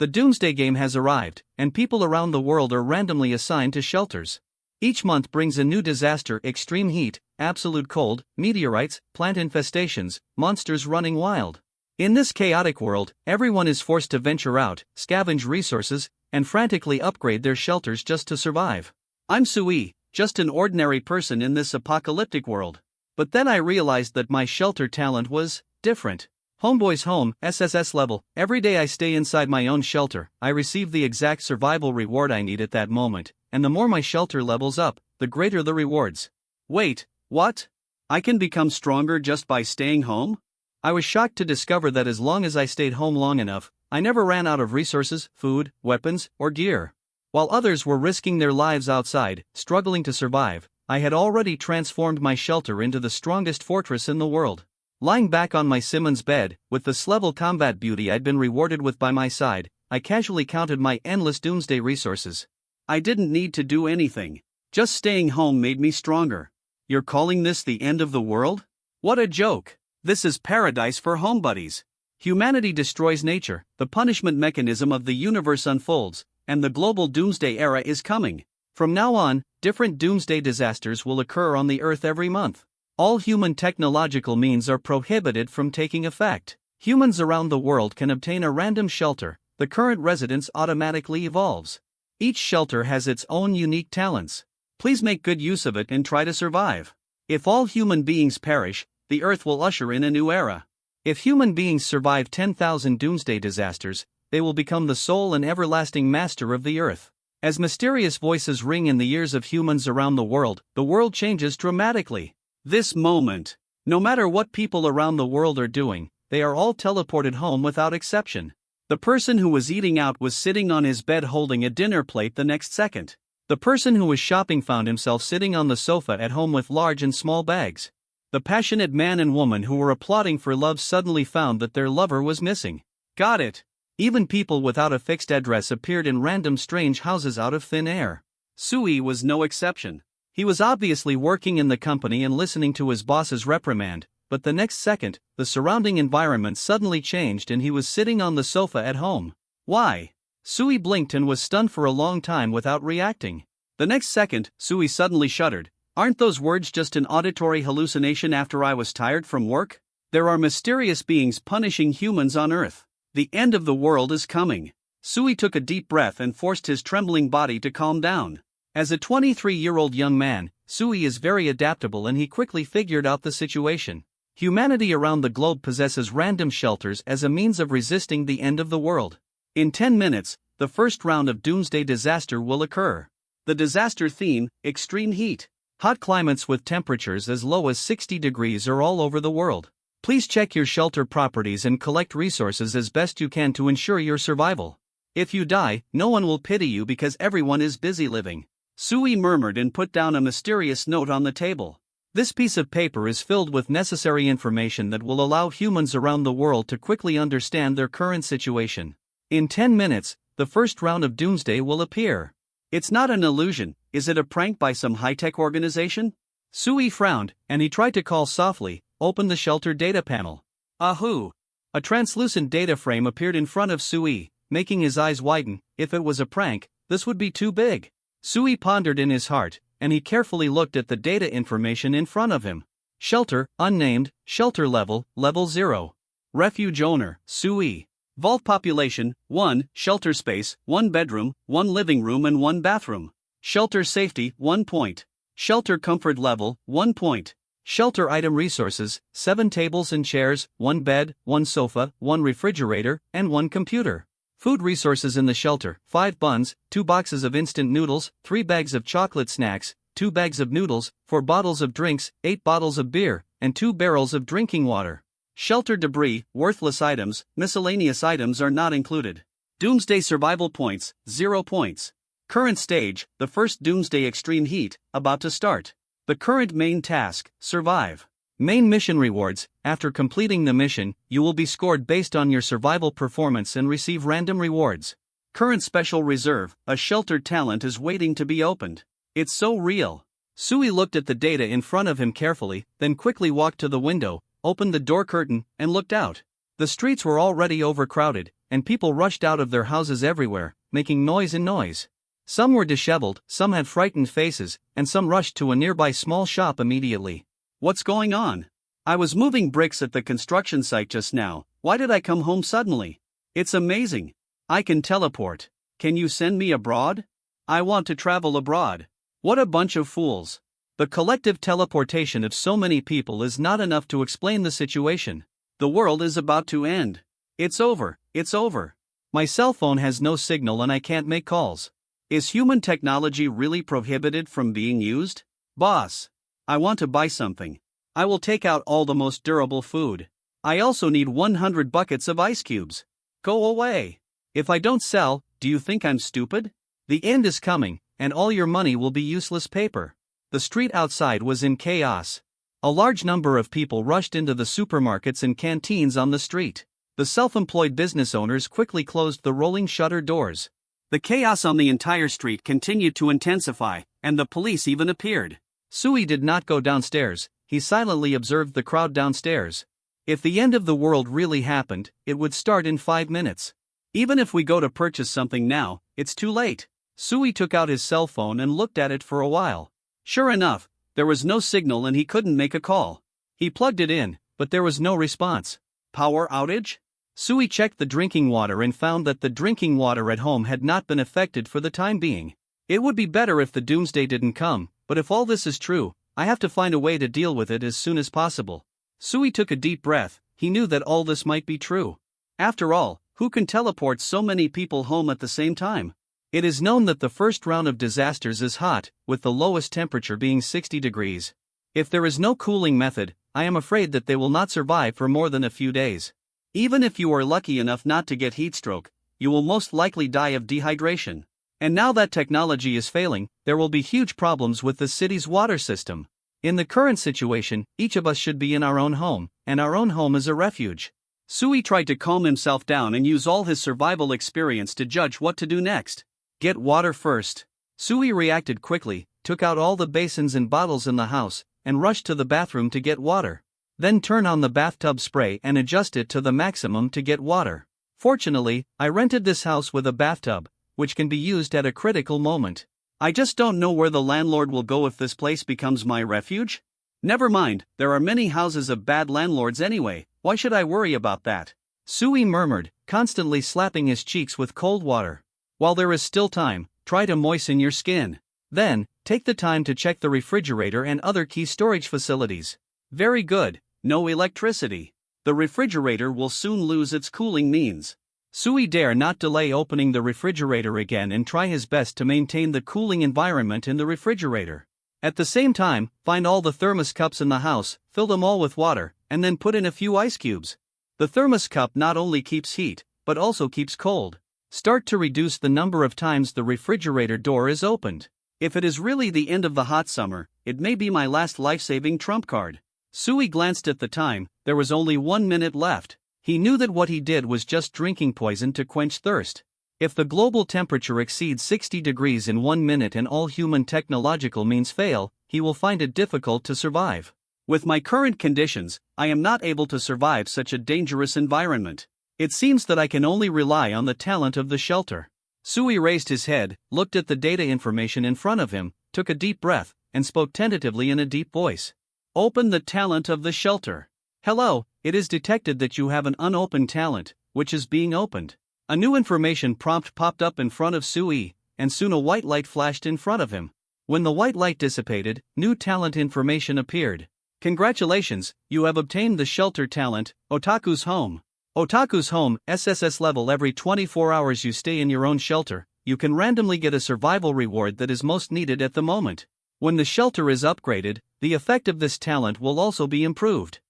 The doomsday game has arrived, and people around the world are randomly assigned to shelters. Each month brings a new disaster: extreme heat, absolute cold, meteorites, plant infestations, monsters running wild. In this chaotic world, everyone is forced to venture out, scavenge resources, and frantically upgrade their shelters just to survive. I'm Sui, just an ordinary person in this apocalyptic world. But then I realized that my shelter talent was different. Homeboy's home, SSS level. Every day I stay inside my own shelter, I receive the exact survival reward I need at that moment, and the more my shelter levels up, the greater the rewards. Wait, what? I can become stronger just by staying home? I was shocked to discover that as long as I stayed home long enough, I never ran out of resources, food, weapons, or gear. While others were risking their lives outside, struggling to survive, I had already transformed my shelter into the strongest fortress in the world. Lying back on my Simmons bed, with the level combat beauty I'd been rewarded with by my side, I casually counted my endless doomsday resources. I didn't need to do anything. Just staying home made me stronger. You're calling this the end of the world? What a joke! This is paradise for homebuddies. Humanity destroys nature, the punishment mechanism of the universe unfolds, and the global doomsday era is coming. From now on, different doomsday disasters will occur on the Earth every month. All human technological means are prohibited from taking effect. Humans around the world can obtain a random shelter. The current residence automatically evolves. Each shelter has its own unique talents. Please make good use of it and try to survive. If all human beings perish, the Earth will usher in a new era. If human beings survive 10,000 doomsday disasters, they will become the sole and everlasting master of the Earth. As mysterious voices ring in the ears of humans around the world changes dramatically. This moment, no matter what people around the world are doing, they are all teleported home without exception. The person who was eating out was sitting on his bed holding a dinner plate the next second. The person who was shopping found himself sitting on the sofa at home with large and small bags. The passionate man and woman who were applauding for love suddenly found that their lover was missing. Got it? Even people without a fixed address appeared in random strange houses out of thin air. Sui was no exception. He was obviously working in the company and listening to his boss's reprimand, but the next second, the surrounding environment suddenly changed and he was sitting on the sofa at home. Why? Sui blinked and was stunned for a long time without reacting. The next second, Sui suddenly shuddered. Aren't those words just an auditory hallucination after I was tired from work? There are mysterious beings punishing humans on Earth. The end of the world is coming. Sui took a deep breath and forced his trembling body to calm down. As a 23-year-old young man, Sui is very adaptable and he quickly figured out the situation. Humanity around the globe possesses random shelters as a means of resisting the end of the world. In 10 minutes, the first round of doomsday disaster will occur. The disaster theme: extreme heat. Hot climates with temperatures as low as 60 degrees are all over the world. Please check your shelter properties and collect resources as best you can to ensure your survival. If you die, no one will pity you because everyone is busy living. Sui murmured and put down a mysterious note on the table. This piece of paper is filled with necessary information that will allow humans around the world to quickly understand their current situation. In 10 minutes, the first round of doomsday will appear. It's not an illusion, is it a prank by some high-tech organization? Sui frowned, and he tried to call softly. Open the shelter data panel. Ahoo! A translucent data frame appeared in front of Sui, making his eyes widen. If it was a prank, this would be too big. Sui pondered in his heart, and he carefully looked at the data information in front of him. Shelter, unnamed, shelter level, level 0. Refuge owner, Sui. Vault population, 1, shelter space, 1 bedroom, 1 living room and 1 bathroom. Shelter safety, 1 point. Shelter comfort level, 1 point. Shelter item resources, 7 tables and chairs, 1 bed, 1 sofa, 1 refrigerator, and 1 computer. Food resources in the shelter: 5 buns, 2 boxes of instant noodles, 3 bags of chocolate snacks, 2 bags of noodles, 4 bottles of drinks, 8 bottles of beer, and 2 barrels of drinking water. Shelter debris, worthless items, miscellaneous items are not included. Doomsday survival points, 0 points. Current stage: the first doomsday extreme heat, about to start. The current main task: survive. Main mission rewards: after completing the mission, you will be scored based on your survival performance and receive random rewards. Current special reserve: a shelter talent is waiting to be opened. It's so real. Sui looked at the data in front of him carefully, then quickly walked to the window, opened the door curtain, and looked out. The streets were already overcrowded, and people rushed out of their houses everywhere, making noise and noise. Some were disheveled, some had frightened faces, and some rushed to a nearby small shop immediately. What's going on? I was moving bricks at the construction site just now. Why did I come home suddenly? It's amazing. I can teleport. Can you send me abroad? I want to travel abroad. What a bunch of fools. The collective teleportation of so many people is not enough to explain the situation. The world is about to end. It's over, it's over. My cell phone has no signal and I can't make calls. Is human technology really prohibited from being used? Boss, I want to buy something. I will take out all the most durable food. I also need 100 buckets of ice cubes. Go away. If I don't sell, do you think I'm stupid? The end is coming, and all your money will be useless paper. The street outside was in chaos. A large number of people rushed into the supermarkets and canteens on the street. The self-employed business owners quickly closed the rolling shutter doors. The chaos on the entire street continued to intensify, and the police even appeared. Sui did not go downstairs, he silently observed the crowd downstairs. If the end of the world really happened, it would start in 5 minutes. Even if we go to purchase something now, it's too late. Sui took out his cell phone and looked at it for a while. Sure enough, there was no signal and he couldn't make a call. He plugged it in, but there was no response. Power outage? Sui checked the drinking water and found that the drinking water at home had not been affected for the time being. It would be better if the doomsday didn't come, but if all this is true, I have to find a way to deal with it as soon as possible. Sui took a deep breath, he knew that all this might be true. After all, who can teleport so many people home at the same time? It is known that the first round of disasters is hot, with the lowest temperature being 60 degrees. If there is no cooling method, I am afraid that they will not survive for more than a few days. Even if you are lucky enough not to get heatstroke, you will most likely die of dehydration. And now that technology is failing, there will be huge problems with the city's water system. In the current situation, each of us should be in our own home, and our own home is a refuge. Sui tried to calm himself down and use all his survival experience to judge what to do next. Get water first. Sui reacted quickly, took out all the basins and bottles in the house, and rushed to the bathroom to get water. Then turn on the bathtub spray and adjust it to the maximum to get water. Fortunately, I rented this house with a bathtub, which can be used at a critical moment. I just don't know where the landlord will go if this place becomes my refuge. Never mind, there are many houses of bad landlords anyway, why should I worry about that? Sui murmured, constantly slapping his cheeks with cold water. While there is still time, try to moisten your skin. Then, take the time to check the refrigerator and other key storage facilities. Very good, no electricity. The refrigerator will soon lose its cooling means. Sui dare not delay opening the refrigerator again and try his best to maintain the cooling environment in the refrigerator. At the same time, find all the thermos cups in the house, fill them all with water, and then put in a few ice cubes. The thermos cup not only keeps heat, but also keeps cold. Start to reduce the number of times the refrigerator door is opened. If it is really the end of the hot summer, it may be my last life-saving trump card. Sui glanced at the time, there was only 1 minute left. He knew that what he did was just drinking poison to quench thirst. If the global temperature exceeds 60 degrees in 1 minute and all human technological means fail, he will find it difficult to survive. With my current conditions, I am not able to survive such a dangerous environment. It seems that I can only rely on the talent of the shelter. Sui raised his head, looked at the data information in front of him, took a deep breath, and spoke tentatively in a deep voice. Open the talent of the shelter. Hello, it is detected that you have an unopened talent, which is being opened. A new information prompt popped up in front of Sui, and soon a white light flashed in front of him. When the white light dissipated, new talent information appeared. Congratulations, you have obtained the shelter talent, Otaku's Home. Otaku's Home, SSS level. Every 24 hours you stay in your own shelter, you can randomly get a survival reward that is most needed at the moment. When the shelter is upgraded, the effect of this talent will also be improved.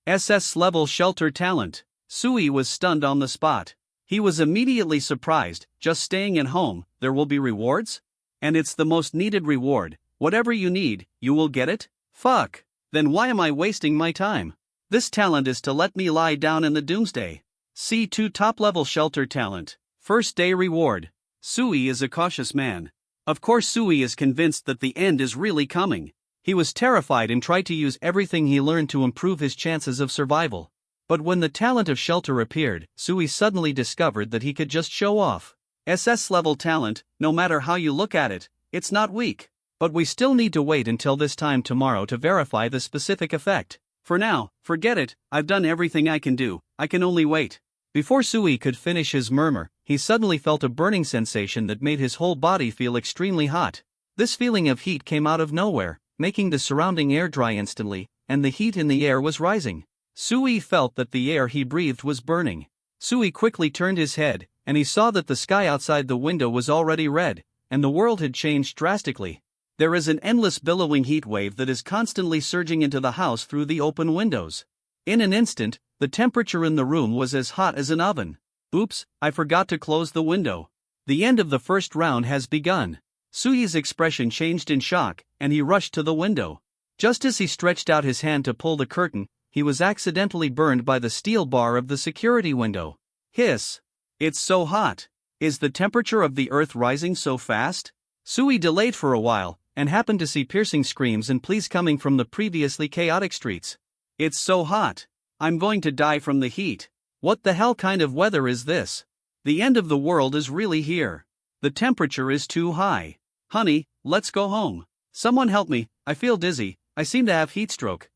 SS level shelter talent. Sui was stunned on the spot. He was immediately surprised. Just staying at home, there will be rewards? And it's the most needed reward. Whatever you need, you will get it? Fuck. Then why am I wasting my time? This talent is to let me lie down in the doomsday. C2 top level shelter talent. First day reward. Sui is a cautious man. Of course Sui is convinced that the end is really coming. He was terrified and tried to use everything he learned to improve his chances of survival. But when the talent of shelter appeared, Sui suddenly discovered that he could just show off. SS level talent, no matter how you look at it, it's not weak. But we still need to wait until this time tomorrow to verify the specific effect. For now, forget it, I've done everything I can do, I can only wait. Before Sui could finish his murmur, he suddenly felt a burning sensation that made his whole body feel extremely hot. This feeling of heat came out of nowhere, making the surrounding air dry instantly, and the heat in the air was rising. Sui felt that the air he breathed was burning. Sui quickly turned his head, and he saw that the sky outside the window was already red, and the world had changed drastically. There is an endless billowing heat wave that is constantly surging into the house through the open windows. In an instant, the temperature in the room was as hot as an oven. Oops, I forgot to close the window. The end of the first round has begun. Sui's expression changed in shock, and he rushed to the window. Just as he stretched out his hand to pull the curtain, he was accidentally burned by the steel bar of the security window. Hiss! It's so hot! Is the temperature of the earth rising so fast? Sui delayed for a while, and happened to see piercing screams and pleas coming from the previously chaotic streets. It's so hot! I'm going to die from the heat. What the hell kind of weather is this? The end of the world is really here. The temperature is too high. Honey, let's go home. Someone help me, I feel dizzy, I seem to have heatstroke,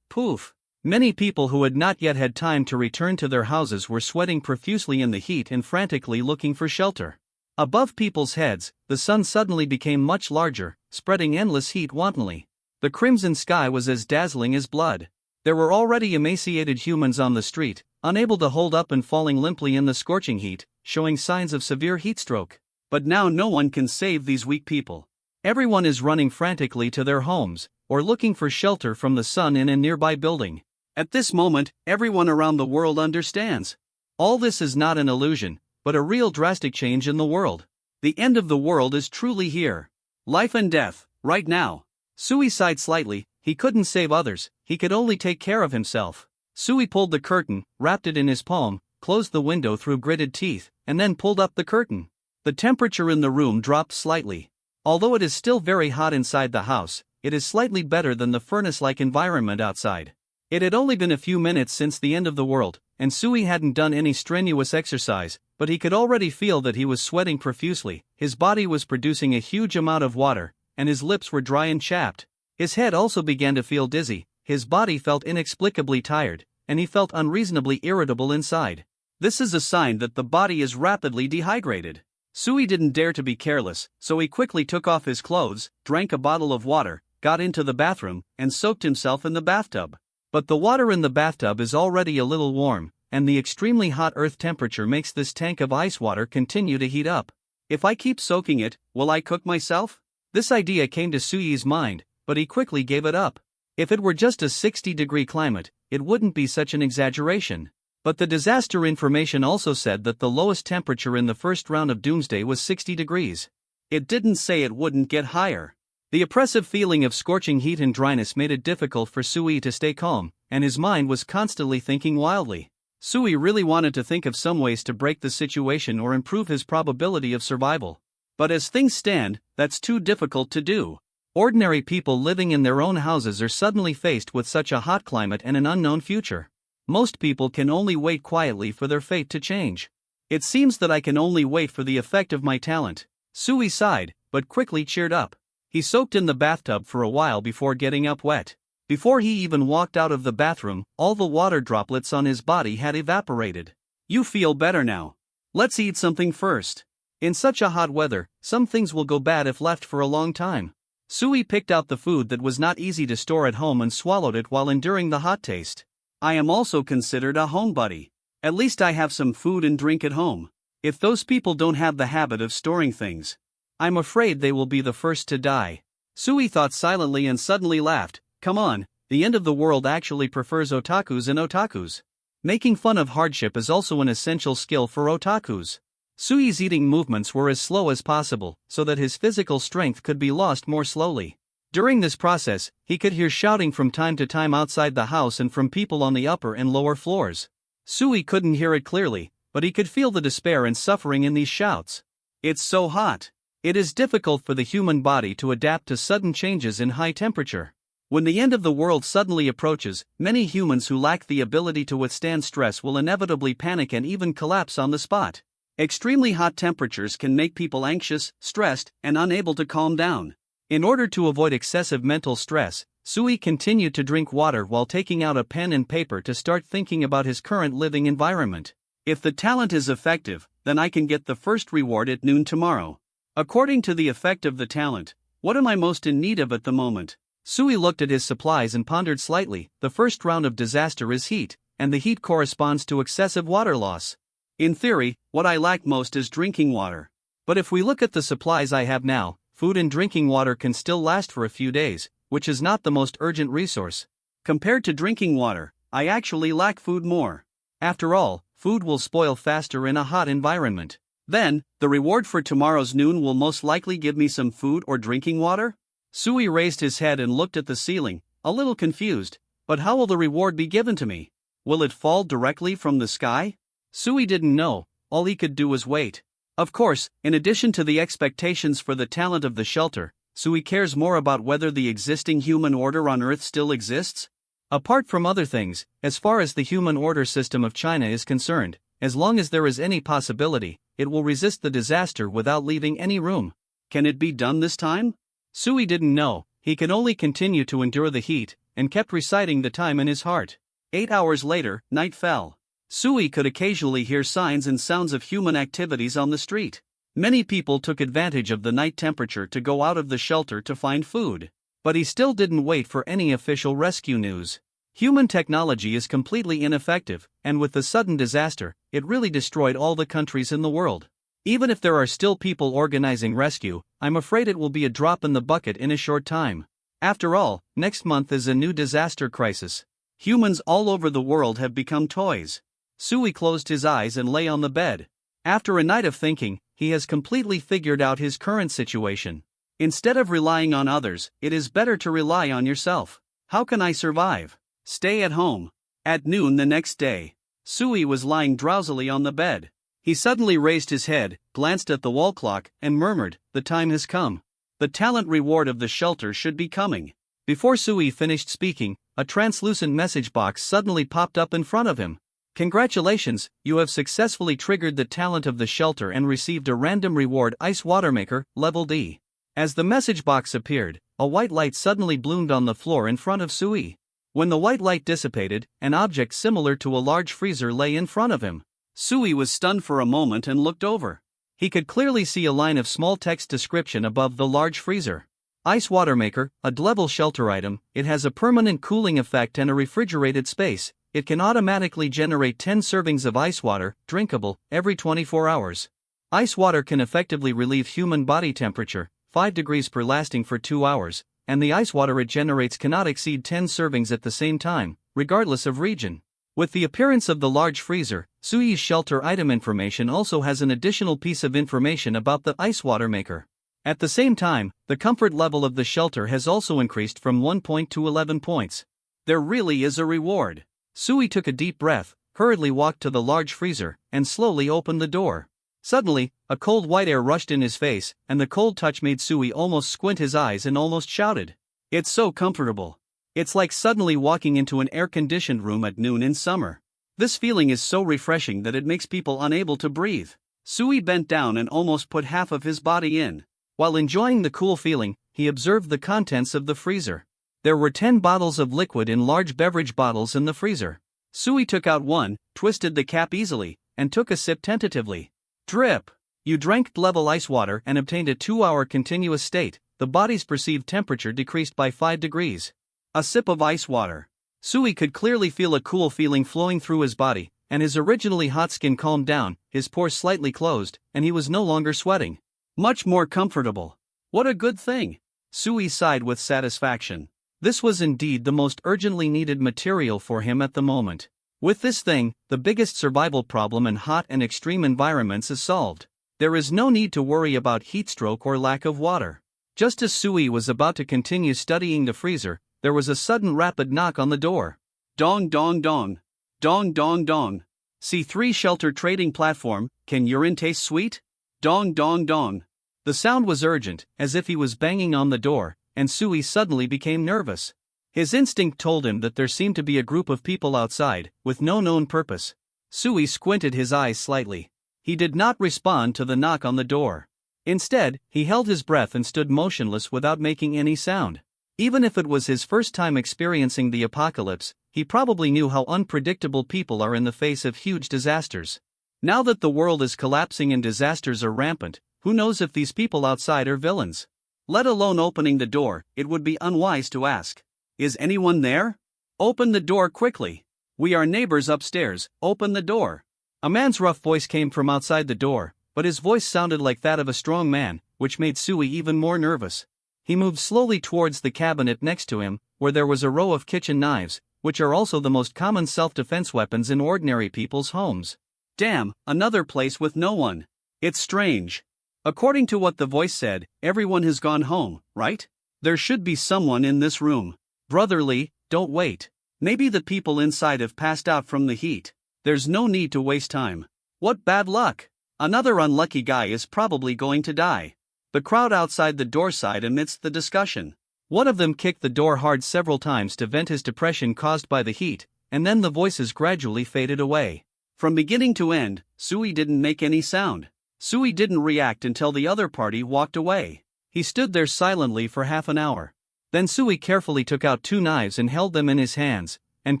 poof. Many people who had not yet had time to return to their houses were sweating profusely in the heat and frantically looking for shelter. Above people's heads, the sun suddenly became much larger, spreading endless heat wantonly. The crimson sky was as dazzling as blood. There were already emaciated humans on the street, unable to hold up and falling limply in the scorching heat, showing signs of severe heatstroke. But now no one can save these weak people. Everyone is running frantically to their homes, or looking for shelter from the sun in a nearby building. At this moment, everyone around the world understands. All this is not an illusion, but a real drastic change in the world. The end of the world is truly here. Life and death, right now. Sui sighed slightly. He couldn't save others, he could only take care of himself. Sui pulled the curtain, wrapped it in his palm, closed the window through gritted teeth, and then pulled up the curtain. The temperature in the room dropped slightly. Although it is still very hot inside the house, it is slightly better than the furnace-like environment outside. It had only been a few minutes since the end of the world, and Sui hadn't done any strenuous exercise, but he could already feel that he was sweating profusely, his body was producing a huge amount of water, and his lips were dry and chapped. His head also began to feel dizzy, his body felt inexplicably tired, and he felt unreasonably irritable inside. This is a sign that the body is rapidly dehydrated. Sui didn't dare to be careless, so he quickly took off his clothes, drank a bottle of water, got into the bathroom, and soaked himself in the bathtub. But the water in the bathtub is already a little warm, and the extremely hot earth temperature makes this tank of ice water continue to heat up. If I keep soaking it, will I cook myself? This idea came to Sui's mind, but he quickly gave it up. If it were just a 60-degree climate, it wouldn't be such an exaggeration. But the disaster information also said that the lowest temperature in the first round of Doomsday was 60 degrees. It didn't say it wouldn't get higher. The oppressive feeling of scorching heat and dryness made it difficult for Sui to stay calm, and his mind was constantly thinking wildly. Sui really wanted to think of some ways to break the situation or improve his probability of survival. But as things stand, that's too difficult to do. Ordinary people living in their own houses are suddenly faced with such a hot climate and an unknown future. Most people can only wait quietly for their fate to change. It seems that I can only wait for the effect of my talent. Sui sighed, but quickly cheered up. He soaked in the bathtub for a while before getting up wet. Before he even walked out of the bathroom, all the water droplets on his body had evaporated. You feel better now. Let's eat something first. In such a hot weather, some things will go bad if left for a long time. Sui picked out the food that was not easy to store at home and swallowed it while enduring the hot taste. I am also considered a homebody. At least I have some food and drink at home. If those people don't have the habit of storing things, I'm afraid they will be the first to die. Sui thought silently and suddenly laughed. Come on, the end of the world actually prefers otakus and otakus. Making fun of hardship is also an essential skill for otakus. Sui's eating movements were as slow as possible, so that his physical strength could be lost more slowly. During this process, he could hear shouting from time to time outside the house and from people on the upper and lower floors. Sui couldn't hear it clearly, but he could feel the despair and suffering in these shouts. It's so hot. It is difficult for the human body to adapt to sudden changes in high temperature. When the end of the world suddenly approaches, many humans who lack the ability to withstand stress will inevitably panic and even collapse on the spot. Extremely hot temperatures can make people anxious, stressed, and unable to calm down. In order to avoid excessive mental stress, Sui continued to drink water while taking out a pen and paper to start thinking about his current living environment. If the talent is effective, then I can get the first reward at noon tomorrow. According to the effect of the talent, what am I most in need of at the moment? Sui looked at his supplies and pondered slightly. The first round of disaster is heat, and the heat corresponds to excessive water loss. In theory, what I lack most is drinking water. But if we look at the supplies I have now, food and drinking water can still last for a few days, which is not the most urgent resource. Compared to drinking water, I actually lack food more. After all, food will spoil faster in a hot environment. Then, the reward for tomorrow's noon will most likely give me some food or drinking water? Sui raised his head and looked at the ceiling, a little confused. But how will the reward be given to me? Will it fall directly from the sky? Sui didn't know. All he could do was wait. Of course, in addition to the expectations for the talent of the shelter, Sui cares more about whether the existing human order on Earth still exists. Apart from other things, as far as the human order system of China is concerned, as long as there is any possibility, it will resist the disaster without leaving any room. Can it be done this time? Sui didn't know. He could only continue to endure the heat, and kept reciting the time in his heart. 8 hours later, night fell. Sui could occasionally hear signs and sounds of human activities on the street. Many people took advantage of the night temperature to go out of the shelter to find food. But he still didn't wait for any official rescue news. Human technology is completely ineffective, and with the sudden disaster, it really destroyed all the countries in the world. Even if there are still people organizing rescue, I'm afraid it will be a drop in the bucket in a short time. After all, next month is a new disaster crisis. Humans all over the world have become toys. Sui closed his eyes and lay on the bed. After a night of thinking, he has completely figured out his current situation. Instead of relying on others, it is better to rely on yourself. How can I survive? Stay at home. At noon the next day, Sui was lying drowsily on the bed. He suddenly raised his head, glanced at the wall clock, and murmured, "The time has come. The talent reward of the shelter should be coming." Before Sui finished speaking, a translucent message box suddenly popped up in front of him. "Congratulations, you have successfully triggered the talent of the shelter and received a random reward, Ice Water Maker, Level D." As the message box appeared, a white light suddenly bloomed on the floor in front of Sui. When the white light dissipated, an object similar to a large freezer lay in front of him. Sui was stunned for a moment and looked over. He could clearly see a line of small text description above the large freezer. Ice Water Maker, a level shelter item. It has a permanent cooling effect and a refrigerated space. It can automatically generate 10 servings of ice water, drinkable, every 24 hours. Ice water can effectively relieve human body temperature, 5 degrees per lasting for 2 hours, and the ice water it generates cannot exceed 10 servings at the same time, regardless of region. With the appearance of the large freezer, Sui's shelter item information also has an additional piece of information about the Ice Water Maker. At the same time, the comfort level of the shelter has also increased from 1 point to 11 points. There really is a reward. Sui took a deep breath, hurriedly walked to the large freezer, and slowly opened the door. Suddenly, a cold white air rushed in his face, and the cold touch made Sui almost squint his eyes and almost shouted. "It's so comfortable. It's like suddenly walking into an air-conditioned room at noon in summer. This feeling is so refreshing that it makes people unable to breathe." Sui bent down and almost put half of his body in. While enjoying the cool feeling, he observed the contents of the freezer. There were 10 bottles of liquid in large beverage bottles in the freezer. Sui took out one, twisted the cap easily, and took a sip tentatively. Drip! You drank level ice water and obtained a 2-hour continuous state. The body's perceived temperature decreased by 5 degrees. A sip of ice water. Sui could clearly feel a cool feeling flowing through his body, and his originally hot skin calmed down, his pores slightly closed, and he was no longer sweating. Much more comfortable. What a good thing! Sui sighed with satisfaction. This was indeed the most urgently needed material for him at the moment. With this thing, the biggest survival problem in hot and extreme environments is solved. There is no need to worry about heat stroke or lack of water. Just as Sui was about to continue studying the freezer, there was a sudden rapid knock on the door. Dong dong dong. Dong dong dong. C3 Shelter Trading Platform, can urine taste sweet? Dong dong dong. The sound was urgent, as if he was banging on the door, and Sui suddenly became nervous. His instinct told him that there seemed to be a group of people outside, with no known purpose. Sui squinted his eyes slightly. He did not respond to the knock on the door. Instead, he held his breath and stood motionless without making any sound. Even if it was his first time experiencing the apocalypse, he probably knew how unpredictable people are in the face of huge disasters. Now that the world is collapsing and disasters are rampant, who knows if these people outside are villains? Let alone opening the door, it would be unwise to ask. Is anyone there? Open the door quickly. We are neighbors upstairs, open the door. A man's rough voice came from outside the door, but his voice sounded like that of a strong man, which made Sui even more nervous. He moved slowly towards the cabinet next to him, where there was a row of kitchen knives, which are also the most common self-defense weapons in ordinary people's homes. Damn, another place with no one. It's strange. According to what the voice said, everyone has gone home, right? There should be someone in this room. Brother Lee, don't wait. Maybe the people inside have passed out from the heat. There's no need to waste time. What bad luck! Another unlucky guy is probably going to die. The crowd outside the door sighed amidst the discussion. One of them kicked the door hard several times to vent his depression caused by the heat, and then the voices gradually faded away. From beginning to end, Sui didn't make any sound. Sui didn't react until the other party walked away. He stood there silently for half an hour. Then Sui carefully took out 2 knives and held them in his hands, and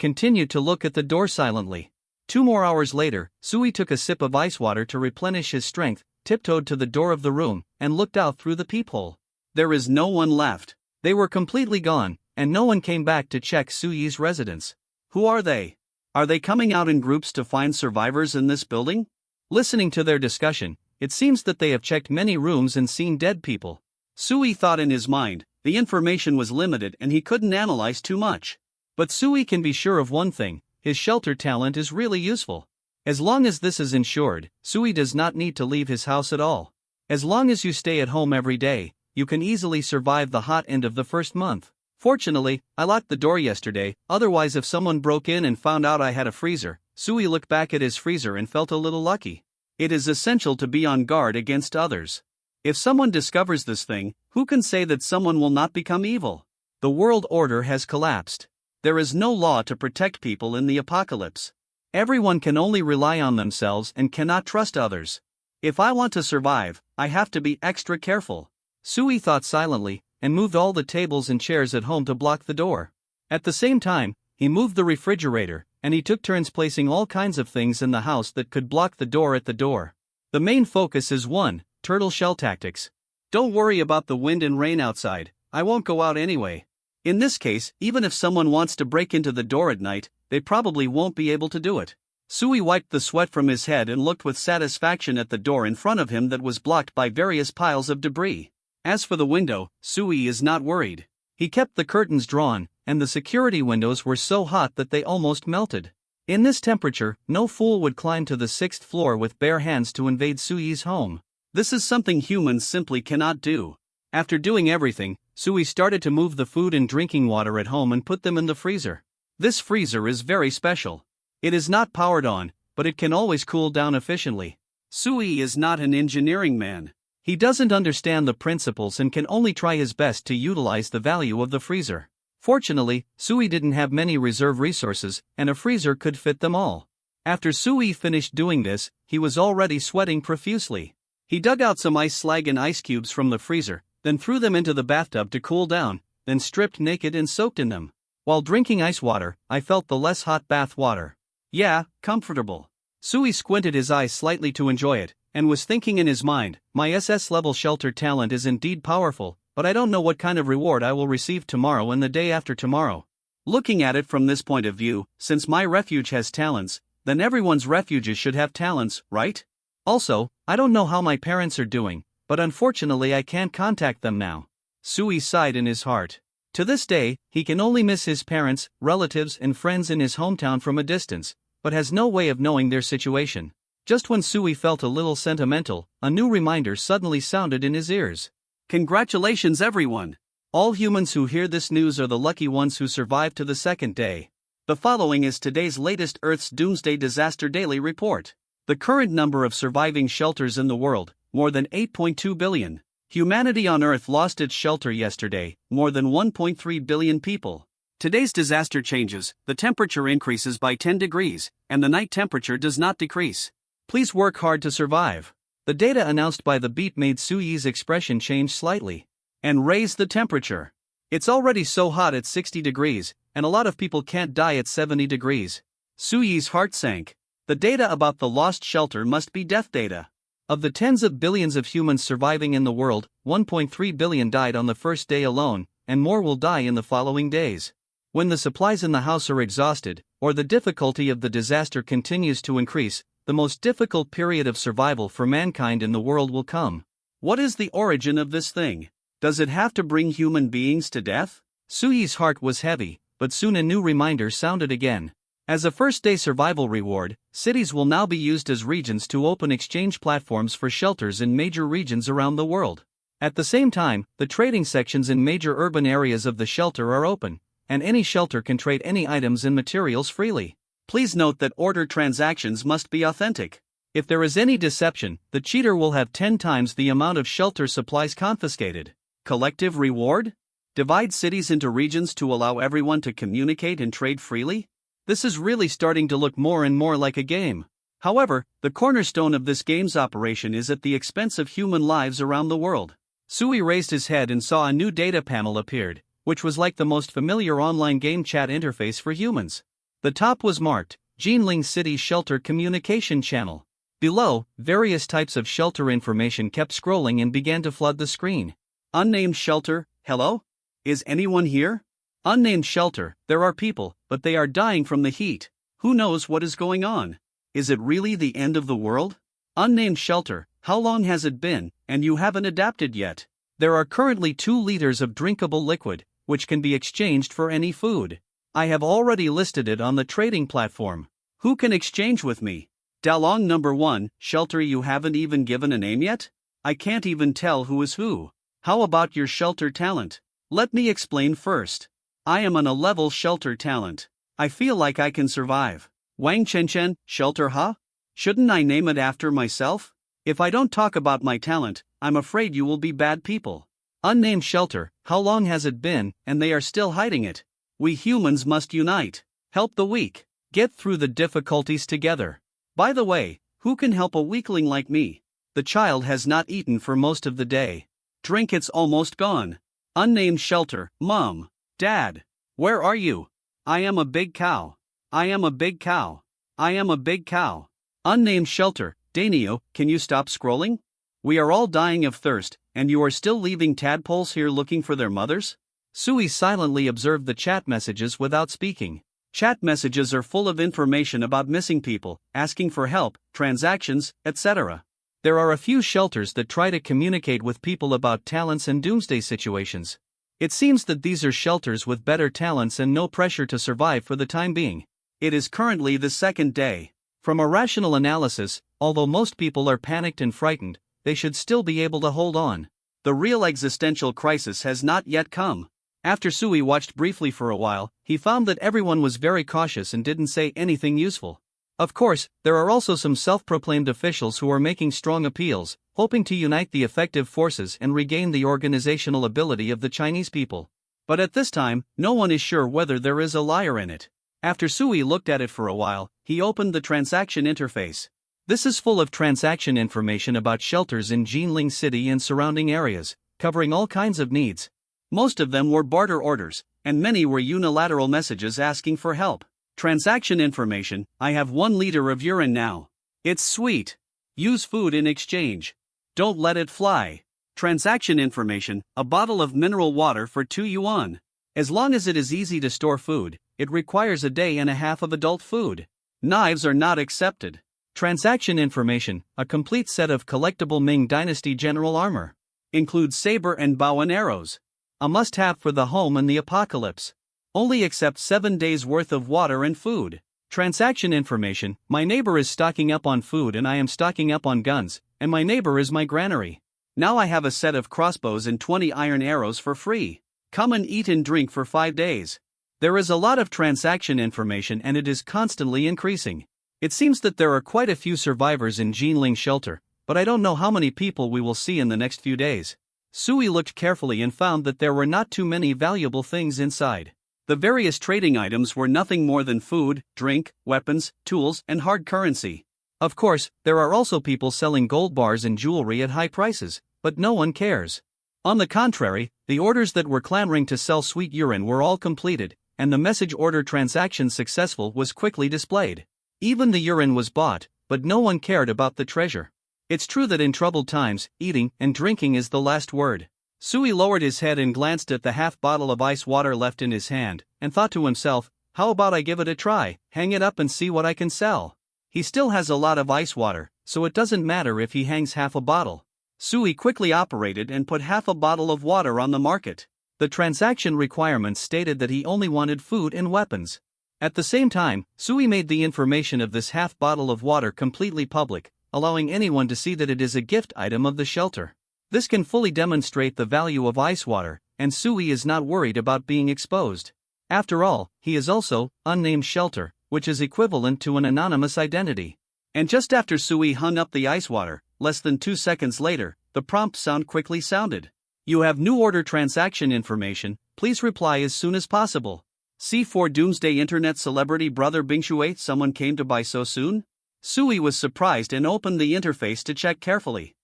continued to look at the door silently. 2 more hours later, Sui took a sip of ice water to replenish his strength, tiptoed to the door of the room, and looked out through the peephole. There is no one left. They were completely gone, and no one came back to check Sui's residence. Who are they? Are they coming out in groups to find survivors in this building? Listening to their discussion, it seems that they have checked many rooms and seen dead people. Sui thought in his mind, the information was limited and he couldn't analyze too much. But Sui can be sure of one thing, his shelter talent is really useful. As long as this is ensured, Sui does not need to leave his house at all. As long as you stay at home every day, you can easily survive the hot end of the first month. Fortunately, I locked the door yesterday, otherwise if someone broke in and found out I had a freezer, Sui looked back at his freezer and felt a little lucky. It is essential to be on guard against others. If someone discovers this thing, who can say that someone will not become evil? The world order has collapsed. There is no law to protect people in the apocalypse. Everyone can only rely on themselves and cannot trust others. If I want to survive, I have to be extra careful. Sui thought silently, and moved all the tables and chairs at home to block the door. At the same time, he moved the refrigerator, and he took turns placing all kinds of things in the house that could block the door at the door. The main focus is 1. Turtle shell tactics. Don't worry about the wind and rain outside, I won't go out anyway. In this case, even if someone wants to break into the door at night, they probably won't be able to do it. Sui wiped the sweat from his head and looked with satisfaction at the door in front of him that was blocked by various piles of debris. As for the window, Sui is not worried. He kept the curtains drawn, and the security windows were so hot that they almost melted. In this temperature, no fool would climb to the 6th floor with bare hands to invade Sui's home. This is something humans simply cannot do. After doing everything, Sui started to move the food and drinking water at home and put them in the freezer. This freezer is very special. It is not powered on, but it can always cool down efficiently. Sui is not an engineering man. He doesn't understand the principles and can only try his best to utilize the value of the freezer. Fortunately, Sui didn't have many reserve resources, and a freezer could fit them all. After Sui finished doing this, he was already sweating profusely. He dug out some ice slag and ice cubes from the freezer, then threw them into the bathtub to cool down, then stripped naked and soaked in them. While drinking ice water, I felt the less hot bath water. Yeah, comfortable. Sui squinted his eyes slightly to enjoy it, and was thinking in his mind, my SS level shelter talent is indeed powerful, but I don't know what kind of reward I will receive tomorrow and the day after tomorrow. Looking at it from this point of view, since my refuge has talents, then everyone's refuges should have talents, right? Also, I don't know how my parents are doing, but unfortunately I can't contact them now. Sui sighed in his heart. To this day, he can only miss his parents, relatives and friends in his hometown from a distance, but has no way of knowing their situation. Just when Sui felt a little sentimental, a new reminder suddenly sounded in his ears. Congratulations everyone! All humans who hear this news are the lucky ones who survived to the 2nd day. The following is today's latest Earth's Doomsday Disaster Daily Report. The current number of surviving shelters in the world, more than 8.2 billion. Humanity on Earth lost its shelter yesterday, more than 1.3 billion people. Today's disaster changes, the temperature increases by 10 degrees, and the night temperature does not decrease. Please work hard to survive. The data announced by the beat made Suyi's expression change slightly. And raise the temperature. It's already so hot at 60 degrees, and a lot of people can't die at 70 degrees. Suyi's heart sank. The data about the lost shelter must be death data. Of the tens of billions of humans surviving in the world, 1.3 billion died on the first day alone, and more will die in the following days. When the supplies in the house are exhausted, or the difficulty of the disaster continues to increase, the most difficult period of survival for mankind in the world will come. What is the origin of this thing? Does it have to bring human beings to death? Suyi's heart was heavy, but soon a new reminder sounded again. As a first-day survival reward, cities will now be used as regions to open exchange platforms for shelters in major regions around the world. At the same time, the trading sections in major urban areas of the shelter are open, and any shelter can trade any items and materials freely. Please note that order transactions must be authentic. If there is any deception, the cheater will have 10 times the amount of shelter supplies confiscated. Collective reward? Divide cities into regions to allow everyone to communicate and trade freely? This is really starting to look more and more like a game. However, the cornerstone of this game's operation is at the expense of human lives around the world. Suyi raised his head and saw a new data panel appeared, which was like the most familiar online game chat interface for humans. The top was marked, Jinling City Shelter Communication Channel. Below, various types of shelter information kept scrolling and began to flood the screen. Unnamed shelter, hello? Is anyone here? Unnamed shelter, there are people, but they are dying from the heat. Who knows what is going on? Is it really the end of the world? Unnamed shelter, how long has it been, and you haven't adapted yet? There are currently 2 liters of drinkable liquid, which can be exchanged for any food. I have already listed it on the trading platform. Who can exchange with me? Dalong number 1, shelter, you haven't even given a name yet? I can't even tell who is who. How about your shelter talent? Let me explain first. I am an A-level shelter talent. I feel like I can survive. Wang Chenchen, shelter huh? Shouldn't I name it after myself? If I don't talk about my talent, I'm afraid you will be bad people. Unnamed shelter, how long has it been, and they are still hiding it? We humans must unite. Help the weak. Get through the difficulties together. By the way, who can help a weakling like me? The child has not eaten for most of the day. Drink, it's almost gone. Unnamed shelter, Mom, Dad, where are you? I am a big cow. I am a big cow. I am a big cow. Unnamed shelter, Danio, can you stop scrolling? We are all dying of thirst, and you are still leaving tadpoles here looking for their mothers? Suyi silently observed the chat messages without speaking. Chat messages are full of information about missing people, asking for help, transactions, etc. There are a few shelters that try to communicate with people about talents and doomsday situations. It seems that these are shelters with better talents and no pressure to survive for the time being. It is currently the second day. From a rational analysis, although most people are panicked and frightened, they should still be able to hold on. The real existential crisis has not yet come. After Suyi watched briefly for a while, he found that everyone was very cautious and didn't say anything useful. Of course, there are also some self-proclaimed officials who are making strong appeals, hoping to unite the effective forces and regain the organizational ability of the Chinese people. But at this time, no one is sure whether there is a liar in it. After Suyi looked at it for a while, he opened the transaction interface. This is full of transaction information about shelters in Jinling City and surrounding areas, covering all kinds of needs. Most of them were barter orders, and many were unilateral messages asking for help. Transaction information, I have 1 liter of urine now. It's sweet. Use food in exchange. Don't let it fly. Transaction information, a bottle of mineral water for 2 yuan. As long as it is easy to store food, it requires a day and a half of adult food. Knives are not accepted. Transaction information, a complete set of collectible Ming Dynasty general armor. Includes saber and bow and arrows. A must-have for the home and the apocalypse. Only accept 7 days worth of water and food. Transaction information, my neighbor is stocking up on food and I am stocking up on guns, and my neighbor is my granary. Now I have a set of crossbows and 20 iron arrows for free. Come and eat and drink for 5 days. There is a lot of transaction information and it is constantly increasing. It seems that there are quite a few survivors in Jinling shelter, but I don't know how many people we will see in the next few days. Suyi looked carefully and found that there were not too many valuable things inside. The various trading items were nothing more than food, drink, weapons, tools, and hard currency. Of course, there are also people selling gold bars and jewelry at high prices, but no one cares. On the contrary, the orders that were clamoring to sell sweet urine were all completed, and the message order transaction successful was quickly displayed. Even the urine was bought, but no one cared about the treasure. It's true that in troubled times, eating and drinking is the last word. Sui lowered his head and glanced at the half bottle of ice water left in his hand, and thought to himself, how about I give it a try, hang it up and see what I can sell. He still has a lot of ice water, so it doesn't matter if he hangs half a bottle. Sui quickly operated and put half a bottle of water on the market. The transaction requirements stated that he only wanted food and weapons. At the same time, Sui made the information of this half bottle of water completely public, allowing anyone to see that it is a gift item of the shelter. This can fully demonstrate the value of ice water, and Sui is not worried about being exposed. After all, he is also unnamed shelter, which is equivalent to an anonymous identity. And just after Sui hung up the ice water, less than 2 seconds later, the prompt sound quickly sounded. You have new order transaction information, please reply as soon as possible. C4 Doomsday Internet Celebrity Brother Bingshui, someone came to buy so soon? Sui was surprised and opened the interface to check carefully.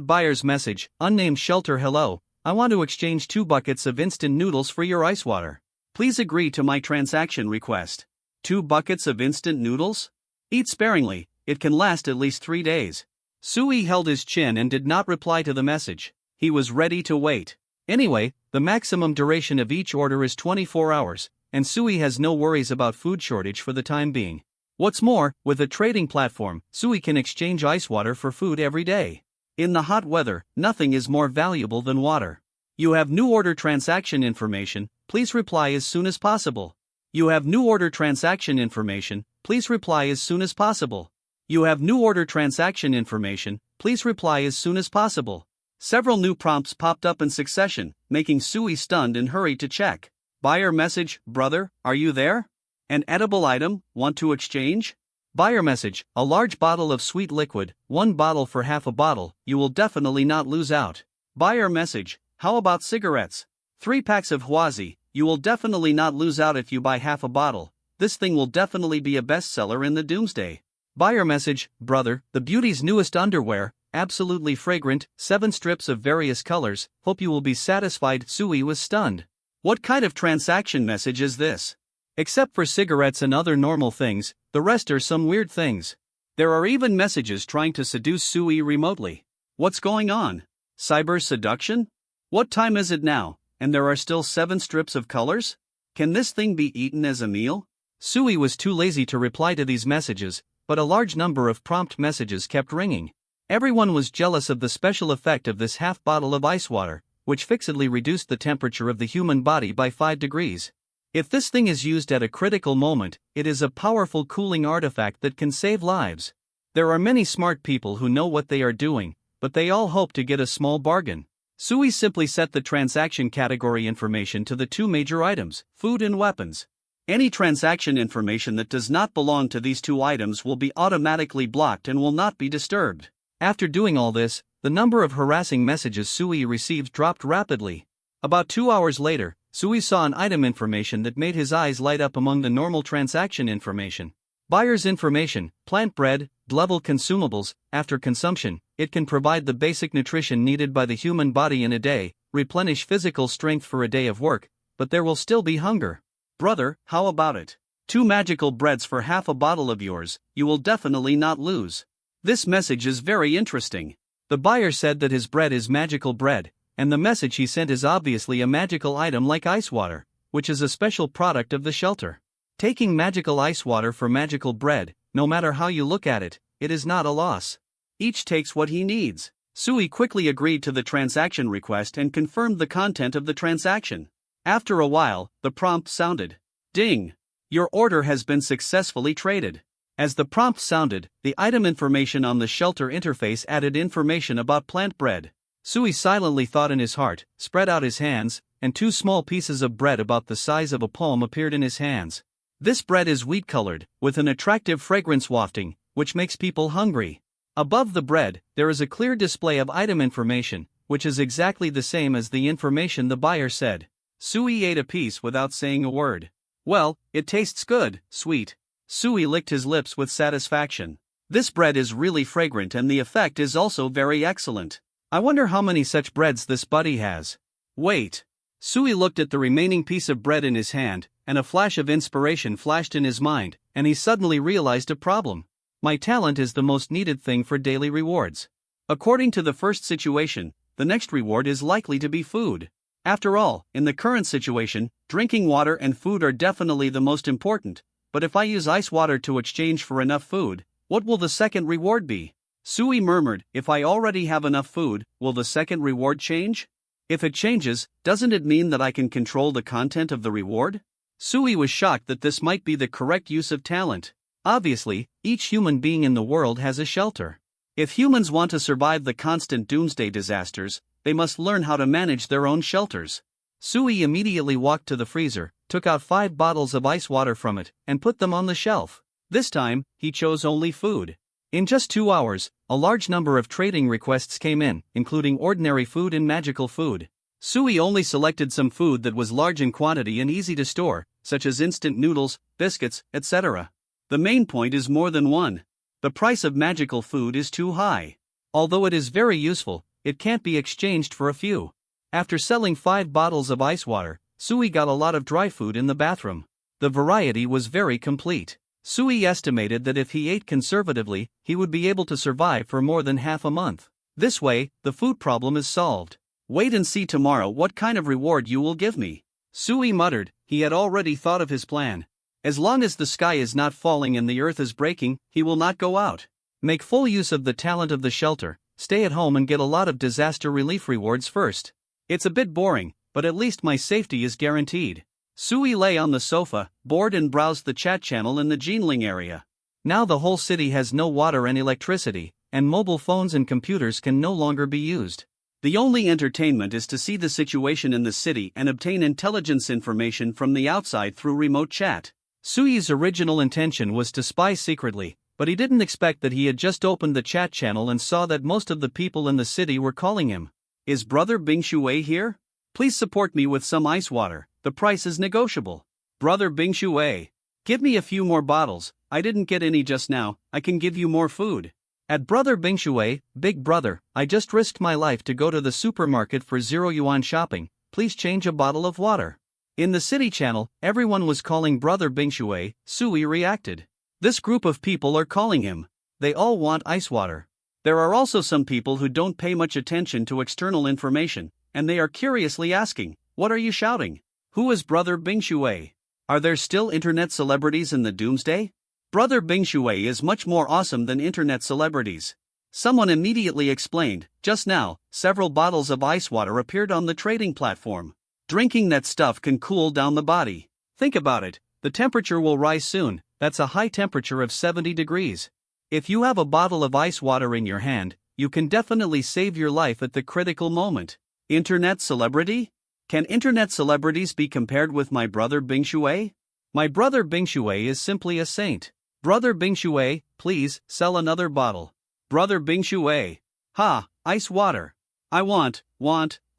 Buyer's message, unnamed shelter hello, I want to exchange 2 buckets of instant noodles for your ice water. Please agree to my transaction request. 2 buckets of instant noodles? Eat sparingly, it can last at least 3 days. Sui held his chin and did not reply to the message. He was ready to wait. Anyway, the maximum duration of each order is 24 hours, and Sui has no worries about food shortage for the time being. What's more, with a trading platform, Sui can exchange ice water for food every day. In the hot weather, nothing is more valuable than water. You have new order transaction information, please reply as soon as possible. You have new order transaction information, please reply as soon as possible. You have new order transaction information, please reply as soon as possible. Several new prompts popped up in succession, making Sui stunned and hurried to check. Buyer message, brother, are you there? An edible item, want to exchange? Buyer message, a large bottle of sweet liquid, 1 bottle for half a bottle, you will definitely not lose out. Buyer message, how about cigarettes? 3 packs of Huazi, you will definitely not lose out if you buy half a bottle, this thing will definitely be a bestseller in the doomsday. Buyer message, brother, the beauty's newest underwear, absolutely fragrant, 7 strips of various colors, hope you will be satisfied. Sui was stunned. What kind of transaction message is this? Except for cigarettes and other normal things, the rest are some weird things. There are even messages trying to seduce Sui remotely. What's going on? Cyber seduction? What time is it now, and there are still 7 strips of colors? Can this thing be eaten as a meal? Sui was too lazy to reply to these messages, but a large number of prompt messages kept ringing. Everyone was jealous of the special effect of this half bottle of ice water, which fixedly reduced the temperature of the human body by 5 degrees. If this thing is used at a critical moment, it is a powerful cooling artifact that can save lives. There are many smart people who know what they are doing, but they all hope to get a small bargain. Sui simply set the transaction category information to the 2 major items, food and weapons. Any transaction information that does not belong to these 2 items will be automatically blocked and will not be disturbed. After doing all this, the number of harassing messages Sui received dropped rapidly. About 2 hours later, Sui saw an item information that made his eyes light up among the normal transaction information. Buyer's information, plant bread, level consumables, after consumption, it can provide the basic nutrition needed by the human body in a day, replenish physical strength for a day of work, but there will still be hunger. Brother, how about it? 2 magical breads for half a bottle of yours, you will definitely not lose. This message is very interesting. The buyer said that his bread is magical bread, and the message he sent is obviously a magical item like ice water, which is a special product of the shelter. Taking magical ice water for magical bread, no matter how you look at it, it is not a loss. Each takes what he needs. Sui quickly agreed to the transaction request and confirmed the content of the transaction. After a while, the prompt sounded. Ding! Your order has been successfully traded. As the prompt sounded, the item information on the shelter interface added information about plant bread. Sui silently thought in his heart, spread out his hands, and 2 small pieces of bread about the size of a palm appeared in his hands. This bread is wheat-colored, with an attractive fragrance wafting, which makes people hungry. Above the bread, there is a clear display of item information, which is exactly the same as the information the buyer said. Sui ate a piece without saying a word. Well, it tastes good, sweet. Sui licked his lips with satisfaction. This bread is really fragrant and the effect is also very excellent. I wonder how many such breads this buddy has. Wait. Sui looked at the remaining piece of bread in his hand, and a flash of inspiration flashed in his mind, and he suddenly realized a problem. My talent is the most needed thing for daily rewards. According to the first situation, the next reward is likely to be food. After all, in the current situation, drinking water and food are definitely the most important, but if I use ice water to exchange for enough food, what will the second reward be? Sui murmured, if I already have enough food, will the second reward change? If it changes, doesn't it mean that I can control the content of the reward? Sui was shocked that this might be the correct use of talent. Obviously, each human being in the world has a shelter. If humans want to survive the constant doomsday disasters, they must learn how to manage their own shelters. Sui immediately walked to the freezer, took out 5 bottles of ice water from it, and put them on the shelf. This time, he chose only food. In just 2 hours, a large number of trading requests came in, including ordinary food and magical food. Sui only selected some food that was large in quantity and easy to store, such as instant noodles, biscuits, etc. The main point is more than one. The price of magical food is too high. Although it is very useful, it can't be exchanged for a few. After selling 5 bottles of ice water, Sui got a lot of dry food in the bathroom. The variety was very complete. Sui estimated that if he ate conservatively, he would be able to survive for more than half a month. This way, the food problem is solved. Wait and see tomorrow what kind of reward you will give me. Sui muttered, he had already thought of his plan. As long as the sky is not falling and the earth is breaking, he will not go out. Make full use of the talent of the shelter, stay at home and get a lot of disaster relief rewards first. It's a bit boring, but at least my safety is guaranteed. Sui lay on the sofa, bored and browsed the chat channel in the Jinling area. Now the whole city has no water and electricity, and mobile phones and computers can no longer be used. The only entertainment is to see the situation in the city and obtain intelligence information from the outside through remote chat. Sui's original intention was to spy secretly, but he didn't expect that he had just opened the chat channel and saw that most of the people in the city were calling him. Is Brother Bingshui here? Please support me with some ice water, the price is negotiable. Brother Bingshui, give me a few more bottles, I didn't get any just now, I can give you more food. At Brother Bingshui, big brother, I just risked my life to go to the supermarket for 0 yuan shopping, please change a bottle of water. In the city channel, everyone was calling Brother Bingshui. Sui reacted. This group of people are calling him. They all want ice water. There are also some people who don't pay much attention to external information, and they are curiously asking, what are you shouting? Who is Brother Bingshui? Are there still internet celebrities in the doomsday? Brother Bingshui is much more awesome than internet celebrities. Someone immediately explained, just now, several bottles of ice water appeared on the trading platform. Drinking that stuff can cool down the body. Think about it, the temperature will rise soon, that's a high temperature of 70 degrees. If you have a bottle of ice water in your hand, you can definitely save your life at the critical moment. Internet celebrity? Can internet celebrities be compared with my brother Bingshui? My brother Bingshui is simply a saint. Brother Bingshui, please, sell another bottle. Brother Bingshui. Ha, ice water. I want,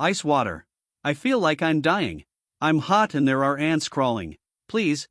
ice water. I feel like I'm dying. I'm hot and there are ants crawling. Please,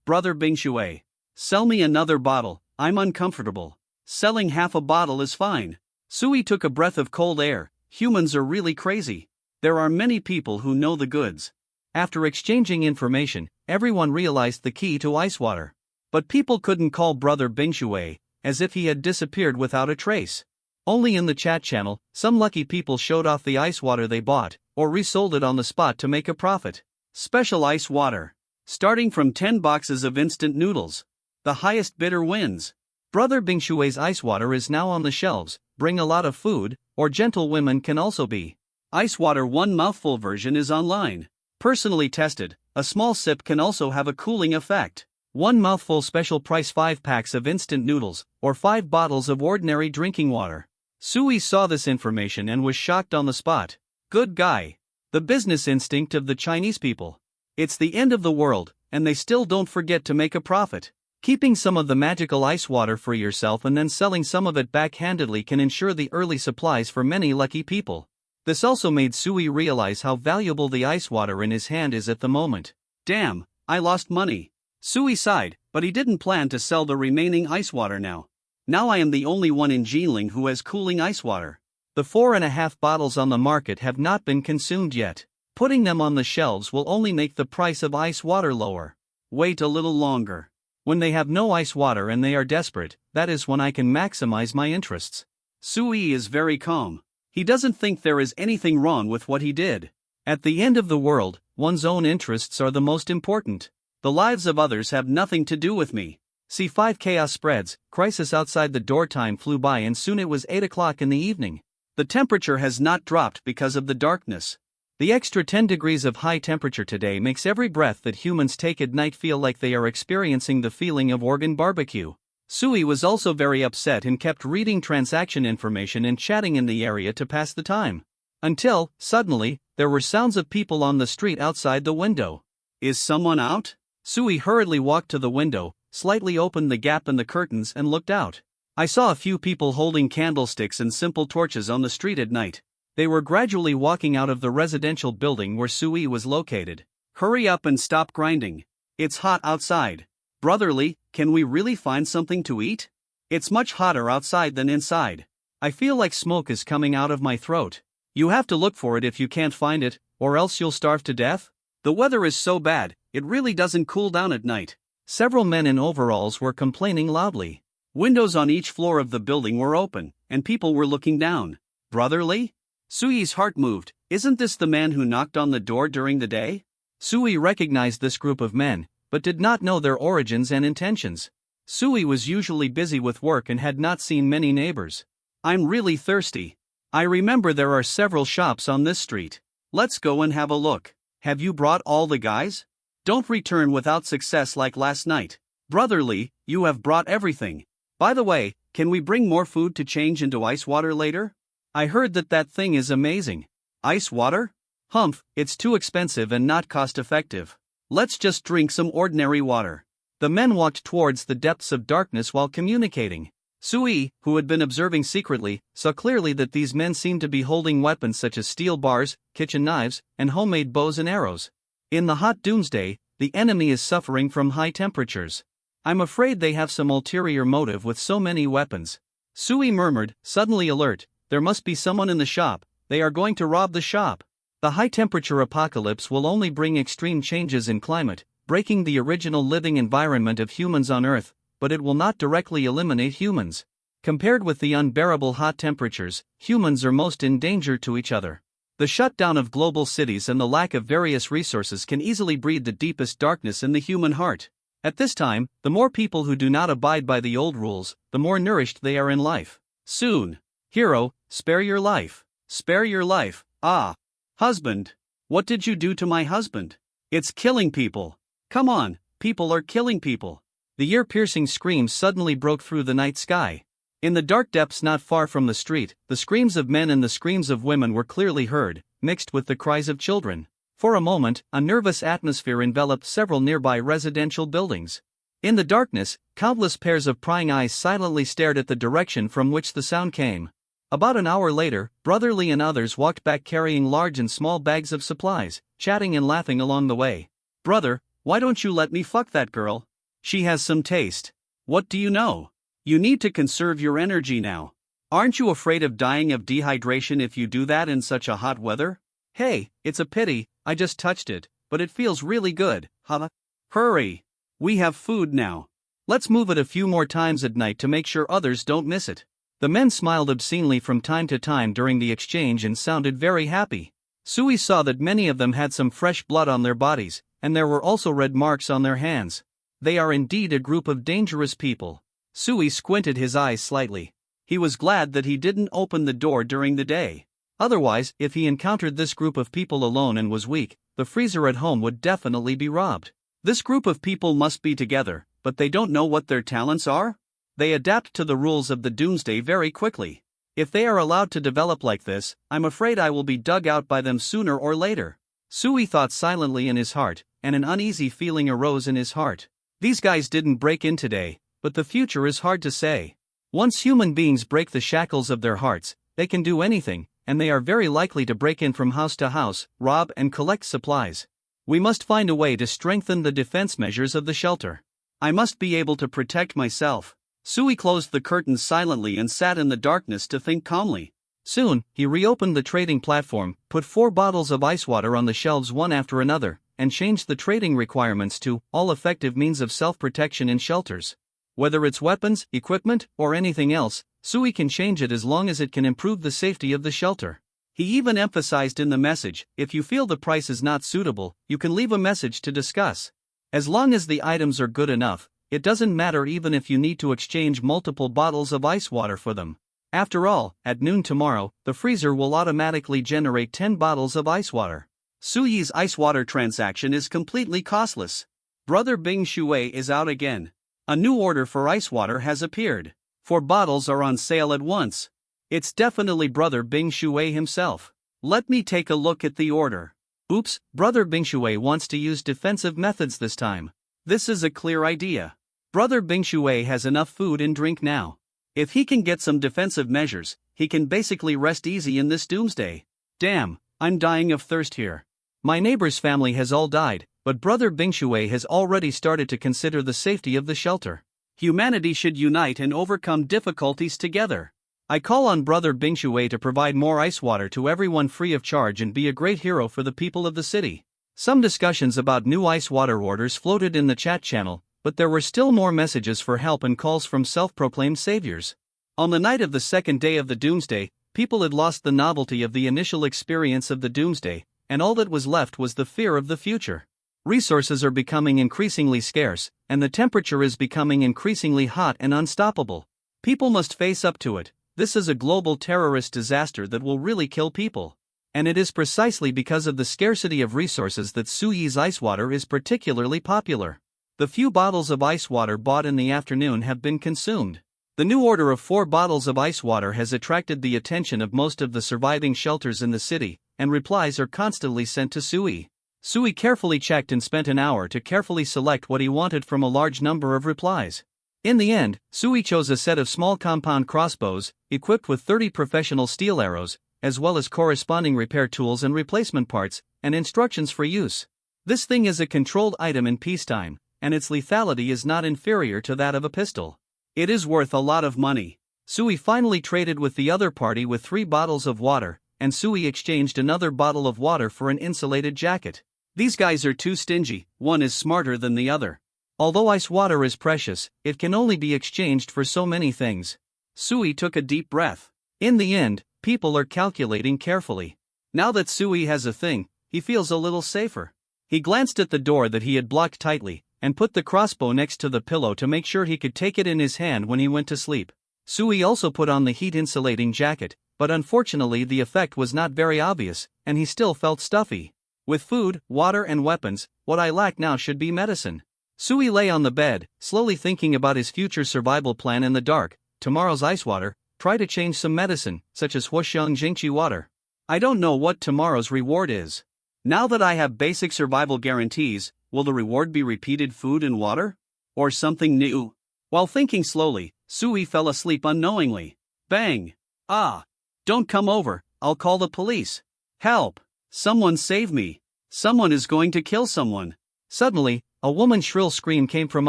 Brother Bingshui. Sell me another bottle, I'm uncomfortable. Selling half a bottle is fine. Sui took a breath of cold air. Humans are really crazy. There are many people who know the goods. After exchanging information, everyone realized the key to ice water. But people couldn't call Brother Bingshui, as if he had disappeared without a trace. Only in the chat channel, some lucky people showed off the ice water they bought, or resold it on the spot to make a profit. Special ice water. Starting from 10 boxes of instant noodles. The highest bidder wins. Brother Bingshui's ice water is now on the shelves. Bring a lot of food, or gentle women can also be. Ice water 1 mouthful version is online. Personally tested, a small sip can also have a cooling effect. 1 mouthful special price 5 packs of instant noodles, or 5 bottles of ordinary drinking water. Sui saw this information and was shocked on the spot. Good guy. The business instinct of the Chinese people. It's the end of the world, and they still don't forget to make a profit. Keeping some of the magical ice water for yourself and then selling some of it backhandedly can ensure the early supplies for many lucky people. This also made Sui realize how valuable the ice water in his hand is at the moment. Damn, I lost money. Sui sighed, but he didn't plan to sell the remaining ice water now. Now I am the only one in Jinling who has cooling ice water. The 4.5 bottles on the market have not been consumed yet. Putting them on the shelves will only make the price of ice water lower. Wait a little longer. When they have no ice water and they are desperate, that is when I can maximize my interests. Sui is very calm. He doesn't think there is anything wrong with what he did. At the end of the world, one's own interests are the most important. The lives of others have nothing to do with me. C5 chaos spreads, crisis outside the door. Time flew by and soon it was 8 o'clock in the evening. The temperature has not dropped because of the darkness. The extra 10 degrees of high temperature today makes every breath that humans take at night feel like they are experiencing the feeling of organ barbecue. Sui was also very upset and kept reading transaction information and chatting in the area to pass the time. Until, suddenly, there were sounds of people on the street outside the window. Is someone out? Sui hurriedly walked to the window, slightly opened the gap in the curtains and looked out. I saw a few people holding candlesticks and simple torches on the street at night. They were gradually walking out of the residential building where Sui was located. Hurry up and stop grinding. It's hot outside. Brotherly, can we really find something to eat? It's much hotter outside than inside. I feel like smoke is coming out of my throat. You have to look for it if you can't find it, or else you'll starve to death. The weather is so bad, it really doesn't cool down at night. Several men in overalls were complaining loudly. Windows on each floor of the building were open, and people were looking down. Brotherly? Sui's heart moved. Isn't this the man who knocked on the door during the day? Sui recognized this group of men, but did not know their origins and intentions. Sui was usually busy with work and had not seen many neighbors. I'm really thirsty. I remember there are several shops on this street. Let's go and have a look. Have you brought all the guys? Don't return without success like last night. Brotherly, you have brought everything. By the way, can we bring more food to change into ice water later? I heard that thing is amazing. Ice water? Humph, it's too expensive and not cost-effective. Let's just drink some ordinary water. The men walked towards the depths of darkness while communicating. Sui, who had been observing secretly, saw clearly that these men seemed to be holding weapons such as steel bars, kitchen knives, and homemade bows and arrows. In the hot doomsday, the enemy is suffering from high temperatures. I'm afraid they have some ulterior motive with so many weapons. Sui murmured, suddenly alert, there must be someone in the shop, they are going to rob the shop. The high-temperature apocalypse will only bring extreme changes in climate, breaking the original living environment of humans on Earth, but it will not directly eliminate humans. Compared with the unbearable hot temperatures, humans are most in danger to each other. The shutdown of global cities and the lack of various resources can easily breed the deepest darkness in the human heart. At this time, the more people who do not abide by the old rules, the more nourished they are in life. Soon. Hero, spare your life. Spare your life, ah. Husband. What did you do to my husband? It's killing people. Come on, people are killing people. The ear-piercing screams suddenly broke through the night sky. In the dark depths not far from the street, the screams of men and the screams of women were clearly heard, mixed with the cries of children. For a moment, a nervous atmosphere enveloped several nearby residential buildings. In the darkness, countless pairs of prying eyes silently stared at the direction from which the sound came. About an hour later, Brotherly and others walked back carrying large and small bags of supplies, chatting and laughing along the way. Brother, why don't you let me fuck that girl? She has some taste. What do you know? You need to conserve your energy now. Aren't you afraid of dying of dehydration if you do that in such a hot weather? Hey, it's a pity, I just touched it, but it feels really good, huh? Hurry. We have food now. Let's move it a few more times at night to make sure others don't miss it. The men smiled obscenely from time to time during the exchange and sounded very happy. Sui saw that many of them had some fresh blood on their bodies, and there were also red marks on their hands. They are indeed a group of dangerous people. Sui squinted his eyes slightly. He was glad that he didn't open the door during the day. Otherwise, if he encountered this group of people alone and was weak, the freezer at home would definitely be robbed. This group of people must be together, but they don't know what their talents are? They adapt to the rules of the doomsday very quickly. If they are allowed to develop like this, I'm afraid I will be dug out by them sooner or later. Sui thought silently in his heart, and an uneasy feeling arose in his heart. These guys didn't break in today, but the future is hard to say. Once human beings break the shackles of their hearts, they can do anything, and they are very likely to break in from house to house, rob and collect supplies. We must find a way to strengthen the defense measures of the shelter. I must be able to protect myself. Sui closed the curtains silently and sat in the darkness to think calmly. Soon, he reopened the trading platform, put 4 bottles of ice water on the shelves one after another, and changed the trading requirements to all effective means of self-protection in shelters. Whether it's weapons, equipment, or anything else, Sui can change it as long as it can improve the safety of the shelter. He even emphasized in the message, if you feel the price is not suitable, you can leave a message to discuss. As long as the items are good enough, it doesn't matter even if you need to exchange multiple bottles of ice water for them. After all, at noon tomorrow, the freezer will automatically generate 10 bottles of ice water. Suyi's ice water transaction is completely costless. Brother Bing Shui is out again. A new order for ice water has appeared. 4 bottles are on sale at once. It's definitely Brother Bing Shui himself. Let me take a look at the order. Oops, Brother Bing Shui wants to use defensive methods this time. This is a clear idea. Brother Bing Shui has enough food and drink now. If he can get some defensive measures, he can basically rest easy in this doomsday. Damn, I'm dying of thirst here. My neighbor's family has all died, but Brother Bing Shui has already started to consider the safety of the shelter. Humanity should unite and overcome difficulties together. I call on Brother Bing Shui to provide more ice water to everyone free of charge and be a great hero for the people of the city. Some discussions about new ice water orders floated in the chat channel, but there were still more messages for help and calls from self-proclaimed saviors. On the night of the second day of the doomsday, people had lost the novelty of the initial experience of the doomsday, and all that was left was the fear of the future. Resources are becoming increasingly scarce, and the temperature is becoming increasingly hot and unstoppable. People must face up to it. This is a global terrorist disaster that will really kill people. And it is precisely because of the scarcity of resources that Suyi's ice water is particularly popular. The few bottles of ice water bought in the afternoon have been consumed. The new order of 4 bottles of ice water has attracted the attention of most of the surviving shelters in the city, and replies are constantly sent to Sui. Sui carefully checked and spent an hour to carefully select what he wanted from a large number of replies. In the end, Sui chose a set of small compound crossbows, equipped with 30 professional steel arrows, as well as corresponding repair tools and replacement parts, and instructions for use. This thing is a controlled item in peacetime, and its lethality is not inferior to that of a pistol. It is worth a lot of money. Sui finally traded with the other party with 3 bottles of water, and Sui exchanged another bottle of water for an insulated jacket. These guys are too stingy, one is smarter than the other. Although ice water is precious, it can only be exchanged for so many things. Sui took a deep breath. In the end, people are calculating carefully. Now that Sui has a thing, he feels a little safer. He glanced at the door that he had blocked tightly, and put the crossbow next to the pillow to make sure he could take it in his hand when he went to sleep. Sui also put on the heat-insulating jacket, but unfortunately the effect was not very obvious, and he still felt stuffy. With food, water and weapons, what I lack now should be medicine. Sui lay on the bed, slowly thinking about his future survival plan in the dark. Tomorrow's ice water, try to change some medicine, such as Huoxiang Jingqi water. I don't know what tomorrow's reward is. Now that I have basic survival guarantees, will the reward be repeated food and water? Or something new? While thinking slowly, Sui fell asleep unknowingly. Bang! Ah! Don't come over, I'll call the police. Help! Someone save me! Someone is going to kill someone. Suddenly, a woman's shrill scream came from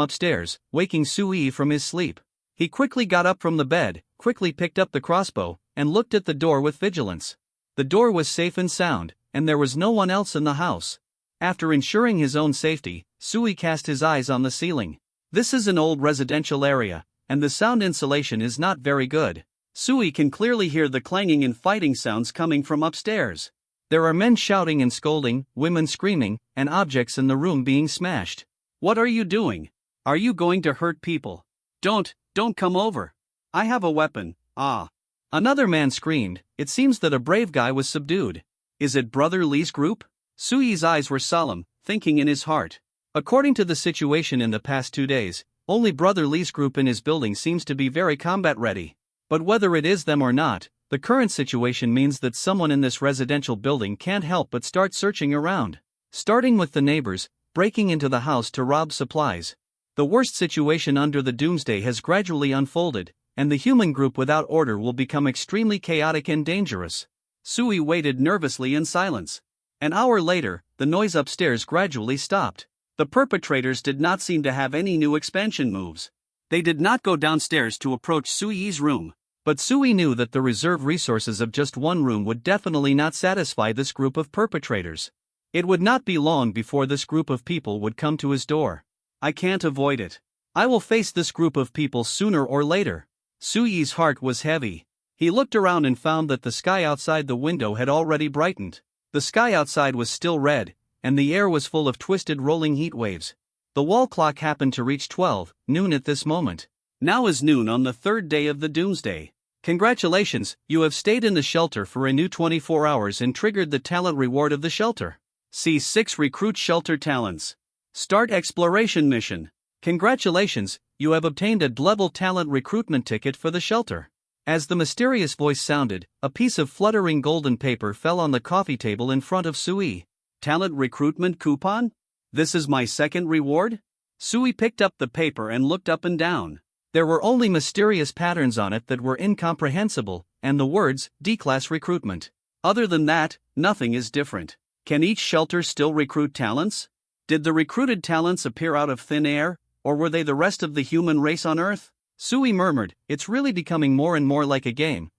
upstairs, waking Sui from his sleep. He quickly got up from the bed, quickly picked up the crossbow, and looked at the door with vigilance. The door was safe and sound, and there was no one else in the house. After ensuring his own safety, Sui cast his eyes on the ceiling. This is an old residential area, and the sound insulation is not very good. Sui can clearly hear the clanging and fighting sounds coming from upstairs. There are men shouting and scolding, women screaming, and objects in the room being smashed. What are you doing? Are you going to hurt people? Don't come over. I have a weapon, ah. Another man screamed. It seems that a brave guy was subdued. Is it Brother Li's group? Sui's eyes were solemn, thinking in his heart. According to the situation in the past 2 days, only Brother Li's group in his building seems to be very combat ready. But whether it is them or not, the current situation means that someone in this residential building can't help but start searching around. Starting with the neighbors, breaking into the house to rob supplies. The worst situation under the doomsday has gradually unfolded, and the human group without order will become extremely chaotic and dangerous. Sui waited nervously in silence. An hour later, the noise upstairs gradually stopped. The perpetrators did not seem to have any new expansion moves. They did not go downstairs to approach Sui's room. But Sui knew that the reserve resources of just one room would definitely not satisfy this group of perpetrators. It would not be long before this group of people would come to his door. I can't avoid it. I will face this group of people sooner or later. Sui's heart was heavy. He looked around and found that the sky outside the window had already brightened. The sky outside was still red, and the air was full of twisted rolling heat waves. The wall clock happened to reach 12 noon at this moment. Now is noon on the third day of the doomsday. Congratulations, you have stayed in the shelter for a new 24 hours and triggered the talent reward of the shelter. See 6 recruit shelter talents. Start exploration mission. Congratulations, you have obtained a level talent recruitment ticket for the shelter. As the mysterious voice sounded, a piece of fluttering golden paper fell on the coffee table in front of Sui. Talent recruitment coupon? This is my second reward? Sui picked up the paper and looked up and down. There were only mysterious patterns on it that were incomprehensible, and the words, D-class recruitment. Other than that, nothing is different. Can each shelter still recruit talents? Did the recruited talents appear out of thin air, or were they the rest of the human race on Earth? Sui murmured, it's really becoming more and more like a game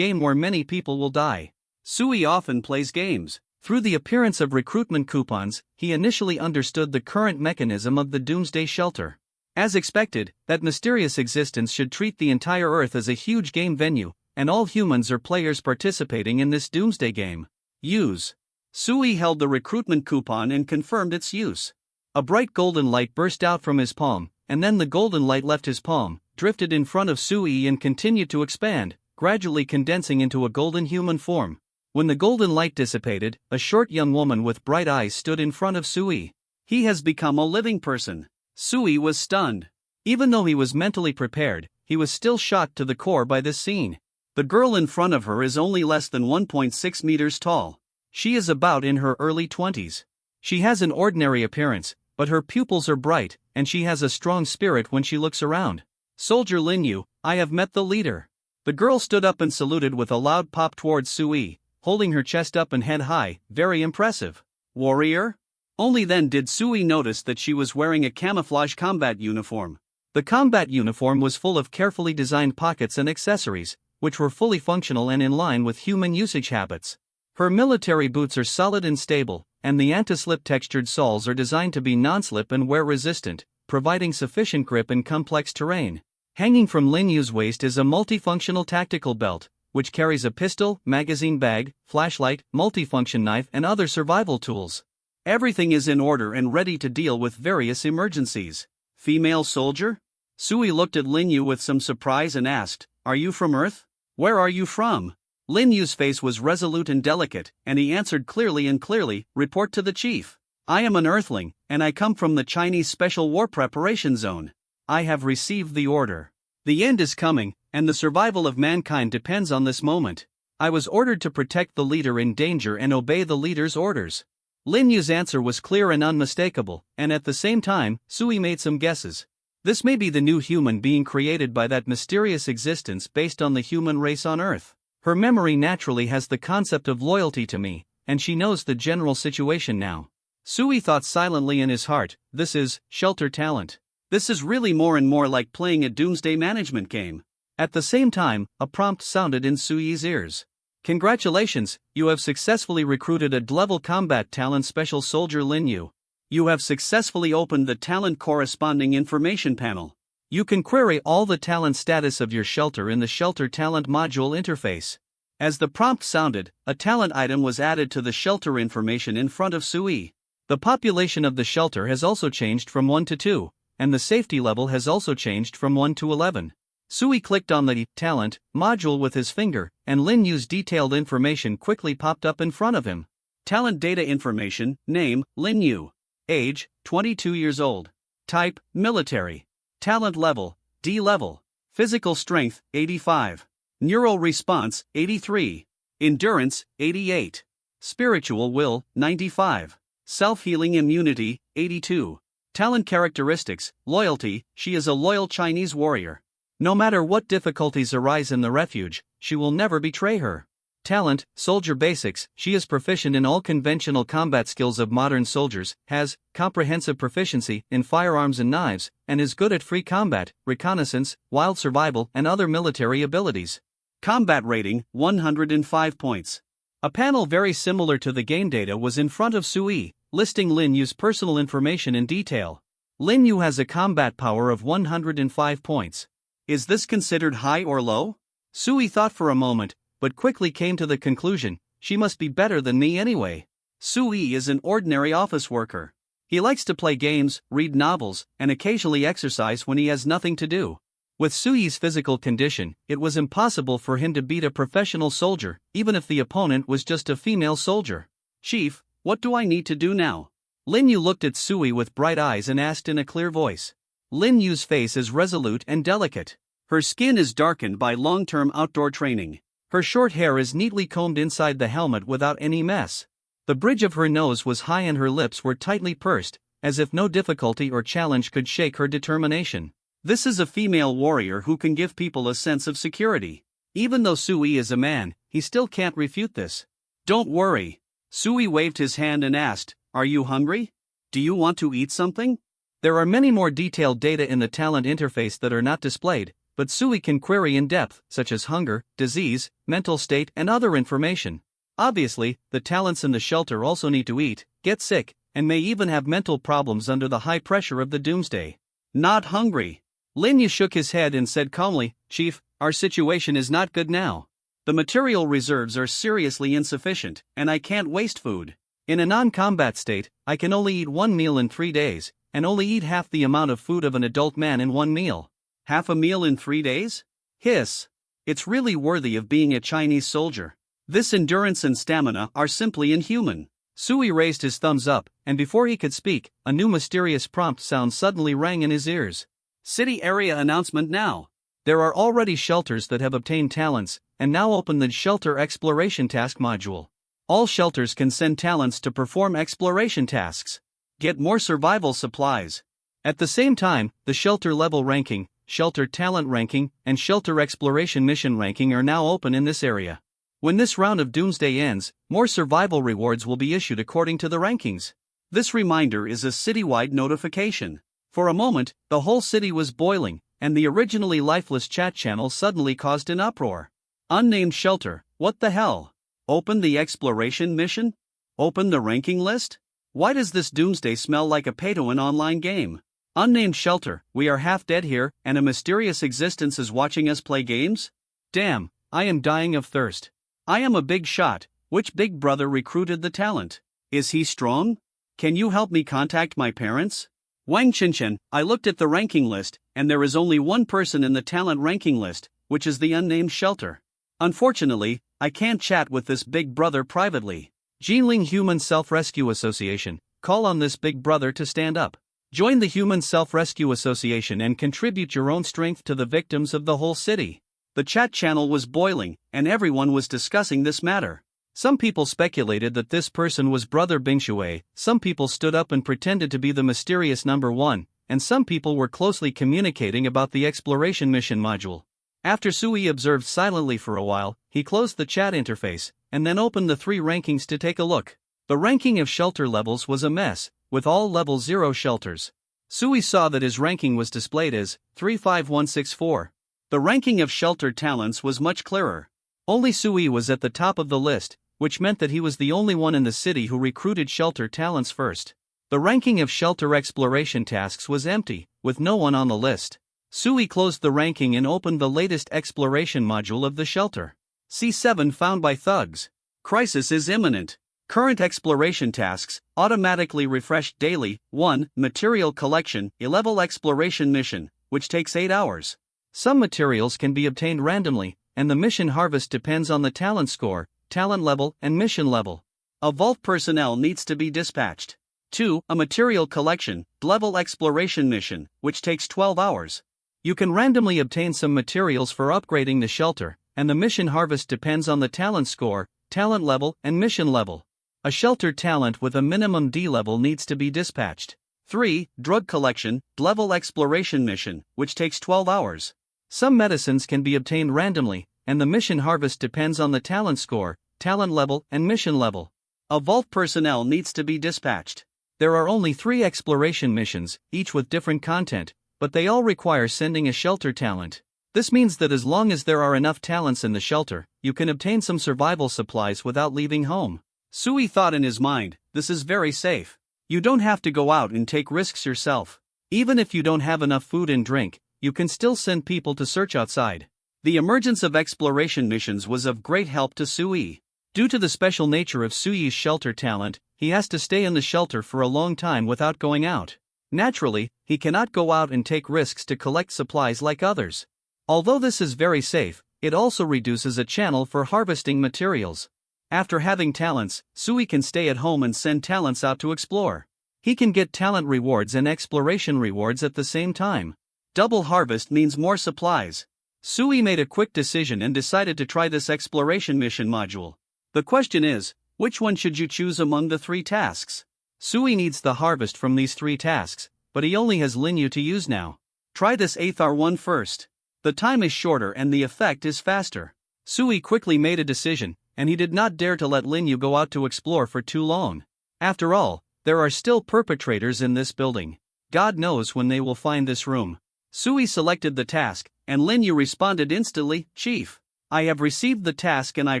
where many people will die. Sui often plays games. Through the appearance of recruitment coupons, he initially understood the current mechanism of the Doomsday Shelter. As expected, that mysterious existence should treat the entire Earth as a huge game venue, and all humans are players participating in this Doomsday game. Use. Sui held the recruitment coupon and confirmed its use. A bright golden light burst out from his palm, and then the golden light left his palm, drifted in front of Sui and continued to expand, gradually condensing into a golden human form. When the golden light dissipated, a short young woman with bright eyes stood in front of Sui. He has become a living person. Sui was stunned. Even though he was mentally prepared, he was still shocked to the core by this scene. The girl in front of her is only less than 1.6 meters tall. She is about in her early 20s. She has an ordinary appearance, but her pupils are bright, and she has a strong spirit when she looks around. Soldier Lin Yu, I have met the leader. The girl stood up and saluted with a loud pop towards Sui, holding her chest up and head high, very impressive. Warrior? Only then did Sui notice that she was wearing a camouflage combat uniform. The combat uniform was full of carefully designed pockets and accessories, which were fully functional and in line with human usage habits. Her military boots are solid and stable, and the anti-slip textured soles are designed to be non-slip and wear-resistant, providing sufficient grip in complex terrain. Hanging from Lin Yu's waist is a multifunctional tactical belt, which carries a pistol, magazine bag, flashlight, multifunction knife and other survival tools. Everything is in order and ready to deal with various emergencies. Female soldier? Sui looked at Lin Yu with some surprise and asked, "Are you from Earth? Where are you from?" Lin Yu's face was resolute and delicate, and he answered clearly, "Report to the chief. I am an Earthling, and I come from the Chinese Special War Preparation Zone. I have received the order. The end is coming, and the survival of mankind depends on this moment. I was ordered to protect the leader in danger and obey the leader's orders." Lin Yu's answer was clear and unmistakable, and at the same time, Sui made some guesses. This may be the new human being created by that mysterious existence based on the human race on Earth. Her memory naturally has the concept of loyalty to me, and she knows the general situation now. Sui thought silently in his heart, this is shelter talent. This is really more and more like playing a doomsday management game. At the same time, a prompt sounded in Sui's ears. Congratulations, you have successfully recruited a level combat talent special soldier Lin Yu. You have successfully opened the talent corresponding information panel. You can query all the talent status of your shelter in the shelter talent module interface. As the prompt sounded, a talent item was added to the shelter information in front of Sui. The population of the shelter has also changed from 1 to 2, and the safety level has also changed from 1 to 11. Sui clicked on the talent module with his finger, and Lin Yu's detailed information quickly popped up in front of him. Talent data information, name, Lin Yu. Age, 22 years old. Type, military. Talent level, D level. Physical strength, 85. Neural response, 83. Endurance, 88. Spiritual will, 95. Self-healing immunity, 82. Talent characteristics, loyalty, she is a loyal Chinese warrior. No matter what difficulties arise in the refuge, she will never betray her. Talent, Soldier Basics. She is proficient in all conventional combat skills of modern soldiers, has comprehensive proficiency in firearms and knives, and is good at free combat, reconnaissance, wild survival, and other military abilities. Combat rating, 105 points. A panel very similar to the game data was in front of Sui, listing Lin Yu's personal information in detail. Lin Yu has a combat power of 105 points. Is this considered high or low? Sui thought for a moment, but quickly came to the conclusion, she must be better than me anyway. Sui is an ordinary office worker. He likes to play games, read novels, and occasionally exercise when he has nothing to do. With Sui's physical condition, it was impossible for him to beat a professional soldier, even if the opponent was just a female soldier. Chief, what do I need to do now? Lin Yu looked at Sui with bright eyes and asked in a clear voice. Lin Yu's face is resolute and delicate. Her skin is darkened by long-term outdoor training. Her short hair is neatly combed inside the helmet without any mess. The bridge of her nose was high and her lips were tightly pursed, as if no difficulty or challenge could shake her determination. This is a female warrior who can give people a sense of security. Even though Sui is a man, he still can't refute this. Don't worry. Sui waved his hand and asked, "Are you hungry? Do you want to eat something?" There are many more detailed data in the talent interface that are not displayed, but Sui can query in depth, such as hunger, disease, mental state, and other information. Obviously, the talents in the shelter also need to eat, get sick, and may even have mental problems under the high pressure of the doomsday. Not hungry. Lin Yu shook his head and said calmly, "Chief, our situation is not good now. The material reserves are seriously insufficient, and I can't waste food. In a non-combat state, I can only eat one meal in 3 days, and only eat half the amount of food of an adult man in one meal." Half a meal in 3 days? Hiss. It's really worthy of being a Chinese soldier. This endurance and stamina are simply inhuman. Sui raised his thumbs up, and before he could speak, a new mysterious prompt sound suddenly rang in his ears. City area announcement now. There are already shelters that have obtained talents, and now open the Shelter Exploration Task module. All shelters can send talents to perform exploration tasks. Get more survival supplies. At the same time, the shelter level ranking, shelter talent ranking, and shelter exploration mission ranking are now open in this area. When this round of Doomsday ends, more survival rewards will be issued according to the rankings. This reminder is a citywide notification. For a moment, the whole city was boiling, and the originally lifeless chat channel suddenly caused an uproar. Unnamed shelter, what the hell? Open the exploration mission? Open the ranking list? Why does this Doomsday smell like a pay-to-win online game? Unnamed shelter, we are half dead here, and a mysterious existence is watching us play games? Damn, I am dying of thirst. I am a big shot. Which big brother recruited the talent? Is he strong? Can you help me contact my parents? Wang Qinchen, I looked at the ranking list, and there is only one person in the talent ranking list, which is the unnamed shelter. Unfortunately, I can't chat with this big brother privately. Jinling Human Self-Rescue Association, call on this big brother to stand up. Join the Human Self-Rescue Association and contribute your own strength to the victims of the whole city. The chat channel was boiling, and everyone was discussing this matter. Some people speculated that this person was Brother Bingshui, some people stood up and pretended to be the mysterious number one, and some people were closely communicating about the exploration mission module. After Sui observed silently for a while, he closed the chat interface, and then opened the 3 rankings to take a look. The ranking of shelter levels was a mess, with all level 0 shelters. Sui saw that his ranking was displayed as 35164. The ranking of shelter talents was much clearer. Only Sui was at the top of the list, which meant that he was the only one in the city who recruited shelter talents first. The ranking of shelter exploration tasks was empty, with no one on the list. Sui closed the ranking and opened the latest exploration module of the shelter. C7 found by thugs. Crisis is imminent. Current exploration tasks, automatically refreshed daily. 1. Material collection, A-level exploration mission, which takes 8 hours. Some materials can be obtained randomly, and the mission harvest depends on the talent score, talent level, and mission level. A vault personnel needs to be dispatched. 2. A material collection, level exploration mission, which takes 12 hours. You can randomly obtain some materials for upgrading the shelter, and the mission harvest depends on the talent score, talent level, and mission level. A shelter talent with a minimum D level needs to be dispatched. 3. Drug collection, level exploration mission, which takes 12 hours. Some medicines can be obtained randomly, and the mission harvest depends on the talent score, talent level, and mission level. A vault personnel needs to be dispatched. There are only 3 exploration missions, each with different content, but they all require sending a shelter talent. This means that as long as there are enough talents in the shelter, you can obtain some survival supplies without leaving home. Sui thought in his mind, this is very safe. You don't have to go out and take risks yourself. Even if you don't have enough food and drink, you can still send people to search outside. The emergence of exploration missions was of great help to Sui. Due to the special nature of Sui's shelter talent, he has to stay in the shelter for a long time without going out. Naturally, he cannot go out and take risks to collect supplies like others. Although this is very safe, it also reduces a channel for harvesting materials. After having talents, Sui can stay at home and send talents out to explore. He can get talent rewards and exploration rewards at the same time. Double harvest means more supplies. Sui made a quick decision and decided to try this exploration mission module. The question is, which one should you choose among the 3 tasks? Sui needs the harvest from these 3 tasks, but he only has Linyu to use now. Try this Aethar one first. The time is shorter and the effect is faster. Sui quickly made a decision, and he did not dare to let Linyu go out to explore for too long. After all, there are still perpetrators in this building. God knows when they will find this room. Sui selected the task, and Linyu responded instantly, Chief, I have received the task and I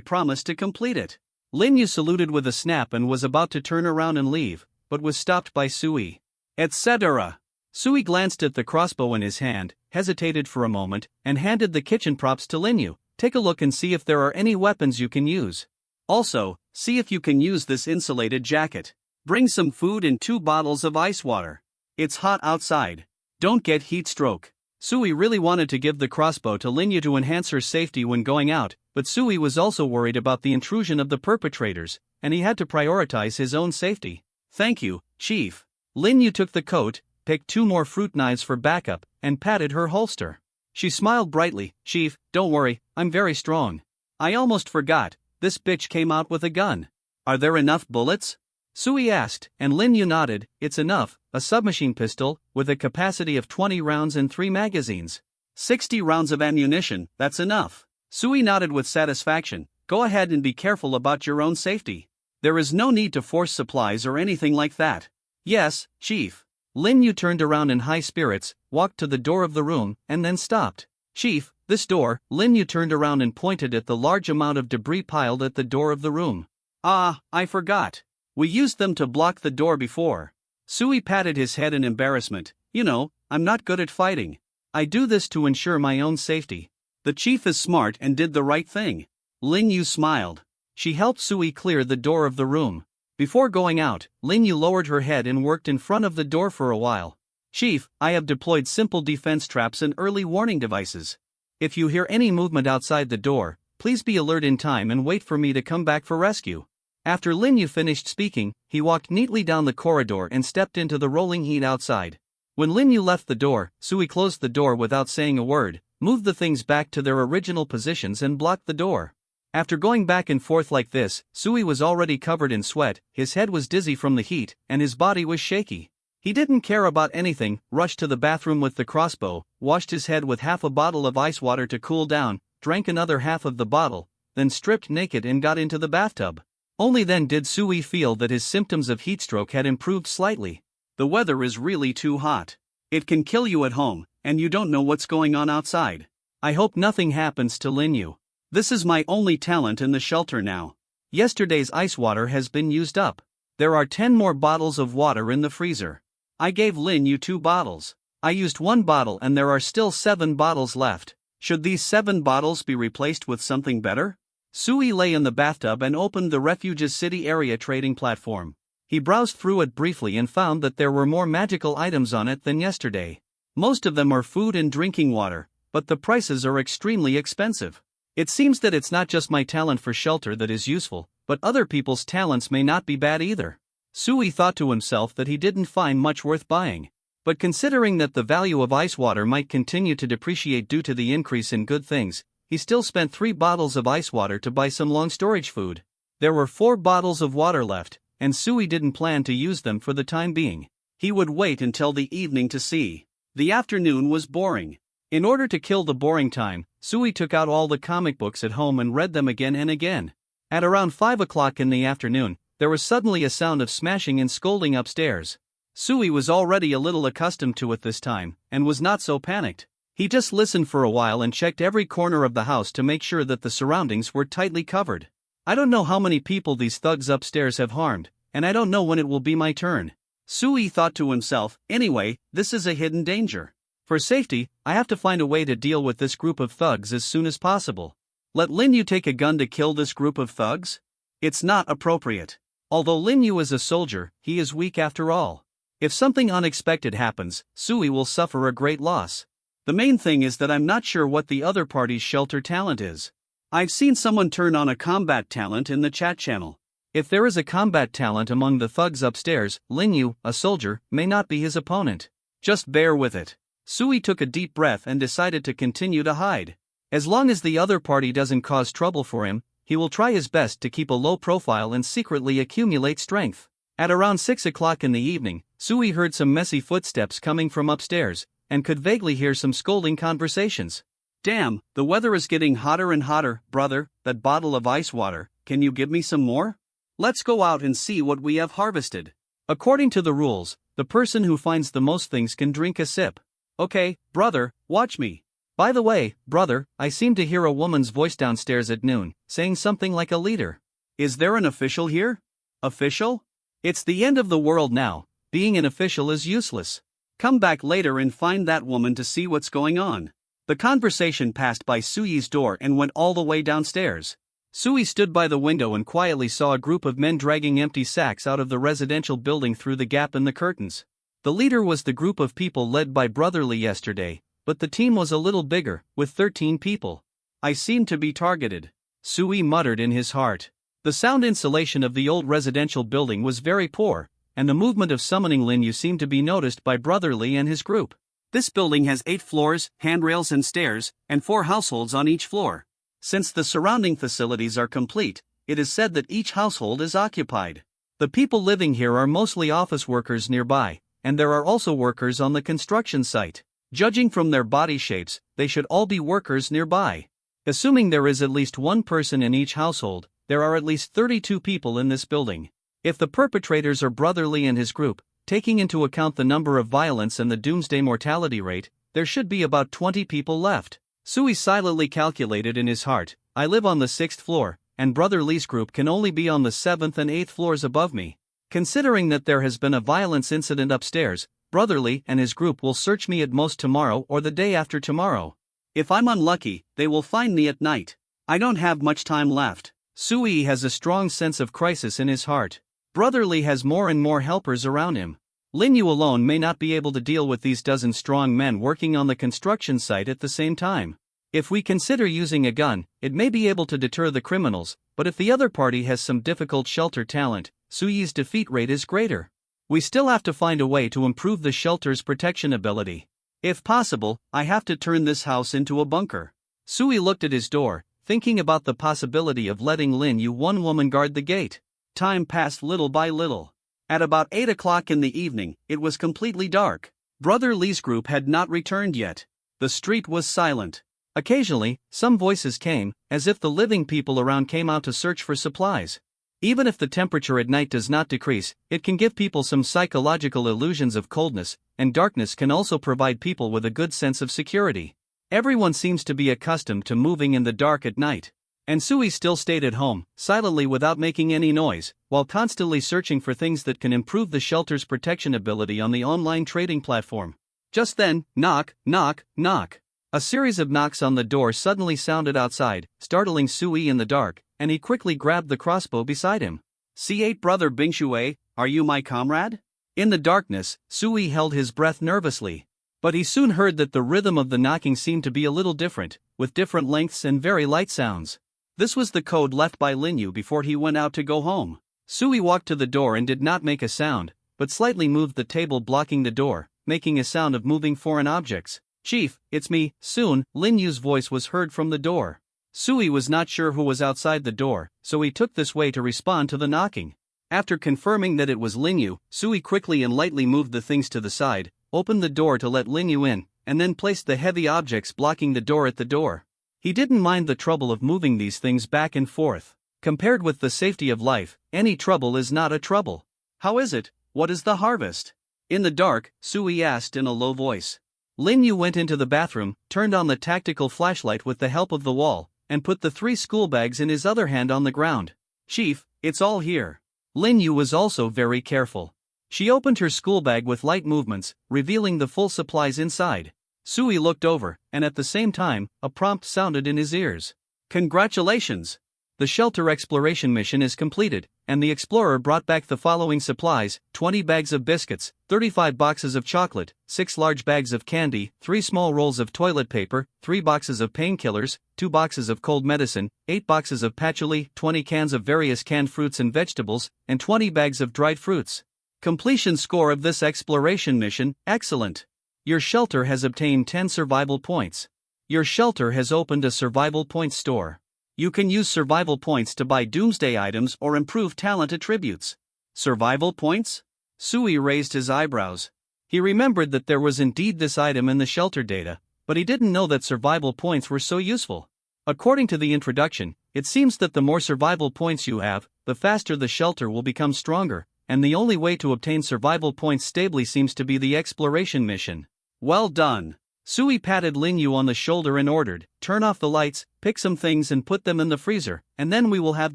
promise to complete it. Linyu saluted with a snap and was about to turn around and leave, but was stopped by Sui. Etc. Sui glanced at the crossbow in his hand, hesitated for a moment, and handed the kitchen props to Linyu. Take a look and see if there are any weapons you can use. Also, see if you can use this insulated jacket. Bring some food and 2 bottles of ice water. It's hot outside. Don't get heat stroke. Sui really wanted to give the crossbow to Linyu to enhance her safety when going out, but Sui was also worried about the intrusion of the perpetrators, and he had to prioritize his own safety. Thank you, Chief. Linyu took the coat, picked 2 more fruit knives for backup, and patted her holster. She smiled brightly, Chief, don't worry, I'm very strong. I almost forgot, this bitch came out with a gun. Are there enough bullets? Sui asked, and Linyu nodded, it's enough, a submachine pistol, with a capacity of 20 rounds and 3 magazines. 60 rounds of ammunition, that's enough. Sui nodded with satisfaction, go ahead and be careful about your own safety. There is no need to force supplies or anything like that. Yes, Chief. Linyu turned around in high spirits, walked to the door of the room, and then stopped. Chief, this door. Linyu turned around and pointed at the large amount of debris piled at the door of the room. Ah, I forgot. We used them to block the door before. Sui patted his head in embarrassment. You know, I'm not good at fighting. I do this to ensure my own safety. The chief is smart and did the right thing. Linyu smiled. She helped Sui clear the door of the room. Before going out, Linyu lowered her head and worked in front of the door for a while. Chief, I have deployed simple defense traps and early warning devices. If you hear any movement outside the door, please be alert in time and wait for me to come back for rescue. After Linyu finished speaking, he walked neatly down the corridor and stepped into the rolling heat outside. When Linyu left the door, Sui closed the door without saying a word, moved the things back to their original positions and blocked the door. After going back and forth like this, Sui was already covered in sweat, his head was dizzy from the heat, and his body was shaky. He didn't care about anything, rushed to the bathroom with the crossbow, washed his head with half a bottle of ice water to cool down, drank another half of the bottle, then stripped naked and got into the bathtub. Only then did Sui feel that his symptoms of heatstroke had improved slightly. The weather is really too hot. It can kill you at home, and you don't know what's going on outside. I hope nothing happens to Linyu. This is my only talent in the shelter now. Yesterday's ice water has been used up. There are 10 more bottles of water in the freezer. I gave Linyu 2 bottles. I used 1 bottle and there are still 7 bottles left. Should these 7 bottles be replaced with something better? Sui lay in the bathtub and opened the Refuge's City Area trading platform. He browsed through it briefly and found that there were more magical items on it than yesterday. Most of them are food and drinking water, but the prices are extremely expensive. It seems that it's not just my talent for shelter that is useful, but other people's talents may not be bad either. Sui thought to himself that he didn't find much worth buying. But considering that the value of ice water might continue to depreciate due to the increase in good things, he still spent 3 bottles of ice water to buy some long storage food. There were 4 bottles of water left, and Sui didn't plan to use them for the time being. He would wait until the evening to see. The afternoon was boring. In order to kill the boring time, Sui took out all the comic books at home and read them again and again. At around 5 o'clock in the afternoon, there was suddenly a sound of smashing and scolding upstairs. Sui was already a little accustomed to it this time, and was not so panicked. He just listened for a while and checked every corner of the house to make sure that the surroundings were tightly covered. I don't know how many people these thugs upstairs have harmed, and I don't know when it will be my turn. Sui thought to himself, anyway, this is a hidden danger. For safety, I have to find a way to deal with this group of thugs as soon as possible. Let Lin Yu take a gun to kill this group of thugs? It's not appropriate. Although Lin Yu is a soldier, he is weak after all. If something unexpected happens, Sui will suffer a great loss. The main thing is that I'm not sure what the other party's shelter talent is. I've seen someone turn on a combat talent in the chat channel. If there is a combat talent among the thugs upstairs, Lin Yu, a soldier, may not be his opponent. Just bear with it. Sui took a deep breath and decided to continue to hide. As long as the other party doesn't cause trouble for him, he will try his best to keep a low profile and secretly accumulate strength. At around 6 o'clock in the evening, Sui heard some messy footsteps coming from upstairs, and could vaguely hear some scolding conversations. Damn, the weather is getting hotter and hotter, brother, that bottle of ice water, can you give me some more? Let's go out and see what we have harvested. According to the rules, the person who finds the most things can drink a sip. Okay, brother, watch me. By the way, brother, I seem to hear a woman's voice downstairs at noon, saying something like a leader. Is there an official here? Official? It's the end of the world now, being an official is useless. Come back later and find that woman to see what's going on. The conversation passed by Sui's door and went all the way downstairs. Sui stood by the window and quietly saw a group of men dragging empty sacks out of the residential building through the gap in the curtains. The leader was the group of people led by Brotherly yesterday, but the team was a little bigger, with 13 people. I seem to be targeted, Sui muttered in his heart. The sound insulation of the old residential building was very poor, and the movement of summoning Lin Yu seemed to be noticed by Brotherly and his group. This building has 8 floors, handrails and stairs, and 4 households on each floor. Since the surrounding facilities are complete, it is said that each household is occupied. The people living here are mostly office workers nearby, and there are also workers on the construction site. Judging from their body shapes, they should all be workers nearby. Assuming there is at least one person in each household, there are at least 32 people in this building. If the perpetrators are Brotherly and his group, taking into account the number of violence and the doomsday mortality rate, there should be about 20 people left. Sui silently calculated in his heart, I live on the 6th floor, and Brotherly's group can only be on the 7th and 8th floors above me. Considering that there has been a violence incident upstairs, Brotherly and his group will search me at most tomorrow or the day after tomorrow. If I'm unlucky, they will find me at night. I don't have much time left. Sui has a strong sense of crisis in his heart. Brotherly has more and more helpers around him. Lin Yu alone may not be able to deal with these dozen strong men working on the construction site at the same time. If we consider using a gun, it may be able to deter the criminals, but if the other party has some difficult shelter talent, Sui's defeat rate is greater. We still have to find a way to improve the shelter's protection ability. If possible, I have to turn this house into a bunker. Sui looked at his door, thinking about the possibility of letting Lin Yu one woman guard the gate. Time passed little by little. At about 8 o'clock in the evening, it was completely dark. Brotherly's group had not returned yet. The street was silent. Occasionally, some voices came, as if the living people around came out to search for supplies. Even if the temperature at night does not decrease, it can give people some psychological illusions of coldness, and darkness can also provide people with a good sense of security. Everyone seems to be accustomed to moving in the dark at night. And Sui still stayed at home, silently without making any noise, while constantly searching for things that can improve the shelter's protection ability on the online trading platform. Just then, knock, knock, knock. A series of knocks on the door suddenly sounded outside, startling Sui in the dark, and he quickly grabbed the crossbow beside him. C8 brother Bingshui, are you my comrade? In the darkness, Sui held his breath nervously. But he soon heard that the rhythm of the knocking seemed to be a little different, with different lengths and very light sounds. This was the code left by Lin Yu before he went out to go home. Sui walked to the door and did not make a sound, but slightly moved the table blocking the door, making a sound of moving foreign objects. Chief, it's me. Soon, Lin Yu's voice was heard from the door. Sui was not sure who was outside the door, so he took this way to respond to the knocking. After confirming that it was Lin Yu, Sui quickly and lightly moved the things to the side, opened the door to let Lin Yu in, and then placed the heavy objects blocking the door at the door. He didn't mind the trouble of moving these things back and forth. Compared with the safety of life, any trouble is not a trouble. How is it? What is the harvest? In the dark, Sui asked in a low voice. Lin Yu went into the bathroom, turned on the tactical flashlight with the help of the wall, and put the 3 school bags in his other hand on the ground. Chief, it's all here. Lin Yu was also very careful. She opened her school bag with light movements, revealing the full supplies inside. Sui looked over, and at the same time, a prompt sounded in his ears. Congratulations! The shelter exploration mission is completed, and the explorer brought back the following supplies: 20 bags of biscuits, 35 boxes of chocolate, 6 large bags of candy, 3 small rolls of toilet paper, 3 boxes of painkillers, 2 boxes of cold medicine, 8 boxes of patchouli, 20 cans of various canned fruits and vegetables, and 20 bags of dried fruits. Completion score of this exploration mission: excellent. Your shelter has obtained 10 survival points. Your shelter has opened a survival point store. You can use survival points to buy doomsday items or improve talent attributes. Survival points? Sui raised his eyebrows. He remembered that there was indeed this item in the shelter data, but he didn't know that survival points were so useful. According to the introduction, it seems that the more survival points you have, the faster the shelter will become stronger, and the only way to obtain survival points stably seems to be the exploration mission. Well done. Sui patted Lin Yu on the shoulder and ordered, "Turn off the lights, pick some things and put them in the freezer, and then we will have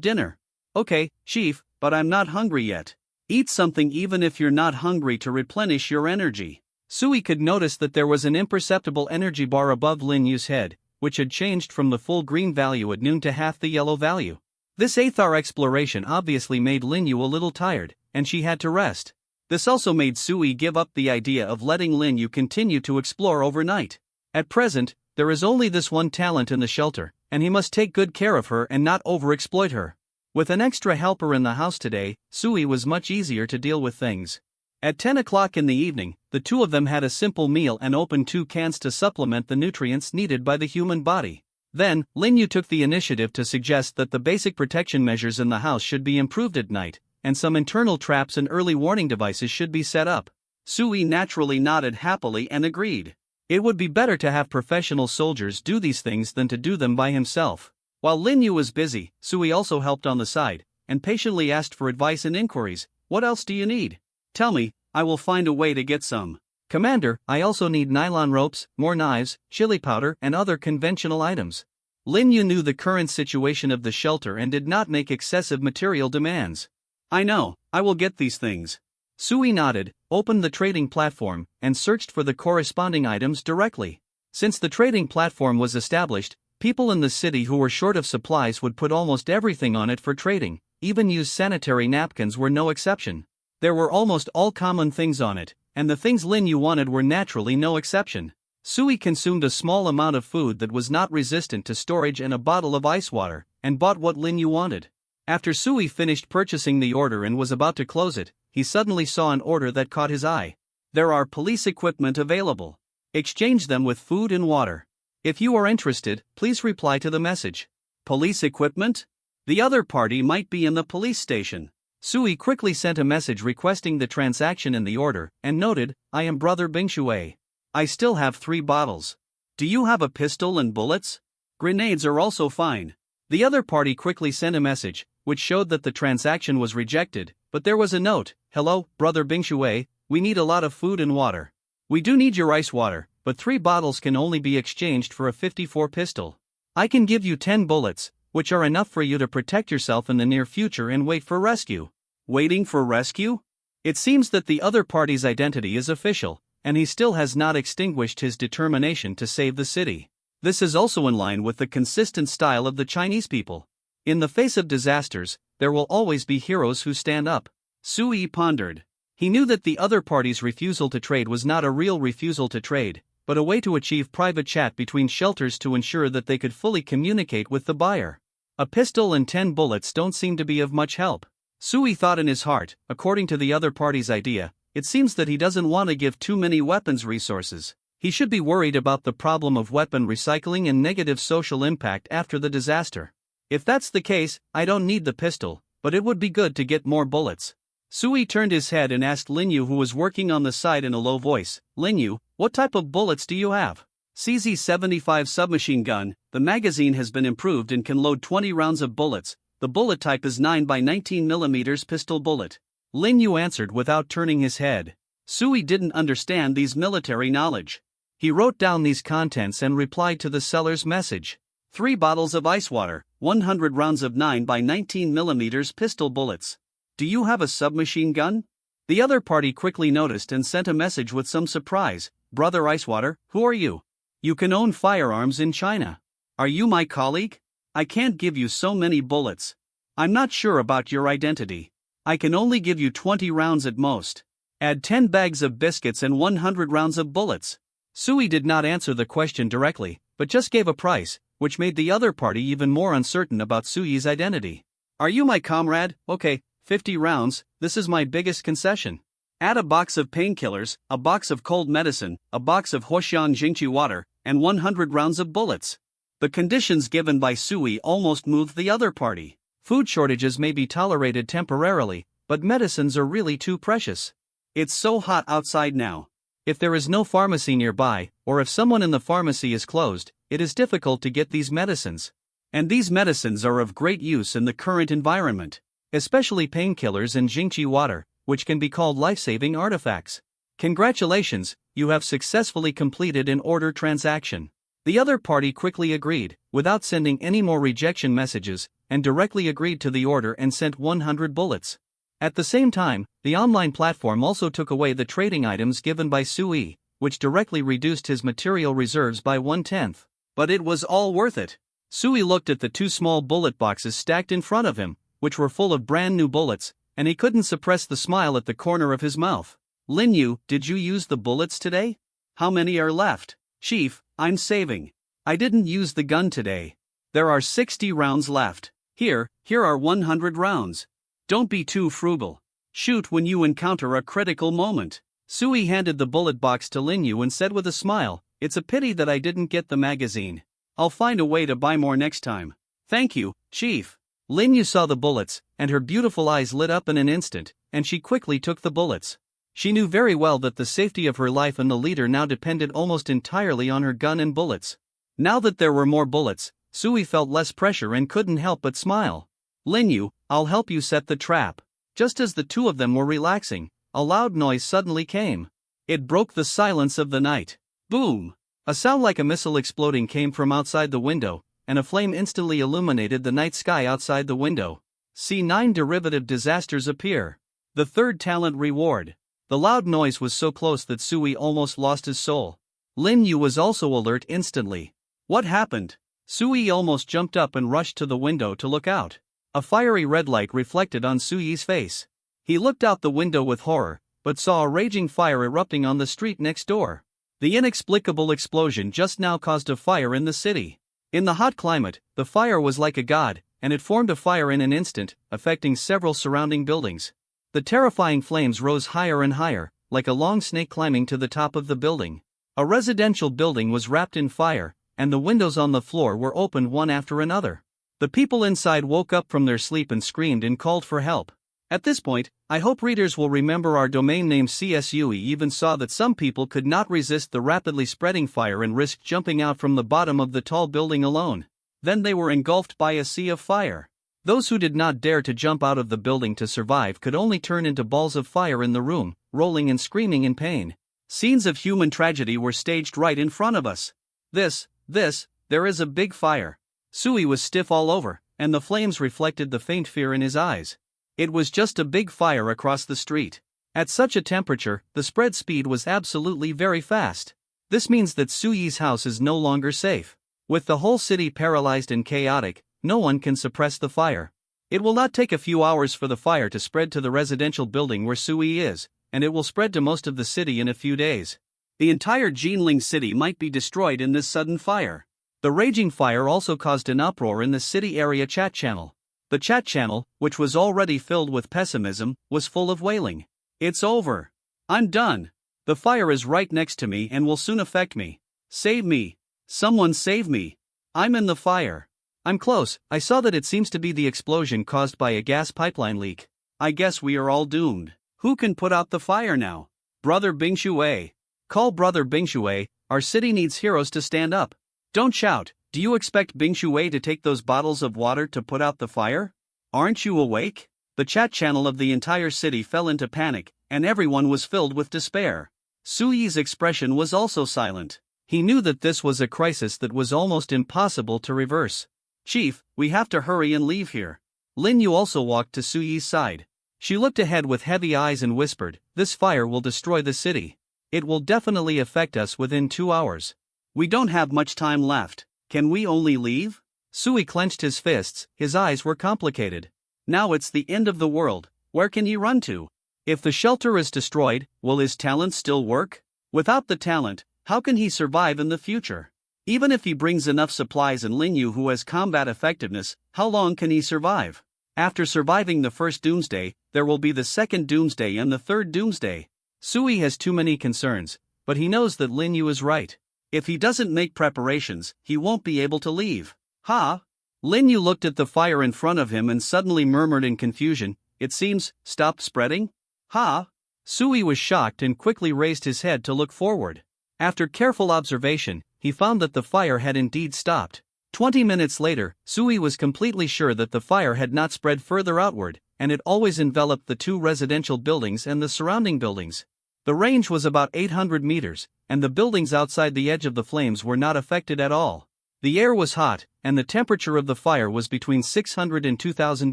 dinner." Okay, Chief, but I'm not hungry yet. Eat something even if you're not hungry to replenish your energy. Sui could notice that there was an imperceptible energy bar above Lin Yu's head, which had changed from the full green value at noon to half the yellow value. This eighth-hour exploration obviously made Lin Yu a little tired, and she had to rest. This also made Sui give up the idea of letting Lin Yu continue to explore overnight. At present, there is only this one talent in the shelter, and he must take good care of her and not overexploit her. With an extra helper in the house today, Sui was much easier to deal with things. At 10 o'clock in the evening, the two of them had a simple meal and opened 2 cans to supplement the nutrients needed by the human body. Then, Lin Yu took the initiative to suggest that the basic protection measures in the house should be improved at night, and some internal traps and early warning devices should be set up. Sui naturally nodded happily and agreed. It would be better to have professional soldiers do these things than to do them by himself. While Lin Yu was busy, Sui also helped on the side, and patiently asked for advice and inquiries. What else do you need? Tell me, I will find a way to get some. Commander, I also need nylon ropes, more knives, chili powder, and other conventional items. Lin Yu knew the current situation of the shelter and did not make excessive material demands. I know, I will get these things. Sui nodded, opened the trading platform, and searched for the corresponding items directly. Since the trading platform was established, people in the city who were short of supplies would put almost everything on it for trading, even used sanitary napkins were no exception. There were almost all common things on it, and the things Lin Yu wanted were naturally no exception. Sui consumed a small amount of food that was not resistant to storage and a bottle of ice water, and bought what Lin Yu wanted. After Sui finished purchasing the order and was about to close it, he suddenly saw an order that caught his eye. There are police equipment available. Exchange them with food and water. If you are interested, please reply to the message. Police equipment? The other party might be in the police station. Sui quickly sent a message requesting the transaction in the order, and noted, "I am Brother Bingshui. I still have 3 bottles. Do you have a pistol and bullets? Grenades are also fine." The other party quickly sent a message, which showed that the transaction was rejected, but there was a note: "Hello, Brother Bingshui, we need a lot of food and water. We do need your ice water, but 3 bottles can only be exchanged for a 54 pistol. I can give you 10 bullets, which are enough for you to protect yourself in the near future and wait for rescue." Waiting for rescue? It seems that the other party's identity is official, and he still has not extinguished his determination to save the city. This is also in line with the consistent style of the Chinese people. In the face of disasters, there will always be heroes who stand up. Sui pondered. He knew that the other party's refusal to trade was not a real refusal to trade, but a way to achieve private chat between shelters to ensure that they could fully communicate with the buyer. A pistol and 10 bullets don't seem to be of much help. Sui thought in his heart, according to the other party's idea, it seems that he doesn't want to give too many weapons resources. He should be worried about the problem of weapon recycling and negative social impact after the disaster. If that's the case, I don't need the pistol, but it would be good to get more bullets. Sui turned his head and asked Lin Yu, who was working on the side, in a low voice, "Lin Yu, what type of bullets do you have?" CZ-75 submachine gun. The magazine has been improved and can load 20 rounds of bullets. The bullet type is 9 by 19mm pistol bullet. Lin Yu answered without turning his head. Sui didn't understand these military knowledge. He wrote down these contents and replied to the seller's message. 3 bottles of ice water, 100 rounds of 9 by 19mm pistol bullets. Do you have a submachine gun? The other party quickly noticed and sent a message with some surprise. Brother Icewater, who are you? You can own firearms in China. Are you my colleague? I can't give you so many bullets. I'm not sure about your identity. I can only give you 20 rounds at most. Add 10 bags of biscuits and 100 rounds of bullets. Sui did not answer the question directly, but just gave a price, which made the other party even more uncertain about Sui's identity. Are you my comrade? Okay, 50 rounds, this is my biggest concession. Add a box of painkillers, a box of cold medicine, a box of Huoxian Jingqi water, and 100 rounds of bullets. The conditions given by Sui almost moved the other party. Food shortages may be tolerated temporarily, but medicines are really too precious. It's so hot outside now. If there is no pharmacy nearby, or if someone in the pharmacy is closed, it is difficult to get these medicines. And these medicines are of great use in the current environment. Especially painkillers and Jingqi water, which can be called life-saving artifacts. Congratulations, you have successfully completed an order transaction. The other party quickly agreed, without sending any more rejection messages, and directly agreed to the order and sent 100 bullets. At the same time, the online platform also took away the trading items given by Sui, which directly reduced his material reserves by 1/10. But it was all worth it. Sui looked at the 2 small bullet boxes stacked in front of him, which were full of brand new bullets, and he couldn't suppress the smile at the corner of his mouth. Lin Yu, did you use the bullets today? How many are left? Chief, I'm saving. I didn't use the gun today. There are 60 rounds left. Here are 100 rounds. Don't be too frugal. Shoot when you encounter a critical moment. Sui handed the bullet box to Lin Yu and said with a smile, it's a pity that I didn't get the magazine. I'll find a way to buy more next time. Thank you, Chief. Lin Yu saw the bullets, and her beautiful eyes lit up in an instant, and she quickly took the bullets. She knew very well that the safety of her life and the leader now depended almost entirely on her gun and bullets. Now that there were more bullets, Sui felt less pressure and couldn't help but smile. Lin Yu, I'll help you set the trap. Just as the two of them were relaxing, a loud noise suddenly came. It broke the silence of the night. Boom! A sound like a missile exploding came from outside the window, and a flame instantly illuminated the night sky outside the window. See 9 derivative disasters appear. The third talent reward. The loud noise was so close that Sui almost lost his soul. Lin Yu was also alert instantly. What happened? Sui almost jumped up and rushed to the window to look out. A fiery red light reflected on Sui's face. He looked out the window with horror, but saw a raging fire erupting on the street next door. The inexplicable explosion just now caused a fire in the city. In the hot climate, the fire was like a god, and it formed a fire in an instant, affecting several surrounding buildings. The terrifying flames rose higher and higher, like a long snake climbing to the top of the building. A residential building was wrapped in fire, and the windows on the floor were opened one after another. The people inside woke up from their sleep and screamed and called for help. At this point, I hope readers will remember our domain name CSUE even saw that some people could not resist the rapidly spreading fire and risked jumping out from the bottom of the tall building alone. Then they were engulfed by a sea of fire. Those who did not dare to jump out of the building to survive could only turn into balls of fire in the room, rolling and screaming in pain. Scenes of human tragedy were staged right in front of us. There is a big fire. Sui was stiff all over, and the flames reflected the faint fear in his eyes. It was just a big fire across the street. At such a temperature, the spread speed was absolutely very fast. This means that Sui's house is no longer safe. With the whole city paralyzed and chaotic, no one can suppress the fire. It will not take a few hours for the fire to spread to the residential building where Sui is, and it will spread to most of the city in a few days. The entire Jinling city might be destroyed in this sudden fire. The raging fire also caused an uproar in the city area chat channel. The chat channel, which was already filled with pessimism, was full of wailing. It's over. I'm done. The fire is right next to me and will soon affect me. Save me. Someone save me. I'm in the fire. I'm close. I saw that it seems to be the explosion caused by a gas pipeline leak. I guess we are all doomed. Who can put out the fire now? Brother Bingshui. Call Brother Bingshui, Our city needs heroes to stand up. Don't shout. Do you expect Bing Shui to take those bottles of water to put out the fire? Aren't you awake? The chat channel of the entire city fell into panic, and everyone was filled with despair. Suyi's expression was also silent. He knew that this was a crisis that was almost impossible to reverse. Chief, we have to hurry and leave here. Lin Yu also walked to Suyi's side. She looked ahead with heavy eyes and whispered, "This fire will destroy the city. It will definitely affect us within 2 hours. We don't have much time left. Can we only leave?" Sui clenched his fists, his eyes were complicated. Now it's the end of the world, where can he run to? If the shelter is destroyed, will his talent still work? Without the talent, how can he survive in the future? Even if he brings enough supplies and Lin Yu who has combat effectiveness, how long can he survive? After surviving the first doomsday, there will be the second doomsday and the third doomsday. Sui has too many concerns, but he knows that Lin Yu is right. If he doesn't make preparations, he won't be able to leave. Ha! Lin Yu looked at the fire in front of him and suddenly murmured in confusion, "It seems, stopped spreading?" Ha! Sui was shocked and quickly raised his head to look forward. After careful observation, he found that the fire had indeed stopped. 20 minutes later, Sui was completely sure that the fire had not spread further outward, and it always enveloped the 2 residential buildings and the surrounding buildings. The range was about 800 meters, and the buildings outside the edge of the flames were not affected at all. The air was hot, and the temperature of the fire was between 600 and 2000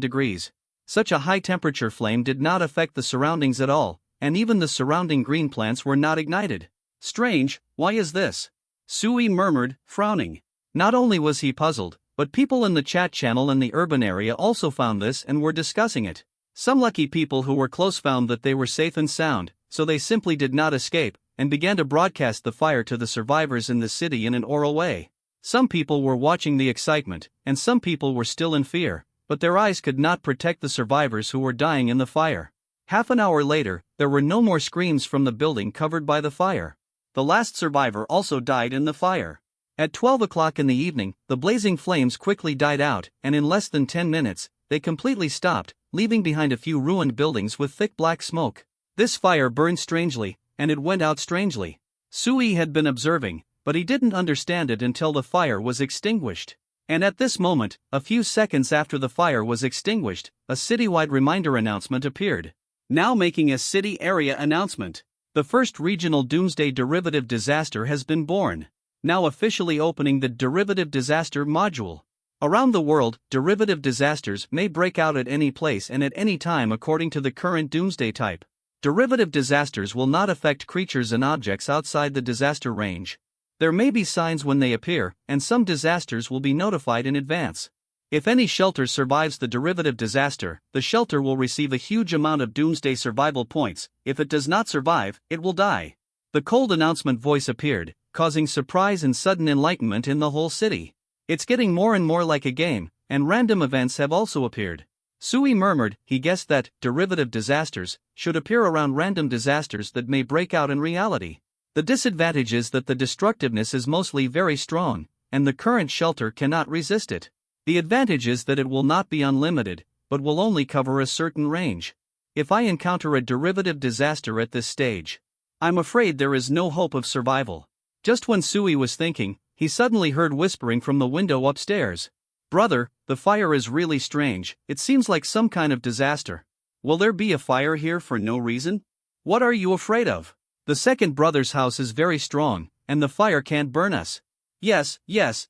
degrees. Such a high temperature flame did not affect the surroundings at all, and even the surrounding green plants were not ignited. Strange, why is this? Sui murmured, frowning. Not only was he puzzled, but people in the chat channel in the urban area also found this and were discussing it. Some lucky people who were close found that they were safe and sound, so they simply did not escape, and began to broadcast the fire to the survivors in the city in an oral way. Some people were watching the excitement, and some people were still in fear, but their eyes could not protect the survivors who were dying in the fire. Half an hour later, there were no more screams from the building covered by the fire. The last survivor also died in the fire. At 12 o'clock in the evening, the blazing flames quickly died out, and in less than 10 minutes, they completely stopped, leaving behind a few ruined buildings with thick black smoke. This fire burned strangely, and it went out strangely. Sui had been observing, but he didn't understand it until the fire was extinguished. And at this moment, a few seconds after the fire was extinguished, a citywide reminder announcement appeared. Now making a city area announcement. The first regional doomsday derivative disaster has been born. Now officially opening the derivative disaster module. Around the world, derivative disasters may break out at any place and at any time according to the current doomsday type. Derivative disasters will not affect creatures and objects outside the disaster range. There may be signs when they appear, and some disasters will be notified in advance. If any shelter survives the derivative disaster, the shelter will receive a huge amount of doomsday survival points. If it does not survive, it will die. The cold announcement voice appeared, causing surprise and sudden enlightenment in the whole city. It's getting more and more like a game, and random events have also appeared. Sui murmured, he guessed that derivative disasters should appear around random disasters that may break out in reality. The disadvantage is that the destructiveness is mostly very strong, and the current shelter cannot resist it. The advantage is that it will not be unlimited, but will only cover a certain range. If I encounter a derivative disaster at this stage, I'm afraid there is no hope of survival. Just when Sui was thinking, he suddenly heard whispering from the window upstairs. "Brother, the fire is really strange, it seems like some kind of disaster. Will there be a fire here for no reason? What are you afraid of? The second brother's house is very strong, and the fire can't burn us. Yes,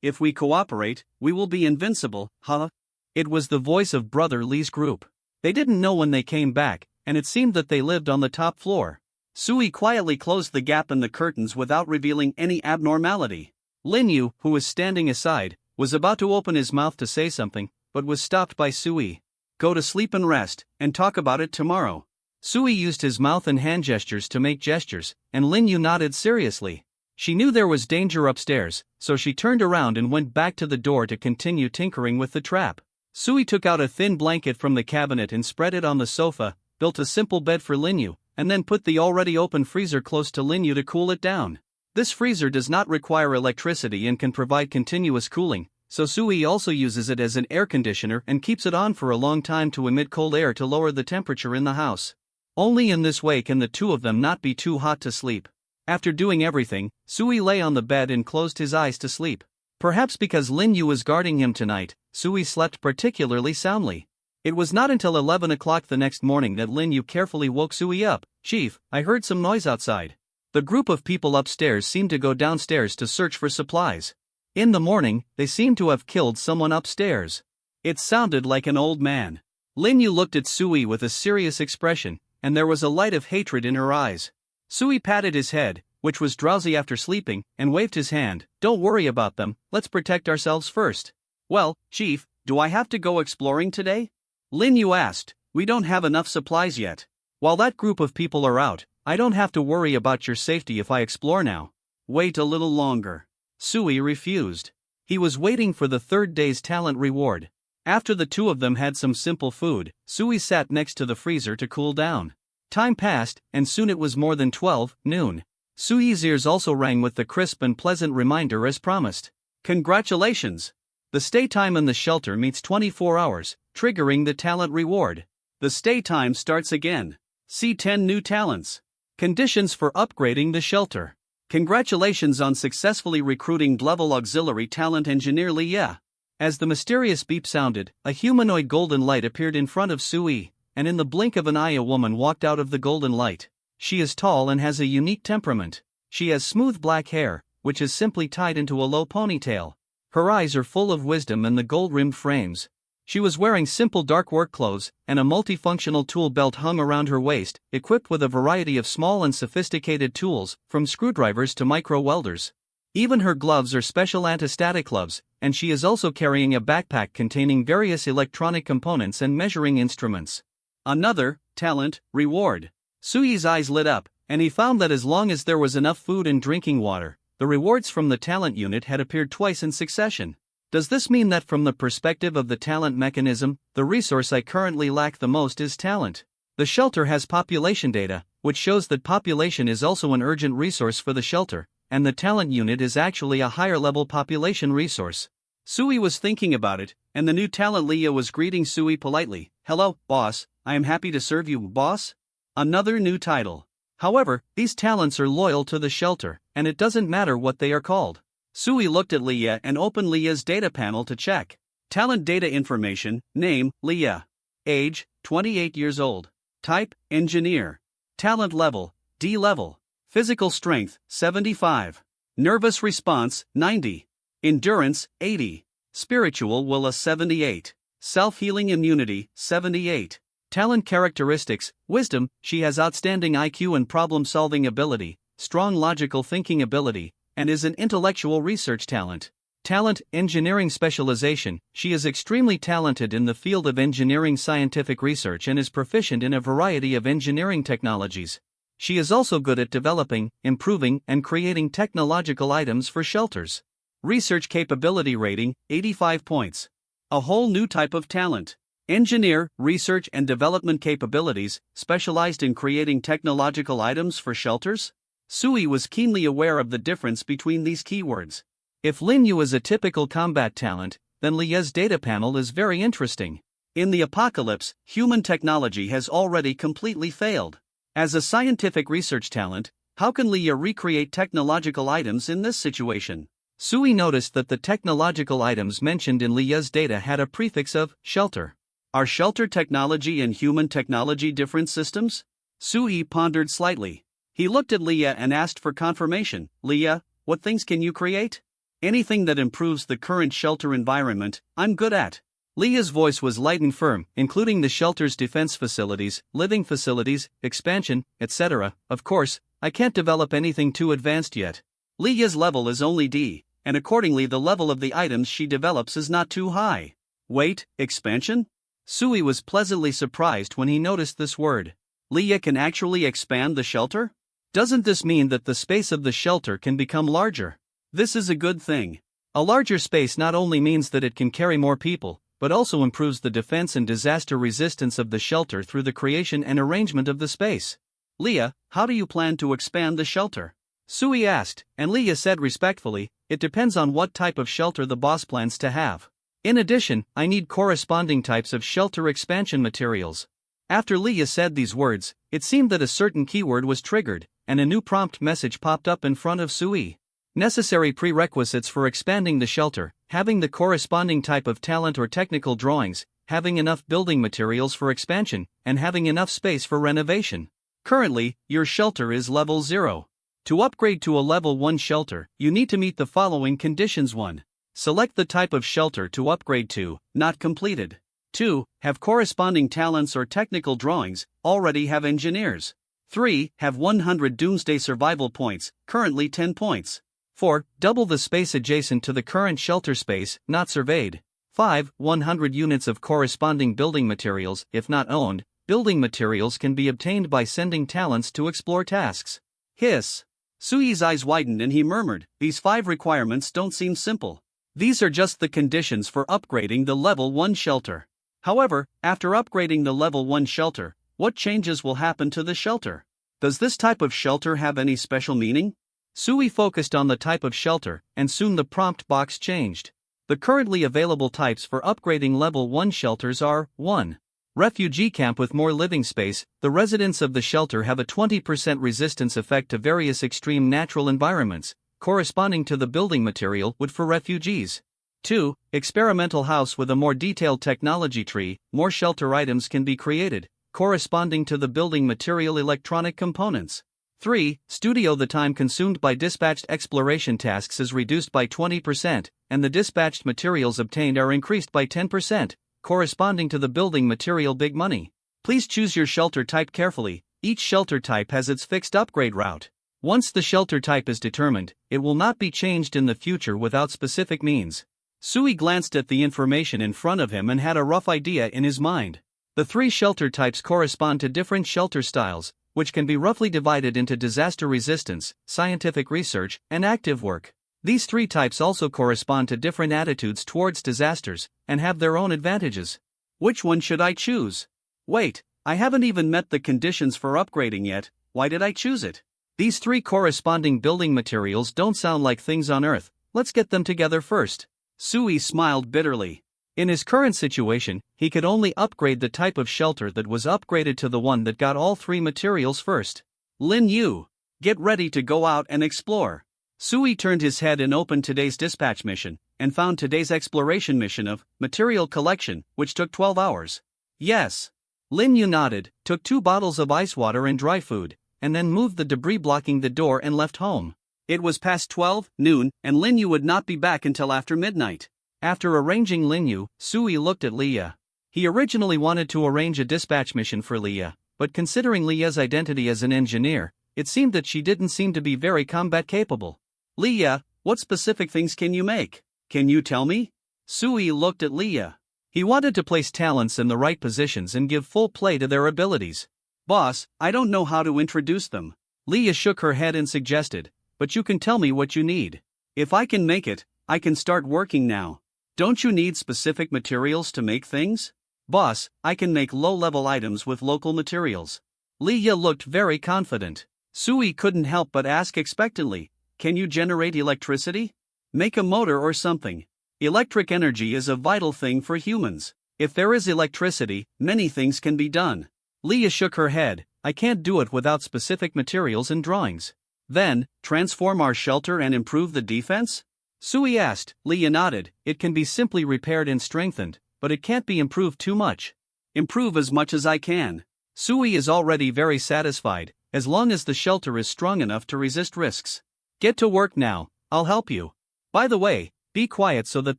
if we cooperate, we will be invincible, huh?" It was the voice of Brother Lee's group. They didn't know when they came back, and it seemed that they lived on the top floor. Sui quietly closed the gap in the curtains without revealing any abnormality. Lin Yu, who was standing aside, was about to open his mouth to say something, but was stopped by Sui. "Go to sleep and rest, and talk about it tomorrow." Sui used his mouth and hand gestures to make gestures, and Lin Yu nodded seriously. She knew there was danger upstairs, so she turned around and went back to the door to continue tinkering with the trap. Sui took out a thin blanket from the cabinet and spread it on the sofa, built a simple bed for Lin Yu, and then put the already open freezer close to Lin Yu to cool it down. This freezer does not require electricity and can provide continuous cooling, so Sui also uses it as an air conditioner and keeps it on for a long time to emit cold air to lower the temperature in the house. Only in this way can the two of them not be too hot to sleep. After doing everything, Sui lay on the bed and closed his eyes to sleep. Perhaps because Lin Yu was guarding him tonight, Sui slept particularly soundly. It was not until 11 o'clock the next morning that Lin Yu carefully woke Sui up. "Chief, I heard some noise outside." The group of people upstairs seemed to go downstairs to search for supplies. In the morning, they seemed to have killed someone upstairs. It sounded like an old man. Lin Yu looked at Sui with a serious expression, and there was a light of hatred in her eyes. Sui patted his head, which was drowsy after sleeping, and waved his hand. "Don't worry about them, let's protect ourselves first." "Well, Chief, do I have to go exploring today?" Lin Yu asked. "We don't have enough supplies yet. While that group of people are out, I don't have to worry about your safety if I explore now." "Wait a little longer." Sui refused. He was waiting for the third day's talent reward. After the two of them had some simple food, Sui sat next to the freezer to cool down. Time passed, and soon it was more than 12 noon. Sui's ears also rang with the crisp and pleasant reminder as promised. "Congratulations! The stay time in the shelter meets 24 hours, triggering the talent reward. The stay time starts again. See 10 new talents. Conditions for upgrading the shelter. Congratulations on successfully recruiting level auxiliary talent engineer Leah." As the mysterious beep sounded, a humanoid golden light appeared in front of Sui, and in the blink of an eye a woman walked out of the golden light. She is tall and has a unique temperament. She has smooth black hair, which is simply tied into a low ponytail. Her eyes are full of wisdom and the gold-rimmed frames. She was wearing simple dark work clothes, and a multifunctional tool belt hung around her waist, equipped with a variety of small and sophisticated tools, from screwdrivers to micro-welders. Even her gloves are special anti-static gloves, and she is also carrying a backpack containing various electronic components and measuring instruments. Another talent reward. Sui's eyes lit up, and he found that as long as there was enough food and drinking water, the rewards from the talent unit had appeared twice in succession. Does this mean that from the perspective of the talent mechanism, the resource I currently lack the most is talent? The shelter has population data, which shows that population is also an urgent resource for the shelter, and the talent unit is actually a higher-level population resource. Sui was thinking about it, and the new talent Leah was greeting Sui politely. "Hello, boss, I am happy to serve you, boss." Another new title. However, these talents are loyal to the shelter, and it doesn't matter what they are called. Sui looked at Leah and opened Leah's data panel to check. Talent data information: name, Leah. Age, 28 years old. Type, engineer. Talent level, D level. Physical strength, 75. Nervous response, 90. Endurance, 80. Spiritual will, 78. Self-healing immunity, 78. Talent characteristics: wisdom, she has outstanding IQ and problem-solving ability, strong logical thinking ability, and is an intellectual research talent. Talent, engineering specialization, she is extremely talented in the field of engineering scientific research and is proficient in a variety of engineering technologies. She is also good at developing, improving, and creating technological items for shelters. Research capability rating, 85 points. A whole new type of talent. Engineer, research and development capabilities, specialized in creating technological items for shelters? Sui was keenly aware of the difference between these keywords. If Lin Yu is a typical combat talent, then Leah's data panel is very interesting. In the apocalypse, human technology has already completely failed. As a scientific research talent, how can Leah recreate technological items in this situation? Sui noticed that the technological items mentioned in Leah's data had a prefix of shelter. Are shelter technology and human technology different systems? Sui pondered slightly. He looked at Leah and asked for confirmation. "Leah, what things can you create?" "Anything that improves the current shelter environment, I'm good at." Leah's voice was light and firm, including the shelter's defense facilities, living facilities, expansion, etc. "Of course, I can't develop anything too advanced yet." Leah's level is only D, and accordingly the level of the items she develops is not too high. Wait, expansion? Sui was pleasantly surprised when he noticed this word. Leah can actually expand the shelter? Doesn't this mean that the space of the shelter can become larger? This is a good thing. A larger space not only means that it can carry more people, but also improves the defense and disaster resistance of the shelter through the creation and arrangement of the space. "Leah, how do you plan to expand the shelter?" Sui asked, and Leah said respectfully, "It depends on what type of shelter the boss plans to have. In addition, I need corresponding types of shelter expansion materials." After Leah said these words, it seemed that a certain keyword was triggered, and a new prompt message popped up in front of Sui. Necessary prerequisites for expanding the shelter: having the corresponding type of talent or technical drawings, having enough building materials for expansion, and having enough space for renovation. Currently, your shelter is level 0. To upgrade to a level 1 shelter, you need to meet the following conditions. 1. Select the type of shelter to upgrade to, not completed. 2. Have corresponding talents or technical drawings, already have engineers. 3. Have 100 doomsday survival points, currently 10 points. 4. Double the space adjacent to the current shelter space, not surveyed. 5. 100 units of corresponding building materials, if not owned. Building materials can be obtained by sending talents to explore tasks. Hiss. Sui's eyes widened and he murmured, "These 5 requirements don't seem simple. These are just the conditions for upgrading the level 1 shelter." However, after upgrading the level 1 shelter, what changes will happen to the shelter? Does this type of shelter have any special meaning? Sui focused on the type of shelter, and soon the prompt box changed. The currently available types for upgrading level 1 shelters are: 1. Refugee camp with more living space. The residents of the shelter have a 20% resistance effect to various extreme natural environments, corresponding to the building material wood for refugees. 2. Experimental house with a more detailed technology tree. More shelter items can be created, corresponding to the building material electronic components. 3. Studio. The time consumed by dispatched exploration tasks is reduced by 20%, and the dispatched materials obtained are increased by 10, corresponding to the building material big money. Please choose your shelter type carefully. Each shelter type has its fixed upgrade route. Once the shelter type is determined, it will not be changed in the future without specific means. Sui glanced at the information in front of him and had a rough idea in his mind. The 3 shelter types correspond to different shelter styles, which can be roughly divided into disaster resistance, scientific research, and active work. These 3 types also correspond to different attitudes towards disasters, and have their own advantages. Which one should I choose? Wait, I haven't even met the conditions for upgrading yet. Why did I choose it? These 3 corresponding building materials don't sound like things on Earth. Let's get them together first. Sui smiled bitterly. In his current situation, he could only upgrade the type of shelter that was upgraded to the one that got all 3 materials first. Lin Yu, get ready to go out and explore. Sui turned his head and opened today's dispatch mission, and found today's exploration mission of material collection, which took 12 hours. Yes. Lin Yu nodded, took 2 bottles of ice water and dry food, and then moved the debris blocking the door and left home. It was past 12 noon, and Lin Yu would not be back until after midnight. After arranging Lin Yu, Sui looked at Leah. He originally wanted to arrange a dispatch mission for Leah, but considering Leah's identity as an engineer, it seemed that she didn't seem to be very combat capable. Leah, what specific things can you make? Can you tell me? Sui looked at Leah. He wanted to place talents in the right positions and give full play to their abilities. Boss, I don't know how to introduce them. Leah shook her head and suggested, but you can tell me what you need. If I can make it, I can start working now. Don't you need specific materials to make things? Boss, I can make low-level items with local materials. Leah looked very confident. Sui couldn't help but ask expectantly, can you generate electricity? Make a motor or something. Electric energy is a vital thing for humans. If there is electricity, many things can be done. Leah shook her head, I can't do it without specific materials and drawings. Then, transform our shelter and improve the defense? Sui asked. Leah nodded, it can be simply repaired and strengthened, but it can't be improved too much. Improve as much as I can. Sui is already very satisfied, as long as the shelter is strong enough to resist risks. Get to work now, I'll help you. By the way, be quiet so that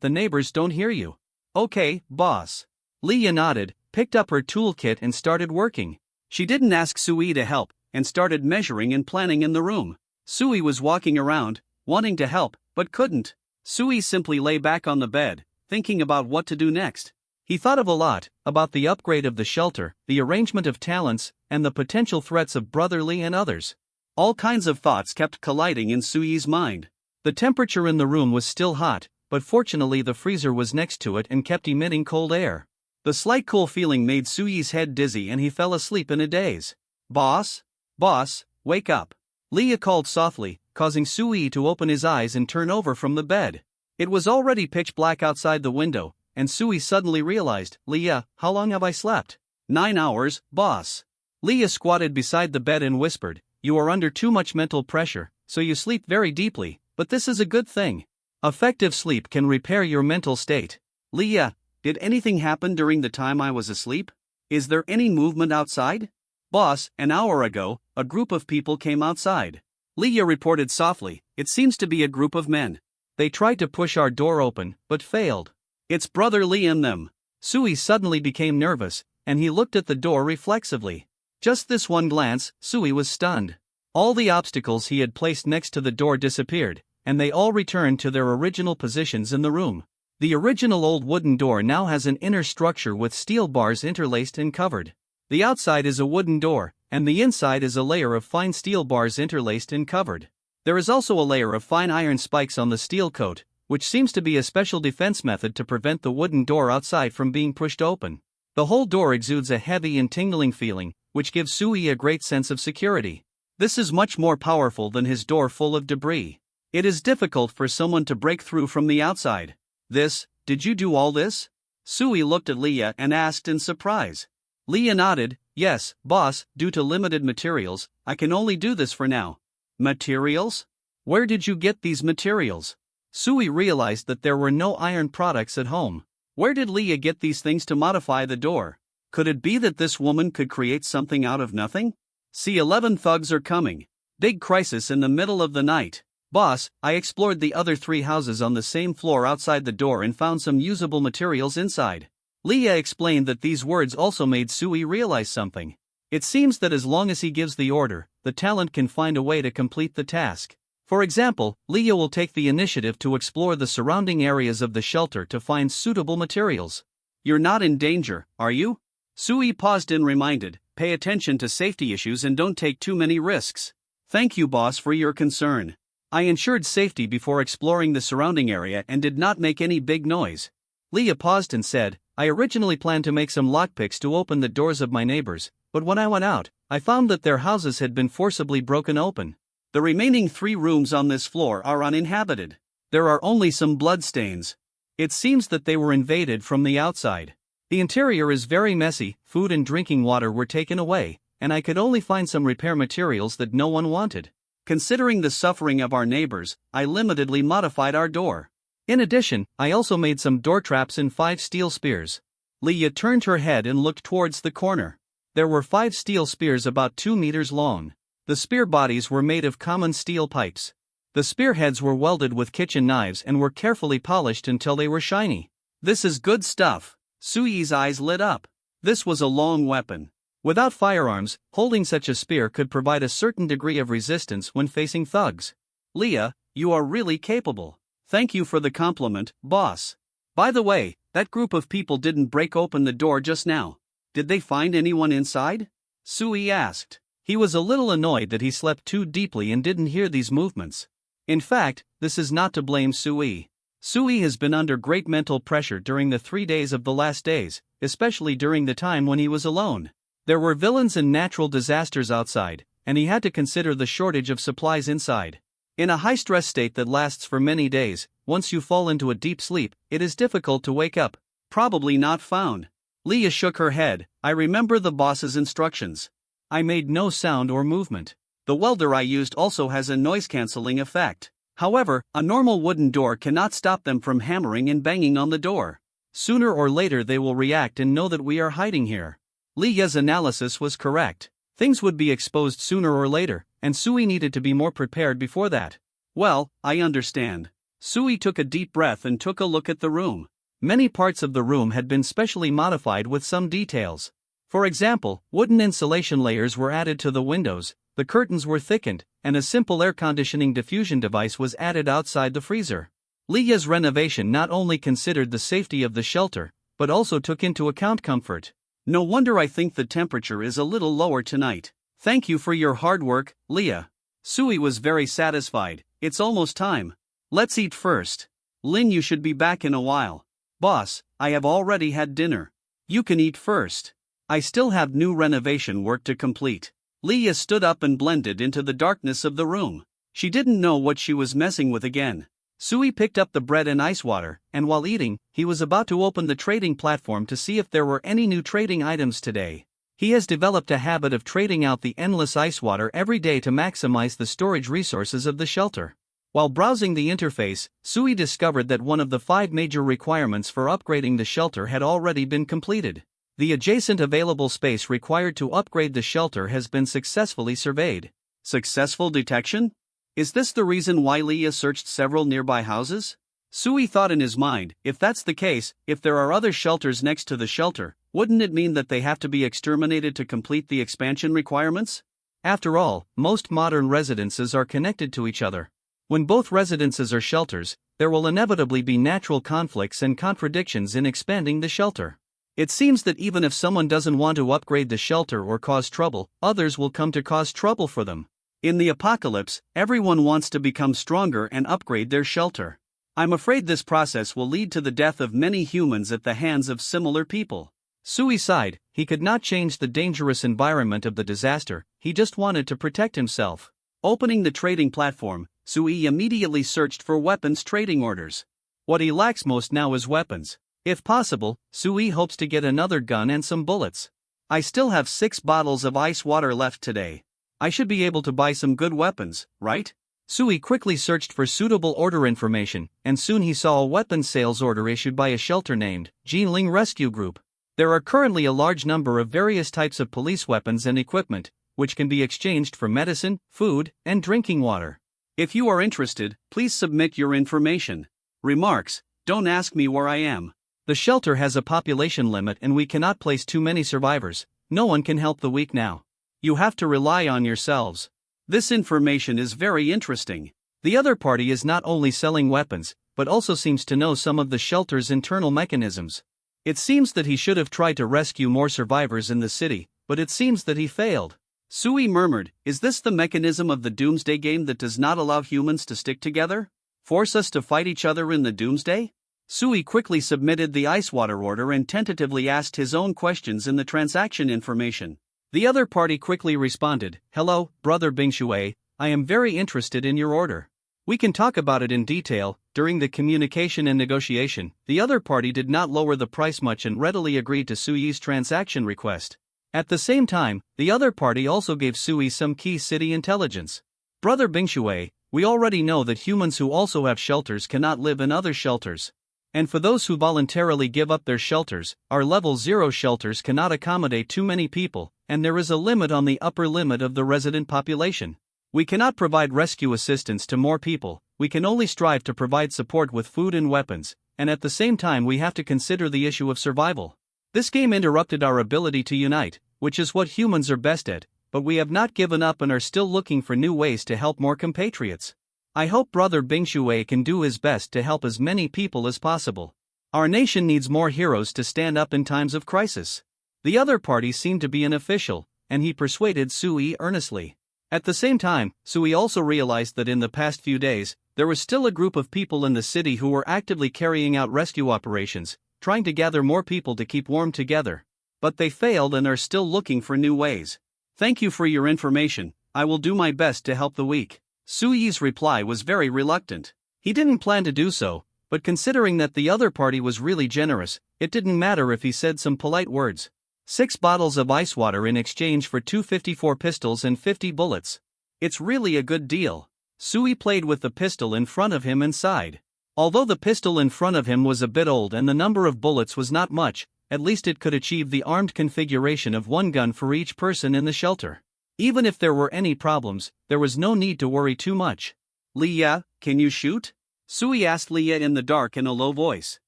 the neighbors don't hear you. Okay, boss. Leah nodded, picked up her toolkit and started working. She didn't ask Sui to help, and started measuring and planning in the room. Sui was walking around, wanting to help, but couldn't. Sui simply lay back on the bed, thinking about what to do next. He thought of a lot, about the upgrade of the shelter, the arrangement of talents, and the potential threats of Brotherly and others. All kinds of thoughts kept colliding in Sui's mind. The temperature in the room was still hot, but fortunately the freezer was next to it and kept emitting cold air. The slight cool feeling made Sui's head dizzy and he fell asleep in a daze. Boss? Boss, wake up. Leah called softly, causing Sui to open his eyes and turn over from the bed. It was already pitch black outside the window, and Sui suddenly realized, Leah, how long have I slept? 9 hours, boss. Leah squatted beside the bed and whispered, You are under too much mental pressure, so you sleep very deeply, but this is a good thing. Effective sleep can repair your mental state. Leah, did anything happen during the time I was asleep? Is there any movement outside? Boss, an hour ago, a group of people came outside. Leah reported softly, it seems to be a group of men. They tried to push our door open, but failed. It's Brother Lee and them. Sui suddenly became nervous, and he looked at the door reflexively. Just this one glance, Sui was stunned. All the obstacles he had placed next to the door disappeared, and they all returned to their original positions in the room. The original old wooden door now has an inner structure with steel bars interlaced and covered. The outside is a wooden door, and the inside is a layer of fine steel bars interlaced and covered. There is also a layer of fine iron spikes on the steel coat, which seems to be a special defense method to prevent the wooden door outside from being pushed open. The whole door exudes a heavy and tingling feeling, which gives Sui a great sense of security. This is much more powerful than his door full of debris. It is difficult for someone to break through from the outside. Did you do all this? Sui looked at Leah and asked in surprise. Leah nodded, yes, boss, due to limited materials, I can only do this for now. Materials? Where did you get these materials? Sui realized that there were no iron products at home. Where did Leah get these things to modify the door? Could it be that this woman could create something out of nothing? See, 11 thugs are coming. Big crisis in the middle of the night. Boss, I explored the other 3 houses on the same floor outside the door and found some usable materials inside. Leah explained that these words also made Sui realize something. It seems that as long as he gives the order, the talent can find a way to complete the task. For example, Leah will take the initiative to explore the surrounding areas of the shelter to find suitable materials. You're not in danger, are you? Sui paused and reminded, pay attention to safety issues and don't take too many risks. Thank you, boss, for your concern. I ensured safety before exploring the surrounding area and did not make any big noise. Leah paused and said, I originally planned to make some lockpicks to open the doors of my neighbors, but when I went out, I found that their houses had been forcibly broken open. The remaining 3 rooms on this floor are uninhabited. There are only some bloodstains. It seems that they were invaded from the outside. The interior is very messy, food and drinking water were taken away, and I could only find some repair materials that no one wanted. Considering the suffering of our neighbors, I limitedly modified our door. In addition, I also made some door traps and 5 steel spears. Leah turned her head and looked towards the corner. There were 5 steel spears about 2 meters long. The spear bodies were made of common steel pipes. The spearheads were welded with kitchen knives and were carefully polished until they were shiny. This is good stuff. Sui's eyes lit up. This was a long weapon. Without firearms, holding such a spear could provide a certain degree of resistance when facing thugs. Leah, you are really capable. Thank you for the compliment, boss. By the way, that group of people didn't break open the door just now. Did they find anyone inside? Sui asked. He was a little annoyed that he slept too deeply and didn't hear these movements. In fact, this is not to blame Sui. Sui has been under great mental pressure during the 3 days of the last days, especially during the time when he was alone. There were villains and natural disasters outside, and he had to consider the shortage of supplies inside. In a high-stress state that lasts for many days, once you fall into a deep sleep, it is difficult to wake up. Probably not found. Leah shook her head. I remember the boss's instructions. I made no sound or movement. The welder I used also has a noise-canceling effect. However, a normal wooden door cannot stop them from hammering and banging on the door. Sooner or later they will react and know that we are hiding here. Leah's analysis was correct. Things would be exposed sooner or later, and Sui needed to be more prepared before that. Well, I understand. Sui took a deep breath and took a look at the room. Many parts of the room had been specially modified with some details. For example, wooden insulation layers were added to the windows, the curtains were thickened, and a simple air conditioning diffusion device was added outside the freezer. Leah's renovation not only considered the safety of the shelter, but also took into account comfort. No wonder I think the temperature is a little lower tonight. Thank you for your hard work, Leah. Sui was very satisfied. It's almost time. Let's eat first. Lin, you should be back in a while. Boss, I have already had dinner. You can eat first. I still have new renovation work to complete. Leah stood up and blended into the darkness of the room. She didn't know what she was messing with again. Sui picked up the bread and ice water, and while eating, he was about to open the trading platform to see if there were any new trading items today. He has developed a habit of trading out the endless ice water every day to maximize the storage resources of the shelter. While browsing the interface, Sui discovered that one of the 5 major requirements for upgrading the shelter had already been completed. The adjacent available space required to upgrade the shelter has been successfully surveyed. Successful detection? Is this the reason why Leah searched several nearby houses? Sui thought in his mind, if that's the case, if there are other shelters next to the shelter, wouldn't it mean that they have to be exterminated to complete the expansion requirements? After all, most modern residences are connected to each other. When both residences are shelters, there will inevitably be natural conflicts and contradictions in expanding the shelter. It seems that even if someone doesn't want to upgrade the shelter or cause trouble, others will come to cause trouble for them. In the apocalypse, everyone wants to become stronger and upgrade their shelter. I'm afraid this process will lead to the death of many humans at the hands of similar people. Sui sighed. He could not change the dangerous environment of the disaster, he just wanted to protect himself. Opening the trading platform, Sui immediately searched for weapons trading orders. What he lacks most now is weapons. If possible, Sui hopes to get another gun and some bullets. I still have 6 bottles of ice water left today. I should be able to buy some good weapons, right? Sui quickly searched for suitable order information, and soon he saw a weapons sales order issued by a shelter named Jinling Rescue Group. There are currently a large number of various types of police weapons and equipment, which can be exchanged for medicine, food, and drinking water. If you are interested, please submit your information. Remarks: don't ask me where I am. The shelter has a population limit and we cannot place too many survivors. No one can help the weak now. You have to rely on yourselves. This information is very interesting. The other party is not only selling weapons, but also seems to know some of the shelter's internal mechanisms. It seems that he should have tried to rescue more survivors in the city, but it seems that he failed. Sui murmured, is this the mechanism of the Doomsday game that does not allow humans to stick together? Force us to fight each other in the Doomsday? Sui quickly submitted the ice water order and tentatively asked his own questions in the transaction information. The other party quickly responded, "Hello, Brother Bingshui, I am very interested in your order. We can talk about it in detail." During the communication and negotiation, the other party did not lower the price much and readily agreed to Sui's transaction request. At the same time, the other party also gave Sui some key city intelligence. "Brother Bingshui, we already know that humans who also have shelters cannot live in other shelters. And for those who voluntarily give up their shelters, our level 0 shelters cannot accommodate too many people, and there is a limit on the upper limit of the resident population. We cannot provide rescue assistance to more people, we can only strive to provide support with food and weapons, and at the same time we have to consider the issue of survival. This game interrupted our ability to unite, which is what humans are best at, but we have not given up and are still looking for new ways to help more compatriots. I hope Brother Bingshui can do his best to help as many people as possible. Our nation needs more heroes to stand up in times of crisis." The other party seemed to be an official, and he persuaded Sui earnestly. At the same time, Sui also realized that in the past few days, there was still a group of people in the city who were actively carrying out rescue operations, trying to gather more people to keep warm together. But they failed and are still looking for new ways. Thank you for your information, I will do my best to help the weak. Sui's reply was very reluctant. He didn't plan to do so, but considering that the other party was really generous, it didn't matter if he said some polite words. 6 bottles of ice water in exchange for 254 pistols and 50 bullets. It's really a good deal. Sui played with the pistol in front of him and sighed. Although the pistol in front of him was a bit old and the number of bullets was not much, at least it could achieve the armed configuration of 1 gun for each person in the shelter. Even if there were any problems, there was no need to worry too much. "Leah, can you shoot?" Sui asked Leah in the dark in a low voice.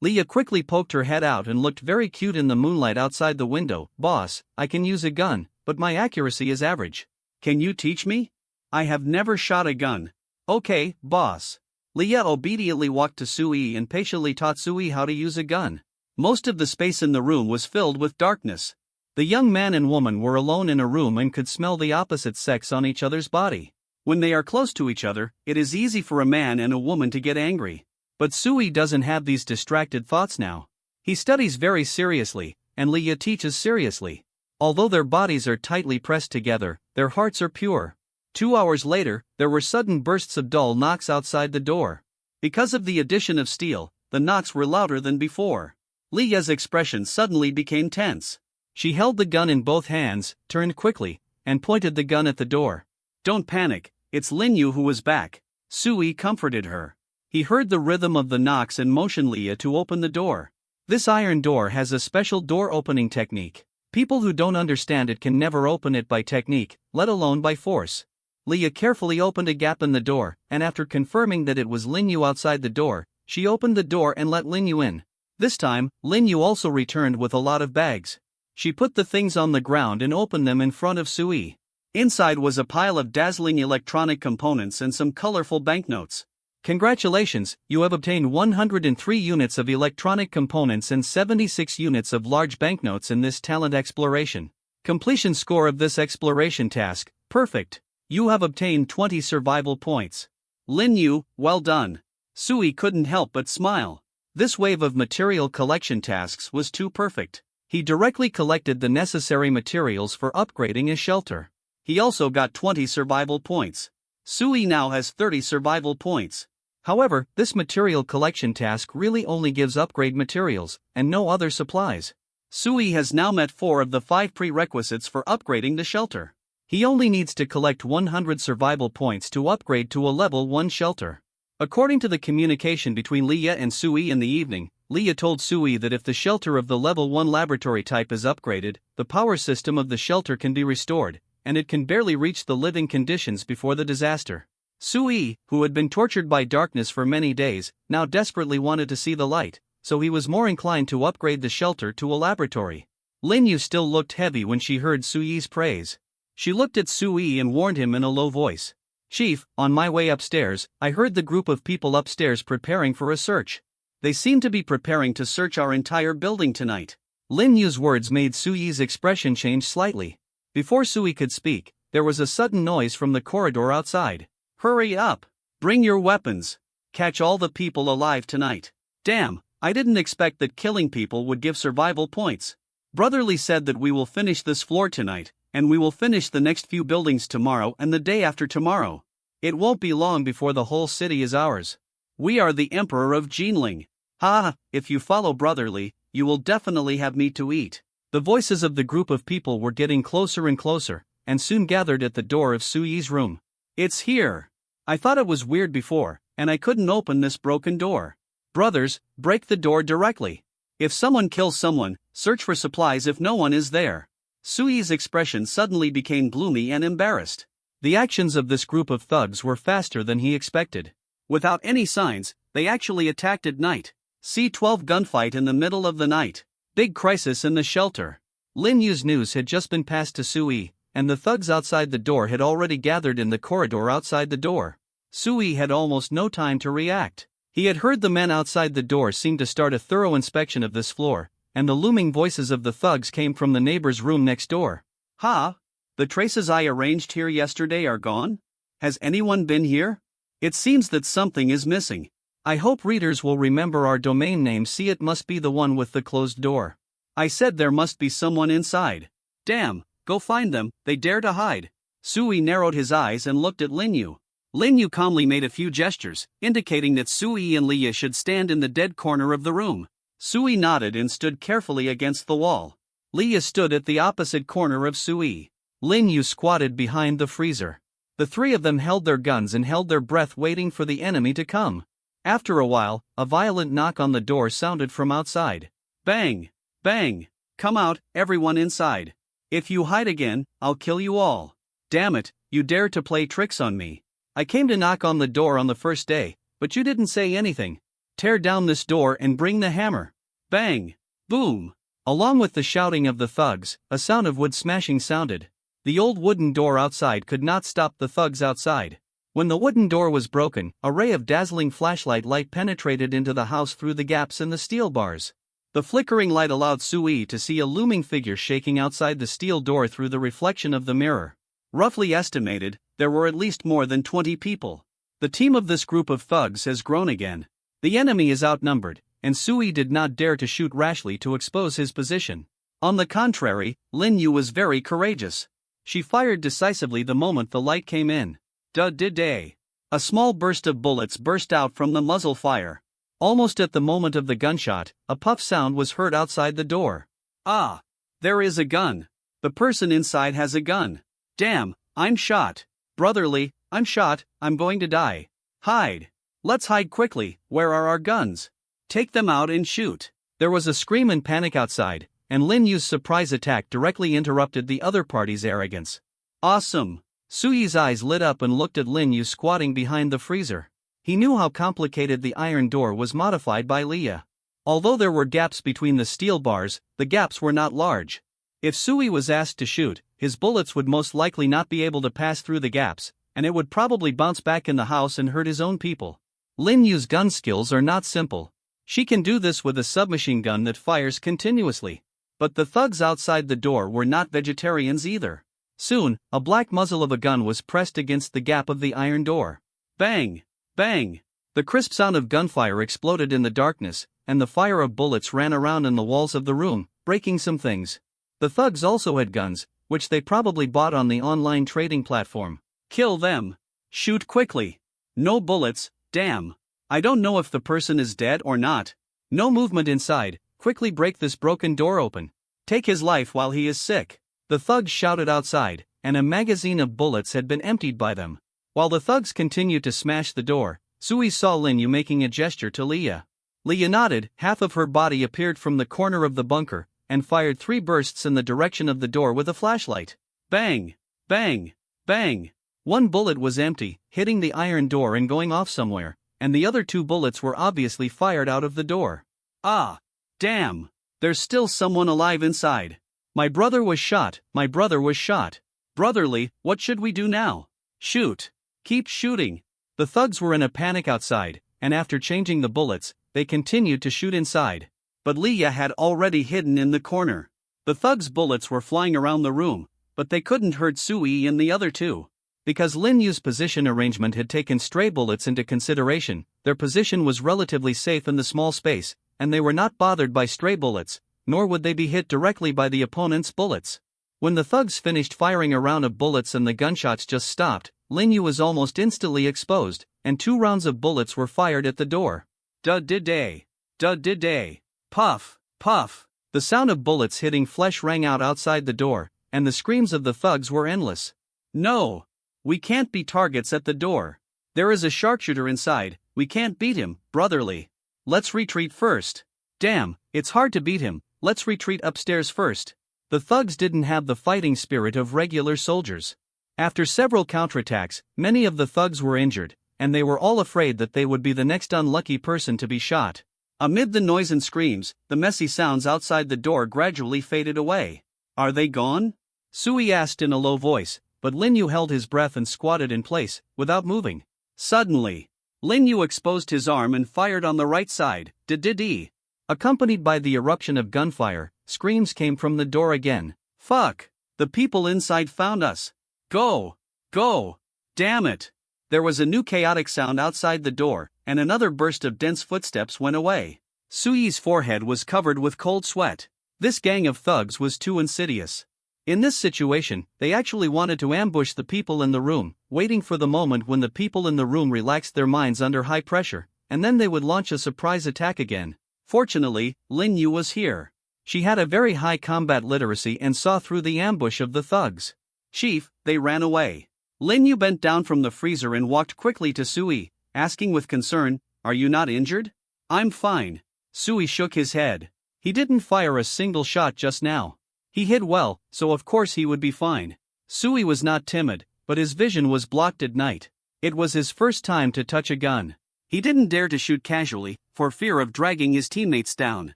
Leah quickly poked her head out and looked very cute in the moonlight outside the window. "Boss, I can use a gun, but my accuracy is average." "Can you teach me? I have never shot a gun." "Okay, boss." Leah obediently walked to Sui and patiently taught Sui how to use a gun. Most of the space in the room was filled with darkness. The young man and woman were alone in a room and could smell the opposite sex on each other's body. When they are close to each other, it is easy for a man and a woman to get angry. But Sui doesn't have these distracted thoughts now. He studies very seriously, and Leah teaches seriously. Although their bodies are tightly pressed together, their hearts are pure. 2 hours later, there were sudden bursts of dull knocks outside the door. Because of the addition of steel, the knocks were louder than before. Leah's expression suddenly became tense. She held the gun in both hands, turned quickly, and pointed the gun at the door. Don't panic, it's Lin Yu who was back. Sui comforted her. He heard the rhythm of the knocks and motioned Leah to open the door. This iron door has a special door opening technique. People who don't understand it can never open it by technique, let alone by force. Leah carefully opened a gap in the door, and after confirming that it was Lin Yu outside the door, she opened the door and let Lin Yu in. This time, Lin Yu also returned with a lot of bags. She put the things on the ground and opened them in front of Sui. Inside was a pile of dazzling electronic components and some colorful banknotes. Congratulations, you have obtained 103 units of electronic components and 76 units of large banknotes in this talent exploration. Completion score of this exploration task, perfect. You have obtained 20 survival points. Lin Yu, well done. Sui couldn't help but smile. This wave of material collection tasks was too perfect. He directly collected the necessary materials for upgrading his shelter. He also got 20 survival points. Sui now has 30 survival points. However, this material collection task really only gives upgrade materials, and no other supplies. Sui has now met 4 of the 5 prerequisites for upgrading the shelter. He only needs to collect 100 survival points to upgrade to a level 1 shelter. According to the communication between Leah and Sui in the evening, Leah told Sui that if the shelter of the level 1 laboratory type is upgraded, the power system of the shelter can be restored, and it can barely reach the living conditions before the disaster. Sui, who had been tortured by darkness for many days, now desperately wanted to see the light, so he was more inclined to upgrade the shelter to a laboratory. Lin Yu still looked heavy when she heard Sui's praise. She looked at Sui and warned him in a low voice. Chief, on my way upstairs, I heard the group of people upstairs preparing for a search. They seem to be preparing to search our entire building tonight. Lin Yu's words made Sui's expression change slightly. Before Sui could speak, there was a sudden noise from the corridor outside. Hurry up! Bring your weapons! Catch all the people alive tonight. Damn, I didn't expect that killing people would give survival points. Brotherly said that we will finish this floor tonight, and we will finish the next few buildings tomorrow and the day after tomorrow. It won't be long before the whole city is ours. We are the Emperor of Jinling. Ha! If you follow Brotherly, you will definitely have meat to eat. The voices of the group of people were getting closer and closer, and soon gathered at the door of Sui's room. It's here! I thought it was weird before, and I couldn't open this broken door. Brothers, break the door directly. If someone kills someone, search for supplies if no one is there. Sui's expression suddenly became gloomy and embarrassed. The actions of this group of thugs were faster than he expected. Without any signs, they actually attacked at night. C-12 gunfight in the middle of the night. Big crisis in the shelter. Lin Yu's news had just been passed to Sui, and the thugs outside the door had already gathered in the corridor outside the door. Sui had almost no time to react. He had heard the men outside the door seem to start a thorough inspection of this floor, and the looming voices of the thugs came from the neighbor's room next door. Ha! The traces I arranged here yesterday are gone? Has anyone been here? It seems that something is missing. I hope readers will remember our domain name. See, it must be the one with the closed door. I said there must be someone inside. Damn, go find them, they dare to hide. Sui narrowed his eyes and looked at Lin Yu. Lin Yu calmly made a few gestures, indicating that Sui and Leah should stand in the dead corner of the room. Sui nodded and stood carefully against the wall. Leah stood at the opposite corner of Sui. Lin Yu squatted behind the freezer. The three of them held their guns and held their breath, waiting for the enemy to come. After a while, a violent knock on the door sounded from outside. Bang! Bang! Come out, everyone inside. If you hide again, I'll kill you all. Damn it, you dare to play tricks on me. I came to knock on the door on the first day, but you didn't say anything. Tear down this door and bring the hammer. Bang! Boom! Along with the shouting of the thugs, a sound of wood smashing sounded. The old wooden door outside could not stop the thugs outside. When the wooden door was broken, a ray of dazzling flashlight light penetrated into the house through the gaps in the steel bars. The flickering light allowed Sui to see a looming figure shaking outside the steel door through the reflection of the mirror. Roughly estimated, there were at least more than 20 people. The team of this group of thugs has grown again. The enemy is outnumbered, and Sui did not dare to shoot rashly to expose his position. On the contrary, Lin Yu was very courageous. She fired decisively the moment the light came in. Da-da-day. A small burst of bullets burst out from the muzzle fire. Almost at the moment of the gunshot, a puff sound was heard outside the door. Ah! There is a gun. The person inside has a gun. Damn, I'm shot. Brotherly, I'm shot, I'm going to die. Hide. Let's hide quickly, where are our guns? Take them out and shoot. There was a scream and panic outside, and Lin Yu's surprise attack directly interrupted the other party's arrogance. Awesome. Suyi's eyes lit up and looked at Lin Yu squatting behind the freezer. He knew how complicated the iron door was modified by Leah. Although there were gaps between the steel bars, the gaps were not large. If Suyi was asked to shoot, his bullets would most likely not be able to pass through the gaps, and it would probably bounce back in the house and hurt his own people. Lin Yu's gun skills are not simple. She can do this with a submachine gun that fires continuously. But the thugs outside the door were not vegetarians either. Soon, a black muzzle of a gun was pressed against the gap of the iron door. Bang! Bang! The crisp sound of gunfire exploded in the darkness, and the fire of bullets ran around in the walls of the room, breaking some things. The thugs also had guns, which they probably bought on the online trading platform. Kill them! Shoot quickly! No bullets, damn! I don't know if the person is dead or not. No movement inside, quickly break this broken door open. Take his life while he is sick. The thugs shouted outside, and a magazine of bullets had been emptied by them. While the thugs continued to smash the door, Sui saw Lin Yu making a gesture to Leah. Leah nodded, half of her body appeared from the corner of the bunker, and fired 3 bursts in the direction of the door with a flashlight. Bang! Bang! Bang! 1 bullet was empty, hitting the iron door and going off somewhere, and the other 2 bullets were obviously fired out of the door. Ah! Damn! There's still someone alive inside. My brother was shot, my brother was shot. Brotherly, what should we do now? Shoot! Keep shooting! The thugs were in a panic outside, and after changing the bullets, they continued to shoot inside. But Leah had already hidden in the corner. The thugs' bullets were flying around the room, but they couldn't hurt Sui and the other 2. Because Lin Yu's position arrangement had taken stray bullets into consideration, their position was relatively safe in the small space, and they were not bothered by stray bullets, nor would they be hit directly by the opponent's bullets. When the thugs finished firing a round of bullets and the gunshots just stopped, Lin Yu was almost instantly exposed, and 2 rounds of bullets were fired at the door. Dud-did-day! Dud-did-day! Puff! Puff! The sound of bullets hitting flesh rang out outside the door, and the screams of the thugs were endless. No! We can't be targets at the door. There is a sharpshooter inside, we can't beat him, brotherly. Let's retreat first. Damn, it's hard to beat him, let's retreat upstairs first. The thugs didn't have the fighting spirit of regular soldiers. After several counterattacks, many of the thugs were injured, and they were all afraid that they would be the next unlucky person to be shot. Amid the noise and screams, the messy sounds outside the door gradually faded away. Are they gone? Sui asked in a low voice, but Lin Yu held his breath and squatted in place, without moving. Suddenly, Lin Yu exposed his arm and fired on the right side. Did-did-dee. Accompanied by the eruption of gunfire, screams came from the door again. Fuck! The people inside found us. Go! Go! Damn it! There was a new chaotic sound outside the door, and another burst of dense footsteps went away. Suyi's forehead was covered with cold sweat. This gang of thugs was too insidious. In this situation, they actually wanted to ambush the people in the room, waiting for the moment when the people in the room relaxed their minds under high pressure, and then they would launch a surprise attack again. Fortunately, Lin Yu was here. She had a very high combat literacy and saw through the ambush of the thugs. Chief, they ran away. Lin Yu bent down from the freezer and walked quickly to Sui, asking with concern, "Are you not injured?" "I'm fine." Sui shook his head. He didn't fire a single shot just now. He hid well, so of course he would be fine. Sui was not timid, but his vision was blocked at night. It was his first time to touch a gun. He didn't dare to shoot casually, for fear of dragging his teammates down.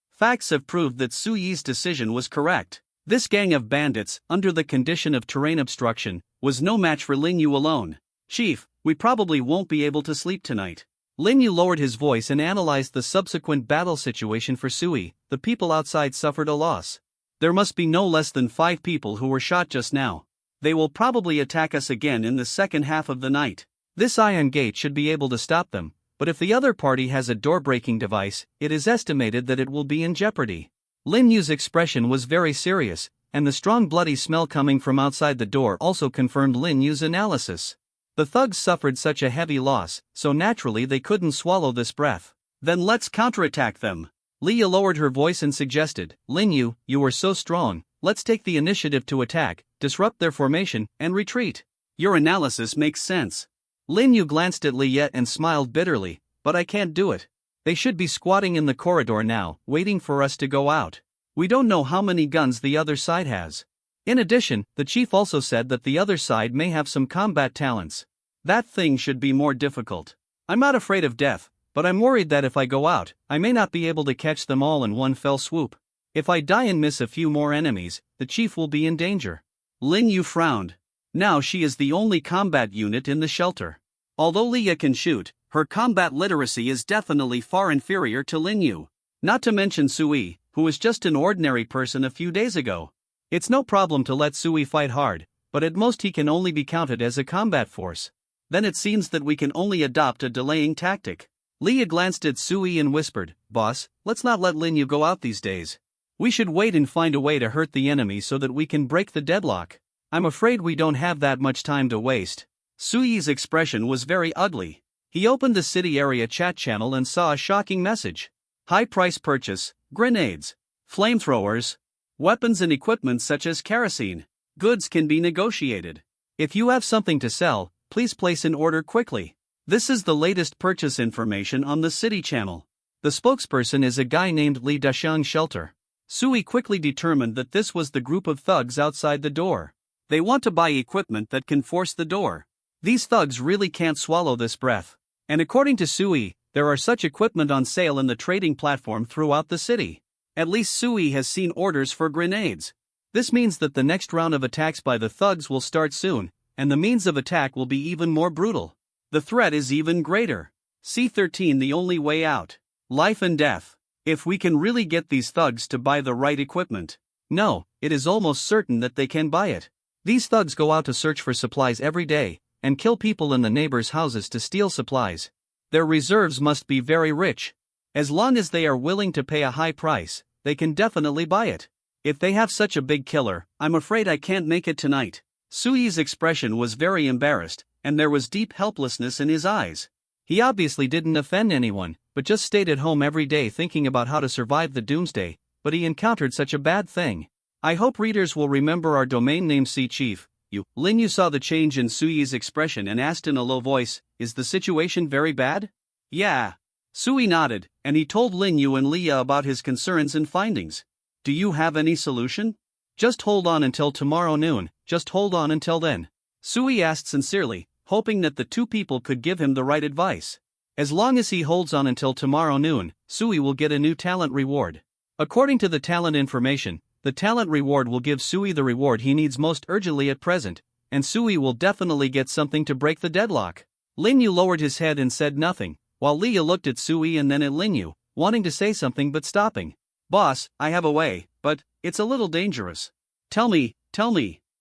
Facts have proved that Suyi's decision was correct. This gang of bandits, under the condition of terrain obstruction, was no match for Lin Yu alone. "Chief, we probably won't be able to sleep tonight." Lin Yu lowered his voice and analyzed the subsequent battle situation for Sui. The people outside suffered a loss. There must be no less than 5 people who were shot just now. They will probably attack us again in the second half of the night. This iron gate should be able to stop them, but if the other party has a door-breaking device, it is estimated that it will be in jeopardy. Lin Yu's expression was very serious, and the strong bloody smell coming from outside the door also confirmed Lin Yu's analysis. The thugs suffered such a heavy loss, so naturally they couldn't swallow this breath. Then let's counterattack them. Leah lowered her voice and suggested, Lin Yu, you are so strong, let's take the initiative to attack, disrupt their formation, and retreat. Your analysis makes sense. Lin Yu glanced at Leah and smiled bitterly, but I can't do it. They should be squatting in the corridor now, waiting for us to go out. We don't know how many guns the other side has. In addition, the chief also said that the other side may have some combat talents. That thing should be more difficult. I'm not afraid of death, but I'm worried that if I go out, I may not be able to catch them all in one fell swoop. If I die and miss a few more enemies, the chief will be in danger. Lin Yu frowned. Now she is the only combat unit in the shelter. Although Leah can shoot, her combat literacy is definitely far inferior to Lin Yu. Not to mention Sui, who is just an ordinary person a few days ago. It's no problem to let Sui fight hard, but at most he can only be counted as a combat force. Then it seems that we can only adopt a delaying tactic. Leah glanced at Sui and whispered, Boss, let's not let Lin Yu go out these days. We should wait and find a way to hurt the enemy so that we can break the deadlock. I'm afraid we don't have that much time to waste. Sui's expression was very ugly. He opened the city area chat channel and saw a shocking message. High price purchase, grenades, flamethrowers, weapons and equipment such as kerosene. Goods can be negotiated. If you have something to sell, please place an order quickly. This is the latest purchase information on the city channel. The spokesperson is a guy named Li Dashang Shelter. Sui quickly determined that this was the group of thugs outside the door. They want to buy equipment that can force the door. These thugs really can't swallow this breath. And according to Sui, there are such equipment on sale in the trading platform throughout the city. At least Sui has seen orders for grenades. This means that the next round of attacks by the thugs will start soon, and the means of attack will be even more brutal. The threat is even greater. C13 the only way out. Life and death. If we can really get these thugs to buy the right equipment. No, it is almost certain that they can buy it. These thugs go out to search for supplies every day, and kill people in the neighbors' houses to steal supplies. Their reserves must be very rich. As long as they are willing to pay a high price, they can definitely buy it. If they have such a big killer, I'm afraid I can't make it tonight. Sui's expression was very embarrassed, and there was deep helplessness in his eyes. He obviously didn't offend anyone, but just stayed at home every day thinking about how to survive the doomsday, but he encountered such a bad thing. I hope readers will remember our domain name C Chief. Lin Yu saw the change in Sui's expression and asked in a low voice, is the situation very bad? Yeah. Sui nodded, and he told Lin Yu and Leah about his concerns and findings. Do you have any solution? Just hold on until tomorrow noon, just hold on until then. Sui asked sincerely, hoping that the two people could give him the right advice. As long as he holds on until tomorrow noon, Sui will get a new talent reward. According to the talent information, the talent reward will give Sui the reward he needs most urgently at present, and Sui will definitely get something to break the deadlock. Lin Yu lowered his head and said nothing, while Leah looked at Sui and then at Lin Yu, wanting to say something but stopping. Boss, I have a way, but it's a little dangerous. Tell me.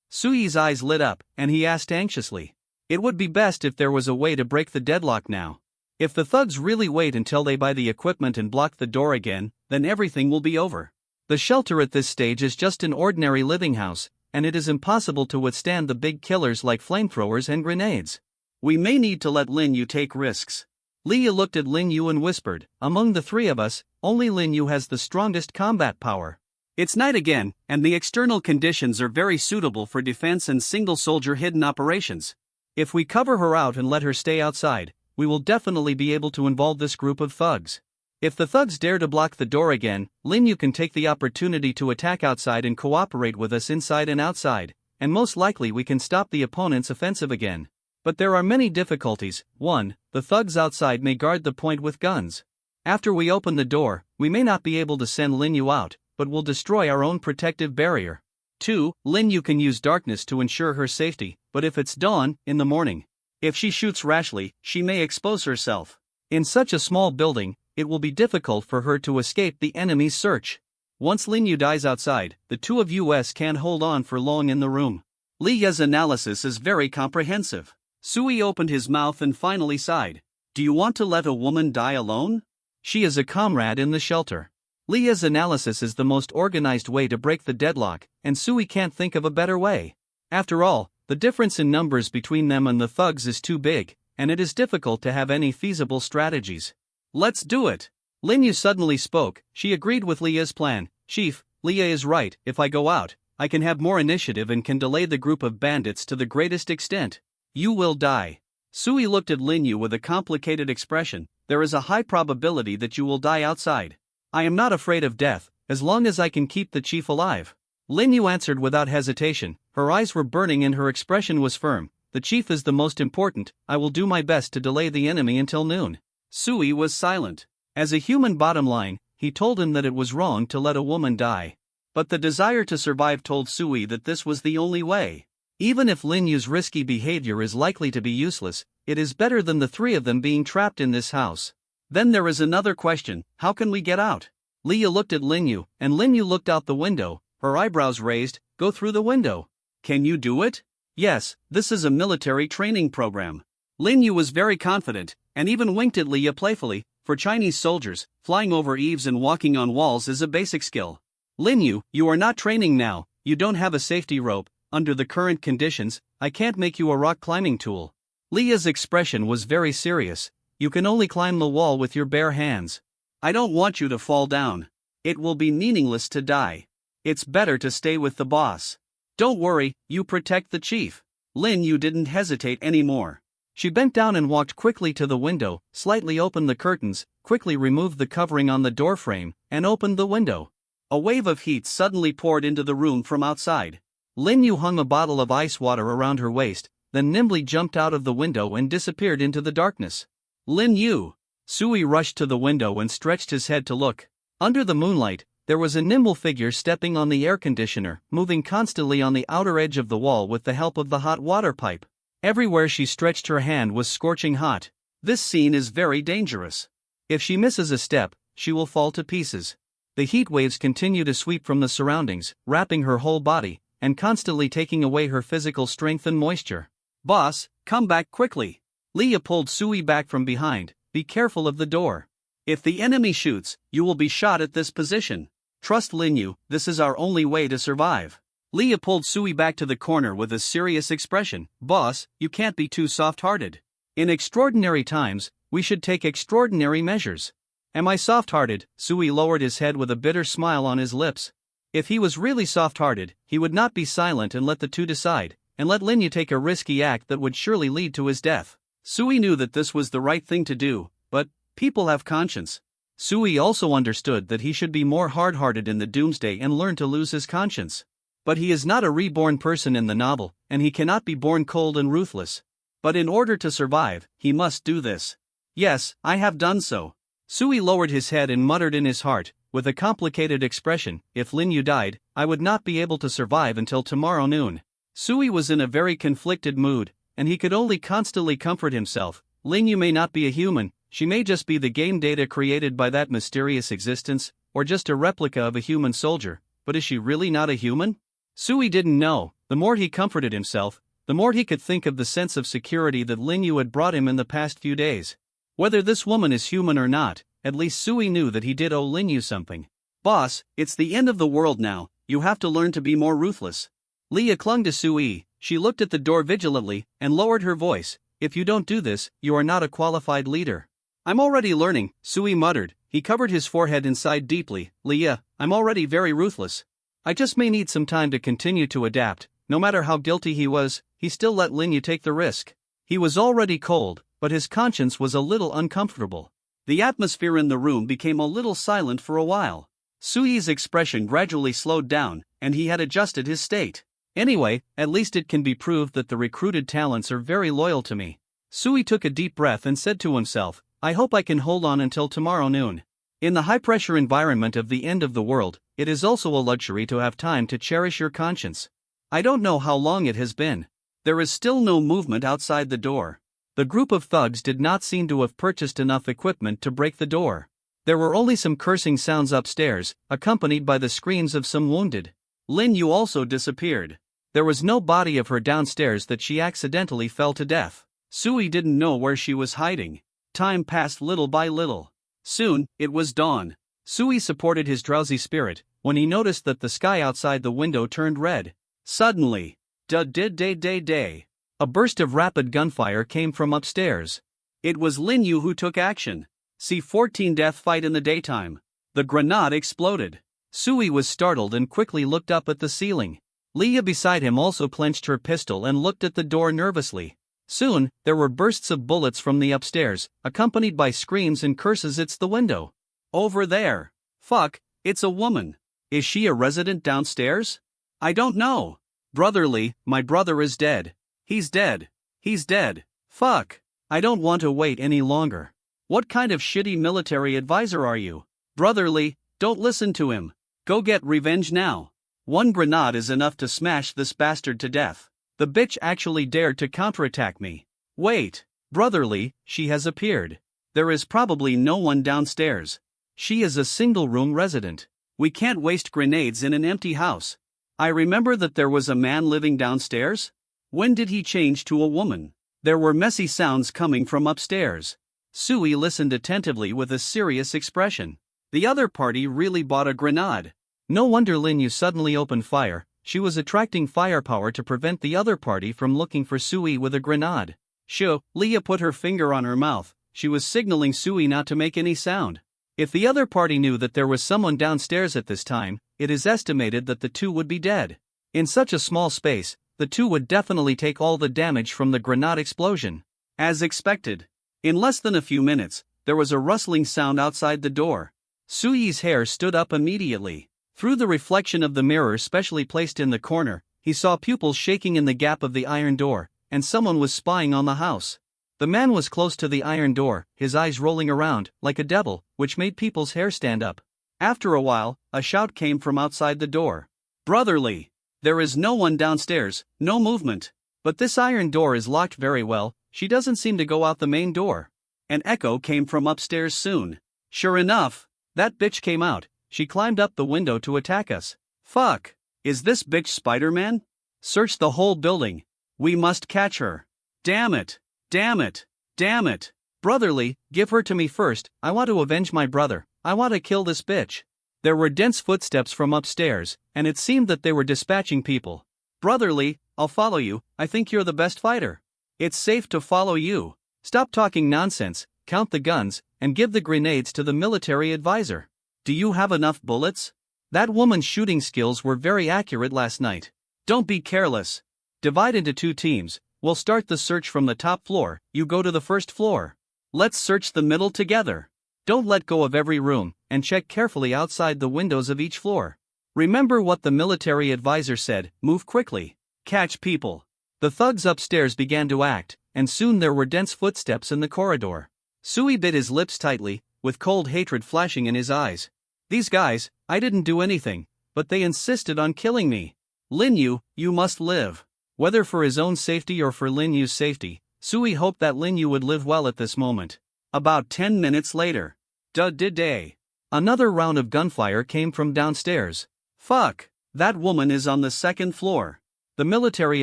Sui's eyes lit up, and he asked anxiously. It would be best if there was a way to break the deadlock now. If the thugs really wait until they buy the equipment and block the door again, then everything will be over. The shelter at this stage is just an ordinary living house, and it is impossible to withstand the big killers like flamethrowers and grenades. We may need to let Lin Yu take risks. Leah looked at Lin Yu and whispered, among the three of us, only Lin Yu has the strongest combat power. It's night again, and the external conditions are very suitable for defense and single-soldier hidden operations. If we cover her out and let her stay outside, we will definitely be able to involve this group of thugs. If the thugs dare to block the door again, Lin Yu can take the opportunity to attack outside and cooperate with us inside and outside, and most likely we can stop the opponent's offensive again. But there are many difficulties. 1. The thugs outside may guard the point with guns. After we open the door, we may not be able to send Lin Yu out, but will destroy our own protective barrier. 2. Lin Yu can use darkness to ensure her safety, but if it's dawn, in the morning, if she shoots rashly, she may expose herself. In such a small building, it will be difficult for her to escape the enemy's search. Once Lin Yu dies outside, the two of us can't hold on for long in the room. Leah's analysis is very comprehensive. Sui opened his mouth and finally sighed. Do you want to let a woman die alone? She is a comrade in the shelter. Leah's analysis is the most organized way to break the deadlock, and Sui can't think of a better way. After all, the difference in numbers between them and the thugs is too big, and it is difficult to have any feasible strategies. Let's do it. Lin Yu suddenly spoke. She agreed with Leah's plan. Chief, Leah is right. If I go out, I can have more initiative and can delay the group of bandits to the greatest extent. You will die. Sui looked at Lin Yu with a complicated expression. There is a high probability that you will die outside. I am not afraid of death, as long as I can keep the chief alive. Lin Yu answered without hesitation. Her eyes were burning and her expression was firm. The chief is the most important. I will do my best to delay the enemy until noon. Sui was silent. As a human bottom line, he told him that it was wrong to let a woman die. But the desire to survive told Sui that this was the only way. Even if Lin Yu's risky behavior is likely to be useless, it is better than the three of them being trapped in this house. Then there is another question: how can we get out? Leah looked at Lin Yu, and Lin Yu looked out the window, her eyebrows raised. Go through the window. Can you do it? Yes, this is a military training program. Lin Yu was very confident, and even winked at Leah playfully. For Chinese soldiers, flying over eaves and walking on walls is a basic skill. Lin Yu, you are not training now, you don't have a safety rope. Under the current conditions, I can't make you a rock climbing tool. Leah's expression was very serious. You can only climb the wall with your bare hands. I don't want you to fall down. It will be meaningless to die. It's better to stay with the boss. Don't worry, you protect the chief. Lin Yu didn't hesitate anymore. She bent down and walked quickly to the window, slightly opened the curtains, quickly removed the covering on the doorframe, and opened the window. A wave of heat suddenly poured into the room from outside. Lin Yu hung a bottle of ice water around her waist, then nimbly jumped out of the window and disappeared into the darkness. Lin Yu! Sui rushed to the window and stretched his head to look. Under the moonlight, there was a nimble figure stepping on the air conditioner, moving constantly on the outer edge of the wall with the help of the hot water pipe. Everywhere she stretched her hand was scorching hot. This scene is very dangerous. If she misses a step, she will fall to pieces. The heat waves continue to sweep from the surroundings, wrapping her whole body, and constantly taking away her physical strength and moisture. Boss, come back quickly. Leah pulled Sui back from behind. Be careful of the door. If the enemy shoots, you will be shot at this position. Trust Lin Yu, this is our only way to survive. Leah pulled Sui back to the corner with a serious expression. Boss, you can't be too soft-hearted. In extraordinary times, we should take extraordinary measures. Am I soft-hearted? Sui lowered his head with a bitter smile on his lips. If he was really soft-hearted, he would not be silent and let the two decide, and let Lin Yu take a risky act that would surely lead to his death. Sui knew that this was the right thing to do, but people have conscience. Sui also understood that he should be more hard-hearted in the doomsday and learn to lose his conscience. But he is not a reborn person in the novel, and he cannot be born cold and ruthless. But in order to survive, he must do this. Yes, I have done so. Sui lowered his head and muttered in his heart, with a complicated expression, if Lin Yu died, I would not be able to survive until tomorrow noon. Sui was in a very conflicted mood, and he could only constantly comfort himself. Lin Yu may not be a human, she may just be the game data created by that mysterious existence, or just a replica of a human soldier, but is she really not a human? Sui didn't know. The more he comforted himself, the more he could think of the sense of security that Lin Yu had brought him in the past few days. Whether this woman is human or not, at least Sui knew that he did owe Lin Yu something. Boss, it's the end of the world now, you have to learn to be more ruthless. Leah clung to Sui, she looked at the door vigilantly, and lowered her voice. If you don't do this, you are not a qualified leader. I'm already learning, Sui muttered. He covered his forehead and sighed deeply. Leah, I'm already very ruthless. I just may need some time to continue to adapt. No matter how guilty he was, he still let Lin Yu take the risk. He was already cold, but his conscience was a little uncomfortable. The atmosphere in the room became a little silent for a while. Sui's expression gradually slowed down, and he had adjusted his state. Anyway, at least it can be proved that the recruited talents are very loyal to me. Sui took a deep breath and said to himself, I hope I can hold on until tomorrow noon. In the high-pressure environment of the end of the world, it is also a luxury to have time to cherish your conscience. I don't know how long it has been. There is still no movement outside the door. The group of thugs did not seem to have purchased enough equipment to break the door. There were only some cursing sounds upstairs, accompanied by the screams of some wounded. Lin Yu also disappeared. There was no body of her downstairs that she accidentally fell to death. Sui didn't know where she was hiding. Time passed little by little. Soon, it was dawn. Sui supported his drowsy spirit, when he noticed that the sky outside the window turned red. Suddenly, a burst of rapid gunfire came from upstairs. It was Lin Yu who took action. C14 Death Fight in the Daytime. The grenade exploded. Sui was startled and quickly looked up at the ceiling. Leah beside him also clenched her pistol and looked at the door nervously. Soon, there were bursts of bullets from the upstairs, accompanied by screams and curses. It's the window. Over there. Fuck, it's a woman. Is she a resident downstairs? I don't know. Brotherly, my brother is dead. He's dead. He's dead. Fuck. I don't want to wait any longer. What kind of shitty military advisor are you? Brotherly, don't listen to him. Go get revenge now. One grenade is enough to smash this bastard to death. The bitch actually dared to counterattack me. Wait. Brotherly, she has appeared. There is probably no one downstairs. She is a single-room resident. We can't waste grenades in an empty house. I remember that there was a man living downstairs. When did he change to a woman? There were messy sounds coming from upstairs. Sui listened attentively with a serious expression. The other party really bought a grenade. No wonder Lin Yu suddenly opened fire. She was attracting firepower to prevent the other party from looking for Sui with a grenade. Shoo, Leah put her finger on her mouth. She was signaling Sui not to make any sound. If the other party knew that there was someone downstairs at this time, it is estimated that the two would be dead. In such a small space, the two would definitely take all the damage from the grenade explosion. As expected. In less than a few minutes, there was a rustling sound outside the door. Sui's hair stood up immediately. Through the reflection of the mirror specially placed in the corner, he saw pupils shaking in the gap of the iron door, and someone was spying on the house. The man was close to the iron door, his eyes rolling around, like a devil, which made people's hair stand up. After a while, a shout came from outside the door. Brotherly! There is no one downstairs, no movement. But this iron door is locked very well, she doesn't seem to go out the main door. An echo came from upstairs soon. Sure enough, that bitch came out. She climbed up the window to attack us. Fuck! Is this bitch Spider-Man? Search the whole building. We must catch her. Damn it! Damn it! Damn it! Brotherly, give her to me first. I want to avenge my brother. I want to kill this bitch. There were dense footsteps from upstairs, and it seemed that they were dispatching people. Brotherly, I'll follow you. I think you're the best fighter. It's safe to follow you. Stop talking nonsense, count the guns, and give the grenades to the military advisor. Do you have enough bullets? That woman's shooting skills were very accurate last night. Don't be careless. Divide into 2 teams. We'll start the search from the top floor. You go to the first floor. Let's search the middle together. Don't let go of every room, and check carefully outside the windows of each floor. Remember what the military advisor said, move quickly. Catch people. The thugs upstairs began to act, and soon there were dense footsteps in the corridor. Sui bit his lips tightly, with cold hatred flashing in his eyes. These guys, I didn't do anything, but they insisted on killing me. Lin Yu, you must live. Whether for his own safety or for Lin Yu's safety, Sui hoped that Lin Yu would live well at this moment. About 10 minutes later. Day. Another round of gunfire came from downstairs. Fuck! That woman is on the second floor. The military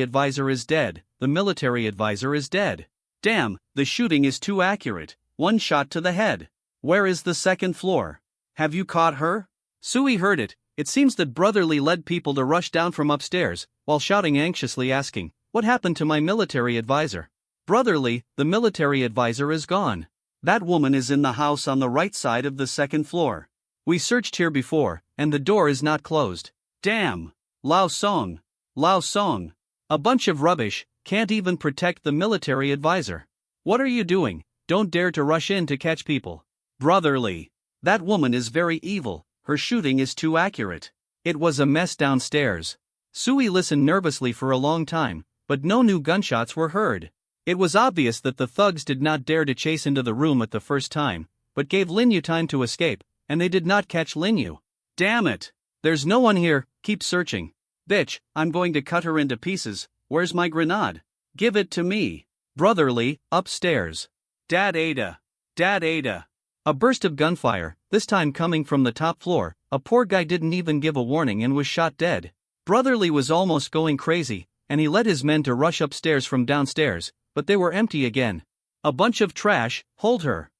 advisor is dead. The military advisor is dead. Damn, the shooting is too accurate. One shot to the head. Where is the second floor? Have you caught her? Sui heard it. It seems that Brotherly led people to rush down from upstairs, while shouting anxiously asking, what happened to my military advisor? Brotherly, the military advisor is gone. That woman is in the house on the right side of the second floor. We searched here before, and the door is not closed. Damn! Lao Song! A bunch of rubbish, can't even protect the military advisor. What are you doing? Don't dare to rush in to catch people. Brotherly. That woman is very evil, her shooting is too accurate. It was a mess downstairs. Sui listened nervously for a long time, but no new gunshots were heard. It was obvious that the thugs did not dare to chase into the room at the first time, but gave Lin Yu time to escape, and they did not catch Lin Yu. Damn it! There's no one here, keep searching. Bitch, I'm going to cut her into pieces. Where's my grenade? Give it to me. Brotherly, upstairs. Dad Ada. A burst of gunfire, this time coming from the top floor. A poor guy didn't even give a warning and was shot dead. Brotherly was almost going crazy, and he led his men to rush upstairs from downstairs, but they were empty again. A bunch of trash. Hold her,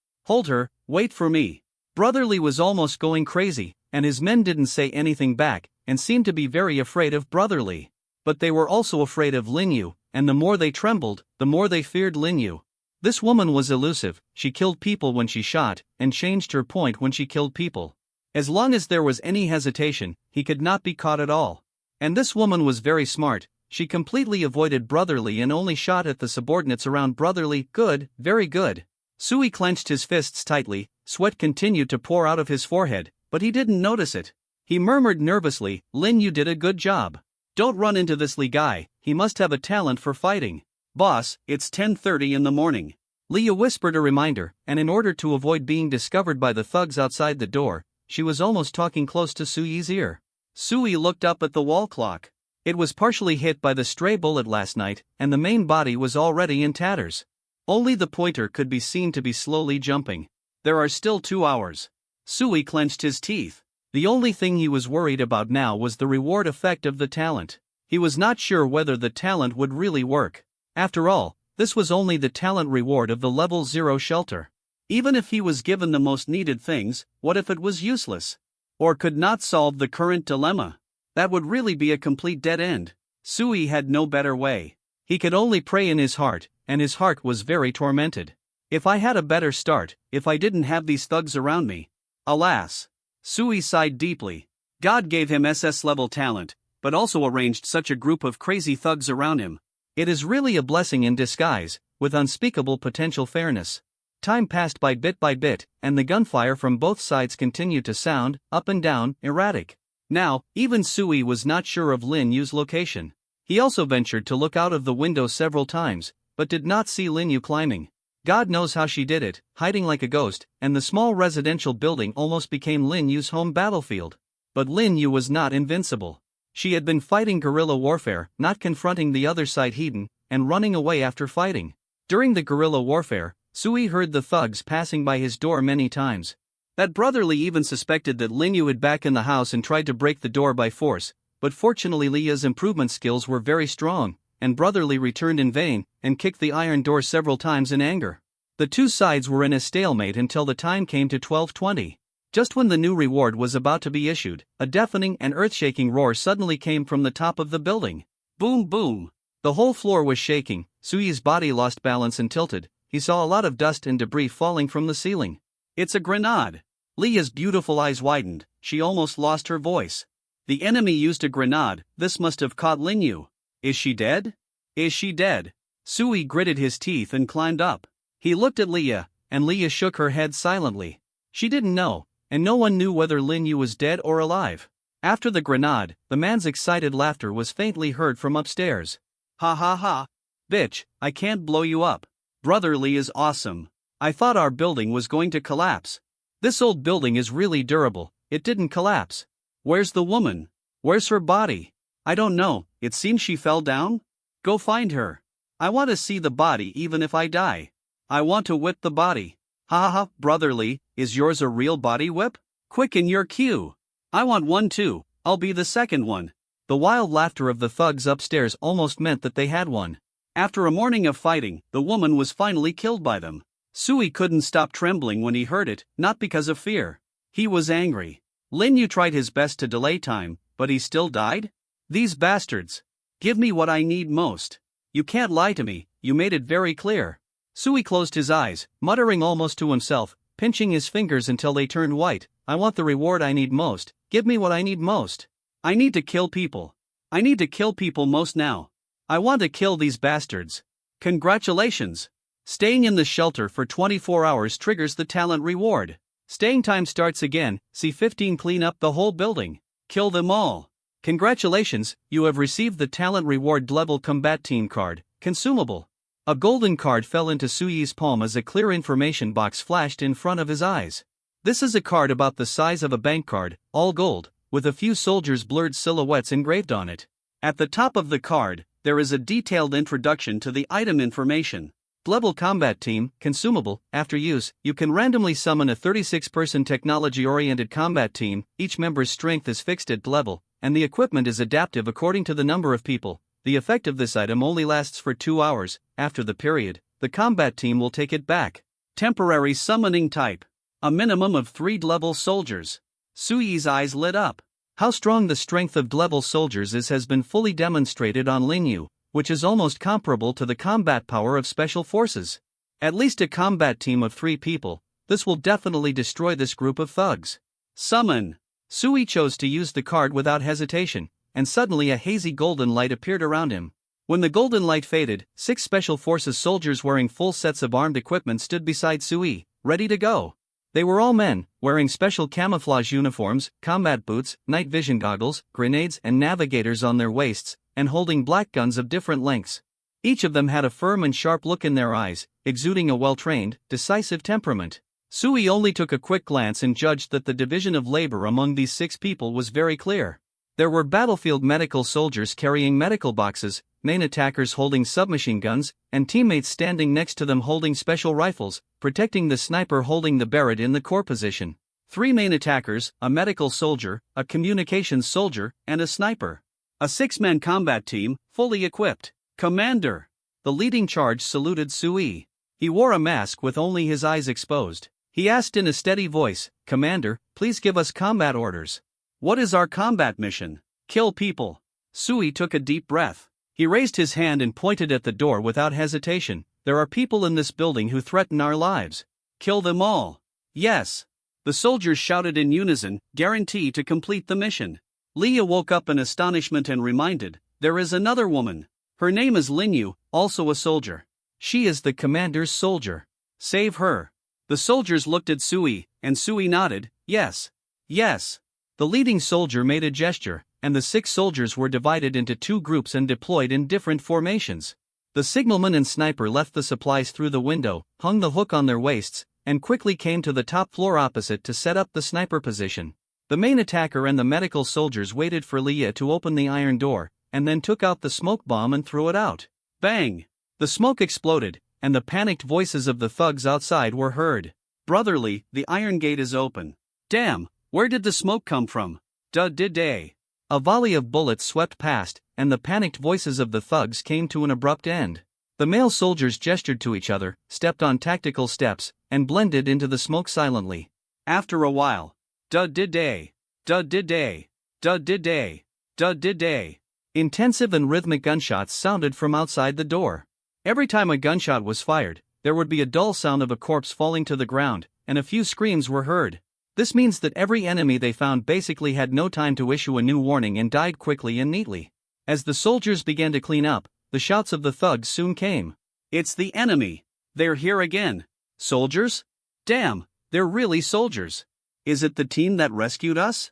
wait for me. Brotherly was almost going crazy, and his men didn't say anything back, and seemed to be very afraid of Brotherly. But they were also afraid of Lin Yu, and the more they trembled, the more they feared Lin Yu. This woman was elusive, she killed people when she shot, and changed her point when she killed people. As long as there was any hesitation, he could not be caught at all. And this woman was very smart, she completely avoided Brotherly and only shot at the subordinates around Brotherly. Good, very good. Sui clenched his fists tightly, sweat continued to pour out of his forehead, but he didn't notice it. He murmured nervously, Lin, you did a good job. Don't run into this Li guy, he must have a talent for fighting. Boss, it's 10:30 in the morning. Leah whispered a reminder, and in order to avoid being discovered by the thugs outside the door, she was almost talking close to Sui's ear. Sui looked up at the wall clock. It was partially hit by the stray bullet last night, and the main body was already in tatters. Only the pointer could be seen to be slowly jumping. There are still 2 hours. Sui clenched his teeth. The only thing he was worried about now was the reward effect of the talent. He was not sure whether the talent would really work. After all, this was only the talent reward of the level 0 shelter. Even if he was given the most needed things, what if it was useless? Or could not solve the current dilemma? That would really be a complete dead end. Sui had no better way. He could only pray in his heart, and his heart was very tormented. If I had a better start, if I didn't have these thugs around me. Alas. Sui sighed deeply. God gave him SS level talent, but also arranged such a group of crazy thugs around him. It is really a blessing in disguise, with unspeakable potential fairness. Time passed by bit, and the gunfire from both sides continued to sound, up and down, erratic. Now, even Sui was not sure of Lin Yu's location. He also ventured to look out of the window several times, but did not see Lin Yu climbing. God knows how she did it, hiding like a ghost, and the small residential building almost became Lin Yu's home battlefield. But Lin Yu was not invincible. She had been fighting guerrilla warfare, not confronting the other side hidden, and running away after fighting. During the guerrilla warfare, Sui heard the thugs passing by his door many times. That Brotherly even suspected that Lin Yu had back in the house and tried to break the door by force, but fortunately Leah's improvement skills were very strong, and Brotherly returned in vain, and kicked the iron door several times in anger. The two sides were in a stalemate until the time came to 12:20. Just when the new reward was about to be issued, a deafening and earth-shaking roar suddenly came from the top of the building. Boom boom! The whole floor was shaking, Sui's body lost balance and tilted. He saw a lot of dust and debris falling from the ceiling. It's a grenade! Leah's beautiful eyes widened, she almost lost her voice. The enemy used a grenade, this must have caught Lin Yu. Is she dead? Is she dead? Sui gritted his teeth and climbed up. He looked at Leah, and Leah shook her head silently. She didn't know, and no one knew whether Lin Yu was dead or alive. After the grenade, the man's excited laughter was faintly heard from upstairs. Ha ha ha! Bitch, I can't blow you up. Brotherly is awesome. I thought our building was going to collapse. This old building is really durable, it didn't collapse. Where's the woman? Where's her body? I don't know, it seems she fell down? Go find her. I want to see the body even if I die. I want to whip the body. Ha ha ha, Brotherly, is yours a real body whip? Quicken your cue. I want one too, I'll be the second one. The wild laughter of the thugs upstairs almost meant that they had one. After a morning of fighting, the woman was finally killed by them. Sui couldn't stop trembling when he heard it, not because of fear. He was angry. Lin Yu tried his best to delay time, but he still died? These bastards. Give me what I need most. You can't lie to me, you made it very clear. Sui closed his eyes, muttering almost to himself, pinching his fingers until they turned white. I want the reward I need most, give me what I need most. I need to kill people. I need to kill people most now. I want to kill these bastards. Congratulations. Staying in the shelter for 24 hours triggers the talent reward. Staying time starts again, C15 clean up the whole building. Kill them all. Congratulations, you have received the talent reward level combat team card, consumable. A golden card fell into Sui's palm as a clear information box flashed in front of his eyes. This is a card about the size of a bank card, all gold, with a few soldiers' blurred silhouettes engraved on it. At the top of the card, there is a detailed introduction to the item information. Level combat team, consumable. After use, you can randomly summon a 36-person technology-oriented combat team. Each member's strength is fixed at level, and the equipment is adaptive according to the number of people. The effect of this item only lasts for 2 hours. After the period, the combat team will take it back. Temporary summoning type. A minimum of 3 level soldiers. Sui's eyes lit up. How strong the strength of level soldiers is has been fully demonstrated on Lin Yu, which is almost comparable to the combat power of special forces. At least a combat team of 3 people, this will definitely destroy this group of thugs. Summon. Sui chose to use the card without hesitation, and suddenly a hazy golden light appeared around him. When the golden light faded, 6 Special Forces soldiers wearing full sets of armed equipment stood beside Sui, ready to go. They were all men, wearing special camouflage uniforms, combat boots, night vision goggles, grenades and navigators on their waists, and holding black guns of different lengths. Each of them had a firm and sharp look in their eyes, exuding a well-trained, decisive temperament. Sui only took a quick glance and judged that the division of labor among these 6 people was very clear. There were battlefield medical soldiers carrying medical boxes, main attackers holding submachine guns, and teammates standing next to them holding special rifles, protecting the sniper holding the Barrett in the core position. 3 main attackers, a medical soldier, a communications soldier, and a sniper. A 6-man combat team, fully equipped. Commander! The leading charge saluted Sui. He wore a mask with only his eyes exposed. He asked in a steady voice, "Commander, please give us combat orders." What is our combat mission? Kill people. Sui took a deep breath. He raised his hand and pointed at the door without hesitation. "There are people in this building who threaten our lives. Kill them all." "Yes." The soldiers shouted in unison, guarantee to complete the mission. Leah woke up in astonishment and reminded, "There is another woman. Her name is Linyu, also a soldier." "She is the commander's soldier. Save her." The soldiers looked at Sui, and Sui nodded, "Yes. Yes." The leading soldier made a gesture, and the 6 soldiers were divided into 2 groups and deployed in different formations. The signalman and sniper left the supplies through the window, hung the hook on their waists, and quickly came to the top floor opposite to set up the sniper position. The main attacker and the medical soldiers waited for Leah to open the iron door, and then took out the smoke bomb and threw it out. Bang! The smoke exploded, and the panicked voices of the thugs outside were heard. "Brotherly, the iron gate is open." "Damn, where did the smoke come from?" "Did-day." A volley of bullets swept past, and the panicked voices of the thugs came to an abrupt end. The male soldiers gestured to each other, stepped on tactical steps, and blended into the smoke silently. After a while, "Did-day, did-day, did-day, did-day." Intensive and rhythmic gunshots sounded from outside the door. Every time a gunshot was fired, there would be a dull sound of a corpse falling to the ground, and a few screams were heard. This means that every enemy they found basically had no time to issue a new warning and died quickly and neatly. As the soldiers began to clean up, the shouts of the thugs soon came. "It's the enemy! They're here again!" "Soldiers? Damn, they're really soldiers! Is it the team that rescued us?"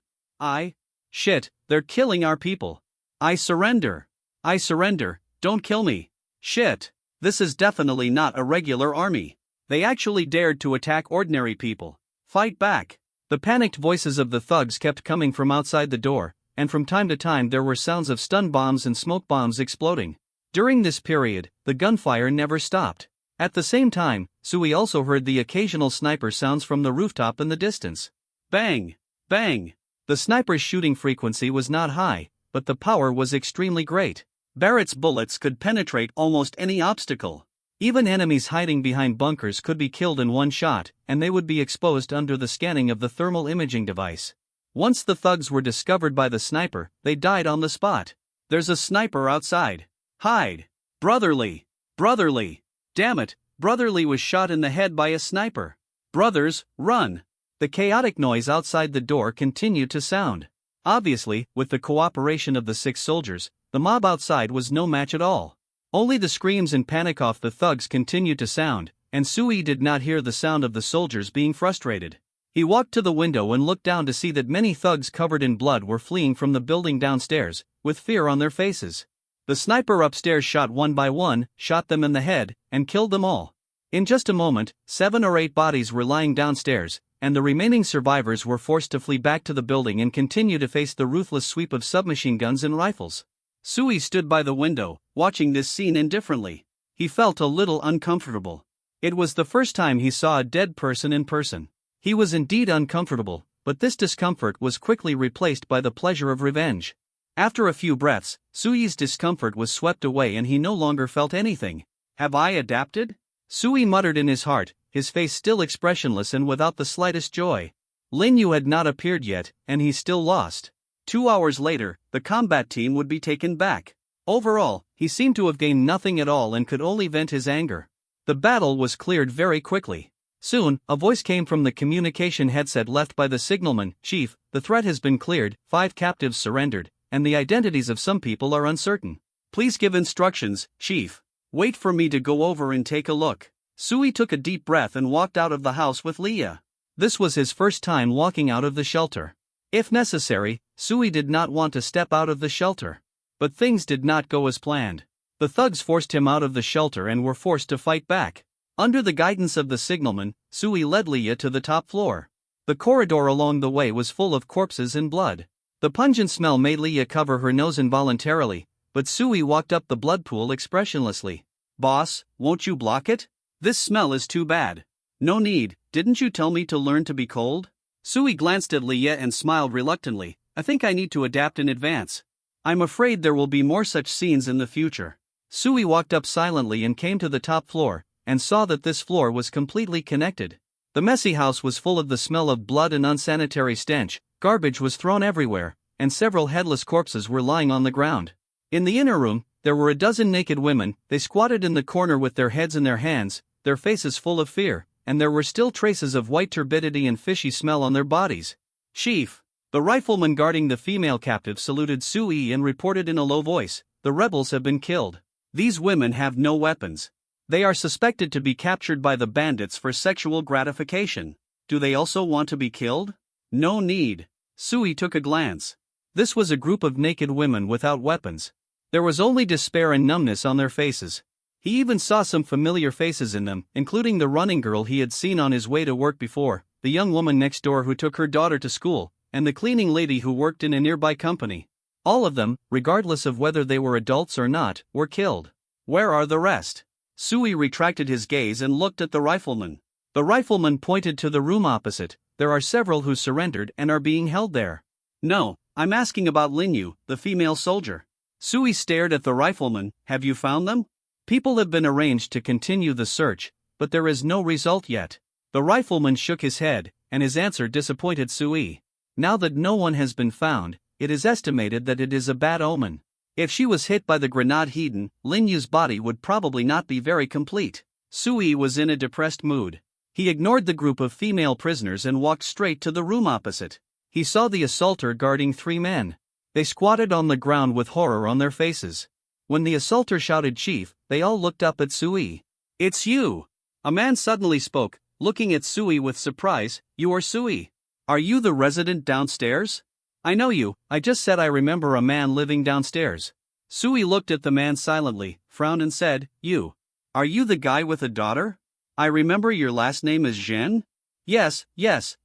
Shit, they're killing our people! I surrender! I surrender, don't kill me! Shit, this is definitely not a regular army. They actually dared to attack ordinary people. Fight back!" The panicked voices of the thugs kept coming from outside the door, and from time to time there were sounds of stun bombs and smoke bombs exploding. During this period, the gunfire never stopped. At the same time, Sui also heard the occasional sniper sounds from the rooftop in the distance. Bang! Bang! The sniper's shooting frequency was not high, but the power was extremely great. Barrett's bullets could penetrate almost any obstacle. Even enemies hiding behind bunkers could be killed in one shot, and they would be exposed under the scanning of the thermal imaging device. Once the thugs were discovered by the sniper, they died on the spot. "There's a sniper outside. Hide! Brotherly! Brotherly! Damn it, Brotherly was shot in the head by a sniper. Brothers, run!" The chaotic noise outside the door continued to sound. Obviously, with the cooperation of the 6 soldiers, the mob outside was no match at all. Only the screams and panic of the thugs continued to sound, and Sui did not hear the sound of the soldiers being frustrated. He walked to the window and looked down to see that many thugs covered in blood were fleeing from the building downstairs, with fear on their faces. The sniper upstairs shot one by one, shot them in the head, and killed them all. In just a moment, 7 or 8 bodies were lying downstairs, and the remaining survivors were forced to flee back to the building and continue to face the ruthless sweep of submachine guns and rifles. Sui stood by the window, watching this scene indifferently. He felt a little uncomfortable. It was the first time he saw a dead person in person. He was indeed uncomfortable, but this discomfort was quickly replaced by the pleasure of revenge. After a few breaths, Sui's discomfort was swept away and he no longer felt anything. "Have I adapted?" Sui muttered in his heart, his face still expressionless and without the slightest joy. Linyu had not appeared yet, and he still lost. 2 hours later, the combat team would be taken back. Overall, he seemed to have gained nothing at all and could only vent his anger. The battle was cleared very quickly. Soon, a voice came from the communication headset left by the signalman. Chief, the threat has been cleared, 5 captives surrendered, and the identities of some people are uncertain. Please give instructions, Chief. Wait for me to go over and take a look. Sui took a deep breath and walked out of the house with Leah. This was his first time walking out of the shelter. If necessary, Sui did not want to step out of the shelter. But things did not go as planned. The thugs forced him out of the shelter and were forced to fight back. Under the guidance of the signalman, Sui led Leah to the top floor. The corridor along the way was full of corpses and blood. The pungent smell made Leah cover her nose involuntarily, but Sui walked up the blood pool expressionlessly. Boss, won't you block it? This smell is too bad. No need, didn't you tell me to learn to be cold? Sui glanced at Leah and smiled reluctantly. I think I need to adapt in advance. I'm afraid there will be more such scenes in the future. Sui walked up silently and came to the top floor, and saw that this floor was completely connected. The messy house was full of the smell of blood and unsanitary stench, garbage was thrown everywhere, and several headless corpses were lying on the ground. In the inner room, there were a dozen naked women. They squatted in the corner with their heads in their hands, their faces full of fear, and there were still traces of white turbidity and fishy smell on their bodies. Chief, the rifleman guarding the female captive saluted Sui and reported in a low voice, the rebels have been killed. These women have no weapons. They are suspected to be captured by the bandits for sexual gratification. Do they also want to be killed? No need. Sui took a glance. This was a group of naked women without weapons. There was only despair and numbness on their faces. He even saw some familiar faces in them, including the running girl he had seen on his way to work before, the young woman next door who took her daughter to school, and the cleaning lady who worked in a nearby company. All of them, regardless of whether they were adults or not, were killed. Where are the rest? Sui retracted his gaze and looked at the rifleman. The rifleman pointed to the room opposite. There are several who surrendered and are being held there. No, I'm asking about Linyu, the female soldier. Sui stared at the rifleman. Have you found them? People have been arranged to continue the search, but there is no result yet. The rifleman shook his head, and his answer disappointed Sui. Now that no one has been found, it is estimated that it is a bad omen. If she was hit by the grenade Hedon, Linyu's body would probably not be very complete. Sui was in a depressed mood. He ignored the group of female prisoners and walked straight to the room opposite. He saw the assaulter guarding 3 men. They squatted on the ground with horror on their faces. When the assaulter shouted "Chief," they all looked up at Sui. It's you! A man suddenly spoke, looking at Sui with surprise. You are Sui. Are you the resident downstairs? I know you, I just said I remember a man living downstairs. Sui looked at the man silently, frowned and said, You. Are you the guy with a daughter? I remember your last name is Zheng? Yes,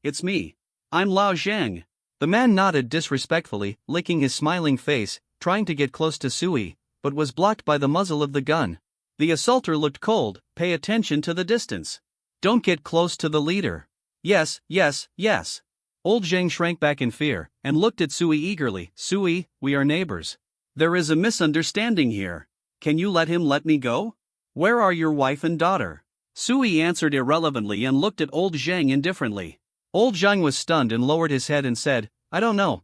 it's me. I'm Lao Zheng. The man nodded disrespectfully, licking his smiling face, trying to get close to Sui, but was blocked by the muzzle of the gun. The assaulter looked cold. Pay attention to the distance. Don't get close to the leader. Yes. Old Zheng shrank back in fear, and looked at Sui eagerly. Sui, we are neighbors. There is a misunderstanding here. Can you let me go? Where are your wife and daughter? Sui answered irrelevantly and looked at old Zheng indifferently. Old Zheng was stunned and lowered his head and said, I don't know.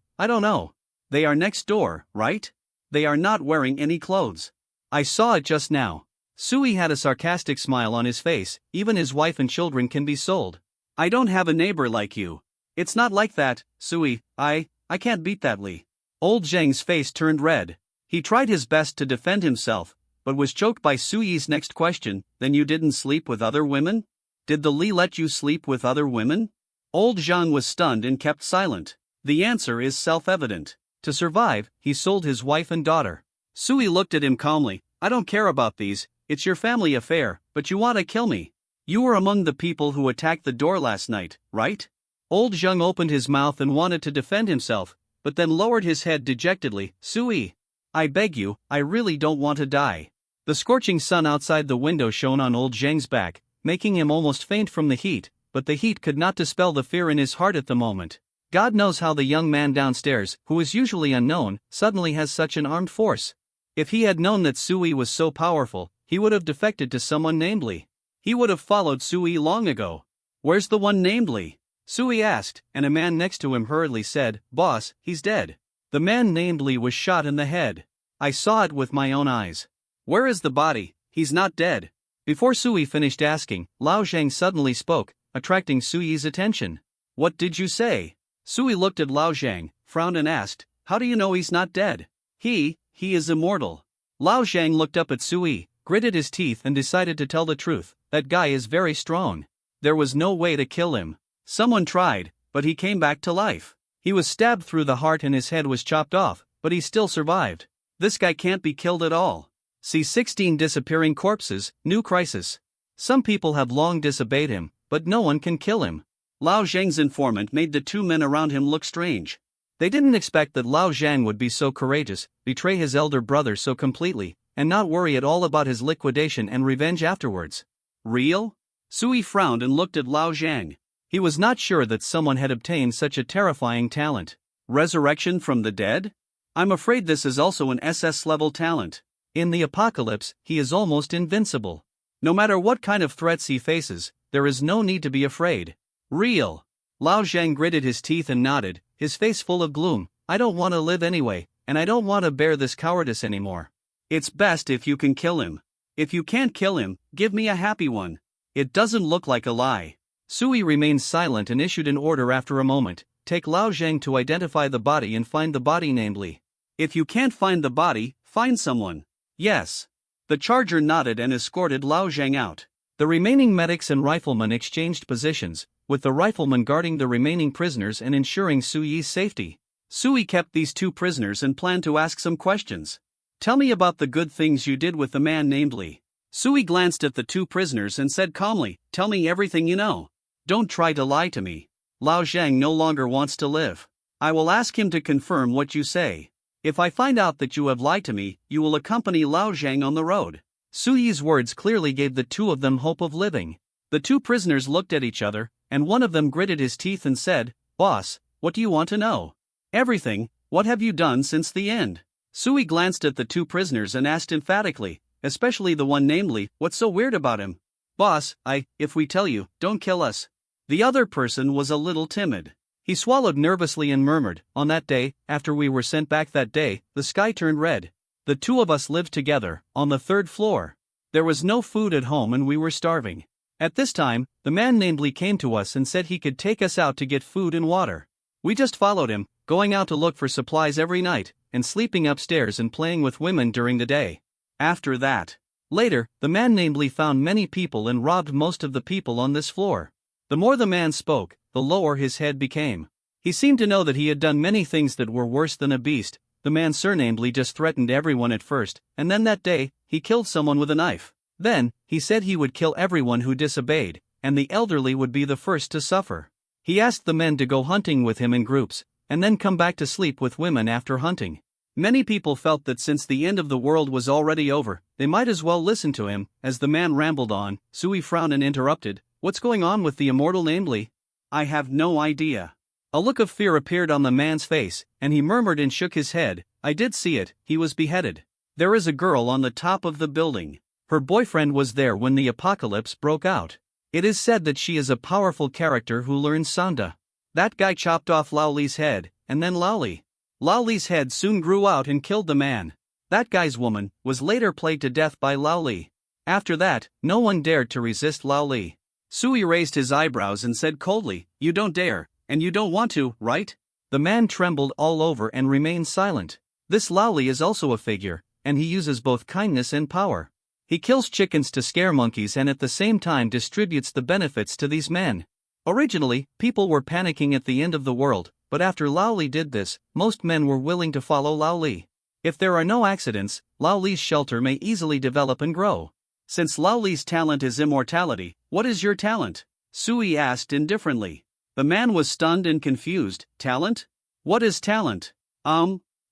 They are next door, right? They are not wearing any clothes. I saw it just now. Sui had a sarcastic smile on his face. Even his wife and children can be sold. I don't have a neighbor like you. It's not like that, Sui. I can't beat that Li. Old Zheng's face turned red. He tried his best to defend himself, but was choked by Sui's next question. Then you didn't sleep with other women? Did the Li let you sleep with other women? Old Zheng was stunned and kept silent. The answer is self-evident. To survive, he sold his wife and daughter. Sui looked at him calmly. I don't care about these, it's your family affair, but you want to kill me. You were among the people who attacked the door last night, right? Old Zheng opened his mouth and wanted to defend himself, but then lowered his head dejectedly. Sui, I beg you, I really don't want to die. The scorching sun outside the window shone on old Zheng's back, making him almost faint from the heat, but the heat could not dispel the fear in his heart at the moment. God knows how the young man downstairs, who is usually unknown, suddenly has such an armed force. If he had known that Sui was so powerful, he would have defected to someone named Li. He would have followed Sui long ago. Where's the one named Li? Sui asked, and a man next to him hurriedly said, Boss, he's dead. The man named Li was shot in the head. I saw it with my own eyes. Where is the body? He's not dead. Before Sui finished asking, Lao Zhang suddenly spoke, attracting Sui's attention. What did you say? Sui looked at Lao Zhang, frowned and asked, how do you know he's not dead? He is immortal. Lao Zhang looked up at Sui, gritted his teeth and decided to tell the truth. That guy is very strong. There was no way to kill him. Someone tried, but he came back to life. He was stabbed through the heart and his head was chopped off, but he still survived. This guy can't be killed at all. See 16 disappearing corpses, new crisis. Some people have long disobeyed him, but no one can kill him. Lao Zhang's informant made the two men around him look strange. They didn't expect that Lao Zhang would be so courageous, betray his elder brother so completely, and not worry at all about his liquidation and revenge afterwards. Real? Sui frowned and looked at Lao Zhang. He was not sure that someone had obtained such a terrifying talent. Resurrection from the dead? I'm afraid this is also an SS level talent. In the apocalypse, he is almost invincible. No matter what kind of threats he faces, there is no need to be afraid. Real. Lao Zhang gritted his teeth and nodded, his face full of gloom. I don't want to live anyway, and I don't want to bear this cowardice anymore. It's best if you can kill him. If you can't kill him, give me a happy one. It doesn't look like a lie. Sui remained silent and issued an order after a moment. Take Lao Zhang to identify the body and find the body namely. If you can't find the body, find someone. Yes. The charger nodded and escorted Lao Zhang out. The remaining medics and riflemen exchanged positions, with the riflemen guarding the remaining prisoners and ensuring Sui's safety. Sui kept these two prisoners and planned to ask some questions. Tell me about the good things you did with the man named Li. Sui glanced at the two prisoners and said calmly, tell me everything you know. Don't try to lie to me. Lao Zhang no longer wants to live. I will ask him to confirm what you say. If I find out that you have lied to me, you will accompany Lao Zhang on the road. Sui's words clearly gave the two of them hope of living. The two prisoners looked at each other, and one of them gritted his teeth and said, Boss, what do you want to know? Everything. What have you done since the end? Sui glanced at the two prisoners and asked emphatically, especially the one named Li, what's so weird about him? Boss, if we tell you, don't kill us. The other person was a little timid. He swallowed nervously and murmured, on that day, after we were sent back that day, the sky turned red. The two of us lived together, on the 3rd floor. There was no food at home and we were starving. At this time, the man named Li came to us and said he could take us out to get food and water. We just followed him, going out to look for supplies every night, and sleeping upstairs and playing with women during the day. After that, later, the man named Li found many people and robbed most of the people on this floor. The more the man spoke, the lower his head became. He seemed to know that he had done many things that were worse than a beast. The man surnamed Li just threatened everyone at first, and then that day, he killed someone with a knife. Then, he said he would kill everyone who disobeyed, and the elderly would be the first to suffer. He asked the men to go hunting with him in groups, and then come back to sleep with women after hunting. Many people felt that since the end of the world was already over, they might as well listen to him. As the man rambled on, Sui frowned and interrupted, what's going on with the immortal named Li? I have no idea. A look of fear appeared on the man's face, and he murmured and shook his head, I did see it, he was beheaded. There is a girl on the top of the building. Her boyfriend was there when the apocalypse broke out. It is said that she is a powerful character who learns Sanda. That guy chopped off Lao Li's head, and then Lao Li's head soon grew out and killed the man. That guy's woman was later played to death by Lao Li. After that, no one dared to resist Lao Li. Sui raised his eyebrows and said coldly, you don't dare, and you don't want to, right? The man trembled all over and remained silent. This Lao Li is also a figure, and he uses both kindness and power. He kills chickens to scare monkeys and at the same time distributes the benefits to these men. Originally, people were panicking at the end of the world, but after Lao Li did this, most men were willing to follow Lao Li. If there are no accidents, Lao Li's shelter may easily develop and grow. Since Lao Li's talent is immortality, what is your talent? Sui asked indifferently. The man was stunned and confused. Talent? What is talent?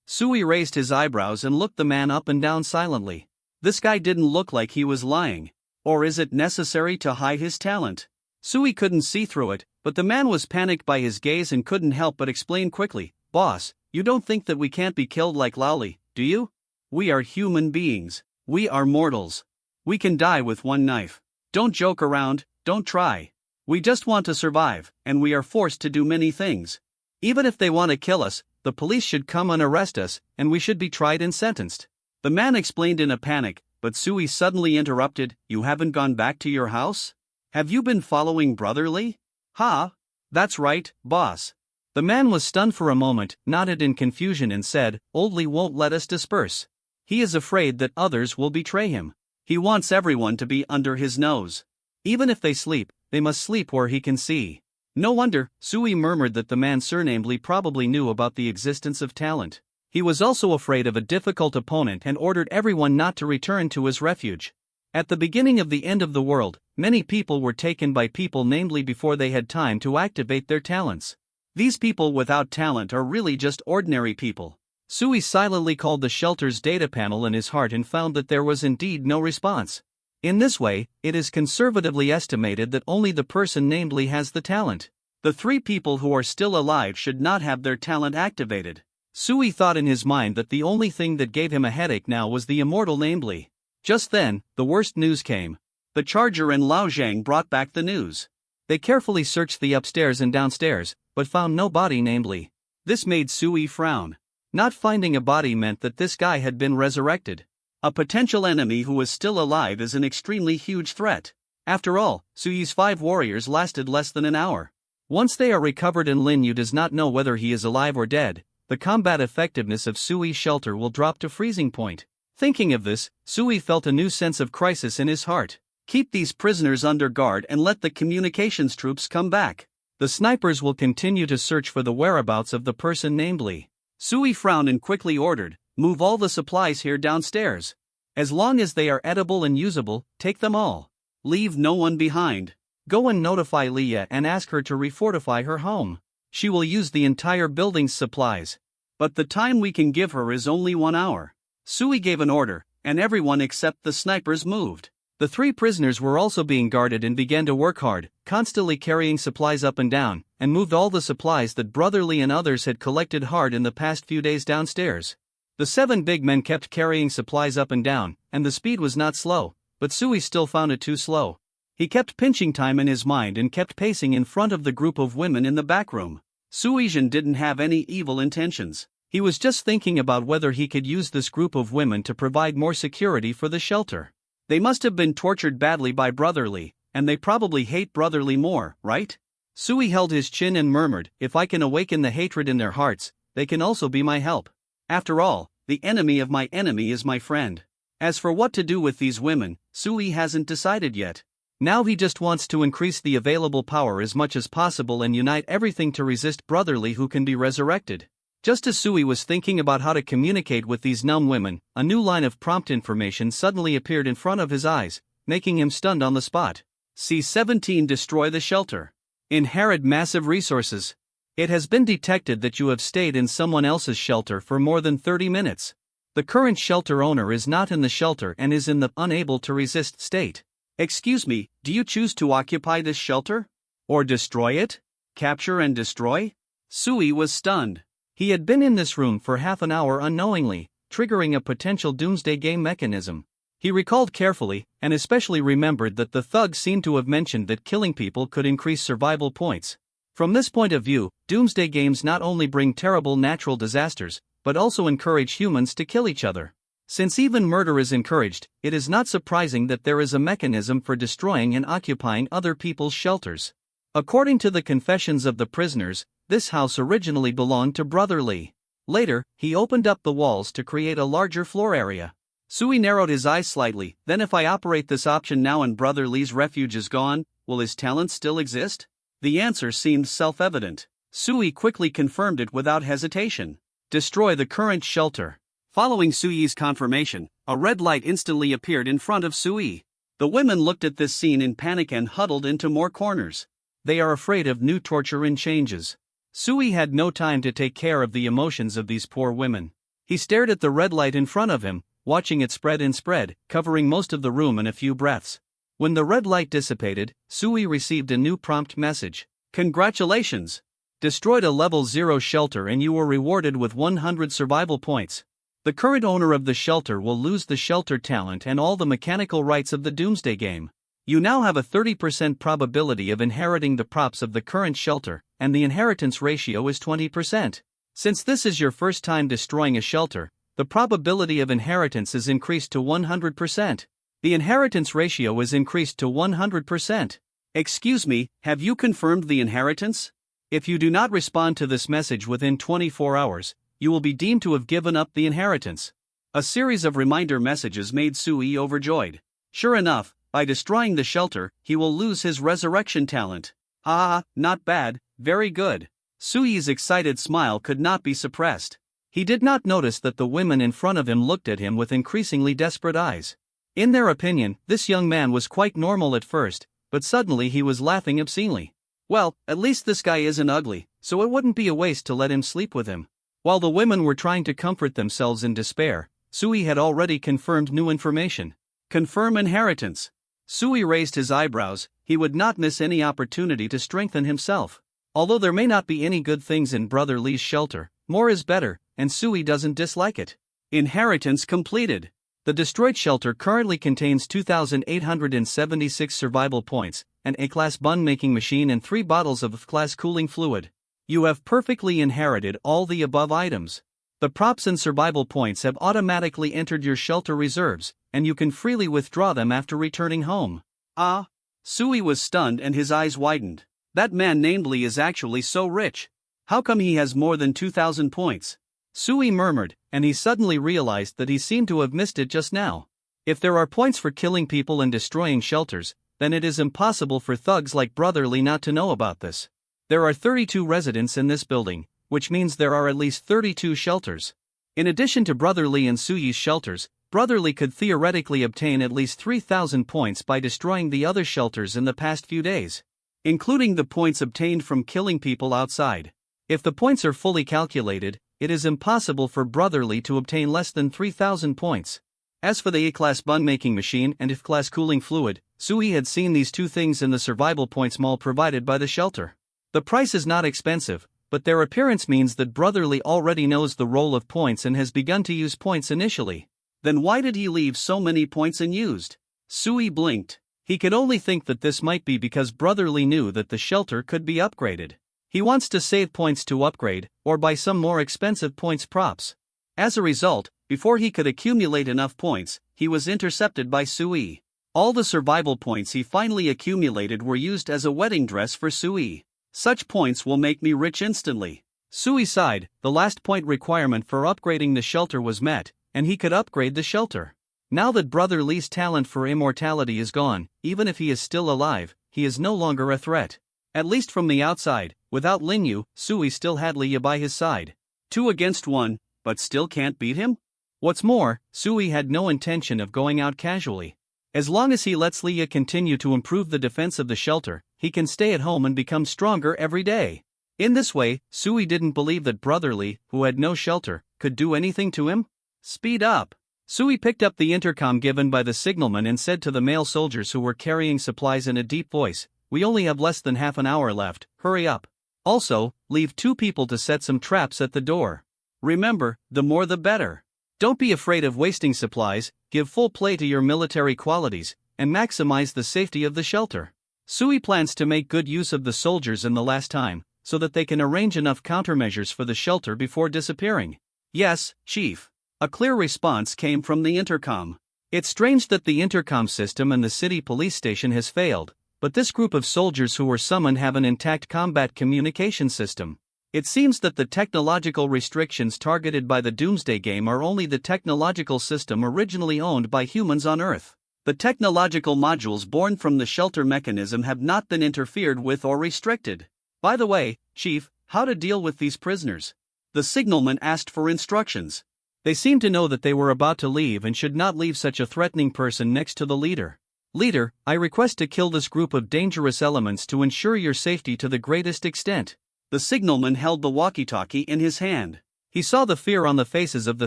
Sui raised his eyebrows and looked the man up and down silently. This guy didn't look like he was lying. Or is it necessary to hide his talent? Sui couldn't see through it, but the man was panicked by his gaze and couldn't help but explain quickly. Boss, you don't think that we can't be killed like Lao Li, do you? We are human beings. We are mortals. We can die with one knife. Don't joke around, don't try. We just want to survive, and we are forced to do many things. Even if they want to kill us, the police should come and arrest us, and we should be tried and sentenced. The man explained in a panic, but Sui suddenly interrupted, "You haven't gone back to your house? Have you been following Brotherly?" "Ha! That's right, boss." The man was stunned for a moment, nodded in confusion and said, "Old Lee won't let us disperse. He is afraid that others will betray him. He wants everyone to be under his nose. Even if they sleep, they must sleep where he can see." No wonder, Sui murmured that the man surnamed Lee probably knew about the existence of talent. He was also afraid of a difficult opponent and ordered everyone not to return to his refuge. At the beginning of the end of the world, many people were taken by people named Lee before they had time to activate their talents. These people without talent are really just ordinary people. Sui silently called the shelter's data panel in his heart and found that there was indeed no response. In this way, it is conservatively estimated that only the person named Lee has the talent. The 3 people who are still alive should not have their talent activated. Sui thought in his mind that the only thing that gave him a headache now was the immortal named Lee. Just then, the worst news came. The Charger and Lao Zhang brought back the news. They carefully searched the upstairs and downstairs, but found no body named Lee. This made Sui frown. Not finding a body meant that this guy had been resurrected. A potential enemy who is still alive is an extremely huge threat. After all, Sui's 5 warriors lasted less than an hour. Once they are recovered and Lin Yu does not know whether he is alive or dead, the combat effectiveness of Sui's shelter will drop to freezing point. Thinking of this, Sui felt a new sense of crisis in his heart. Keep these prisoners under guard and let the communications troops come back. The snipers will continue to search for the whereabouts of the person named Lee. Sui frowned and quickly ordered, "Move all the supplies here downstairs. As long as they are edible and usable, take them all. Leave no one behind. Go and notify Leah and ask her to refortify her home. She will use the entire building's supplies. But the time we can give her is only 1 hour." Sui gave an order, and everyone except the snipers moved. The 3 prisoners were also being guarded and began to work hard, constantly carrying supplies up and down, and moved all the supplies that Brotherly and others had collected hard in the past few days downstairs. The 7 big men kept carrying supplies up and down, and the speed was not slow, but Sui still found it too slow. He kept pinching time in his mind and kept pacing in front of the group of women in the back room. Suijin didn't have any evil intentions. He was just thinking about whether he could use this group of women to provide more security for the shelter. They must have been tortured badly by Brotherly, and they probably hate Brotherly more, right? Sui held his chin and murmured, "If I can awaken the hatred in their hearts, they can also be my help. After all, the enemy of my enemy is my friend." As for what to do with these women, Sui hasn't decided yet. Now he just wants to increase the available power as much as possible and unite everything to resist Brotherly who can be resurrected. Just as Sui was thinking about how to communicate with these numb women, a new line of prompt information suddenly appeared in front of his eyes, making him stunned on the spot. C-17 Destroy the shelter. Inherit massive resources. It has been detected that you have stayed in someone else's shelter for more than 30 minutes. The current shelter owner is not in the shelter and is in the unable to resist state. Excuse me, do you choose to occupy this shelter? Or destroy it? Capture and destroy? Sui was stunned. He had been in this room for half an hour unknowingly, triggering a potential doomsday game mechanism. He recalled carefully, and especially remembered that the thugs seemed to have mentioned that killing people could increase survival points. From this point of view, doomsday games not only bring terrible natural disasters, but also encourage humans to kill each other. Since even murder is encouraged, it is not surprising that there is a mechanism for destroying and occupying other people's shelters. According to the confessions of the prisoners, this house originally belonged to Brotherly. Later, he opened up the walls to create a larger floor area. Sui narrowed his eyes slightly. Then if I operate this option now and Brotherly's refuge is gone, will his talent still exist? The answer seemed self-evident. Sui quickly confirmed it without hesitation. Destroy the current shelter. Following Sui's confirmation, a red light instantly appeared in front of Sui. The women looked at this scene in panic and huddled into more corners. They are afraid of new torture and changes. Sui had no time to take care of the emotions of these poor women. He stared at the red light in front of him, watching it spread and spread, covering most of the room in a few breaths. When the red light dissipated, Sui received a new prompt message. Congratulations! Destroyed a level 0 shelter and you were rewarded with 100 survival points. The current owner of the shelter will lose the shelter talent and all the mechanical rights of the Doomsday game. You now have a 30% probability of inheriting the props of the current shelter, and the inheritance ratio is 20%. Since this is your first time destroying a shelter, the probability of inheritance is increased to 100%. The inheritance ratio is increased to 100%. Excuse me, have you confirmed the inheritance? If you do not respond to this message within 24 hours, you will be deemed to have given up the inheritance. A series of reminder messages made Sui overjoyed. Sure enough, by destroying the shelter, he will lose his resurrection talent. Ah, not bad, very good. Sui's excited smile could not be suppressed. He did not notice that the women in front of him looked at him with increasingly desperate eyes. In their opinion, this young man was quite normal at first, but suddenly he was laughing obscenely. Well, at least this guy isn't ugly, so it wouldn't be a waste to let him sleep with him. While the women were trying to comfort themselves in despair, Sui had already confirmed new information. Confirm inheritance. Sui raised his eyebrows. He would not miss any opportunity to strengthen himself. Although there may not be any good things in Brother Lee's shelter, more is better, and Sui doesn't dislike it. Inheritance completed. The destroyed shelter currently contains 2,876 survival points, an A-class bun-making machine and 3 bottles of F-class cooling fluid. You have perfectly inherited all the above items. The props and survival points have automatically entered your shelter reserves, and you can freely withdraw them after returning home. Ah! Sui was stunned and his eyes widened. That man named Lee is actually so rich. How come he has more than 2,000 points? Sui murmured, and he suddenly realized that he seemed to have missed it just now. If there are points for killing people and destroying shelters, then it is impossible for thugs like Brother Lee not to know about this. There are 32 residents in this building, which means there are at least 32 shelters. In addition to Brother Lee and Sui's shelters, Brother Lee could theoretically obtain at least 3,000 points by destroying the other shelters in the past few days, including the points obtained from killing people outside. If the points are fully calculated, it is impossible for Brother Lee to obtain less than 3,000 points. As for the A-class bun-making machine and F-class cooling fluid, Sui had seen these two things in the survival points mall provided by the shelter. The price is not expensive, but their appearance means that Brother Lee already knows the role of points and has begun to use points initially. Then why did he leave so many points unused? Sui blinked. He could only think that this might be because Brother Lee knew that the shelter could be upgraded. He wants to save points to upgrade, or buy some more expensive points props. As a result, before he could accumulate enough points, he was intercepted by Sui. All the survival points he finally accumulated were used as a wedding dress for Sui. Such points will make me rich instantly. Sui sighed. The last point requirement for upgrading the shelter was met, and he could upgrade the shelter. Now that Brother Lee's talent for immortality is gone, even if he is still alive, he is no longer a threat. At least from the outside. Without Linyu, Sui still had Liya by his side. 2 against 1, but still can't beat him? What's more, Sui had no intention of going out casually. As long as he lets Liya continue to improve the defense of the shelter, he can stay at home and become stronger every day. In this way, Sui didn't believe that Brother Lee, who had no shelter, could do anything to him. Speed up. Sui picked up the intercom given by the signalman and said to the male soldiers who were carrying supplies in a deep voice, "We only have less than half an hour left, hurry up. Also, leave 2 people to set some traps at the door. Remember, the more the better. Don't be afraid of wasting supplies, give full play to your military qualities, and maximize the safety of the shelter." Sui plans to make good use of the soldiers in the last time, so that they can arrange enough countermeasures for the shelter before disappearing. Yes, Chief. A clear response came from the intercom. It's strange that the intercom system and the city police station has failed, but this group of soldiers who were summoned have an intact combat communication system. It seems that the technological restrictions targeted by the Doomsday game are only the technological system originally owned by humans on Earth. The technological modules born from the shelter mechanism have not been interfered with or restricted. By the way, Chief, how to deal with these prisoners? The signalman asked for instructions. They seem to know that they were about to leave and should not leave such a threatening person next to the leader. Leader, I request to kill this group of dangerous elements to ensure your safety to the greatest extent. The signalman held the walkie-talkie in his hand. He saw the fear on the faces of the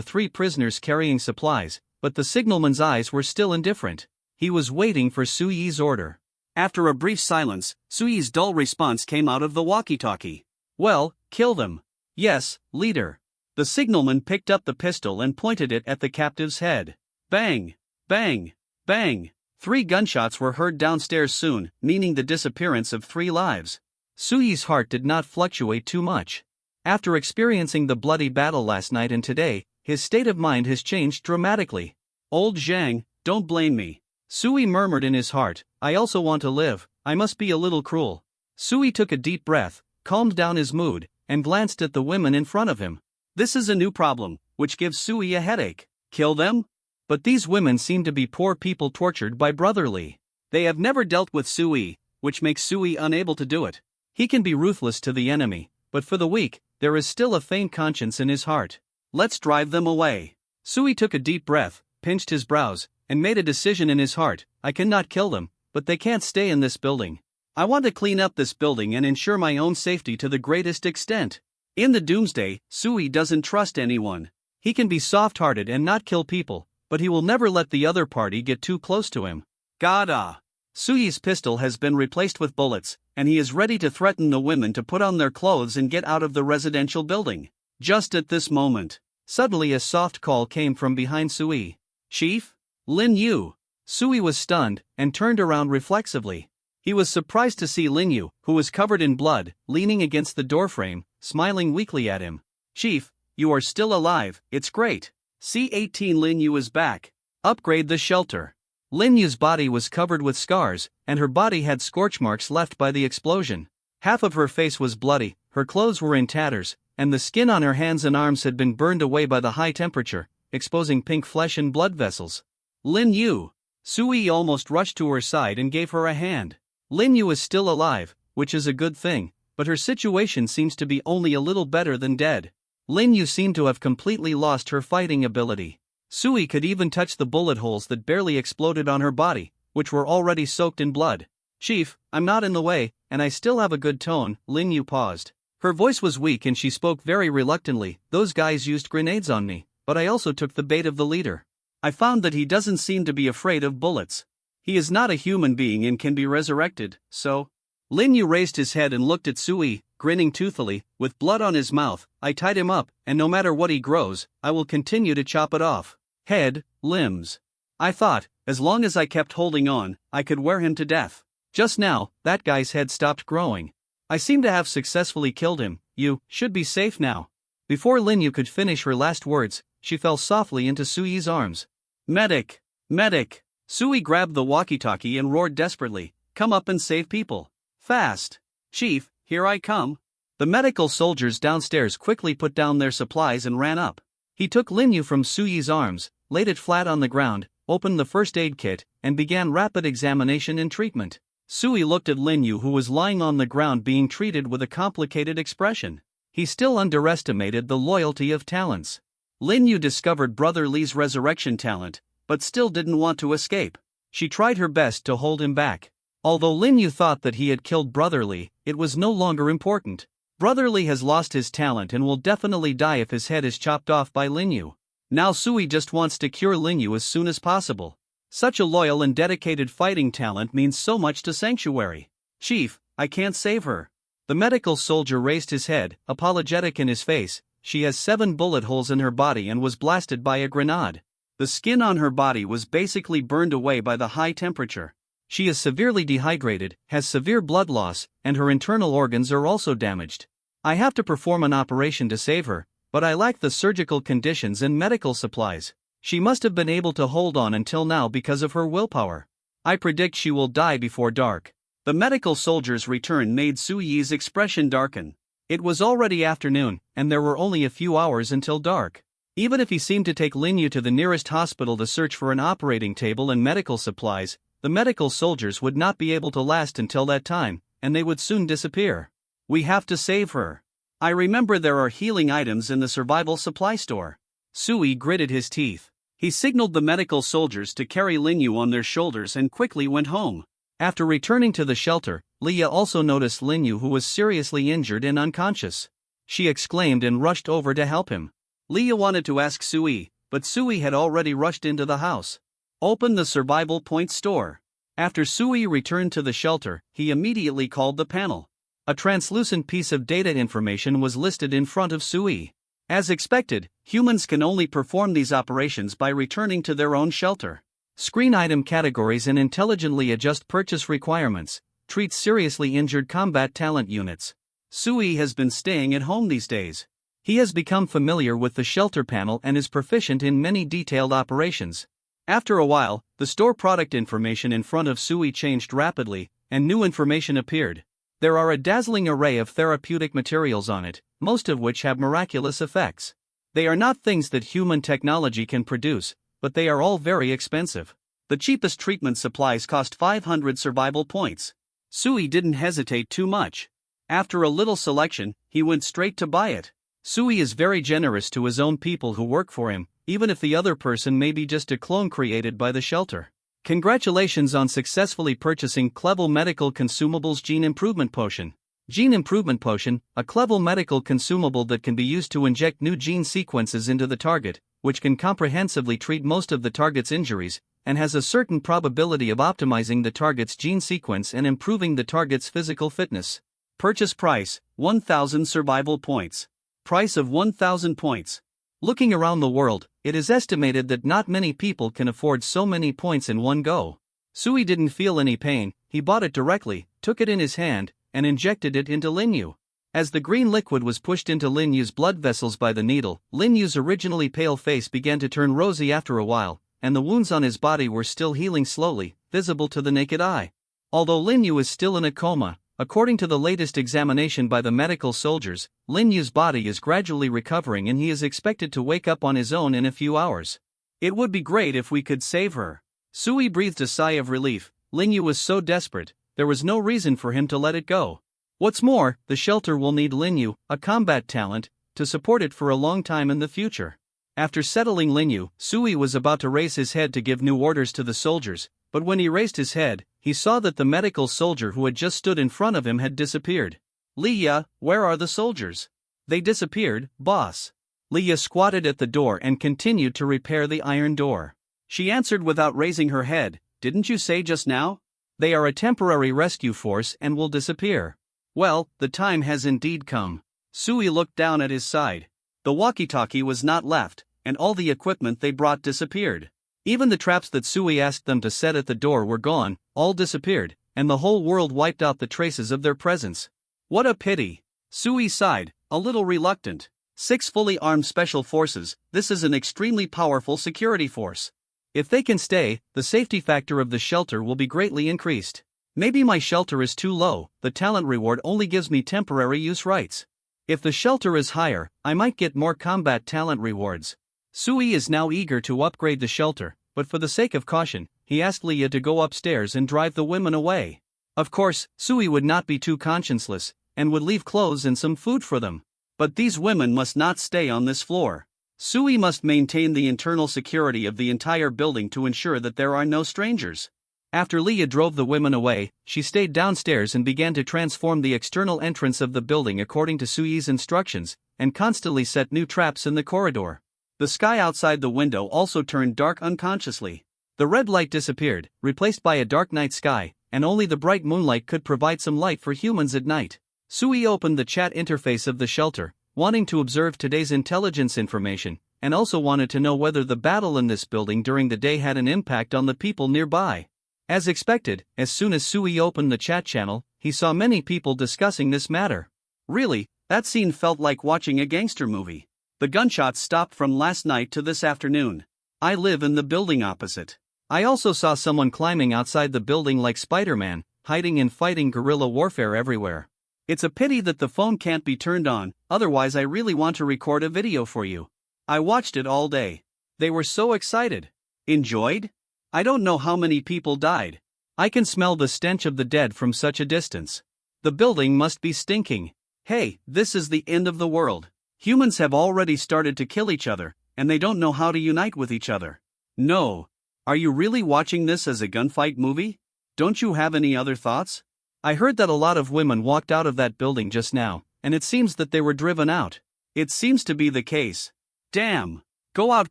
3 prisoners carrying supplies, but the signalman's eyes were still indifferent. He was waiting for Sui's order. After a brief silence, Sui's dull response came out of the walkie-talkie. Well, kill them. Yes, leader. The signalman picked up the pistol and pointed it at the captive's head. Bang! Bang! Bang! 3 gunshots were heard downstairs soon, meaning the disappearance of 3 lives. Sui's heart did not fluctuate too much. After experiencing the bloody battle last night and today, his state of mind has changed dramatically. Old Zhang, don't blame me. Sui murmured in his heart, I also want to live, I must be a little cruel. Sui took a deep breath, calmed down his mood, and glanced at the women in front of him. This is a new problem, which gives Sui a headache. Kill them? But these women seem to be poor people tortured by Brother Li. They have never dealt with Sui, which makes Sui unable to do it. He can be ruthless to the enemy, but for the weak, there is still a faint conscience in his heart. Let's drive them away. Sui took a deep breath, pinched his brows, and made a decision in his heart. I cannot kill them, but they can't stay in this building. I want to clean up this building and ensure my own safety to the greatest extent. In the doomsday, Sui doesn't trust anyone. He can be soft-hearted and not kill people, but he will never let the other party get too close to him. Gada! Sui's pistol has been replaced with bullets, and he is ready to threaten the women to put on their clothes and get out of the residential building. Just at this moment, suddenly a soft call came from behind Sui. Chief? Lin Yu. Sui was stunned, and turned around reflexively. He was surprised to see Lin Yu, who was covered in blood, leaning against the doorframe, smiling weakly at him. Chief, you are still alive, it's great. C-18 Lin Yu is back. Upgrade the shelter. Lin Yu's body was covered with scars, and her body had scorch marks left by the explosion. Half of her face was bloody, her clothes were in tatters, and the skin on her hands and arms had been burned away by the high temperature, exposing pink flesh and blood vessels. Lin Yu. Sui almost rushed to her side and gave her a hand. Lin Yu is still alive, which is a good thing, but her situation seems to be only a little better than dead. Lin Yu seemed to have completely lost her fighting ability. Sui could even touch the bullet holes that barely exploded on her body, which were already soaked in blood. Chief, I'm not in the way, and I still have a good tone. Lin Yu paused. Her voice was weak and she spoke very reluctantly. Those guys used grenades on me, but I also took the bait of the leader. I found that he doesn't seem to be afraid of bullets. He is not a human being and can be resurrected, so... Lin Yu raised his head and looked at Sui, grinning toothily, with blood on his mouth. I tied him up, and no matter what he grows, I will continue to chop it off. Head, limbs. I thought, as long as I kept holding on, I could wear him to death. Just now, that guy's head stopped growing. I seem to have successfully killed him. You should be safe now. Before Lin Yu could finish her last words, she fell softly into Sui's arms. Medic! Medic! Sui grabbed the walkie-talkie and roared desperately, come up and save people. Fast! Chief, here I come. The medical soldiers downstairs quickly put down their supplies and ran up. He took Lin Yu from Sui's arms, laid it flat on the ground, opened the first aid kit, and began rapid examination and treatment. Sui looked at Lin Yu, who was lying on the ground being treated, with a complicated expression. He still underestimated the loyalty of talents. Lin Yu discovered Brother Li's resurrection talent, but still didn't want to escape. She tried her best to hold him back. Although Lin Yu thought that he had killed Brother Li, it was no longer important. Brother Li has lost his talent and will definitely die if his head is chopped off by Lin Yu. Now Sui just wants to cure Lin Yu as soon as possible. Such a loyal and dedicated fighting talent means so much to Sanctuary. Chief, I can't save her. The medical soldier raised his head, apologetic in his face. She has 7 bullet holes in her body and was blasted by a grenade. The skin on her body was basically burned away by the high temperature. She is severely dehydrated, has severe blood loss, and her internal organs are also damaged. I have to perform an operation to save her, but I lack the surgical conditions and medical supplies. She must have been able to hold on until now because of her willpower. I predict she will die before dark. The medical soldier's return made Sui's expression darken. It was already afternoon, and there were only a few hours until dark. Even if he seemed to take Lin Yu to the nearest hospital to search for an operating table and medical supplies, the medical soldiers would not be able to last until that time, and they would soon disappear. We have to save her. I remember there are healing items in the survival supply store. Sui gritted his teeth. He signaled the medical soldiers to carry Lin Yu on their shoulders and quickly went home. After returning to the shelter, Leah also noticed Lin Yu, who was seriously injured and unconscious. She exclaimed and rushed over to help him. Leah wanted to ask Sui, but Sui had already rushed into the house. Open the survival point store. After Sui returned to the shelter, he immediately called the panel. A translucent piece of data information was listed in front of Sui. As expected, humans can only perform these operations by returning to their own shelter. Screen item categories and intelligently adjust purchase requirements. Treat seriously injured combat talent units. Sui has been staying at home these days. He has become familiar with the shelter panel and is proficient in many detailed operations. After a while, the store product information in front of Sui changed rapidly, and new information appeared. There are a dazzling array of therapeutic materials on it, most of which have miraculous effects. They are not things that human technology can produce, but they are all very expensive. The cheapest treatment supplies cost 500 survival points. Sui didn't hesitate too much. After a little selection, he went straight to buy it. Sui is very generous to his own people who work for him, even if the other person may be just a clone created by the shelter. Congratulations on successfully purchasing Clevel Medical Consumables Gene Improvement Potion. Gene Improvement Potion, a Clevel medical consumable that can be used to inject new gene sequences into the target, which can comprehensively treat most of the target's injuries, and has a certain probability of optimizing the target's gene sequence and improving the target's physical fitness. Purchase price, 1,000 survival points. Price of 1,000 points. Looking around the world, it is estimated that not many people can afford so many points in one go. Sui didn't feel any pain, he bought it directly, took it in his hand, and injected it into Linyu. As the green liquid was pushed into Linyu's blood vessels by the needle, Linyu's originally pale face began to turn rosy after a while, and the wounds on his body were still healing slowly, visible to the naked eye. Although Linyu is still in a coma, according to the latest examination by the medical soldiers, Linyu's body is gradually recovering and he is expected to wake up on his own in a few hours. It would be great if we could save her. Sui breathed a sigh of relief. Linyu was so desperate, there was no reason for him to let it go. What's more, the shelter will need Linyu, a combat talent, to support it for a long time in the future. After settling Linyu, Sui was about to raise his head to give new orders to the soldiers, but when he raised his head, he saw that the medical soldier who had just stood in front of him had disappeared. "Liya, where are the soldiers?" "They disappeared, boss." Liya squatted at the door and continued to repair the iron door. She answered without raising her head, "Didn't you say just now?" "They are a temporary rescue force and will disappear." "Well, the time has indeed come." Sui looked down at his side. The walkie-talkie was not left, and all the equipment they brought disappeared. Even the traps that Sui asked them to set at the door were gone, all disappeared, and the whole world wiped out the traces of their presence. What a pity. Sui sighed, a little reluctant. 6 fully armed special forces, this is an extremely powerful security force. If they can stay, the safety factor of the shelter will be greatly increased. Maybe my shelter is too low, the talent reward only gives me temporary use rights. If the shelter is higher, I might get more combat talent rewards. Sui is now eager to upgrade the shelter, but for the sake of caution, he asked Liya to go upstairs and drive the women away. Of course, Sui would not be too conscienceless, and would leave clothes and some food for them. But these women must not stay on this floor. Sui must maintain the internal security of the entire building to ensure that there are no strangers. After Liya drove the women away, she stayed downstairs and began to transform the external entrance of the building according to Sui's instructions, and constantly set new traps in the corridor. The sky outside the window also turned dark unconsciously. The red light disappeared, replaced by a dark night sky, and only the bright moonlight could provide some light for humans at night. Sui opened the chat interface of the shelter, wanting to observe today's intelligence information, and also wanted to know whether the battle in this building during the day had an impact on the people nearby. As expected, as soon as Sui opened the chat channel, he saw many people discussing this matter. Really, that scene felt like watching a gangster movie. The gunshots stopped from last night to this afternoon. I live in the building opposite. I also saw someone climbing outside the building like Spider-Man, hiding and fighting guerrilla warfare everywhere. It's a pity that the phone can't be turned on, otherwise I really want to record a video for you. I watched it all day. They were so excited. Enjoyed? I don't know how many people died. I can smell the stench of the dead from such a distance. The building must be stinking. Hey, this is the end of the world. Humans have already started to kill each other, and they don't know how to unite with each other. No. Are you really watching this as a gunfight movie? Don't you have any other thoughts? I heard that a lot of women walked out of that building just now, and it seems that they were driven out. It seems to be the case. Damn. Go out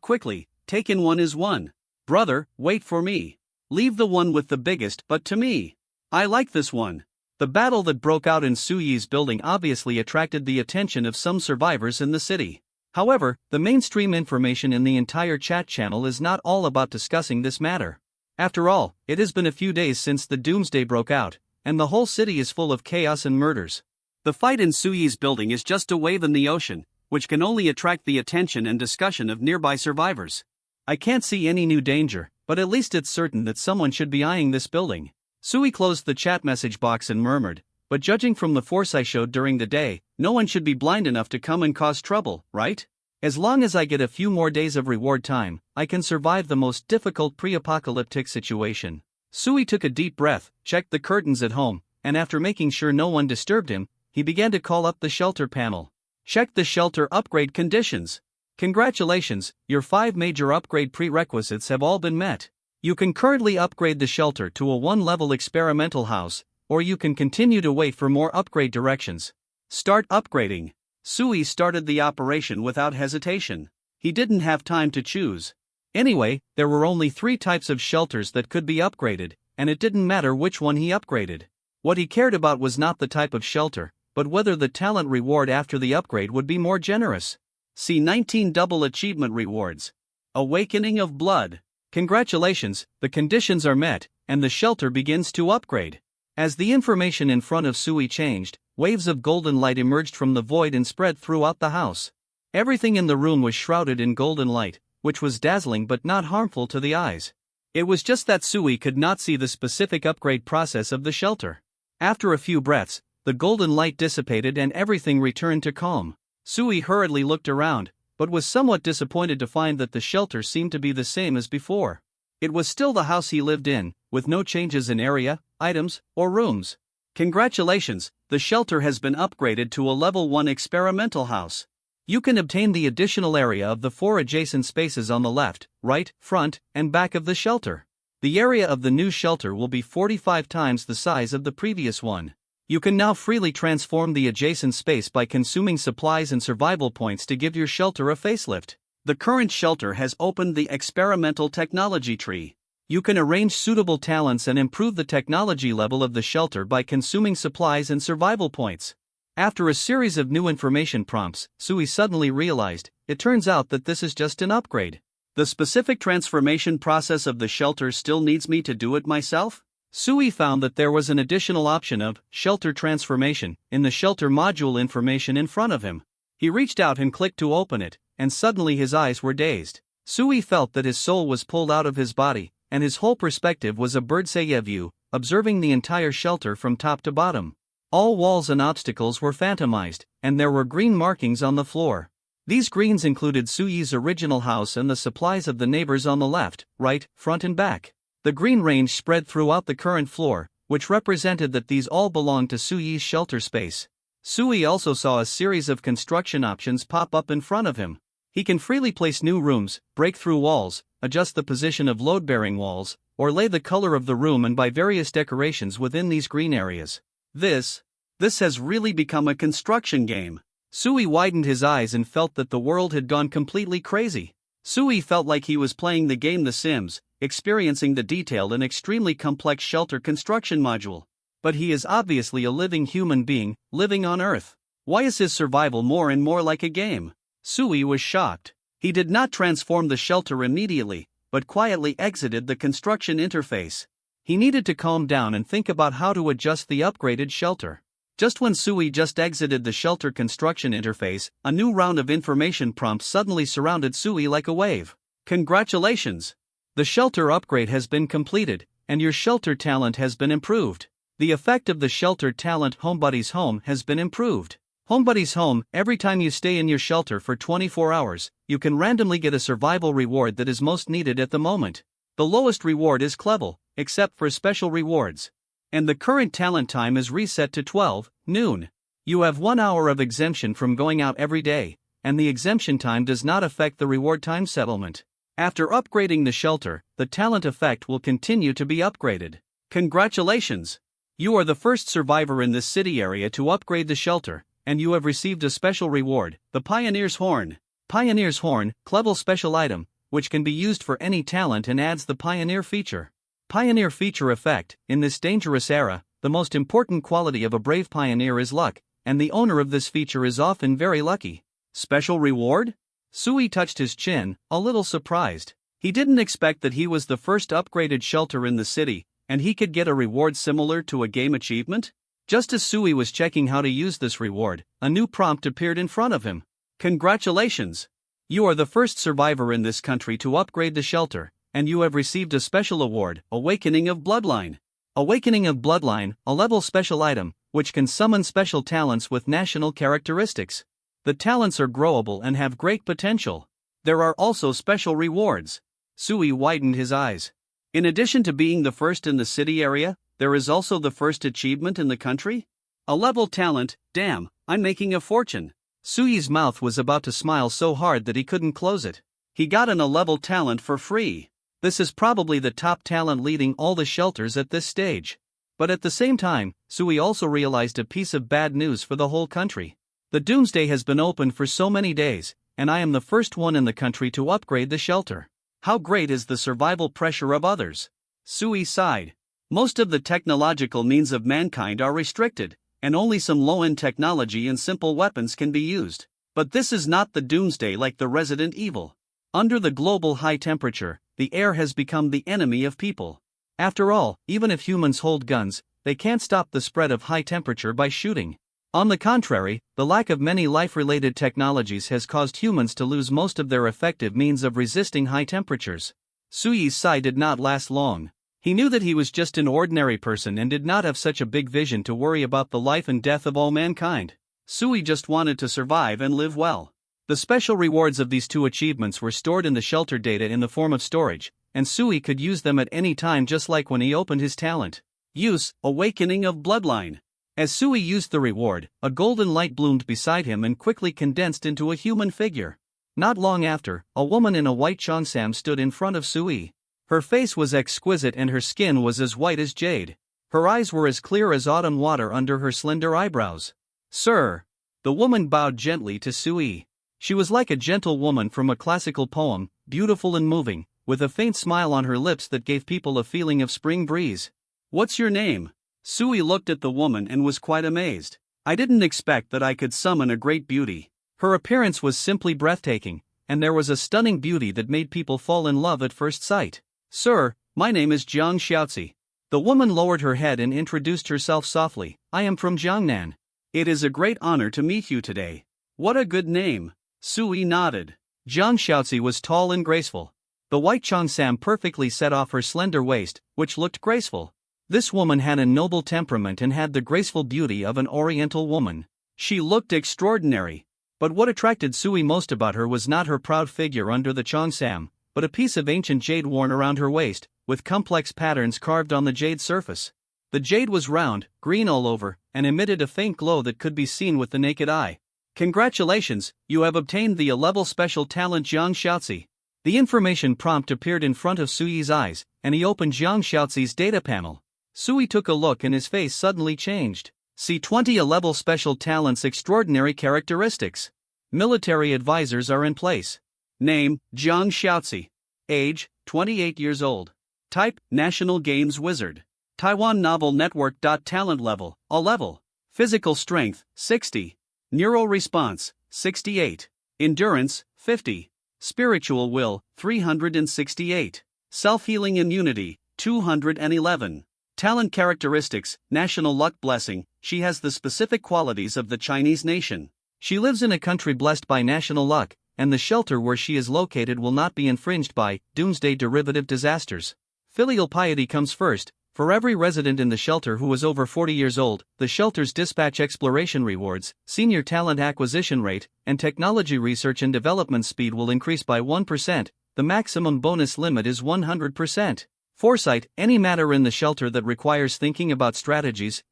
quickly, taken one is one. Brother, wait for me. Leave the one with the biggest but to me. I like this one. The battle that broke out in Sui's building obviously attracted the attention of some survivors in the city. However, the mainstream information in the entire chat channel is not all about discussing this matter. After all, it has been a few days since the doomsday broke out, and the whole city is full of chaos and murders. The fight in Sui's building is just a wave in the ocean, which can only attract the attention and discussion of nearby survivors. I can't see any new danger, but at least it's certain that someone should be eyeing this building. Sui closed the chat message box and murmured, but judging from the force I showed during the day, no one should be blind enough to come and cause trouble, right? As long as I get a few more days of reward time, I can survive the most difficult pre-apocalyptic situation. Sui took a deep breath, checked the curtains at home, and after making sure no one disturbed him, he began to call up the shelter panel. Check the shelter upgrade conditions. Congratulations, your 5 major upgrade prerequisites have all been met. You can currently upgrade the shelter to a 1-level experimental house, or you can continue to wait for more upgrade directions. Start upgrading. Sui started the operation without hesitation. He didn't have time to choose. Anyway, there were only 3 types of shelters that could be upgraded, and it didn't matter which one he upgraded. What he cared about was not the type of shelter, but whether the talent reward after the upgrade would be more generous. See 19 double achievement rewards. Awakening of Blood. Congratulations, the conditions are met, and the shelter begins to upgrade. As the information in front of Sui changed, waves of golden light emerged from the void and spread throughout the house. Everything in the room was shrouded in golden light, which was dazzling but not harmful to the eyes. It was just that Sui could not see the specific upgrade process of the shelter. After a few breaths, the golden light dissipated and everything returned to calm. Sui hurriedly looked around, but was somewhat disappointed to find that the shelter seemed to be the same as before. It was still the house he lived in, with no changes in area, items, or rooms. Congratulations, the shelter has been upgraded to a level 1 experimental house. You can obtain the additional area of the 4 adjacent spaces on the left, right, front, and back of the shelter. The area of the new shelter will be 45 times the size of the previous one. You can now freely transform the adjacent space by consuming supplies and survival points to give your shelter a facelift. The current shelter has opened the experimental technology tree. You can arrange suitable talents and improve the technology level of the shelter by consuming supplies and survival points. After a series of new information prompts, Sui suddenly realized, it turns out that this is just an upgrade. The specific transformation process of the shelter still needs me to do it myself? Sui found that there was an additional option of shelter transformation in the shelter module information in front of him. He reached out and clicked to open it, and suddenly his eyes were dazed. Sui felt that his soul was pulled out of his body, and his whole perspective was a bird's eye view, observing the entire shelter from top to bottom. All walls and obstacles were phantomized, and there were green markings on the floor. These greens included Sui's original house and the supplies of the neighbors on the left, right, front and back. The green range spread throughout the current floor, which represented that these all belonged to Sui's shelter space. Sui also saw a series of construction options pop up in front of him. He can freely place new rooms, break through walls, adjust the position of load-bearing walls, or lay the color of the room and buy various decorations within these green areas. This has really become a construction game. Sui widened his eyes and felt that the world had gone completely crazy. Sui felt like he was playing the game The Sims, experiencing the detailed and extremely complex shelter construction module. But he is obviously a living human being, living on Earth. Why is his survival more and more like a game? Sui was shocked. He did not transform the shelter immediately, but quietly exited the construction interface. He needed to calm down and think about how to adjust the upgraded shelter. Just when Sui just exited the shelter construction interface, a new round of information prompts suddenly surrounded Sui like a wave. Congratulations! The shelter upgrade has been completed, and your shelter talent has been improved. The effect of the shelter talent Homebuddy's Home has been improved. Homebuddy's Home, every time you stay in your shelter for 24 hours, you can randomly get a survival reward that is most needed at the moment. The lowest reward is Clevel, except for special rewards. And the current talent time is reset to 12 noon. You have 1 hour of exemption from going out every day, and the exemption time does not affect the reward time settlement. After upgrading the shelter, the talent effect will continue to be upgraded. Congratulations! You are the first survivor in this city area to upgrade the shelter, and you have received a special reward, the Pioneer's Horn. Pioneer's Horn, Clevel special item, which can be used for any talent and adds the Pioneer feature. Pioneer feature effect. In this dangerous era, the most important quality of a brave pioneer is luck, and the owner of this feature is often very lucky. Special reward? Sui touched his chin, a little surprised. He didn't expect that he was the first upgraded shelter in the city, and he could get a reward similar to a game achievement? Just as Sui was checking how to use this reward, a new prompt appeared in front of him. Congratulations! You are the first survivor in this country to upgrade the shelter, and you have received a special award, Awakening of Bloodline. Awakening of Bloodline, a level special item, which can summon special talents with national characteristics. The talents are growable and have great potential. There are also special rewards. Sui widened his eyes. In addition to being the first in the city area, there is also the first achievement in the country? A level talent, damn, I'm making a fortune. Sui's mouth was about to smile so hard that he couldn't close it. He got a level talent for free. This is probably the top talent leading all the shelters at this stage. But at the same time, Sui also realized a piece of bad news for the whole country. The Doomsday has been open for so many days, and I am the first one in the country to upgrade the shelter. How great is the survival pressure of others? Sui sighed. Most of the technological means of mankind are restricted, and only some low-end technology and simple weapons can be used. But this is not the Doomsday like the Resident Evil. Under the global high temperature, the air has become the enemy of people. After all, even if humans hold guns, they can't stop the spread of high temperature by shooting. On the contrary, the lack of many life-related technologies has caused humans to lose most of their effective means of resisting high temperatures. Sui's sigh did not last long. He knew that he was just an ordinary person and did not have such a big vision to worry about the life and death of all mankind. Sui just wanted to survive and live well. The special rewards of these two achievements were stored in the shelter data in the form of storage, and Sui could use them at any time just like when he opened his talent. Use, Awakening of Bloodline. As Sui used the reward, a golden light bloomed beside him and quickly condensed into a human figure. Not long after, a woman in a white cheongsam stood in front of Sui. Her face was exquisite and her skin was as white as jade. Her eyes were as clear as autumn water under her slender eyebrows. Sir! The woman bowed gently to Sui. She was like a gentle woman from a classical poem, beautiful and moving, with a faint smile on her lips that gave people a feeling of spring breeze. What's your name? Sui looked at the woman and was quite amazed. I didn't expect that I could summon a great beauty. Her appearance was simply breathtaking, and there was a stunning beauty that made people fall in love at first sight. Sir, my name is Jiang Xiaozi. The woman lowered her head and introduced herself softly. I am from Jiangnan. It is a great honor to meet you today. What a good name. Sui nodded. Jiang Xiaozi was tall and graceful. The white cheongsam perfectly set off her slender waist, which looked graceful. This woman had a noble temperament and had the graceful beauty of an oriental woman. She looked extraordinary. But what attracted Sui most about her was not her proud figure under the cheongsam, but a piece of ancient jade worn around her waist, with complex patterns carved on the jade surface. The jade was round, green all over, and emitted a faint glow that could be seen with the naked eye. Congratulations, you have obtained the A-level special talent Jiang Xiaozi. The information prompt appeared in front of Sui's eyes, and he opened Jiang Xiaozi's data panel. Sui took a look and his face suddenly changed. C20 A-level special talents extraordinary characteristics. Military advisors are in place. Name, Jiang Xiaozi. Age, 28 years old. Type, National Games Wizard. Taiwan Novel Network. Talent level, A level. Physical strength, 60. Neural response, 68. Endurance, 50. Spiritual will, 368. Self-healing immunity, 211. Talent characteristics, national luck blessing. She has the specific qualities of the Chinese nation. She lives in a country blessed by national luck, and the shelter where she is located will not be infringed by doomsday derivative disasters. Filial piety comes first. For every resident in the shelter who is over 40 years old, the shelter's dispatch exploration rewards, senior talent acquisition rate, and technology research and development speed will increase by 1%. The maximum bonus limit is 100%. Foresight, any matter in the shelter that requires thinking about strategies,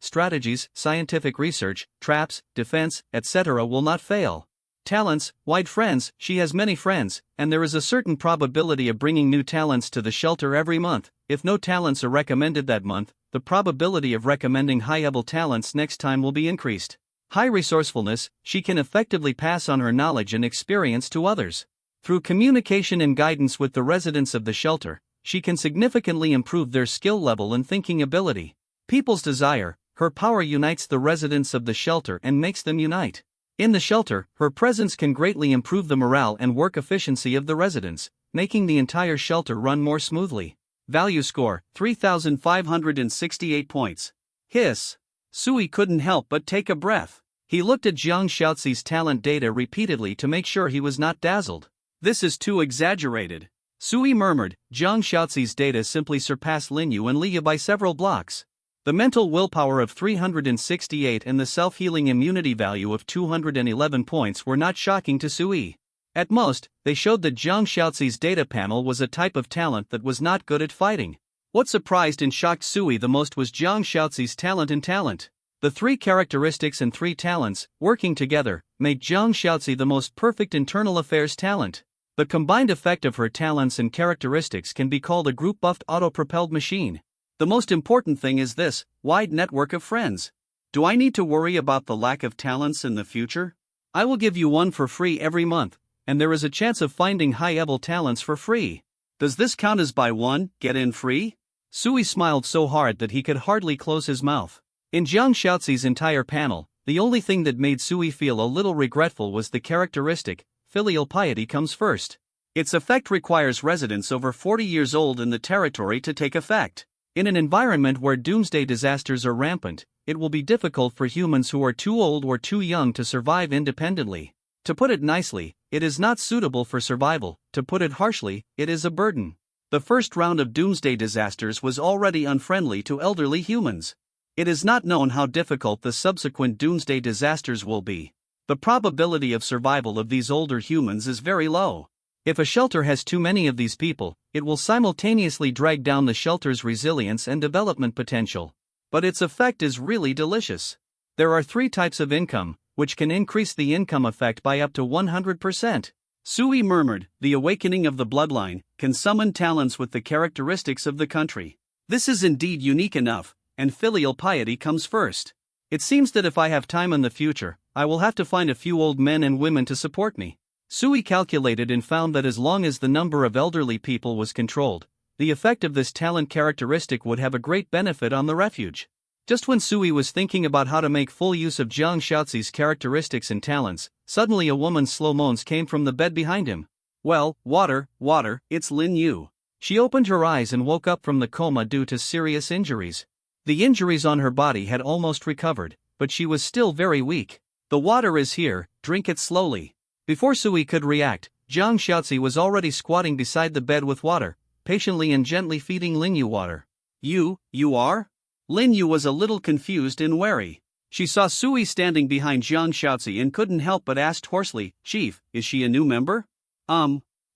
scientific research, traps, defense, etc. will not fail. Talents, wide friends, she has many friends, and there is a certain probability of bringing new talents to the shelter every month. If no talents are recommended that month, the probability of recommending high-level talents next time will be increased. High resourcefulness, she can effectively pass on her knowledge and experience to others. Through communication and guidance with the residents of the shelter, she can significantly improve their skill level and thinking ability. People's desire, her power unites the residents of the shelter and makes them unite. In the shelter, her presence can greatly improve the morale and work efficiency of the residents, making the entire shelter run more smoothly. Value score, 3,568 points. Hiss. Sui couldn't help but take a breath. He looked at Jiang Shaoxi's talent data repeatedly to make sure he was not dazzled. This is too exaggerated. Sui murmured. Jiang Shaoxi's data simply surpassed Lin Yu and Li Ye by several blocks. The mental willpower of 368 and the self-healing immunity value of 211 points were not shocking to Sui. At most, they showed that Jiang Shaoxi's data panel was a type of talent that was not good at fighting. What surprised and shocked Sui the most was Jiang Shaoxi's talent and talent. The three characteristics and three talents, working together, made Jiang Shaoxi the most perfect internal affairs talent. The combined effect of her talents and characteristics can be called a group-buffed auto-propelled machine. The most important thing is this: wide network of friends. Do I need to worry about the lack of talents in the future? I will give you one for free every month, and there is a chance of finding high-level talents for free. Does this count as buy one, get in free? Sui smiled so hard that he could hardly close his mouth. In Jiang Shaoxi's entire panel, the only thing that made Sui feel a little regretful was the characteristic, filial piety comes first. Its effect requires residents over 40 years old in the territory to take effect. In an environment where doomsday disasters are rampant, it will be difficult for humans who are too old or too young to survive independently. To put it nicely, it is not suitable for survival. To put it harshly, it is a burden. The first round of doomsday disasters was already unfriendly to elderly humans. It is not known how difficult the subsequent doomsday disasters will be. The probability of survival of these older humans is very low. If a shelter has too many of these people, it will simultaneously drag down the shelter's resilience and development potential. But its effect is really delicious. There are three types of income, which can increase the income effect by up to 100%. Sui murmured. The awakening of the bloodline can summon talents with the characteristics of the country. This is indeed unique enough, and filial piety comes first. It seems that if I have time in the future, I will have to find a few old men and women to support me. Sui calculated and found that as long as the number of elderly people was controlled, the effect of this talent characteristic would have a great benefit on the refuge. Just when Sui was thinking about how to make full use of Jiang Shaoxi's characteristics and talents, suddenly a woman's slow moans came from the bed behind him. Well, water, it's Lin Yu. She opened her eyes and woke up from the coma due to serious injuries. The injuries on her body had almost recovered, but she was still very weak. The water is here, drink it slowly. Before Sui could react, Jiang Shaoxi was already squatting beside the bed with water, patiently and gently feeding Lin Yu water. You are? Lin Yu was a little confused and wary. She saw Sui standing behind Jiang Shaoxi and couldn't help but asked hoarsely, "Chief, is she a new member?"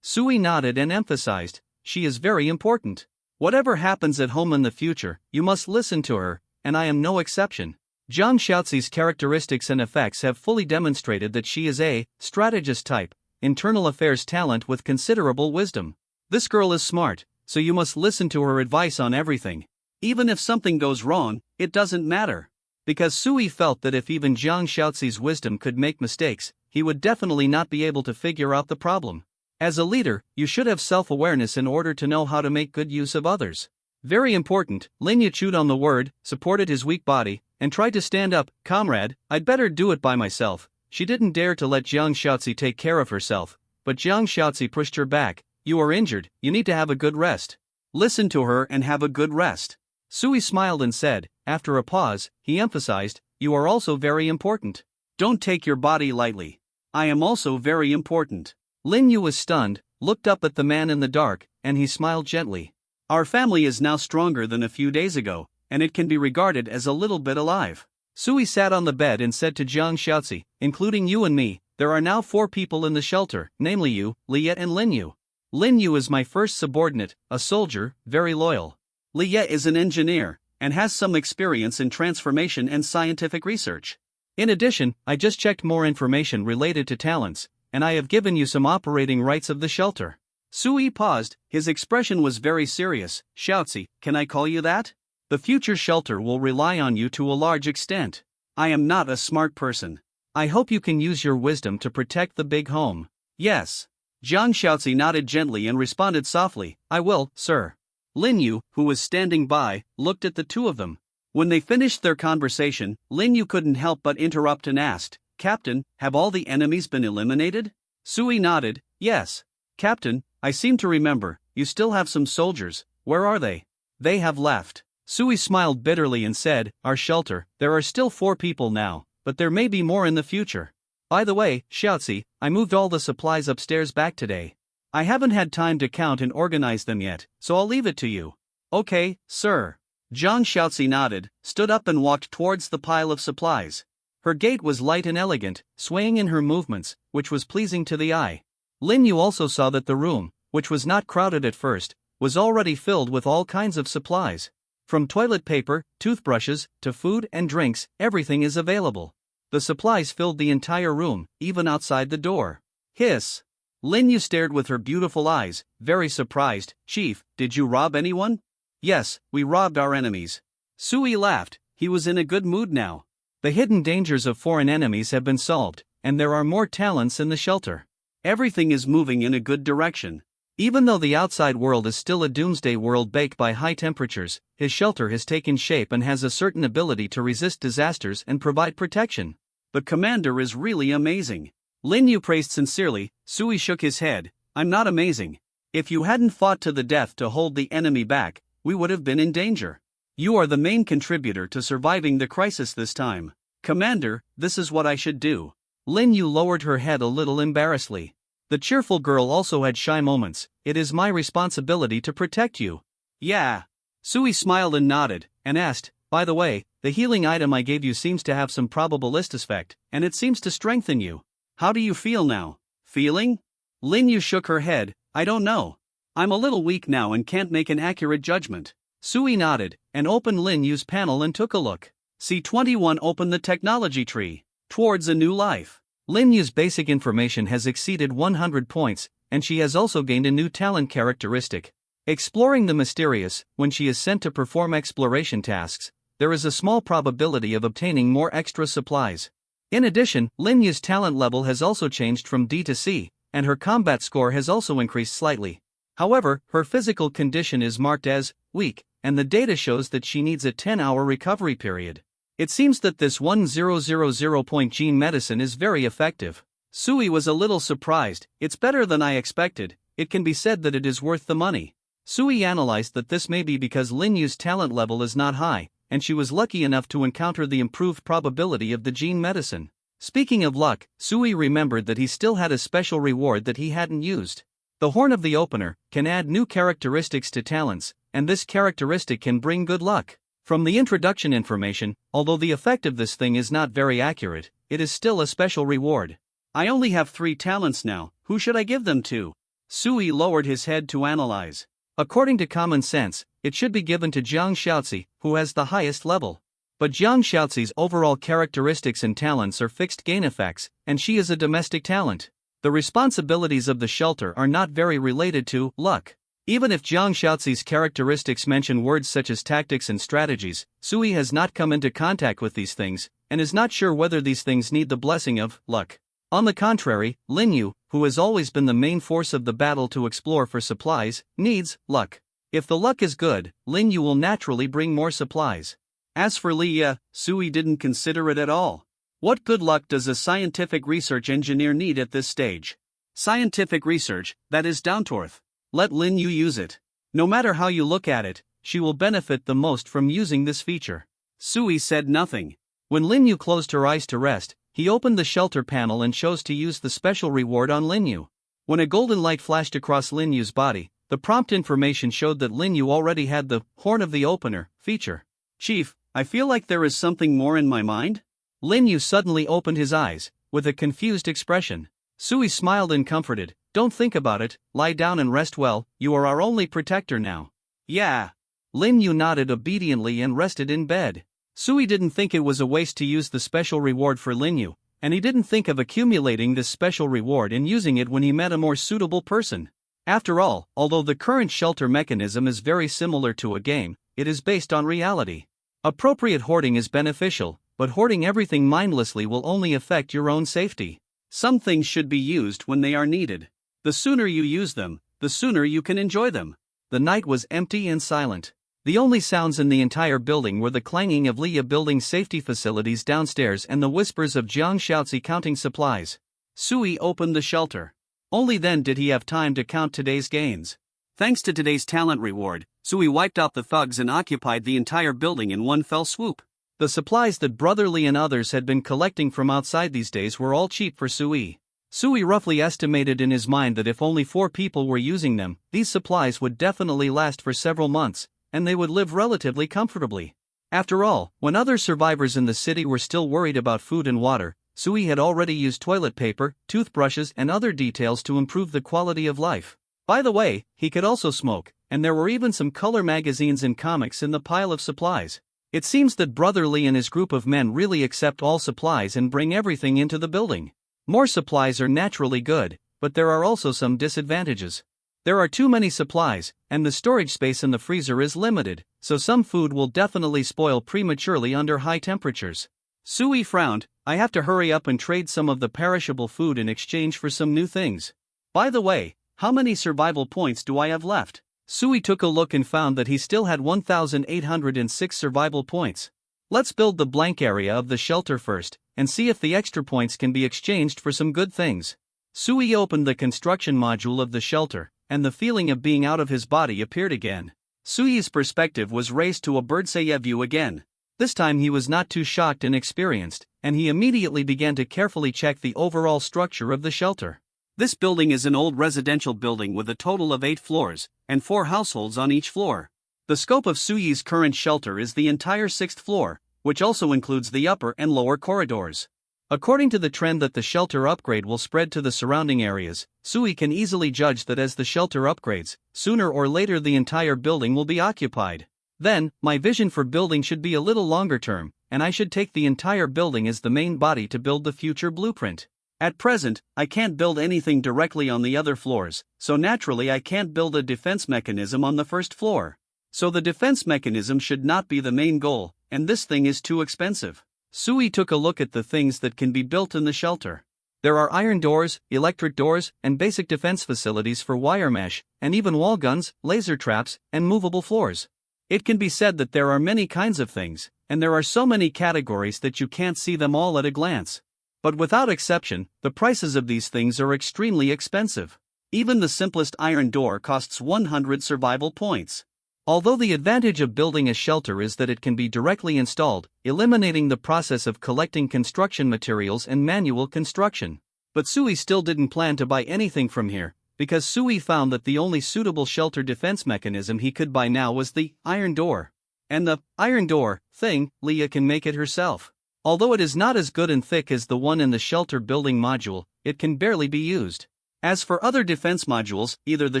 Sui nodded and emphasized, "She is very important. Whatever happens at home in the future, you must listen to her, and I am no exception." Jiang Shaoxi's characteristics and effects have fully demonstrated that she is a strategist type, internal affairs talent with considerable wisdom. This girl is smart, so you must listen to her advice on everything. Even if something goes wrong, it doesn't matter. Because Sui felt that if even Jiang Shaoxi's wisdom could make mistakes, he would definitely not be able to figure out the problem. As a leader, you should have self-awareness in order to know how to make good use of others. Very important. Lin Yu chewed on the word, supported his weak body, and tried to stand up. "Comrade, I'd better do it by myself." She didn't dare to let Jiang Shaoxi take care of herself, but Jiang Shaoxi pushed her back. "You are injured, you need to have a good rest." "Listen to her and have a good rest." Sui smiled and said, after a pause, he emphasized, "You are also very important. Don't take your body lightly. I am also very important." Lin Yu was stunned, looked up at the man in the dark, and he smiled gently. "Our family is now stronger than a few days ago, and it can be regarded as a little bit alive." Sui sat on the bed and said to Jiang Shaoxi, "Including you and me, there are now 4 people in the shelter, namely you, Li Ye and Lin Yu. Lin Yu is my first subordinate, a soldier, very loyal. Li Ye is an engineer, and has some experience in transformation and scientific research. In addition, I just checked more information related to talents, and I have given you some operating rights of the shelter." Sui paused, his expression was very serious. "Shaoxi, can I call you that? The future shelter will rely on you to a large extent. I am not a smart person. I hope you can use your wisdom to protect the big home." "Yes." Jiang Shaoxi nodded gently and responded softly, "I will, sir." Lin Yu, who was standing by, looked at the two of them. When they finished their conversation, Lin Yu couldn't help but interrupt and asked, "Captain, have all the enemies been eliminated?" Sui nodded, "Yes. Captain, I seem to remember, you still have some soldiers. Where are they?" "They have left." Sui smiled bitterly and said, "Our shelter, there are still 4 people now, but there may be more in the future. By the way, Xiaozi, I moved all the supplies upstairs back today. I haven't had time to count and organize them yet, so I'll leave it to you. Okay, sir. Jiang Xiaozi nodded, stood up and walked towards the pile of supplies. Her gait was light and elegant, swaying in her movements, which was pleasing to the eye. Lin Yu also saw that the room, which was not crowded at first, was already filled with all kinds of supplies. From toilet paper, toothbrushes, to food and drinks, everything is available. The supplies filled the entire room, even outside the door. Hiss! Lin Yu stared with her beautiful eyes, very surprised. Chief, did you rob anyone? Yes, we robbed our enemies. Sui laughed, he was in a good mood now. The hidden dangers of foreign enemies have been solved, and there are more talents in the shelter. Everything is moving in a good direction. Even though the outside world is still a doomsday world baked by high temperatures, his shelter has taken shape and has a certain ability to resist disasters and provide protection. The commander is really amazing. Lin Yu praised sincerely. Sui shook his head. I'm not amazing. If you hadn't fought to the death to hold the enemy back, we would have been in danger. You are the main contributor to surviving the crisis this time. Commander, this is what I should do. Lin Yu lowered her head a little embarrassedly. The cheerful girl also had shy moments. It is my responsibility to protect you. Yeah. Sui smiled and nodded, and asked, by the way, the healing item I gave you seems to have some probabilistic effect, and it seems to strengthen you. How do you feel now? Feeling? Lin Yu shook her head. I don't know. I'm a little weak now and can't make an accurate judgment. Sui nodded, and opened Lin Yu's panel and took a look. C21 opened the technology tree. Towards a new life. Lin Yu's basic information has exceeded 100 points, and she has also gained a new talent characteristic. Exploring the mysterious. When she is sent to perform exploration tasks, there is a small probability of obtaining more extra supplies. In addition, Lin Yu's talent level has also changed from D to C, and her combat score has also increased slightly. However, her physical condition is marked as weak, and the data shows that she needs a 10-hour recovery period. It seems that this 1000 point gene medicine is very effective. Sui was a little surprised. It's better than I expected. It can be said that it is worth the money. Sui analyzed that this may be because Lin Yu's talent level is not high, and she was lucky enough to encounter the improved probability of the gene medicine. Speaking of luck, Sui remembered that he still had a special reward that he hadn't used. The Horn of the Opener can add new characteristics to talents, and this characteristic can bring good luck. From the introduction information, although the effect of this thing is not very accurate, it is still a special reward. I only have 3 talents now, who should I give them to? Sui lowered his head to analyze. According to common sense, it should be given to Jiang Xiaozi, who has the highest level. But Jiang Xiaozi's overall characteristics and talents are fixed gain effects, and she is a domestic talent. The responsibilities of the shelter are not very related to luck. Even if Jiang Xiaozi's characteristics mention words such as tactics and strategies, Sui has not come into contact with these things, and is not sure whether these things need the blessing of luck. On the contrary, Lin Yu, who has always been the main force of the battle to explore for supplies, needs luck. If the luck is good, Lin Yu will naturally bring more supplies. As for Liya, Sui didn't consider it at all. What good luck does a scientific research engineer need at this stage? Scientific research, that is down to earth. Let Lin Yu use it. No matter how you look at it, she will benefit the most from using this feature. Sui said nothing. When Lin Yu closed her eyes to rest, he opened the shelter panel and chose to use the special reward on Lin Yu. When a golden light flashed across Lin Yu's body, the prompt information showed that Lin Yu already had the Horn of the Opener feature. Chief, I feel like there is something more in my mind. Lin Yu suddenly opened his eyes, with a confused expression. Sui smiled and comforted. Don't think about it, lie down and rest well, you are our only protector now. Yeah. Lin Yu nodded obediently and rested in bed. Sui didn't think it was a waste to use the special reward for Lin Yu, and he didn't think of accumulating this special reward and using it when he met a more suitable person. After all, although the current shelter mechanism is very similar to a game, it is based on reality. Appropriate hoarding is beneficial, but hoarding everything mindlessly will only affect your own safety. Some things should be used when they are needed. The sooner you use them, the sooner you can enjoy them. The night was empty and silent. The only sounds in the entire building were the clanging of Liya building safety facilities downstairs and the whispers of Jiang Xiaozi counting supplies. Sui opened the shelter. Only then did he have time to count today's gains. Thanks to today's talent reward, Sui wiped out the thugs and occupied the entire building in one fell swoop. The supplies that Brother Lee and others had been collecting from outside these days were all cheap for Sui. Sui roughly estimated in his mind that if only 4 people were using them, these supplies would definitely last for several months, and they would live relatively comfortably. After all, when other survivors in the city were still worried about food and water, Sui had already used toilet paper, toothbrushes, and other details to improve the quality of life. By the way, he could also smoke, and there were even some color magazines and comics in the pile of supplies. It seems that Brother Lee and his group of men really accept all supplies and bring everything into the building. More supplies are naturally good, but there are also some disadvantages. There are too many supplies, and the storage space in the freezer is limited, so some food will definitely spoil prematurely under high temperatures. Sui frowned. I have to hurry up and trade some of the perishable food in exchange for some new things. By the way, how many survival points do I have left? Sui took a look and found that he still had 1,806 survival points. Let's build the blank area of the shelter first, and see if the extra points can be exchanged for some good things. Sui opened the construction module of the shelter, and the feeling of being out of his body appeared again. Sui's perspective was raised to a bird's-eye view again. This time he was not too shocked and experienced, and he immediately began to carefully check the overall structure of the shelter. This building is an old residential building with a total of 8 floors, and 4 households on each floor. The scope of Sui's current shelter is the entire 6th floor, which also includes the upper and lower corridors. According to the trend that the shelter upgrade will spread to the surrounding areas, Sui can easily judge that as the shelter upgrades, sooner or later the entire building will be occupied. Then, my vision for building should be a little longer term, and I should take the entire building as the main body to build the future blueprint. At present, I can't build anything directly on the other floors, so naturally I can't build a defense mechanism on the 1st floor. So the defense mechanism should not be the main goal, and this thing is too expensive. Sui took a look at the things that can be built in the shelter. There are iron doors, electric doors, and basic defense facilities for wire mesh, and even wall guns, laser traps, and movable floors. It can be said that there are many kinds of things, and there are so many categories that you can't see them all at a glance. But without exception, the prices of these things are extremely expensive. Even the simplest iron door costs 100 survival points. Although the advantage of building a shelter is that it can be directly installed, eliminating the process of collecting construction materials and manual construction. But Sui still didn't plan to buy anything from here, because Sui found that the only suitable shelter defense mechanism he could buy now was the iron door. And the iron door thing, Leah can make it herself. Although it is not as good and thick as the one in the shelter building module, it can barely be used. As for other defense modules, either the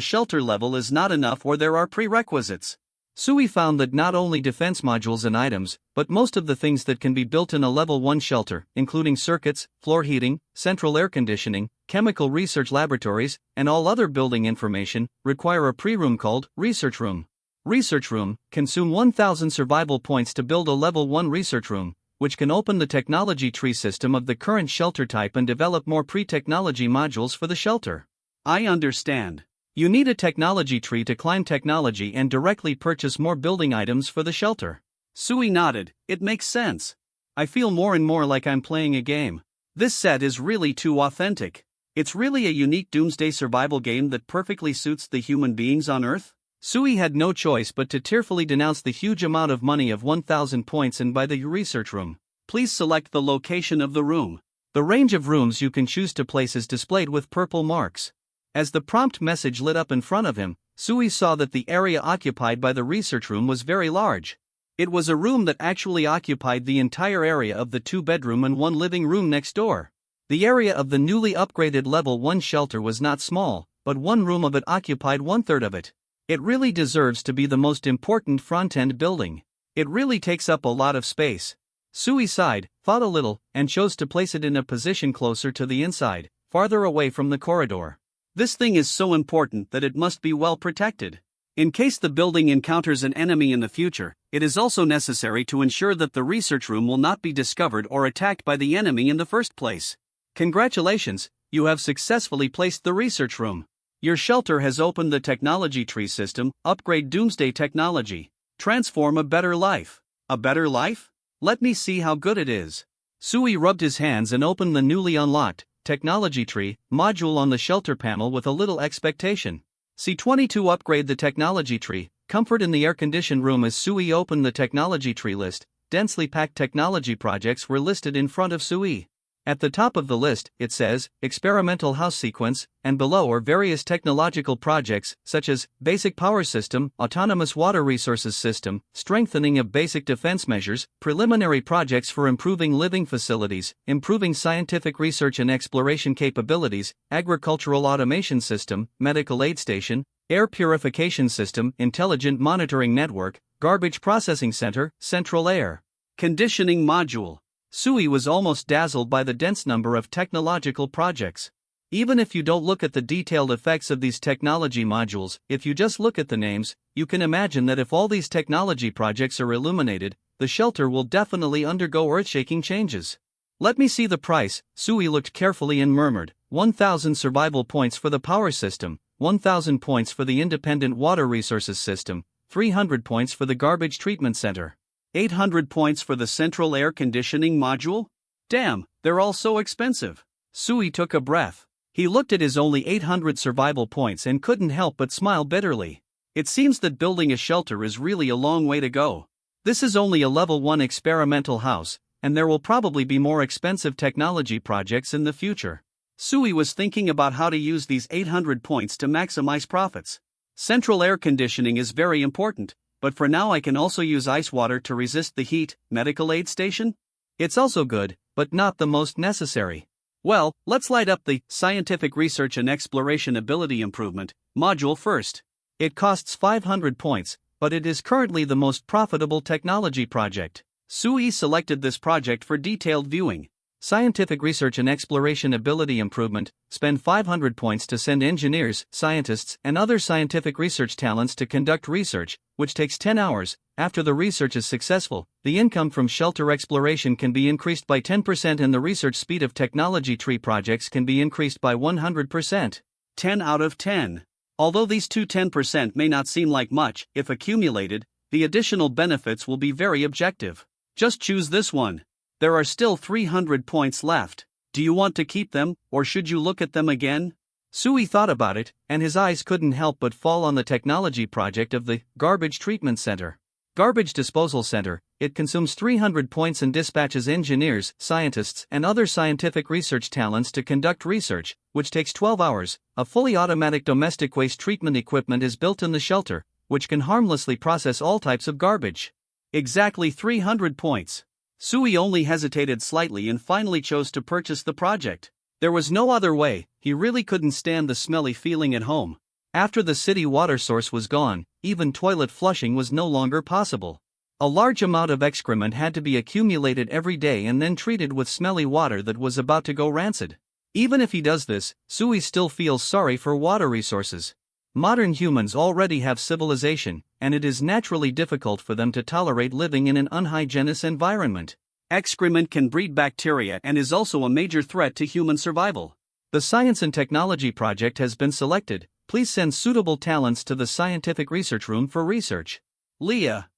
shelter level is not enough or there are prerequisites. Sui found that not only defense modules and items, but most of the things that can be built in a level 1 shelter, including circuits, floor heating, central air conditioning, chemical research laboratories, and all other building information, require a pre-room called research room. Research room consume 1,000 survival points to build a level 1 research room, which can open the technology tree system of the current shelter type and develop more pre-technology modules for the shelter. I understand. You need a technology tree to climb technology and directly purchase more building items for the shelter. Sui nodded. It makes sense. I feel more and more like I'm playing a game. This set is really too authentic. It's really a unique doomsday survival game that perfectly suits the human beings on Earth. Sui had no choice but to tearfully denounce the huge amount of money of 1,000 points and buy the research room. Please select the location of the room. The range of rooms you can choose to place is displayed with purple marks. As the prompt message lit up in front of him, Sui saw that the area occupied by the research room was very large. It was a room that actually occupied the entire area of the 2-bedroom and 1 living room next door. The area of the newly upgraded level 1 shelter was not small, but 1 room of it occupied 1/3 of it. It really deserves to be the most important front-end building. It really takes up a lot of space. Sui sighed, thought a little, and chose to place it in a position closer to the inside, farther away from the corridor. This thing is so important that it must be well protected. In case the building encounters an enemy in the future, it is also necessary to ensure that the research room will not be discovered or attacked by the enemy in the first place. Congratulations, you have successfully placed the research room. Your shelter has opened the technology tree system, upgrade doomsday technology, transform a better life. A better life? Let me see how good it is. Sui rubbed his hands and opened the newly unlocked technology tree module on the shelter panel with a little expectation. C22 upgrade the technology tree, comfort in the air-conditioned room. As Sui opened the technology tree list, densely packed technology projects were listed in front of Sui. At the top of the list, it says, Experimental House Sequence, and below are various technological projects, such as Basic Power System, Autonomous Water Resources System, Strengthening of Basic Defense Measures, Preliminary Projects for Improving Living Facilities, Improving Scientific Research and Exploration Capabilities, Agricultural Automation System, Medical Aid Station, Air Purification System, Intelligent Monitoring Network, Garbage Processing Center, Central Air Conditioning Module. Sui was almost dazzled by the dense number of technological projects. Even if you don't look at the detailed effects of these technology modules, if you just look at the names, you can imagine that if all these technology projects are illuminated, the shelter will definitely undergo earth-shaking changes. Let me see the price. Sui looked carefully and murmured, 1,000 survival points for the power system, 1,000 points for the independent water resources system, 300 points for the garbage treatment center. 800 points for the central air conditioning module? Damn, they're all so expensive. Sui took a breath. He looked at his only 800 survival points and couldn't help but smile bitterly. It seems that building a shelter is really a long way to go. This is only a level 1 experimental house, and there will probably be more expensive technology projects in the future. Sui was thinking about how to use these 800 points to maximize profits. Central air conditioning is very important, but for now I can also use ice water to resist the heat. Medical aid station? It's also good, but not the most necessary. Well, let's light up the Scientific Research and Exploration Ability Improvement module first. It costs 500 points, but it is currently the most profitable technology project. Sui selected this project for detailed viewing. Scientific Research and Exploration Ability Improvement, spend 500 points to send engineers, scientists, and other scientific research talents to conduct research, which takes 10 hours. After the research is successful, the income from shelter exploration can be increased by 10% and the research speed of technology tree projects can be increased by 100%. 10 out of 10. Although these two 10% may not seem like much, if accumulated, the additional benefits will be very objective. Just choose this one. There are still 300 points left. Do you want to keep them, or should you look at them again? Sui thought about it, and his eyes couldn't help but fall on the technology project of the Garbage Treatment Center. Garbage Disposal Center. It consumes 300 points and dispatches engineers, scientists, and other scientific research talents to conduct research, which takes 12 hours. A fully automatic domestic waste treatment equipment is built in the shelter, which can harmlessly process all types of garbage. Exactly 300 points. Sui only hesitated slightly and finally chose to purchase the project. There was no other way. He really couldn't stand the smelly feeling at home. After the city water source was gone, even toilet flushing was no longer possible. A large amount of excrement had to be accumulated every day and then treated with smelly water that was about to go rancid. Even if he does this, Sui still feels sorry for water resources. Modern humans already have civilization, and it is naturally difficult for them to tolerate living in an unhygienic environment. Excrement can breed bacteria and is also a major threat to human survival. The Science and Technology Project has been selected. Please send suitable talents to the scientific research room for research. Leah.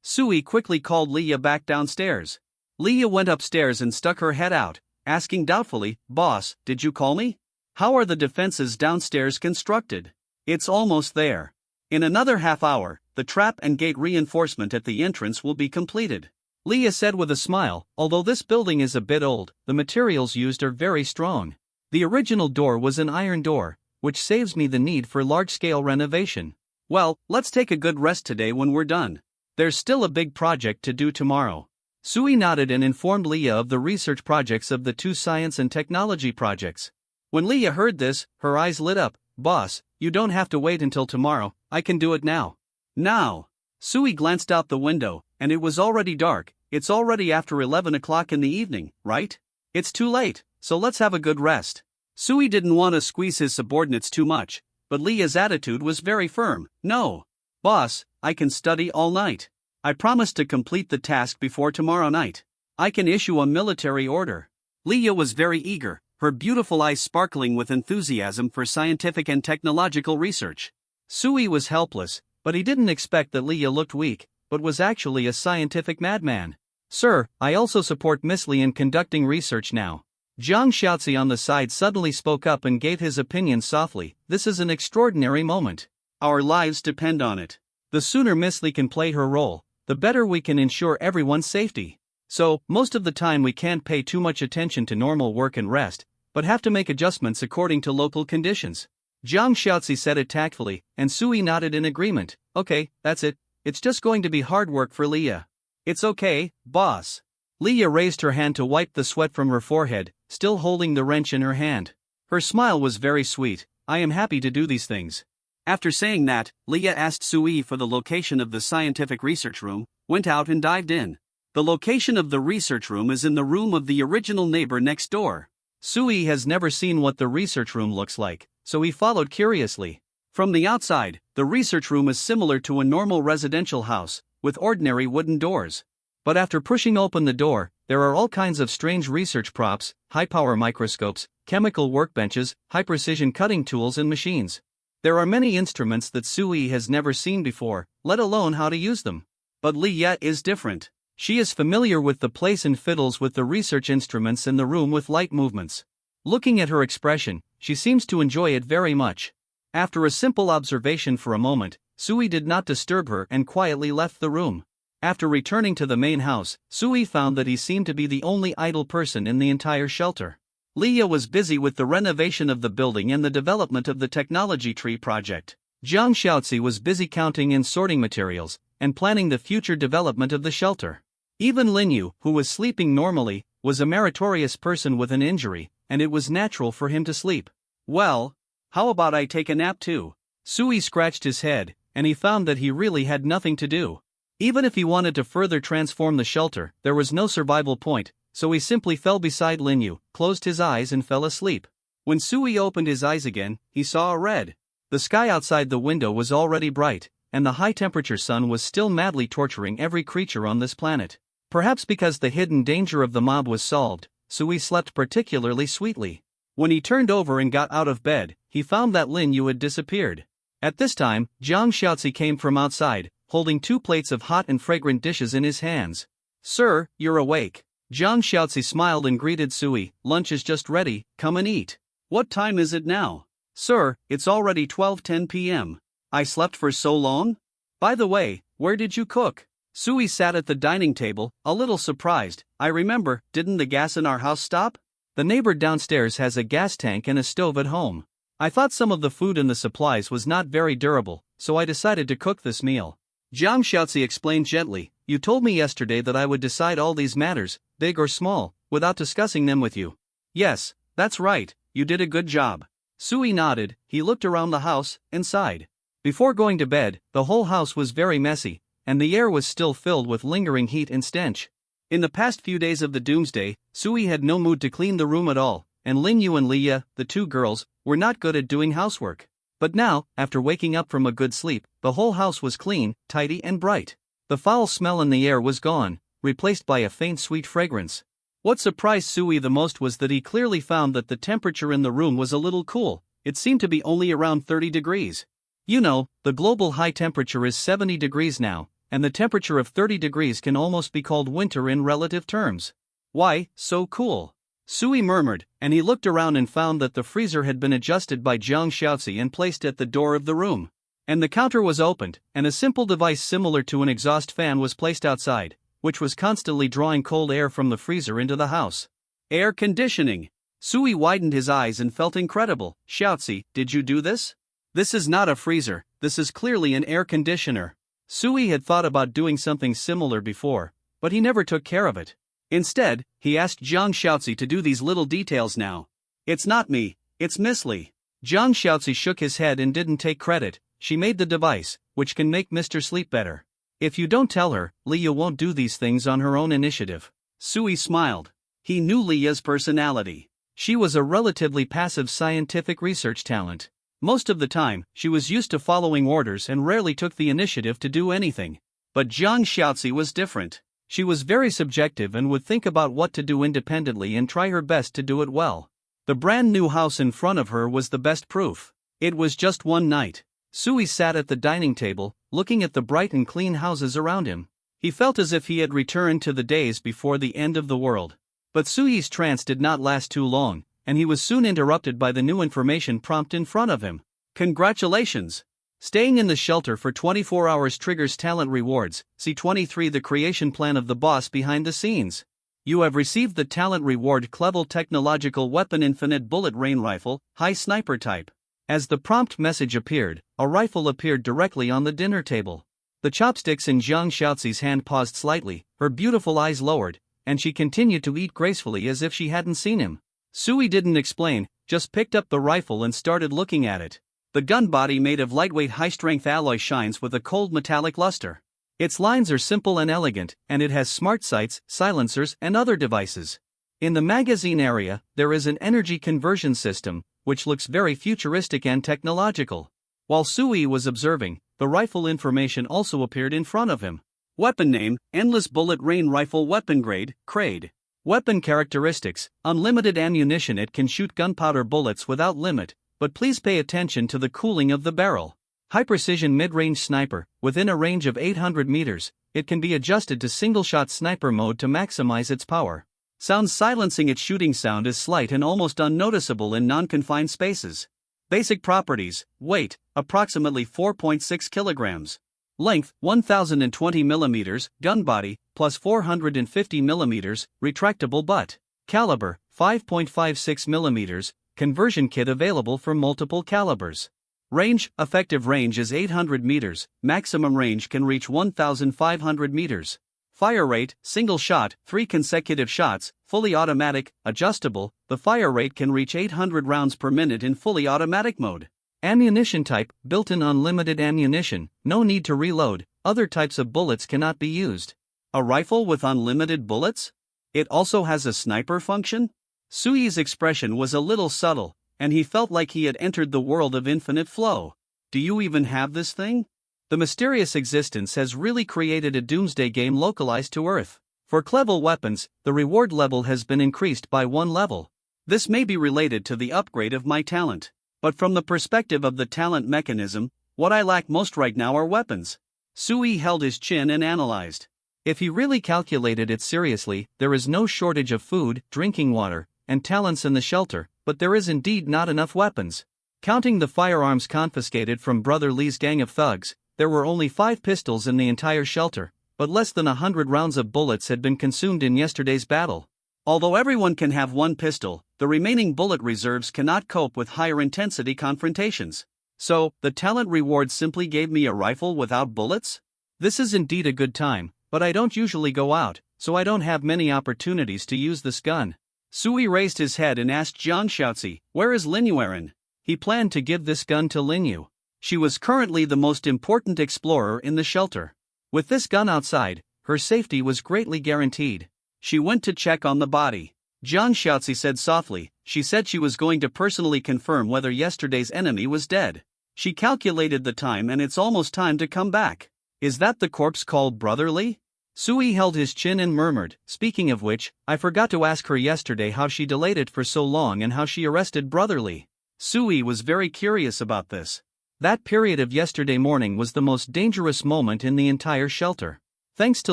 Sui quickly called Leah back downstairs. Leah went upstairs and stuck her head out, asking doubtfully, "Boss, did you call me? How are the defenses downstairs constructed? It's almost there. In another half hour, the trap and gate reinforcement at the entrance will be completed," Leah said with a smile. Although this building is a bit old, the materials used are very strong. The original door was an iron door, which saves me the need for large-scale renovation. Well, let's take a good rest today when we're done. There's still a big project to do tomorrow. Sui nodded and informed Leah of the research projects of the two science and technology projects. When Leah heard this, her eyes lit up. "Boss, you don't have to wait until tomorrow, I can do it now." Now? Sui glanced out the window, and it was already dark. It's already after 11 o'clock in the evening, right? It's too late, so let's have a good rest. Sui didn't want to squeeze his subordinates too much, but Leah's attitude was very firm. "No. Boss, I can study all night. I promise to complete the task before tomorrow night. I can issue a military order." Leah was very eager, her beautiful eyes sparkling with enthusiasm for scientific and technological research. Sui was helpless, but he didn't expect that Leah looked weak, but was actually a scientific madman. "Sir, I also support Miss Lee in conducting research now." Jiang Xiaozi on the side suddenly spoke up and gave his opinion softly. "This is an extraordinary moment. Our lives depend on it. The sooner Miss Lee can play her role, the better we can ensure everyone's safety. So, most of the time we can't pay too much attention to normal work and rest, but have to make adjustments according to local conditions. Jiang Xiaozi said it tactfully, and Sui nodded in agreement. Okay, that's it. It's just going to be hard work for Leah. It's okay, boss. Leah raised her hand to wipe the sweat from her forehead, still holding the wrench in her hand. Her smile was very sweet. I am happy to do these things. After saying that, Leah asked Sui for the location of the scientific research room, went out and dived in. The location of the research room is in the room of the original neighbor next door. Sui has never seen what the research room looks like, so he followed curiously. From the outside, the research room is similar to a normal residential house, with ordinary wooden doors. But after pushing open the door, there are all kinds of strange research props, high-power microscopes, chemical workbenches, high-precision cutting tools and machines. There are many instruments that Sui has never seen before, let alone how to use them. But Leah is different. She is familiar with the place and fiddles with the research instruments in the room with light movements. Looking at her expression, she seems to enjoy it very much. After a simple observation for a moment, Sui did not disturb her and quietly left the room. After returning to the main house, Sui found that he seemed to be the only idle person in the entire shelter. Leah was busy with the renovation of the building and the development of the technology tree project. Jiang Xiaozi was busy counting and sorting materials, and planning the future development of the shelter. Even Linyu, who was sleeping normally, was a meritorious person with an injury, and it was natural for him to sleep. Well, how about I take a nap too? Sui scratched his head, and he found that he really had nothing to do. Even if he wanted to further transform the shelter, there was no survival point, so he simply fell beside Linyu, closed his eyes and fell asleep. When Sui opened his eyes again, he saw a red. The sky outside the window was already bright, and the high-temperature sun was still madly torturing every creature on this planet. Perhaps because the hidden danger of the mob was solved, Sui slept particularly sweetly. When he turned over and got out of bed, he found that Linyu had disappeared. At this time, Jiang Xiaozi came from outside, holding 2 plates of hot and fragrant dishes in his hands. Sir, you're awake. Jiang Xiaozi smiled and greeted Sui. Lunch is just ready, come and eat. What time is it now? Sir, it's already 12:10 p.m. I slept for so long? By the way, where did you cook? Sui sat at the dining table, a little surprised. I remember, didn't the gas in our house stop? The neighbor downstairs has a gas tank and a stove at home. I thought some of the food in the supplies was not very durable, so I decided to cook this meal. Jiang Xiaozi explained gently, you told me yesterday that I would decide all these matters, big or small, without discussing them with you. Yes, that's right, you did a good job. Sui nodded, he looked around the house, and sighed. Before going to bed, the whole house was very messy, and the air was still filled with lingering heat and stench. In the past few days of the doomsday, Sui had no mood to clean the room at all, and Linyu and Leah, the 2 girls, were not good at doing housework. But now, after waking up from a good sleep, the whole house was clean, tidy and bright. The foul smell in the air was gone, replaced by a faint sweet fragrance. What surprised Sui the most was that he clearly found that the temperature in the room was a little cool. It seemed to be only around 30 degrees. You know, the global high temperature is 70 degrees now, and the temperature of 30 degrees can almost be called winter in relative terms. Why, so cool? Sui murmured, and he looked around and found that the freezer had been adjusted by Jiang Xiaozi and placed at the door of the room. And the counter was opened, and a simple device similar to an exhaust fan was placed outside, which was constantly drawing cold air from the freezer into the house. Air conditioning. Sui widened his eyes and felt incredible. Xiaozi, did you do this? This is not a freezer, this is clearly an air conditioner. Sui had thought about doing something similar before, but he never took care of it. Instead, he asked Jiang Xiaozi to do these little details now. It's not me, it's Miss Li. Jiang Xiaozi shook his head and didn't take credit. She made the device, which can make Mr. sleep better. If you don't tell her, Leah won't do these things on her own initiative. Sui smiled. He knew Leah's personality. She was a relatively passive scientific research talent. Most of the time, she was used to following orders and rarely took the initiative to do anything. But Jiang Xiaozi was different. She was very subjective and would think about what to do independently and try her best to do it well. The brand new house in front of her was the best proof. It was just one night. Sui sat at the dining table, looking at the bright and clean houses around him. He felt as if he had returned to the days before the end of the world. But Sui's trance did not last too long, and he was soon interrupted by the new information prompt in front of him. Congratulations! Staying in the shelter for 24 hours triggers talent rewards. See 23. The creation plan of the boss behind the scenes. You have received the talent reward Clevel Technological Weapon Infinite Bullet Rain Rifle, High Sniper Type. As the prompt message appeared, a rifle appeared directly on the dinner table. The chopsticks in Jiang Xiaozi's hand paused slightly, her beautiful eyes lowered, and she continued to eat gracefully as if she hadn't seen him. Sui didn't explain, just picked up the rifle and started looking at it. The gun body made of lightweight high-strength alloy shines with a cold metallic luster. Its lines are simple and elegant, and it has smart sights, silencers, and other devices. In the magazine area, there is an energy conversion system, which looks very futuristic and technological. While Sui was observing, the rifle information also appeared in front of him. Weapon name, Endless Bullet Rain Rifle Weapon Grade, CRADE. Weapon characteristics, unlimited ammunition. It can shoot gunpowder bullets without limit, but please pay attention to the cooling of the barrel. High-precision mid-range sniper, within a range of 800 meters, it can be adjusted to single-shot sniper mode to maximize its power. Sound silencing. Its shooting sound is slight and almost unnoticeable in non-confined spaces. Basic properties: weight, approximately 4.6 kilograms. Length, 1020 mm, gun body, plus 450 mm, retractable butt. Caliber, 5.56 mm, conversion kit available for multiple calibers. Range, effective range is 800 meters, maximum range can reach 1,500 meters. Fire rate, single shot, 3 consecutive shots, fully automatic, adjustable. The fire rate can reach 800 rounds per minute in fully automatic mode. Ammunition type, built-in unlimited ammunition, no need to reload, other types of bullets cannot be used. A rifle with unlimited bullets? It also has a sniper function? Sui's expression was a little subtle, and he felt like he had entered the world of infinite flow. Do you even have this thing? The mysterious existence has really created a doomsday game localized to Earth. For Clevel weapons, the reward level has been increased by 1 level. This may be related to the upgrade of my talent. But from the perspective of the talent mechanism, what I lack most right now are weapons. Sui held his chin and analyzed. If he really calculated it seriously, there is no shortage of food, drinking water, and talents in the shelter, but there is indeed not enough weapons. Counting the firearms confiscated from Brother Li's gang of thugs, there were only 5 pistols in the entire shelter, but less than 100 rounds of bullets had been consumed in yesterday's battle. Although everyone can have 1 pistol, the remaining bullet reserves cannot cope with higher intensity confrontations. So, the talent reward simply gave me a rifle without bullets? This is indeed a good time, but I don't usually go out, so I don't have many opportunities to use this gun. Sui raised his head and asked Jiang Xiaozi, "Where is Linyuerin?" He planned to give this gun to Linyu. She was currently the most important explorer in the shelter. With this gun outside, her safety was greatly guaranteed. She went to check on the body. Jiang Xiaozi said softly, she said she was going to personally confirm whether yesterday's enemy was dead. She calculated the time and it's almost time to come back. Is that the corpse called Brother Li? Sui held his chin and murmured, speaking of which, I forgot to ask her yesterday how she delayed it for so long and how she arrested Brother Li. Sui was very curious about this. That period of yesterday morning was the most dangerous moment in the entire shelter. Thanks to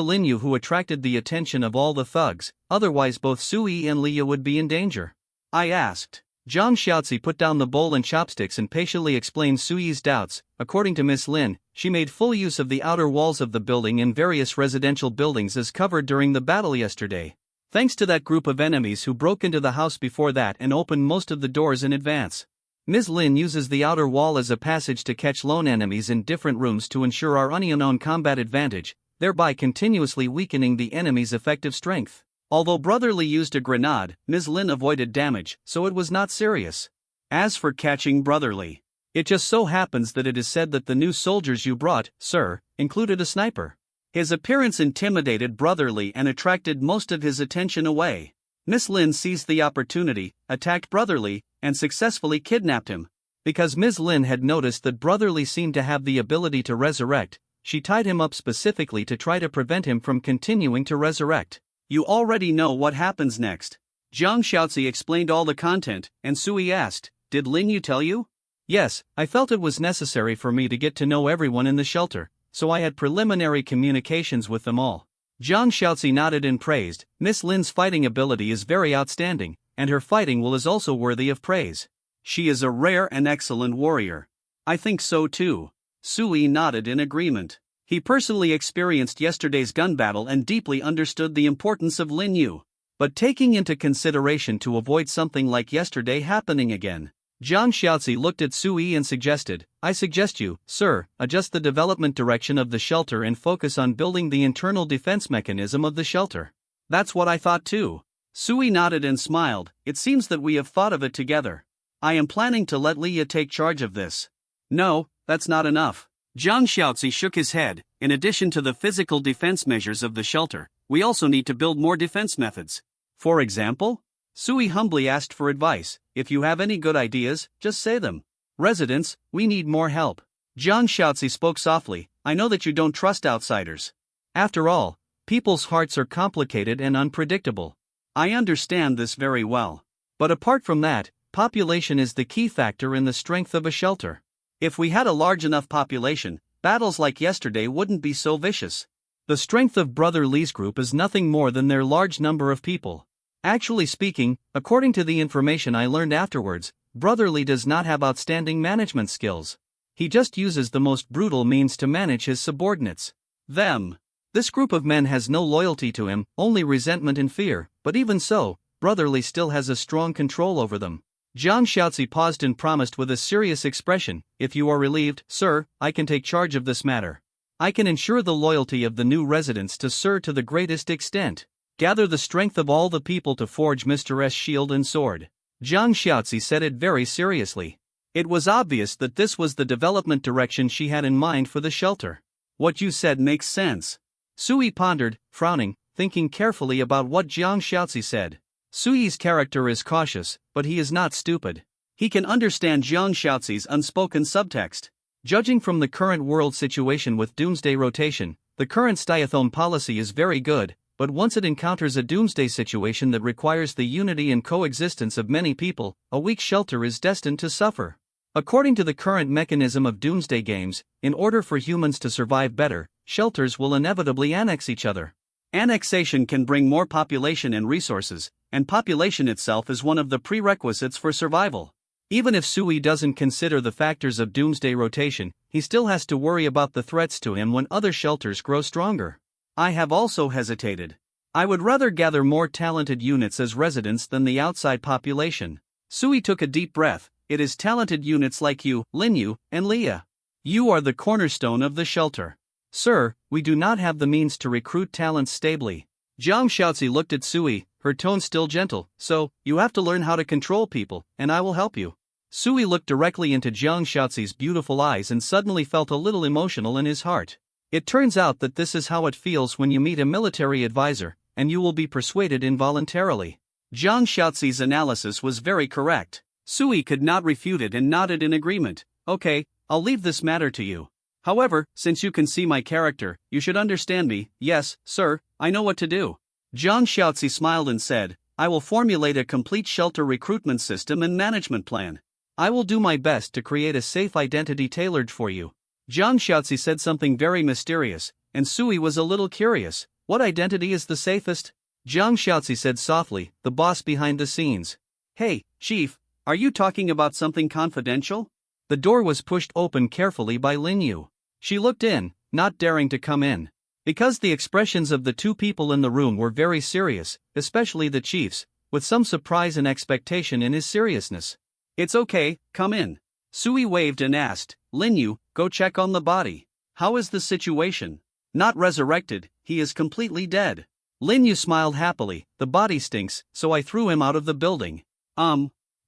Linyu, who attracted the attention of all the thugs, otherwise both Sui and Liya would be in danger. I asked. Jiang Xiaozi put down the bowl and chopsticks and patiently explained Sui's doubts. According to Miss Lin, she made full use of the outer walls of the building in various residential buildings as covered during the battle yesterday. Thanks to that group of enemies who broke into the house before that and opened most of the doors in advance. Ms. Lin uses the outer wall as a passage to catch lone enemies in different rooms to ensure our unknown combat advantage, thereby continuously weakening the enemy's effective strength. Although Brother Li used a grenade, Ms. Lin avoided damage, so it was not serious. As for catching Brother Li, it just so happens that it is said that the new soldiers you brought, sir, included a sniper. His appearance intimidated Brother Li and attracted most of his attention away. Miss Lin seized the opportunity, attacked Brother Li, and successfully kidnapped him. Because Ms. Lin had noticed that Brother Li seemed to have the ability to resurrect, she tied him up specifically to try to prevent him from continuing to resurrect. You already know what happens next. Jiang Xiaozi explained all the content, and Sui asked, did Linyu tell you? Yes, I felt it was necessary for me to get to know everyone in the shelter, so I had preliminary communications with them all. Jiang Xiaozi nodded and praised, Miss Lin's fighting ability is very outstanding, and her fighting will is also worthy of praise. She is a rare and excellent warrior. I think so too. Sui nodded in agreement. He personally experienced yesterday's gun battle and deeply understood the importance of Lin Yu. But taking into consideration to avoid something like yesterday happening again, Jiang Xiaozi looked at Sui and suggested, I suggest you, sir, adjust the development direction of the shelter and focus on building the internal defense mechanism of the shelter. That's what I thought too. Sui nodded and smiled. It seems that we have thought of it together. I am planning to let Leah take charge of this. No, that's not enough. Jiang Xiaozi shook his head. In addition to the physical defense measures of the shelter, we also need to build more defense methods. For example? Sui humbly asked for advice. If you have any good ideas, just say them. Residents, we need more help. Jiang Xiaozi spoke softly. I know that you don't trust outsiders. After all, people's hearts are complicated and unpredictable. I understand this very well. But apart from that, population is the key factor in the strength of a shelter. If we had a large enough population, battles like yesterday wouldn't be so vicious. The strength of Brother Li's group is nothing more than their large number of people. Actually speaking, according to the information I learned afterwards, Brother Li does not have outstanding management skills. He just uses the most brutal means to manage his subordinates. Them. This group of men has no loyalty to him, only resentment and fear, but even so, Brother Li still has a strong control over them. Jiang Xiaozi paused and promised with a serious expression, if you are relieved, sir, I can take charge of this matter. I can ensure the loyalty of the new residents to Sir to the greatest extent. Gather the strength of all the people to forge Mr. S' shield and sword. Jiang Xiaozi said it very seriously. It was obvious that this was the development direction she had in mind for the shelter. What you said makes sense. Sui pondered, frowning, thinking carefully about what Jiang Xiaozi said. Sui's character is cautious, but he is not stupid. He can understand Jiang Xiaozi's unspoken subtext. Judging from the current world situation with doomsday rotation, the current Styathome policy is very good, but once it encounters a doomsday situation that requires the unity and coexistence of many people, a weak shelter is destined to suffer. According to the current mechanism of doomsday games, in order for humans to survive better, shelters will inevitably annex each other. Annexation can bring more population and resources, and population itself is one of the prerequisites for survival. Even if Sui doesn't consider the factors of doomsday rotation, he still has to worry about the threats to him when other shelters grow stronger. I have also hesitated. I would rather gather more talented units as residents than the outside population. Sui took a deep breath. It is talented units like you, Lin Yu, and Leah. You are the cornerstone of the shelter. Sir, we do not have the means to recruit talents stably. Jiang Xiaozi looked at Sui, her tone still gentle, so, you have to learn how to control people, and I will help you. Sui looked directly into Jiang Xiaozi's beautiful eyes and suddenly felt a little emotional in his heart. It turns out that this is how it feels when you meet a military advisor, and you will be persuaded involuntarily. Jiang Xiaozi's analysis was very correct. Sui could not refute it and nodded in agreement. Okay, I'll leave this matter to you. However, since you can see my character, you should understand me. Yes, sir, I know what to do. Jiang Xiaozi smiled and said, I will formulate a complete shelter recruitment system and management plan. I will do my best to create a safe identity tailored for you. Jiang Xiaozi said something very mysterious, and Sui was a little curious. What identity is the safest? Jiang Xiaozi said softly, the boss behind the scenes. Hey, Chief, are you talking about something confidential? The door was pushed open carefully by Lin Yu. She looked in, not daring to come in. Because the expressions of the two people in the room were very serious, especially the chief's, with some surprise and expectation in his seriousness. It's okay, come in. Sui waved and asked, Lin Yu, go check on the body. How is the situation? Not resurrected, he is completely dead. Lin Yu smiled happily, the body stinks, so I threw him out of the building.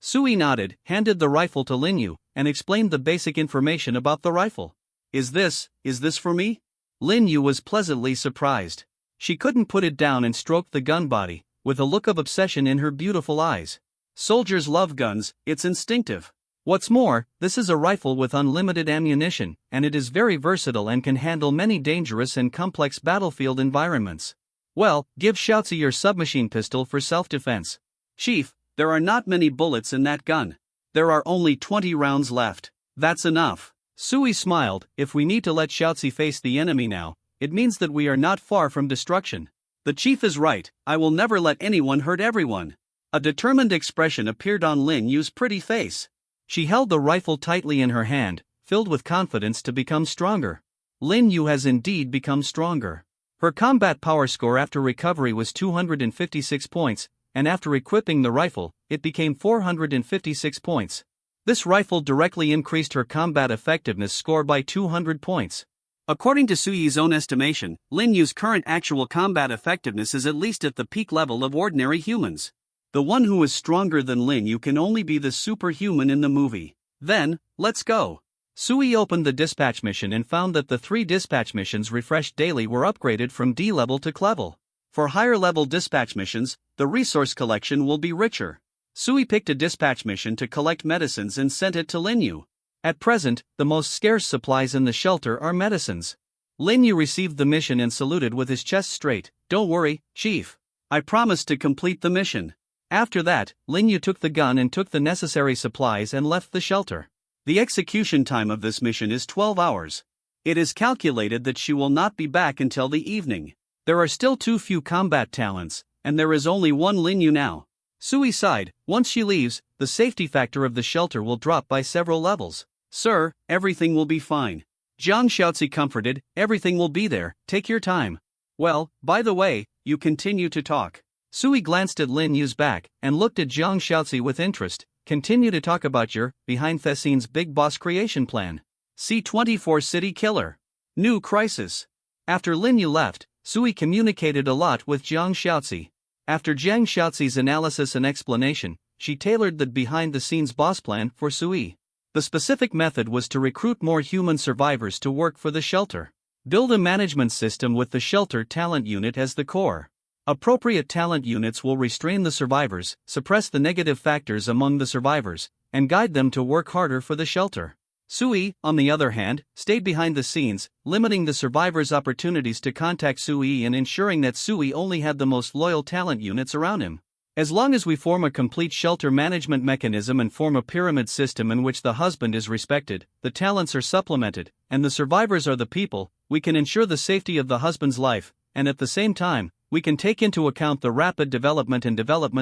Sui nodded, handed the rifle to Lin Yu, and explained the basic information about the rifle. Is this for me? Lin Yu was pleasantly surprised. She couldn't put it down and stroked the gun body, with a look of obsession in her beautiful eyes. Soldiers love guns, it's instinctive. What's more, this is a rifle with unlimited ammunition, and it is very versatile and can handle many dangerous and complex battlefield environments. Well, give Xiaozi your submachine pistol for self-defense. Chief, there are not many bullets in that gun. There are only 20 rounds left. That's enough. Sui smiled. If we need to let Xiaozi face the enemy now, it means that we are not far from destruction. The chief is right, I will never let anyone hurt everyone. A determined expression appeared on Lin Yu's pretty face. She held the rifle tightly in her hand, filled with confidence to become stronger. Lin Yu has indeed become stronger. Her combat power score after recovery was 256 points, and after equipping the rifle, it became 456 points. This rifle directly increased her combat effectiveness score by 200 points. According to Suyi's own estimation, Lin Yu's current actual combat effectiveness is at least at the peak level of ordinary humans. The one who is stronger than Lin Yu can only be the superhuman in the movie. Then, let's go. Sui opened the dispatch mission and found that the 3 dispatch missions refreshed daily were upgraded from D level to C level. For higher level dispatch missions, the resource collection will be richer. Sui picked a dispatch mission to collect medicines and sent it to Lin Yu. At present, the most scarce supplies in the shelter are medicines. Lin Yu received the mission and saluted with his chest straight. "Don't worry, Chief. I promised to complete the mission." After that, Lin Yu took the gun and took the necessary supplies and left the shelter. The execution time of this mission is 12 hours. It is calculated that she will not be back until the evening. There are still too few combat talents, and there is only one Lin Yu now. Sui sighed. Once she leaves, the safety factor of the shelter will drop by several levels. "Sir, everything will be fine." Jiang Xiaozi comforted. "Everything will be there, take your time." "Well, by the way, you continue to talk." Sui glanced at Lin Yu's back and looked at Jiang Xiaozi with interest. "Continue to talk about your behind the scenes big boss creation plan." C24 City Killer. New Crisis. After Lin Yu left, Sui communicated a lot with Jiang Xiaozi. After Jiang Xiaozi's analysis and explanation, she tailored the behind the scenes boss plan for Sui. The specific method was to recruit more human survivors to work for the shelter. Build a management system with the shelter talent unit as the core. Appropriate talent units will restrain the survivors, suppress the negative factors among the survivors, and guide them to work harder for the shelter. Sui, on the other hand, stayed behind the scenes, limiting the survivors' opportunities to contact Sui and ensuring that Sui only had the most loyal talent units around him. As long as we form a complete shelter management mechanism and form a pyramid system in which the husband is respected, the talents are supplemented, and the survivors are the people, we can ensure the safety of the husband's life, and at the same time, we can take into account the rapid development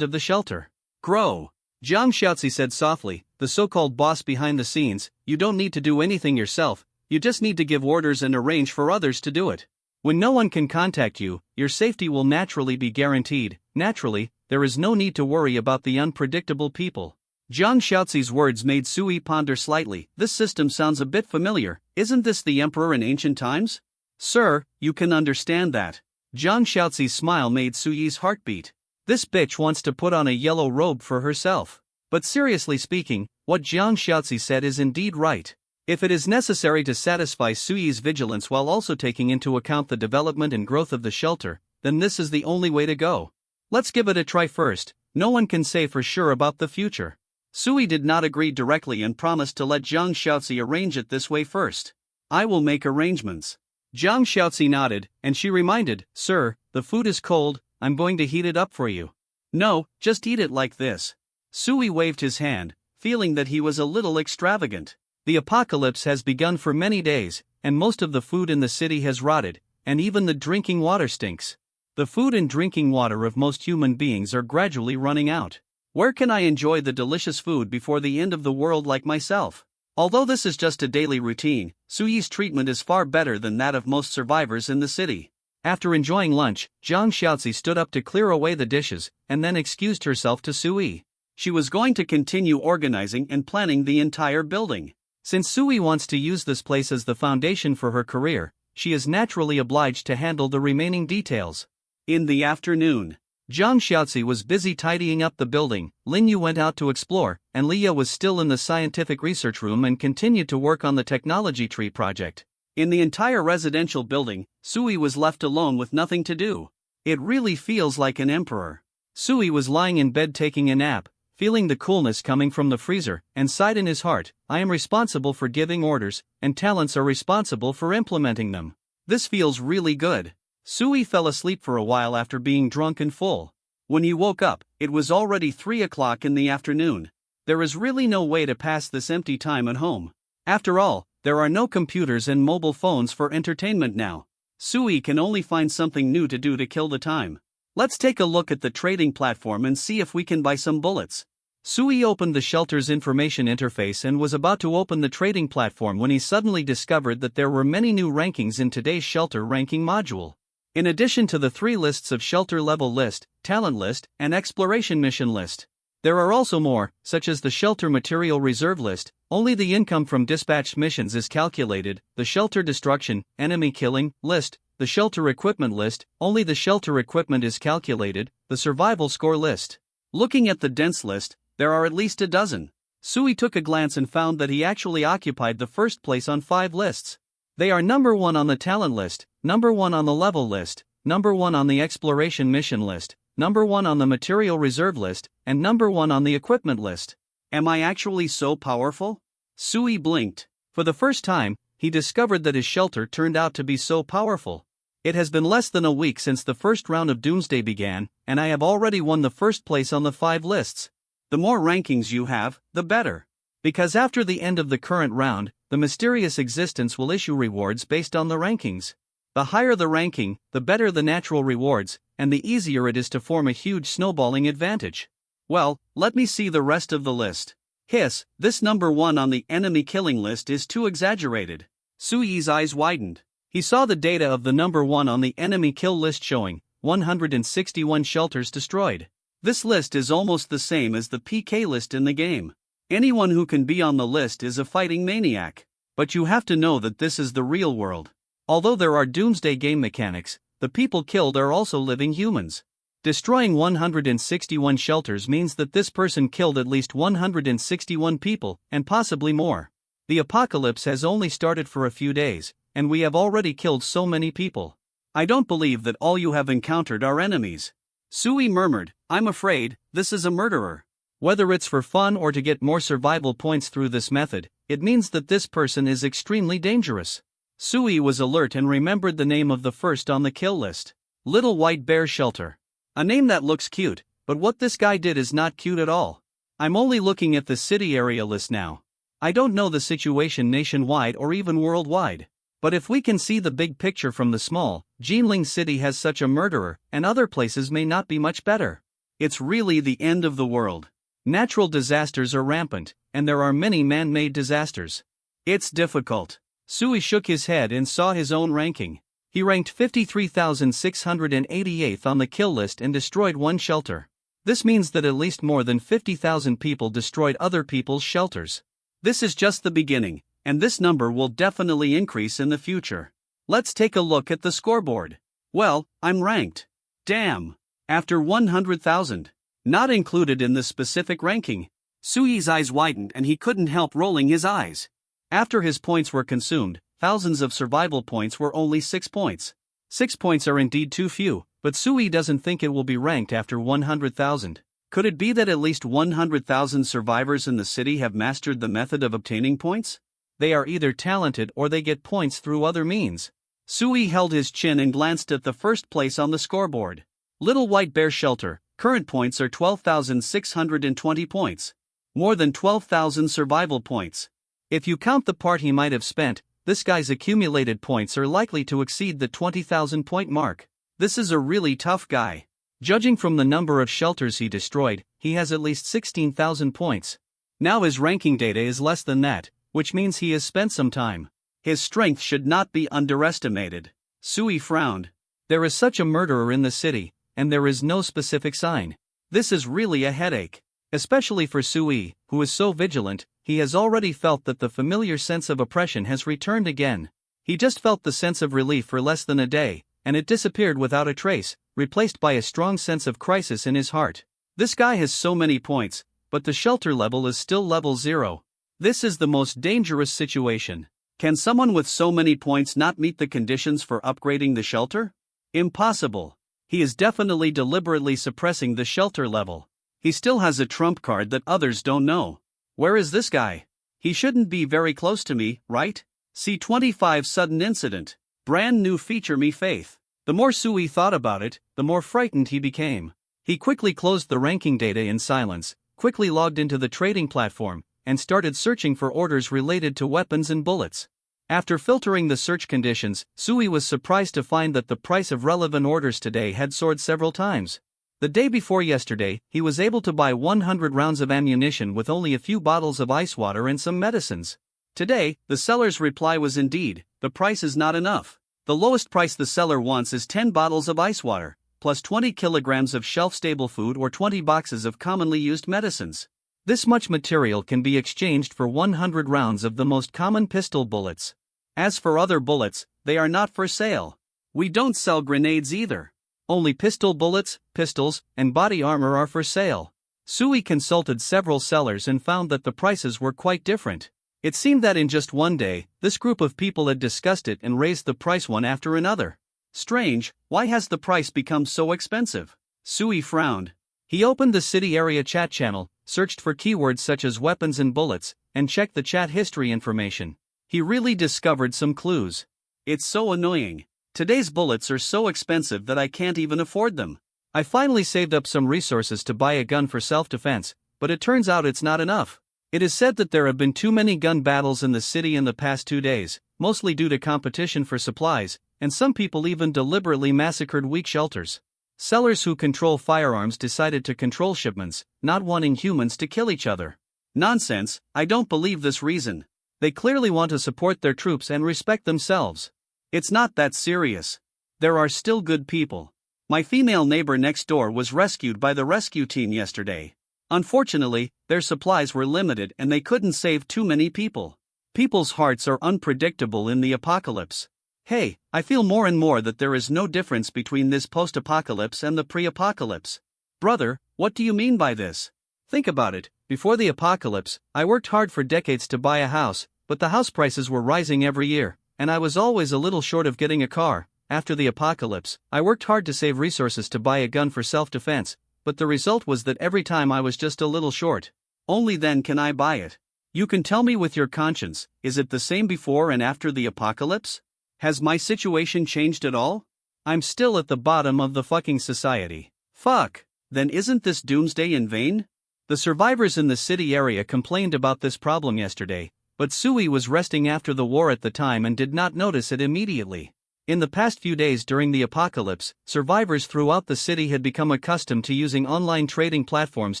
of the shelter. Grow. Jiang Xiaozi said softly, "The so-called boss behind the scenes, you don't need to do anything yourself, you just need to give orders and arrange for others to do it. When no one can contact you, your safety will naturally be guaranteed. Naturally, there is no need to worry about the unpredictable people." Jiang Xiaozi's words made Sui ponder slightly. "This system sounds a bit familiar. Isn't this the emperor in ancient times?" "Sir, you can understand that." Jiang Xiaozi's smile made Suyi's heart beat. This bitch wants to put on a yellow robe for herself. But seriously speaking, what Jiang Xiaozi said is indeed right. If it is necessary to satisfy Suyi's vigilance while also taking into account the development and growth of the shelter, then this is the only way to go. Let's give it a try first. No one can say for sure about the future. Sui did not agree directly and promised to let Jiang Xiaozi arrange it this way first. "I will make arrangements." Jiang Xiaozi nodded, and she reminded, "Sir, the food is cold, I'm going to heat it up for you." "No, just eat it like this." Sui waved his hand, feeling that he was a little extravagant. The apocalypse has begun for many days, and most of the food in the city has rotted, and even the drinking water stinks. The food and drinking water of most human beings are gradually running out. Where can I enjoy the delicious food before the end of the world like myself? Although this is just a daily routine, Suyi's treatment is far better than that of most survivors in the city. After enjoying lunch, Jiang Xiaozi stood up to clear away the dishes, and then excused herself to Sui. She was going to continue organizing and planning the entire building. Since Sui wants to use this place as the foundation for her career, she is naturally obliged to handle the remaining details. In the afternoon, Jiang Xiaozi was busy tidying up the building, Lin Yu went out to explore, and Leah was still in the scientific research room and continued to work on the technology tree project. In the entire residential building, Sui was left alone with nothing to do. It really feels like an emperor. Sui was lying in bed taking a nap, feeling the coolness coming from the freezer, and sighed in his heart, "I am responsible for giving orders, and talents are responsible for implementing them. This feels really good." Sui fell asleep for a while after being drunk and full. When he woke up, it was already 3 o'clock in the afternoon. There is really no way to pass this empty time at home. After all, there are no computers and mobile phones for entertainment now. Sui can only find something new to do to kill the time. Let's take a look at the trading platform and see if we can buy some bullets. Sui opened the shelter's information interface and was about to open the trading platform when he suddenly discovered that there were many new rankings in today's shelter ranking module. In addition to the 3 lists of shelter level list, talent list, and exploration mission list, there are also more, such as the shelter material reserve list. Only the income from dispatched missions is calculated, the shelter destruction, enemy killing list, the shelter equipment list, only the shelter equipment is calculated, the survival score list. Looking at the dense list, there are at least a dozen. Sui took a glance and found that he actually occupied the first place on 5 lists. They are number 1 on the talent list, number 1 on the level list, number 1 on the exploration mission list, number 1 on the material reserve list, and number 1 on the equipment list. Am I actually so powerful? Sui blinked. For the first time, he discovered that his shelter turned out to be so powerful. It has been less than a week since the first round of Doomsday began, and I have already won the first place on the 5 lists. The more rankings you have, the better. Because after the end of the current round, the mysterious existence will issue rewards based on the rankings. The higher the ranking, the better the natural rewards, and the easier it is to form a huge snowballing advantage. Well, let me see the rest of the list. Hiss, this number 1 on the enemy killing list is too exaggerated. Sui's eyes widened. He saw the data of the number 1 on the enemy kill list showing 161 shelters destroyed. This list is almost the same as the PK list in the game. Anyone who can be on the list is a fighting maniac. But you have to know that this is the real world. Although there are Doomsday game mechanics, the people killed are also living humans. Destroying 161 shelters means that this person killed at least 161 people, and possibly more. The apocalypse has only started for a few days, and we have already killed so many people. I don't believe that all you have encountered are enemies. Sui murmured, I'm afraid, this is a murderer. Whether it's for fun or to get more survival points through this method, it means that this person is extremely dangerous. Sui was alert and remembered the name of the first on the kill list. Little White Bear Shelter. A name that looks cute, but what this guy did is not cute at all. I'm only looking at the city area list now. I don't know the situation nationwide or even worldwide. But if we can see the big picture from the small, Jinling City has such a murderer, and other places may not be much better. It's really the end of the world. Natural disasters are rampant, and there are many man-made disasters. It's difficult. Sui shook his head and saw his own ranking. He ranked 53,688th on the kill list and destroyed 1 shelter. This means that at least more than 50,000 people destroyed other people's shelters. This is just the beginning, and this number will definitely increase in the future. Let's take a look at the scoreboard. Well, I'm ranked. Damn. After 100,000. Not included in the specific ranking. Sui's eyes widened and he couldn't help rolling his eyes. After his points were consumed, thousands of survival points were only 6 points. 6 points are indeed too few, but Sui doesn't think it will be ranked after 100,000. Could it be that at least 100,000 survivors in the city have mastered the method of obtaining points? They are either talented or they get points through other means. Sui held his chin and glanced at the first place on the scoreboard. Little White Bear Shelter. Current points are 12,620 points. More than 12,000 survival points. If you count the part he might have spent, this guy's accumulated points are likely to exceed the 20,000 point mark. This is a really tough guy. Judging from the number of shelters he destroyed, he has at least 16,000 points. Now his ranking data is less than that, which means he has spent some time. His strength should not be underestimated. Sui frowned. There is such a murderer in the city, and there is no specific sign. This is really a headache. Especially for Sui, who is so vigilant, he has already felt that the familiar sense of oppression has returned again. He just felt the sense of relief for less than a day, and it disappeared without a trace, replaced by a strong sense of crisis in his heart. This guy has so many points, but the shelter level is still level 0. This is the most dangerous situation. Can someone with so many points not meet the conditions for upgrading the shelter? Impossible. He is definitely deliberately suppressing the shelter level. He still has a trump card that others don't know. Where is this guy? He shouldn't be very close to me, right? C25 Sudden Incident. Brand new feature me faith. The more Sui thought about it, the more frightened he became. He quickly closed the ranking data in silence, quickly logged into the trading platform, and started searching for orders related to weapons and bullets. After filtering the search conditions, Sui was surprised to find that the price of relevant orders today had soared several times. The day before yesterday, he was able to buy 100 rounds of ammunition with only a few bottles of ice water and some medicines. Today, the seller's reply was indeed, the price is not enough. The lowest price the seller wants is 10 bottles of ice water, plus 20 kilograms of shelf-stable food or 20 boxes of commonly used medicines. This much material can be exchanged for 100 rounds of the most common pistol bullets. As for other bullets, they are not for sale. We don't sell grenades either. Only pistol bullets, pistols, and body armor are for sale. Sui consulted several sellers and found that the prices were quite different. It seemed that in just one day, this group of people had discussed it and raised the price one after another. Strange, why has the price become so expensive? Sui frowned. He opened the city area chat channel, searched for keywords such as weapons and bullets, and checked the chat history information. He really discovered some clues. It's so annoying. Today's bullets are so expensive that I can't even afford them. I finally saved up some resources to buy a gun for self-defense, but it turns out it's not enough. It is said that there have been too many gun battles in the city in the past 2 days, mostly due to competition for supplies, and some people even deliberately massacred weak shelters. Sellers who control firearms decided to control shipments, not wanting humans to kill each other. Nonsense, I don't believe this reason. They clearly want to support their troops and respect themselves. It's not that serious. There are still good people. My female neighbor next door was rescued by the rescue team yesterday. Unfortunately, their supplies were limited and they couldn't save too many people. People's hearts are unpredictable in the apocalypse. Hey, I feel more and more that there is no difference between this post-apocalypse and the pre-apocalypse. Brother, what do you mean by this? Think about it. Before the apocalypse, I worked hard for decades to buy a house, but the house prices were rising every year, and I was always a little short of getting a car. After the apocalypse, I worked hard to save resources to buy a gun for self-defense, but the result was that every time I was just a little short. Only then can I buy it. You can tell me with your conscience, is it the same before and after the apocalypse? Has my situation changed at all? I'm still at the bottom of the fucking society. Fuck. Then isn't this doomsday in vain? The survivors in the city area complained about this problem yesterday, but Sui was resting after the war at the time and did not notice it immediately. In the past few days during the apocalypse, survivors throughout the city had become accustomed to using online trading platforms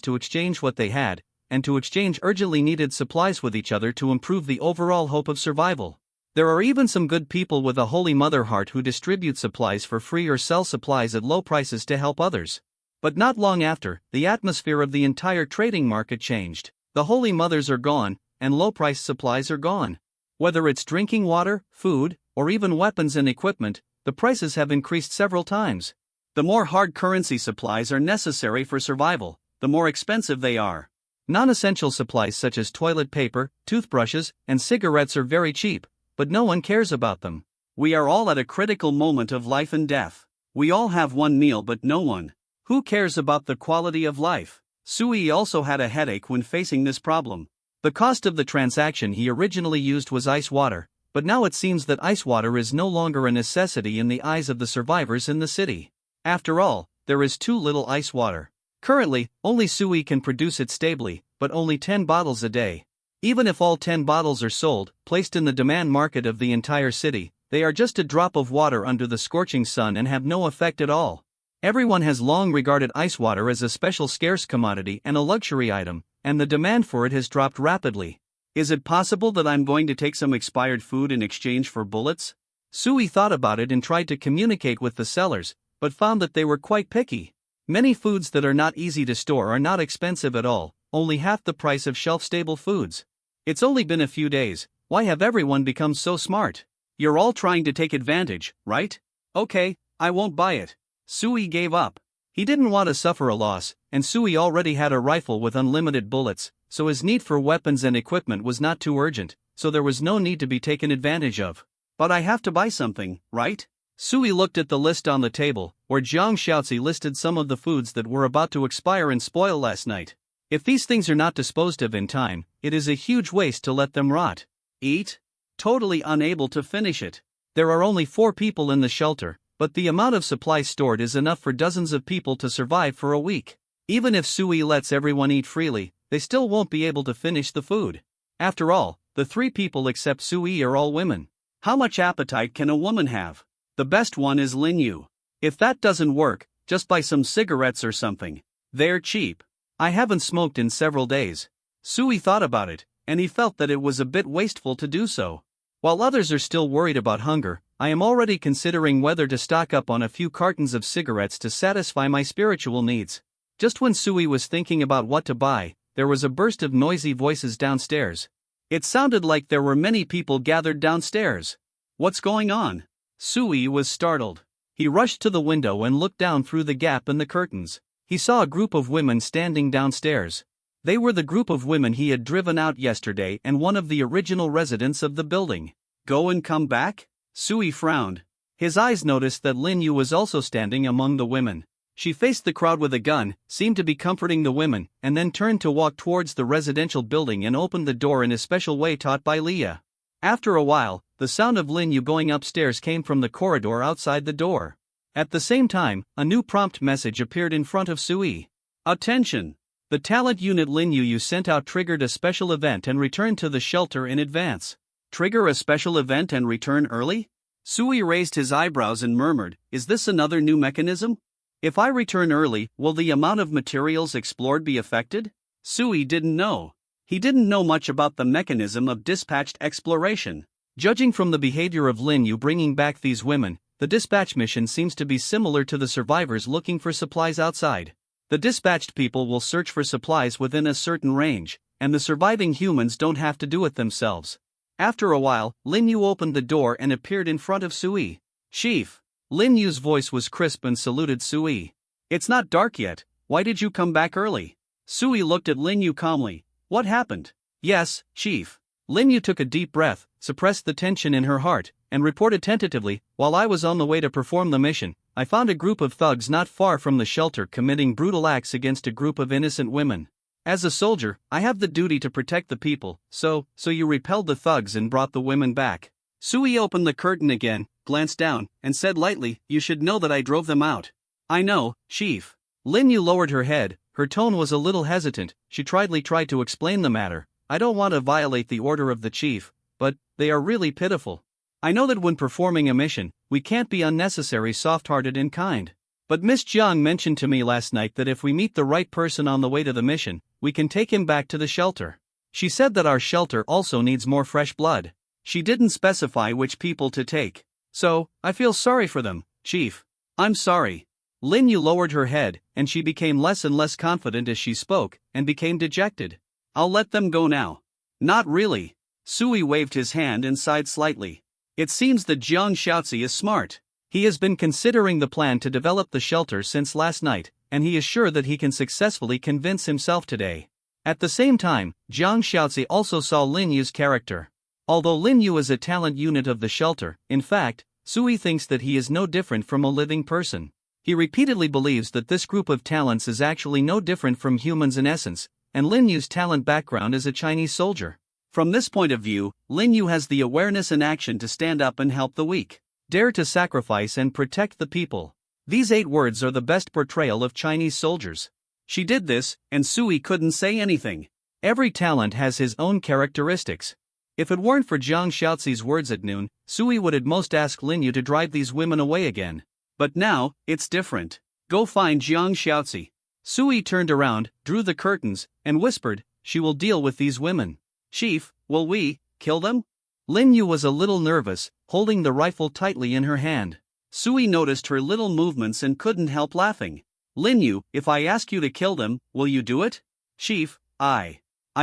to exchange what they had, and to exchange urgently needed supplies with each other to improve the overall hope of survival. There are even some good people with a Holy Mother heart who distribute supplies for free or sell supplies at low prices to help others. But not long after, the atmosphere of the entire trading market changed. The Holy Mothers are gone, and low-priced supplies are gone. Whether it's drinking water, food, or even weapons and equipment, the prices have increased several times. The more hard currency supplies are necessary for survival, the more expensive they are. Non-essential supplies such as toilet paper, toothbrushes, and cigarettes are very cheap, but no one cares about them. We are all at a critical moment of life and death. We all have one meal but no one. Who cares about the quality of life? Sui also had a headache when facing this problem. The cost of the transaction he originally used was ice water, but now it seems that ice water is no longer a necessity in the eyes of the survivors in the city. After all, there is too little ice water. Currently, only Sui can produce it stably, but only 10 bottles a day. Even if all 10 bottles are sold, placed in the demand market of the entire city, they are just a drop of water under the scorching sun and have no effect at all. Everyone has long regarded ice water as a special scarce commodity and a luxury item, and the demand for it has dropped rapidly. Is it possible that I'm going to take some expired food in exchange for bullets? Sui thought about it and tried to communicate with the sellers, but found that they were quite picky. Many foods that are not easy to store are not expensive at all, only half the price of shelf-stable foods. It's only been a few days, why have everyone become so smart? You're all trying to take advantage, right? Okay, I won't buy it. Sui gave up. He didn't want to suffer a loss, and Sui already had a rifle with unlimited bullets, so his need for weapons and equipment was not too urgent, so there was no need to be taken advantage of. But I have to buy something, right? Sui looked at the list on the table, where Jiang Shaozi listed some of the foods that were about to expire and spoil last night. If these things are not disposed of in time, it is a huge waste to let them rot. Eat? Totally unable to finish it. There are only 4 people in the shelter, but the amount of supplies stored is enough for dozens of people to survive for a week. Even if Sui lets everyone eat freely, they still won't be able to finish the food. After all, the 3 people except Sui are all women. How much appetite can a woman have? The best one is Lin Yu. If that doesn't work, Just buy some cigarettes or something. They're cheap. I haven't smoked in several days. Sui thought about it, and he felt that it was a bit wasteful to do so. While others are still worried about hunger, I am already considering whether to stock up on a few cartons of cigarettes to satisfy my spiritual needs. Just when Sui was thinking about what to buy, there was a burst of noisy voices downstairs. It sounded like there were many people gathered downstairs. What's going on? Sui was startled. He rushed to the window and looked down through the gap in the curtains. He saw a group of women standing downstairs. They were the group of women he had driven out yesterday and one of the original residents of the building. Go and come back? Sui frowned. His eyes noticed that Lin Yu was also standing among the women. She faced the crowd with a gun, seemed to be comforting the women, and then turned to walk towards the residential building and opened the door in a special way taught by Leah. After a while, the sound of Lin Yu going upstairs came from the corridor outside the door. At the same time, a new prompt message appeared in front of Sui. Attention! The talent unit Lin Yu you sent out triggered a special event and returned to the shelter in advance. Trigger a special event and return early? Sui raised his eyebrows and murmured, is this another new mechanism? If I return early, will the amount of materials explored be affected? Sui didn't know. He didn't know much about the mechanism of dispatched exploration. Judging from the behavior of Lin Yu bringing back these women, the dispatch mission seems to be similar to the survivors looking for supplies outside. The dispatched people will search for supplies within a certain range, and the surviving humans don't have to do it themselves. After a while, Lin Yu opened the door and appeared in front of Sui. Chief. Lin Yu's voice was crisp and saluted Sui. It's not dark yet, why did you come back early? Sui looked at Lin Yu calmly. What happened? Yes, Chief. Lin Yu took a deep breath, suppressed the tension in her heart, and reported tentatively, while I was on the way to perform the mission, I found a group of thugs not far from the shelter committing brutal acts against a group of innocent women. As a soldier, I have the duty to protect the people, so you repelled the thugs and brought the women back. Sui opened the curtain again, glanced down, and said lightly, you should know that I drove them out. I know, Chief. Lin Yu lowered her head, her tone was a little hesitant, she tried to explain the matter. I don't want to violate the order of the chief, but they are really pitiful. I know that when performing a mission, we can't be unnecessary soft-hearted and kind. But Miss Jiang mentioned to me last night that if we meet the right person on the way to the mission, we can take him back to the shelter. She said that our shelter also needs more fresh blood. She didn't specify which people to take. So, I feel sorry for them, Chief. I'm sorry. Lin Yu lowered her head, and she became less and less confident as she spoke, and became dejected. I'll let them go now. Not really. Sui waved his hand and sighed slightly. It seems that Jiang Shaozi is smart. He has been considering the plan to develop the shelter since last night, and he is sure that he can successfully convince himself today. At the same time, Jiang Shaozi also saw Lin Yu's character. Although Lin Yu is a talent unit of the shelter, in fact, Sui thinks that he is no different from a living person. He repeatedly believes that this group of talents is actually no different from humans in essence, and Lin Yu's talent background is a Chinese soldier. From this point of view, Lin Yu has the awareness and action to stand up and help the weak. Dare to sacrifice and protect the people. These 8 words are the best portrayal of Chinese soldiers. She did this, and Sui couldn't say anything. Every talent has his own characteristics. If it weren't for Jiang Shaozi's words at noon, Sui would at most ask Lin Yu to drive these women away again. But now, it's different. Go find Jiang Shaozi. Sui turned around, drew the curtains, and whispered, she will deal with these women. Chief, will we kill them? Lin Yu was a little nervous, holding the rifle tightly in her hand. Sui noticed her little movements and couldn't help laughing. Lin Yu, if I ask you to kill them, will you do it? Chief, I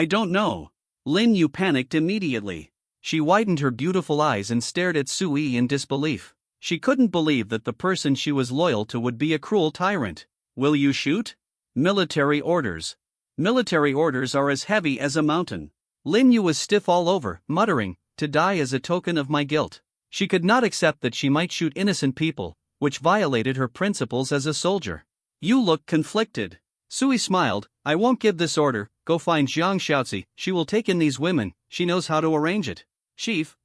don't know. Lin Yu panicked immediately. She widened her beautiful eyes and stared at Sui in disbelief. She couldn't believe that the person she was loyal to would be a cruel tyrant. Will you shoot? Military orders. Military orders are as heavy as a mountain. Lin Yu was stiff all over, muttering, to die as a token of my guilt. She could not accept that she might shoot innocent people, which violated her principles as a soldier. You look conflicted. Sui smiled, I won't give this order, go find Jiang Shaozi, she will take in these women, she knows how to arrange it. Chief,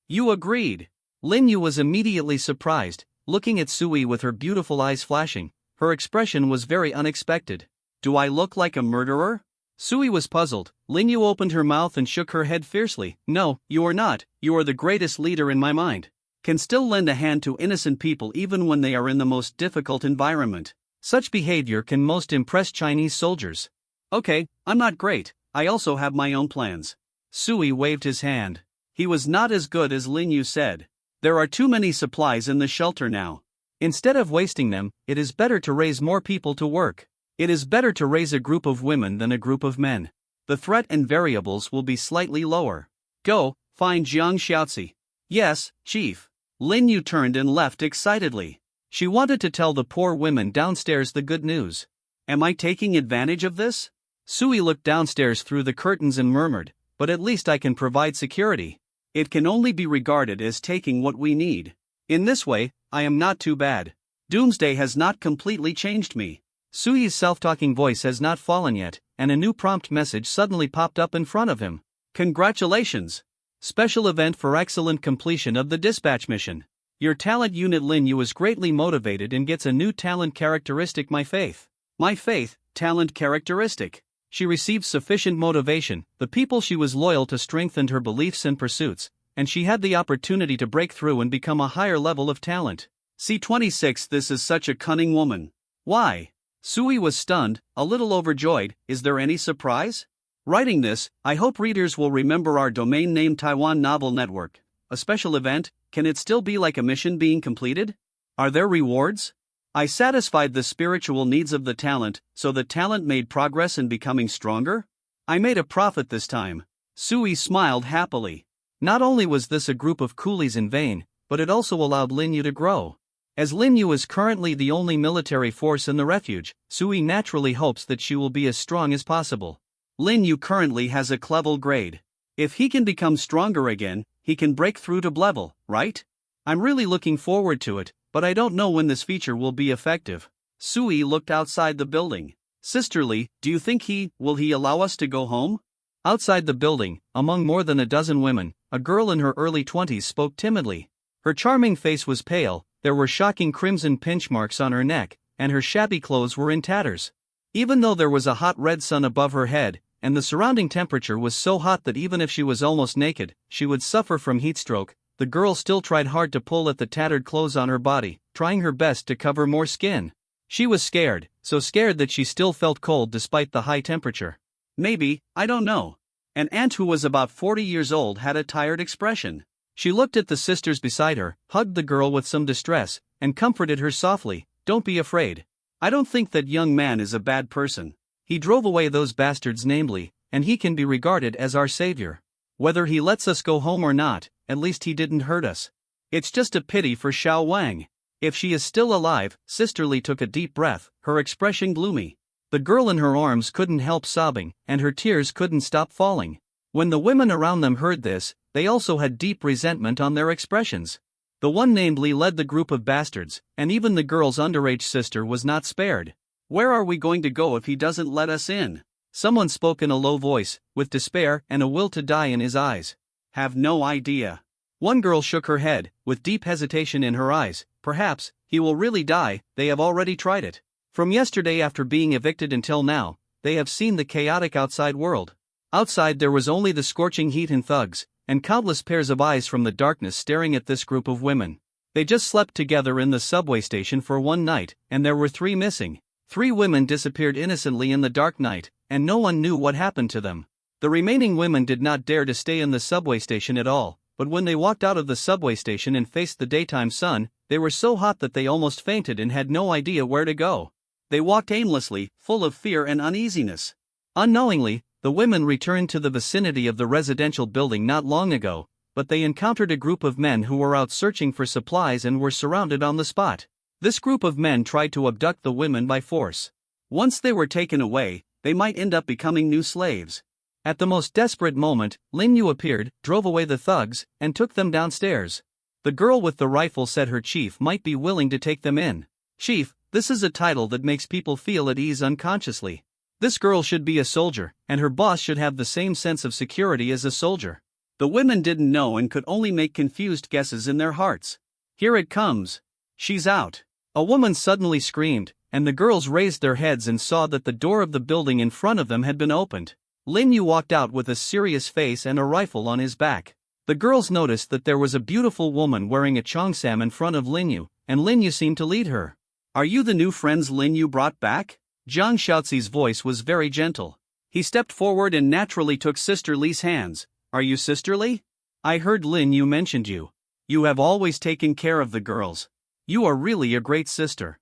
you agreed. Lin Yu was immediately surprised, looking at Sui with her beautiful eyes flashing. Her expression was very unexpected. Do I look like a murderer? Sui was puzzled. Lin Yu opened her mouth and shook her head fiercely. No, you are not, you are the greatest leader in my mind. can still lend a hand to innocent people even when they are in the most difficult environment. Such behavior can most impress Chinese soldiers. Okay, I'm not great, I also have my own plans. Sui waved his hand. He was not as good as Lin Yu said. There are too many supplies in the shelter now. Instead of wasting them, it is better to raise more people to work. It is better to raise a group of women than a group of men. The threat and variables will be slightly lower. Go, find Jiang Xiaozi. Yes, Chief. Lin Yu turned and left excitedly. She wanted to tell the poor women downstairs the good news. Am I taking advantage of this? Sui looked downstairs through the curtains and murmured, but at least I can provide security. It can only be regarded as taking what we need. In this way, I am not too bad. Doomsday has not completely changed me. Sui's self-talking voice has not fallen yet, and a new prompt message suddenly popped up in front of him. Congratulations! Special event for excellent completion of the dispatch mission. Your talent unit Lin Yu is greatly motivated and gets a new talent characteristic My Faith. My Faith, talent characteristic. She received sufficient motivation, the people she was loyal to strengthened her beliefs and pursuits, and she had the opportunity to break through and become a higher level of talent. C26 This is such a cunning woman. Why? Sui was stunned, a little overjoyed. Is there any surprise? Writing this, I hope readers will remember our domain name Taiwan Novel Network. A special event, can it still be like a mission being completed? Are there rewards? I satisfied the spiritual needs of the talent, so the talent made progress in becoming stronger? I made a profit this time. Sui smiled happily. Not only was this a group of coolies in vain, but it also allowed Lin Yu to grow. As Lin Yu is currently the only military force in the refuge, Sui naturally hopes that she will be as strong as possible. Lin Yu currently has a clevel grade. If he can become stronger again, he can break through to level, right? I'm really looking forward to it, but I don't know when this feature will be effective. Sui looked outside the building. Sisterly, do you think will he allow us to go home? Outside the building, among more than a dozen women, a girl in her early 20s spoke timidly. Her charming face was pale, there were shocking crimson pinch marks on her neck, and her shabby clothes were in tatters. Even though there was a hot red sun above her head, and the surrounding temperature was so hot that even if she was almost naked, she would suffer from heatstroke, the girl still tried hard to pull at the tattered clothes on her body, trying her best to cover more skin. She was scared, so scared that she still felt cold despite the high temperature. Maybe, I don't know. An aunt who was about 40 years old had a tired expression. She looked at the sisters beside her, hugged the girl with some distress, and comforted her softly. Don't be afraid. I don't think that young man is a bad person. He drove away those bastards namely, and he can be regarded as our savior. Whether he lets us go home or not, at least he didn't hurt us. It's just a pity for Xiao Wang. If she is still alive, Sisterly took a deep breath, her expression gloomy. The girl in her arms couldn't help sobbing, and her tears couldn't stop falling. When the women around them heard this, they also had deep resentment on their expressions. The one named Li led the group of bastards, and even the girl's underage sister was not spared. Where are we going to go if he doesn't let us in? Someone spoke in a low voice, with despair and a will to die in his eyes. Have no idea. One girl shook her head, with deep hesitation in her eyes. Perhaps, he will really die, they have already tried it. From yesterday after being evicted until now, they have seen the chaotic outside world. Outside there was only the scorching heat and thugs, and countless pairs of eyes from the darkness staring at this group of women. They just slept together in the subway station for one night, and there were 3 missing. 3 women disappeared innocently in the dark night, and no one knew what happened to them. The remaining women did not dare to stay in the subway station at all, but when they walked out of the subway station and faced the daytime sun, they were so hot that they almost fainted and had no idea where to go. They walked aimlessly, full of fear and uneasiness. Unknowingly, the women returned to the vicinity of the residential building not long ago, but they encountered a group of men who were out searching for supplies and were surrounded on the spot. This group of men tried to abduct the women by force. Once they were taken away, they might end up becoming new slaves. At the most desperate moment, Lin Yu appeared, drove away the thugs, and took them downstairs. The girl with the rifle said her chief might be willing to take them in. Chief, this is a title that makes people feel at ease unconsciously. This girl should be a soldier, and her boss should have the same sense of security as a soldier. The women didn't know and could only make confused guesses in their hearts. Here it comes. She's out. A woman suddenly screamed, and the girls raised their heads and saw that the door of the building in front of them had been opened. Lin Yu walked out with a serious face and a rifle on his back. The girls noticed that there was a beautiful woman wearing a cheongsam in front of Linyu, and Linyu seemed to lead her. Are you the new friends Linyu brought back? Zhang Xiaozi's voice was very gentle. He stepped forward and naturally took Sister Li's hands. Are you Sister Li? I heard Linyu mentioned you. You have always taken care of the girls. You are really a great sister.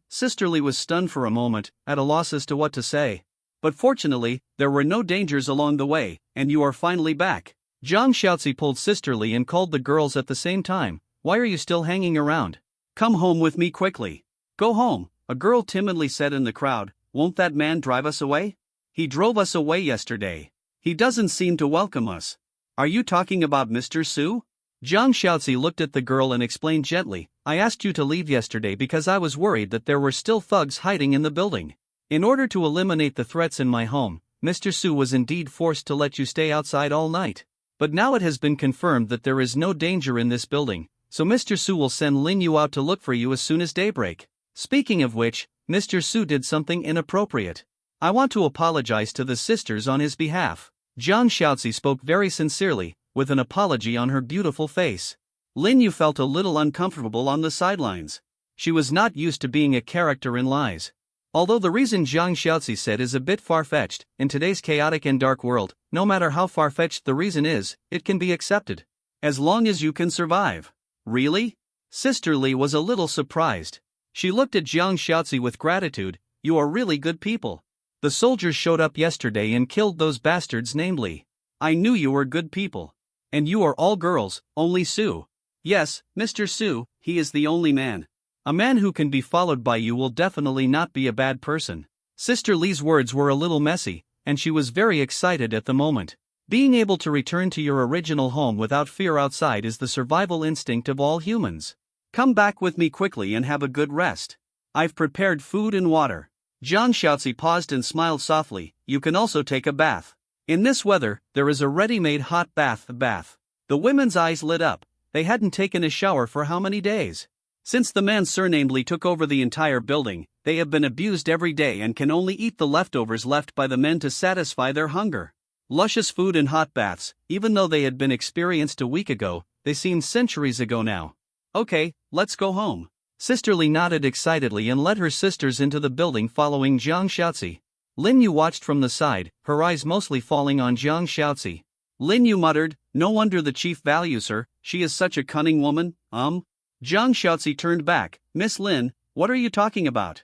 Sister Li was stunned for a moment, at a loss as to what to say. But fortunately, there were no dangers along the way, and you are finally back. Zhang Xiaozi pulled Sister Li and called the girls at the same time. Why are you still hanging around? Come home with me quickly. Go home, a girl timidly said in the crowd. Won't that man drive us away? He drove us away yesterday. He doesn't seem to welcome us. Are you talking about Mr. Su? Zhang Xiaozi looked at the girl and explained gently, I asked you to leave yesterday because I was worried that there were still thugs hiding in the building. In order to eliminate the threats in my home, Mr. Su was indeed forced to let you stay outside all night. But now it has been confirmed that there is no danger in this building, so Mr. Su will send Linyu out to look for you as soon as daybreak. Speaking of which, Mr. Su did something inappropriate. I want to apologize to the sisters on his behalf. Zhang Xiaozi spoke very sincerely, with an apology on her beautiful face. Linyu felt a little uncomfortable on the sidelines. She was not used to being a character in lies. Although the reason Zhang Xiaozi said is a bit far-fetched, in today's chaotic and dark world, no matter how far-fetched the reason is, it can be accepted. As long as you can survive. Really? Sister Li was a little surprised. She looked at Zhang Xiaozi with gratitude. You are really good people. The soldiers showed up yesterday and killed those bastards named Li. I knew you were good people. And you are all girls, only Su. Yes, Mr. Su, he is the only man. A man who can be followed by you will definitely not be a bad person. Sister Li's words were a little messy, and she was very excited at the moment. Being able to return to your original home without fear outside is the survival instinct of all humans. Come back with me quickly and have a good rest. I've prepared food and water. Zhang Xiaozi paused and smiled softly. You can also take a bath. In this weather, there is a ready-made hot bath. The women's eyes lit up. They hadn't taken a shower for how many days? Since the man surnamed Li took over the entire building, they have been abused every day and can only eat the leftovers left by the men to satisfy their hunger. Luscious food and hot baths, even though they had been experienced a week ago, they seemed centuries ago now. Okay, let's go home. Sister Li nodded excitedly and led her sisters into the building following Zhang Xiaozi. Linyu watched from the side, her eyes mostly falling on Zhang Xiaozi. Linyu muttered, no wonder the chief values her, she is such a cunning woman. Zhang Xiaozi turned back. Miss Lin, what are you talking about?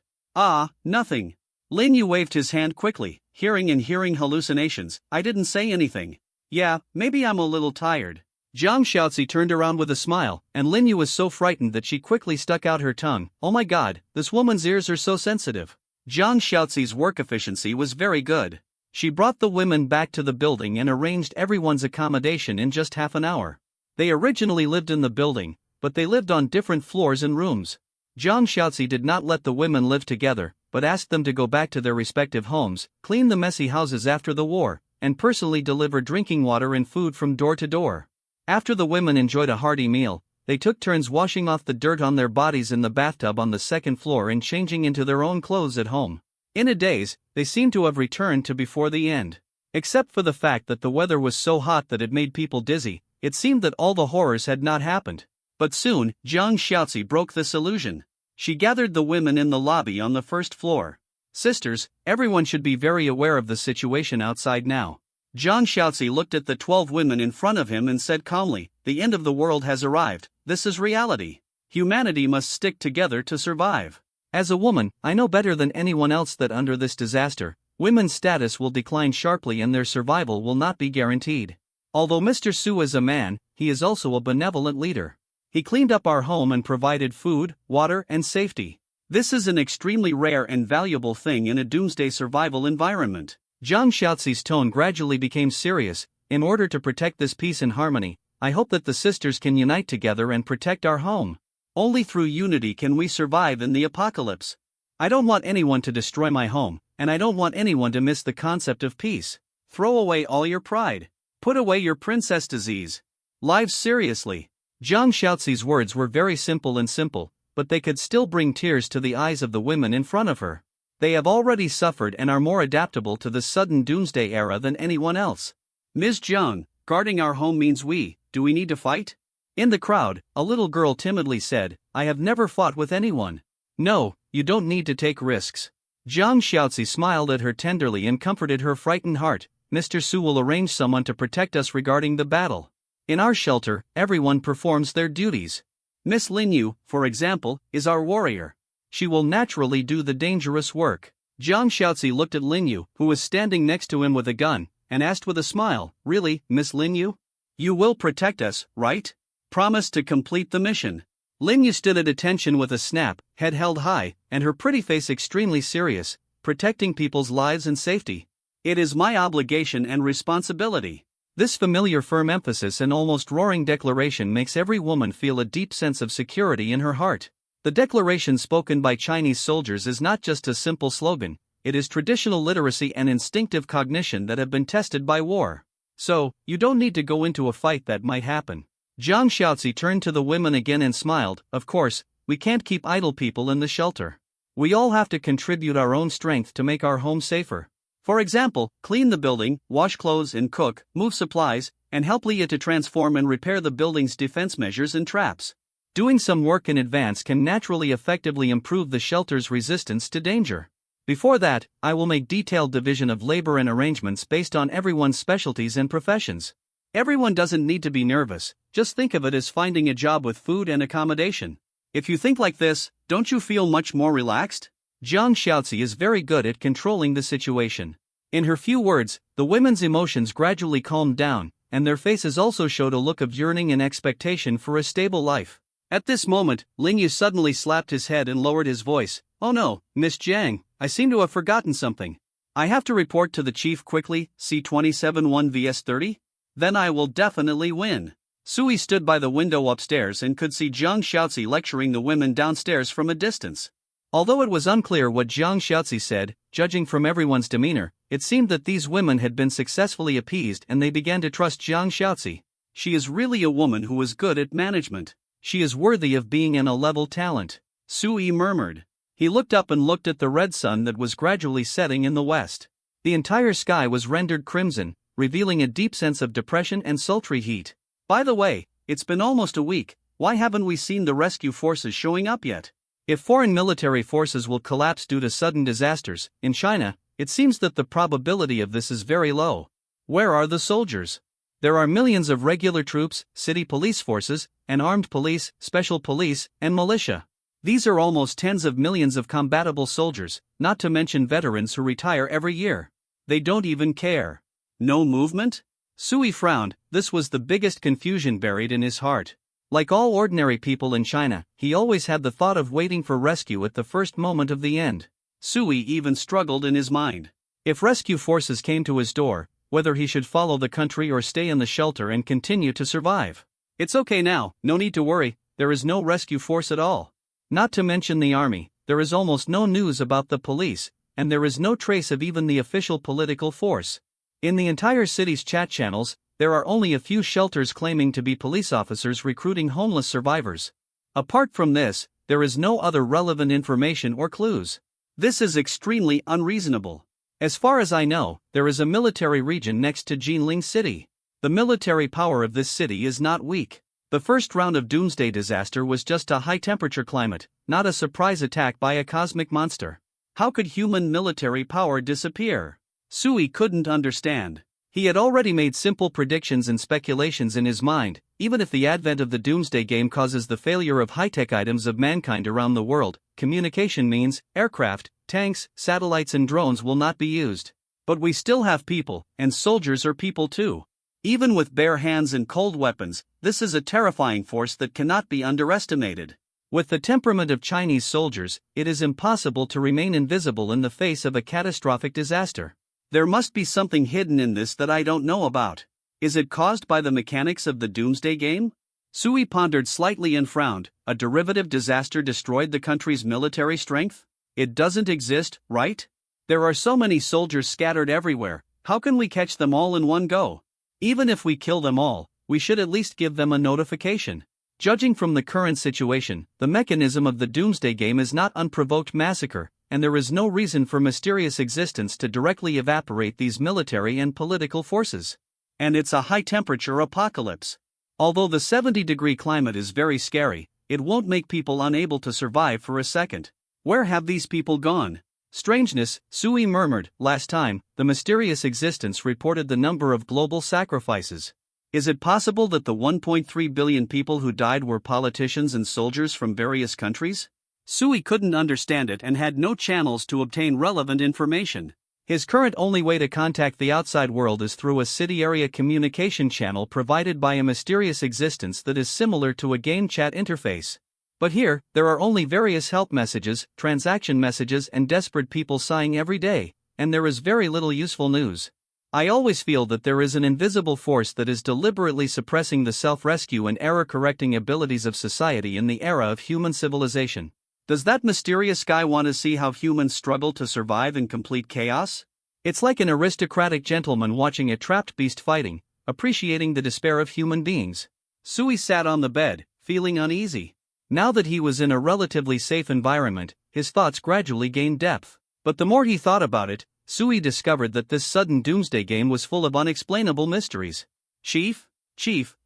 Nothing. Linyu waved his hand quickly, hearing hallucinations. I didn't say anything. Yeah, maybe I'm a little tired. Zhang Xiaozi turned around with a smile, and Linyu was so frightened that she quickly stuck out her tongue. Oh my god, this woman's ears are so sensitive. Zhang Xiaozi's work efficiency was very good. She brought the women back to the building and arranged everyone's accommodation in just half an hour. They originally lived in the building, but they lived on different floors and rooms. Zhang Xiaozi did not let the women live together, but asked them to go back to their respective homes, clean the messy houses after the war, and personally deliver drinking water and food from door to door. After the women enjoyed a hearty meal, they took turns washing off the dirt on their bodies in the bathtub on the second floor and changing into their own clothes at home. In a daze, they seemed to have returned to before the end. Except for the fact that the weather was so hot that it made people dizzy, it seemed that all the horrors had not happened. But soon, Zhang Xiaozi broke this illusion. She gathered the women in the lobby on the first floor. Sisters, everyone should be very aware of the situation outside now. Zhang Xiaozi looked at the 12 women in front of him and said calmly, the end of the world has arrived, this is reality. Humanity must stick together to survive. As a woman, I know better than anyone else that under this disaster, women's status will decline sharply and their survival will not be guaranteed. Although Mr. Su is a man, he is also a benevolent leader. He cleaned up our home and provided food, water, and safety. This is an extremely rare and valuable thing in a doomsday survival environment. Zhang Xiaozi's tone gradually became serious. In order to protect this peace and harmony, I hope that the sisters can unite together and protect our home. Only through unity can we survive in the apocalypse. I don't want anyone to destroy my home, and I don't want anyone to miss the concept of peace. Throw away all your pride. Put away your princess disease. Lives seriously. Zhang Xiaozi's words were very simple, but they could still bring tears to the eyes of the women in front of her. They have already suffered and are more adaptable to the sudden doomsday era than anyone else. Ms. Zhang, Guarding our home means do we need to fight? In the crowd, a little girl timidly said, I have never fought with anyone. No, you don't need to take risks. Jiang Xiaozi smiled at her tenderly and comforted her frightened heart. Mr. Su will arrange someone to protect us regarding the battle. In our shelter, everyone performs their duties. Miss Lin Yu, for example, is our warrior. She will naturally do the dangerous work. Jiang Xiaozi looked at Lin Yu, who was standing next to him with a gun, and asked with a smile, Really, Miss Lin Yu? You will protect us, right? Promise to complete the mission. Lin Yu stood at attention with a snap, head held high, and her pretty face extremely serious, protecting people's lives and safety. It is my obligation and responsibility. This familiar firm emphasis and almost roaring declaration makes every woman feel a deep sense of security in her heart. The declaration spoken by Chinese soldiers is not just a simple slogan, it is traditional literacy and instinctive cognition that have been tested by war. So, you don't need to go into a fight that might happen. Jiang Xiaozi turned to the women again and smiled. Of course, we can't keep idle people in the shelter. We all have to contribute our own strength to make our home safer. For example, clean the building, wash clothes and cook, move supplies, and help Leah to transform and repair the building's defense measures and traps. Doing some work in advance can naturally effectively improve the shelter's resistance to danger. Before that, I will make detailed division of labor and arrangements based on everyone's specialties and professions. Everyone doesn't need to be nervous, just think of it as finding a job with food and accommodation. If you think like this, don't you feel much more relaxed? Jiang Xiaozi is very good at controlling the situation. In her few words, the women's emotions gradually calmed down, and their faces also showed a look of yearning and expectation for a stable life. At this moment, Lin Yu suddenly slapped his head and lowered his voice. Oh no, Miss Jiang, I seem to have forgotten something. I have to report to the chief quickly, C27 1 vs 30? Then I will definitely win. Sui stood by the window upstairs and could see Jiang Xiaozi lecturing the women downstairs from a distance. Although it was unclear what Jiang Xiaozi said, judging from everyone's demeanor, it seemed that these women had been successfully appeased and they began to trust Jiang Xiaozi. She is really a woman who is good at management. She is worthy of being an A-level talent, Sui murmured. He looked up and looked at the red sun that was gradually setting in the west. The entire sky was rendered crimson, revealing a deep sense of depression and sultry heat. By the way, it's been almost a week, why haven't we seen the rescue forces showing up yet? If foreign military forces will collapse due to sudden disasters, in China, it seems that the probability of this is very low. Where are the soldiers? There are millions of regular troops, city police forces, and armed police, special police, and militia. These are almost tens of millions of combatable soldiers, not to mention veterans who retire every year. They don't even care. No movement? Sui frowned. This was the biggest confusion buried in his heart. Like all ordinary people in China, he always had the thought of waiting for rescue at the first moment of the end. Sui even struggled in his mind. If rescue forces came to his door, whether he should follow the country or stay in the shelter and continue to survive. It's okay now, no need to worry, there is no rescue force at all. Not to mention the army, there is almost no news about the police, and there is no trace of even the official political force. In the entire city's chat channels, there are only a few shelters claiming to be police officers recruiting homeless survivors. Apart from this, there is no other relevant information or clues. This is extremely unreasonable. As far as I know, there is a military region next to Jinling City. The military power of this city is not weak. The first round of doomsday disaster was just a high-temperature climate, not a surprise attack by a cosmic monster. How could human military power disappear? Sui couldn't understand. He had already made simple predictions and speculations in his mind. Even if the advent of the doomsday game causes the failure of high-tech items of mankind around the world, communication means, aircraft, tanks, satellites and drones will not be used. But we still have people, and soldiers are people too. Even with bare hands and cold weapons, this is a terrifying force that cannot be underestimated. With the temperament of Chinese soldiers, it is impossible to remain invisible in the face of a catastrophic disaster. There must be something hidden in this that I don't know about. Is it caused by the mechanics of the doomsday game? Sui pondered slightly and frowned. A derivative disaster destroyed the country's military strength? It doesn't exist, right? There are so many soldiers scattered everywhere, how can we catch them all in one go? Even if we kill them all, we should at least give them a notification. Judging from the current situation, the mechanism of the doomsday game is not unprovoked massacre, and there is no reason for mysterious existence to directly evaporate these military and political forces. And it's a high-temperature apocalypse. Although the 70-degree climate is very scary, it won't make people unable to survive for a second. Where have these people gone? Strangeness, Sui murmured. Last time, the mysterious existence reported the number of global sacrifices. Is it possible that the 1.3 billion people who died were politicians and soldiers from various countries? Sui couldn't understand it and had no channels to obtain relevant information. His current only way to contact the outside world is through a city area communication channel provided by a mysterious existence that is similar to a game chat interface. But here, there are only various help messages, transaction messages, and desperate people sighing every day, and there is very little useful news. I always feel that there is an invisible force that is deliberately suppressing the self-rescue and error-correcting abilities of society in the era of human civilization. Does that mysterious guy want to see how humans struggle to survive in complete chaos? It's like an aristocratic gentleman watching a trapped beast fighting, appreciating the despair of human beings. Sui sat on the bed, feeling uneasy. Now that he was in a relatively safe environment, his thoughts gradually gained depth. But the more he thought about it, Sui discovered that this sudden doomsday game was full of unexplainable mysteries. Chief,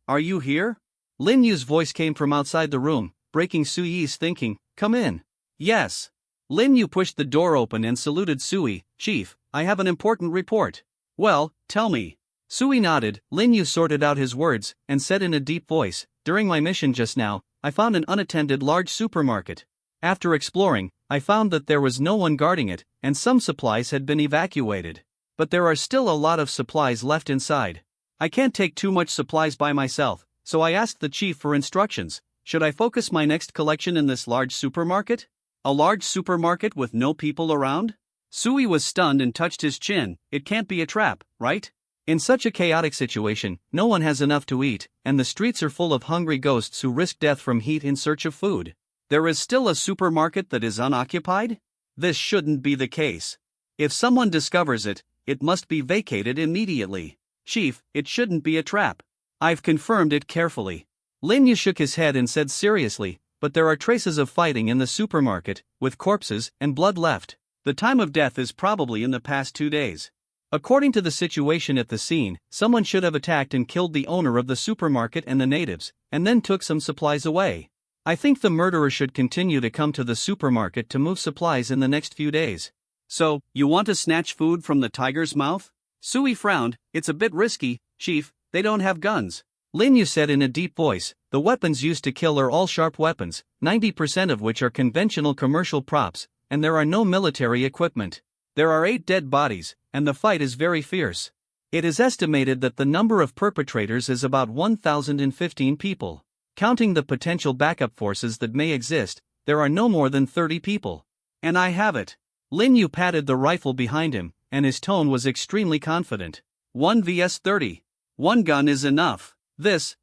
are you here? Lin Yu's voice came from outside the room, breaking Sui's thinking. Come in. Yes. Lin Yu pushed the door open and saluted Sui. Chief, I have an important report. Well, tell me. Sui nodded. Lin Yu sorted out his words and said in a deep voice, during my mission just now, I found an unattended large supermarket. After exploring, I found that there was no one guarding it, and some supplies had been evacuated. But there are still a lot of supplies left inside. I can't take too much supplies by myself, so I asked the chief for instructions. Should I focus my next collection in this large supermarket? A large supermarket with no people around? Sui was stunned and touched his chin. It can't be a trap, right? In such a chaotic situation, no one has enough to eat, and the streets are full of hungry ghosts who risk death from heat in search of food. There is still a supermarket that is unoccupied? This shouldn't be the case. If someone discovers it, it must be vacated immediately. Chief, it shouldn't be a trap. I've confirmed it carefully. Lin Yu shook his head and said seriously, but there are traces of fighting in the supermarket, with corpses and blood left. The time of death is probably in the past 2 days. According to the situation at the scene, someone should have attacked and killed the owner of the supermarket and the natives, and then took some supplies away. I think the murderer should continue to come to the supermarket to move supplies in the next few days. So, you want to snatch food from the tiger's mouth? Sui frowned. It's a bit risky, Chief, they don't have guns. Lin Yu said in a deep voice, the weapons used to kill are all sharp weapons, 90% of which are conventional commercial props, and there are no military equipment. There are 8 dead bodies, and the fight is very fierce. It is estimated that the number of perpetrators is about 1,015 people. Counting the potential backup forces that may exist, there are no more than 30 people. And I have it. Lin Yu patted the rifle behind him, and his tone was extremely confident. 1 vs 30. 1 gun is enough.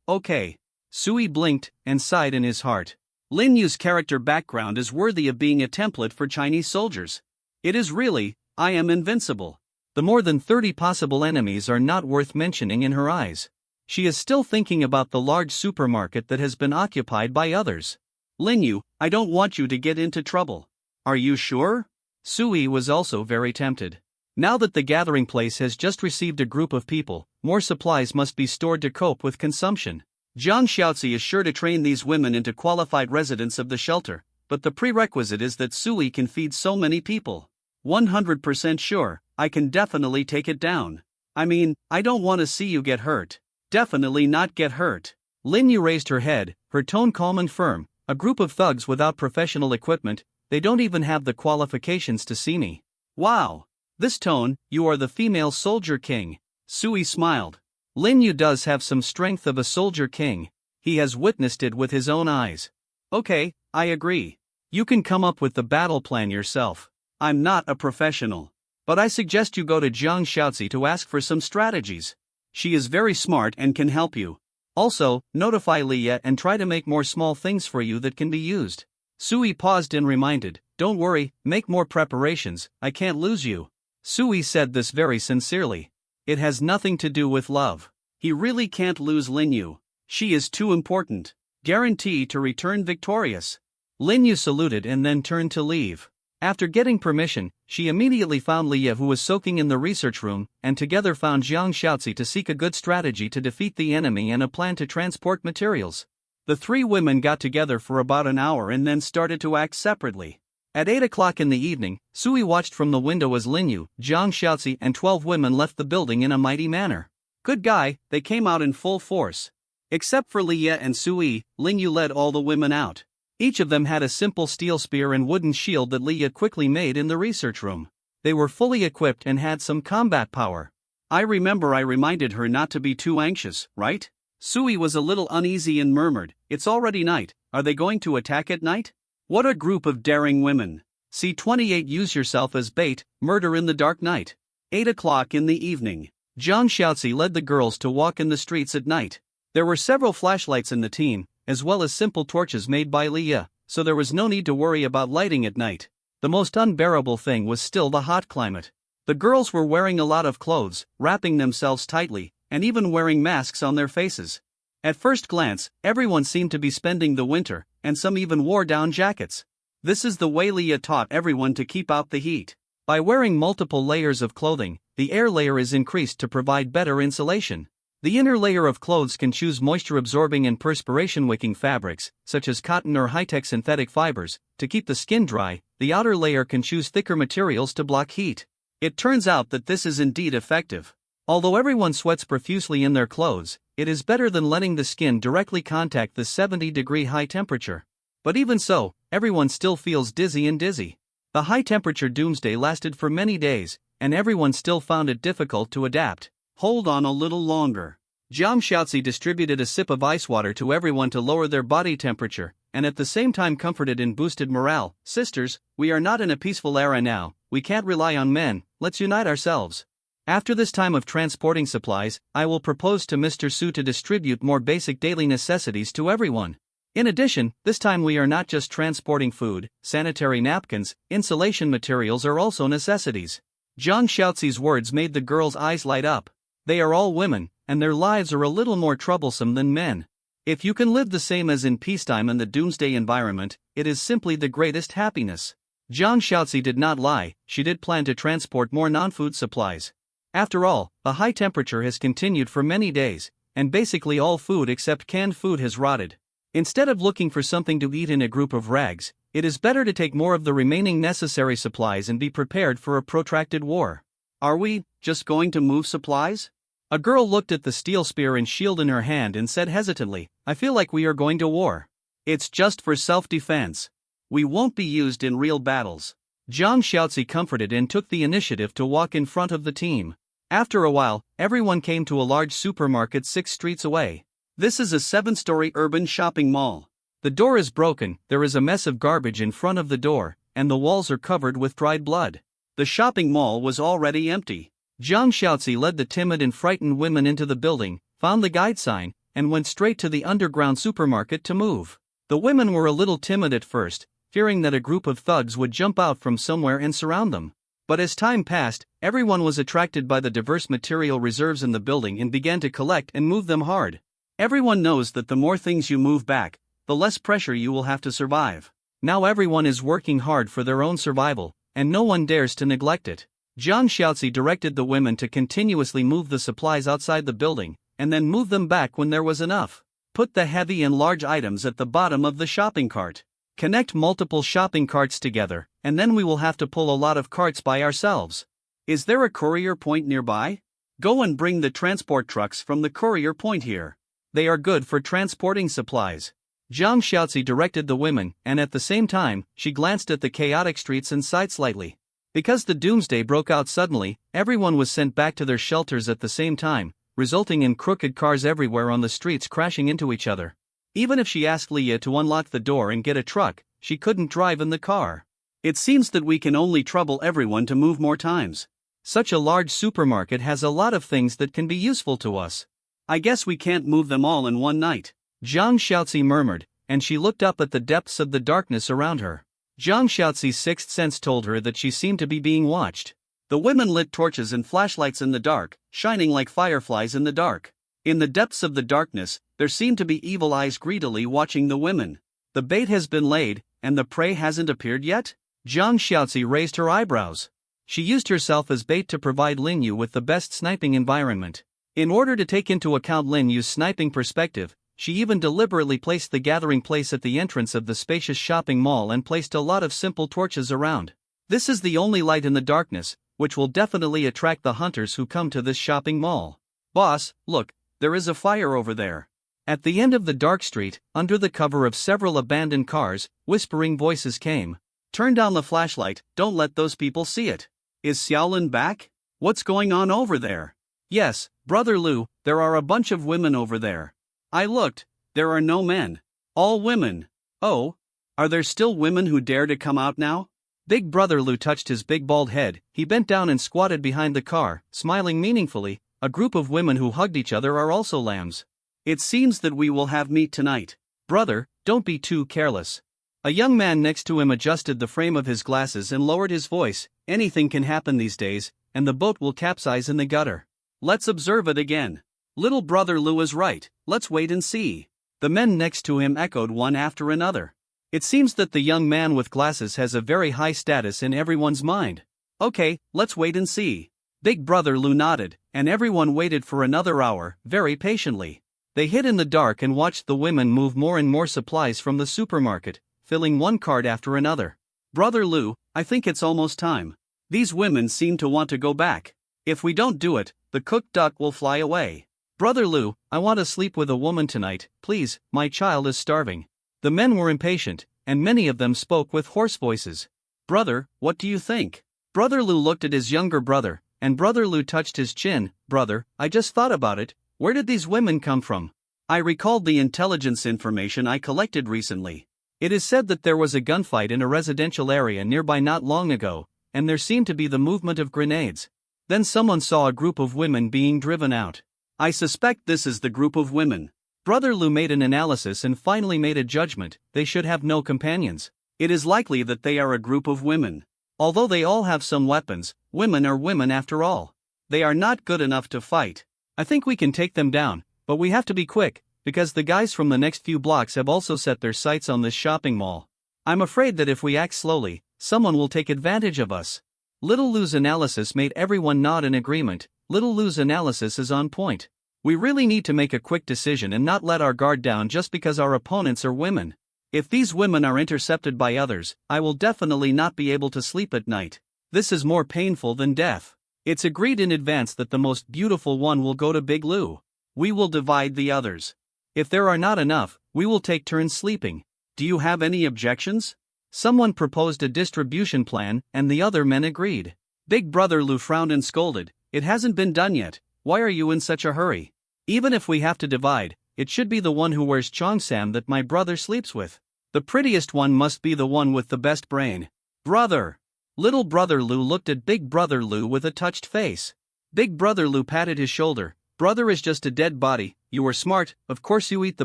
Okay. Sui blinked and sighed in his heart. Lin Yu's character background is worthy of being a template for Chinese soldiers. It is really, I am invincible. The more than 30 possible enemies are not worth mentioning in her eyes. She is still thinking about the large supermarket that has been occupied by others. Lin Yu, I don't want you to get into trouble. Are you sure? Sui was also very tempted. Now that the gathering place has just received a group of people, more supplies must be stored to cope with consumption. Jiang Xiaozi is sure to train these women into qualified residents of the shelter, but the prerequisite is that Sui can feed so many people. 100% sure, I can definitely take it down. I mean, I don't want to see you get hurt. Definitely not get hurt. Lin Yu raised her head, her tone calm and firm. A group of thugs without professional equipment, they don't even have the qualifications to see me. Wow. This tone, you are the female soldier king. Sui smiled. Lin Yu does have some strength of a soldier king. He has witnessed it with his own eyes. Okay, I agree. You can come up with the battle plan yourself. I'm not a professional. But I suggest you go to Jiang Xiaozi to ask for some strategies. She is very smart and can help you. Also, notify Liya and try to make more small things for you that can be used. Sui paused and reminded, don't worry, make more preparations, I can't lose you. Sui said this very sincerely. It has nothing to do with love. He really can't lose Lin Yu. She is too important. Guarantee to return victorious. Lin Yu saluted and then turned to leave. After getting permission, she immediately found Leah, who was soaking in the research room, and together found Jiang Shaozi to seek a good strategy to defeat the enemy and a plan to transport materials. The three women got together for about an hour and then started to act separately. At 8 o'clock in the evening, Sui watched from the window as Linyu, Jiang Shaozi and 12 women left the building in a mighty manner. Good guy, they came out in full force. Except for Leah and Sui, Linyu led all the women out. Each of them had a simple steel spear and wooden shield that Leah quickly made in the research room. They were fully equipped and had some combat power. I reminded her not to be too anxious, right? Sui was a little uneasy and murmured, "It's already night, are they going to attack at night?" What a group of daring women. C28 Use yourself as bait, murder in the dark night. 8 o'clock in the evening. Jiang Shaozi led the girls to walk in the streets at night. There were several flashlights in the team, as well as simple torches made by Leah, so there was no need to worry about lighting at night. The most unbearable thing was still the hot climate. The girls were wearing a lot of clothes, wrapping themselves tightly, and even wearing masks on their faces. At first glance, everyone seemed to be spending the winter, and some even wore down jackets. This is the way Leah taught everyone to keep out the heat. By wearing multiple layers of clothing, the air layer is increased to provide better insulation. The inner layer of clothes can choose moisture-absorbing and perspiration-wicking fabrics, such as cotton or high-tech synthetic fibers, to keep the skin dry. The outer layer can choose thicker materials to block heat. It turns out that this is indeed effective. Although everyone sweats profusely in their clothes, it is better than letting the skin directly contact the 70-degree high temperature. But even so, everyone still feels dizzy. The high-temperature doomsday lasted for many days, and everyone still found it difficult to adapt. Hold on a little longer. Jiang Shaozi distributed a sip of ice water to everyone to lower their body temperature, and at the same time comforted and boosted morale. Sisters, we are not in a peaceful era now, we can't rely on men, let's unite ourselves. After this time of transporting supplies, I will propose to Mr. Su to distribute more basic daily necessities to everyone. In addition, this time we are not just transporting food, sanitary napkins, insulation materials are also necessities. Jiang Shaozi's words made the girls' eyes light up. They are all women, and their lives are a little more troublesome than men. If you can live the same as in peacetime in the doomsday environment, it is simply the greatest happiness. Jiang Shaozi did not lie, she did plan to transport more non-food supplies. After all, the high temperature has continued for many days, and basically all food except canned food has rotted. Instead of looking for something to eat in a group of rags, it is better to take more of the remaining necessary supplies and be prepared for a protracted war. Are we just going to move supplies? A girl looked at the steel spear and shield in her hand and said hesitantly, I feel like we are going to war. It's just for self-defense. We won't be used in real battles. Jiang Shaozi comforted and took the initiative to walk in front of the team. After a while, everyone came to a large supermarket 6 streets away. This is a 7-story urban shopping mall. The door is broken, there is a mess of garbage in front of the door, and the walls are covered with dried blood. The shopping mall was already empty. Jiang Shaozi led the timid and frightened women into the building, found the guide sign, and went straight to the underground supermarket to move. The women were a little timid at first, fearing that a group of thugs would jump out from somewhere and surround them. But as time passed, everyone was attracted by the diverse material reserves in the building and began to collect and move them hard. Everyone knows that the more things you move back, the less pressure you will have to survive. Now everyone is working hard for their own survival, and no one dares to neglect it. Jiang Shaozi directed the women to continuously move the supplies outside the building, and then move them back when there was enough. Put the heavy and large items at the bottom of the shopping cart. Connect multiple shopping carts together, and then we will have to pull a lot of carts by ourselves. Is there a courier point nearby? Go and bring the transport trucks from the courier point here. They are good for transporting supplies. Jiang Shaozi directed the women, and at the same time, she glanced at the chaotic streets and sighed slightly. Because the doomsday broke out suddenly, everyone was sent back to their shelters at the same time, resulting in crooked cars everywhere on the streets crashing into each other. Even if she asked Leah to unlock the door and get a truck, she couldn't drive in the car. It seems that we can only trouble everyone to move more times. Such a large supermarket has a lot of things that can be useful to us. I guess we can't move them all in one night. Jiang Shaozi murmured, and she looked up at the depths of the darkness around her. Jiang Shaozi's sixth sense told her that she seemed to be being watched. The women lit torches and flashlights in the dark, shining like fireflies in the dark. In the depths of the darkness, there seemed to be evil eyes greedily watching the women. The bait has been laid, and the prey hasn't appeared yet? Jiang Xiaozi raised her eyebrows. She used herself as bait to provide Lin Yu with the best sniping environment. In order to take into account Lin Yu's sniping perspective, she even deliberately placed the gathering place at the entrance of the spacious shopping mall and placed a lot of simple torches around. This is the only light in the darkness, which will definitely attract the hunters who come to this shopping mall. Boss, look, there is a fire over there. At the end of the dark street, under the cover of several abandoned cars, whispering voices came. Turn down the flashlight, don't let those people see it. Is Xiaolin back? What's going on over there? Yes, Brother Lu, there are a bunch of women over there. I looked, there are no men. All women. Oh, are there still women who dare to come out now? Big Brother Lu touched his big bald head. He bent down and squatted behind the car, smiling meaningfully. A group of women who hugged each other are also lambs. It seems that we will have meat tonight. Brother, don't be too careless. A young man next to him adjusted the frame of his glasses and lowered his voice. Anything can happen these days, and the boat will capsize in the gutter. Let's observe it again. Little Brother Lu is right, let's wait and see. The men next to him echoed one after another. It seems that the young man with glasses has a very high status in everyone's mind. Okay, let's wait and see. Big Brother Lu nodded, and everyone waited for another hour, very patiently. They hid in the dark and watched the women move more and more supplies from the supermarket, filling one cart after another. Brother Lu, I think it's almost time. These women seem to want to go back. If we don't do it, the cooked duck will fly away. Brother Lu, I want to sleep with a woman tonight, please, my child is starving. The men were impatient, and many of them spoke with hoarse voices. Brother, what do you think? Brother Lu looked at his younger brother, and Brother Lu touched his chin. Brother, I just thought about it. Where did these women come from? I recalled the intelligence information I collected recently. It is said that there was a gunfight in a residential area nearby not long ago, and there seemed to be the movement of grenades. Then someone saw a group of women being driven out. I suspect this is the group of women. Brother Lu made an analysis and finally made a judgment. They should have no companions. It is likely that they are a group of women. Although they all have some weapons, women are women after all. They are not good enough to fight. I think we can take them down, but we have to be quick, because the guys from the next few blocks have also set their sights on this shopping mall. I'm afraid that if we act slowly, someone will take advantage of us. Little Lu's analysis made everyone nod in agreement. Little Lu's analysis is on point. We really need to make a quick decision and not let our guard down just because our opponents are women. If these women are intercepted by others, I will definitely not be able to sleep at night. This is more painful than death. It's agreed in advance that the most beautiful one will go to Big Lu. We will divide the others. If there are not enough, we will take turns sleeping. Do you have any objections? Someone proposed a distribution plan, and the other men agreed. Big Brother Lu frowned and scolded. It hasn't been done yet. Why are you in such a hurry? Even if we have to divide, it should be the one who wears cheongsam that my brother sleeps with. The prettiest one must be the one with the best brain. Brother! Little Brother Lu looked at Big Brother Lu with a touched face. Big Brother Lu patted his shoulder. Brother is just a dead body. You are smart, of course you eat the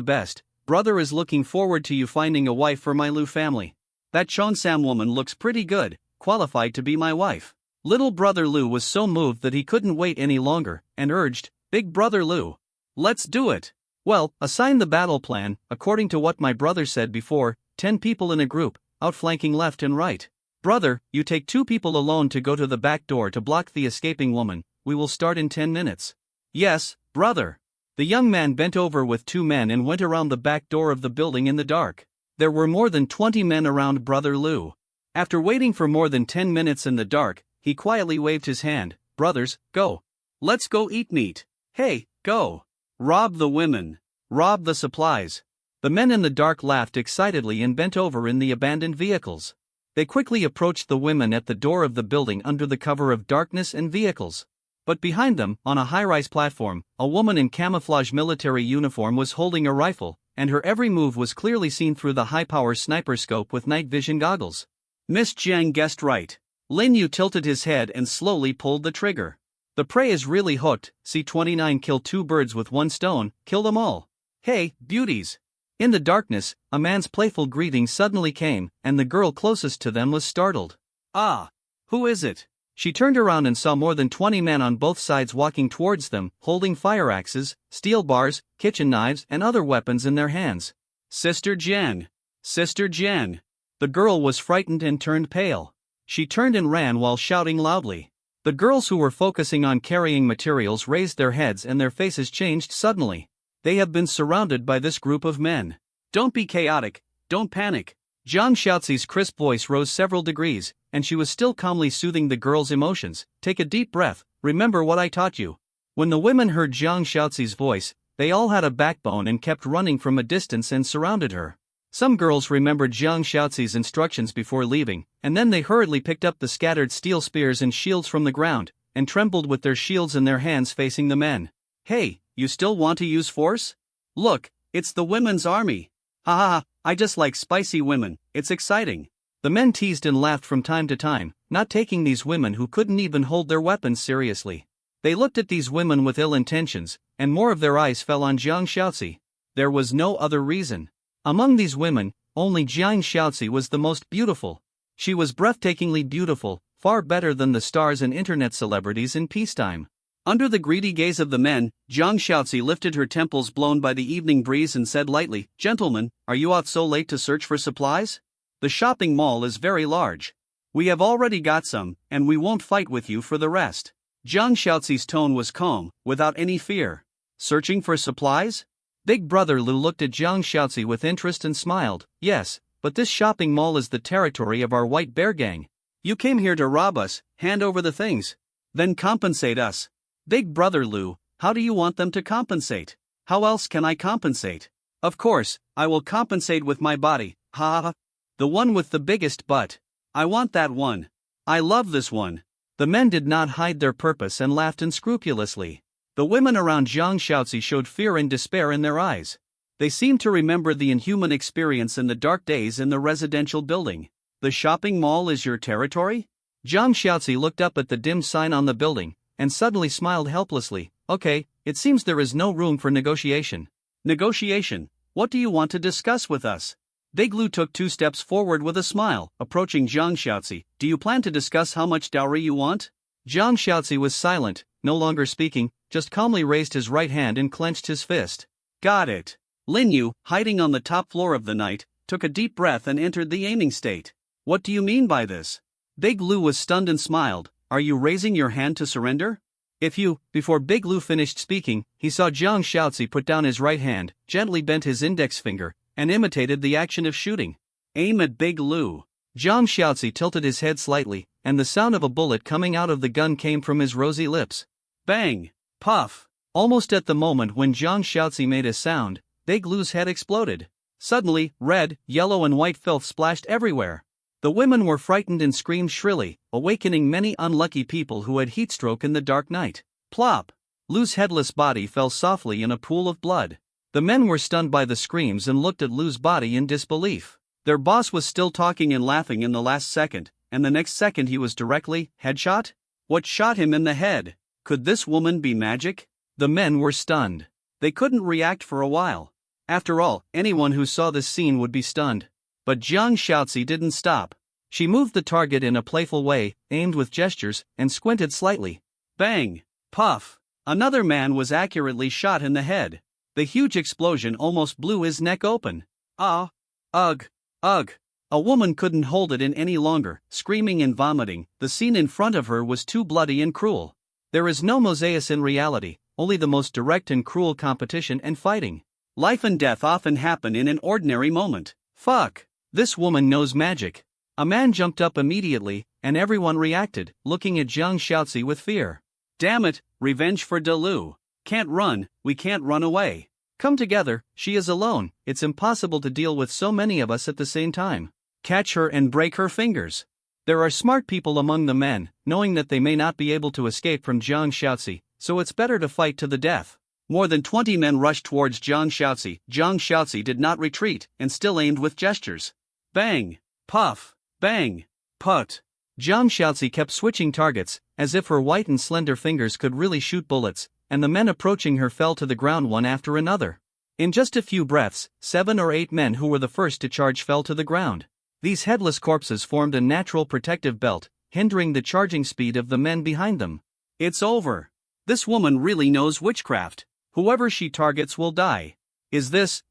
best. Brother is looking forward to you finding a wife for my Lu family. That cheongsam woman looks pretty good, qualified to be my wife. Little Brother Lu was so moved that he couldn't wait any longer, and urged, Big Brother Lu, let's do it. Well, assign the battle plan, according to what my brother said before, 10 people in a group, outflanking left and right. Brother, you take 2 people alone to go to the back door to block the escaping woman. We will start in 10 minutes. Yes, brother. The young man bent over with 2 men and went around the back door of the building in the dark. There were more than 20 men around Brother Lu. After waiting for more than 10 minutes in the dark, he quietly waved his hand. Brothers, go. Let's go eat meat. Hey, go. Rob the women. Rob the supplies. The men in the dark laughed excitedly and bent over in the abandoned vehicles. They quickly approached the women at the door of the building under the cover of darkness and vehicles. But behind them, on a high-rise platform, a woman in camouflage military uniform was holding a rifle, and her every move was clearly seen through the high-power sniper scope with night vision goggles. Miss Jiang guessed right. Lin Yu tilted his head and slowly pulled the trigger. The prey is really hooked. C-29 killed 2 birds with 1 stone, kill them all. Hey, beauties! In the darkness, a man's playful greeting suddenly came, and the girl closest to them was startled. Ah! Who is it? She turned around and saw more than 20 men on both sides walking towards them, holding fire axes, steel bars, kitchen knives, and other weapons in their hands. Sister Jiang! Sister Jiang! The girl was frightened and turned pale. She turned and ran while shouting loudly. The girls who were focusing on carrying materials raised their heads and their faces changed suddenly. They have been surrounded by this group of men. Don't be chaotic, don't panic. Zhang Xiaozi's crisp voice rose several degrees, and she was still calmly soothing the girls' emotions. Take a deep breath, remember what I taught you. When the women heard Zhang Xiaozi's voice, they all had a backbone and kept running from a distance and surrounded her. Some girls remembered Zhang Xiaozi's instructions before leaving, and then they hurriedly picked up the scattered steel spears and shields from the ground, and trembled with their shields in their hands facing the men. Hey, you still want to use force? Look, it's the women's army. Ha ha ha, I just like spicy women, it's exciting. The men teased and laughed from time to time, not taking these women who couldn't even hold their weapons seriously. They looked at these women with ill intentions, and more of their eyes fell on Zhang Xiaozi. There was no other reason. Among these women, only Zhang Xiaozi was the most beautiful. She was breathtakingly beautiful, far better than the stars and internet celebrities in peacetime. Under the greedy gaze of the men, Zhang Xiaozi lifted her temples blown by the evening breeze and said lightly, "Gentlemen, are you out so late to search for supplies? The shopping mall is very large. We have already got some, and we won't fight with you for the rest." Zhang Xiaozi's tone was calm, without any fear. Searching for supplies? Big Brother Lu looked at Zhang Xiaozi with interest and smiled. Yes, but this shopping mall is the territory of our White Bear Gang. You came here to rob us, hand over the things. Then compensate us. Big Brother Lu, how do you want them to compensate? How else can I compensate? Of course, I will compensate with my body, ha ha ha. The one with the biggest butt. I want that one. I love this one. The men did not hide their purpose and laughed unscrupulously. The women around Zhang Xiaozi showed fear and despair in their eyes. They seemed to remember the inhuman experience in the dark days in the residential building. The shopping mall is your territory? Zhang Xiaozi looked up at the dim sign on the building, and suddenly smiled helplessly. Okay, it seems there is no room for negotiation. Negotiation? What do you want to discuss with us? Big Lu took 2 steps forward with a smile, approaching Zhang Xiaozi. Do you plan to discuss how much dowry you want? Zhang Xiaozi was silent, no longer speaking, just calmly raised his right hand and clenched his fist. Got it. Lin Yu, hiding on the top floor of the night, took a deep breath and entered the aiming state. What do you mean by this? Big Lu was stunned and smiled. Are you raising your hand to surrender? Before Big Lu finished speaking, he saw Zhang Xiaozi put down his right hand, gently bent his index finger, and imitated the action of shooting. Aim at Big Lu. Zhang Xiaozi tilted his head slightly, and the sound of a bullet coming out of the gun came from his rosy lips. Bang! Puff! Almost at the moment when Zhang Xiaozi made a sound, Big Lu's head exploded. Suddenly, red, yellow and white filth splashed everywhere. The women were frightened and screamed shrilly, awakening many unlucky people who had heatstroke in the dark night. Plop! Lu's headless body fell softly in a pool of blood. The men were stunned by the screams and looked at Lu's body in disbelief. Their boss was still talking and laughing in the last second, and the next second he was directly headshot? What shot him in the head? Could this woman be magic? The men were stunned. They couldn't react for a while. After all, anyone who saw this scene would be stunned. But Zhang Xiaozi didn't stop. She moved the target in a playful way, aimed with gestures, and squinted slightly. Bang! Puff! Another man was accurately shot in the head. The huge explosion almost blew his neck open. Ah! Ugh! Ugh! A woman couldn't hold it in any longer, screaming and vomiting. The scene in front of her was too bloody and cruel. There is no mosaics in reality, only the most direct and cruel competition and fighting. Life and death often happen in an ordinary moment. Fuck! This woman knows magic. A man jumped up immediately, and everyone reacted, looking at Zhang Xiaozi with fear. Damn it, revenge for Delu. Can't run, we can't run away. Come together, she is alone, it's impossible to deal with so many of us at the same time. Catch her and break her fingers. There are smart people among the men, knowing that they may not be able to escape from Zhang Xiaozi, so it's better to fight to the death. More than 20 men rushed towards Zhang Xiaozi. Zhang Xiaozi did not retreat, and still aimed with gestures. Bang! Puff! Bang! Put! Zhang Xiaozi kept switching targets, as if her white and slender fingers could really shoot bullets, and the men approaching her fell to the ground one after another. In just a few breaths, 7 or 8 men who were the first to charge fell to the ground. These headless corpses formed a natural protective belt, hindering the charging speed of the men behind them. It's over. This woman really knows witchcraft. Whoever she targets will die. Is this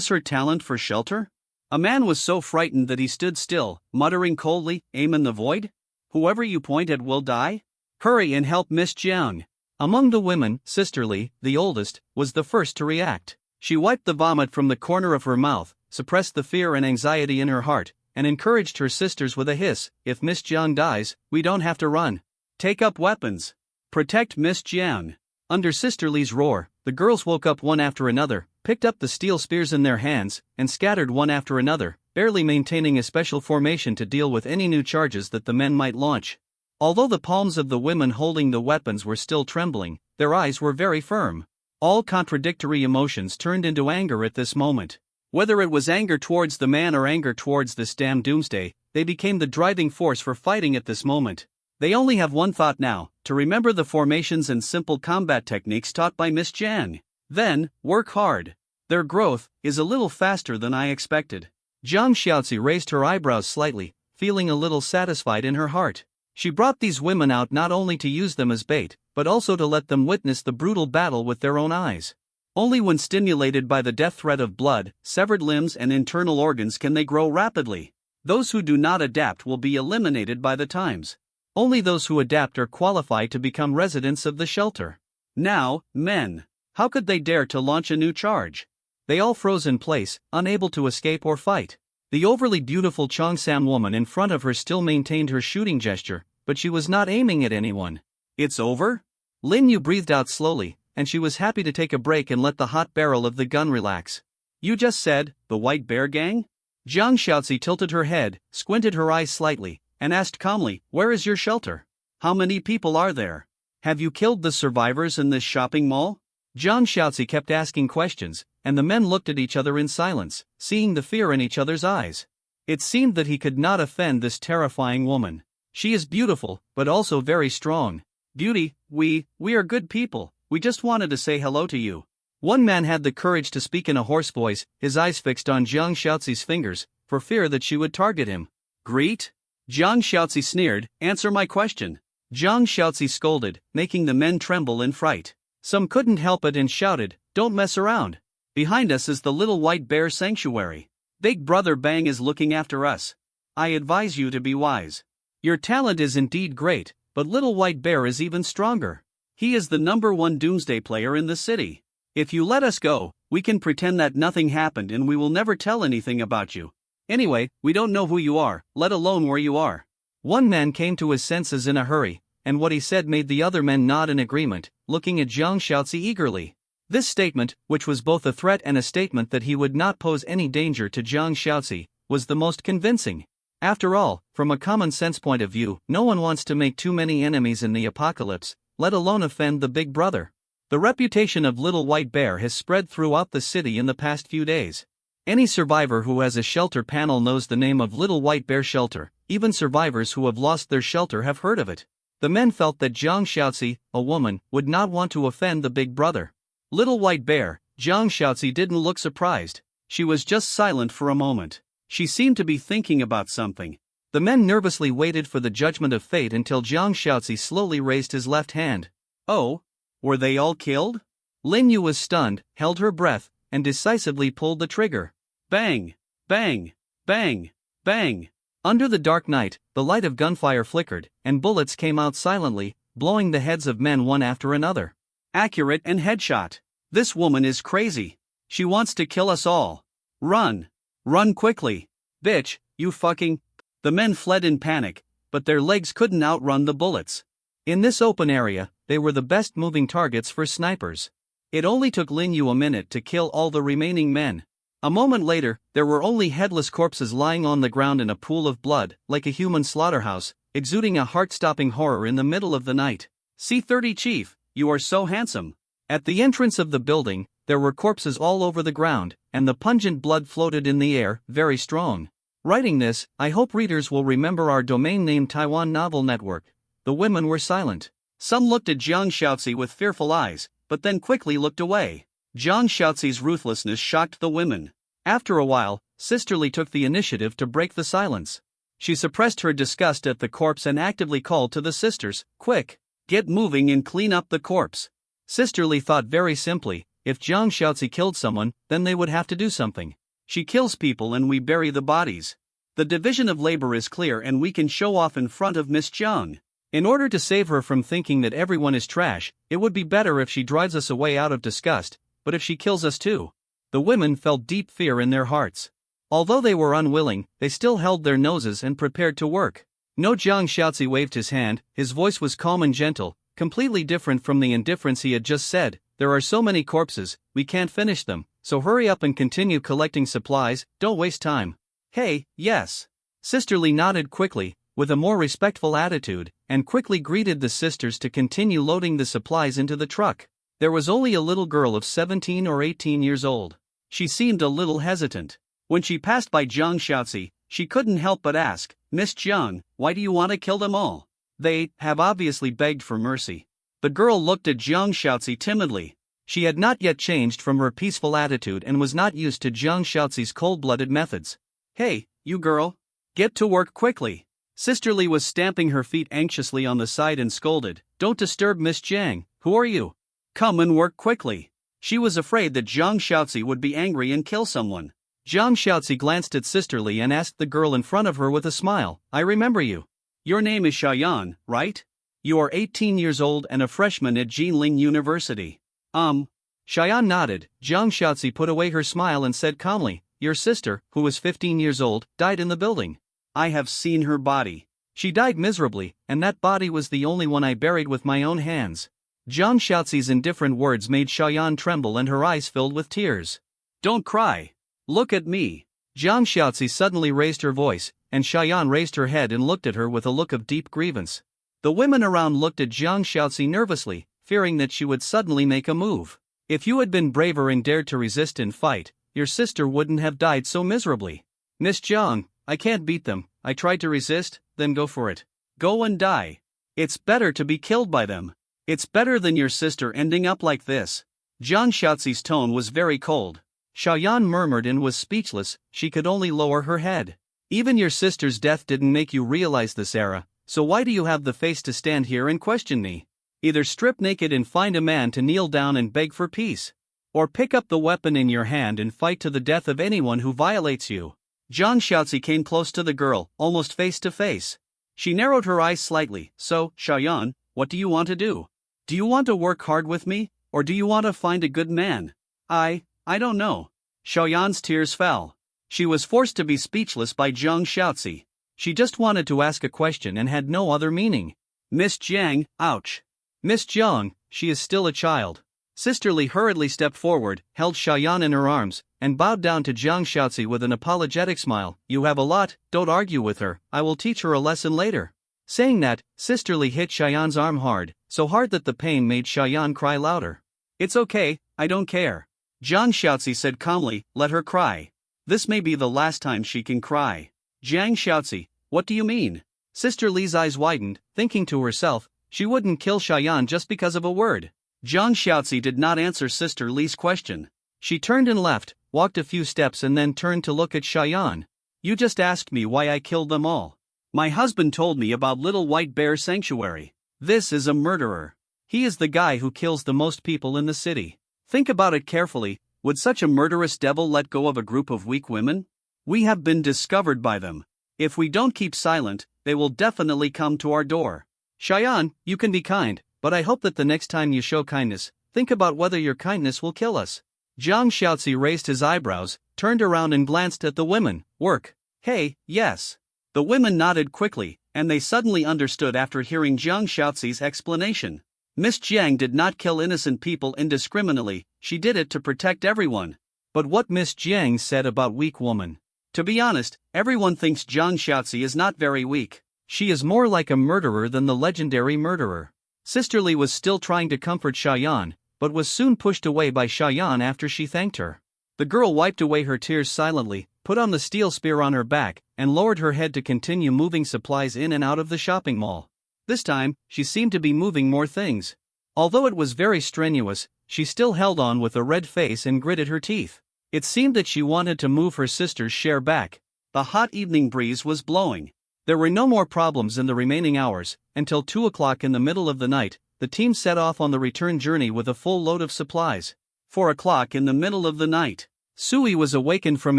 her talent for shelter? A man was so frightened that he stood still, muttering coldly, "Aim in the void? Whoever you point at will die? Hurry and help Miss Jiang." Among the women, Sisterly, the oldest, was the first to react. She wiped the vomit from the corner of her mouth, suppressed the fear and anxiety in her heart, and encouraged her sisters with a hiss, "If Miss Jiang dies, we don't have to run. Take up weapons. Protect Miss Jiang." Under Sisterly's roar, the girls woke up one after another, picked up the steel spears in their hands, and scattered one after another, barely maintaining a special formation to deal with any new charges that the men might launch. Although the palms of the women holding the weapons were still trembling, their eyes were very firm. All contradictory emotions turned into anger at this moment. Whether it was anger towards the man or anger towards this damn doomsday, they became the driving force for fighting at this moment. They only have one thought now: to remember the formations and simple combat techniques taught by Miss Jiang. Then, work hard. Their growth is a little faster than I expected. Jiang Xiaozi raised her eyebrows slightly, feeling a little satisfied in her heart. She brought these women out not only to use them as bait, but also to let them witness the brutal battle with their own eyes. Only when stimulated by the death threat of blood, severed limbs and internal organs can they grow rapidly. Those who do not adapt will be eliminated by the times. Only those who adapt are qualified to become residents of the shelter. Now, men. How could they dare to launch a new charge? They all froze in place, unable to escape or fight. The overly beautiful Cheongsam woman in front of her still maintained her shooting gesture, but she was not aiming at anyone. "It's over?" Lin Yu breathed out slowly, and she was happy to take a break and let the hot barrel of the gun relax. "You just said, the White Bear Gang?" Jiang Xiaozi tilted her head, squinted her eyes slightly, and asked calmly, "Where is your shelter? How many people are there? Have you killed the survivors in this shopping mall?" Jiang Xiaozi kept asking questions, and the men looked at each other in silence, seeing the fear in each other's eyes. It seemed that he could not offend this terrifying woman. She is beautiful, but also very strong. "Beauty, we are good people, we just wanted to say hello to you." One man had the courage to speak in a hoarse voice, his eyes fixed on Jiang Xiaozi's fingers, for fear that she would target him. "Greet?" Jiang Xiaozi sneered, "Answer my question." Jiang Xiaozi scolded, making the men tremble in fright. Some couldn't help it and shouted, "Don't mess around. Behind us is the Little White Bear Sanctuary. Big Brother Bang is looking after us. I advise you to be wise. Your talent is indeed great, but Little White Bear is even stronger. He is the #1 doomsday player in the city. If you let us go, we can pretend that nothing happened and we will never tell anything about you. Anyway, we don't know who you are, let alone where you are." One man came to his senses in a hurry, and what he said made the other men nod in agreement, looking at Jiang Xiaozi eagerly. This statement, which was both a threat and a statement that he would not pose any danger to Jiang Xiaozi, was the most convincing. After all, from a common sense point of view, no one wants to make too many enemies in the apocalypse, let alone offend the big brother. The reputation of Little White Bear has spread throughout the city in the past few days. Any survivor who has a shelter panel knows the name of Little White Bear Shelter. Even survivors who have lost their shelter have heard of it. The men felt that Jiang Xiaozi, a woman, would not want to offend the big brother. Little White Bear, Jiang Xiaozi didn't look surprised. She was just silent for a moment. She seemed to be thinking about something. The men nervously waited for the judgment of fate until Jiang Xiaozi slowly raised his left hand. "Oh? Were they all killed?" Lin Yu was stunned, held her breath, and decisively pulled the trigger. Bang! Bang! Bang! Bang! Under the dark night, the light of gunfire flickered, and bullets came out silently, blowing the heads of men one after another. Accurate and headshot. This woman is crazy. She wants to kill us all. Run! Run quickly! Bitch, you fucking... The men fled in panic, but their legs couldn't outrun the bullets. In this open area, they were the best moving targets for snipers. It only took Lin Yu a minute to kill all the remaining men. A moment later, there were only headless corpses lying on the ground in a pool of blood, like a human slaughterhouse, exuding a heart-stopping horror in the middle of the night. C-30 Chief, you are so handsome. At the entrance of the building, there were corpses all over the ground, and the pungent blood floated in the air, very strong. Writing this, I hope readers will remember our domain name Taiwan Novel Network. The women were silent. Some looked at Jiang Xiaozi with fearful eyes, but then quickly looked away. Jiang Xiaozi's ruthlessness shocked the women. After a while, Sisterly took the initiative to break the silence. She suppressed her disgust at the corpse and actively called to the sisters, "Quick! Get moving and clean up the corpse." Sisterly thought very simply, if Jiang Xiaozi killed someone, then they would have to do something. She kills people and we bury the bodies. The division of labor is clear and we can show off in front of Miss Jiang. In order to save her from thinking that everyone is trash, it would be better if she drives us away out of disgust, but if she kills us too. The women felt deep fear in their hearts. Although they were unwilling, they still held their noses and prepared to work. No, Jiang Shaozi waved his hand, his voice was calm and gentle, completely different from the indifference he had just said. There are so many corpses, we can't finish them, so hurry up and continue collecting supplies, don't waste time. Hey, yes. Sister Lee nodded quickly, with a more respectful attitude, and quickly greeted the sisters to continue loading the supplies into the truck. There was only a little girl of 17 or 18 years old. She seemed a little hesitant. When she passed by Jiang Shaozi, she couldn't help but ask, Miss Jiang, why do you want to kill them all? They have obviously begged for mercy. The girl looked at Jiang Shaozi timidly. She had not yet changed from her peaceful attitude and was not used to Jiang Shaozi's cold-blooded methods. Hey, you girl. Get to work quickly. Sister Lee was stamping her feet anxiously on the side and scolded, Don't disturb Miss Jiang, who are you? Come and work quickly. She was afraid that Jiang Shaozi would be angry and kill someone. Jiang Shaozi glanced at Sister Lee and asked the girl in front of her with a smile, I remember you. Your name is Xiaoyan, right? You are 18 years old and a freshman at Jinling University. Xiaoyan nodded. Jiang Shaozi put away her smile and said calmly, Your sister, who was 15 years old, died in the building. I have seen her body. She died miserably, and that body was the only one I buried with my own hands. Jiang Shaozi's indifferent words made Xiaoyan tremble and her eyes filled with tears. Don't cry. Look at me. Jiang Shaozi suddenly raised her voice, and Xiaoyan raised her head and looked at her with a look of deep grievance. The women around looked at Jiang Shaozi nervously, fearing that she would suddenly make a move. If you had been braver and dared to resist and fight, your sister wouldn't have died so miserably. Miss Jiang, I can't beat them. I tried to resist, then go for it. Go and die. It's better to be killed by them. It's better than your sister ending up like this. Jiang Shaozi's tone was very cold. Xiaoyan murmured and was speechless, she could only lower her head. Even your sister's death didn't make you realize this, Sarah, so why do you have the face to stand here and question me? Either strip naked and find a man to kneel down and beg for peace. Or pick up the weapon in your hand and fight to the death of anyone who violates you. Jiang Shaozi came close to the girl, almost face to face. She narrowed her eyes slightly. So, Xiaoyan, what do you want to do? Do you want to work hard with me, or do you want to find a good man? I don't know. Xiaoyan's tears fell. She was forced to be speechless by Jiang Shaozi. She just wanted to ask a question and had no other meaning. Miss Jiang, ouch. Miss Jiang, she is still a child. Sister Lee hurriedly stepped forward, held Xiaoyan in her arms, and bowed down to Jiang Shaozi with an apologetic smile. You have a lot, don't argue with her, I will teach her a lesson later. Saying that, Sister Lee hit Xiaoyan's arm hard, so hard that the pain made Xiaoyan cry louder. It's okay, I don't care. Jiang Shaozi said calmly, let her cry. This may be the last time she can cry. Jiang Shaozi, what do you mean? Sister Lee's eyes widened, thinking to herself, she wouldn't kill Xiaoyan just because of a word. Jiang Shaozi did not answer Sister Lee's question. She turned and left, walked a few steps and then turned to look at Xiaoyan. You just asked me why I killed them all. My husband told me about Little White Bear Sanctuary. This is a murderer. He is the guy who kills the most people in the city. Think about it carefully, would such a murderous devil let go of a group of weak women? We have been discovered by them. If we don't keep silent, they will definitely come to our door. Xiaoyan, you can be kind, but I hope that the next time you show kindness, think about whether your kindness will kill us. Jiang Shaozi raised his eyebrows, turned around and glanced at the women. Work. Hey, yes. The women nodded quickly, and they suddenly understood after hearing Jiang Shaozi's explanation. Miss Jiang did not kill innocent people indiscriminately, she did it to protect everyone. But what Miss Jiang said about weak woman? To be honest, everyone thinks Jiang Shaozi is not very weak. She is more like a murderer than the legendary murderer. Sister Lee was still trying to comfort Xiaoyan, but was soon pushed away by Xiaoyan after she thanked her. The girl wiped away her tears silently, put on the steel spear on her back, and lowered her head to continue moving supplies in and out of the shopping mall. This time, she seemed to be moving more things. Although it was very strenuous, she still held on with a red face and gritted her teeth. It seemed that she wanted to move her sister's share back. The hot evening breeze was blowing. There were no more problems in the remaining hours. Until 2 o'clock in the middle of the night, the team set off on the return journey with a full load of supplies. 4 o'clock in the middle of the night. Sui was awakened from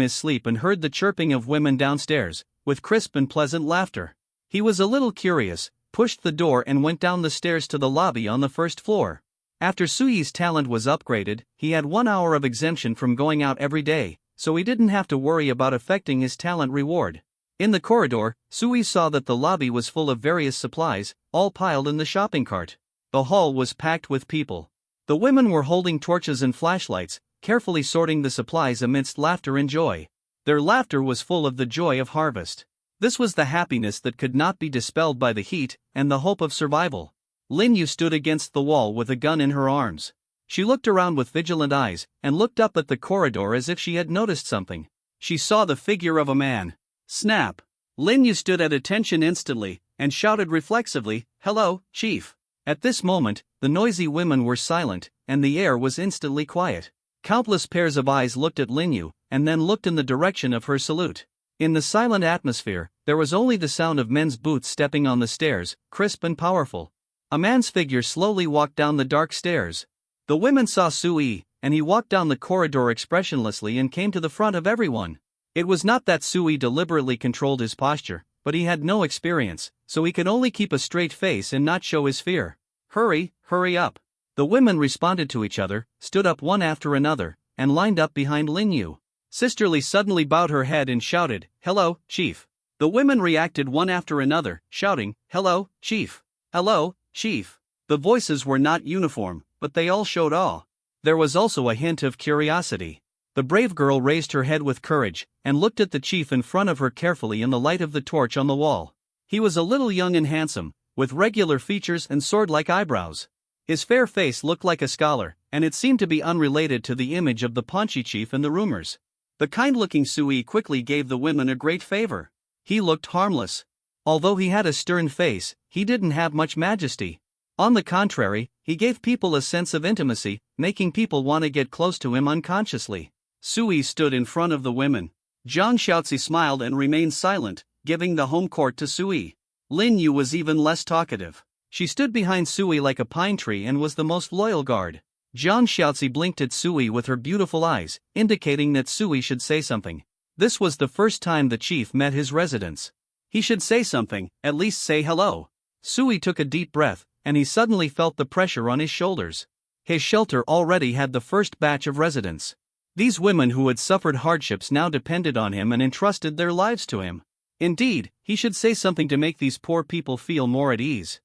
his sleep and heard the chirping of women downstairs, with crisp and pleasant laughter. He was a little curious, pushed the door and went down the stairs to the lobby on the first floor. After Sui's talent was upgraded, he had 1 hour of exemption from going out every day, so he didn't have to worry about affecting his talent reward. In the corridor, Sui saw that the lobby was full of various supplies, all piled in the shopping cart. The hall was packed with people. The women were holding torches and flashlights, carefully sorting the supplies amidst laughter and joy. Their laughter was full of the joy of harvest. This was the happiness that could not be dispelled by the heat and the hope of survival. Lin Yu stood against the wall with a gun in her arms. She looked around with vigilant eyes and looked up at the corridor as if she had noticed something. She saw the figure of a man. Snap! Lin Yu stood at attention instantly and shouted reflexively, "Hello, Chief." At this moment, the noisy women were silent and the air was instantly quiet. Countless pairs of eyes looked at Lin Yu and then looked in the direction of her salute. In the silent atmosphere, there was only the sound of men's boots stepping on the stairs, crisp and powerful. A man's figure slowly walked down the dark stairs. The women saw Sui, and he walked down the corridor expressionlessly and came to the front of everyone. It was not that Sui deliberately controlled his posture, but he had no experience, so he could only keep a straight face and not show his fear. "Hurry, hurry up." The women responded to each other, stood up one after another, and lined up behind Lin Yu. Sisterly suddenly bowed her head and shouted, "Hello, Chief." The women reacted one after another, shouting, "Hello, Chief. Hello, Chief." The voices were not uniform, but they all showed awe. There was also a hint of curiosity. The brave girl raised her head with courage, and looked at the chief in front of her carefully in the light of the torch on the wall. He was a little young and handsome, with regular features and sword-like eyebrows. His fair face looked like a scholar, and it seemed to be unrelated to the image of the paunchy chief in the rumors. The kind-looking Sui quickly gave the women a great favor. He looked harmless. Although he had a stern face, he didn't have much majesty. On the contrary, he gave people a sense of intimacy, making people want to get close to him unconsciously. Sui stood in front of the women. Zhang Xiaozi smiled and remained silent, giving the home court to Sui. Lin Yu was even less talkative. She stood behind Sui like a pine tree and was the most loyal guard. Zhang Xiaozi blinked at Sui with her beautiful eyes, indicating that Sui should say something. This was the first time the chief met his residents. He should say something, at least say hello. Sui took a deep breath, and he suddenly felt the pressure on his shoulders. His shelter already had the first batch of residents. These women who had suffered hardships now depended on him and entrusted their lives to him. Indeed, he should say something to make these poor people feel more at ease.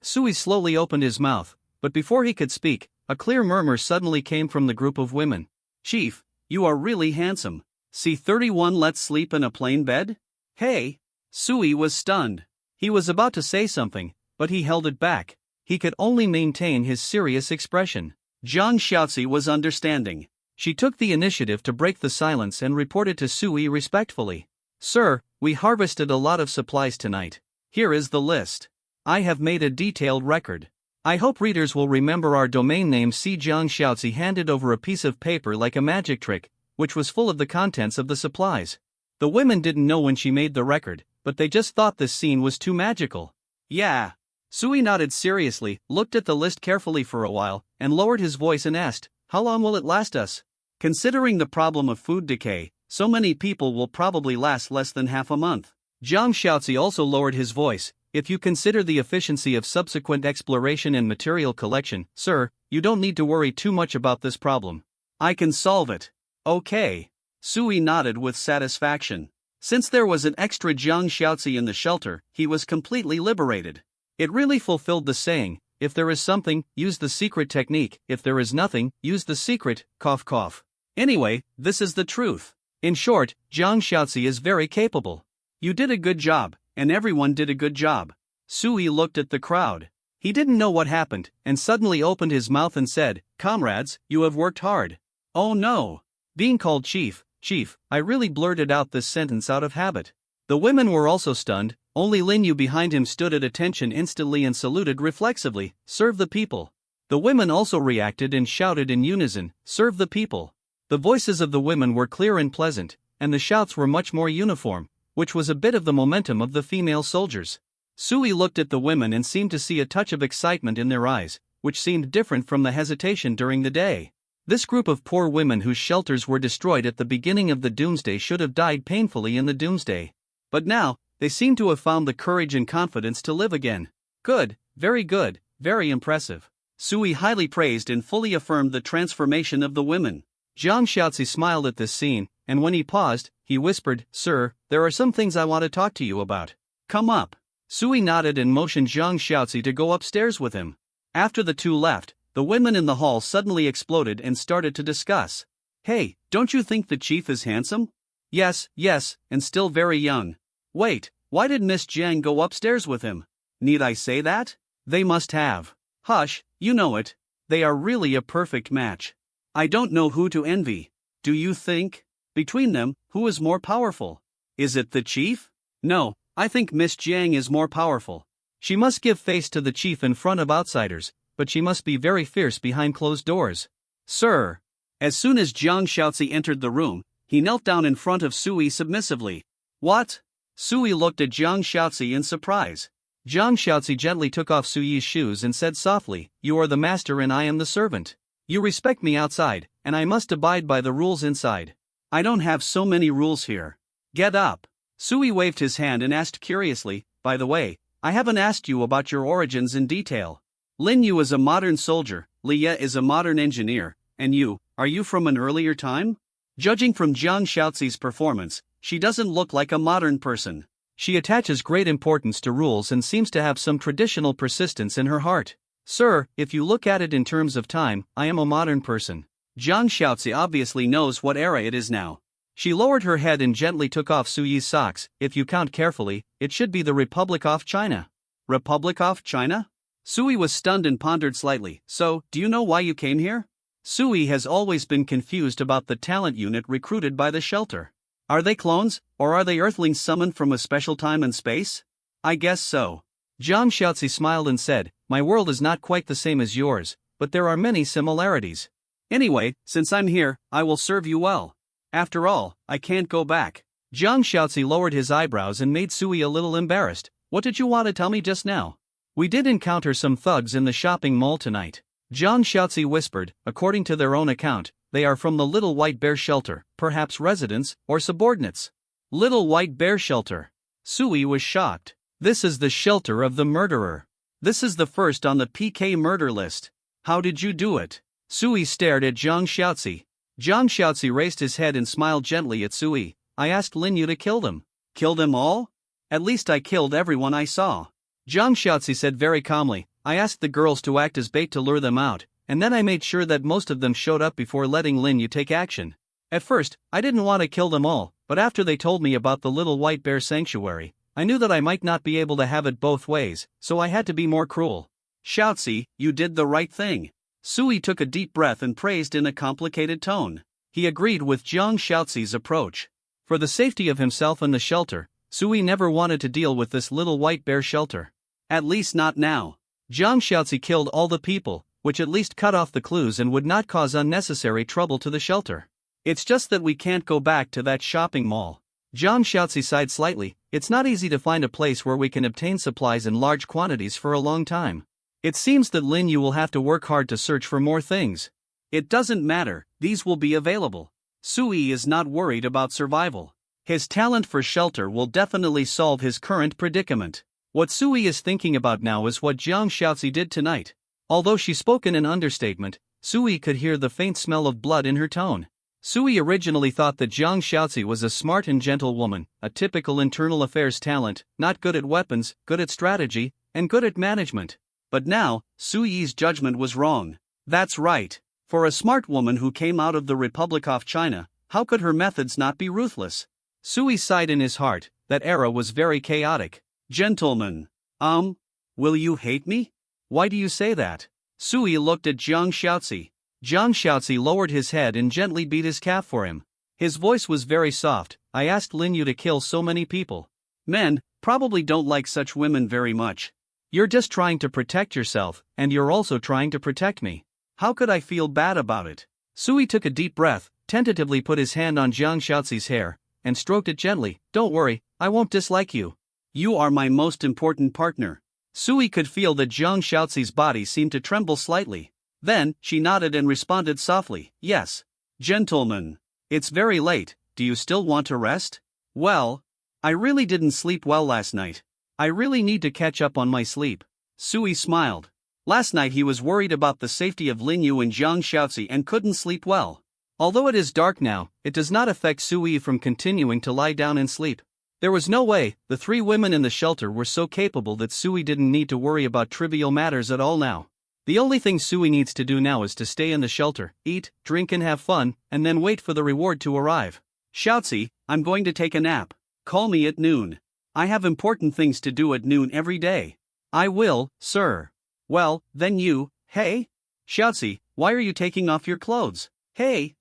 Sui slowly opened his mouth, but before he could speak, a clear murmur suddenly came from the group of women. "Chief, you are really handsome. C31, let's sleep in a plain bed?" "Hey!" Sui was stunned. He was about to say something, but he held it back. He could only maintain his serious expression. Zhang Xiaozi was understanding. She took the initiative to break the silence and reported to Sui respectfully. "Sir, we harvested a lot of supplies tonight. Here is the list. I have made a detailed record. I hope readers will remember our domain name." Zhang Xiaozi handed over a piece of paper like a magic trick, which was full of the contents of the supplies. The women didn't know when she made the record, but they just thought this scene was too magical. "Yeah." Sui nodded seriously, looked at the list carefully for a while, and lowered his voice and asked, "How long will it last us?" Considering the problem of food decay, so many people will probably last less than half a month. Zhang Xiaozi also lowered his voice. "If you consider the efficiency of subsequent exploration and material collection, sir, you don't need to worry too much about this problem. I can solve it." "Okay." Sui nodded with satisfaction. Since there was an extra Zhang Xiaozi in the shelter, he was completely liberated. It really fulfilled the saying, "If there is something, use the secret technique. If there is nothing, use the secret, cough cough." Anyway, this is the truth. In short, Zhang Xiaozi is very capable. You did a good job, and everyone did a good job. Sui looked at the crowd. He didn't know what happened, and suddenly opened his mouth and said, "Comrades, you have worked hard." Oh no! Being called chief, I really blurted out this sentence out of habit. The women were also stunned. Only Lin Yu behind him stood at attention instantly and saluted reflexively, "Serve the people." The women also reacted and shouted in unison, "Serve the people." The voices of the women were clear and pleasant, and the shouts were much more uniform, which was a bit of the momentum of the female soldiers. Sui looked at the women and seemed to see a touch of excitement in their eyes, which seemed different from the hesitation during the day. This group of poor women whose shelters were destroyed at the beginning of the doomsday should have died painfully in the doomsday. But now, they seem to have found the courage and confidence to live again. Good, very impressive. Sui highly praised and fully affirmed the transformation of the women. Jiang Xiaozi smiled at this scene, and when he paused, he whispered, "Sir, there are some things I want to talk to you about. Come up." Sui nodded and motioned Jiang Xiaozi to go upstairs with him. After the two left, the women in the hall suddenly exploded and started to discuss. "Hey, don't you think the chief is handsome?" Yes, and still very young." "Wait, why did Miss Jiang go upstairs with him?" "Need I say that?" "They must have." "Hush, you know it. They are really a perfect match. I don't know who to envy. Do you think? Between them, who is more powerful? Is it the chief?" "No, I think Miss Jiang is more powerful. She must give face to the chief in front of outsiders, but she must be very fierce behind closed doors." "Sir." As soon as Jiang Xiaozi entered the room, he knelt down in front of Sui submissively. "What?" Sui looked at Jiang Xiaozi in surprise. Jiang Xiaozi gently took off Sui's shoes and said softly, "You are the master and I am the servant. You respect me outside, and I must abide by the rules inside." "I don't have so many rules here. Get up." Sui waved his hand and asked curiously, "By the way, I haven't asked you about your origins in detail. Lin Yu is a modern soldier, Liya is a modern engineer, and you, are you from an earlier time?" Judging from Jiang Xiaozi's performance, she doesn't look like a modern person. She attaches great importance to rules and seems to have some traditional persistence in her heart. "Sir, if you look at it in terms of time, I am a modern person." Jiang Xiaozi obviously knows what era it is now. She lowered her head and gently took off Sui's socks. "If you count carefully, it should be the Republic of China." "Republic of China?" Sui was stunned and pondered slightly. "So, do you know why you came here?" Sui has always been confused about the talent unit recruited by the shelter. Are they clones, or are they Earthlings summoned from a special time and space? "I guess so." Jiang Xiaozi smiled and said, "My world is not quite the same as yours, but there are many similarities. Anyway, since I'm here, I will serve you well. After all, I can't go back." Jiang Xiaozi lowered his eyebrows and made Sui a little embarrassed. "What did you want to tell me just now?" "We did encounter some thugs in the shopping mall tonight." Jiang Xiaozi whispered. "According to their own account, they are from the Little White Bear Shelter, perhaps residents or subordinates." Little White Bear Shelter. Sui was shocked. This is the shelter of the murderer. This is the first on the PK murder list. How did you do it? Sui stared at Jiang Xiaozi. Jiang Xiaozi raised his head and smiled gently at Sui. "I asked Lin Yu to kill them." "Kill them all?" "At least I killed everyone I saw." Jiang Xiaozi said very calmly, "I asked the girls to act as bait to lure them out, and then I made sure that most of them showed up before letting Lin Yu take action. At first, I didn't want to kill them all, but after they told me about the Little White Bear Sanctuary, I knew that I might not be able to have it both ways, so I had to be more cruel." "Xiaozi, you did the right thing." Sui took a deep breath and praised in a complicated tone. He agreed with Jiang Xiaozi's approach. For the safety of himself and the shelter, Sui never wanted to deal with this Little White Bear Shelter. At least not now. Jiang Xiaozi killed all the people, which at least cut off the clues and would not cause unnecessary trouble to the shelter. "It's just that we can't go back to that shopping mall." Jiang Xiaozi sighed slightly. "It's not easy to find a place where we can obtain supplies in large quantities for a long time. It seems that Lin Yu will have to work hard to search for more things." "It doesn't matter, these will be available." Sui is not worried about survival. His talent for shelter will definitely solve his current predicament. What Sui is thinking about now is what Jiang Xiaozi did tonight. Although she spoke in an understatement, Sui could hear the faint smell of blood in her tone. Sui originally thought that Jiang Xiaozi was a smart and gentle woman, a typical internal affairs talent, not good at weapons, good at strategy, and good at management. But now, Sui's judgment was wrong. That's right. For a smart woman who came out of the Republic of China, how could her methods not be ruthless? Sui sighed in his heart. That era was very chaotic. "Gentlemen. Will you hate me?" "Why do you say that?" Sui looked at Jiang Xiaozi. Jiang Xiaozi lowered his head and gently beat his calf for him. His voice was very soft. "I asked Lin Yu to kill so many people. Men probably don't like such women very much. You're just trying to protect yourself, and you're also trying to protect me. How could I feel bad about it?" Sui took a deep breath, tentatively put his hand on Jiang Xiaozi's hair, and stroked it gently. "Don't worry, I won't dislike you. You are my most important partner." Sui could feel that Jiang Xiaozi's body seemed to tremble slightly. Then, she nodded and responded softly, yes. Gentlemen. It's very late, do you still want to rest? Well, I really didn't sleep well last night. I really need to catch up on my sleep. Sui smiled. Last night he was worried about the safety of Lin Yu and Jiang Xiaozi and couldn't sleep well. Although it is dark now, it does not affect Sui from continuing to lie down and sleep. There was no way, the three women in the shelter were so capable that Sui didn't need to worry about trivial matters at all now. The only thing Sui needs to do now is to stay in the shelter, eat, drink and have fun, and then wait for the reward to arrive. Xiaozi, I'm going to take a nap. Call me at noon. I have important things to do at noon every day. I will, sir. Well, then you, hey? Xiaozi, why are you taking off your clothes? Hey.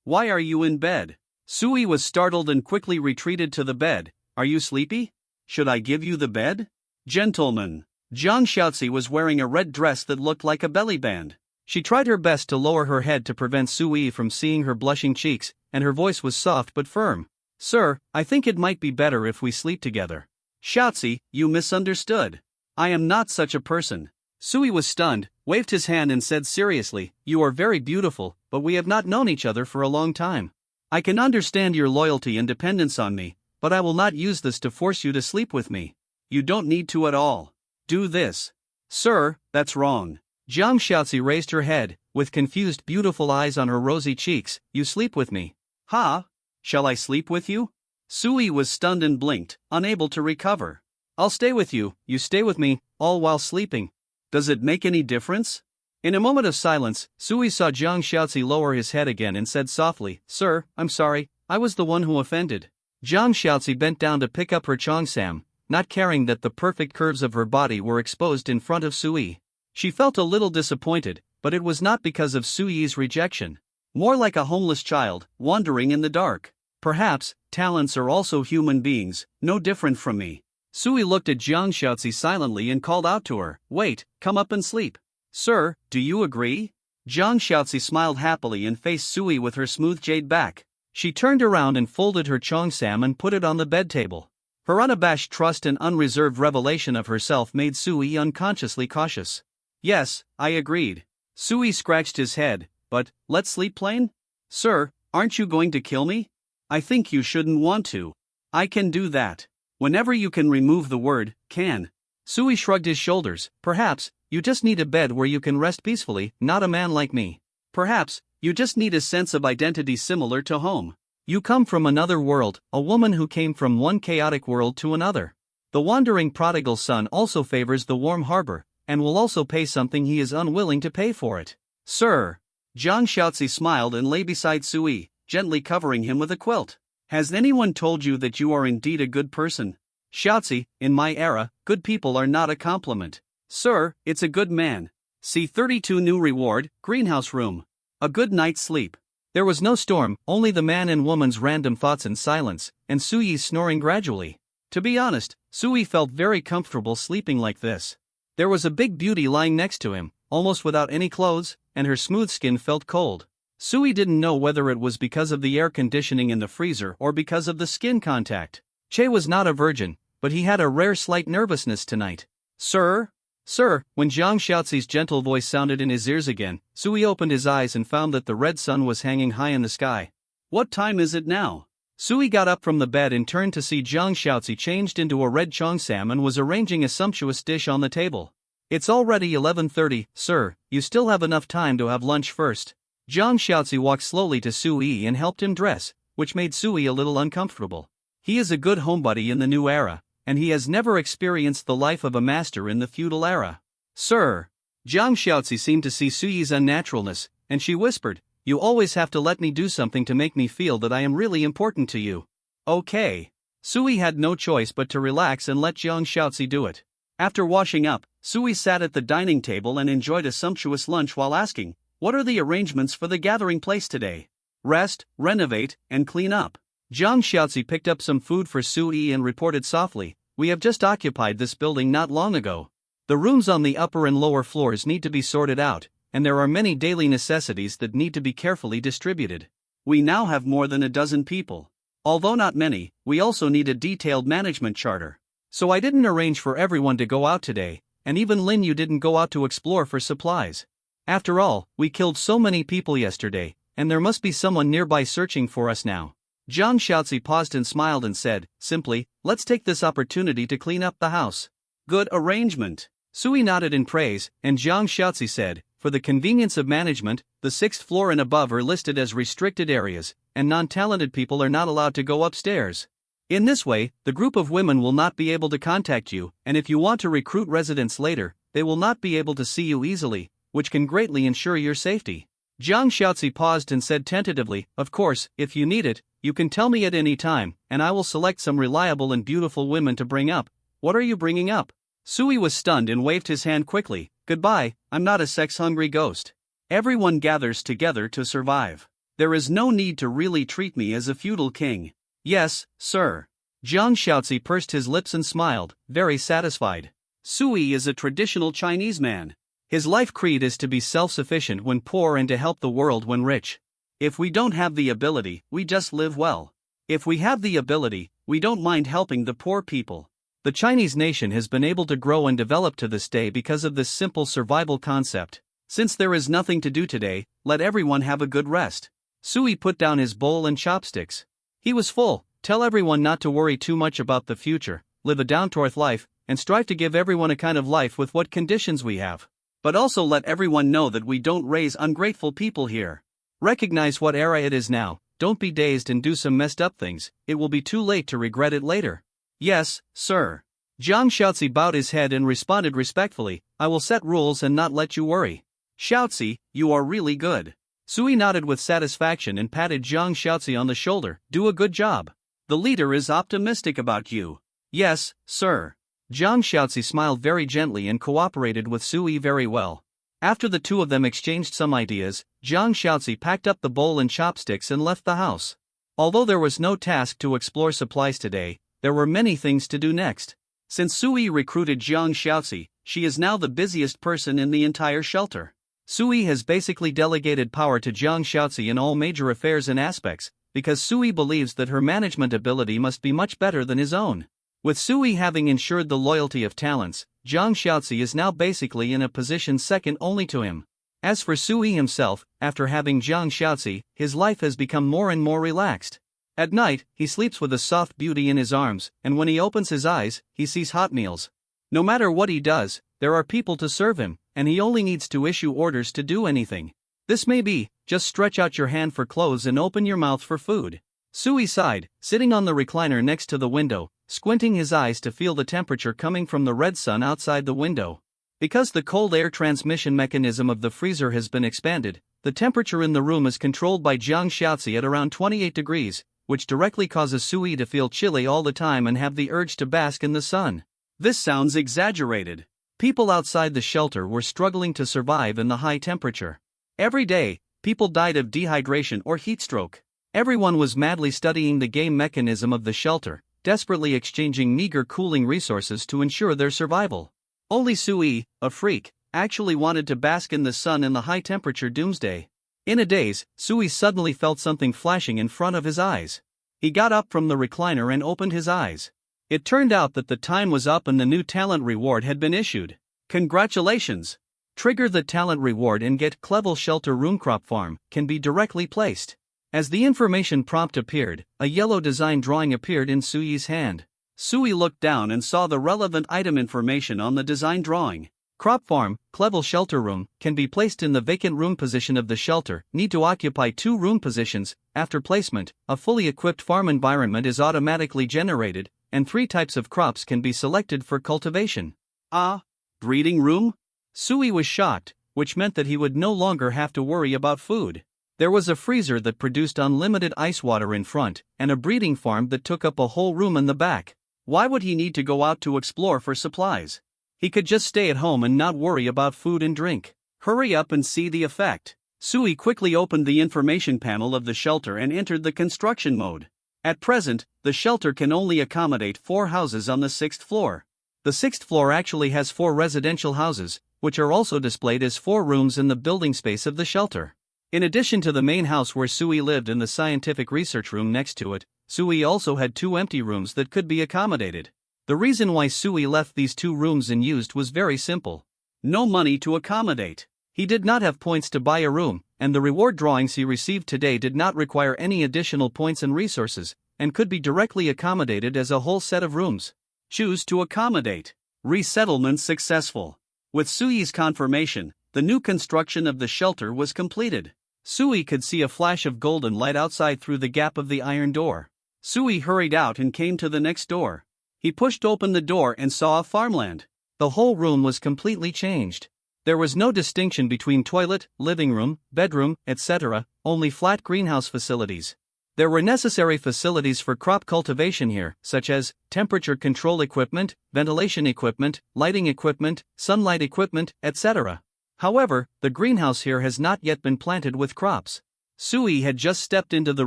Why are you in bed? Sui was startled and quickly retreated to the bed. Are you sleepy? Should I give you the bed? Gentlemen. Jiang Xiaozi was wearing a red dress that looked like a belly band. She tried her best to lower her head to prevent Sui from seeing her blushing cheeks, and her voice was soft but firm. Sir, I think it might be better if we sleep together. Xiaozi, you misunderstood. I am not such a person. Sui was stunned, waved his hand and said seriously, you are very beautiful, but we have not known each other for a long time. I can understand your loyalty and dependence on me, but I will not use this to force you to sleep with me. You don't need to at all. Do this. Sir, that's wrong. Jiang Xiaozi raised her head, with confused beautiful eyes on her rosy cheeks. You sleep with me. Ha? Shall I sleep with you? Sui was stunned and blinked, unable to recover. I'll stay with you, you stay with me, all while sleeping. Does it make any difference? In a moment of silence, Sui saw Jiang Xiaozi lower his head again and said softly, Sir, I'm sorry, I was the one who offended. Jiang Xiaozi bent down to pick up her cheongsam, not caring that the perfect curves of her body were exposed in front of Sui. She felt a little disappointed, but it was not because of Sui's rejection. More like a homeless child, wandering in the dark. Perhaps, talents are also human beings, no different from me. Sui looked at Jiang Xiaozi silently and called out to her, Wait, come up and sleep. Sir, do you agree? Jiang Xiaozi smiled happily and faced Sui with her smooth jade back. She turned around and folded her cheongsam and put it on the bed table. Her unabashed trust and unreserved revelation of herself made Sui unconsciously cautious. Yes, I agreed. Sui scratched his head, but, let's sleep plain? Sir, aren't you going to kill me? I think you shouldn't want to. I can do that. Whenever you can remove the word, can. Sui shrugged his shoulders. Perhaps, you just need a bed where you can rest peacefully, not a man like me. Perhaps, you just need a sense of identity similar to home. You come from another world, a woman who came from one chaotic world to another. The wandering prodigal son also favors the warm harbor, and will also pay something he is unwilling to pay for it. Sir. Jiang Xiaozi smiled and lay beside Sui, gently covering him with a quilt. Has anyone told you that you are indeed a good person? Xiaozi, in my era, good people are not a compliment. Sir, it's a good man. See 32 new reward, greenhouse room. A good night's sleep. There was no storm, only the man and woman's random thoughts and silence, and Sui's snoring gradually. To be honest, Sui felt very comfortable sleeping like this. There was a big beauty lying next to him, almost without any clothes, and her smooth skin felt cold. Sui didn't know whether it was because of the air conditioning in the freezer or because of the skin contact. Che was not a virgin, but he had a rare slight nervousness tonight. Sir? Sir, when Jiang Xiaozi's gentle voice sounded in his ears again, Sui opened his eyes and found that the red sun was hanging high in the sky. What time is it now? Sui got up from the bed and turned to see Jiang Xiaozi changed into a red cheongsam and was arranging a sumptuous dish on the table. It's already 11:30, sir, you still have enough time to have lunch first. Jiang Xiaozi walked slowly to Sui and helped him dress, which made Sui a little uncomfortable. He is a good homebody in the new era, and he has never experienced the life of a master in the feudal era. Sir. Jiang Xiaozi seemed to see Sui's unnaturalness, and she whispered, You always have to let me do something to make me feel that I am really important to you. Okay. Sui had no choice but to relax and let Jiang Xiaozi do it. After washing up, Sui sat at the dining table and enjoyed a sumptuous lunch while asking, What are the arrangements for the gathering place today? Rest, renovate, and clean up. Jiang Xiaozi picked up some food for Sui and reported softly, We have just occupied this building not long ago. The rooms on the upper and lower floors need to be sorted out, and there are many daily necessities that need to be carefully distributed. We now have more than a dozen people. Although not many, we also need a detailed management charter. So I didn't arrange for everyone to go out today, and even Lin Yu didn't go out to explore for supplies. After all, we killed so many people yesterday, and there must be someone nearby searching for us now. Zhang Xiaozi paused and smiled and said, simply, let's take this opportunity to clean up the house. Good arrangement. Sui nodded in praise, and Zhang Xiaozi said, for the convenience of management, the sixth floor and above are listed as restricted areas, and non-talented people are not allowed to go upstairs. In this way, the group of women will not be able to contact you, and if you want to recruit residents later, they will not be able to see you easily, which can greatly ensure your safety. Zhang Xiaozi paused and said tentatively, of course, if you need it, you can tell me at any time, and I will select some reliable and beautiful women to bring up. What are you bringing up? Sui was stunned and waved his hand quickly. Goodbye, I'm not a sex-hungry ghost. Everyone gathers together to survive. There is no need to really treat me as a feudal king. Yes, sir. Zhang Xiaozi pursed his lips and smiled, very satisfied. Sui is a traditional Chinese man. His life creed is to be self-sufficient when poor and to help the world when rich. If we don't have the ability, we just live well. If we have the ability, we don't mind helping the poor people. The Chinese nation has been able to grow and develop to this day because of this simple survival concept. Since there is nothing to do today, let everyone have a good rest. Sui put down his bowl and chopsticks. He was full. Tell everyone not to worry too much about the future, live a down-to-earth life, and strive to give everyone a kind of life with what conditions we have. But also let everyone know that we don't raise ungrateful people here. Recognize what era it is now, don't be dazed and do some messed up things, it will be too late to regret it later. Yes, sir. Zhang Xiaozi bowed his head and responded respectfully, I will set rules and not let you worry. Xiaozi, you are really good. Sui nodded with satisfaction and patted Zhang Xiaozi on the shoulder, do a good job. The leader is optimistic about you. Yes, sir. Zhang Xiaozi smiled very gently and cooperated with Sui very well. After the two of them exchanged some ideas, Zhang Xiaozi packed up the bowl and chopsticks and left the house. Although there was no task to explore supplies today, there were many things to do next. Since Sui recruited Zhang Xiaozi, she is now the busiest person in the entire shelter. Sui has basically delegated power to Zhang Xiaozi in all major affairs and aspects, because Sui believes that her management ability must be much better than his own. With Sui having ensured the loyalty of talents, Zhang Xiaozi is now basically in a position second only to him. As for Sui himself, after having Zhang Xiaozi, his life has become more and more relaxed. At night, he sleeps with a soft beauty in his arms, and when he opens his eyes, he sees hot meals. No matter what he does, there are people to serve him, and he only needs to issue orders to do anything. This may be, just stretch out your hand for clothes and open your mouth for food. Sui sighed, sitting on the recliner next to the window, squinting his eyes to feel the temperature coming from the red sun outside the window. Because the cold air transmission mechanism of the freezer has been expanded, the temperature in the room is controlled by Zhang Xiaozi at around 28 degrees, which directly causes Sui to feel chilly all the time and have the urge to bask in the sun. This sounds exaggerated. People outside the shelter were struggling to survive in the high temperature. Every day, people died of dehydration or heat stroke. Everyone was madly studying the game mechanism of the shelter, desperately exchanging meager cooling resources to ensure their survival. Only Sui, a freak, actually wanted to bask in the sun in the high-temperature doomsday. In a daze, Sui suddenly felt something flashing in front of his eyes. He got up from the recliner and opened his eyes. It turned out that the time was up and the new talent reward had been issued. Congratulations! Trigger the talent reward and get Clevel Shelter Room Crop Farm can be directly placed. As the information prompt appeared, a yellow design drawing appeared in Sui's hand. Sui looked down and saw the relevant item information on the design drawing. Crop Farm, Clevel Shelter Room, can be placed in the vacant room position of the shelter, need to occupy 2 room positions. After placement, a fully equipped farm environment is automatically generated, and 3 types of crops can be selected for cultivation. Ah, breeding room? Sui was shocked, which meant that he would no longer have to worry about food. There was a freezer that produced unlimited ice water in front, and a breeding farm that took up a whole room in the back. Why would he need to go out to explore for supplies? He could just stay at home and not worry about food and drink. Hurry up and see the effect. Sui quickly opened the information panel of the shelter and entered the construction mode. At present, the shelter can only accommodate 4 houses on the 6th floor. The 6th floor actually has 4 residential houses, which are also displayed as 4 rooms in the building space of the shelter. In addition to the main house where Sui lived and the scientific research room next to it, Sui also had 2 empty rooms that could be accommodated. The reason why Sui left these 2 rooms unused was very simple. No money to accommodate. He did not have points to buy a room, and the reward drawings he received today did not require any additional points and resources, and could be directly accommodated as a whole set of rooms. Choose to accommodate. Resettlement successful. With Sui's confirmation, the new construction of the shelter was completed. Sui could see a flash of golden light outside through the gap of the iron door. Sui hurried out and came to the next door. He pushed open the door and saw a farmland. The whole room was completely changed. There was no distinction between toilet, living room, bedroom, etc., only flat greenhouse facilities. There were necessary facilities for crop cultivation here, such as temperature control equipment, ventilation equipment, lighting equipment, sunlight equipment, etc. However, the greenhouse here has not yet been planted with crops. Sui had just stepped into the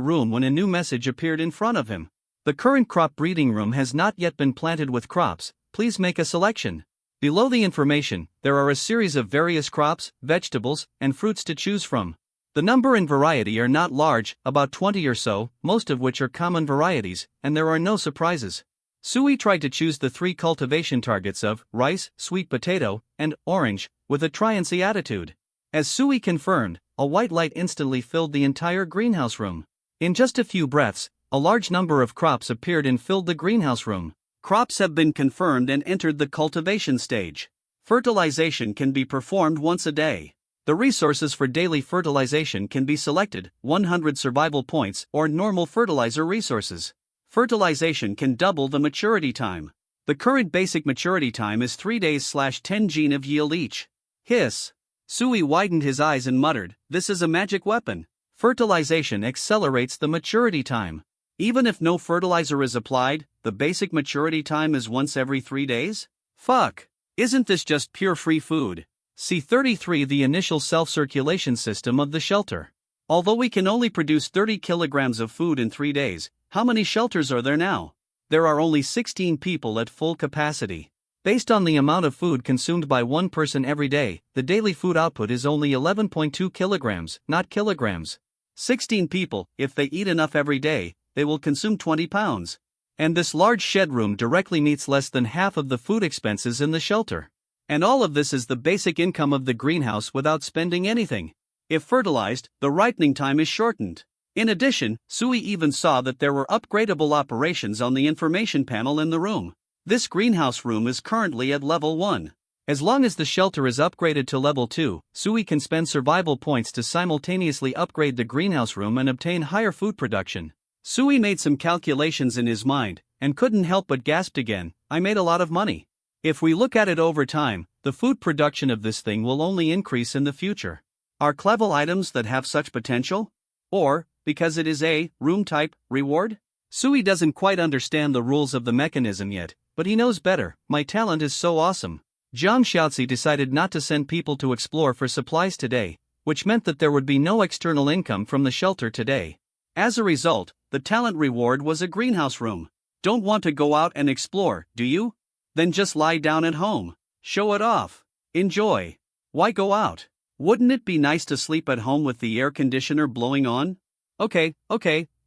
room when a new message appeared in front of him. The current crop breeding room has not yet been planted with crops, please make a selection. Below the information, there are a series of various crops, vegetables, and fruits to choose from. The number and variety are not large, about 20 or so, most of which are common varieties, and there are no surprises. Sui tried to choose the 3 cultivation targets of rice, sweet potato, and orange, with a try-and-see attitude. As Sui confirmed, a white light instantly filled the entire greenhouse room. In just a few breaths, a large number of crops appeared and filled the greenhouse room. Crops have been confirmed and entered the cultivation stage. Fertilization can be performed once a day. The resources for daily fertilization can be selected, 100 survival points or normal fertilizer resources. Fertilization can double the maturity time. The current basic maturity time is 3 days/10 gene of yield each. Hiss. Sui widened his eyes and muttered, this is a magic weapon. Fertilization accelerates the maturity time. Even if no fertilizer is applied, the basic maturity time is once every 3 days? Fuck. Isn't this just pure free food? C33 The initial self-circulation system of the shelter. Although we can only produce 30 kilograms of food in 3 days, how many shelters are there now? There are only 16 people at full capacity. Based on the amount of food consumed by one person every day, the daily food output is only 11.2 kilograms, not kilograms. 16 people, if they eat enough every day, they will consume 20 pounds. And this large shed room directly meets less than half of the food expenses in the shelter. And all of this is the basic income of the greenhouse without spending anything. If fertilized, the ripening time is shortened. In addition, Sui even saw that there were upgradable operations on the information panel in the room. This greenhouse room is currently at level 1. As long as the shelter is upgraded to level 2, Sui can spend survival points to simultaneously upgrade the greenhouse room and obtain higher food production. Sui made some calculations in his mind, and couldn't help but gasped again, I made a lot of money. If we look at it over time, the food production of this thing will only increase in the future. Are clever items that have such potential? Or, because it is a room type reward? Sui doesn't quite understand the rules of the mechanism yet, but he knows better. My talent is so awesome. Jiang Xiaozi decided not to send people to explore for supplies today, which meant that there would be no external income from the shelter today. As a result, the talent reward was a greenhouse room. Don't want to go out and explore, do you? Then just lie down at home. Show it off. Enjoy. Why go out? Wouldn't it be nice to sleep at home with the air conditioner blowing on? Okay,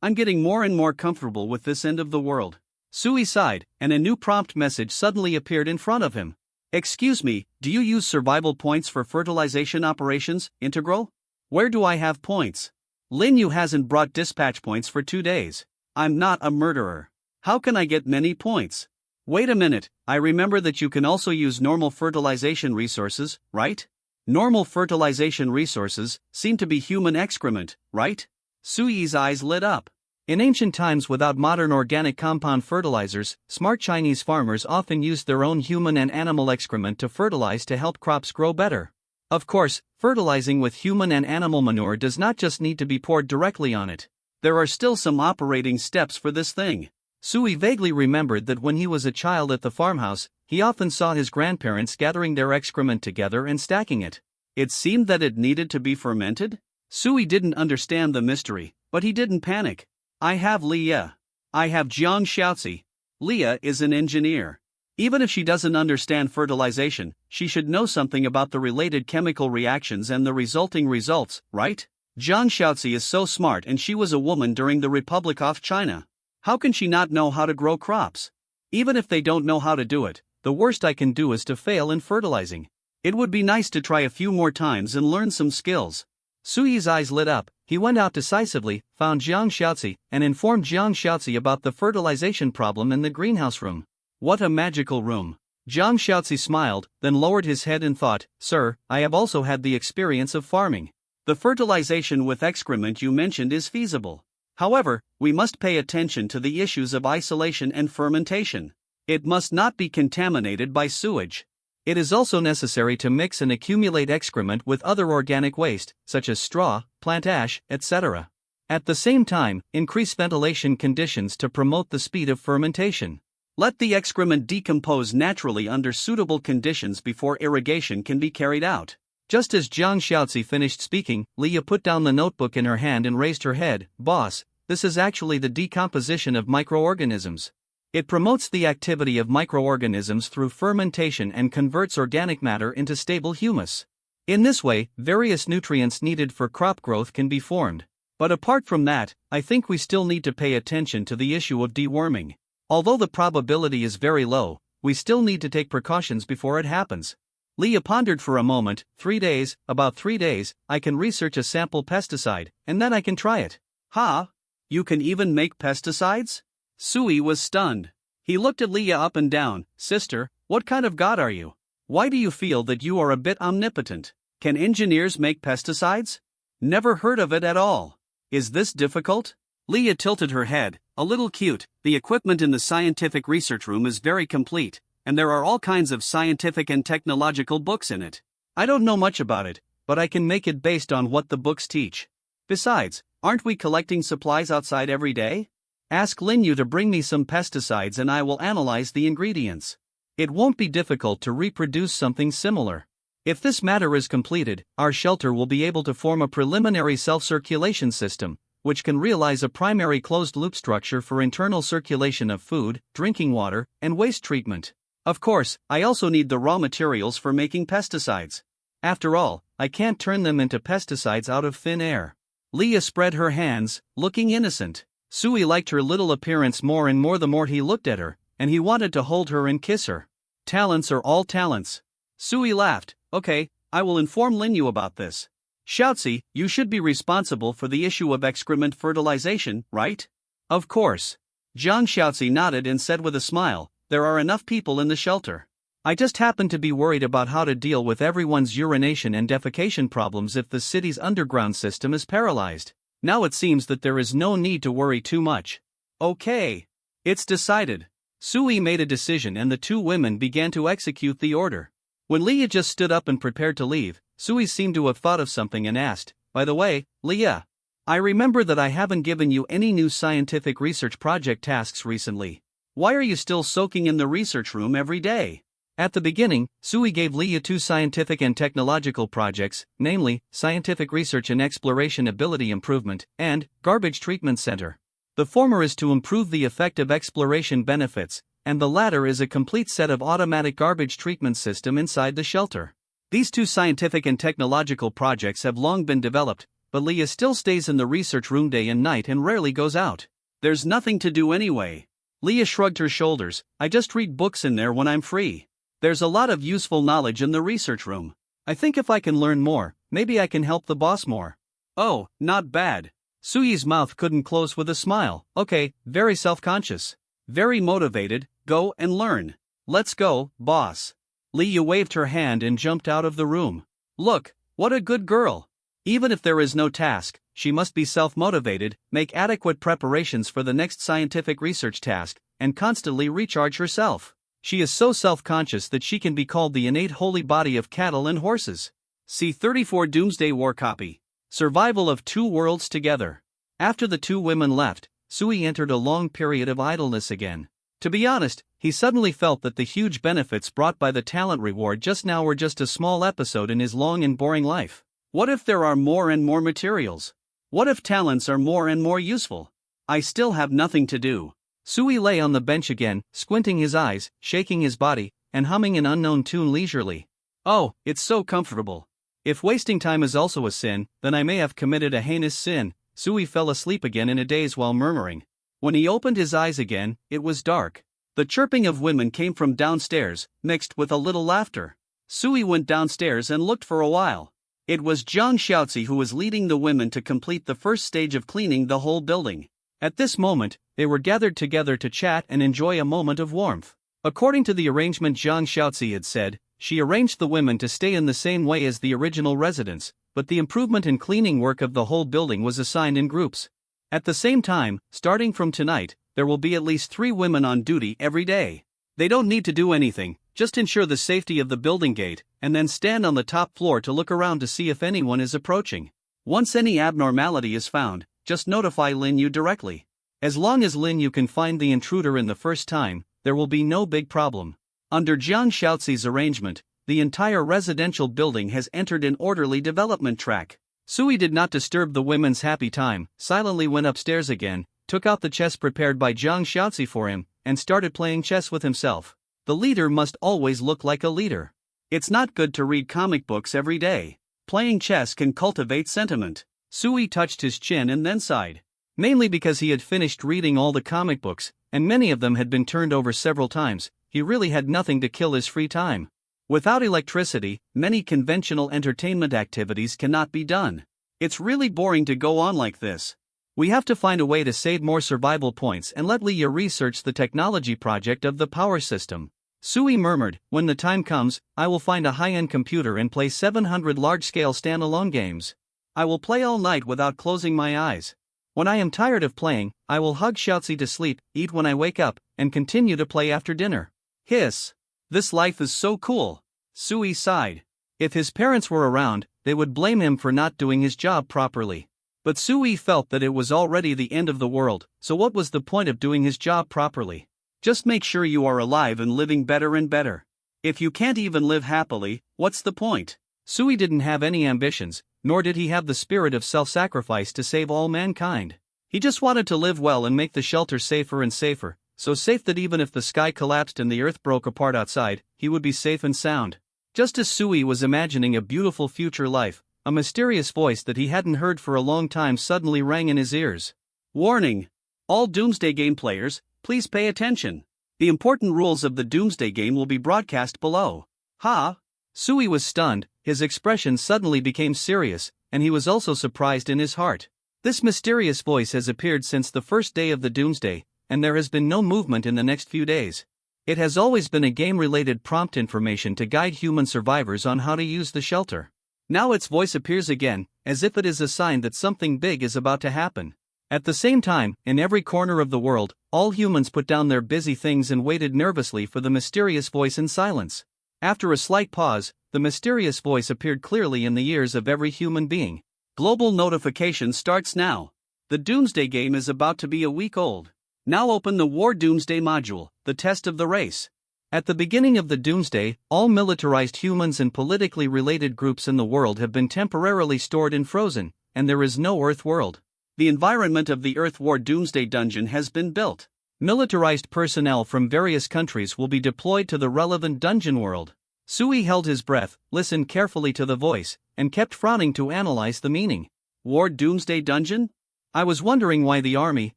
I'm getting more and more comfortable with this end of the world. Sui sighed, and a new prompt message suddenly appeared in front of him. Excuse me, do you use survival points for fertilization operations, Integral? Where do I have points? Lin Yu hasn't brought dispatch points for 2 days. I'm not a murderer. How can I get many points? Wait a minute, I remember that you can also use normal fertilization resources, right? Normal fertilization resources seem to be human excrement, right? Sui's eyes lit up. In ancient times without modern organic compound fertilizers, smart Chinese farmers often used their own human and animal excrement to fertilize to help crops grow better. Of course, fertilizing with human and animal manure does not just need to be poured directly on it. There are still some operating steps for this thing. Sui vaguely remembered that when he was a child at the farmhouse, he often saw his grandparents gathering their excrement together and stacking it. It seemed that it needed to be fermented? Sui didn't understand the mystery, but he didn't panic. I have Leah. I have Jiang Xiaozi. Leah is an engineer. Even if she doesn't understand fertilization, she should know something about the related chemical reactions and the resulting results, right? Jiang Xiaozi is so smart, and she was a woman during the Republic of China. How can she not know how to grow crops? Even if they don't know how to do it, the worst I can do is to fail in fertilizing. It would be nice to try a few more times and learn some skills. Suyi's eyes lit up. He went out decisively, found Jiang Xiaozi, and informed Jiang Xiaozi about the fertilization problem in the greenhouse room. What a magical room. Jiang Xiaozi smiled, then lowered his head and thought, "Sir, I have also had the experience of farming. The fertilization with excrement you mentioned is feasible. However, we must pay attention to the issues of isolation and fermentation. It must not be contaminated by sewage. It is also necessary to mix and accumulate excrement with other organic waste, such as straw, plant ash, etc. At the same time, increase ventilation conditions to promote the speed of fermentation. Let the excrement decompose naturally under suitable conditions before irrigation can be carried out." Just as Jiang Xiaozi finished speaking, Leah put down the notebook in her hand and raised her head. "Boss, this is actually the decomposition of microorganisms. It promotes the activity of microorganisms through fermentation and converts organic matter into stable humus. In this way, various nutrients needed for crop growth can be formed. But apart from that, I think we still need to pay attention to the issue of deworming. Although the probability is very low, we still need to take precautions before it happens." Leah pondered for a moment. 3 days, about 3 days, I can research a sample pesticide, and then I can try it. "Ha? You can even make pesticides?" Sui was stunned. He looked at Leah up and down. "Sister, what kind of god are you? Why do you feel that you are a bit omnipotent? Can engineers make pesticides? Never heard of it at all. Is this difficult?" Leah tilted her head. "A little cute. The equipment in the scientific research room is very complete, and there are all kinds of scientific and technological books in it. I don't know much about it, but I can make it based on what the books teach. Besides, aren't we collecting supplies outside every day? Ask Linyu to bring me some pesticides and I will analyze the ingredients. It won't be difficult to reproduce something similar. If this matter is completed, our shelter will be able to form a preliminary self-circulation system, which can realize a primary closed-loop structure for internal circulation of food, drinking water, and waste treatment. Of course, I also need the raw materials for making pesticides. After all, I can't turn them into pesticides out of thin air." Leah spread her hands, looking innocent. Sui liked her little appearance more and more the more he looked at her, and he wanted to hold her and kiss her. Talents are all talents. Sui laughed. "Okay, I will inform Linyu about this. Xiaozi, you should be responsible for the issue of excrement fertilization, right?" "Of course." Jiang Xiaozi nodded and said with a smile, "There are enough people in the shelter. I just happen to be worried about how to deal with everyone's urination and defecation problems if the city's underground system is paralyzed. Now it seems that there is no need to worry too much." "Okay. It's decided." Sui made a decision and the two women began to execute the order. When Leah just stood up and prepared to leave, Sui seemed to have thought of something and asked, "By the way, Leah, I remember that I haven't given you any new scientific research project tasks recently. Why are you still soaking in the research room every day?" At the beginning, Sui gave Leah 2 scientific and technological projects, namely, Scientific Research and Exploration Ability Improvement, and Garbage Treatment Center. The former is to improve the effective exploration benefits, and the latter is a complete set of automatic garbage treatment system inside the shelter. These 2 scientific and technological projects have long been developed, but Leah still stays in the research room day and night and rarely goes out. "There's nothing to do anyway." Leah shrugged her shoulders. "I just read books in there when I'm free. There's a lot of useful knowledge in the research room. I think if I can learn more, maybe I can help the boss more." "Oh, not bad." Suyi's mouth couldn't close with a smile. "Okay, very self-conscious. Very motivated, go and learn. Let's go, boss." Leah waved her hand and jumped out of the room. Look, what a good girl. Even if there is no task, she must be self-motivated, make adequate preparations for the next scientific research task, and constantly recharge herself. She is so self-conscious that she can be called the innate holy body of cattle and horses. See 34 Doomsday War copy. Survival of 2 worlds together. After the 2 women left, Sui entered a long period of idleness again. To be honest, he suddenly felt that the huge benefits brought by the talent reward just now were just a small episode in his long and boring life. What if there are more and more materials? What if talents are more and more useful? I still have nothing to do. Sui lay on the bench again, squinting his eyes, shaking his body, and humming an unknown tune leisurely. Oh, it's so comfortable. If wasting time is also a sin, then I may have committed a heinous sin. Sui fell asleep again in a daze while murmuring. When he opened his eyes again, it was dark. The chirping of women came from downstairs, mixed with a little laughter. Sui went downstairs and looked for a while. It was Jiang Xiaozi who was leading the women to complete the first stage of cleaning the whole building. At this moment, they were gathered together to chat and enjoy a moment of warmth. According to the arrangement Jiang Xiaozi had said, she arranged the women to stay in the same way as the original residents, but the improvement in cleaning work of the whole building was assigned in groups. At the same time, starting from tonight, there will be at least 3 women on duty every day. They don't need to do anything, just ensure the safety of the building gate, and then stand on the top floor to look around to see if anyone is approaching. Once any abnormality is found, just notify Lin Yu directly. As long as Lin Yu can find the intruder in the first time, there will be no big problem. Under Jiang Xiaozi's arrangement, the entire residential building has entered an orderly development track. Sui did not disturb the women's happy time, silently went upstairs again, took out the chess prepared by Jiang Xiaozi for him, and started playing chess with himself. The leader must always look like a leader. It's not good to read comic books every day. Playing chess can cultivate sentiment. Sui touched his chin and then sighed. Mainly because he had finished reading all the comic books, and many of them had been turned over several times, he really had nothing to kill his free time. Without electricity, many conventional entertainment activities cannot be done. It's really boring to go on like this. We have to find a way to save more survival points and let Leah research the technology project of the power system. Sui murmured, when the time comes, I will find a high-end computer and play 700 large-scale standalone games. I will play all night without closing my eyes. When I am tired of playing, I will hug Xiaozi to sleep, eat when I wake up, and continue to play after dinner. Hiss. This life is so cool. Sui sighed. If his parents were around, they would blame him for not doing his job properly. But Sui felt that it was already the end of the world, so what was the point of doing his job properly? Just make sure you are alive and living better and better. If you can't even live happily, what's the point? Sui didn't have any ambitions, nor did he have the spirit of self-sacrifice to save all mankind. He just wanted to live well and make the shelter safer and safer, so safe that even if the sky collapsed and the earth broke apart outside, he would be safe and sound. Just as Sui was imagining a beautiful future life, a mysterious voice that he hadn't heard for a long time suddenly rang in his ears. Warning! All Doomsday Game players, please pay attention. The important rules of the Doomsday Game will be broadcast below. Ha! Sui was stunned, his expression suddenly became serious, and he was also surprised in his heart. This mysterious voice has appeared since the first day of the Doomsday, and there has been no movement in the next few days. It has always been a game-related prompt information to guide human survivors on how to use the shelter. Now its voice appears again, as if it is a sign that something big is about to happen. At the same time, in every corner of the world, all humans put down their busy things and waited nervously for the mysterious voice in silence. After a slight pause, the mysterious voice appeared clearly in the ears of every human being. Global notification starts now. The Doomsday Game is about to be a week old. Now open the War Doomsday module, the test of the race. At the beginning of the Doomsday, all militarized humans and politically related groups in the world have been temporarily stored and frozen, and there is no Earth world. The environment of the Earth War Doomsday Dungeon has been built. Militarized personnel from various countries will be deployed to the relevant dungeon world. Sui held his breath, listened carefully to the voice, and kept frowning to analyze the meaning. War Doomsday Dungeon? I was wondering why the army,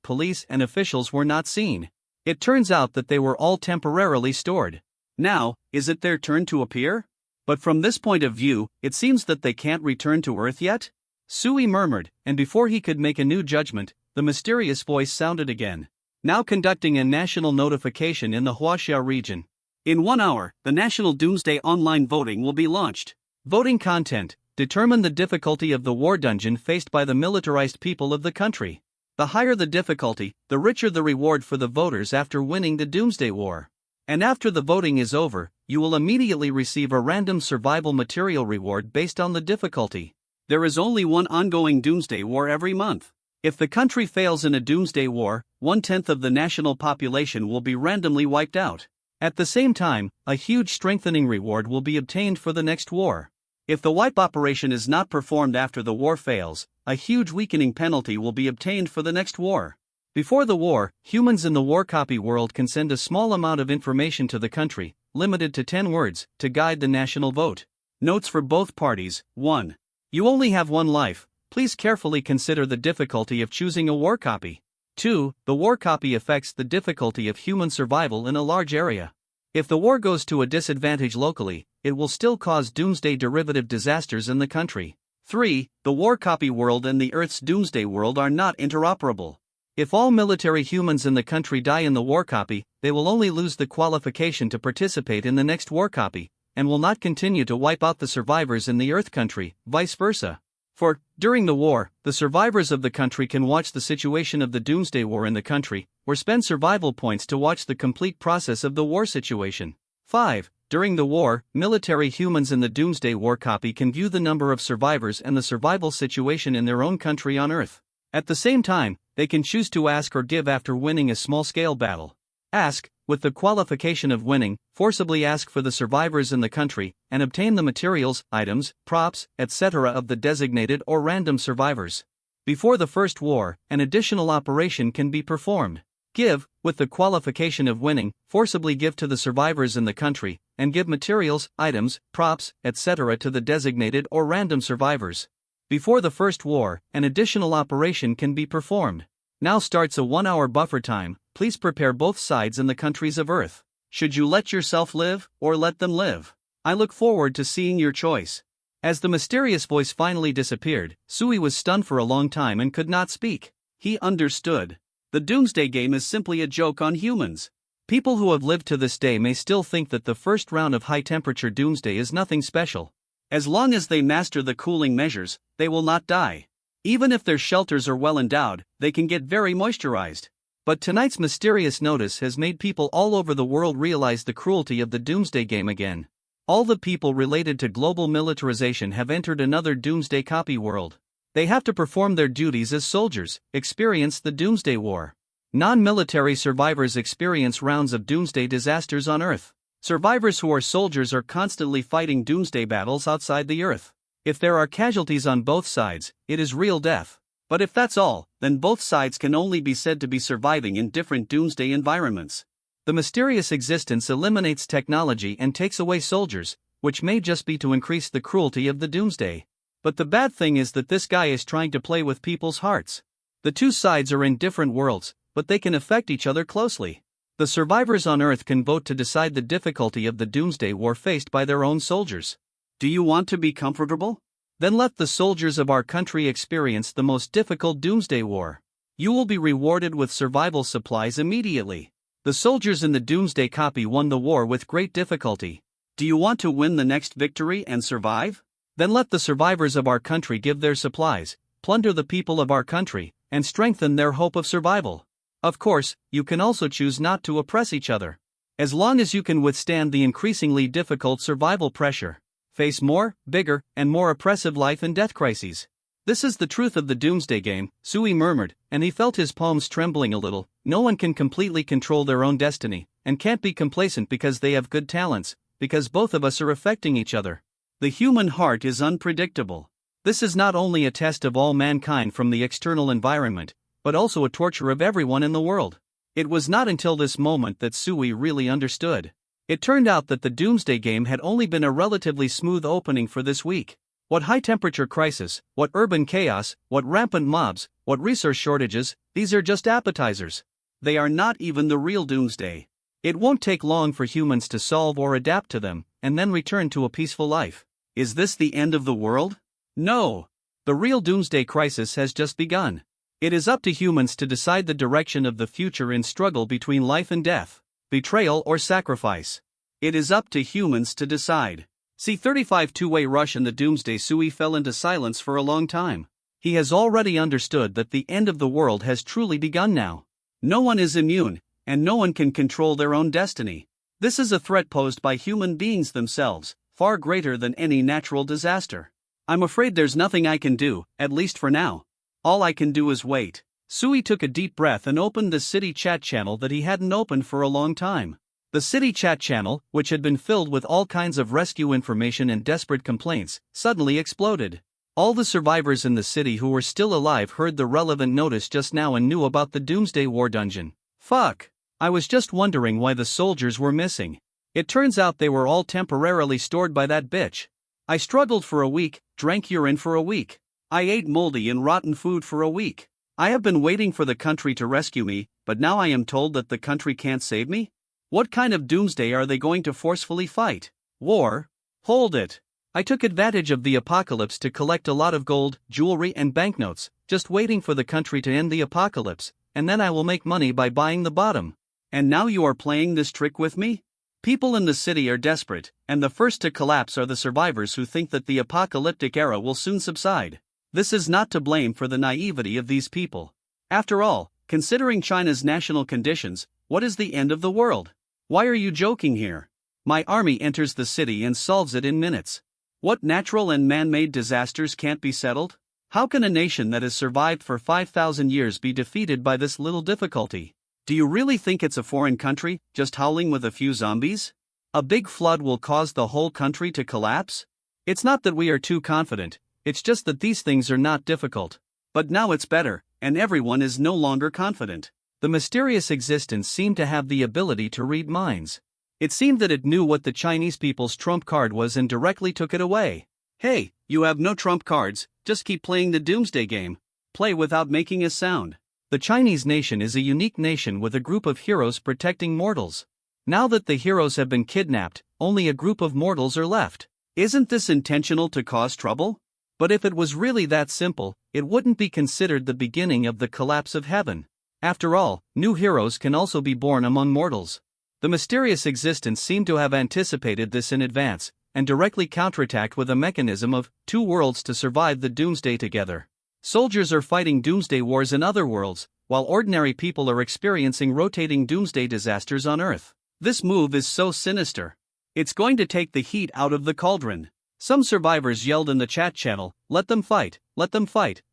police, and officials were not seen. It turns out that they were all temporarily stored. Now, is it their turn to appear? But from this point of view, it seems that they can't return to Earth yet? Sui murmured, and before he could make a new judgment, the mysterious voice sounded again. Now conducting a national notification in the Huaxia region. In 1 hour, the National Doomsday Online voting will be launched. Voting content: determine the difficulty of the war dungeon faced by the militarized people of the country. The higher the difficulty, the richer the reward for the voters after winning the Doomsday War. And after the voting is over, you will immediately receive a random survival material reward based on the difficulty. There is only one ongoing Doomsday War every month. If the country fails in a Doomsday War, 1/10 of the national population will be randomly wiped out. At the same time, a huge strengthening reward will be obtained for the next war. If the wipe operation is not performed after the war fails, a huge weakening penalty will be obtained for the next war. Before the war, humans in the war copy world can send a small amount of information to the country, limited to 10 words, to guide the national vote. Notes for both parties: 1. You only have one life, please carefully consider the difficulty of choosing a war copy. 2. The war copy affects the difficulty of human survival in a large area. If the war goes to a disadvantage locally, it will still cause doomsday derivative disasters in the country. 3. The war copy world and the Earth's doomsday world are not interoperable. If all military humans in the country die in the war copy, they will only lose the qualification to participate in the next war copy, and will not continue to wipe out the survivors in the Earth country, vice versa. For, during the war, the survivors of the country can watch the situation of the doomsday war in the country, or spend survival points to watch the complete process of the war situation. 5. During the war, military humans in the doomsday war copy can view the number of survivors and the survival situation in their own country on Earth. At the same time, they can choose to ask or give after winning a small-scale battle. Ask, with the qualification of winning, forcibly ask for the survivors in the country, and obtain the materials, items, props, etc. of the designated or random survivors. Before the first war, an additional operation can be performed. Give, with the qualification of winning, forcibly give to the survivors in the country, and give materials, items, props, etc. to the designated or random survivors. Before the first war, an additional operation can be performed. Now starts a 1-hour buffer time. Please prepare both sides in the countries of Earth. Should you let yourself live, or let them live? I look forward to seeing your choice. As the mysterious voice finally disappeared, Sui was stunned for a long time and could not speak. He understood. The doomsday game is simply a joke on humans. People who have lived to this day may still think that the first round of high-temperature doomsday is nothing special. As long as they master the cooling measures, they will not die. Even if their shelters are well endowed, they can get very moisturized. But tonight's mysterious notice has made people all over the world realize the cruelty of the doomsday game again. All the people related to global militarization have entered another doomsday copy world. They have to perform their duties as soldiers, experience the doomsday war. Non-military survivors experience rounds of doomsday disasters on Earth. Survivors who are soldiers are constantly fighting doomsday battles outside the Earth. If there are casualties on both sides, it is real death. But if that's all, then both sides can only be said to be surviving in different doomsday environments. The mysterious existence eliminates technology and takes away soldiers, which may just be to increase the cruelty of the doomsday. But the bad thing is that this guy is trying to play with people's hearts. The two sides are in different worlds, but they can affect each other closely. The survivors on Earth can vote to decide the difficulty of the doomsday war faced by their own soldiers. Do you want to be comfortable? Then let the soldiers of our country experience the most difficult doomsday war. You will be rewarded with survival supplies immediately. The soldiers in the doomsday copy won the war with great difficulty. Do you want to win the next victory and survive? Then let the survivors of our country give their supplies, plunder the people of our country, and strengthen their hope of survival. Of course, you can also choose not to oppress each other. As long as you can withstand the increasingly difficult survival pressure. Face more, bigger, and more oppressive life and death crises. This is the truth of the doomsday game, Sui murmured, and he felt his palms trembling a little. No one can completely control their own destiny, and can't be complacent because they have good talents, because both of us are affecting each other. The human heart is unpredictable. This is not only a test of all mankind from the external environment, but also a torture of everyone in the world. It was not until this moment that Sui really understood. It turned out that the doomsday game had only been a relatively smooth opening for this week. What high-temperature crisis, what urban chaos, what rampant mobs, what resource shortages, these are just appetizers. They are not even the real doomsday. It won't take long for humans to solve or adapt to them, and then return to a peaceful life. Is this the end of the world? No. The real doomsday crisis has just begun. It is up to humans to decide the direction of the future in struggle between life and death, betrayal or sacrifice. It is up to humans to decide. C-35 two-way rush in the doomsday. Sui fell into silence for a long time. He has already understood that the end of the world has truly begun now. No one is immune, and no one can control their own destiny. This is a threat posed by human beings themselves, far greater than any natural disaster. I'm afraid there's nothing I can do, at least for now. All I can do is wait. Sui took a deep breath and opened the city chat channel that he hadn't opened for a long time. The city chat channel, which had been filled with all kinds of rescue information and desperate complaints, suddenly exploded. All the survivors in the city who were still alive heard the relevant notice just now and knew about the Doomsday War dungeon. Fuck! I was just wondering why the soldiers were missing. It turns out they were all temporarily stored by that bitch. I struggled for a week, drank urine for a week. I ate moldy and rotten food for a week. I have been waiting for the country to rescue me, but now I am told that the country can't save me? What kind of doomsday are they going to forcefully fight? War? Hold it. I took advantage of the apocalypse to collect a lot of gold, jewelry, and banknotes, just waiting for the country to end the apocalypse, and then I will make money by buying the bottom. And now you are playing this trick with me? People in the city are desperate, and the first to collapse are the survivors who think that the apocalyptic era will soon subside. This is not to blame for the naivety of these people. After all, considering China's national conditions, what is the end of the world? Why are you joking here? My army enters the city and solves it in minutes. What natural and man-made disasters can't be settled? How can a nation that has survived for 5,000 years be defeated by this little difficulty? Do you really think it's a foreign country, just howling with a few zombies? A big flood will cause the whole country to collapse? It's not that we are too confident, it's just that these things are not difficult. But now it's better, and everyone is no longer confident. The mysterious existence seemed to have the ability to read minds. It seemed that it knew what the Chinese people's trump card was and directly took it away. Hey, you have no trump cards, just keep playing the doomsday game. Play without making a sound. The Chinese nation is a unique nation with a group of heroes protecting mortals. Now that the heroes have been kidnapped, only a group of mortals are left. Isn't this intentional to cause trouble? But if it was really that simple, it wouldn't be considered the beginning of the collapse of heaven. After all, new heroes can also be born among mortals. The mysterious existence seemed to have anticipated this in advance, and directly counterattacked with a mechanism of two worlds to survive the doomsday together. Soldiers are fighting doomsday wars in other worlds, while ordinary people are experiencing rotating doomsday disasters on Earth. This move is so sinister. It's going to take the heat out of the cauldron. Some survivors yelled in the chat channel, let them fight,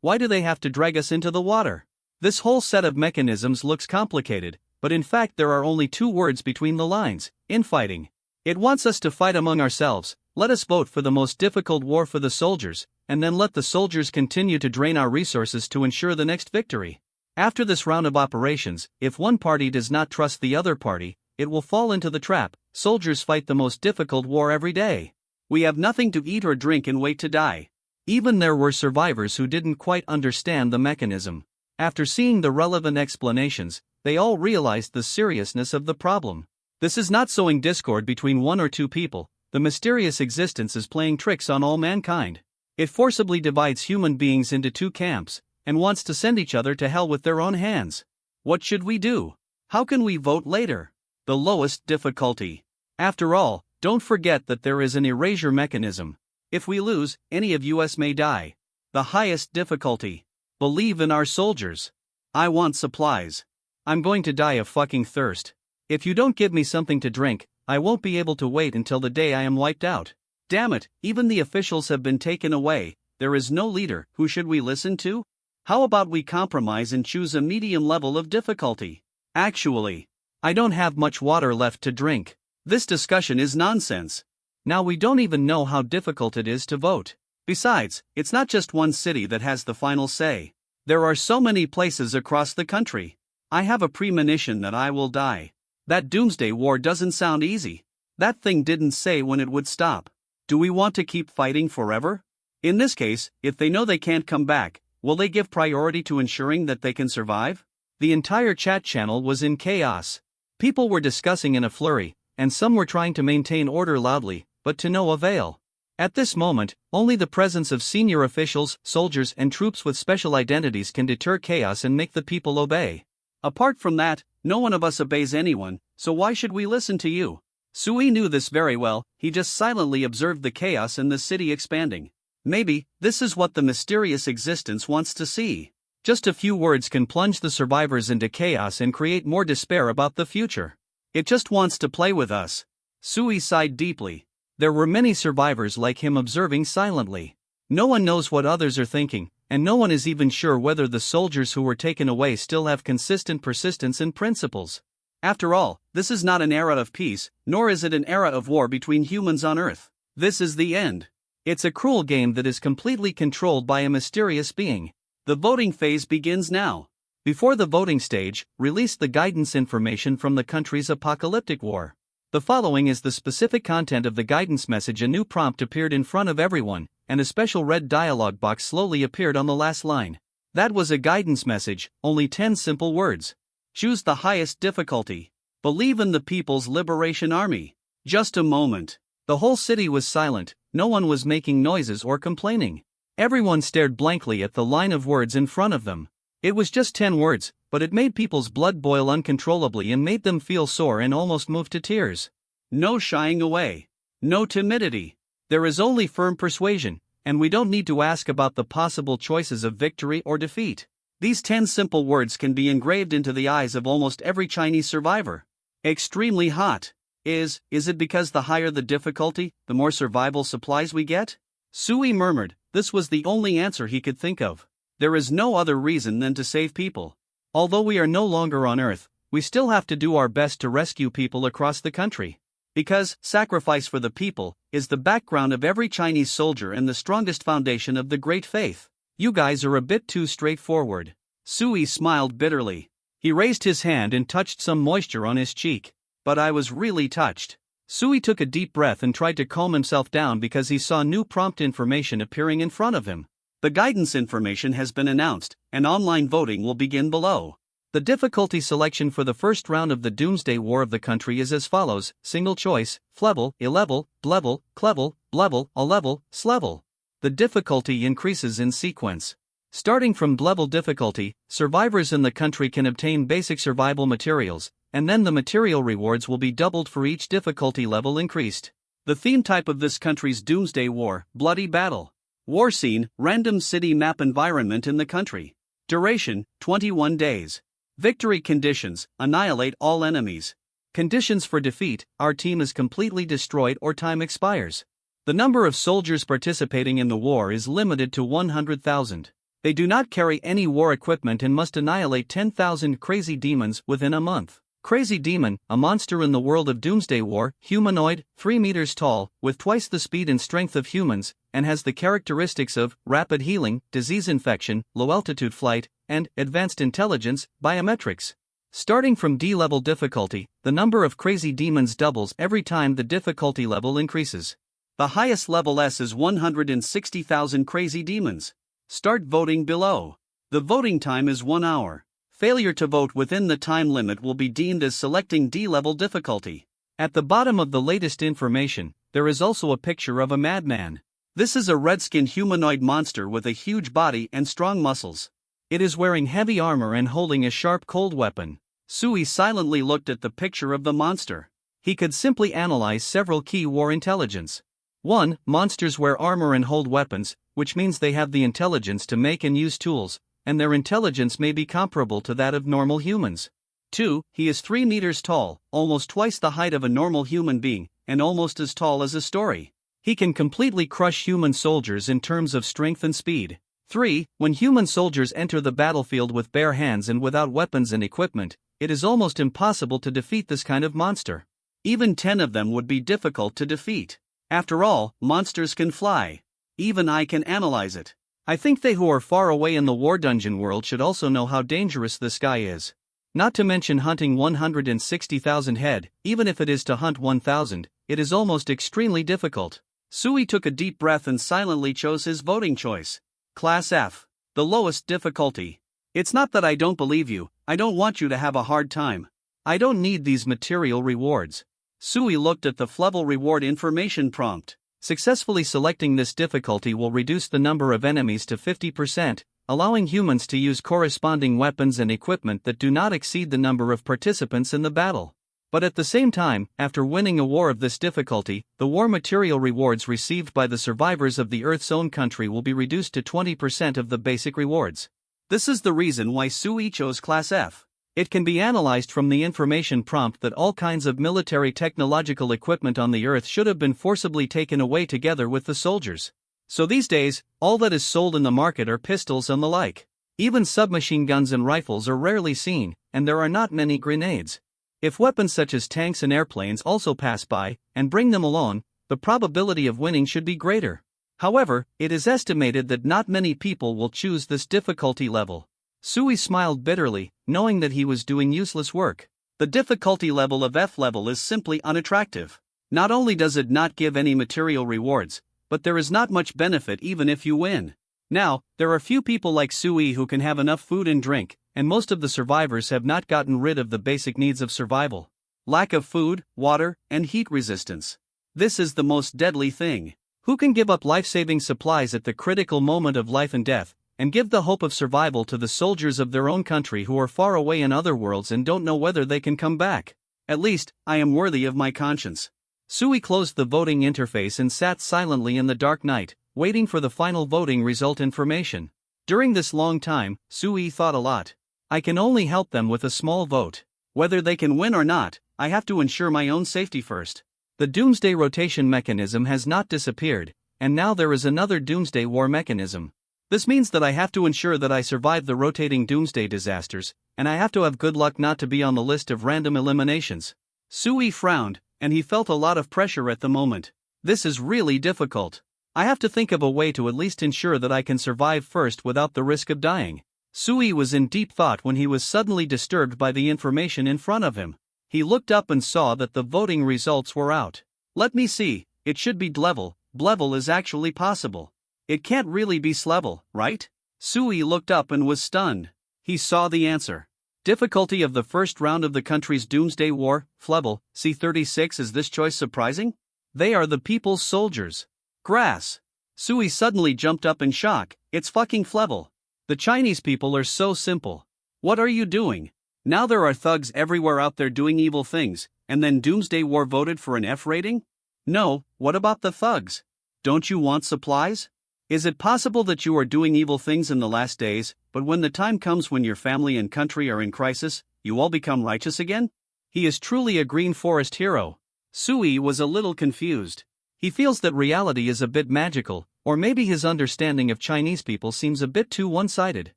why do they have to drag us into the water? This whole set of mechanisms looks complicated, but in fact there are only two words between the lines, infighting. It wants us to fight among ourselves. Let us vote for the most difficult war for the soldiers, and then let the soldiers continue to drain our resources to ensure the next victory. After this round of operations, if one party does not trust the other party, it will fall into the trap. Soldiers fight the most difficult war every day. We have nothing to eat or drink and wait to die. Even there were survivors who didn't quite understand the mechanism. After seeing the relevant explanations, they all realized the seriousness of the problem. This is not sowing discord between one or two people. The mysterious existence is playing tricks on all mankind. It forcibly divides human beings into two camps, and wants to send each other to hell with their own hands. What should we do? How can we vote later? The lowest difficulty. After all, don't forget that there is an erasure mechanism. If we lose, any of us may die. The highest difficulty. Believe in our soldiers. I want supplies. I'm going to die of fucking thirst. If you don't give me something to drink, I won't be able to wait until the day I am wiped out. Damn it, even the officials have been taken away. There is no leader. Who should we listen to? How about we compromise and choose a medium level of difficulty? Actually, I don't have much water left to drink. This discussion is nonsense. Now we don't even know how difficult it is to vote. Besides, it's not just one city that has the final say. There are so many places across the country. I have a premonition that I will die. That doomsday war doesn't sound easy. That thing didn't say when it would stop. Do we want to keep fighting forever? In this case, if they know they can't come back, will they give priority to ensuring that they can survive? The entire chat channel was in chaos. People were discussing in a flurry, and some were trying to maintain order loudly, but to no avail. At this moment, only the presence of senior officials, soldiers, and troops with special identities can deter chaos and make the people obey. Apart from that, no one of us obeys anyone, so why should we listen to you? Sui knew this very well. He just silently observed the chaos in the city expanding. Maybe, this is what the mysterious existence wants to see. Just a few words can plunge the survivors into chaos and create more despair about the future. It just wants to play with us. Sui sighed deeply. There were many survivors like him observing silently. No one knows what others are thinking, and no one is even sure whether the soldiers who were taken away still have consistent persistence and principles. After all, this is not an era of peace, nor is it an era of war between humans on Earth. This is the end. It's a cruel game that is completely controlled by a mysterious being. The voting phase begins now. Before the voting stage, release the guidance information from the country's apocalyptic war. The following is the specific content of the guidance message. A new prompt appeared in front of everyone, and a special red dialog box slowly appeared on the last line. That was a guidance message, only 10 simple words. Choose the highest difficulty. Believe in the People's Liberation Army. Just a moment. The whole city was silent, no one was making noises or complaining. Everyone stared blankly at the line of words in front of them. It was just 10 words, but it made people's blood boil uncontrollably and made them feel sore and almost move to tears. No shying away. No timidity. There is only firm persuasion, and we don't need to ask about the possible choices of victory or defeat. These 10 simple words can be engraved into the eyes of almost every Chinese survivor. Extremely hot. Is it because the higher the difficulty, the more survival supplies we get? Sui murmured. This was the only answer he could think of. There is no other reason than to save people. Although we are no longer on Earth, we still have to do our best to rescue people across the country. Because sacrifice for the people is the background of every Chinese soldier and the strongest foundation of the great faith. You guys are a bit too straightforward. Sui smiled bitterly. He raised his hand and touched some moisture on his cheek. But I was really touched. Sui took a deep breath and tried to calm himself down because he saw new prompt information appearing in front of him. The guidance information has been announced, and online voting will begin below. The difficulty selection for the first round of the Doomsday War of the country is as follows: single choice, flevel, ilevel, blevel, clevel, blevel, a-level, slevel. The difficulty increases in sequence. Starting from blevel difficulty, survivors in the country can obtain basic survival materials, and then the material rewards will be doubled for each difficulty level increased. The theme type of this country's Doomsday War: bloody battle. War scene: random city map environment in the country. Duration: 21 days. Victory conditions: annihilate all enemies. Conditions for defeat: our team is completely destroyed or time expires. The number of soldiers participating in the war is limited to 100,000. They do not carry any war equipment and must annihilate 10,000 crazy demons within a month. Crazy demon, a monster in the world of Doomsday War, humanoid, 3 meters tall, with twice the speed and strength of humans, and has the characteristics of rapid healing, disease infection, low-altitude flight, and advanced intelligence, biometrics. Starting from D-level difficulty, the number of crazy demons doubles every time the difficulty level increases. The highest level S is 160,000 crazy demons. Start voting below. The voting time is 1 hour. Failure to vote within the time limit will be deemed as selecting D-level difficulty. At the bottom of the latest information, there is also a picture of a madman. This is a red-skinned humanoid monster with a huge body and strong muscles. It is wearing heavy armor and holding a sharp cold weapon. Sui silently looked at the picture of the monster. He could simply analyze several key war intelligence. 1. Monsters wear armor and hold weapons, which means they have the intelligence to make and use tools, and their intelligence may be comparable to that of normal humans. 2. He is 3 meters tall, almost twice the height of a normal human being, and almost as tall as a story. He can completely crush human soldiers in terms of strength and speed. 3. When human soldiers enter the battlefield with bare hands and without weapons and equipment, it is almost impossible to defeat this kind of monster. Even 10 of them would be difficult to defeat. After all, monsters can fly. Even I can analyze it. I think they who are far away in the war dungeon world should also know how dangerous this guy is. Not to mention hunting 160,000 head, even if it is to hunt 1,000, it is almost extremely difficult. Sui took a deep breath and silently chose his voting choice. Class F. The lowest difficulty. It's not that I don't believe you, I don't want you to have a hard time. I don't need these material rewards. Sui looked at the flevel reward information prompt. Successfully selecting this difficulty will reduce the number of enemies to 50%, allowing humans to use corresponding weapons and equipment that do not exceed the number of participants in the battle. But at the same time, after winning a war of this difficulty, the war material rewards received by the survivors of the Earth's own country will be reduced to 20% of the basic rewards. This is the reason why Sui chose Class F. It can be analyzed from the information prompt that all kinds of military technological equipment on the Earth should have been forcibly taken away together with the soldiers. So these days, all that is sold in the market are pistols and the like. Even submachine guns and rifles are rarely seen, and there are not many grenades. If weapons such as tanks and airplanes also pass by, and bring them along, the probability of winning should be greater. However, it is estimated that not many people will choose this difficulty level. Sui smiled bitterly, knowing that he was doing useless work. The difficulty level of F level is simply unattractive. Not only does it not give any material rewards, but there is not much benefit even if you win. Now, there are few people like Sui who can have enough food and drink, and most of the survivors have not gotten rid of the basic needs of survival. lack of food, water, and heat resistance. This is the most deadly thing. Who can give up life-saving supplies at the critical moment of life and death, and give the hope of survival to the soldiers of their own country who are far away in other worlds and don't know whether they can come back? At least, I am worthy of my conscience. Sui closed the voting interface and sat silently in the dark night, waiting for the final voting result information. During this long time, Sui thought a lot. I can only help them with a small vote. Whether they can win or not, I have to ensure my own safety first. The doomsday rotation mechanism has not disappeared, and now there is another doomsday war mechanism. This means that I have to ensure that I survive the rotating doomsday disasters, and I have to have good luck not to be on the list of random eliminations. Sui frowned, and he felt a lot of pressure at the moment. This is really difficult. I have to think of a way to at least ensure that I can survive first without the risk of dying. Sui was in deep thought when he was suddenly disturbed by the information in front of him. He looked up and saw that the voting results were out. Let me see, it should be Dlevel. Blevel is actually possible. It can't really be Slevel, right? Sui looked up and was stunned. He saw the answer. Difficulty of the first round of the country's doomsday war, Flevel, C36. Is this choice surprising? They are the people's soldiers. Grass. Sui suddenly jumped up in shock. It's fucking Flevel. The Chinese people are so simple. What are you doing? Now there are thugs everywhere out there doing evil things, and then Doomsday War voted for an F rating? No, what about the thugs? Don't you want supplies? Is it possible that you are doing evil things in the last days, but when the time comes when your family and country are in crisis, you all become righteous again? He is truly a Green Forest hero. Sui was a little confused. He feels that reality is a bit magical, or maybe his understanding of Chinese people seems a bit too one-sided.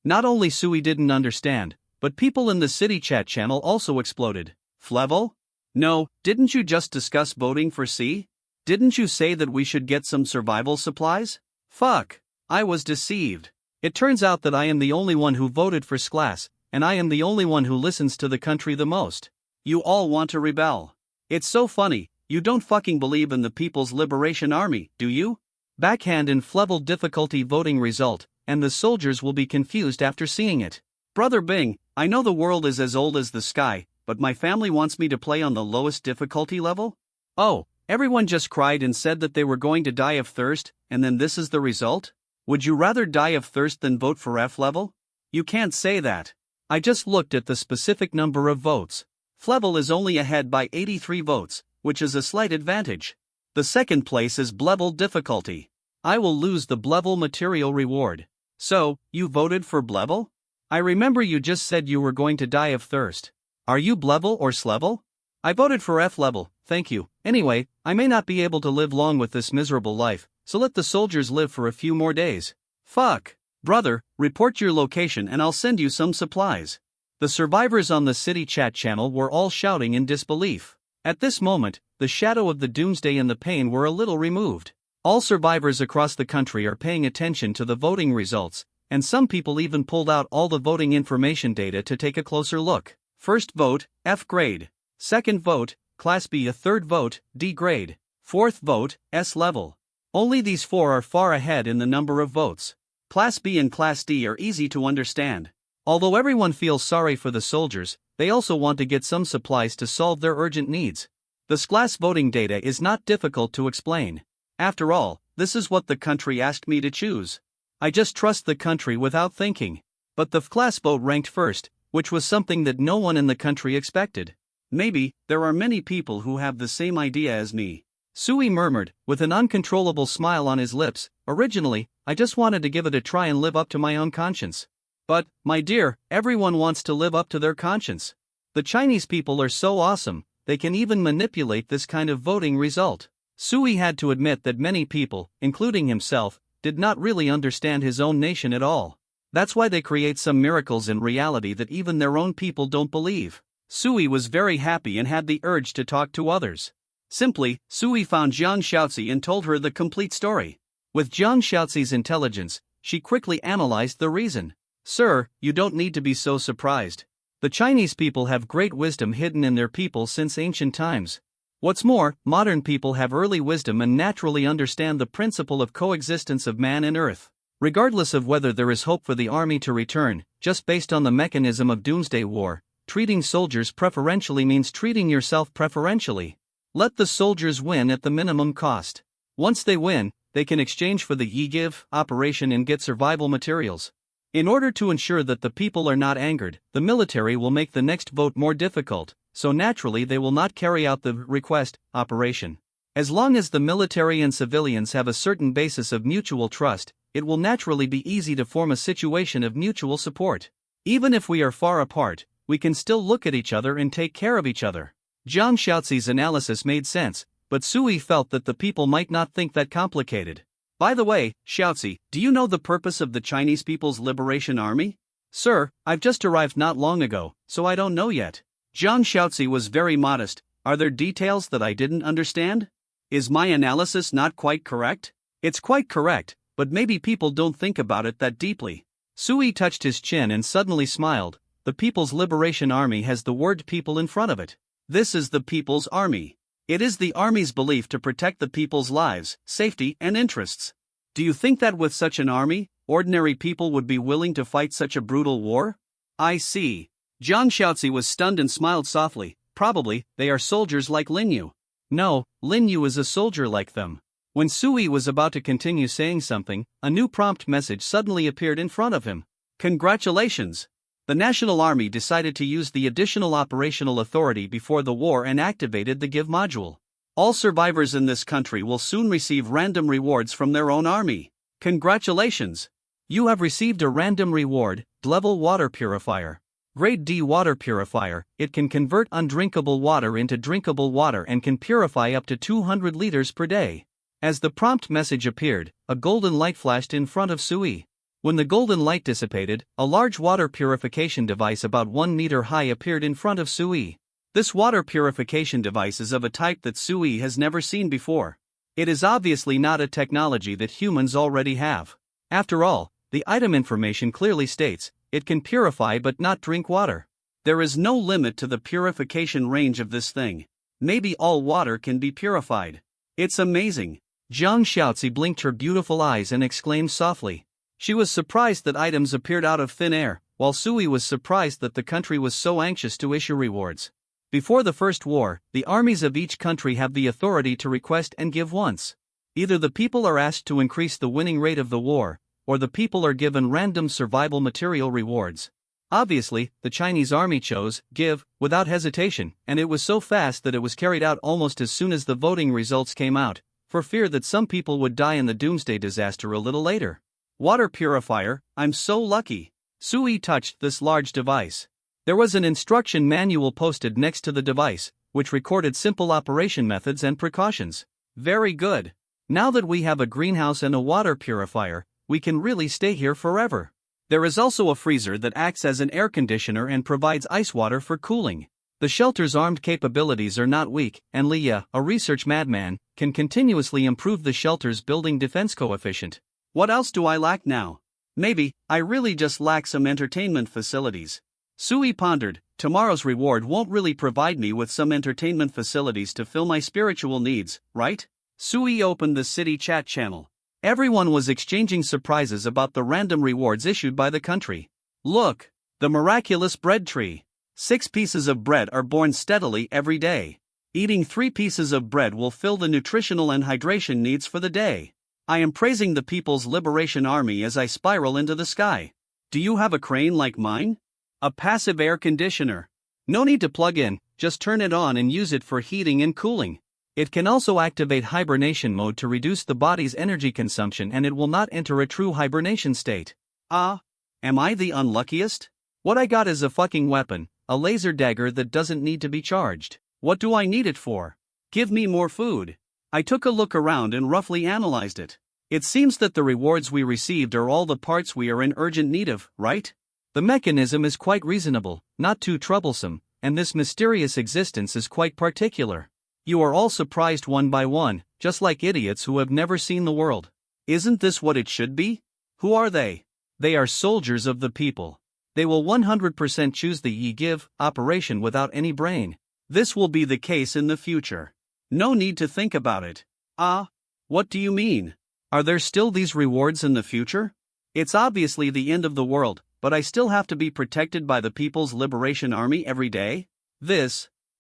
Not only Sui didn't understand, but people in the city chat channel also exploded. Flevel? No, didn't you just discuss voting for C? Didn't you say that we should get some survival supplies? Fuck, I was deceived. It turns out that I am the only one who voted for SSS, and I am the only one who listens to the country the most. You all want to rebel. It's so funny, you don't fucking believe in the People's Liberation Army, do you? Backhand in Flevel difficulty voting result, and the soldiers will be confused after seeing it. Brother Bing, I know the world is as old as the sky, but my family wants me to play on the lowest difficulty level? Oh, everyone just cried and said that they were going to die of thirst, and then this is the result? Would you rather die of thirst than vote for F level? You can't say that. I just looked at the specific number of votes. Flevel is only ahead by 83 votes, which is a slight advantage. The second place is Blevel difficulty. I will lose the Blevel material reward. So, you voted for Blevel? I remember you just said you were going to die of thirst. Are you Blevel or Slevel? I voted for F level, thank you. Anyway, I may not be able to live long with this miserable life, so let the soldiers live for a few more days. Fuck. Brother, report your location and I'll send you some supplies. The survivors on the city chat channel were all shouting in disbelief. At this moment, the shadow of the doomsday and the pain were a little removed. All survivors across the country are paying attention to the voting results, and some people even pulled out all the voting information data to take a closer look. First vote, F grade. Second vote, Class B. A third vote, D grade. Fourth vote, S level. Only these four are far ahead in the number of votes. Class B and Class D are easy to understand. Although everyone feels sorry for the soldiers, they also want to get some supplies to solve their urgent needs. The SSS voting data is not difficult to explain. After all, this is what the country asked me to choose. I just trust the country without thinking. But the class vote ranked first, which was something that no one in the country expected. Maybe, there are many people who have the same idea as me. Sui murmured, with an uncontrollable smile on his lips. Originally, I just wanted to give it a try and live up to my own conscience. But, my dear, everyone wants to live up to their conscience. The Chinese people are so awesome, they can even manipulate this kind of voting result. Sui had to admit that many people, including himself, did not really understand his own nation at all. That's why they create some miracles in reality that even their own people don't believe. Sui was very happy and had the urge to talk to others. Simply, Sui found Jiang Shaozi and told her the complete story. With Jiang Shaozi's intelligence, she quickly analyzed the reason. Sir, you don't need to be so surprised. The Chinese people have great wisdom hidden in their people since ancient times. What's more, modern people have early wisdom and naturally understand the principle of coexistence of man and earth. Regardless of whether there is hope for the army to return, just based on the mechanism of doomsday war, treating soldiers preferentially means treating yourself preferentially. Let the soldiers win at the minimum cost. Once they win, they can exchange for the Yi-Give operation and get survival materials. In order to ensure that the people are not angered, the military will make the next vote more difficult, so naturally they will not carry out the request operation. As long as the military and civilians have a certain basis of mutual trust, it will naturally be easy to form a situation of mutual support. Even if we are far apart, we can still look at each other and take care of each other. Zhang Xiaozi's analysis made sense, but Sui felt that the people might not think that complicated. By the way, Xiaozi, do you know the purpose of the Chinese People's Liberation Army? Sir, I've just arrived not long ago, so I don't know yet. Zhang Xiaozi was very modest. Are there details that I didn't understand? Is my analysis not quite correct? It's quite correct, but maybe people don't think about it that deeply. Sui touched his chin and suddenly smiled. The People's Liberation Army has the word people in front of it. This is the People's Army. It is the army's belief to protect the people's lives, safety, and interests. Do you think that with such an army, ordinary people would be willing to fight such a brutal war? I see. Zhang Xiaozi was stunned and smiled softly. Probably, they are soldiers like Lin Yu. No, Lin Yu is a soldier like them. When Sui was about to continue saying something, a new prompt message suddenly appeared in front of him. Congratulations! The National Army decided to use the additional operational authority before the war and activated the Give module. All survivors in this country will soon receive random rewards from their own army. Congratulations! You have received a random reward, level water purifier. Grade D water purifier. It can convert undrinkable water into drinkable water and can purify up to 200 liters per day. As the prompt message appeared, a golden light flashed in front of Sui. When the golden light dissipated, a large water purification device about 1 meter high appeared in front of Sui. This water purification device is of a type that Sui has never seen before. It is obviously not a technology that humans already have. After all, the item information clearly states, it can purify but not drink water. There is no limit to the purification range of this thing. Maybe all water can be purified. It's amazing. Zhang Xiaozi blinked her beautiful eyes and exclaimed softly. She was surprised that items appeared out of thin air, while Sui was surprised that the country was so anxious to issue rewards. Before the first war, the armies of each country have the authority to request and give once. Either the people are asked to increase the winning rate of the war, or the people are given random survival material rewards. Obviously, the Chinese army chose give without hesitation, and it was so fast that it was carried out almost as soon as the voting results came out, for fear that some people would die in the doomsday disaster a little later. Water purifier, I'm so lucky. Sui touched this large device. There was an instruction manual posted next to the device, which recorded simple operation methods and precautions. Very good. Now that we have a greenhouse and a water purifier, we can really stay here forever. There is also a freezer that acts as an air conditioner and provides ice water for cooling. The shelter's armed capabilities are not weak, and Liya, a research madman, can continuously improve the shelter's building defense coefficient. What else do I lack now? Maybe, I really just lack some entertainment facilities. Sui pondered, tomorrow's reward won't really provide me with some entertainment facilities to fill my spiritual needs, right? Sui opened the city chat channel. Everyone was exchanging surprises about the random rewards issued by the country. Look! The miraculous bread tree. 6 pieces of bread are born steadily every day. Eating 3 pieces of bread will fill the nutritional and hydration needs for the day. I am praising the People's Liberation Army as I spiral into the sky. Do you have a crane like mine? A passive air conditioner. No need to plug in, just turn it on and use it for heating and cooling. It can also activate hibernation mode to reduce the body's energy consumption and it will not enter a true hibernation state. Am I the unluckiest? What I got is a fucking weapon, a laser dagger that doesn't need to be charged. What do I need it for? Give me more food. I took a look around and roughly analyzed it. It seems that the rewards we received are all the parts we are in urgent need of, right? The mechanism is quite reasonable, not too troublesome, and this mysterious existence is quite particular. You are all surprised one by one, just like idiots who have never seen the world. Isn't this what it should be? Who are they? They are soldiers of the people. They will 100% choose the Yi-Give operation without any brain. This will be the case in the future. No need to think about it. What do you mean? Are there still these rewards in the future? It's obviously the end of the world, but I still have to be protected by the People's Liberation Army every day?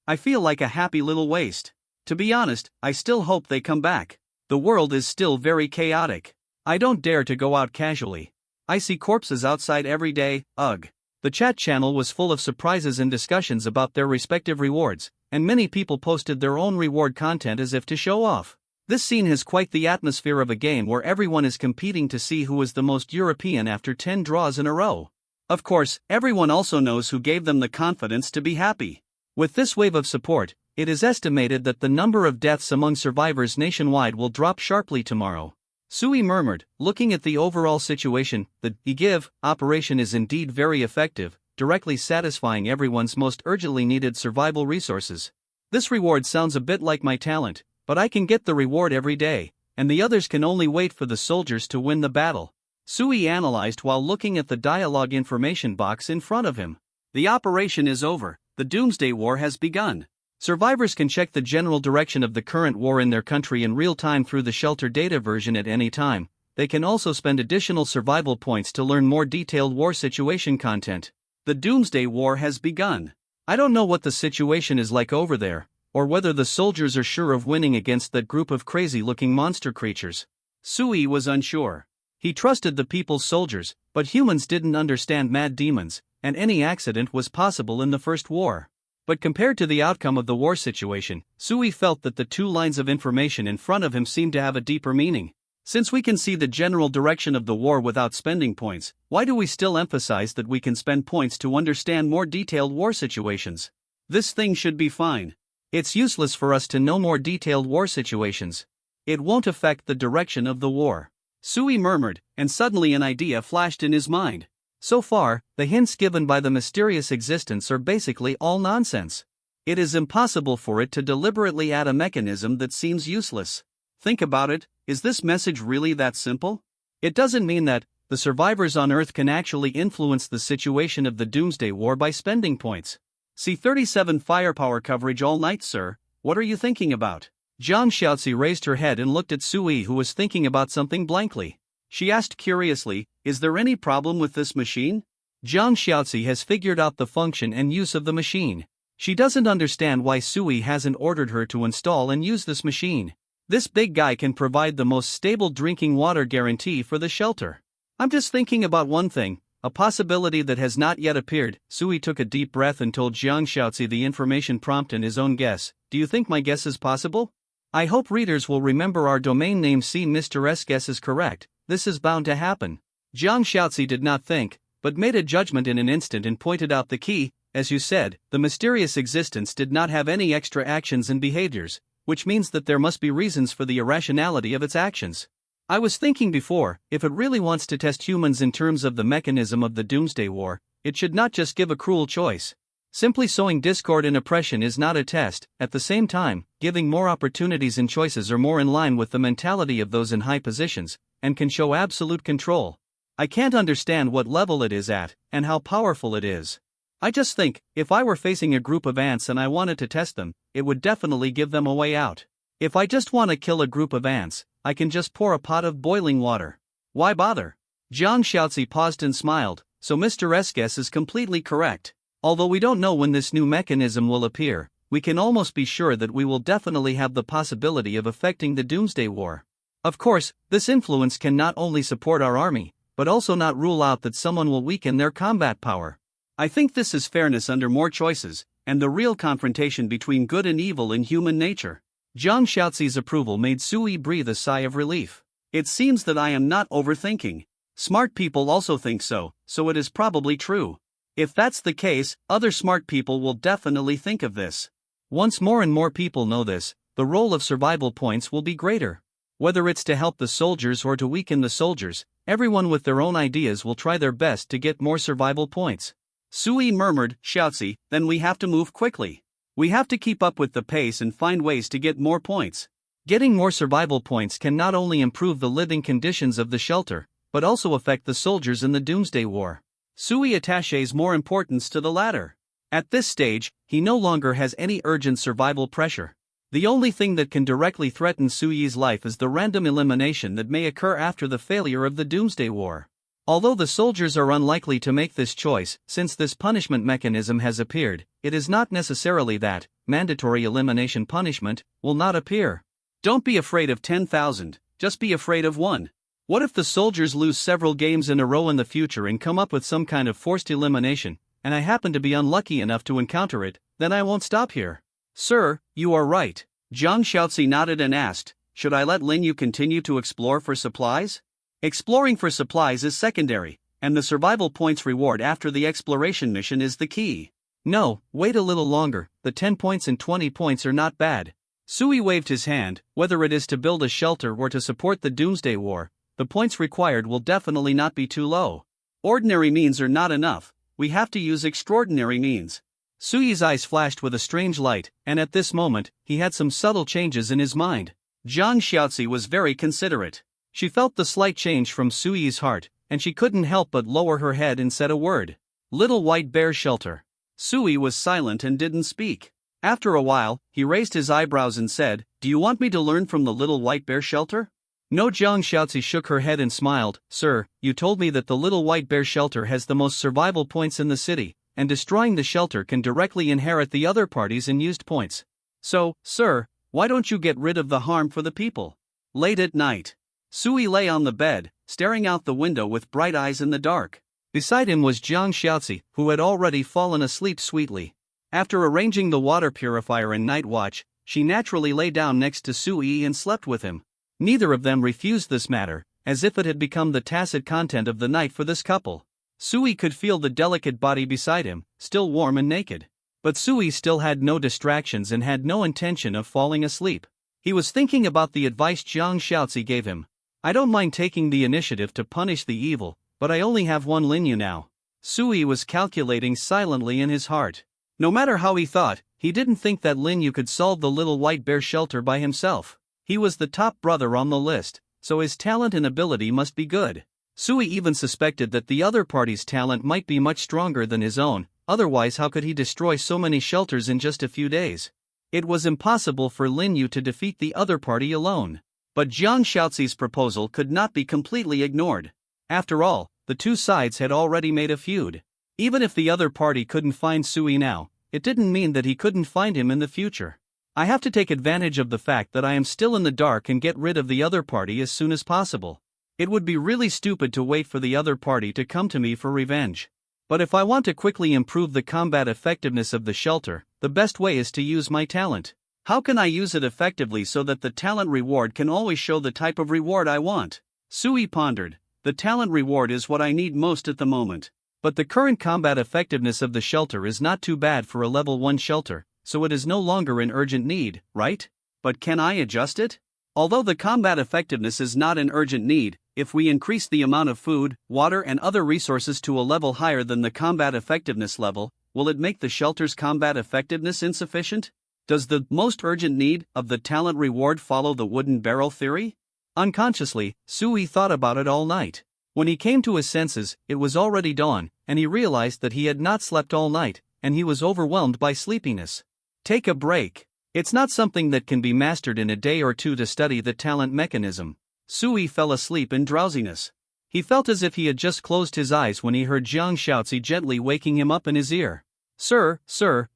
I feel like a happy little waste. To be honest, I still hope they come back. The world is still very chaotic. I don't dare to go out casually. I see corpses outside every day, ugh. The chat channel was full of surprises and discussions about their respective rewards, and many people posted their own reward content as if to show off. This scene has quite the atmosphere of a game where everyone is competing to see who is the most European after 10 draws in a row. Of course, everyone also knows who gave them the confidence to be happy. With this wave of support, it is estimated that the number of deaths among survivors nationwide will drop sharply tomorrow. Sui murmured, looking at the overall situation. The give operation is indeed very effective, directly satisfying everyone's most urgently needed survival resources. This reward sounds a bit like my talent, but I can get the reward every day, and the others can only wait for the soldiers to win the battle. Sui analyzed while looking at the dialogue information box in front of him. The operation is over, the Doomsday War has begun. Survivors can check the general direction of the current war in their country in real time through the shelter data version at any time. They can also spend additional survival points to learn more detailed war situation content. The Doomsday War has begun. I don't know what the situation is like over there, or whether the soldiers are sure of winning against that group of crazy-looking monster creatures. Sui was unsure. He trusted the people's soldiers, but humans didn't understand mad demons, and any accident was possible in the first war. But compared to the outcome of the war situation, Sui felt that the two lines of information in front of him seemed to have a deeper meaning. Since we can see the general direction of the war without spending points, why do we still emphasize that we can spend points to understand more detailed war situations? This thing should be fine. It's useless for us to know more detailed war situations. It won't affect the direction of the war. Sui murmured, and suddenly an idea flashed in his mind. So far, the hints given by the mysterious existence are basically all nonsense. It is impossible for it to deliberately add a mechanism that seems useless. Think about it, is this message really that simple? It doesn't mean that the survivors on Earth can actually influence the situation of the Doomsday War by spending points. See 37 firepower coverage all night, sir. What are you thinking about? Zhang Xiaozi raised her head and looked at Sui, who was thinking about something blankly. She asked curiously, is there any problem with this machine? Zhang Xiaozi has figured out the function and use of the machine. She doesn't understand why Sui hasn't ordered her to install and use this machine. This big guy can provide the most stable drinking water guarantee for the shelter. I'm just thinking about one thing, a possibility that has not yet appeared. Sui took a deep breath and told Zhang Xiaozi the information prompt and his own guess. Do you think my guess is possible? I hope readers will remember our domain name. See, Mr. S guess is correct. This is bound to happen. Zhang Xiaozi did not think, but made a judgment in an instant and pointed out the key. As you said, the mysterious existence did not have any extra actions and behaviors, which means that there must be reasons for the irrationality of its actions. I was thinking before, if it really wants to test humans in terms of the mechanism of the Doomsday War, it should not just give a cruel choice. Simply sowing discord and oppression is not a test. At the same time, giving more opportunities and choices are more in line with the mentality of those in high positions, and can show absolute control. I can't understand what level it is at, and how powerful it is. I just think, if I were facing a group of ants and I wanted to test them, it would definitely give them a way out. If I just want to kill a group of ants, I can just pour a pot of boiling water. Why bother? Zhang Xiaozi paused and smiled, so Mr. S guess is completely correct. Although we don't know when this new mechanism will appear, we can almost be sure that we will definitely have the possibility of affecting the Doomsday War. Of course, this influence can not only support our army, but also not rule out that someone will weaken their combat power. I think this is fairness under more choices, and the real confrontation between good and evil in human nature. Zhang Xiaozi's approval made Sui breathe a sigh of relief. It seems that I am not overthinking. Smart people also think so it is probably true. If that's the case, other smart people will definitely think of this. Once more and more people know this, the role of survival points will be greater. Whether it's to help the soldiers or to weaken the soldiers, everyone with their own ideas will try their best to get more survival points. Sui murmured, Xiaozi, then we have to move quickly. We have to keep up with the pace and find ways to get more points. Getting more survival points can not only improve the living conditions of the shelter, but also affect the soldiers in the Doomsday War. Sui attaches more importance to the latter. At this stage, he no longer has any urgent survival pressure. The only thing that can directly threaten Sui's life is the random elimination that may occur after the failure of the Doomsday War. Although the soldiers are unlikely to make this choice, since this punishment mechanism has appeared, it is not necessarily that mandatory elimination punishment will not appear. Don't be afraid of 10,000, just be afraid of one. What if the soldiers lose several games in a row in the future and come up with some kind of forced elimination, and I happen to be unlucky enough to encounter it? Then I won't stop here. Sir, you are right. Zhang Xiaozi nodded and asked, should I let Lin Yu continue to explore for supplies? Exploring for supplies is secondary, and the survival points reward after the exploration mission is the key. No, wait a little longer, the 10 points and 20 points are not bad. Sui waved his hand. Whether it is to build a shelter or to support the Doomsday War, the points required will definitely not be too low. Ordinary means are not enough, we have to use extraordinary means. Sui's eyes flashed with a strange light, and at this moment, he had some subtle changes in his mind. Zhang Xiaozi was very considerate. She felt the slight change from Sui's heart, and she couldn't help but lower her head and said a word. Little White Bear Shelter. Sui was silent and didn't speak. After a while, he raised his eyebrows and said, do you want me to learn from the Little White Bear Shelter? No. Zhang Xiaozi shook her head and smiled. Sir, you told me that the Little White Bear Shelter has the most survival points in the city, and destroying the shelter can directly inherit the other party's unused points. So, sir, why don't you get rid of the harm for the people? Late at night, Sui lay on the bed, staring out the window with bright eyes in the dark. Beside him was Zhang Xiaozi, who had already fallen asleep sweetly. After arranging the water purifier and night watch, she naturally lay down next to Sui and slept with him. Neither of them refused this matter, as if it had become the tacit content of the night for this couple. Sui could feel the delicate body beside him, still warm and naked. But Sui still had no distractions and had no intention of falling asleep. He was thinking about the advice Zhang Xiaozi gave him. I don't mind taking the initiative to punish the evil, but I only have one Lin Yu now. Sui was calculating silently in his heart. No matter how he thought, he didn't think that Lin Yu could solve the Little White Bear Shelter by himself. He was the top brother on the list, so his talent and ability must be good. Sui even suspected that the other party's talent might be much stronger than his own, otherwise how could he destroy so many shelters in just a few days? It was impossible for Lin Yu to defeat the other party alone. But Zhang Xiaozi's proposal could not be completely ignored. After all, the two sides had already made a feud. Even if the other party couldn't find Sui now, it didn't mean that he couldn't find him in the future. I have to take advantage of the fact that I am still in the dark and get rid of the other party as soon as possible. It would be really stupid to wait for the other party to come to me for revenge. But if I want to quickly improve the combat effectiveness of the shelter, the best way is to use my talent. How can I use it effectively so that the talent reward can always show the type of reward I want? Sui pondered. The talent reward is what I need most at the moment. But the current combat effectiveness of the shelter is not too bad for a level 1 shelter, so it is no longer in urgent need, right? But can I adjust it? Although the combat effectiveness is not an urgent need, if we increase the amount of food, water and other resources to a level higher than the combat effectiveness level, will it make the shelter's combat effectiveness insufficient? Does the most urgent need of the talent reward follow the wooden barrel theory? Unconsciously, Sui thought about it all night. When he came to his senses, it was already dawn, and he realized that he had not slept all night, and he was overwhelmed by sleepiness. Take a break. It's not something that can be mastered in a day or two to study the talent mechanism. Sui fell asleep in drowsiness. He felt as if he had just closed his eyes when he heard Zhang Xiaozi gently waking him up in his ear. Sir,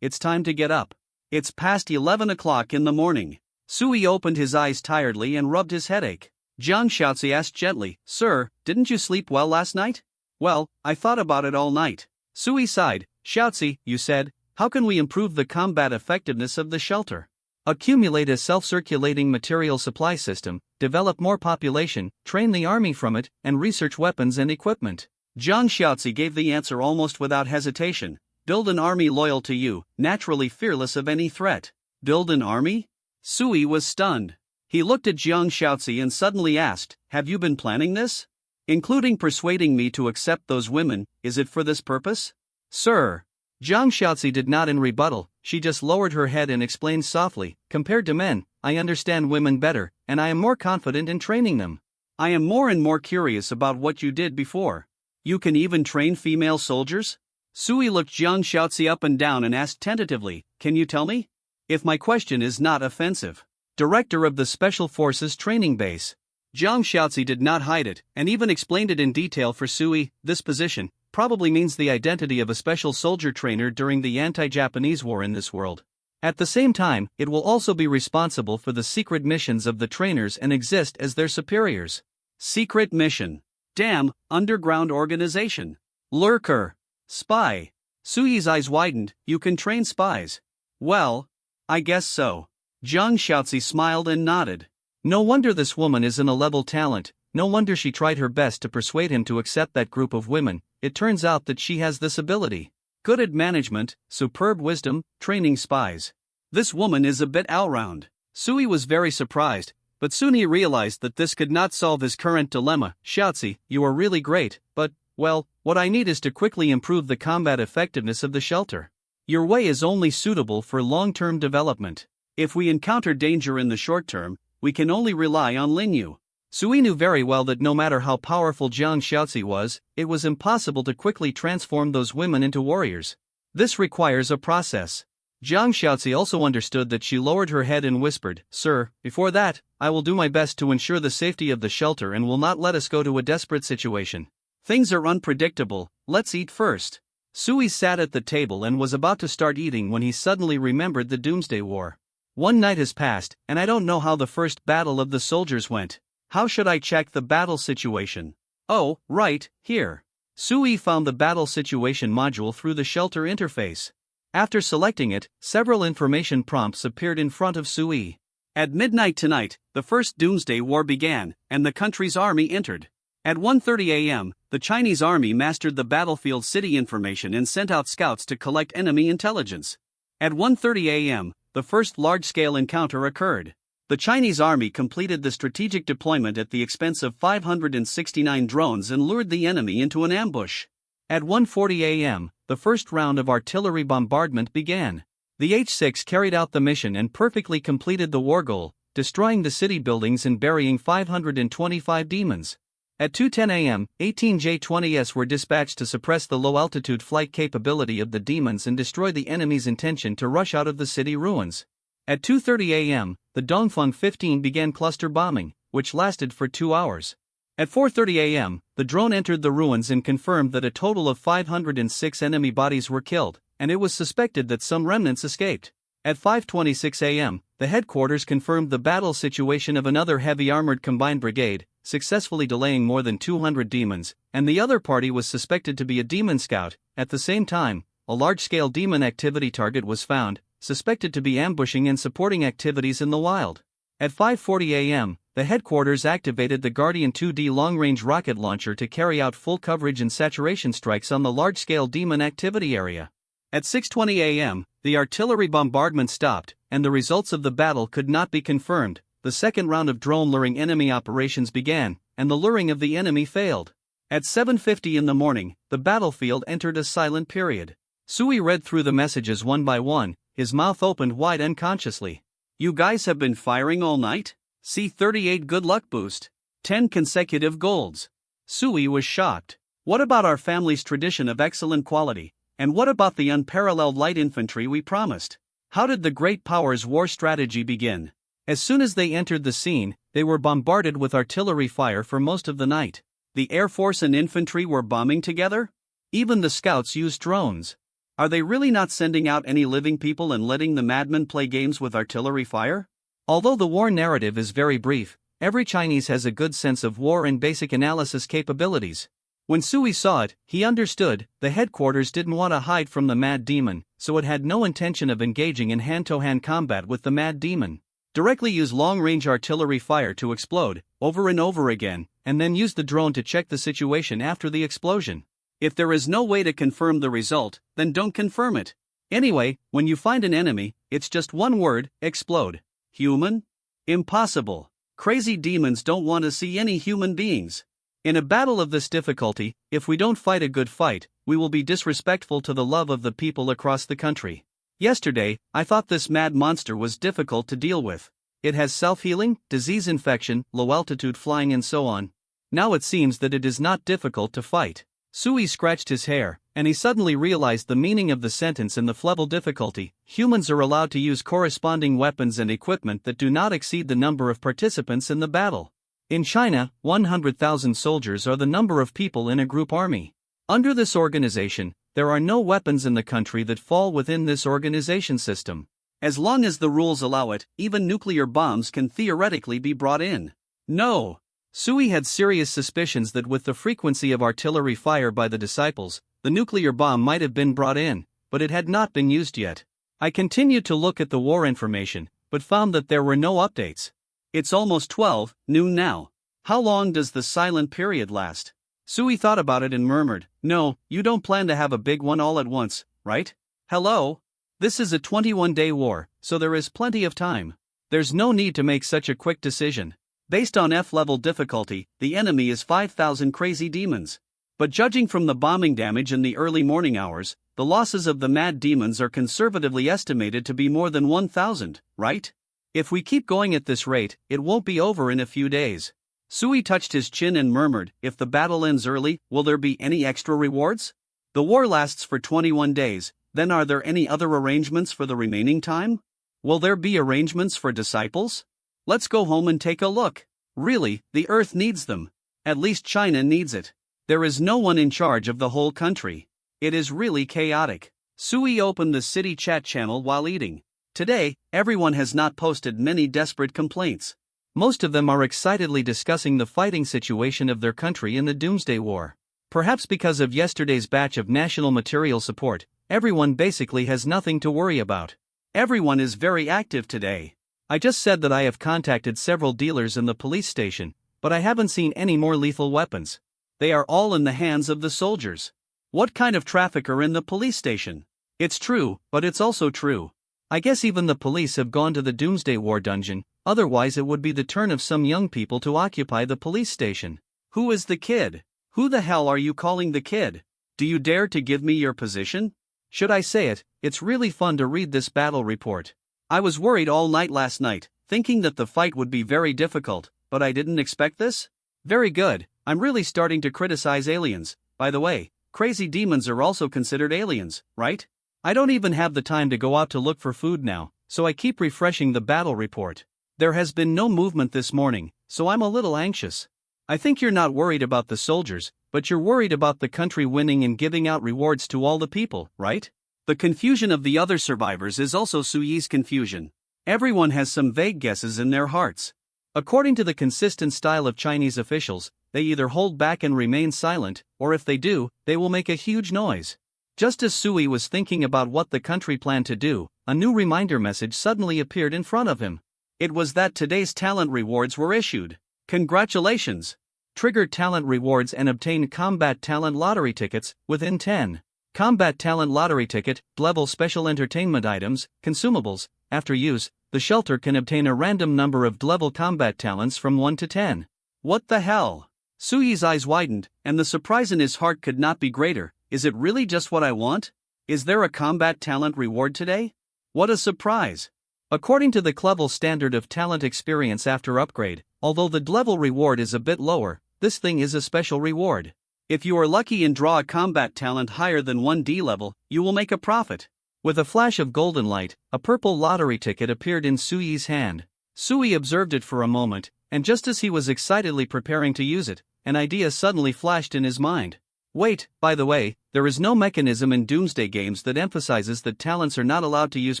it's time to get up. It's past 11 o'clock in the morning. Sui opened his eyes tiredly and rubbed his headache. Zhang Xiaozi asked gently, Sir, didn't you sleep well last night? Well, I thought about it all night. Sui sighed. Xiaozi, you said, how can we improve the combat effectiveness of the shelter? Accumulate a self-circulating material supply system, develop more population, train the army from it, and research weapons and equipment. Zhang Xiaozi gave the answer almost without hesitation. Build an army loyal to you, naturally fearless of any threat. Build an army? Sui was stunned. He looked at Zhang Xiaozi and suddenly asked, have you been planning this? Including persuading me to accept those women, is it for this purpose? Sir. Zhang Xiaozi did not in rebuttal, she just lowered her head and explained softly, compared to men, I understand women better, and I am more confident in training them. I am more and more curious about what you did before. You can even train female soldiers? Sui looked Zhang Xiaozi up and down and asked tentatively, can you tell me? If my question is not offensive. Director of the Special Forces Training Base. Jiang Shaozi did not hide it, and even explained it in detail for Sui. This position probably means the identity of a special soldier trainer during the anti-Japanese war in this world. At the same time, it will also be responsible for the secret missions of the trainers and exist as their superiors. Secret mission. Damn, underground organization. Lurker. Spy. Sui's eyes widened. You can train spies. Well, I guess so. Jiang Shaozi smiled and nodded. No wonder this woman is an A-level talent, no wonder she tried her best to persuade him to accept that group of women. It turns out that she has this ability. Good at management, superb wisdom, training spies. This woman is a bit all-round. Sui was very surprised, but soon he realized that this could not solve his current dilemma. Shaozi, you are really great, but, well, what I need is to quickly improve the combat effectiveness of the shelter. Your way is only suitable for long-term development. If we encounter danger in the short term, we can only rely on Linyu. Sui knew very well that no matter how powerful Jiang Shaozi was, it was impossible to quickly transform those women into warriors. This requires a process. Jiang Shaozi also understood that. She lowered her head and whispered, "Sir, before that, I will do my best to ensure the safety of the shelter and will not let us go to a desperate situation. Things are unpredictable, let's eat first." Sui sat at the table and was about to start eating when he suddenly remembered the Doomsday War. One night has passed, and I don't know how the first battle of the soldiers went. How should I check the battle situation? Oh, right, here. Sui found the battle situation module through the shelter interface. After selecting it, several information prompts appeared in front of Sui. At midnight tonight, the first Doomsday War began, and the country's army entered. At 1:30 a.m., the Chinese army mastered the battlefield city information and sent out scouts to collect enemy intelligence. At 1:30 a.m., the first large-scale encounter occurred. The Chinese army completed the strategic deployment at the expense of 569 drones and lured the enemy into an ambush. At 1:40 a.m., the first round of artillery bombardment began. The H-6 carried out the mission and perfectly completed the war goal, destroying the city buildings and burying 525 demons. At 2:10 a.m., 18 J-20s were dispatched to suppress the low-altitude flight capability of the demons and destroy the enemy's intention to rush out of the city ruins. At 2:30 a.m., the Dongfeng 15 began cluster bombing, which lasted for 2 hours. At 4:30 a.m., the drone entered the ruins and confirmed that a total of 506 enemy bodies were killed, and it was suspected that some remnants escaped. At 5:26 a.m., the headquarters confirmed the battle situation of another heavy armored combined brigade, successfully delaying more than 200 demons, and the other party was suspected to be a demon scout. At the same time, a large-scale demon activity target was found, suspected to be ambushing and supporting activities in the wild. At 5:40 a.m., the headquarters activated the Guardian 2D long-range rocket launcher to carry out full coverage and saturation strikes on the large-scale demon activity area. At 6:20 a.m., the artillery bombardment stopped, and the results of the battle could not be confirmed. The second round of drone luring enemy operations began, and the luring of the enemy failed. At 7:50 in the morning, the battlefield entered a silent period. Sui read through the messages one by one, his mouth opened wide unconsciously. You guys have been firing all night? C38 good luck boost. 10 consecutive golds. Sui was shocked. What about our family's tradition of excellent quality? And what about the unparalleled light infantry we promised? How did the great powers' war strategy begin? As soon as they entered the scene, they were bombarded with artillery fire for most of the night. The Air Force and infantry were bombing together? Even the scouts used drones. Are they really not sending out any living people and letting the madmen play games with artillery fire? Although the war narrative is very brief, every Chinese has a good sense of war and basic analysis capabilities. When Sui saw it, he understood. The headquarters didn't want to hide from the mad demon, so it had no intention of engaging in hand-to-hand combat with the mad demon. Directly use long-range artillery fire to explode, over and over again, and then use the drone to check the situation after the explosion. If there is no way to confirm the result, then don't confirm it. Anyway, when you find an enemy, it's just one word: explode. Human? Impossible. Crazy demons don't want to see any human beings. In a battle of this difficulty, if we don't fight a good fight, we will be disrespectful to the love of the people across the country. Yesterday, I thought this mad monster was difficult to deal with. It has self-healing, disease infection, low-altitude flying and so on. Now it seems that it is not difficult to fight. Sui scratched his hair, and he suddenly realized the meaning of the sentence in the level difficulty. Humans are allowed to use corresponding weapons and equipment that do not exceed the number of participants in the battle. In China, 100,000 soldiers are the number of people in a group army. Under this organization, there are no weapons in the country that fall within this organization system. As long as the rules allow it, even nuclear bombs can theoretically be brought in. No. Sui had serious suspicions that with the frequency of artillery fire by the disciples, the nuclear bomb might have been brought in, but it had not been used yet. I continued to look at the war information, but found that there were no updates. It's almost 12 noon now. How long does the silent period last? Sui thought about it and murmured, "No, you don't plan to have a big one all at once, right? Hello? This is a 21-day war, so there is plenty of time. There's no need to make such a quick decision. Based on F-level difficulty, the enemy is 5,000 crazy demons. But judging from the bombing damage in the early morning hours, the losses of the mad demons are conservatively estimated to be more than 1,000, right? If we keep going at this rate, it won't be over in a few days." Sui touched his chin and murmured, "If the battle ends early, will there be any extra rewards? The war lasts for 21 days, then are there any other arrangements for the remaining time? Will there be arrangements for disciples? Let's go home and take a look. Really, the earth needs them. At least China needs it. There is no one in charge of the whole country. It is really chaotic." Sui opened the city chat channel while eating. Today, everyone has not posted many desperate complaints. Most of them are excitedly discussing the fighting situation of their country in the Doomsday War. Perhaps because of yesterday's batch of national material support, everyone basically has nothing to worry about. Everyone is very active today. I just said that I have contacted several dealers in the police station, but I haven't seen any more lethal weapons. They are all in the hands of the soldiers. What kind of traffic are in the police station? It's true, but it's also true. I guess even the police have gone to the Doomsday War dungeon, otherwise it would be the turn of some young people to occupy the police station. Who is the kid? Who the hell are you calling the kid? Do you dare to give me your position? Should I say it? It's really fun to read this battle report. I was worried all night last night, thinking that the fight would be very difficult, but I didn't expect this. Very good. I'm really starting to criticize aliens. By the way, crazy demons are also considered aliens, right? I don't even have the time to go out to look for food now, so I keep refreshing the battle report. There has been no movement this morning, so I'm a little anxious. I think you're not worried about the soldiers, but you're worried about the country winning and giving out rewards to all the people, right? The confusion of the other survivors is also Sui's confusion. Everyone has some vague guesses in their hearts. According to the consistent style of Chinese officials, they either hold back and remain silent, or if they do, they will make a huge noise. Just as Sui was thinking about what the country planned to do, a new reminder message suddenly appeared in front of him. It was that today's talent rewards were issued. Congratulations! Trigger talent rewards and obtain combat talent lottery tickets within 10. Combat talent lottery ticket, level special entertainment items, consumables. After use, the shelter can obtain a random number of level combat talents from 1 to 10. What the hell? Sui's eyes widened, and the surprise in his heart could not be greater. Is it really just what I want? Is there a combat talent reward today? What a surprise! According to the level standard of talent experience after upgrade, although the level reward is a bit lower, this thing is a special reward. If you are lucky and draw a combat talent higher than 1D level, you will make a profit. With a flash of golden light, a purple lottery ticket appeared in Sui's hand. Sui observed it for a moment, and just as he was excitedly preparing to use it, an idea suddenly flashed in his mind. Wait, by the way, there is no mechanism in Doomsday games that emphasizes that talents are not allowed to use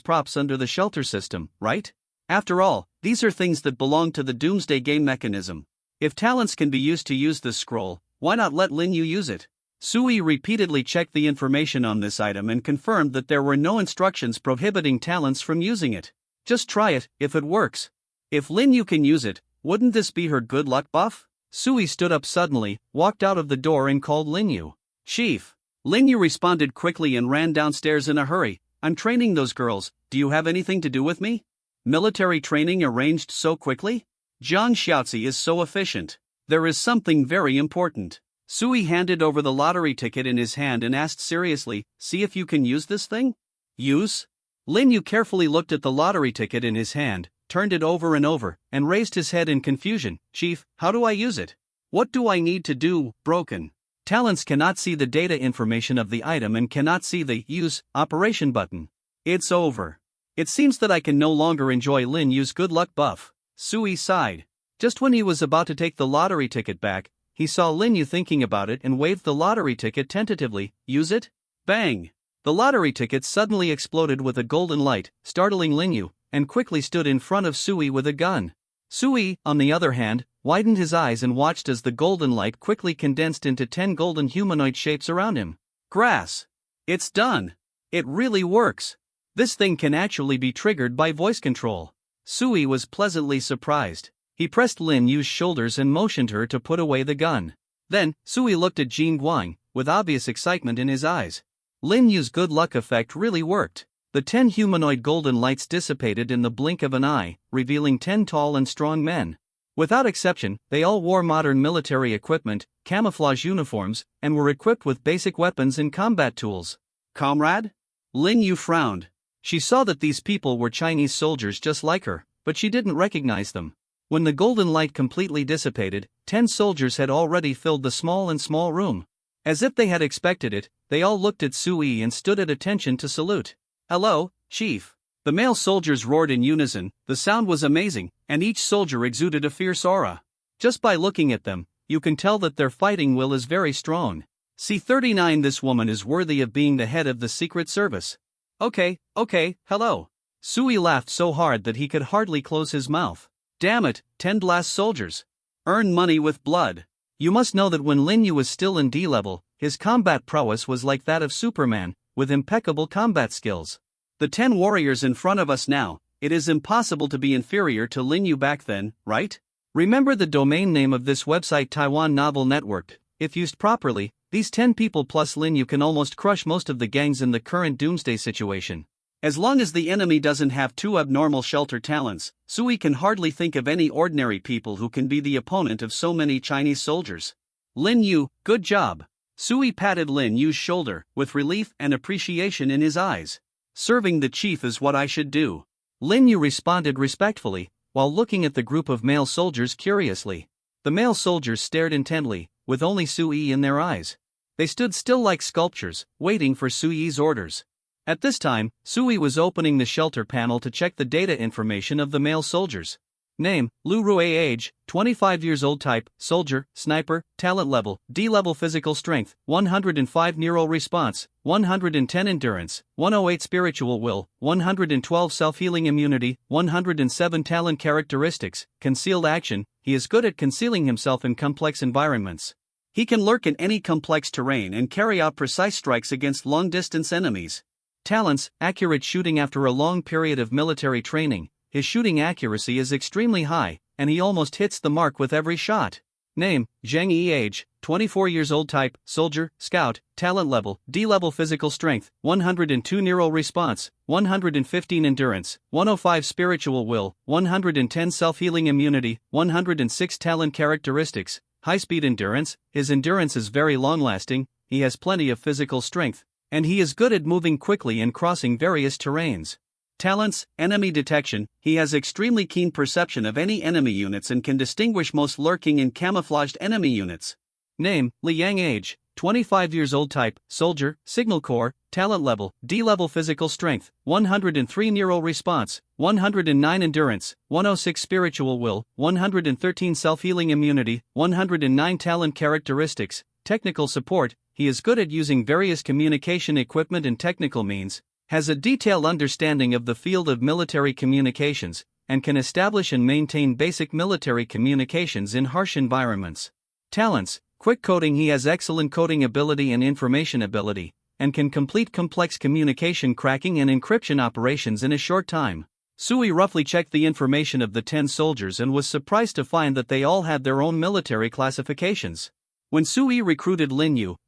props under the shelter system, right? After all, these are things that belong to the Doomsday game mechanism. If talents can be used to use this scroll, why not let Lin Yu use it? Sui repeatedly checked the information on this item and confirmed that there were no instructions prohibiting talents from using it. Just try it, if it works. If Lin Yu can use it, wouldn't this be her good luck buff? Sui stood up suddenly, walked out of the door and called Lin Yu. Chief. Lin Yu responded quickly and ran downstairs in a hurry. I'm training those girls, do you have anything to do with me? Military training arranged so quickly? Zhang Xiaozi is so efficient. There is something very important. Sui handed over the lottery ticket in his hand and asked seriously, see if you can use this thing? Use? Lin Yu carefully looked at the lottery ticket in his hand, turned it over and over, and raised his head in confusion. Chief, how do I use it? What do I need to do? Broken. Talents cannot see the data information of the item and cannot see the Use Operation button. It's over. It seems that I can no longer enjoy Lin Yu's good luck buff. Sui sighed. Just when he was about to take the lottery ticket back, he saw Lin Yu thinking about it and waved the lottery ticket tentatively. Use it? Bang! The lottery ticket suddenly exploded with a golden light, startling Lin Yu, and quickly stood in front of Sui with a gun. Sui, on the other hand, widened his eyes and watched as the golden light quickly condensed into 10 golden humanoid shapes around him. Grass! It's done! It really works! This thing can actually be triggered by voice control. Sui was pleasantly surprised. He pressed Lin Yu's shoulders and motioned her to put away the gun. Then, Sui looked at Jin Guang, with obvious excitement in his eyes. Lin Yu's good luck effect really worked. The 10 humanoid golden lights dissipated in the blink of an eye, revealing 10 tall and strong men. Without exception, they all wore modern military equipment, camouflage uniforms, and were equipped with basic weapons and combat tools. Comrade? Lin Yu frowned. She saw that these people were Chinese soldiers just like her, but she didn't recognize them. When the golden light completely dissipated, 10 soldiers had already filled the small room. As if they had expected it, they all looked at Sui and stood at attention to salute. Hello, Chief. The male soldiers roared in unison. The sound was amazing, and each soldier exuded a fierce aura. Just by looking at them, you can tell that their fighting will is very strong. C-39. This woman is worthy of being the head of the Secret Service. Okay, hello. Sui laughed so hard that he could hardly close his mouth. Damn it, 10 blast soldiers. Earn money with blood. You must know that when Lin Yu was still in D level, his combat prowess was like that of Superman, with impeccable combat skills. The 10 warriors in front of us now, it is impossible to be inferior to Lin Yu back then, right? Remember the domain name of this website, Taiwan Novel Network. If used properly, these 10 people plus Lin Yu can almost crush most of the gangs in the current doomsday situation. As long as the enemy doesn't have 2 abnormal shelter talents, Sui can hardly think of any ordinary people who can be the opponent of so many Chinese soldiers. Lin Yu, good job. Sui patted Lin Yu's shoulder, with relief and appreciation in his eyes. Serving the chief is what I should do. Lin Yu responded respectfully, while looking at the group of male soldiers curiously. The male soldiers stared intently, with only Sui in their eyes. They stood still like sculptures, waiting for Sui's orders. At this time, Sui was opening the shelter panel to check the data information of the male soldiers. Name, Lu Rue. Age, 25 years old. Type, soldier, sniper. Talent level, D level. Physical strength, 105 neural response, 110 endurance, 108 spiritual will, 112 self-healing immunity, 107 talent characteristics. Concealed action, he is good at concealing himself in complex environments. He can lurk in any complex terrain and carry out precise strikes against long-distance enemies. Talents, accurate shooting. After a long period of military training, his shooting accuracy is extremely high, and he almost hits the mark with every shot. Name, Zheng Yi. Age, 24 years old. Type, soldier, scout. Talent level, D level. Physical strength, 102 neural response, 115 endurance, 105 spiritual will, 110 self-healing immunity, 106 talent characteristics. High-speed endurance, his endurance is very long-lasting, he has plenty of physical strength, and he is good at moving quickly and crossing various terrains. Talents, enemy detection, he has extremely keen perception of any enemy units and can distinguish most lurking and camouflaged enemy units. Name, Li Yang. Age, 25 years old. Type, soldier, signal corps. Talent level, D level. Physical strength, 103 neural response, 109 endurance, 106 spiritual will, 113 self-healing immunity, 109 talent characteristics. Technical support, he is good at using various communication equipment and technical means, has a detailed understanding of the field of military communications, and can establish and maintain basic military communications in harsh environments. Talents, quick coding, he has excellent coding ability and information ability, and can complete complex communication cracking and encryption operations in a short time. Sui roughly checked the information of the 10 soldiers and was surprised to find that they all had their own military classifications. When Sui recruited Lin Yu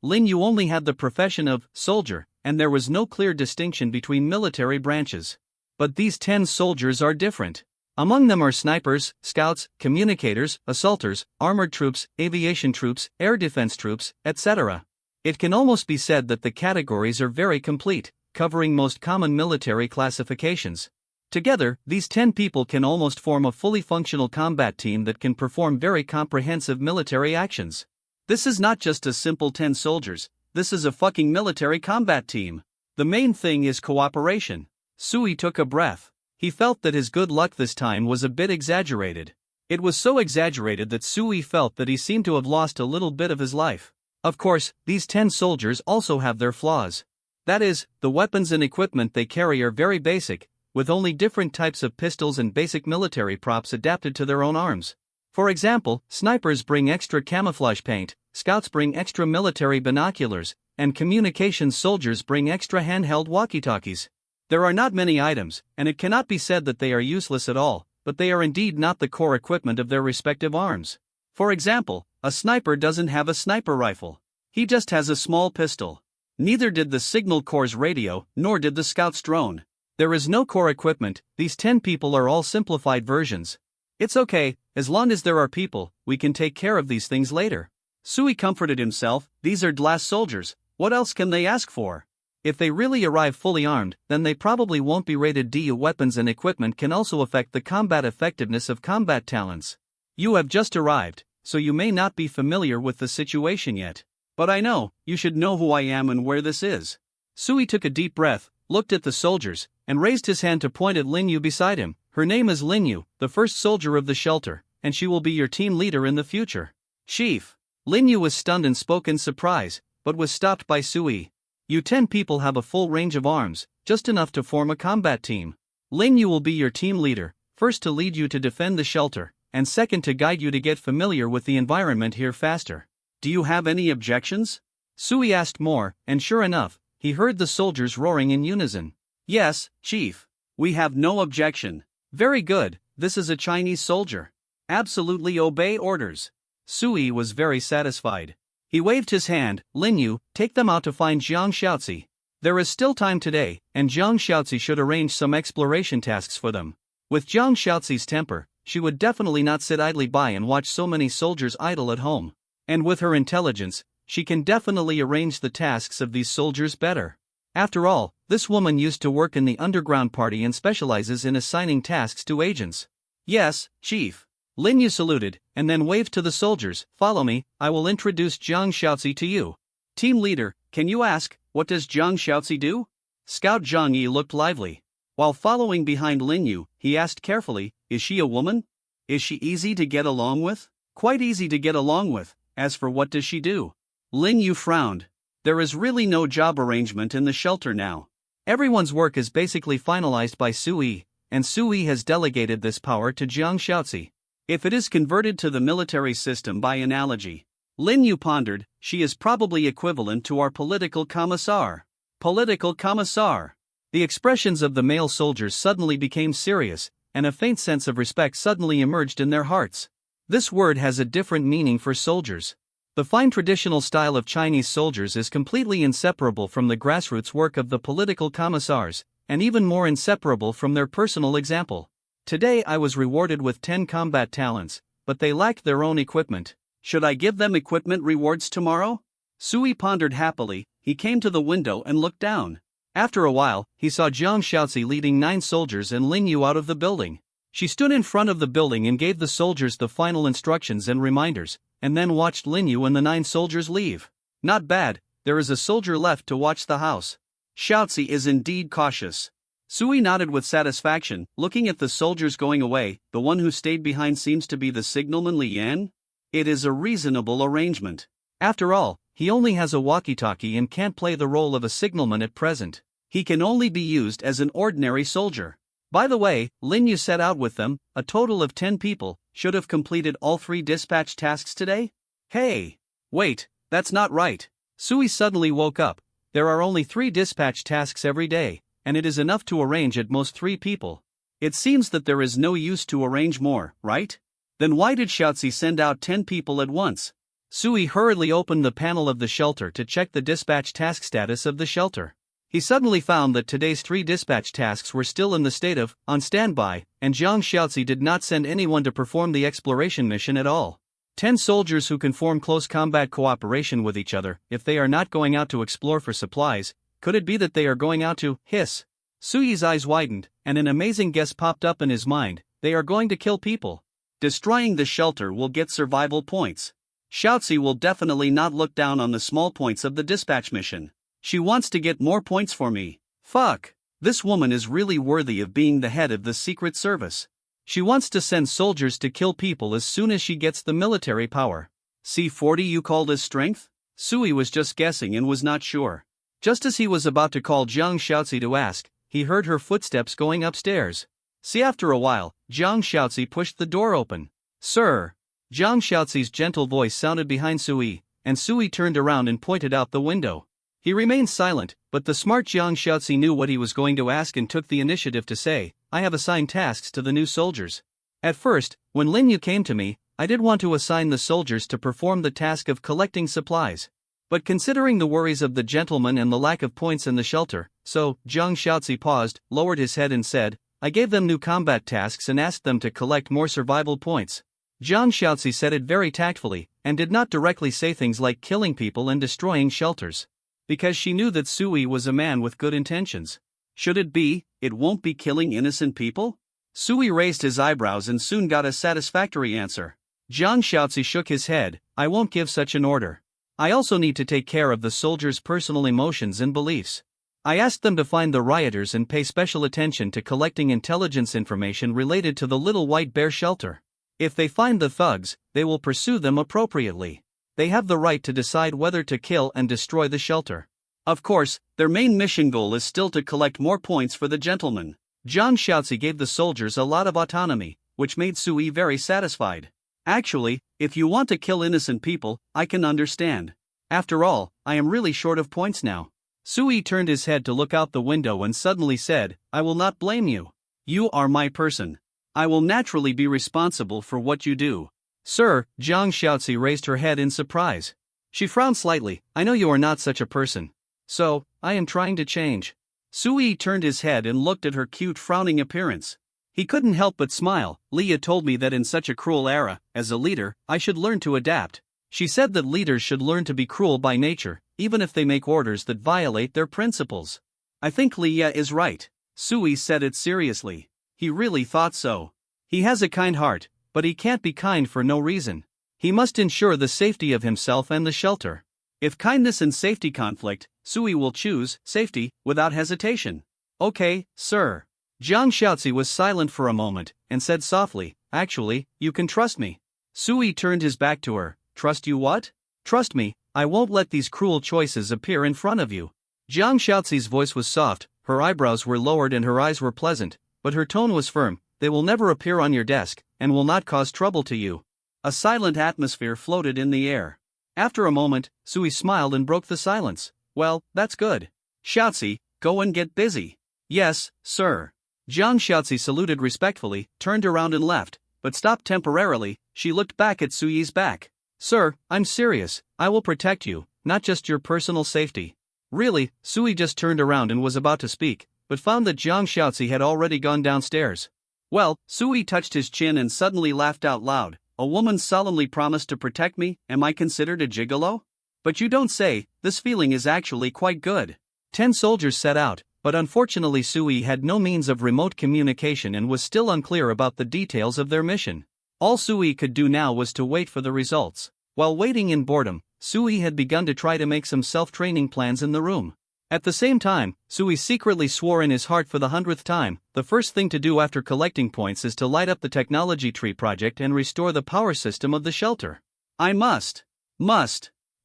only had the profession of soldier, and there was no clear distinction between military branches. But these 10 soldiers are different. Among them are snipers, scouts, communicators, assaulters, armored troops, aviation troops, air defense troops, etc. It can almost be said that the categories are very complete, covering most common military classifications. Together, these 10 people can almost form a fully functional combat team that can perform very comprehensive military actions. This is not just a simple 10 soldiers, this is a fucking military combat team. The main thing is cooperation. Sui took a breath. He felt that his good luck this time was a bit exaggerated. It was so exaggerated that Sui felt that he seemed to have lost a little bit of his life. Of course, these 10 soldiers also have their flaws. That is, the weapons and equipment they carry are very basic, with only different types of pistols and basic military props adapted to their own arms. For example, snipers bring extra camouflage paint, scouts bring extra military binoculars, and communications soldiers bring extra handheld walkie-talkies. There are not many items, and it cannot be said that they are useless at all, but they are indeed not the core equipment of their respective arms. For example, a sniper doesn't have a sniper rifle. He just has a small pistol. Neither did the Signal Corps' radio, nor did the Scout's drone. There is no core equipment, these 10 people are all simplified versions. It's okay, as long as there are people, we can take care of these things later. Sui comforted himself, these are glass soldiers, what else can they ask for? If they really arrive fully armed, then they probably won't be rated D. Weapons and equipment can also affect the combat effectiveness of combat talents. You have just arrived, so you may not be familiar with the situation yet. But I know, you should know who I am and where this is. Sui took a deep breath, looked at the soldiers, and raised his hand to point at Lin Yu beside him. Her name is Lin Yu, the first soldier of the shelter, and she will be your team leader in the future. Chief. Lin Yu was stunned and spoke in surprise, but was stopped by Sui. You 10 people have a full range of arms, just enough to form a combat team. Lin Yu will be your team leader, first to lead you to defend the shelter, and second to guide you to get familiar with the environment here faster. Do you have any objections? Sui asked more, and sure enough, he heard the soldiers roaring in unison. Yes, Chief. We have no objection. Very good, this is a Chinese soldier. Absolutely obey orders. Sui was very satisfied. He waved his hand, Lin Yu, take them out to find Jiang Xiaozi. There is still time today, and Jiang Xiaozi should arrange some exploration tasks for them. With Jiang Xiaozi's temper, she would definitely not sit idly by and watch so many soldiers idle at home. And with her intelligence, she can definitely arrange the tasks of these soldiers better. After all, this woman used to work in the underground party and specializes in assigning tasks to agents. Yes, Chief. Lin Yu saluted, and then waved to the soldiers, follow me, I will introduce Jiang Xiaozi to you. Team leader, can you ask, what does Jiang Xiaozi do? Scout Zhang Yi looked lively. While following behind Lin Yu, he asked carefully, is she a woman? Is she easy to get along with? Quite easy to get along with. As for what does she do? Lin Yu frowned. There is really no job arrangement in the shelter now. Everyone's work is basically finalized by Sui, and Sui has delegated this power to Jiang Xiaozi. If it is converted to the military system by analogy, Lin Yu pondered, she is probably equivalent to our political commissar. Political commissar. The expressions of the male soldiers suddenly became serious, and a faint sense of respect suddenly emerged in their hearts. This word has a different meaning for soldiers. The fine traditional style of Chinese soldiers is completely inseparable from the grassroots work of the political commissars, and even more inseparable from their personal example. Today I was rewarded with 10 combat talents, but they lacked their own equipment. Should I give them equipment rewards tomorrow? Sui pondered happily, he came to the window and looked down. After a while, he saw Jiang Xiaozi leading 9 soldiers and Lin Yu out of the building. She stood in front of the building and gave the soldiers the final instructions and reminders, and then watched Lin Yu and the 9 soldiers leave. Not bad, there is a soldier left to watch the house. Xiaozi is indeed cautious. Sui nodded with satisfaction, looking at the soldiers going away. The one who stayed behind seems to be the signalman Li Yan. It is a reasonable arrangement. After all, he only has a walkie-talkie and can't play the role of a signalman at present. He can only be used as an ordinary soldier. By the way, Lin Yu set out with them, a total of 10 people, should have completed all 3 dispatch tasks today? Hey! Wait, that's not right. Sui suddenly woke up. There are only 3 dispatch tasks every day, and it is enough to arrange at most 3 people. It seems that there is no use to arrange more, right? Then why did Xiaozi send out 10 people at once? Sui hurriedly opened the panel of the shelter to check the dispatch task status of the shelter. He suddenly found that today's 3 dispatch tasks were still in the state of on standby, and Jiang Xiaozi did not send anyone to perform the exploration mission at all. 10 soldiers who can form close combat cooperation with each other, if they are not going out to explore for supplies, could it be that they are going out to hiss? Sui's eyes widened, and an amazing guess popped up in his mind, they are going to kill people. Destroying the shelter will get survival points. Xiaozi will definitely not look down on the small points of the dispatch mission. She wants to get more points for me. Fuck. This woman is really worthy of being the head of the Secret Service. She wants to send soldiers to kill people as soon as she gets the military power. C40 you call this strength? Sui was just guessing and was not sure. Just as he was about to call Jiang Shaozi to ask, he heard her footsteps going upstairs. See, after a while, Jiang Shaozi pushed the door open. Sir! Jiang Shaozi's gentle voice sounded behind Sui, and Sui turned around and pointed out the window. He remained silent, but the smart Jiang Shaozi knew what he was going to ask and took the initiative to say, I have assigned tasks to the new soldiers. At first, when Lin Yu came to me, I did want to assign the soldiers to perform the task of collecting supplies. But considering the worries of the gentleman and the lack of points in the shelter, so, Jiang Shaozi paused, lowered his head and said, I gave them new combat tasks and asked them to collect more survival points. Jiang Shaozi said it very tactfully, and did not directly say things like killing people and destroying shelters. Because she knew that Sui was a man with good intentions. Should it be, it won't be killing innocent people? Sui raised his eyebrows and soon got a satisfactory answer. Jiang Shaozi shook his head, I won't give such an order. I also need to take care of the soldiers' personal emotions and beliefs. I asked them to find the rioters and pay special attention to collecting intelligence information related to the Little White Bear shelter. If they find the thugs, they will pursue them appropriately. They have the right to decide whether to kill and destroy the shelter. Of course, their main mission goal is still to collect more points for the gentleman. Jiang Shaozi gave the soldiers a lot of autonomy, which made Sui very satisfied. Actually, if you want to kill innocent people, I can understand. After all, I am really short of points now. Sui turned his head to look out the window and suddenly said, I will not blame you. You are my person. I will naturally be responsible for what you do. Sir, Jiang Shaozi raised her head in surprise. She frowned slightly, I know you are not such a person. So, I am trying to change. Sui turned his head and looked at her cute frowning appearance. He couldn't help but smile. Leah told me that in such a cruel era, as a leader, I should learn to adapt. She said that leaders should learn to be cruel by nature, even if they make orders that violate their principles. I think Leah is right. Sui said it seriously. He really thought so. He has a kind heart, but he can't be kind for no reason. He must ensure the safety of himself and the shelter. If kindness and safety conflict, Sui will choose safety without hesitation. Okay, sir. Jiang Shaozi was silent for a moment, and said softly, actually, you can trust me. Sui turned his back to her. Trust you what? Trust me, I won't let these cruel choices appear in front of you. Jiang Shaozi's voice was soft, her eyebrows were lowered and her eyes were pleasant, but her tone was firm. They will never appear on your desk, and will not cause trouble to you. A silent atmosphere floated in the air. After a moment, Sui smiled and broke the silence. Well, that's good. Shaozi, go and get busy. Yes, sir. Jiang Shaozi saluted respectfully, turned around and left, but stopped temporarily. She looked back at Sui's back. Sir, I'm serious. I will protect you, not just your personal safety. Really, Sui just turned around and was about to speak, but found that Jiang Shaozi had already gone downstairs. Well, Sui touched his chin and suddenly laughed out loud. A woman solemnly promised to protect me, am I considered a gigolo? But you don't say, this feeling is actually quite good. 10 soldiers set out, but unfortunately Sui had no means of remote communication and was still unclear about the details of their mission. All Sui could do now was to wait for the results. While waiting in boredom, Sui had begun to try to make some self-training plans in the room. At the same time, Sui secretly swore in his heart for the 100th time, the first thing to do after collecting points is to light up the technology tree project and restore the power system of the shelter. I must,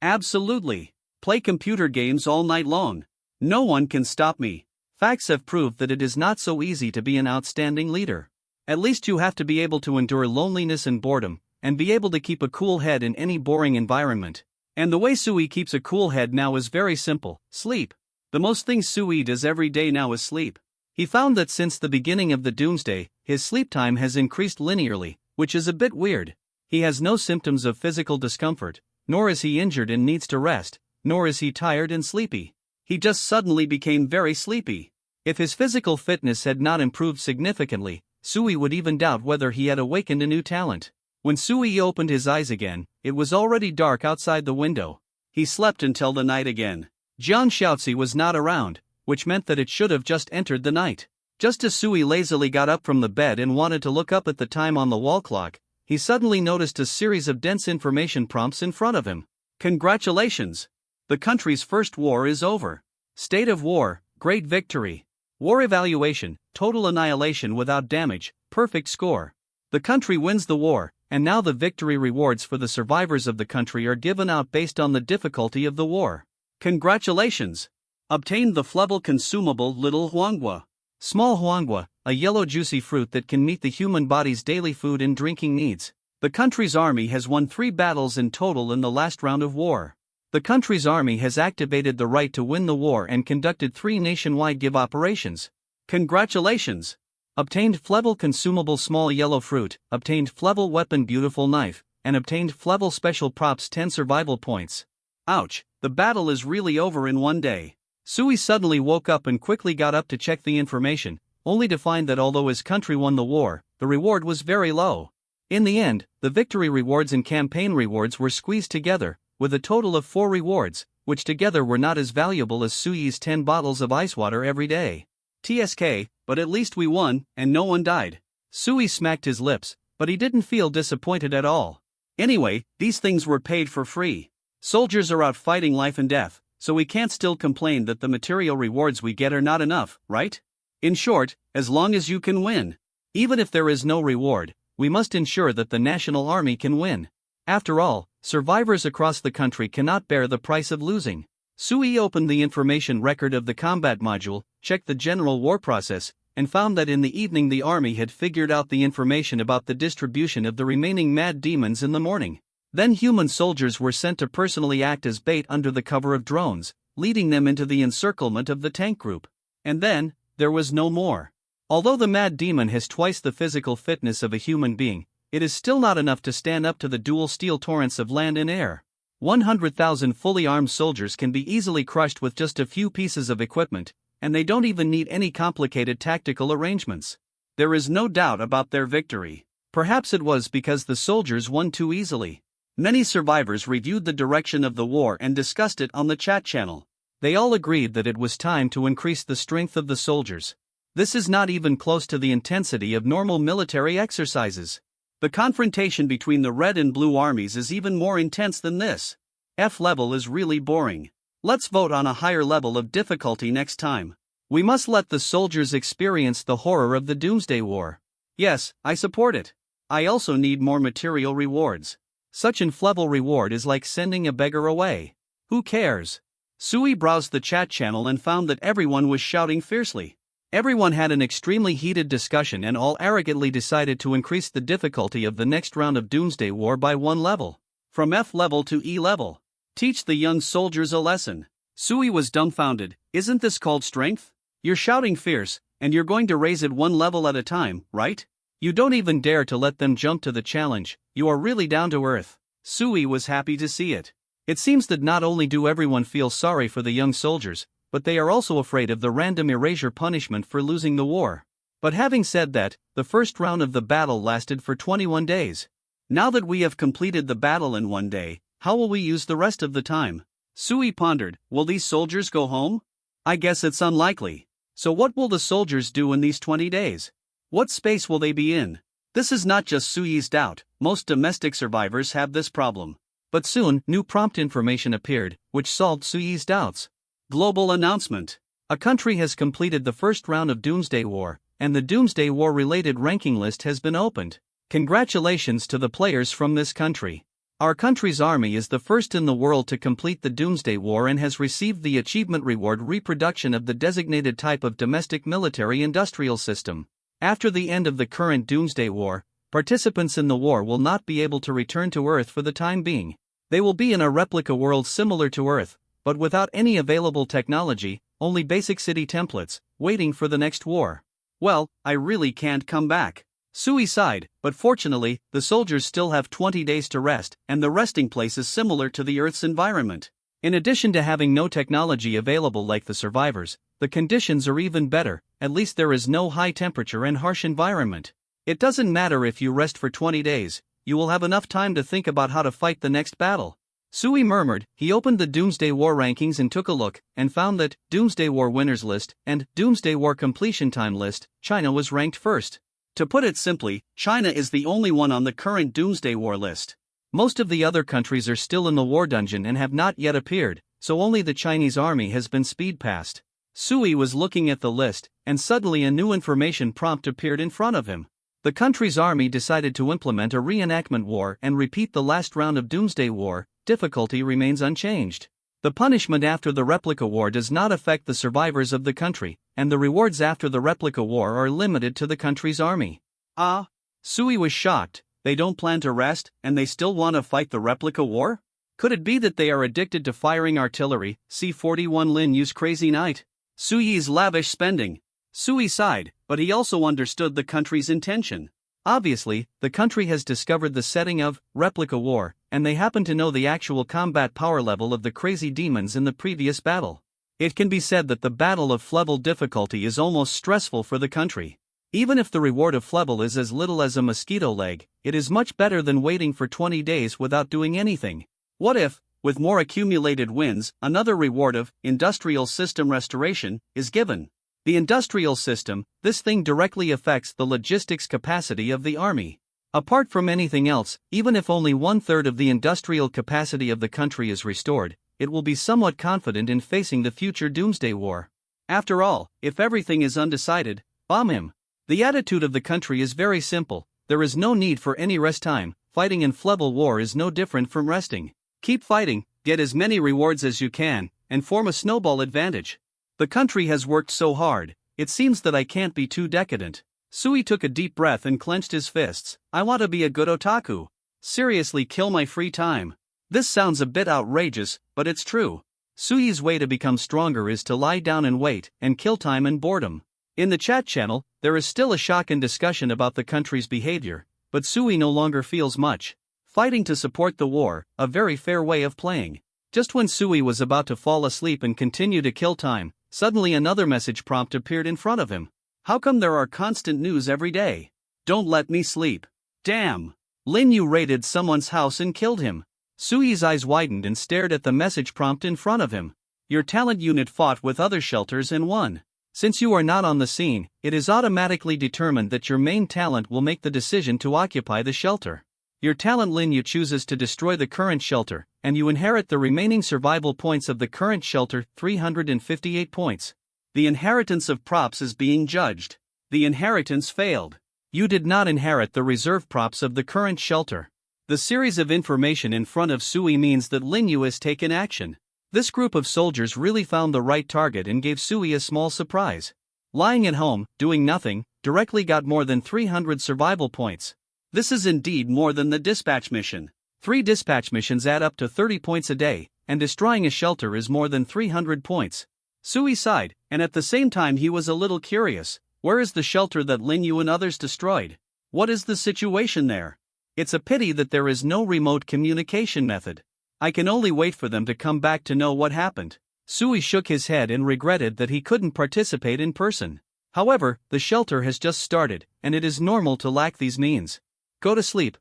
absolutely, play computer games all night long. No one can stop me. Facts have proved that it is not so easy to be an outstanding leader. At least you have to be able to endure loneliness and boredom, and be able to keep a cool head in any boring environment. And the way Sui keeps a cool head now is very simple, sleep. The most thing Sui does every day now is sleep. He found that since the beginning of the doomsday, his sleep time has increased linearly, which is a bit weird. He has no symptoms of physical discomfort, nor is he injured and needs to rest, nor is he tired and sleepy. He just suddenly became very sleepy. If his physical fitness had not improved significantly, Sui would even doubt whether he had awakened a new talent. When Sui opened his eyes again, it was already dark outside the window. He slept until the night again. Jiang Shaozi was not around, which meant that it should have just entered the night. Just as Sui lazily got up from the bed and wanted to look up at the time on the wall clock, he suddenly noticed a series of dense information prompts in front of him. Congratulations! The country's first war is over. State of war, great victory. War evaluation, total annihilation without damage, perfect score. The country wins the war, and now the victory rewards for the survivors of the country are given out based on the difficulty of the war. Congratulations! Obtained the Flevel consumable Little Huangwa. Small huangwa, a yellow juicy fruit that can meet the human body's daily food and drinking needs. The country's army has won 3 battles in total in the last round of war. The country's army has activated the right to win the war and conducted 3 nationwide give operations. Congratulations! Obtained Flevel consumable small yellow fruit, obtained Flevel weapon beautiful knife, and obtained Flevel special props 10 survival points. Ouch, the battle is really over in one day. Sui suddenly woke up and quickly got up to check the information, only to find that although his country won the war, the reward was very low. In the end, the victory rewards and campaign rewards were squeezed together, with a total of 4 rewards, which together were not as valuable as Sui's 10 bottles of ice water every day. TSK, but at least we won, and no one died. Sui smacked his lips, but he didn't feel disappointed at all. Anyway, these things were paid for free. Soldiers are out fighting life and death, so we can't still complain that the material rewards we get are not enough, right? In short, as long as you can win. Even if there is no reward, we must ensure that the national army can win. After all, survivors across the country cannot bear the price of losing. Sui opened the information record of the combat module, checked the general war process, and found that in the evening the army had figured out the information about the distribution of the remaining mad demons in the morning. Then human soldiers were sent to personally act as bait under the cover of drones, leading them into the encirclement of the tank group. And then, there was no more. Although the mad demon has twice the physical fitness of a human being, it is still not enough to stand up to the dual steel torrents of land and air. 100,000 fully armed soldiers can be easily crushed with just a few pieces of equipment, and they don't even need any complicated tactical arrangements. There is no doubt about their victory. Perhaps it was because the soldiers won too easily. Many survivors reviewed the direction of the war and discussed it on the chat channel. They all agreed that it was time to increase the strength of the soldiers. This is not even close to the intensity of normal military exercises. The confrontation between the red and blue armies is even more intense than this. F level is really boring. Let's vote on a higher level of difficulty next time. We must let the soldiers experience the horror of the Doomsday War. Yes, I support it. I also need more material rewards. Such an level reward is like sending a beggar away. Who cares? Sui browsed the chat channel and found that everyone was shouting fiercely. Everyone had an extremely heated discussion and all arrogantly decided to increase the difficulty of the next round of Doomsday War by 1 level. From F level to E level. Teach the young soldiers a lesson. Sui was dumbfounded. Isn't this called strength? You're shouting fierce, and you're going to raise it 1 level at a time, right? You don't even dare to let them jump to the challenge. You are really down to earth. Sui was happy to see it. It seems that not only do everyone feel sorry for the young soldiers, but they are also afraid of the random erasure punishment for losing the war. But having said that, the first round of the battle lasted for 21 days. Now that we have completed the battle in 1 day, how will we use the rest of the time? Sui pondered, will these soldiers go home? I guess it's unlikely. So what will the soldiers do in these 20 days? What space will they be in? This is not just Sui's doubt, most domestic survivors have this problem. But soon, new prompt information appeared, which solved Sui's doubts. Global announcement. A country has completed the first round of Doomsday War, and the Doomsday War-related ranking list has been opened. Congratulations to the players from this country. Our country's army is the first in the world to complete the Doomsday War and has received the achievement reward reproduction of the designated type of domestic military industrial system. After the end of the current Doomsday War, participants in the war will not be able to return to Earth for the time being. They will be in a replica world similar to Earth, but without any available technology, only basic city templates, waiting for the next war. Well, I really can't come back. Sui sighed, but fortunately, the soldiers still have 20 days to rest, and the resting place is similar to the Earth's environment. In addition to having no technology available like the survivors, the conditions are even better, at least there is no high temperature and harsh environment. It doesn't matter if you rest for 20 days, you will have enough time to think about how to fight the next battle. Sui murmured. He opened the Doomsday War rankings and took a look, and found that, Doomsday War winners list, and Doomsday War completion time list, China was ranked first. To put it simply, China is the only one on the current Doomsday War list. Most of the other countries are still in the war dungeon and have not yet appeared, so only the Chinese army has been speed passed. Sui was looking at the list, and suddenly a new information prompt appeared in front of him. The country's army decided to implement a reenactment war and repeat the last round of Doomsday War. Difficulty remains unchanged. The punishment after the replica war does not affect the survivors of the country, and the rewards after the replica war are limited to the country's army. Ah? Sui was shocked. They don't plan to rest, and they still want to fight the replica war? Could it be that they are addicted to firing artillery? C-41 Lin Yu's crazy night. Sui's lavish spending. Sui sighed, but he also understood the country's intention. Obviously, the country has discovered the setting of replica war, and they happen to know the actual combat power level of the crazy demons in the previous battle. It can be said that the battle of level difficulty is almost stressful for the country. Even if the reward of level is as little as a mosquito leg, it is much better than waiting for 20 days without doing anything. What if, with more accumulated wins, another reward of industrial system restoration is given? The industrial system, this thing directly affects the logistics capacity of the army. Apart from anything else, even if only 1/3 of the industrial capacity of the country is restored, it will be somewhat confident in facing the future Doomsday War. After all, if everything is undecided, bomb him. The attitude of the country is very simple: there is no need for any rest time. Fighting in Flevel War is no different from resting. Keep fighting, get as many rewards as you can, and form a snowball advantage. The country has worked so hard, it seems that I can't be too decadent. Sui took a deep breath and clenched his fists. I want to be a good otaku. Seriously, kill my free time. This sounds a bit outrageous, but it's true. Sui's way to become stronger is to lie down and wait, and kill time and boredom. In the chat channel, there is still a shock and discussion about the country's behavior, but Sui no longer feels much. Fighting to support the war, a very fair way of playing. Just when Sui was about to fall asleep and continue to kill time, suddenly another message prompt appeared in front of him. How come there are constant news every day? Don't let me sleep. Damn! Lin Yu raided someone's house and killed him. Sui's eyes widened and stared at the message prompt in front of him. Your talent unit fought with other shelters and won. Since you are not on the scene, it is automatically determined that your main talent will make the decision to occupy the shelter. Your talent Lin Yu chooses to destroy the current shelter, and you inherit the remaining survival points of the current shelter, 358 points. The inheritance of props is being judged. The inheritance failed. You did not inherit the reserve props of the current shelter. The series of information in front of Sui means that Lin Yu has taken action. This group of soldiers really found the right target and gave Sui a small surprise. Lying at home, doing nothing, directly got more than 300 survival points. This is indeed more than the dispatch mission. 3 dispatch missions add up to 30 points a day, and destroying a shelter is more than 300 points. Sui sighed, and at the same time he was a little curious. Where is the shelter that Lin Yu and others destroyed? What is the situation there? It's a pity that there is no remote communication method. I can only wait for them to come back to know what happened. Sui shook his head and regretted that he couldn't participate in person. However, the shelter has just started, and it is normal to lack these means. Go to sleep,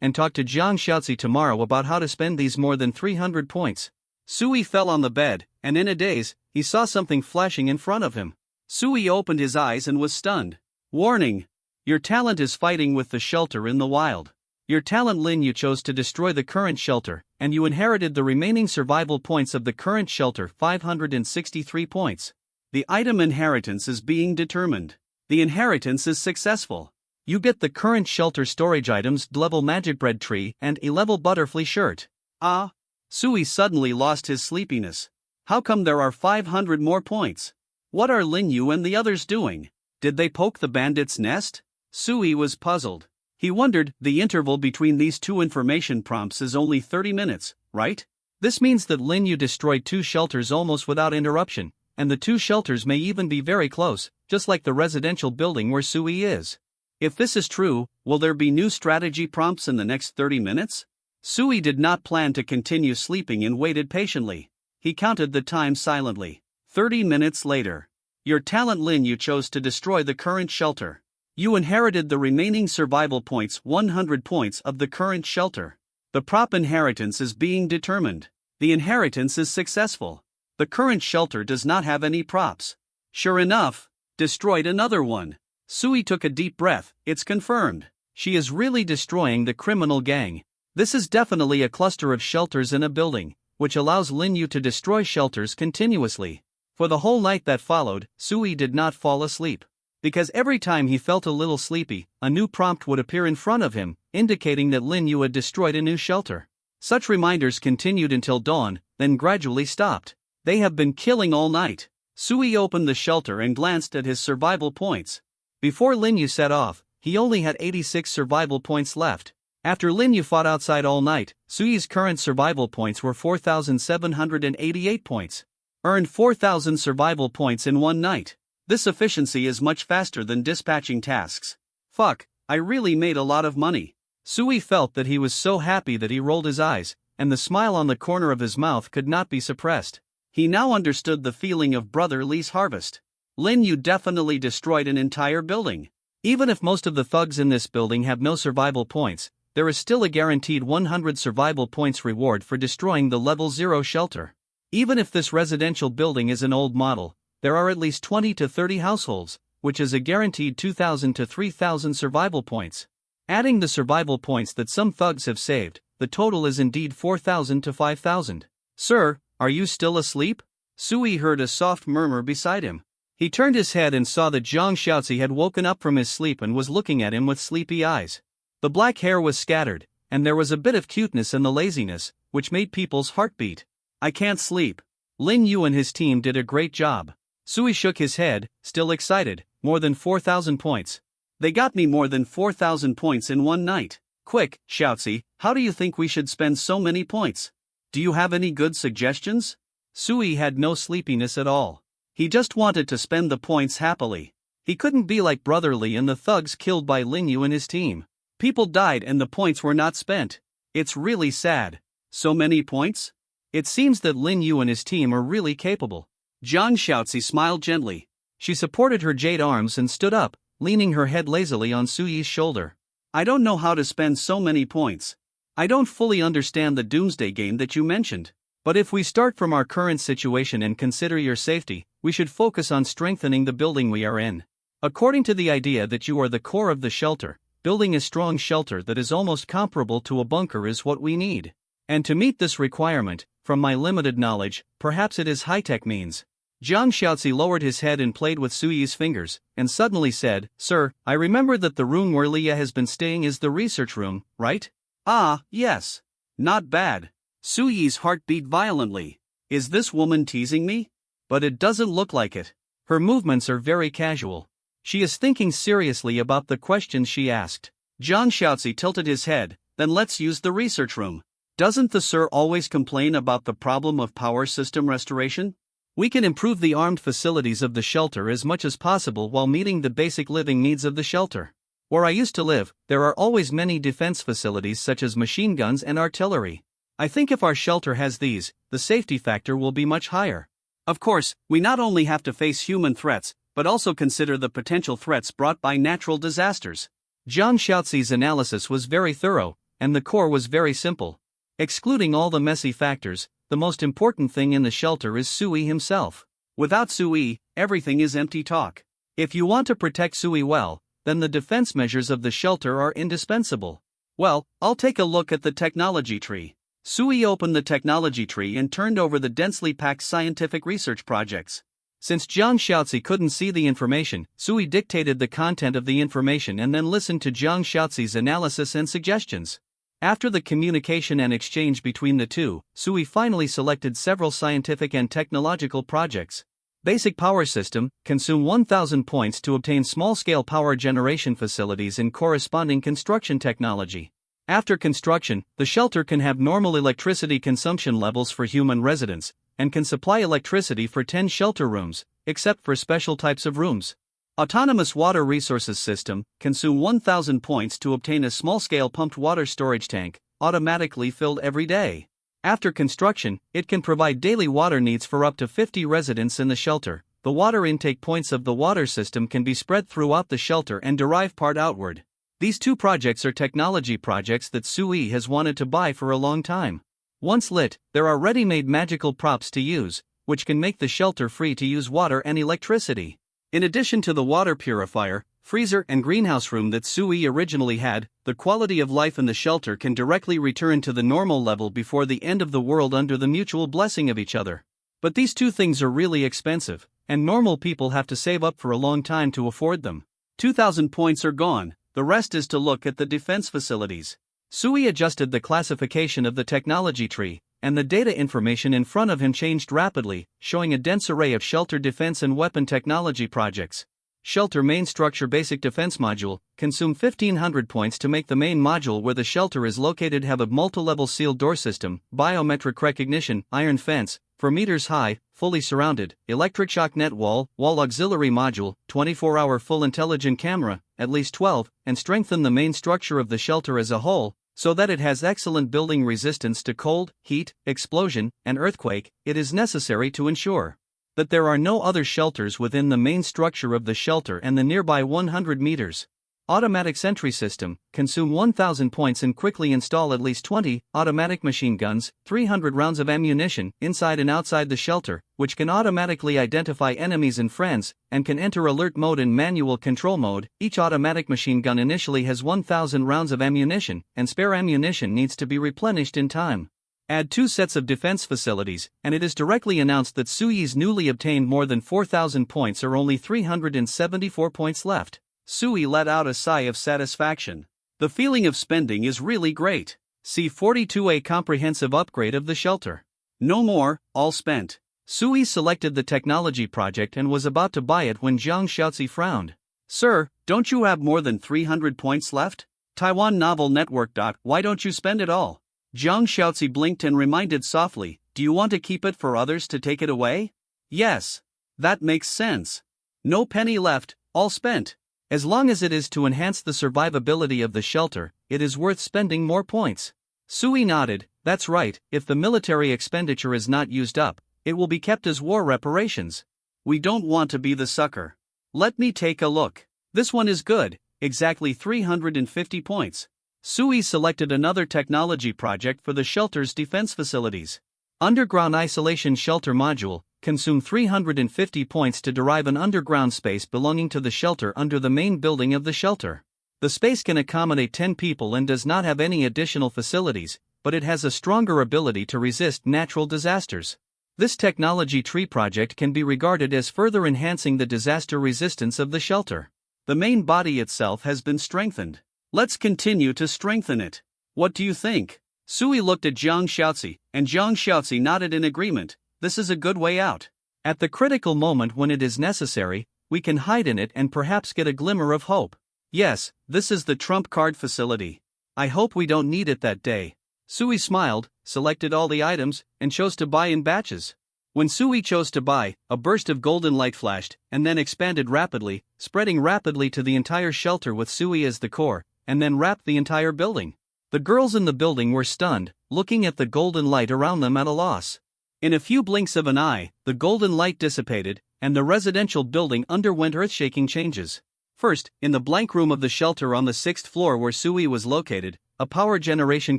and talk to Jiang Xiaozi tomorrow about how to spend these more than 300 points. Sui fell on the bed, and in a daze, he saw something flashing in front of him. Sui opened his eyes and was stunned. Warning! Your talent is fighting with the shelter in the wild. Your talent Lin Yu chose to destroy the current shelter, and you inherited the remaining survival points of the current shelter, 563 points. The item inheritance is being determined. The inheritance is successful. You get the current shelter storage items, level magic bread tree, and a level butterfly shirt. Ah! Sui suddenly lost his sleepiness. How come there are 500 more points? What are Lin Yu and the others doing? Did they poke the bandit's nest? Sui was puzzled. He wondered, the interval between these two information prompts is only 30 minutes, right? This means that Lin Yu destroyed 2 shelters almost without interruption, and the 2 shelters may even be very close, just like the residential building where Sui is. If this is true, will there be new strategy prompts in the next 30 minutes? Sui did not plan to continue sleeping and waited patiently. He counted the time silently. 30 minutes later. Your talent Lin Yu chose to destroy the current shelter. You inherited the remaining survival points, 100 points of the current shelter. The prop inheritance is being determined. The inheritance is successful. The current shelter does not have any props. Sure enough, destroyed another one. Sui took a deep breath. It's confirmed. She is really destroying the criminal gang. This is definitely a cluster of shelters in a building, which allows Lin Yu to destroy shelters continuously. For the whole night that followed, Sui did not fall asleep. because every time he felt a little sleepy, a new prompt would appear in front of him, indicating that Lin Yu had destroyed a new shelter. Such reminders continued until dawn, then gradually stopped. They have been killing all night. Sui opened the shelter and glanced at his survival points. Before Lin Yu set off, he only had 86 survival points left. After Lin Yu fought outside all night, Sui's current survival points were 4,788 points. Earned 4,000 survival points in one night. This efficiency is much faster than dispatching tasks. Fuck, I really made a lot of money. Sui felt that he was so happy that he rolled his eyes, and the smile on the corner of his mouth could not be suppressed. He now understood the feeling of Brother Li's harvest. Lin Yu definitely destroyed an entire building. Even if most of the thugs in this building have no survival points, there is still a guaranteed 100 survival points reward for destroying the level 0 shelter. Even if this residential building is an old model, there are at least 20 to 30 households, which is a guaranteed 2,000 to 3,000 survival points. Adding the survival points that some thugs have saved, the total is indeed 4,000 to 5,000. Sir, are you still asleep? Sui heard a soft murmur beside him. He turned his head and saw that Zhang Xiaozi had woken up from his sleep and was looking at him with sleepy eyes. The black hair was scattered, and there was a bit of cuteness in the laziness, which made people's heart beat. I can't sleep. Lin Yu and his team did a great job. Sui shook his head, still excited. More than 4,000 points. They got me more than 4,000 points in one night. Quick, Xiaozi, how do you think we should spend so many points? Do you have any good suggestions? Sui had no sleepiness at all. He just wanted to spend the points happily. He couldn't be like Brother Li and the thugs killed by Lin Yu and his team. People died and the points were not spent. It's really sad. So many points? It seems that Lin Yu and his team are really capable. Zhang Xiaozi smiled gently. She supported her jade arms and stood up, leaning her head lazily on Sui's shoulder. I don't know how to spend so many points. I don't fully understand the doomsday game that you mentioned. But if we start from our current situation and consider your safety, we should focus on strengthening the building we are in. According to the idea that you are the core of the shelter, building a strong shelter that is almost comparable to a bunker is what we need. And to meet this requirement, from my limited knowledge, perhaps it is high-tech means. Zhang Xiaozi lowered his head and played with Sui's fingers, and suddenly said, Sir, I remember that the room where Leah has been staying is the research room, right? Ah, yes. Not bad. Sui's heart beat violently. Is this woman teasing me? But it doesn't look like it. Her movements are very casual. She is thinking seriously about the questions she asked. Zhang Xiaozi tilted his head, then let's use the research room. Doesn't the sir always complain about the problem of power system restoration? We can improve the armed facilities of the shelter as much as possible while meeting the basic living needs of the shelter. Where I used to live, there are always many defense facilities such as machine guns and artillery. I think if our shelter has these, the safety factor will be much higher. Of course, we not only have to face human threats, but also consider the potential threats brought by natural disasters. Zhang Xiaozi's analysis was very thorough, and the core was very simple. Excluding all the messy factors, the most important thing in the shelter is Sui himself. Without Sui, everything is empty talk. If you want to protect Sui well, then the defense measures of the shelter are indispensable. Well, I'll take a look at the technology tree. Sui opened the technology tree and turned over the densely packed scientific research projects. Since Zhang Xiaozi couldn't see the information, Sui dictated the content of the information and then listened to Zhang Xiaozi's analysis and suggestions. After the communication and exchange between the two, Sui finally selected several scientific and technological projects. Basic power system, consume 1,000 points to obtain small-scale power generation facilities and corresponding construction technology. After construction, the shelter can have normal electricity consumption levels for human residents, and can supply electricity for 10 shelter rooms, except for special types of rooms. Autonomous water resources system, consume 1,000 points to obtain a small-scale pumped water storage tank, automatically filled every day. After construction, it can provide daily water needs for up to 50 residents in the shelter. The water intake points of the water system can be spread throughout the shelter and derive part outward. These two projects are technology projects that Sui has wanted to buy for a long time. Once lit, there are ready-made magical props to use, which can make the shelter free to use water and electricity. In addition to the water purifier, freezer and greenhouse room that Sui originally had, the quality of life in the shelter can directly return to the normal level before the end of the world under the mutual blessing of each other. But these two things are really expensive, and normal people have to save up for a long time to afford them. 2,000 points are gone, the rest is to look at the defense facilities. Sui adjusted the classification of the technology tree, and the data information in front of him changed rapidly, showing a dense array of shelter defense and weapon technology projects. Shelter Main Structure Basic Defense Module, consume 1500 points to make the main module where the shelter is located have a multi-level sealed door system, biometric recognition, iron fence, 4 meters high, fully surrounded, electric shock net wall auxiliary module, 24-hour full intelligent camera, at least 12, and strengthen the main structure of the shelter as a whole, so that it has excellent building resistance to cold, heat, explosion, and earthquake. It is necessary to ensure that there are no other shelters within the main structure of the shelter and the nearby 100 meters. Automatic sentry system, consume 1000 points and quickly install at least 20 automatic machine guns, 300 rounds of ammunition inside and outside the shelter, which can automatically identify enemies and friends, and can enter alert mode and manual control mode. Each automatic machine gun initially has 1000 rounds of ammunition, and spare ammunition needs to be replenished in time. Add 2 sets of defense facilities, and it is directly announced that Sui's newly obtained more than 4000 points are only 374 points left. Sui let out a sigh of satisfaction. The feeling of spending is really great. See 42A comprehensive upgrade of the shelter. No more, all spent. Sui selected the technology project and was about to buy it when Zhang Xiaozi frowned. Sir, don't you have more than 300 points left? Taiwan Novel Network. Why don't you spend it all? Zhang Xiaozi blinked and reminded softly, do you want to keep it for others to take it away? Yes. That makes sense. No penny left, all spent. As long as it is to enhance the survivability of the shelter, it is worth spending more points. Sui nodded, that's right, if the military expenditure is not used up, it will be kept as war reparations. We don't want to be the sucker. Let me take a look. This one is good, exactly 350 points. Sui selected another technology project for the shelter's defense facilities. Underground Isolation Shelter Module, consume 350 points to derive an underground space belonging to the shelter under the main building of the shelter. The space can accommodate 10 people and does not have any additional facilities, but it has a stronger ability to resist natural disasters. This technology tree project can be regarded as further enhancing the disaster resistance of the shelter. The main body itself has been strengthened. Let's continue to strengthen it. What do you think? Sui looked at Zhang Xiaozi, and Zhang Xiaozi nodded in agreement. This is a good way out. At the critical moment when it is necessary, we can hide in it and perhaps get a glimmer of hope. Yes, this is the trump card facility. I hope we don't need it that day. Sui smiled, selected all the items, and chose to buy in batches. When Sui chose to buy, a burst of golden light flashed, and then expanded rapidly, spreading rapidly to the entire shelter with Sui as the core, and then wrapped the entire building. The girls in the building were stunned, looking at the golden light around them at a loss. In a few blinks of an eye, the golden light dissipated, and the residential building underwent earth-shaking changes. First, in the blank room of the shelter on the 6th floor where Sui was located, a power generation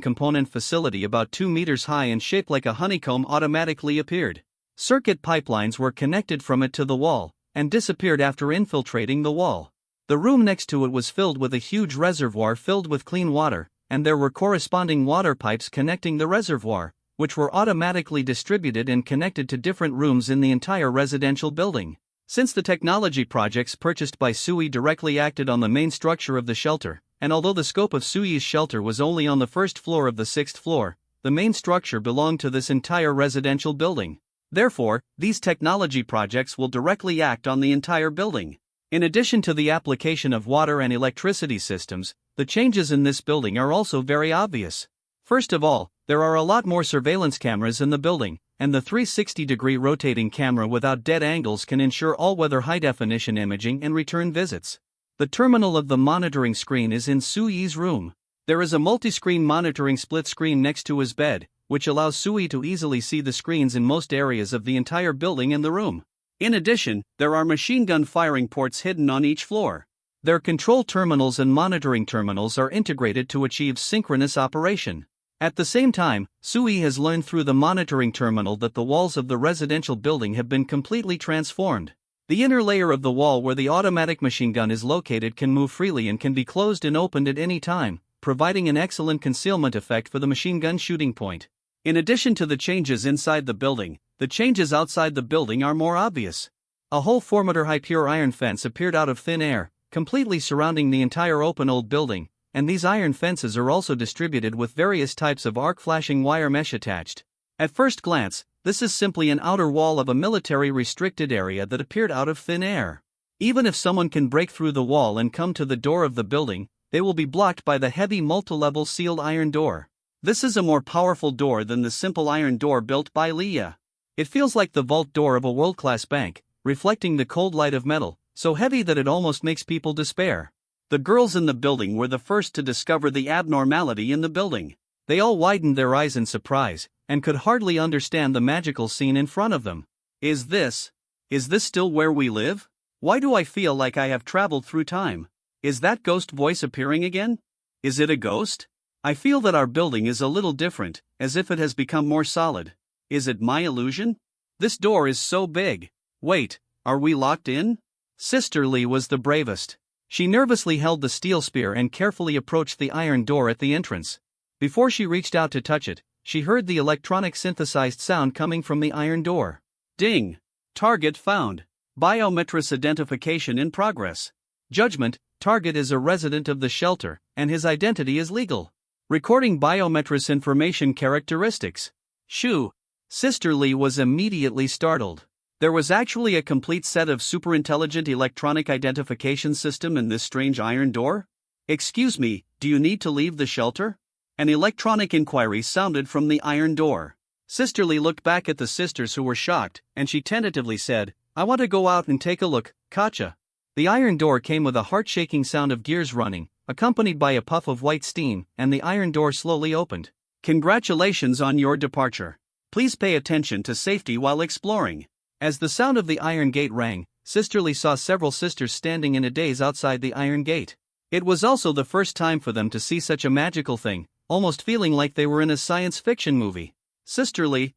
component facility about 2 meters high and shaped like a honeycomb automatically appeared. Circuit pipelines were connected from it to the wall, and disappeared after infiltrating the wall. The room next to it was filled with a huge reservoir filled with clean water, and there were corresponding water pipes connecting the reservoir, which were automatically distributed and connected to different rooms in the entire residential building. Since the technology projects purchased by Sui directly acted on the main structure of the shelter, and although the scope of Sui's shelter was only on the 1st floor of the 6th floor, the main structure belonged to this entire residential building. Therefore, these technology projects will directly act on the entire building. In addition to the application of water and electricity systems, the changes in this building are also very obvious. First of all, there are a lot more surveillance cameras in the building, and the 360-degree rotating camera without dead angles can ensure all-weather high-definition imaging and return visits. The terminal of the monitoring screen is in Sui's room. There is a multi-screen monitoring split screen next to his bed, which allows Sui to easily see the screens in most areas of the entire building in the room. In addition, there are machine gun firing ports hidden on each floor. Their control terminals and monitoring terminals are integrated to achieve synchronous operation. At the same time, Sui has learned through the monitoring terminal that the walls of the residential building have been completely transformed. The inner layer of the wall where the automatic machine gun is located can move freely and can be closed and opened at any time, providing an excellent concealment effect for the machine gun shooting point. In addition to the changes inside the building, the changes outside the building are more obvious. A whole 4-meter high pure iron fence appeared out of thin air, completely surrounding the entire open old building, and these iron fences are also distributed with various types of arc-flashing wire mesh attached. At first glance, this is simply an outer wall of a military restricted area that appeared out of thin air. Even if someone can break through the wall and come to the door of the building, they will be blocked by the heavy multi-level sealed iron door. This is a more powerful door than the simple iron door built by Leah. It feels like the vault door of a world-class bank, reflecting the cold light of metal, so heavy that it almost makes people despair. The girls in the building were the first to discover the abnormality in the building. They all widened their eyes in surprise, and could hardly understand the magical scene in front of them. Is this still where we live? Why do I feel like I have traveled through time? Is that ghost voice appearing again? Is it a ghost? I feel that our building is a little different, as if it has become more solid. Is it my illusion? This door is so big. Wait, are we locked in? Sister Lee was the bravest. She nervously held the steel spear and carefully approached the iron door at the entrance. Before she reached out to touch it, she heard the electronic synthesized sound coming from the iron door. Ding! Target found. Biometrics identification in progress. Judgment: target is a resident of the shelter, and his identity is legal. Recording biometrics information characteristics. Shoo! Sister Lee was immediately startled. There was actually a complete set of superintelligent electronic identification system in this strange iron door? Excuse me, do you need to leave the shelter? An electronic inquiry sounded from the iron door. Sister Lee looked back at the sisters who were shocked, and she tentatively said, I want to go out and take a look, Katja. The iron door came with a heart-shaking sound of gears running, accompanied by a puff of white steam, and the iron door slowly opened. Congratulations on your departure. Please pay attention to safety while exploring. As the sound of the iron gate rang, Sister Lee saw several sisters standing in a daze outside the iron gate. It was also the first time for them to see such a magical thing, almost feeling like they were in a science fiction movie. Sister Lee,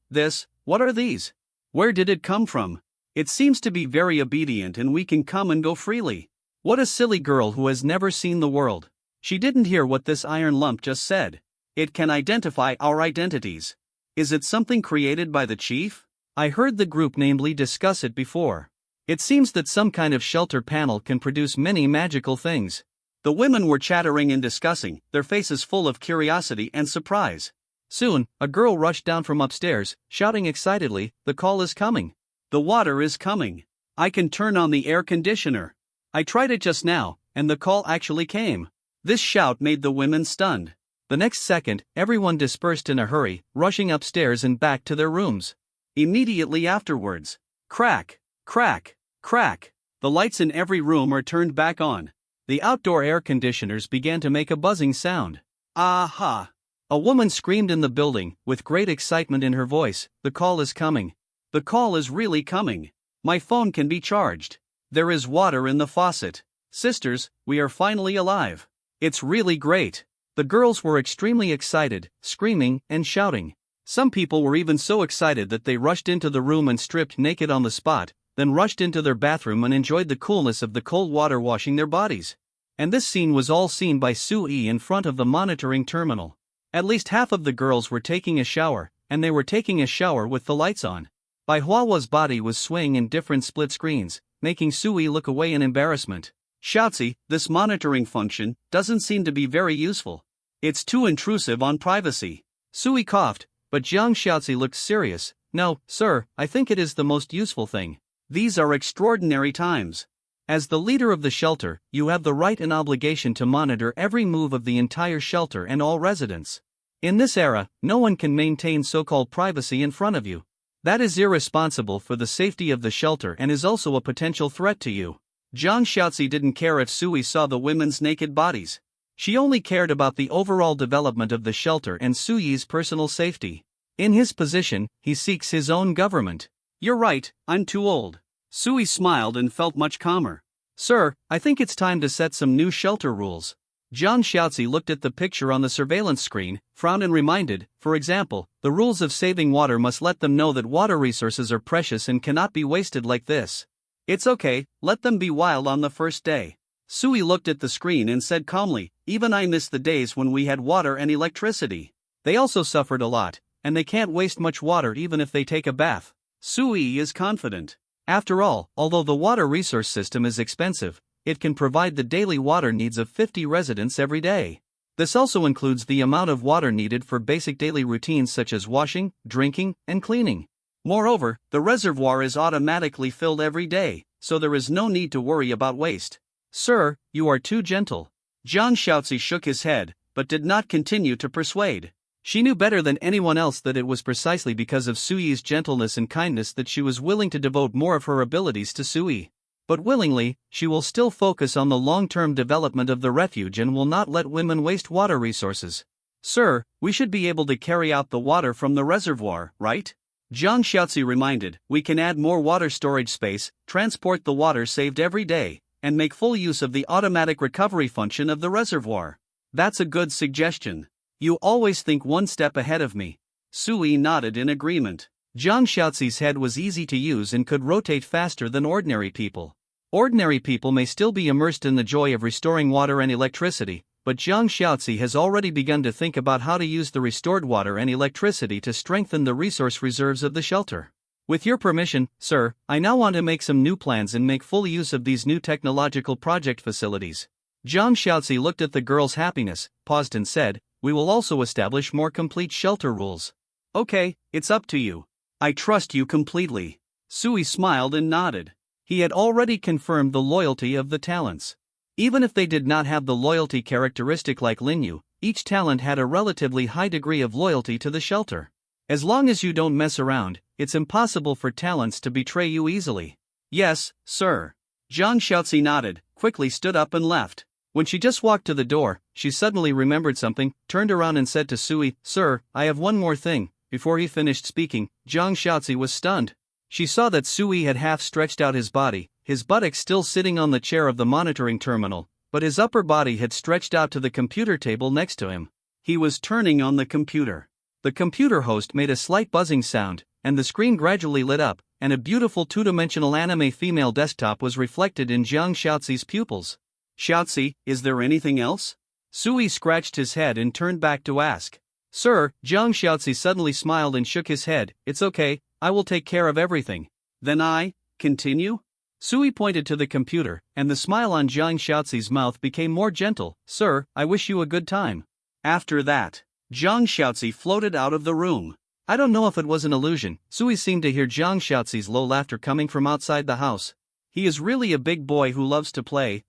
what are these? Where did it come from? It seems to be very obedient and we can come and go freely. What a silly girl who has never seen the world. She didn't hear what this iron lump just said. It can identify our identities. Is it something created by the chief? I heard the group named Lee discuss it before. It seems that some kind of shelter panel can produce many magical things. The women were chattering and discussing, their faces full of curiosity and surprise. Soon, a girl rushed down from upstairs, shouting excitedly, the call is coming. The water is coming. I can turn on the air conditioner. I tried it just now, and the call actually came. This shout made the women stunned. The next second, everyone dispersed in a hurry, rushing upstairs and back to their rooms. Immediately afterwards, crack, crack, crack, the lights in every room are turned back on. The outdoor air conditioners began to make a buzzing sound. Aha! A woman screamed in the building, with great excitement in her voice, the call is coming. The call is really coming. My phone can be charged. There is water in the faucet. Sisters, we are finally alive. It's really great. The girls were extremely excited, screaming and shouting. Some people were even so excited that they rushed into the room and stripped naked on the spot, then rushed into their bathroom and enjoyed the coolness of the cold water washing their bodies. And this scene was all seen by Sue in front of the monitoring terminal. At least half of the girls were taking a shower, and they were taking a shower with the lights on. Bai Hua's body was swaying in different split screens, making Sue look away in embarrassment. Xiaozi, this monitoring function doesn't seem to be very useful. It's too intrusive on privacy. Sue coughed, but Jiang Xiaozi looked serious. No, sir, I think it is the most useful thing. These are extraordinary times. As the leader of the shelter, you have the right and obligation to monitor every move of the entire shelter and all residents. In this era, no one can maintain so-called privacy in front of you. That is irresponsible for the safety of the shelter and is also a potential threat to you. Jiang Xiaozi didn't care if Sui saw the women's naked bodies. She only cared about the overall development of the shelter and Suyi's personal safety. In his position, he seeks his own government. You're right, I'm too old. Sui smiled and felt much calmer. Sir, I think it's time to set some new shelter rules. Jiang Xiaozi looked at the picture on the surveillance screen, frowned and reminded, for example, the rules of saving water must let them know that water resources are precious and cannot be wasted like this. It's okay, let them be wild on the first day. Sui looked at the screen and said calmly, even I miss the days when we had water and electricity. They also suffered a lot, and they can't waste much water even if they take a bath. Sui is confident. After all, although the water resource system is expensive, it can provide the daily water needs of 50 residents every day. This also includes the amount of water needed for basic daily routines such as washing, drinking, and cleaning. Moreover, the reservoir is automatically filled every day, so there is no need to worry about waste. Sir, you are too gentle. Jiang Shaozi shook his head, but did not continue to persuade. She knew better than anyone else that it was precisely because of Suyi's gentleness and kindness that she was willing to devote more of her abilities to Suyi. But willingly, she will still focus on the long-term development of the refuge and will not let women waste water resources. Sir, we should be able to carry out the water from the reservoir, right? Jiang Shaozi reminded, we can add more water storage space, transport the water saved every day, and make full use of the automatic recovery function of the reservoir. That's a good suggestion. You always think one step ahead of me. Suyi nodded in agreement. Jiang Shaozi's head was easy to use and could rotate faster than ordinary people. Ordinary people may still be immersed in the joy of restoring water and electricity, but Jiang Shaozi has already begun to think about how to use the restored water and electricity to strengthen the resource reserves of the shelter. With your permission, sir, I now want to make some new plans and make full use of these new technological project facilities. Jiang Shaozi looked at the girl's happiness, paused and said, we will also establish more complete shelter rules. Okay, it's up to you. I trust you completely. Suyi smiled and nodded. He had already confirmed the loyalty of the talents. Even if they did not have the loyalty characteristic like Linyu, each talent had a relatively high degree of loyalty to the shelter. As long as you don't mess around, it's impossible for talents to betray you easily. Yes, sir. Jiang Shaozi nodded, quickly stood up and left. When she just walked to the door, she suddenly remembered something, turned around and said to Suyi, Sir, I have one more thing. Before he finished speaking, Jiang Shaozi was stunned. She saw that Suyi had half stretched out his body, his buttocks still sitting on the chair of the monitoring terminal, but his upper body had stretched out to the computer table next to him. He was turning on the computer. The computer host made a slight buzzing sound, and the screen gradually lit up, and a beautiful two-dimensional anime female desktop was reflected in Jiang Shaozi's pupils. Shaozi, is there anything else? Suyi scratched his head and turned back to ask. Sir, Jiang Shaozi suddenly smiled and shook his head. It's okay, I will take care of everything. Then continue? Suyi pointed to the computer, and the smile on Jiang Shaozi's mouth became more gentle. Sir, I wish you a good time. After that, Jiang Shaozi floated out of the room. I don't know if it was an illusion, Suyi seemed to hear Jiang Shaozi's low laughter coming from outside the house. He is really a big boy who loves to play,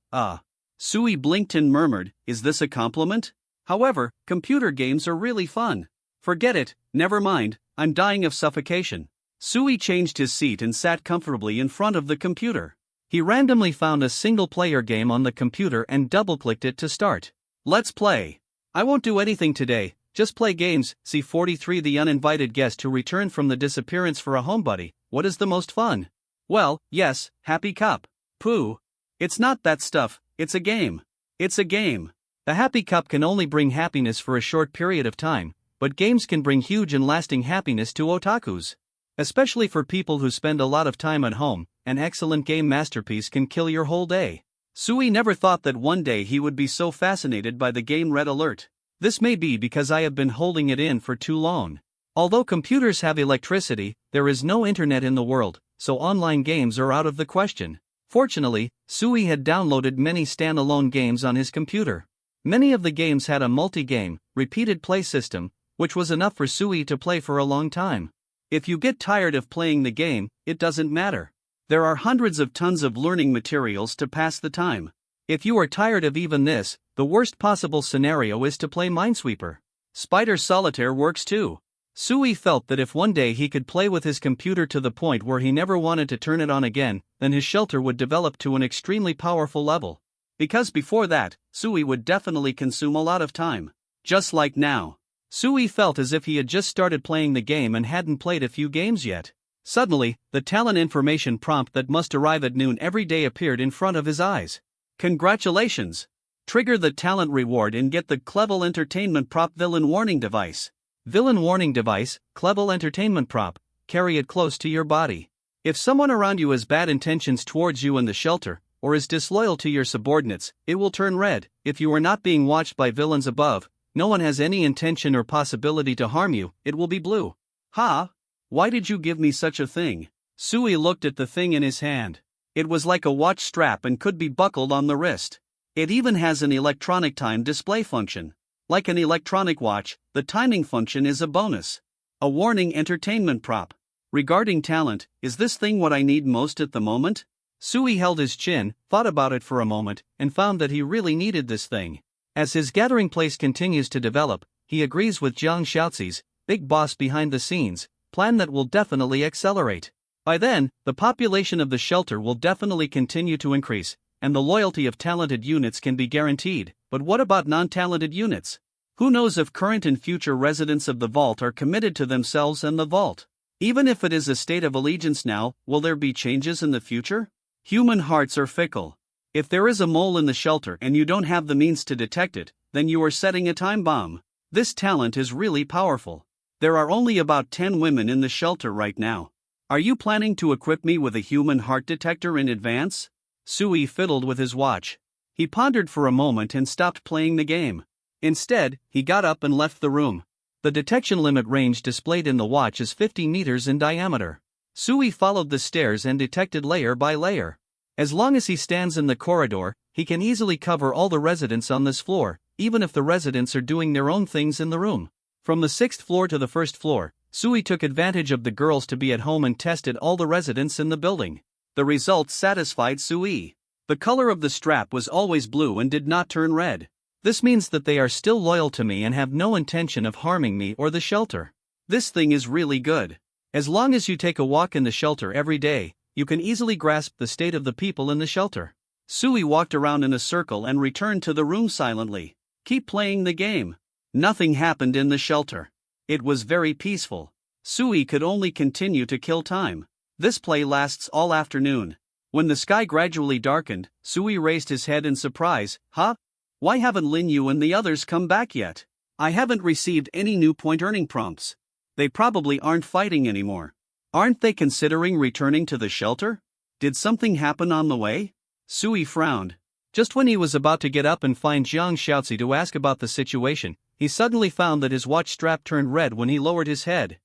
Suyi blinked and murmured, is this a compliment? However, computer games are really fun. Forget it, never mind, I'm dying of suffocation. Suyi changed his seat and sat comfortably in front of the computer. He randomly found a single-player game on the computer and double-clicked it to start. Let's play. I won't do anything today, just play games. See 43 The uninvited guest who returned from the disappearance for a homebuddy. What is the most fun? Well, yes, Happy Cup. Pooh. It's not that stuff, it's a game. It's a game. The Happy Cup can only bring happiness for a short period of time, but games can bring huge and lasting happiness to otakus. Especially for people who spend a lot of time at home, an excellent game masterpiece can kill your whole day. Suyi never thought that one day he would be so fascinated by the game Red Alert. This may be because I have been holding it in for too long. Although computers have electricity, there is no internet in the world, so online games are out of the question. Fortunately, Suyi had downloaded many standalone games on his computer. Many of the games had a multi-game, repeated play system, which was enough for Suyi to play for a long time. If you get tired of playing the game, it doesn't matter. There are hundreds of tons of learning materials to pass the time. If you are tired of even this, the worst possible scenario is to play Minesweeper. Spider Solitaire works too. Suyi felt that if one day he could play with his computer to the point where he never wanted to turn it on again, then his shelter would develop to an extremely powerful level. Because before that, Suyi would definitely consume a lot of time. Just like now. Suyi felt as if he had just started playing the game and hadn't played a few games yet. Suddenly, the talent information prompt that must arrive at noon every day appeared in front of his eyes. Congratulations! Trigger the talent reward and get the Clevel Entertainment Prop Villain Warning Device. Villain Warning Device, Clevel Entertainment Prop, carry it close to your body. If someone around you has bad intentions towards you in the shelter, or is disloyal to your subordinates, it will turn red. If you are not being watched by villains above, no one has any intention or possibility to harm you, it will be blue. Ha! Why did you give me such a thing? Sui looked at the thing in his hand. It was like a watch strap and could be buckled on the wrist. It even has an electronic time display function. Like an electronic watch, the timing function is a bonus. A warning entertainment prop. Regarding talent, is this thing what I need most at the moment? Sui held his chin, thought about it for a moment, and found that he really needed this thing. As his gathering place continues to develop, he agrees with Jiang Shaoxi's, big boss behind the scenes, plan that will definitely accelerate. By then, the population of the shelter will definitely continue to increase, and the loyalty of talented units can be guaranteed. But what about non-talented units? Who knows if current and future residents of the vault are committed to themselves and the vault? Even if it is a state of allegiance now, will there be changes in the future? Human hearts are fickle. If there is a mole in the shelter and you don't have the means to detect it, then you are setting a time bomb. This talent is really powerful. There are only about 10 women in the shelter right now. Are you planning to equip me with a human heart detector in advance? Sui fiddled with his watch. He pondered for a moment and stopped playing the game. Instead, he got up and left the room. The detection limit range displayed in the watch is 50 meters in diameter. Sui followed the stairs and detected layer by layer. As long as he stands in the corridor, he can easily cover all the residents on this floor, even if the residents are doing their own things in the room. From the 6th floor to the 1st floor, Sui took advantage of the girls to be at home and tested all the residents in the building. The results satisfied Sui. The color of the strap was always blue and did not turn red. This means that they are still loyal to me and have no intention of harming me or the shelter. This thing is really good. As long as you take a walk in the shelter every day, you can easily grasp the state of the people in the shelter. Sui walked around in a circle and returned to the room silently. Keep playing the game. Nothing happened in the shelter. It was very peaceful. Sui could only continue to kill time. This play lasts all afternoon. When the sky gradually darkened, Sui raised his head in surprise. Huh? Why haven't Lin Yu and the others come back yet? I haven't received any new point earning prompts. They probably aren't fighting anymore. Aren't they considering returning to the shelter? Did something happen on the way? Sui frowned. Just when he was about to get up and find Jiang Shaoxi to ask about the situation, he suddenly found that his watch strap turned red when he lowered his head.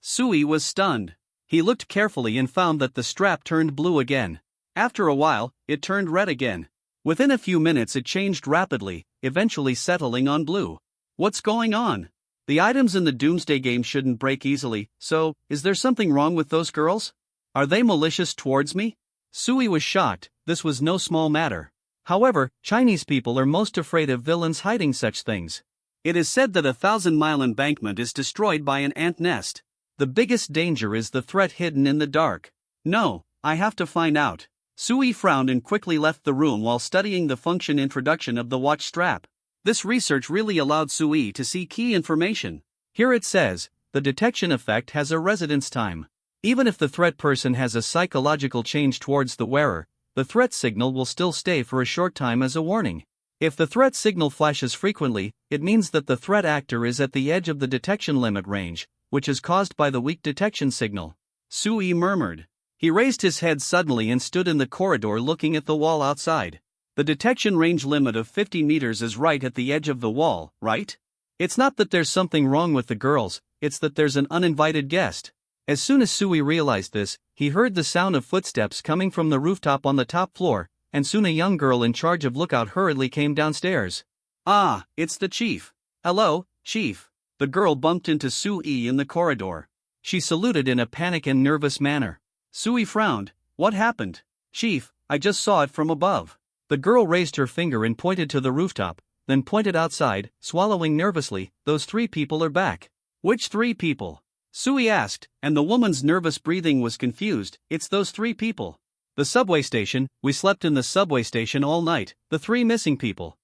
Sui was stunned. He looked carefully and found that the strap turned blue again. After a while, it turned red again. Within a few minutes it changed rapidly, eventually settling on blue. What's going on? The items in the Doomsday game shouldn't break easily, so, is there something wrong with those girls? Are they malicious towards me? Sui was shocked. This was no small matter. However, Chinese people are most afraid of villains hiding such things. It is said that a 1,000-mile embankment is destroyed by an ant nest. The biggest danger is the threat hidden in the dark. No, I have to find out. Sui frowned and quickly left the room while studying the function introduction of the watch strap. This research really allowed Sui to see key information. Here it says, the detection effect has a residence time. Even if the threat person has a psychological change towards the wearer, the threat signal will still stay for a short time as a warning. If the threat signal flashes frequently, it means that the threat actor is at the edge of the detection limit range, which is caused by the weak detection signal. Sui murmured. He raised his head suddenly and stood in the corridor looking at the wall outside. The detection range limit of 50 meters is right at the edge of the wall, right? It's not that there's something wrong with the girls, it's that there's an uninvited guest. As soon as Sui realized this, he heard the sound of footsteps coming from the rooftop on the top floor, and soon a young girl in charge of lookout hurriedly came downstairs. Ah, it's the chief. Hello, chief. The girl bumped into Sui in the corridor. She saluted in a panic and nervous manner. Sui frowned. What happened? Chief, I just saw it from above. The girl raised her finger and pointed to the rooftop, then pointed outside, swallowing nervously. Those 3 people are back. Which 3 people? Sui asked, and the woman's nervous breathing was confused. It's those 3 people. The subway station, we slept in the subway station all night, the 3 missing people.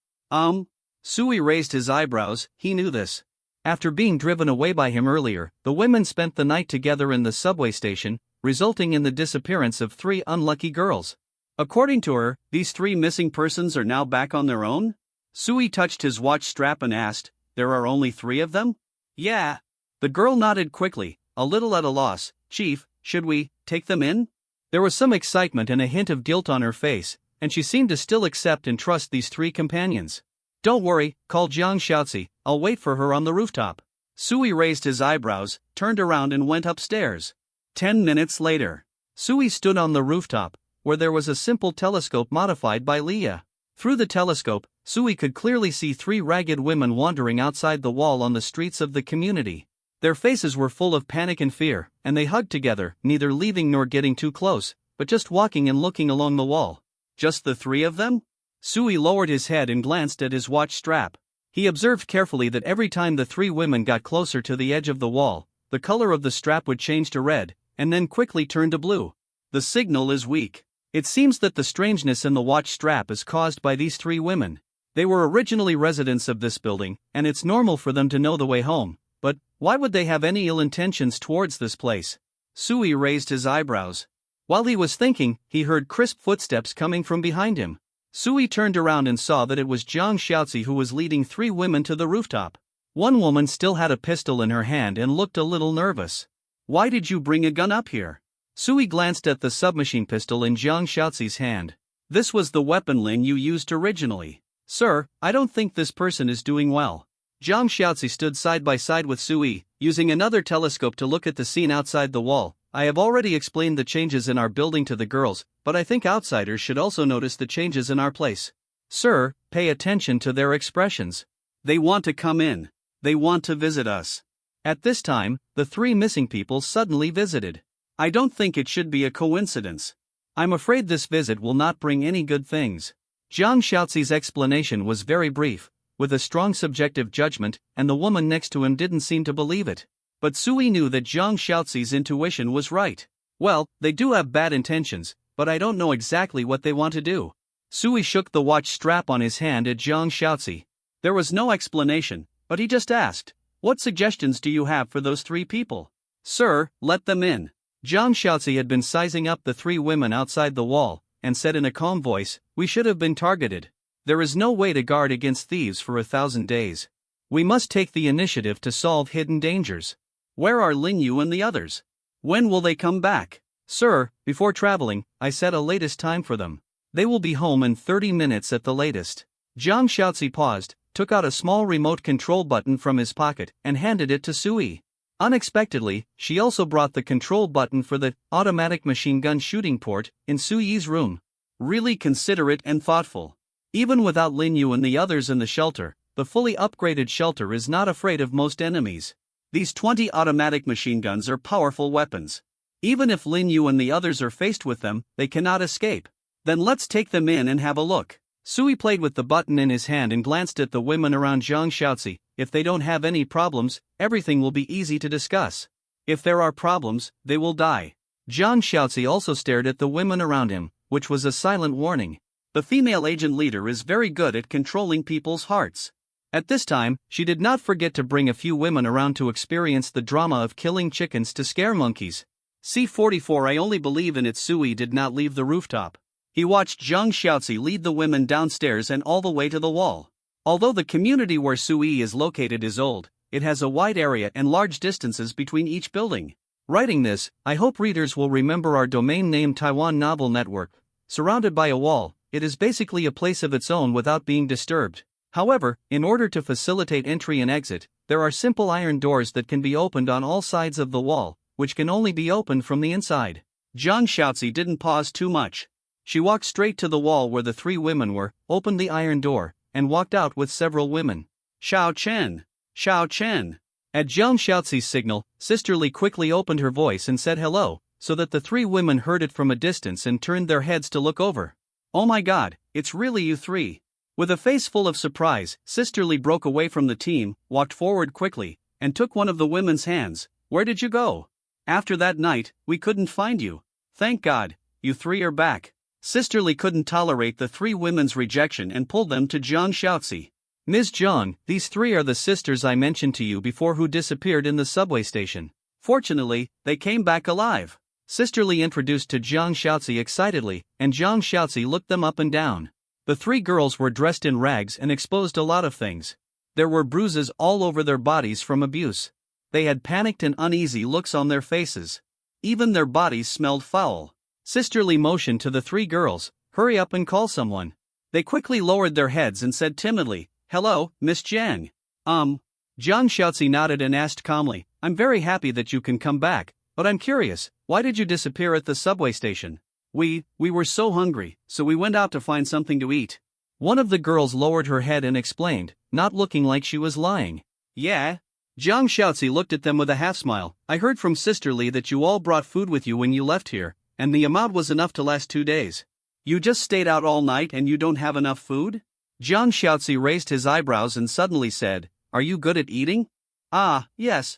Sui raised his eyebrows, he knew this. After being driven away by him earlier, the women spent the night together in the subway station, resulting in the disappearance of 3 unlucky girls. According to her, these 3 missing persons are now back on their own? Sui touched his watch strap and asked, there are only 3 of them? Yeah. The girl nodded quickly, a little at a loss. Chief, should we take them in? There was some excitement and a hint of guilt on her face, and she seemed to still accept and trust these 3 companions. Don't worry, call Jiang Shaoxi, I'll wait for her on the rooftop. Sui raised his eyebrows, turned around and went upstairs. 10 minutes later, Sui stood on the rooftop, where there was a simple telescope modified by Leah. Through the telescope, Sui could clearly see 3 ragged women wandering outside the wall on the streets of the community. Their faces were full of panic and fear, and they hugged together, neither leaving nor getting too close, but just walking and looking along the wall. Just the 3 of them? Sui lowered his head and glanced at his watch strap. He observed carefully that every time the 3 women got closer to the edge of the wall, the color of the strap would change to red, and then quickly turn to blue. The signal is weak. It seems that the strangeness in the watch strap is caused by these 3 women. They were originally residents of this building, and it's normal for them to know the way home, but why would they have any ill intentions towards this place? Sui raised his eyebrows. While he was thinking, he heard crisp footsteps coming from behind him. Sui turned around and saw that it was Jiang Xiaozi who was leading 3 women to the rooftop. One woman still had a pistol in her hand and looked a little nervous. Why did you bring a gun up here? Sui glanced at the submachine pistol in Jiang Xiaozi's hand. This was the weapon Lin Yu used originally. Sir, I don't think this person is doing well. Jiang Xiaozi stood side by side with Sui, using another telescope to look at the scene outside the wall. I have already explained the changes in our building to the girls, but I think outsiders should also notice the changes in our place. Sir, pay attention to their expressions. They want to come in. They want to visit us. At this time, the 3 missing people suddenly visited. I don't think it should be a coincidence. I'm afraid this visit will not bring any good things. Jiang Xiaozi's explanation was very brief, with a strong subjective judgment, and the woman next to him didn't seem to believe it. But Sui knew that Jiang Xiaozi's intuition was right. Well, they do have bad intentions, but I don't know exactly what they want to do. Sui shook the watch strap on his hand at Jiang Xiaozi. There was no explanation, but he just asked, "What suggestions do you have for those 3 people?" "Sir, let them in." Jiang Xiaozi had been sizing up the 3 women outside the wall, and said in a calm voice, "We should have been targeted. There is no way to guard against thieves for 1,000 days. We must take the initiative to solve hidden dangers." "Where are Lin Yu and the others? When will they come back?" "Sir, before traveling, I set a latest time for them. They will be home in 30 minutes at the latest." Jiang Xiaozi paused, took out a small remote control button from his pocket, and handed it to Sui. Unexpectedly, she also brought the control button for the automatic machine gun shooting port in Sui's room. Really considerate and thoughtful. Even without Lin Yu and the others in the shelter, the fully upgraded shelter is not afraid of most enemies. These 20 automatic machine guns are powerful weapons. Even if Lin Yu and the others are faced with them, they cannot escape. Then let's take them in and have a look. Sui played with the button in his hand and glanced at the women around Jiang Xiaozi. If they don't have any problems, everything will be easy to discuss. If there are problems, they will die. Jiang Xiaozi also stared at the women around him, which was a silent warning. The female agent leader is very good at controlling people's hearts. At this time, she did not forget to bring a few women around to experience the drama of killing chickens to scare monkeys. C-44 I only believe in it. Sui did not leave the rooftop. He watched Jiang Xiaozi lead the women downstairs and all the way to the wall. Although the community where Sui is located is old, it has a wide area and large distances between each building. Writing this, I hope readers will remember our domain name Taiwan Novel Network. Surrounded by a wall, it is basically a place of its own without being disturbed. However, in order to facilitate entry and exit, there are simple iron doors that can be opened on all sides of the wall, which can only be opened from the inside. Jiang Xiaozi didn't pause too much. She walked straight to the wall where the 3 women were, opened the iron door, and walked out with several women. "Xiao Chen! Xiao Chen!" At Jiang Xiaozi's signal, Sister Li quickly opened her voice and said hello, so that the 3 women heard it from a distance and turned their heads to look over. "Oh my God, it's really you 3. With a face full of surprise, Sister Li broke away from the team, walked forward quickly, and took one of the women's hands. "Where did you go? After that night, we couldn't find you. Thank God, you 3 are back." Sister Li couldn't tolerate the 3 women's rejection and pulled them to Jiang Xiaozi. "Ms. Jiang, these 3 are the sisters I mentioned to you before who disappeared in the subway station. Fortunately, they came back alive." Sister Li introduced to Jiang Xiaozi excitedly, and Jiang Xiaozi looked them up and down. The 3 girls were dressed in rags and exposed a lot of things. There were bruises all over their bodies from abuse. They had panicked and uneasy looks on their faces. Even their bodies smelled foul. Sister Li motioned to the 3 girls, "Hurry up and call someone." They quickly lowered their heads and said timidly, "Hello, Miss Jiang." Jiang Xiaozi nodded and asked calmly, "I'm very happy that you can come back, But I'm curious, why did you disappear at the subway station? We were so hungry, so we went out to find something to eat. One of the girls lowered her head and explained, not looking like she was lying. Yeah? Jiang Shaozi looked at them with a half smile. I heard from Sister Lee that you all brought food with you when you left here, and the amount was enough to last 2 days. You just stayed out all night and you don't have enough food? Jiang Shaozi raised his eyebrows and suddenly said, Are you good at eating? Ah, yes,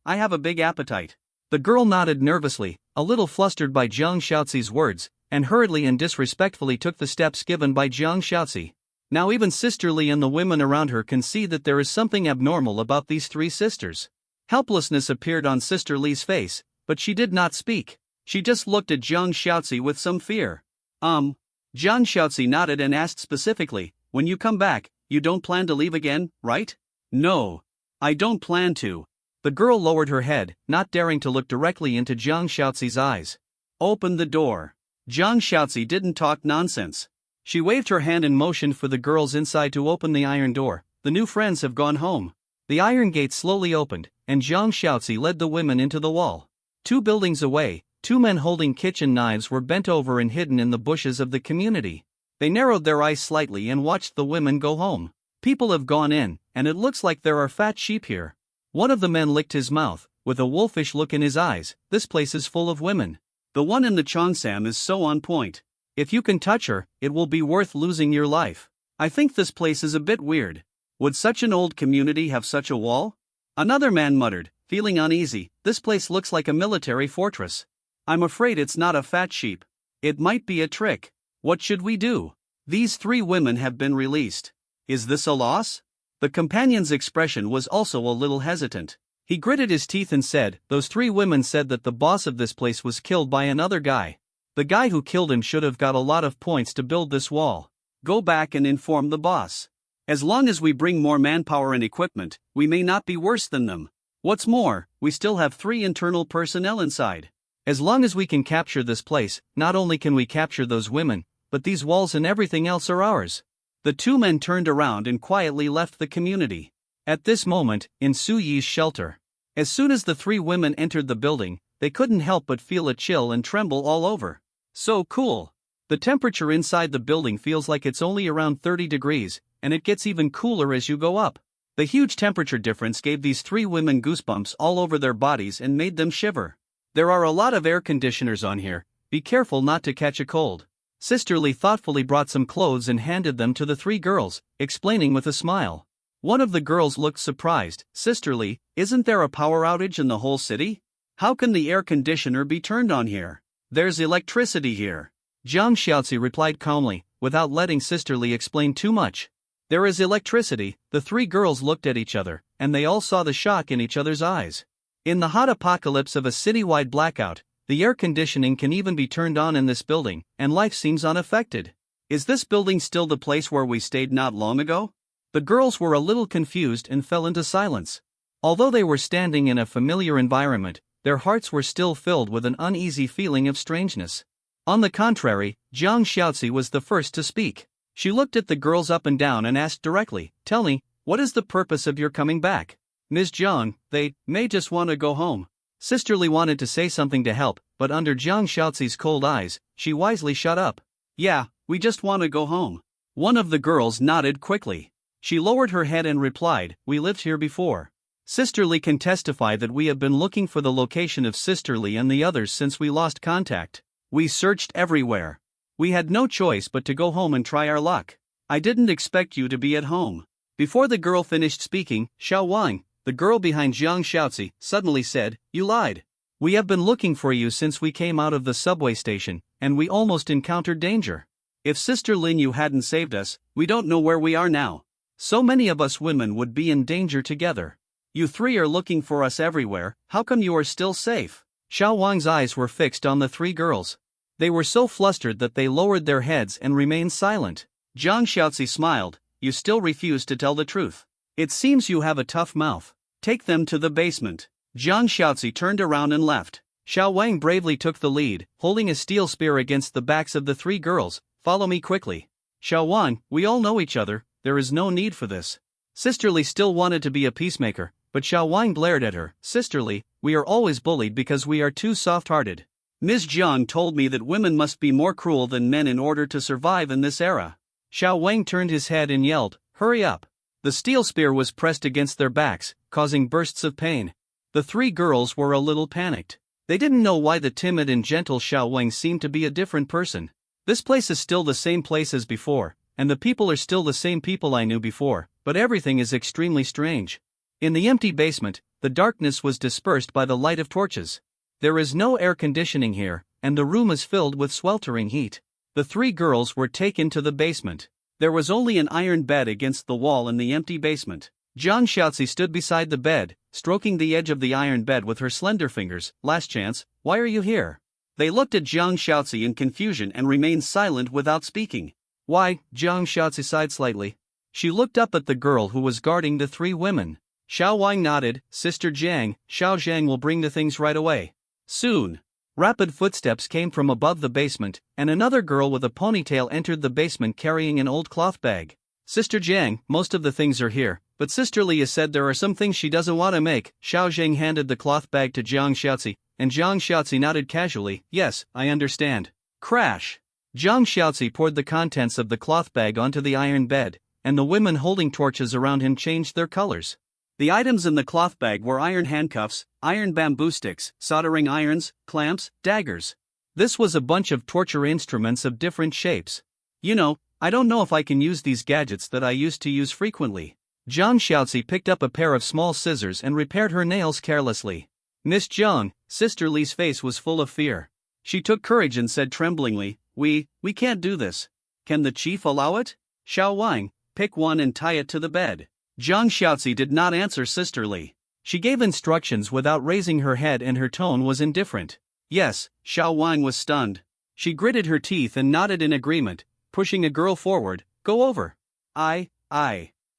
I have a big appetite. The girl nodded nervously, a little flustered by Jiang Shaozi's words, and hurriedly and disrespectfully took the steps given by Jiang Shaozi. Now even Sister Lee and the women around her can see that there is something abnormal about these three sisters. Helplessness appeared on Sister Lee's face, but she did not speak. She just looked at Jiang Shaozi with some fear. Jiang Shaozi nodded and asked specifically, when you come back, you don't plan to leave again, right? No. I don't plan to. The girl lowered her head, not daring to look directly into Jiang Shaozi's eyes. Open the door. Jiang Shaozi didn't talk nonsense. She waved her hand and motioned for the girls inside to open the iron door. The new friends have gone home. The iron gate slowly opened, and Jiang Shaozi led the women into the wall. 2 buildings away, 2 men holding kitchen knives were bent over and hidden in the bushes of the community. They narrowed their eyes slightly and watched the women go home. People have gone in, and it looks like there are fat sheep here. One of the men licked his mouth, with a wolfish look in his eyes. This place is full of women. The one in the Cheongsam is so on point. If you can touch her, it will be worth losing your life. I think this place is a bit weird. Would such an old community have such a wall? Another man muttered, feeling uneasy. This place looks like a military fortress. I'm afraid it's not a fat sheep. It might be a trick. What should we do? These 3 women have been released. Is this a loss? The companion's expression was also a little hesitant. He gritted his teeth and said, Those 3 women said that the boss of this place was killed by another guy. The guy who killed him should have got a lot of points to build this wall. Go back and inform the boss. As long as we bring more manpower and equipment, we may not be worse than them. What's more, we still have 3 internal personnel inside. As long as we can capture this place, not only can we capture those women, but these walls and everything else are ours. The 2 men turned around and quietly left the community. At this moment, in Su Yi's shelter, as soon as the 3 women entered the building, they couldn't help but feel a chill and tremble all over. So cool. The temperature inside the building feels like it's only around 30 degrees, and it gets even cooler as you go up. The huge temperature difference gave these 3 women goosebumps all over their bodies and made them shiver. There are a lot of air conditioners on here. Be careful not to catch a cold. Sister Lee thoughtfully brought some clothes and handed them to the 3 girls, explaining with a smile. One of the girls looked surprised. Sister Lee, isn't there a power outage in the whole city? How can the air conditioner be turned on here? There's electricity here. Jiang Shaozi replied calmly, without letting Sister Lee explain too much. There is electricity. The 3 girls looked at each other, and they all saw the shock in each other's eyes. In the hot apocalypse of a citywide blackout, the air conditioning can even be turned on in this building, and life seems unaffected. Is this building still the place where we stayed not long ago? The girls were a little confused and fell into silence. Although they were standing in a familiar environment, their hearts were still filled with an uneasy feeling of strangeness. On the contrary, Jiang Shaozi was the first to speak. She looked at the girls up and down and asked directly, Tell me, what is the purpose of your coming back? Ms. Jiang, they may just want to go home. Sister Lee wanted to say something to help, but under Jiang Shaozi's cold eyes, she wisely shut up. Yeah, we just want to go home. One of the girls nodded quickly. She lowered her head and replied, We lived here before. Sister Lee can testify that we have been looking for the location of Sister Lee and the others since we lost contact. We searched everywhere. We had no choice but to go home and try our luck. I didn't expect you to be at home. Before the girl finished speaking, Xiao Wang, the girl behind Jiang Shaozi, suddenly said, You lied. We have been looking for you since we came out of the subway station, and we almost encountered danger. If Sister Lin Yu hadn't saved us, we don't know where we are now. So many of us women would be in danger together. You 3 are looking for us everywhere. How come you are still safe? Xiao Wang's eyes were fixed on the 3 girls. They were so flustered that they lowered their heads and remained silent. Jiang Shaozi smiled. You still refuse to tell the truth. It seems you have a tough mouth. Take them to the basement. Jiang Shaozi turned around and left. Xiao Wang bravely took the lead, holding a steel spear against the backs of the 3 girls. Follow me quickly. Xiao Wang, we all know each other. There is no need for this. Sister Lee still wanted to be a peacemaker, but Xiao Wang blared at her. Sister Lee, We are always bullied because we are too soft-hearted. Ms. Jiang told me that women must be more cruel than men in order to survive in this era. Xiao Wang turned his head and yelled, "Hurry up!" The steel spear was pressed against their backs, causing bursts of pain. The three girls were a little panicked. They didn't know why the timid and gentle Xiao Wang seemed to be a different person. This place is still the same place as before, and the people are still the same people I knew before, but everything is extremely strange. In the empty basement, the darkness was dispersed by the light of torches. There is no air conditioning here, and the room is filled with sweltering heat. The three girls were taken to the basement. There was only an iron bed against the wall in the empty basement. Zhang Xiaozi stood beside the bed, stroking the edge of the iron bed with her slender fingers. "Last chance, why are you here?" They looked at Zhang Xiaozi in confusion and remained silent without speaking. "Why?" Zhang Xiaozi sighed slightly. She looked up at the girl who was guarding the three women. Xiao Wang nodded. "Sister Jiang, Xiao Zhang will bring the things right away." Soon, rapid footsteps came from above the basement, and another girl with a ponytail entered the basement carrying an old cloth bag. "Sister Jiang, most of the things are here, but Sister Leah said there are some things she doesn't want to make." Xiao Zhang handed the cloth bag to Zhang Xiaozi, and Zhang Xiaozi nodded casually. "Yes, I understand." Crash! Zhang Xiaozi poured the contents of the cloth bag onto the iron bed, and the women holding torches around him changed their colors. The items in the cloth bag were iron handcuffs, iron bamboo sticks, soldering irons, clamps, daggers. This was a bunch of torture instruments of different shapes. "You know, I don't know if I can use these gadgets that I used to use frequently." Zhang Xiaozi picked up a pair of small scissors and repaired her nails carelessly. "Miss Zhang," Sister Li's face was full of fear. She took courage and said tremblingly, We can't do this. Can the chief allow it?" "Xiao Wang, pick one and tie it to the bed." Zhang Xiaozi did not answer Sister Li. She gave instructions without raising her head and her tone was indifferent. "Yes." Xiao Wang was stunned. She gritted her teeth and nodded in agreement, pushing a girl forward. "Go over." I.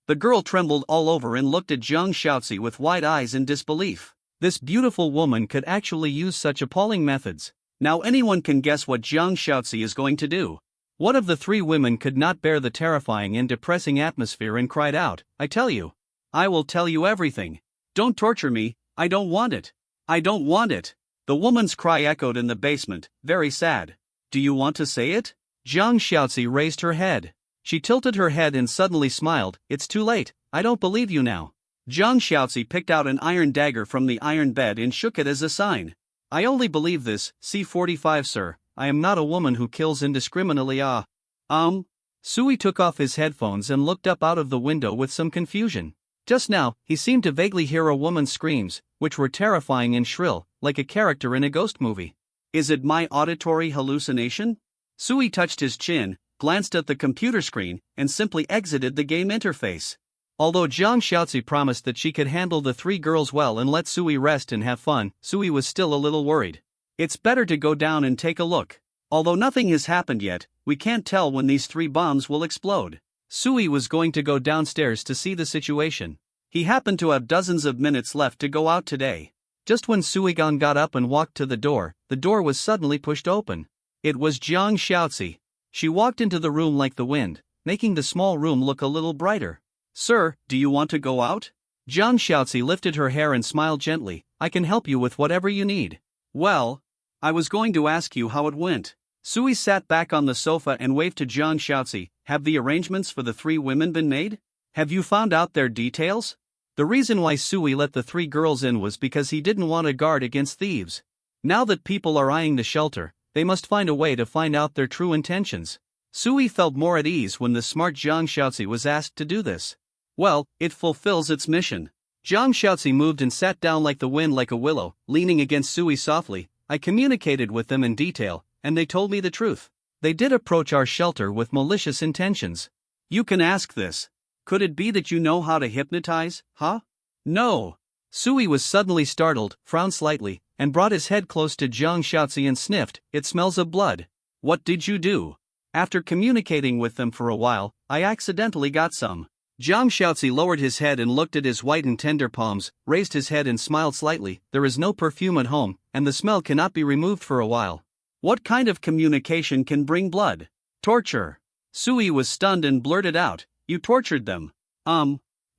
The girl trembled all over and looked at Zhang Xiaozi with wide eyes in disbelief. This beautiful woman could actually use such appalling methods. Now anyone can guess what Zhang Xiaozi is going to do. One of the three women could not bear the terrifying and depressing atmosphere and cried out, "I tell you. I will tell you everything. Don't torture me, I don't want it. I don't want it." The woman's cry echoed in the basement, very sad. "Do you want to say it?" Zhang Xiaozi raised her head. She tilted her head and suddenly smiled. "It's too late, I don't believe you now." Zhang Xiaozi picked out an iron dagger from the iron bed and shook it as a sign. "I only believe this, C-45 sir, I am not a woman who kills indiscriminately." Sui took off his headphones and looked up out of the window with some confusion. Just now, he seemed to vaguely hear a woman's screams, which were terrifying and shrill, like a character in a ghost movie. "Is it my auditory hallucination?" Sui touched his chin, glanced at the computer screen, and simply exited the game interface. Although Zhang Xiaozi promised that she could handle the three girls well and let Sui rest and have fun, Sui was still a little worried. "It's better to go down and take a look. Although nothing has happened yet, we can't tell when these three bombs will explode." Sui was going to go downstairs to see the situation. He happened to have dozens of minutes left to go out today. Just when Suigan got up and walked to the door was suddenly pushed open. It was Zhang Xiaozi. She walked into the room like the wind, making the small room look a little brighter. "Sir, do you want to go out?" Zhang Xiaozi lifted her hair and smiled gently. "I can help you with whatever you need." "Well, I was going to ask you how it went." Sui sat back on the sofa and waved to Zhang Xiaozi. "Have the arrangements for the three women been made? Have you found out their details?" The reason why Sui let the three girls in was because he didn't want to guard against thieves. Now that people are eyeing the shelter, they must find a way to find out their true intentions. Sui felt more at ease when the smart Zhang Xiaozi was asked to do this. "Well, it fulfills its mission." Zhang Xiaozi moved and sat down like the wind like a willow, leaning against Sui softly. "I communicated with them in detail, and they told me the truth. They did approach our shelter with malicious intentions." "You can ask this. Could it be that you know how to hypnotize, huh?" "No." Sui was suddenly startled, frowned slightly, and brought his head close to Zhang Xiaozi and sniffed. "It smells of blood." "What did you do?" "After communicating with them for a while, I accidentally got some." Zhang Xiaozi lowered his head and looked at his white and tender palms, raised his head and smiled slightly. "There is no perfume at home, and the smell cannot be removed for a while." "What kind of communication can bring blood?" "Torture." Sui was stunned and blurted out, "You tortured them?"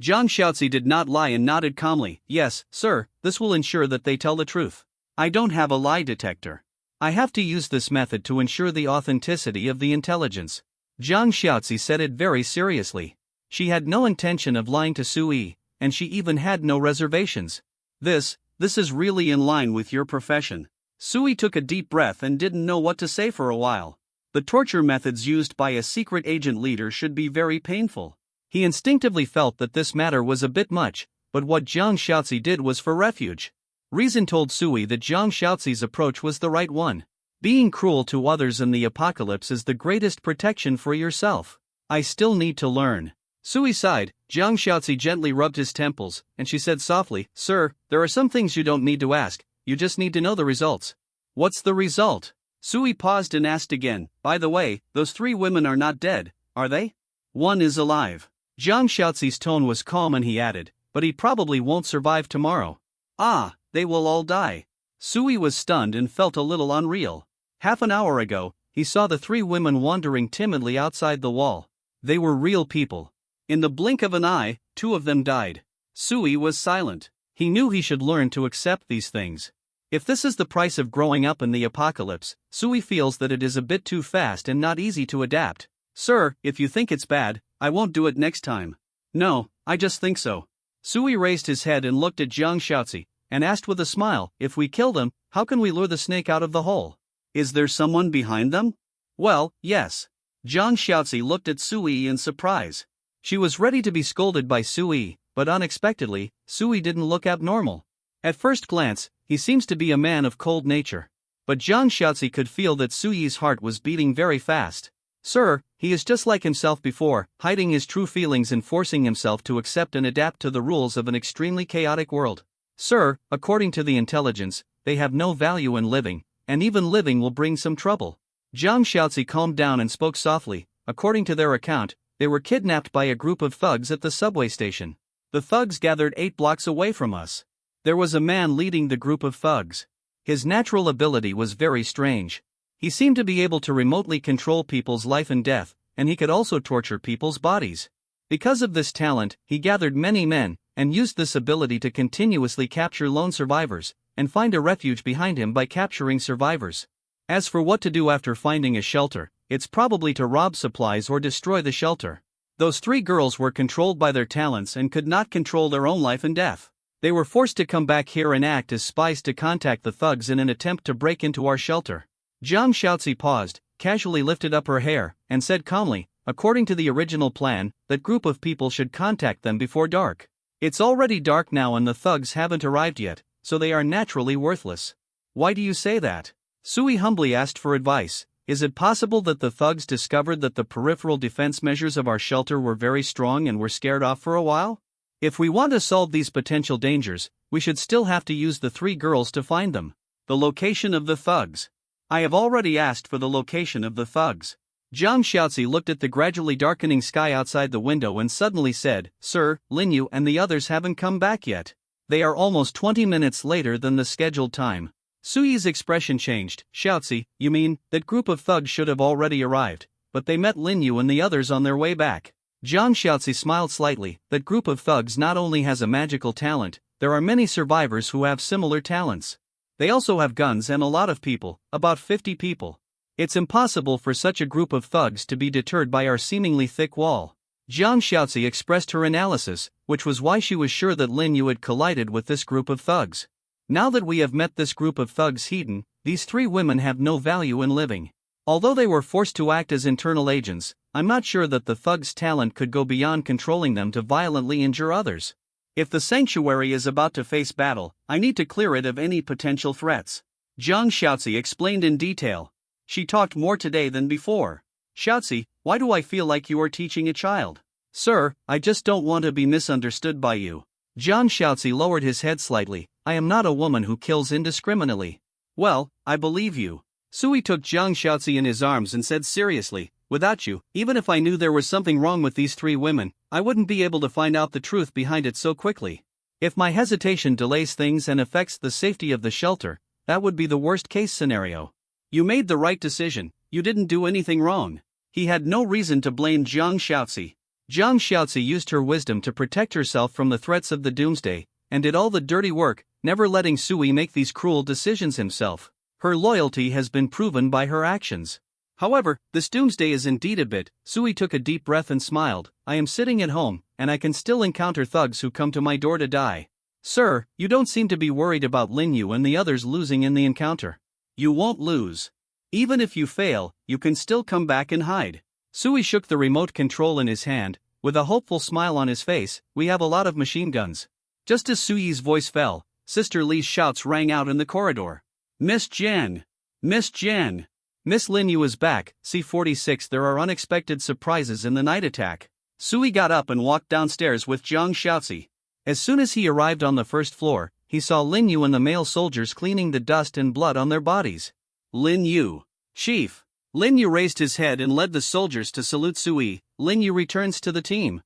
Jiang Shaozi did not lie and nodded calmly. Yes, sir, this will ensure that they tell the truth. I don't have a lie detector. I have to use this method to ensure the authenticity of the intelligence. Jiang Shaozi said it very seriously. She had no intention of lying to Sui, and she even had no reservations. This is really in line with your profession. Sui took a deep breath and didn't know what to say for a while. The torture methods used by a secret agent leader should be very painful. He instinctively felt that this matter was a bit much, but what Jiang Shaozi did was for refuge. Reason told Sui that Jiang Shaozi's approach was the right one. Being cruel to others in the apocalypse is the greatest protection for yourself. I still need to learn. Sui sighed. Jiang Shaozi gently rubbed his temples, and she said softly, Sir, there are some things you don't need to ask, you just need to know the results. What's the result? Sui paused and asked again, By the way, those 3 women are not dead, are they? One is alive. Jiang Shaozi's tone was calm and he added, But he probably won't survive tomorrow. Ah, they will all die. Sui was stunned and felt a little unreal. Half an hour ago, he saw the 3 women wandering timidly outside the wall. They were real people. In the blink of an eye, 2 of them died. Sui was silent. He knew he should learn to accept these things. If this is the price of growing up in the apocalypse, Sui feels that it is a bit too fast and not easy to adapt. Sir, if you think it's bad, I won't do it next time. No, I just think so. Sui raised his head and looked at Jiang Shaozi, and asked with a smile, If we kill them, how can we lure the snake out of the hole? Is there someone behind them? Well, yes. Jiang Shaozi looked at Sui in surprise. She was ready to be scolded by Sui, but unexpectedly, Sui didn't look abnormal. At first glance, he seems to be a man of cold nature. But Jiang Shaozi could feel that Sui's heart was beating very fast. Sir, he is just like himself before, hiding his true feelings and forcing himself to accept and adapt to the rules of an extremely chaotic world. Sir, according to the intelligence, they have no value in living, and even living will bring some trouble. Jiang Shaozi calmed down and spoke softly. According to their account, they were kidnapped by a group of thugs at the subway station. The thugs gathered 8 blocks away from us. There was a man leading the group of thugs. His natural ability was very strange. He seemed to be able to remotely control people's life and death, and he could also torture people's bodies. Because of this talent, he gathered many men, and used this ability to continuously capture lone survivors, and find a refuge behind him by capturing survivors. As for what to do after finding a shelter, it's probably to rob supplies or destroy the shelter. Those 3 girls were controlled by their talents and could not control their own life and death. They were forced to come back here and act as spies to contact the thugs in an attempt to break into our shelter. Jiang Shaozi paused, casually lifted up her hair, and said calmly, According to the original plan, that group of people should contact them before dark. It's already dark now and the thugs haven't arrived yet, so they are naturally worthless. Why do you say that? Sui humbly asked for advice. Is it possible that the thugs discovered that the peripheral defense measures of our shelter were very strong and were scared off for a while? If we want to solve these potential dangers, we should still have to use the 3 girls to find them. The location of the thugs. I have already asked for the location of the thugs. Jiang Shaozi looked at the gradually darkening sky outside the window and suddenly said, Sir, Linyu and the others haven't come back yet. They are almost 20 minutes later than the scheduled time. Sui's expression changed. Shaozi, you mean, that group of thugs should have already arrived, but they met Linyu and the others on their way back. Jiang Shaozi smiled slightly. That group of thugs not only has a magical talent, there are many survivors who have similar talents. They also have guns and a lot of people, about 50 people. It's impossible for such a group of thugs to be deterred by our seemingly thick wall. Jiang Shaozi expressed her analysis, which was why she was sure that Linyu had collided with this group of thugs. Now that we have met this group of thugs hidden, these 3 women have no value in living. Although they were forced to act as internal agents, I'm not sure that the thugs' talent could go beyond controlling them to violently injure others. If the sanctuary is about to face battle, I need to clear it of any potential threats. Jiang Shaozi explained in detail. She talked more today than before. Shaozi, why do I feel like you are teaching a child? Sir, I just don't want to be misunderstood by you. Jiang Shaozi lowered his head slightly. I am not a woman who kills indiscriminately. Well, I believe you. Sui took Jiang Shaozi in his arms and said seriously, Without you, even if I knew there was something wrong with these 3 women, I wouldn't be able to find out the truth behind it so quickly. If my hesitation delays things and affects the safety of the shelter, that would be the worst-case scenario. You made the right decision, you didn't do anything wrong. He had no reason to blame Jiang Shaozi. Jiang Xiaozi used her wisdom to protect herself from the threats of the doomsday, and did all the dirty work, never letting Sui make these cruel decisions himself. Her loyalty has been proven by her actions. However, this doomsday is indeed a bit. Sui took a deep breath and smiled. I am sitting at home, and I can still encounter thugs who come to my door to die. Sir, you don't seem to be worried about Lin Yu and the others losing in the encounter. You won't lose. Even if you fail, you can still come back and hide. Sui shook the remote control in his hand, with a hopeful smile on his face. We have a lot of machine guns. Just as Sui's voice fell, Sister Li's shouts rang out in the corridor. Miss Jen! Miss Jen! Miss Lin Yu is back. C-46. There are unexpected surprises in the night attack. Sui got up and walked downstairs with Jiang Xiaozi. As soon as he arrived on the first floor, he saw Lin Yu and the male soldiers cleaning the dust and blood on their bodies. Lin Yu. Chief. Lin Yu raised his head and led the soldiers to salute Sui. Lin Yu returns to the team.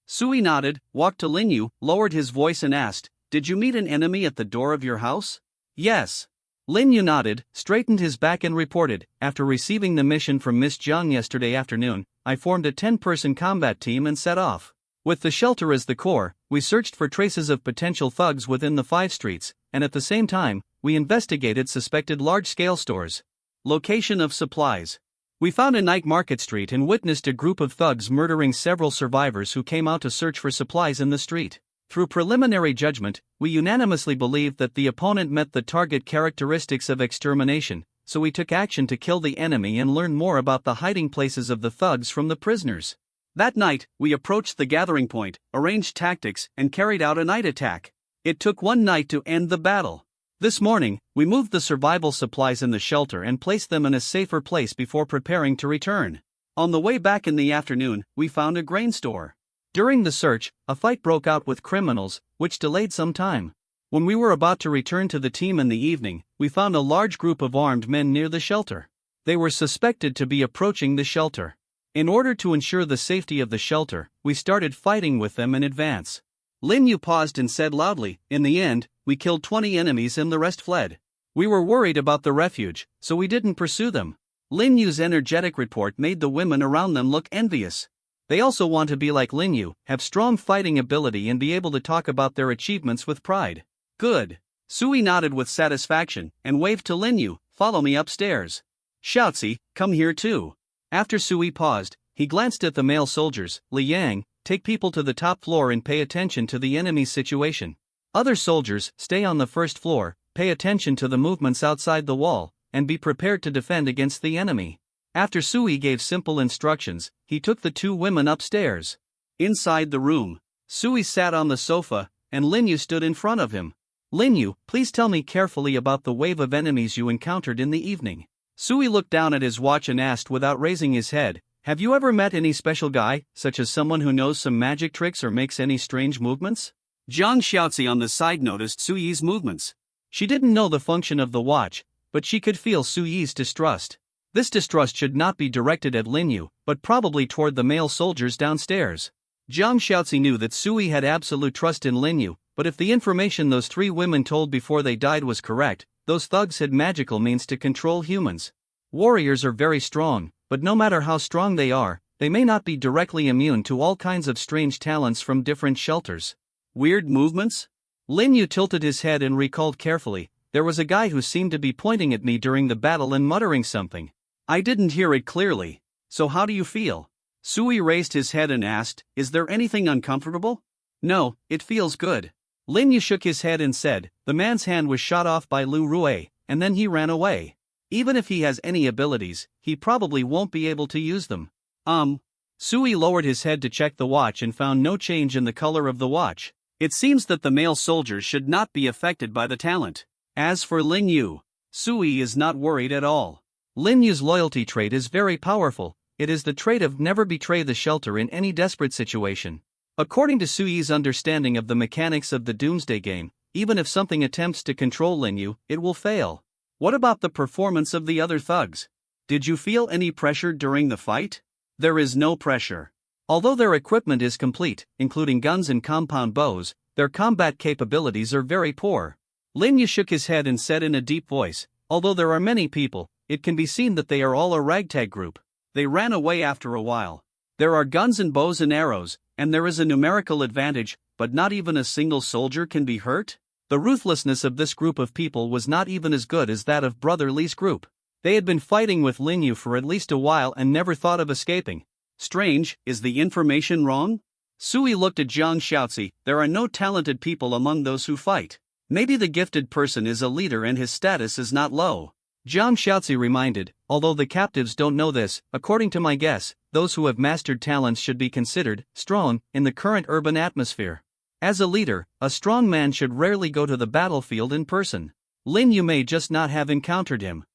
Sui nodded, walked to Lin Yu, lowered his voice and asked, Did you meet an enemy at the door of your house? Yes. Lin Yu nodded, straightened his back and reported, After receiving the mission from Miss Jiang yesterday afternoon, I formed a 10-person combat team and set off. With the shelter as the core, we searched for traces of potential thugs within the 5 streets, and at the same time, we investigated suspected large-scale stores. Location of supplies. We found a night market street and witnessed a group of thugs murdering several survivors who came out to search for supplies in the street. Through preliminary judgment, we unanimously believed that the opponent met the target characteristics of extermination, so we took action to kill the enemy and learn more about the hiding places of the thugs from the prisoners. That night, we approached the gathering point, arranged tactics, and carried out a night attack. It took one night to end the battle. This morning, we moved the survival supplies in the shelter and placed them in a safer place before preparing to return. On the way back in the afternoon, we found a grain store. During the search, a fight broke out with criminals, which delayed some time. When we were about to return to the team in the evening, we found a large group of armed men near the shelter. They were suspected to be approaching the shelter. In order to ensure the safety of the shelter, we started fighting with them in advance. Lin Yu paused and said loudly, In the end, we killed 20 enemies and the rest fled. We were worried about the refuge, so we didn't pursue them. Lin Yu's energetic report made the women around them look envious. They also want to be like Lin Yu, have strong fighting ability and be able to talk about their achievements with pride. Good. Sui nodded with satisfaction and waved to Lin Yu, Follow me upstairs. Xiaozi, come here too. After Sui paused, he glanced at the male soldiers. Li Yang, take people to the top floor and pay attention to the enemy's situation. Other soldiers, stay on the first floor, pay attention to the movements outside the wall, and be prepared to defend against the enemy. After Sui gave simple instructions, he took the 2 women upstairs. Inside the room, Sui sat on the sofa, and Lin Yu stood in front of him. Lin Yu, please tell me carefully about the wave of enemies you encountered in the evening. Sui looked down at his watch and asked without raising his head, Have you ever met any special guy, such as someone who knows some magic tricks or makes any strange movements? Jiang Xiaozi on the side noticed Sui's movements. She didn't know the function of the watch, but she could feel Sui's distrust. This distrust should not be directed at Lin Yu, but probably toward the male soldiers downstairs. Jiang Xiaozi knew that Sui had absolute trust in Lin Yu, but if the information those 3 women told before they died was correct, those thugs had magical means to control humans. Warriors are very strong, but no matter how strong they are, they may not be directly immune to all kinds of strange talents from different shelters. Weird movements? Lin Yu tilted his head and recalled carefully, There was a guy who seemed to be pointing at me during the battle and muttering something. I didn't hear it clearly. So how do you feel? Sui raised his head and asked, Is there anything uncomfortable? No, it feels good. Lin Yu shook his head and said, The man's hand was shot off by Lu Rui, and then he ran away. Even if he has any abilities, he probably won't be able to use them. Sui lowered his head to check the watch and found no change in the color of the watch. It seems that the male soldiers should not be affected by the talent. As for Lin Yu, Sui is not worried at all. Lin Yu's loyalty trait is very powerful. It is the trait of never betray the shelter in any desperate situation. According to Sui's understanding of the mechanics of the Doomsday game, even if something attempts to control Lin Yu, it will fail. What about the performance of the other thugs? Did you feel any pressure during the fight? There is no pressure. Although their equipment is complete, including guns and compound bows, their combat capabilities are very poor. Lin Yu shook his head and said in a deep voice, Although there are many people, it can be seen that they are all a ragtag group. They ran away after a while. There are guns and bows and arrows, and there is a numerical advantage, but not even a single soldier can be hurt? The ruthlessness of this group of people was not even as good as that of Brother Li's group. They had been fighting with Lin Yu for at least a while and never thought of escaping. Strange, is the information wrong? Sui looked at Zhang Xiaozi. There are no talented people among those who fight. Maybe the gifted person is a leader and his status is not low. Zhang Xiaozi reminded, although the captives don't know this, according to my guess, those who have mastered talents should be considered strong in the current urban atmosphere. As a leader, a strong man should rarely go to the battlefield in person. Lin Yu may just not have encountered him.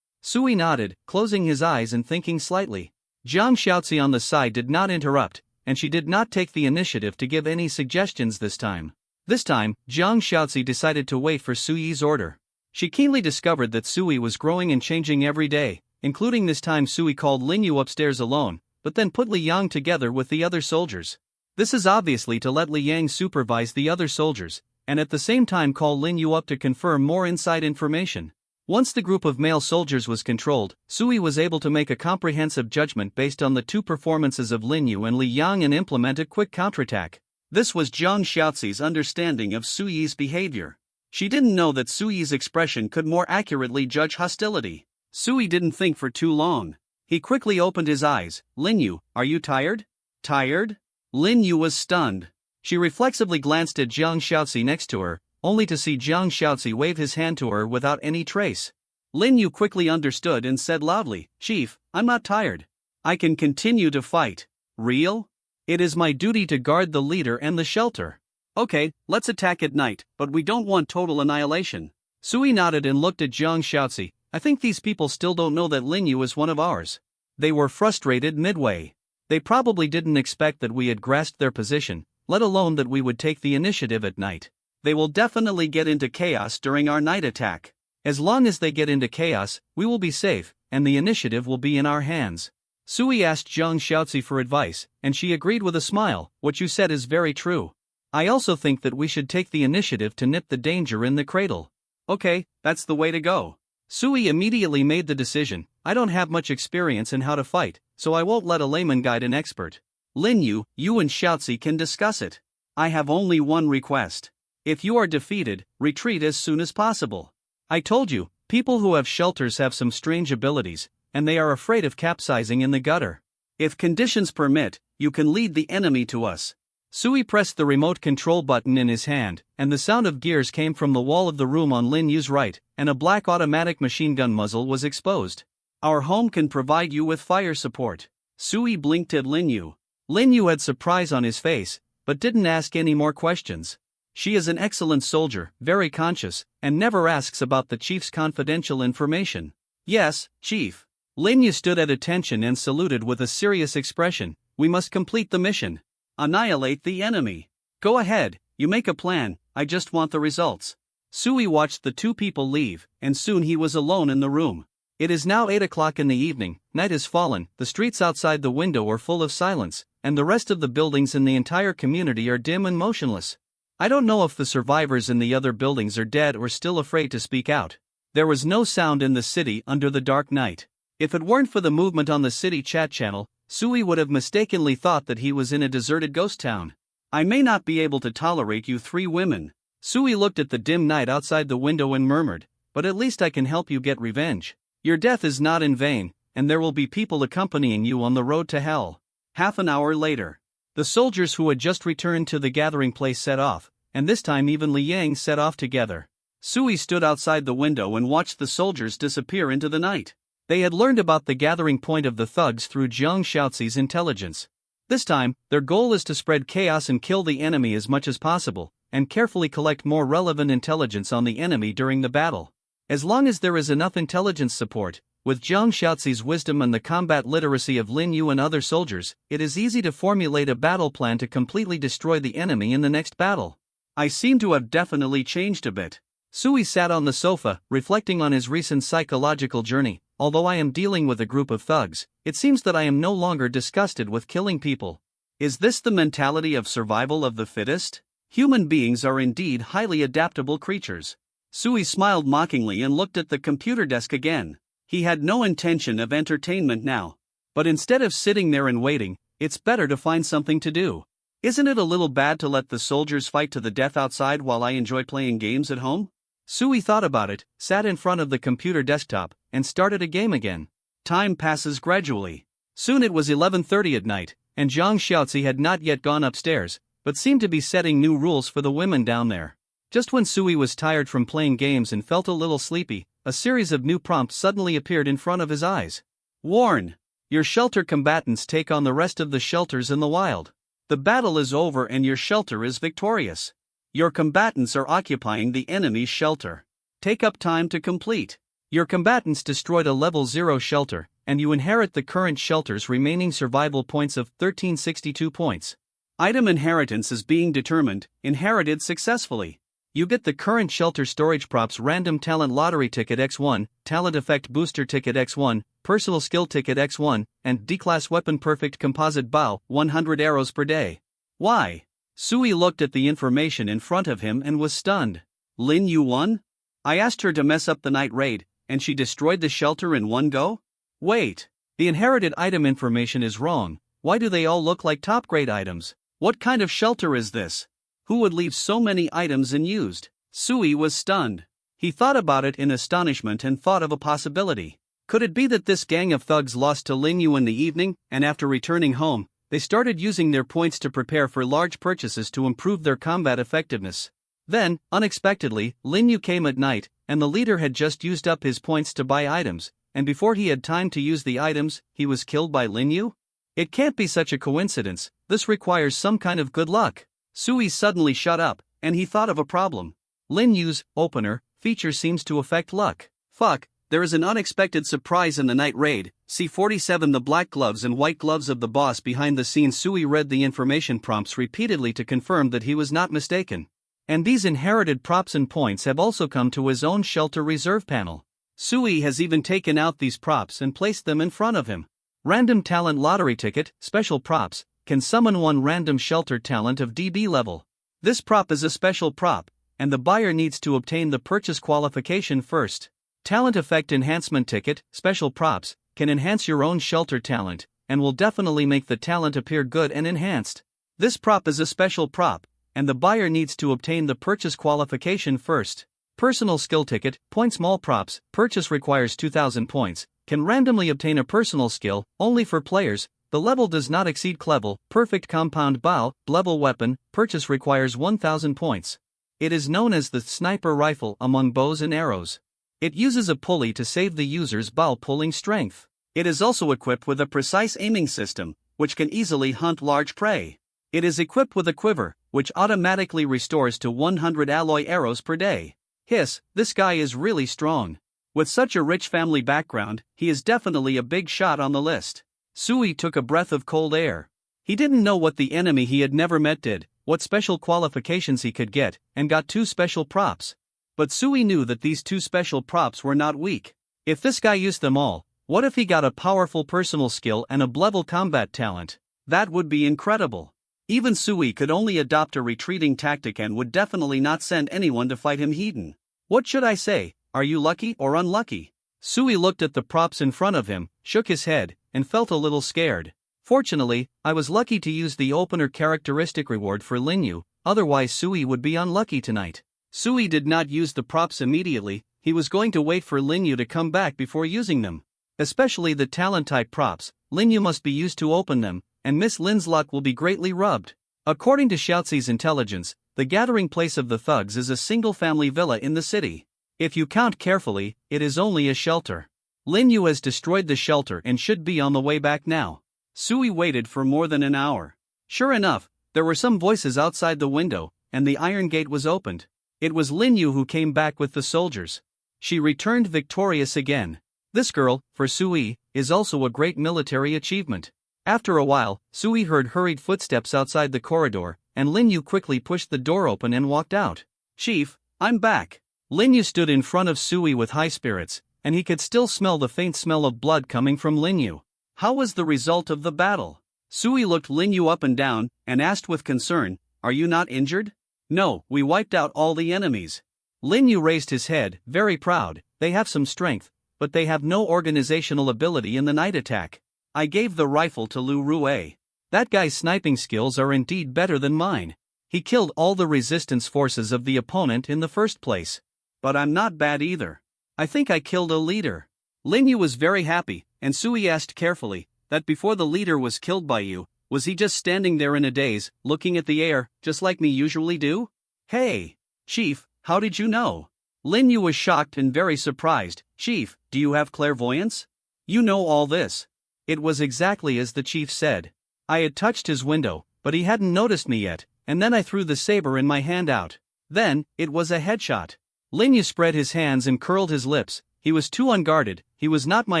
Sui nodded, closing his eyes and thinking slightly. Zhang Xiaozi on the side did not interrupt, and she did not take the initiative to give any suggestions this time. This time, Zhang Xiaozi decided to wait for Sui's order. She keenly discovered that Sui was growing and changing every day, including this time Sui called Lin Yu upstairs alone, but then put Li Yang together with the other soldiers. This is obviously to let Li Yang supervise the other soldiers, and at the same time call Lin Yu up to confirm more inside information. Once the group of male soldiers was controlled, Sui was able to make a comprehensive judgment based on the two performances of Lin Yu and Li Yang and implement a quick counterattack. This was Zhang Xiaozi's understanding of Sui's behavior. She didn't know that Sui's expression could more accurately judge hostility. Sui didn't think for too long. He quickly opened his eyes. Lin Yu, are you tired? Tired? Lin Yu was stunned. She reflexively glanced at Zhang Xiaozi next to her, only to see Zhang Xiaozi wave his hand to her without any trace. Lin Yu quickly understood and said loudly, Chief, I'm not tired. I can continue to fight. Real? It is my duty to guard the leader and the shelter. Okay, let's attack at night, but we don't want total annihilation. Sui nodded and looked at Zhang Xiaozi. I think these people still don't know that Lin Yu is one of ours. They were frustrated midway. They probably didn't expect that we had grasped their position, let alone that we would take the initiative at night. They will definitely get into chaos during our night attack. As long as they get into chaos, we will be safe, and the initiative will be in our hands. Sui asked Zhang Xiaozi for advice, and she agreed with a smile. What you said is very true. I also think that we should take the initiative to nip the danger in the cradle. Okay, that's the way to go. Sui immediately made the decision. I don't have much experience in how to fight, so I won't let a layman guide an expert. Lin Yu, you and Xiaozi can discuss it. I have only one request. If you are defeated, retreat as soon as possible. I told you, people who have shelters have some strange abilities, and they are afraid of capsizing in the gutter. If conditions permit, you can lead the enemy to us. Sui pressed the remote control button in his hand, and the sound of gears came from the wall of the room on Lin Yu's right, and a black automatic machine gun muzzle was exposed. Our home can provide you with fire support. Sui blinked at Lin Yu. Lin Yu had surprise on his face, but didn't ask any more questions. She is an excellent soldier, very conscious, and never asks about the chief's confidential information. Yes, chief. Lin Yu stood at attention and saluted with a serious expression. We must complete the mission. Annihilate the enemy. Go ahead, you make a plan, I just want the results. Sui watched the two people leave, and soon he was alone in the room. It is now 8 o'clock in the evening, night has fallen, the streets outside the window are full of silence, and the rest of the buildings in the entire community are dim and motionless. I don't know if the survivors in the other buildings are dead or still afraid to speak out. There was no sound in the city under the dark night. If it weren't for the movement on the city chat channel, Sui would have mistakenly thought that he was in a deserted ghost town. I may not be able to tolerate you three women. Sui looked at the dim night outside the window and murmured, but at least I can help you get revenge. Your death is not in vain, and there will be people accompanying you on the road to hell. Half an hour later, the soldiers who had just returned to the gathering place set off, and this time even Li Yang set off together. Sui stood outside the window and watched the soldiers disappear into the night. They had learned about the gathering point of the thugs through Zhang Xiaozi's intelligence. This time, their goal is to spread chaos and kill the enemy as much as possible, and carefully collect more relevant intelligence on the enemy during the battle. As long as there is enough intelligence support, with Zhang Xiaozi's wisdom and the combat literacy of Lin Yu and other soldiers, it is easy to formulate a battle plan to completely destroy the enemy in the next battle. I seem to have definitely changed a bit. Sui sat on the sofa, reflecting on his recent psychological journey. Although I am dealing with a group of thugs, it seems that I am no longer disgusted with killing people. Is this the mentality of survival of the fittest? Human beings are indeed highly adaptable creatures. Sui smiled mockingly and looked at the computer desk again. He had no intention of entertainment now. But instead of sitting there and waiting, it's better to find something to do. Isn't it a little bad to let the soldiers fight to the death outside while I enjoy playing games at home? Sui thought about it, sat in front of the computer desktop, and started a game again. Time passes gradually. Soon it was 11:30 at night, and Zhang Xiaozi had not yet gone upstairs, but seemed to be setting new rules for the women down there. Just when Sui was tired from playing games and felt a little sleepy, a series of new prompts suddenly appeared in front of his eyes. Warn! Your shelter combatants take on the rest of the shelters in the wild. The battle is over and your shelter is victorious. Your combatants are occupying the enemy's shelter. Take up time to complete. Your combatants destroyed a level 0 shelter, and you inherit the current shelter's remaining survival points of 1362 points. Item inheritance is being determined, inherited successfully. You get the current shelter storage props random talent lottery ticket X1, talent effect booster ticket X1, personal skill ticket X1, and D-class weapon perfect composite bow, 100 arrows per day. Why? Sui looked at the information in front of him and was stunned. Lin Yu won? I asked her to mess up the night raid, and she destroyed the shelter in one go? Wait, the inherited item information is wrong. Why do they all look like top grade items? What kind of shelter is this? Who would leave so many items unused? Sui was stunned. He thought about it in astonishment and thought of a possibility. Could it be that this gang of thugs lost to Lin Yu in the evening, and after returning home, they started using their points to prepare for large purchases to improve their combat effectiveness? Then, unexpectedly, Lin Yu came at night, and the leader had just used up his points to buy items, and before he had time to use the items, he was killed by Lin Yu? It can't be such a coincidence, this requires some kind of good luck. Sui suddenly shut up, and he thought of a problem. Lin Yu's opener feature seems to affect luck. Fuck, there is an unexpected surprise in the night raid. See 47 the black gloves and white gloves of the boss behind the scenes. Sui read the information prompts repeatedly to confirm that he was not mistaken. And these inherited props and points have also come to his own shelter reserve panel. Sui has even taken out these props and placed them in front of him. Random talent lottery ticket, special props, can summon one random shelter talent of DB level. This prop is a special prop, and the buyer needs to obtain the purchase qualification first. Talent effect enhancement ticket, special props, can enhance your own shelter talent, and will definitely make the talent appear good and enhanced. This prop is a special prop, and the buyer needs to obtain the purchase qualification first. Personal skill ticket, point small props, purchase requires 2000 points, can randomly obtain a personal skill, only for players. The level does not exceed level, perfect compound bow, level weapon, purchase requires 1000 points. It is known as the sniper rifle among bows and arrows. It uses a pulley to save the user's bow pulling strength. It is also equipped with a precise aiming system, which can easily hunt large prey. It is equipped with a quiver, which automatically restores to 100 alloy arrows per day. Hiss, this guy is really strong. With such a rich family background, he is definitely a big shot on the list. Sui took a breath of cold air. He didn't know what the enemy he had never met did, what special qualifications he could get, and got 2 special props. But Sui knew that these 2 special props were not weak. If this guy used them all, what if he got a powerful personal skill and a level combat talent? That would be incredible. Even Sui could only adopt a retreating tactic and would definitely not send anyone to fight him hidden. What should I say, are you lucky or unlucky? Sui looked at the props in front of him, shook his head, and felt a little scared. Fortunately, I was lucky to use the opener characteristic reward for Lin Yu, otherwise Sui would be unlucky tonight. Sui did not use the props immediately, he was going to wait for Lin Yu to come back before using them. Especially the talent type props, Lin Yu must be used to open them, and Miss Lin's luck will be greatly rubbed. According to Xiaozi's intelligence, the gathering place of the thugs is a single-family villa in the city. If you count carefully, it is only a shelter. Lin Yu has destroyed the shelter and should be on the way back now. Sui waited for more than an hour. Sure enough, there were some voices outside the window, and the iron gate was opened. It was Lin Yu who came back with the soldiers. She returned victorious again. This girl, for Sui, is also a great military achievement. After a while, Sui heard hurried footsteps outside the corridor, and Lin Yu quickly pushed the door open and walked out. Chief, I'm back. Lin Yu stood in front of Sui with high spirits, and he could still smell the faint smell of blood coming from Lin Yu. How was the result of the battle? Sui looked Lin Yu up and down, and asked with concern, are you not injured? No, we wiped out all the enemies. Lin Yu raised his head, very proud. They have some strength, but they have no organizational ability in the night attack. I gave the rifle to Lu Rue. That guy's sniping skills are indeed better than mine. He killed all the resistance forces of the opponent in the first place. But I'm not bad either. I think I killed a leader. Lin Yu was very happy, and Sui asked carefully, that before the leader was killed by you, was he just standing there in a daze, looking at the air, just like me usually do? Hey, Chief, how did you know? Lin Yu was shocked and very surprised. Chief, do you have clairvoyance? You know all this. It was exactly as the chief said. I had touched his window, but he hadn't noticed me yet, and then I threw the saber in my hand out. Then, it was a headshot. Lin Yu spread his hands and curled his lips. He was too unguarded, he was not my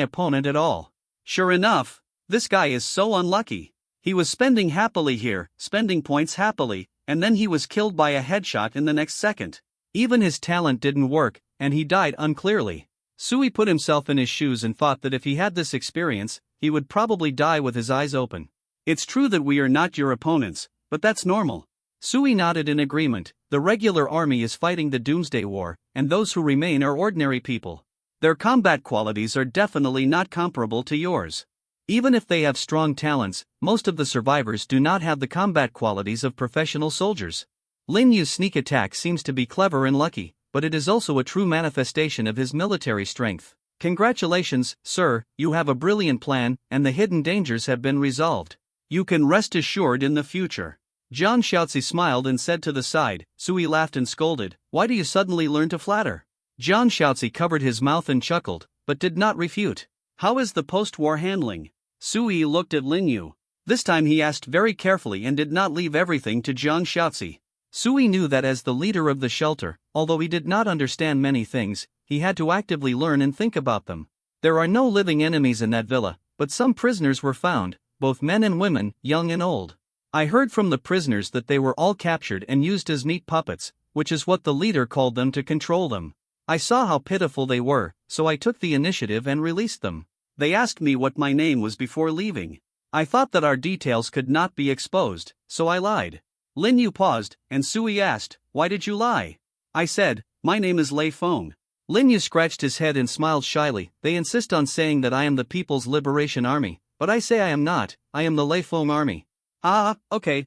opponent at all. Sure enough, this guy is so unlucky. He was spending happily here, spending points happily, and then he was killed by a headshot in the next second. Even his talent didn't work, and he died unclearly. Sui put himself in his shoes and thought that if he had this experience, he would probably die with his eyes open. It's true that we are not your opponents, but that's normal. Sui nodded in agreement. The regular army is fighting the Doomsday War, and those who remain are ordinary people. Their combat qualities are definitely not comparable to yours. Even if they have strong talents, most of the survivors do not have the combat qualities of professional soldiers. Lin Yu's sneak attack seems to be clever and lucky, but it is also a true manifestation of his military strength. Congratulations, sir, you have a brilliant plan, and the hidden dangers have been resolved. You can rest assured in the future. Zhang Xiaozi smiled and said to the side. Sui laughed and scolded, why do you suddenly learn to flatter? Zhang Xiaozi covered his mouth and chuckled, but did not refute. How is the post-war handling? Sui looked at Lin Yu. This time he asked very carefully and did not leave everything to Zhang Xiaozi. Sui knew that as the leader of the shelter, although he did not understand many things, he had to actively learn and think about them. There are no living enemies in that villa, but some prisoners were found, both men and women, young and old. I heard from the prisoners that they were all captured and used as meat puppets, which is what the leader called them to control them. I saw how pitiful they were, so I took the initiative and released them. They asked me what my name was before leaving. I thought that our details could not be exposed, so I lied. Lin Yu paused, and Sui asked, why did you lie? I said, my name is Lei Feng. Lin Yu scratched his head and smiled shyly. They insist on saying that I am the People's Liberation Army, but I say I am not, I am the Lei Feng Army. Ah, okay,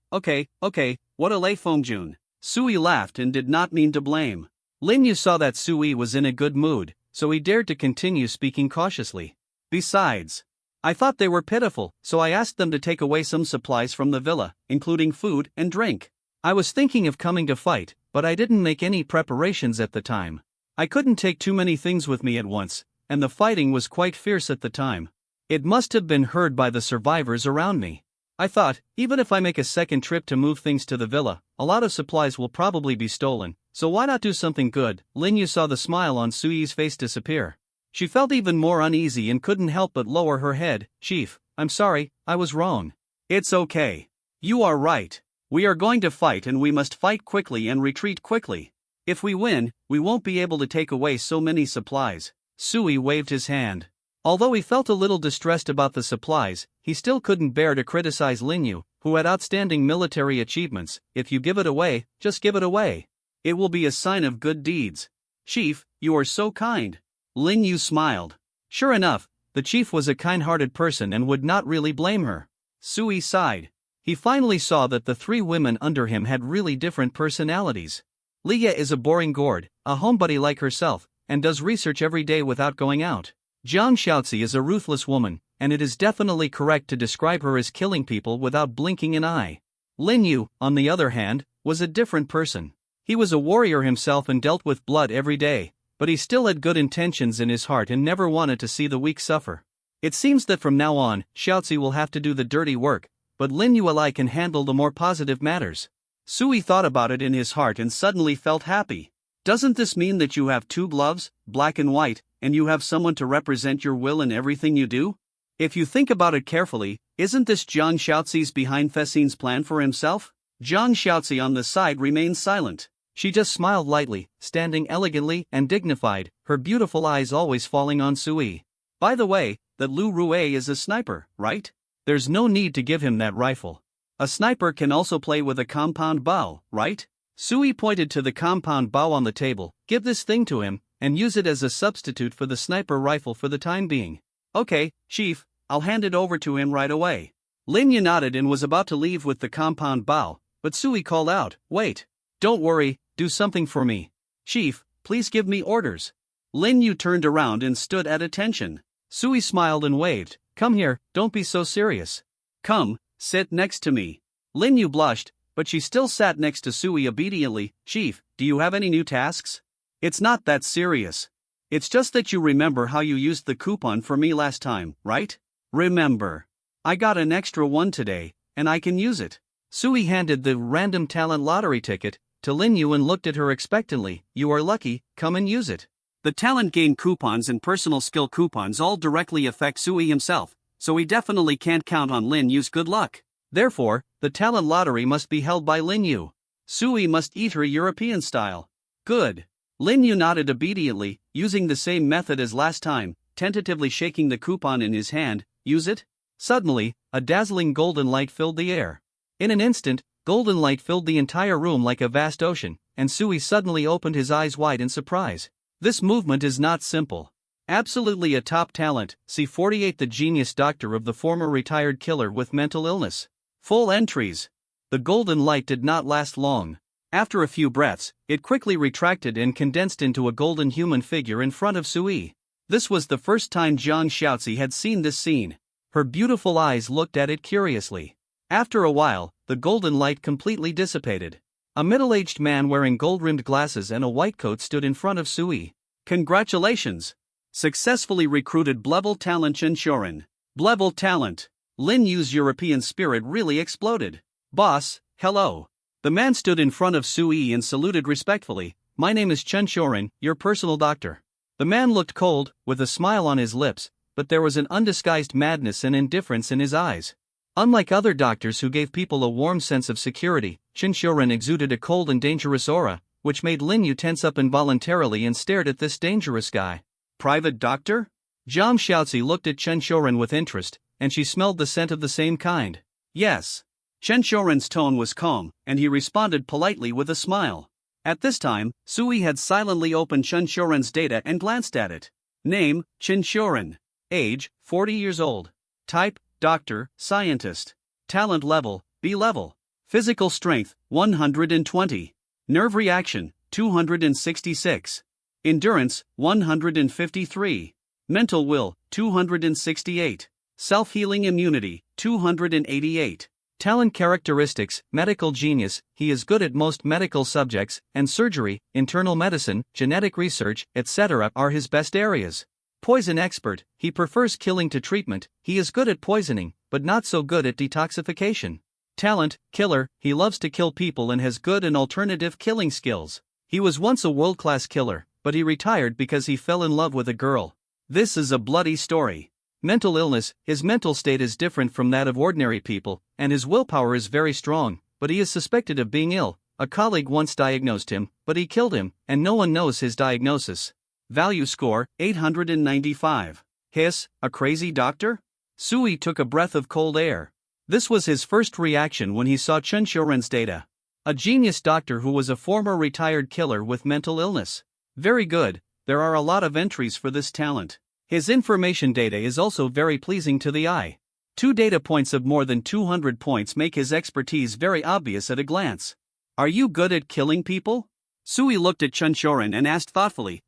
what a Lei Feng Jun. Sui laughed and did not mean to blame. Lin Yu saw that Sui was in a good mood, so he dared to continue speaking cautiously. Besides, I thought they were pitiful, so I asked them to take away some supplies from the villa, including food and drink. I was thinking of coming to fight, but I didn't make any preparations at the time. I couldn't take too many things with me at once, and the fighting was quite fierce at the time. It must have been heard by the survivors around me. I thought, even if I make a second trip to move things to the villa, a lot of supplies will probably be stolen, so why not do something good? Lin Yu saw the smile on Sui's face disappear. She felt even more uneasy and couldn't help but lower her head. Chief, I'm sorry, I was wrong. It's okay. You are right. We are going to fight and we must fight quickly and retreat quickly. If we win, we won't be able to take away so many supplies. Sui waved his hand. Although he felt a little distressed about the supplies, he still couldn't bear to criticize Lin Yu, who had outstanding military achievements. If you give it away, just give it away. It will be a sign of good deeds. Chief, you are so kind. Lin Yu smiled. Sure enough, the chief was a kind-hearted person and would not really blame her. Sui sighed. He finally saw that the three women under him had really different personalities. Leah is a boring gourd, a homebody like herself, and does research every day without going out. Zhang Xiaozi is a ruthless woman, and it is definitely correct to describe her as killing people without blinking an eye. Lin Yu, on the other hand, was a different person. He was a warrior himself and dealt with blood every day, but he still had good intentions in his heart and never wanted to see the weak suffer. It seems that from now on, Xiaozi will have to do the dirty work, but Lin Yu alike can handle the more positive matters. Sui thought about it in his heart and suddenly felt happy. Doesn't this mean that you have two gloves, black and white, and you have someone to represent your will in everything you do? If you think about it carefully, isn't this Zhang Xiaozi's behind Fessine's plan for himself? Zhang Xiaozi on the side remained silent. She just smiled lightly, standing elegantly and dignified, her beautiful eyes always falling on Sui. By the way, that Lu Rue is a sniper, right? There's no need to give him that rifle. A sniper can also play with a compound bow, right? Sui pointed to the compound bow on the table. Give this thing to him, and use it as a substitute for the sniper rifle for the time being. Okay, Chief, I'll hand it over to him right away. Lin Yu nodded and was about to leave with the compound bow, but Sui called out, "Wait. Don't worry, do something for me. Chief, please give me orders." Lin Yu turned around and stood at attention. Sui smiled and waved, "Come here, don't be so serious. Come, sit next to me." Lin Yu blushed, but she still sat next to Sui obediently. "Chief, do you have any new tasks?" "It's not that serious. It's just that you remember how you used the coupon for me last time, right?" "Remember. I got an extra one today, and I can use it." Sui handed the random talent lottery ticket to Lin Yu and looked at her expectantly. "You are lucky, come and use it." The talent gain coupons and personal skill coupons all directly affect Sui himself, so he definitely can't count on Lin Yu's good luck. Therefore, the talent lottery must be held by Lin Yu. Sui must eat her European style. Good. Lin Yu nodded obediently, using the same method as last time, tentatively shaking the coupon in his hand. "Use it?" Suddenly, a dazzling golden light filled the air. In an instant, golden light filled the entire room like a vast ocean, and Sui suddenly opened his eyes wide in surprise. This movement is not simple. Absolutely a top talent. See 48, the genius doctor of the former retired killer with mental illness. Full entries. The golden light did not last long. After a few breaths, it quickly retracted and condensed into a golden human figure in front of Sui. This was the first time Jiang Shaozi had seen this scene. Her beautiful eyes looked at it curiously. After a while, the golden light completely dissipated. A middle-aged man wearing gold-rimmed glasses and a white coat stood in front of Sui. "Congratulations! Successfully recruited Blevel talent Chen Shorin." Blevel talent. Lin Yu's European spirit really exploded. "Boss, hello." The man stood in front of Sui and saluted respectfully. "My name is Chen Shorin, your personal doctor." The man looked cold, with a smile on his lips, but there was an undisguised madness and indifference in his eyes. Unlike other doctors who gave people a warm sense of security, Chen Shorin exuded a cold and dangerous aura, which made Lin Yu tense up involuntarily and stared at this dangerous guy. "Private doctor?" Jiang Shaozi looked at Chen Shorin with interest, and she smelled the scent of the same kind. "Yes." Chen Shorin's tone was calm, and he responded politely with a smile. At this time, Sui had silently opened Chen Shorin's data and glanced at it. Name, Chen Shorin. Age, 40 years old. Type, doctor, scientist. Talent level, B level. Physical strength, 120. Nerve reaction, 266. Endurance, 153. Mental will, 268. Self-healing immunity, 288. Talent characteristics, medical genius, he is good at most medical subjects, and surgery, internal medicine, genetic research, etc. are his best areas. Poison expert, he prefers killing to treatment, he is good at poisoning, but not so good at detoxification. Talent, killer, he loves to kill people and has good and alternative killing skills. He was once a world-class killer, but he retired because he fell in love with a girl. This is a bloody story. Mental illness, his mental state is different from that of ordinary people, and his willpower is very strong, but he is suspected of being ill. A colleague once diagnosed him, but he killed him, and no one knows his diagnosis. Value score, 895. Hiss, a crazy doctor? Sui took a breath of cold air. This was his first reaction when he saw Chen Shorin's data. A genius doctor who was a former retired killer with mental illness. Very good, there are a lot of entries for this talent. His information data is also very pleasing to the eye. 2 data points of more than 200 points make his expertise very obvious at a glance. Are you good at killing people? Sui looked at Chen Shorin and asked thoughtfully,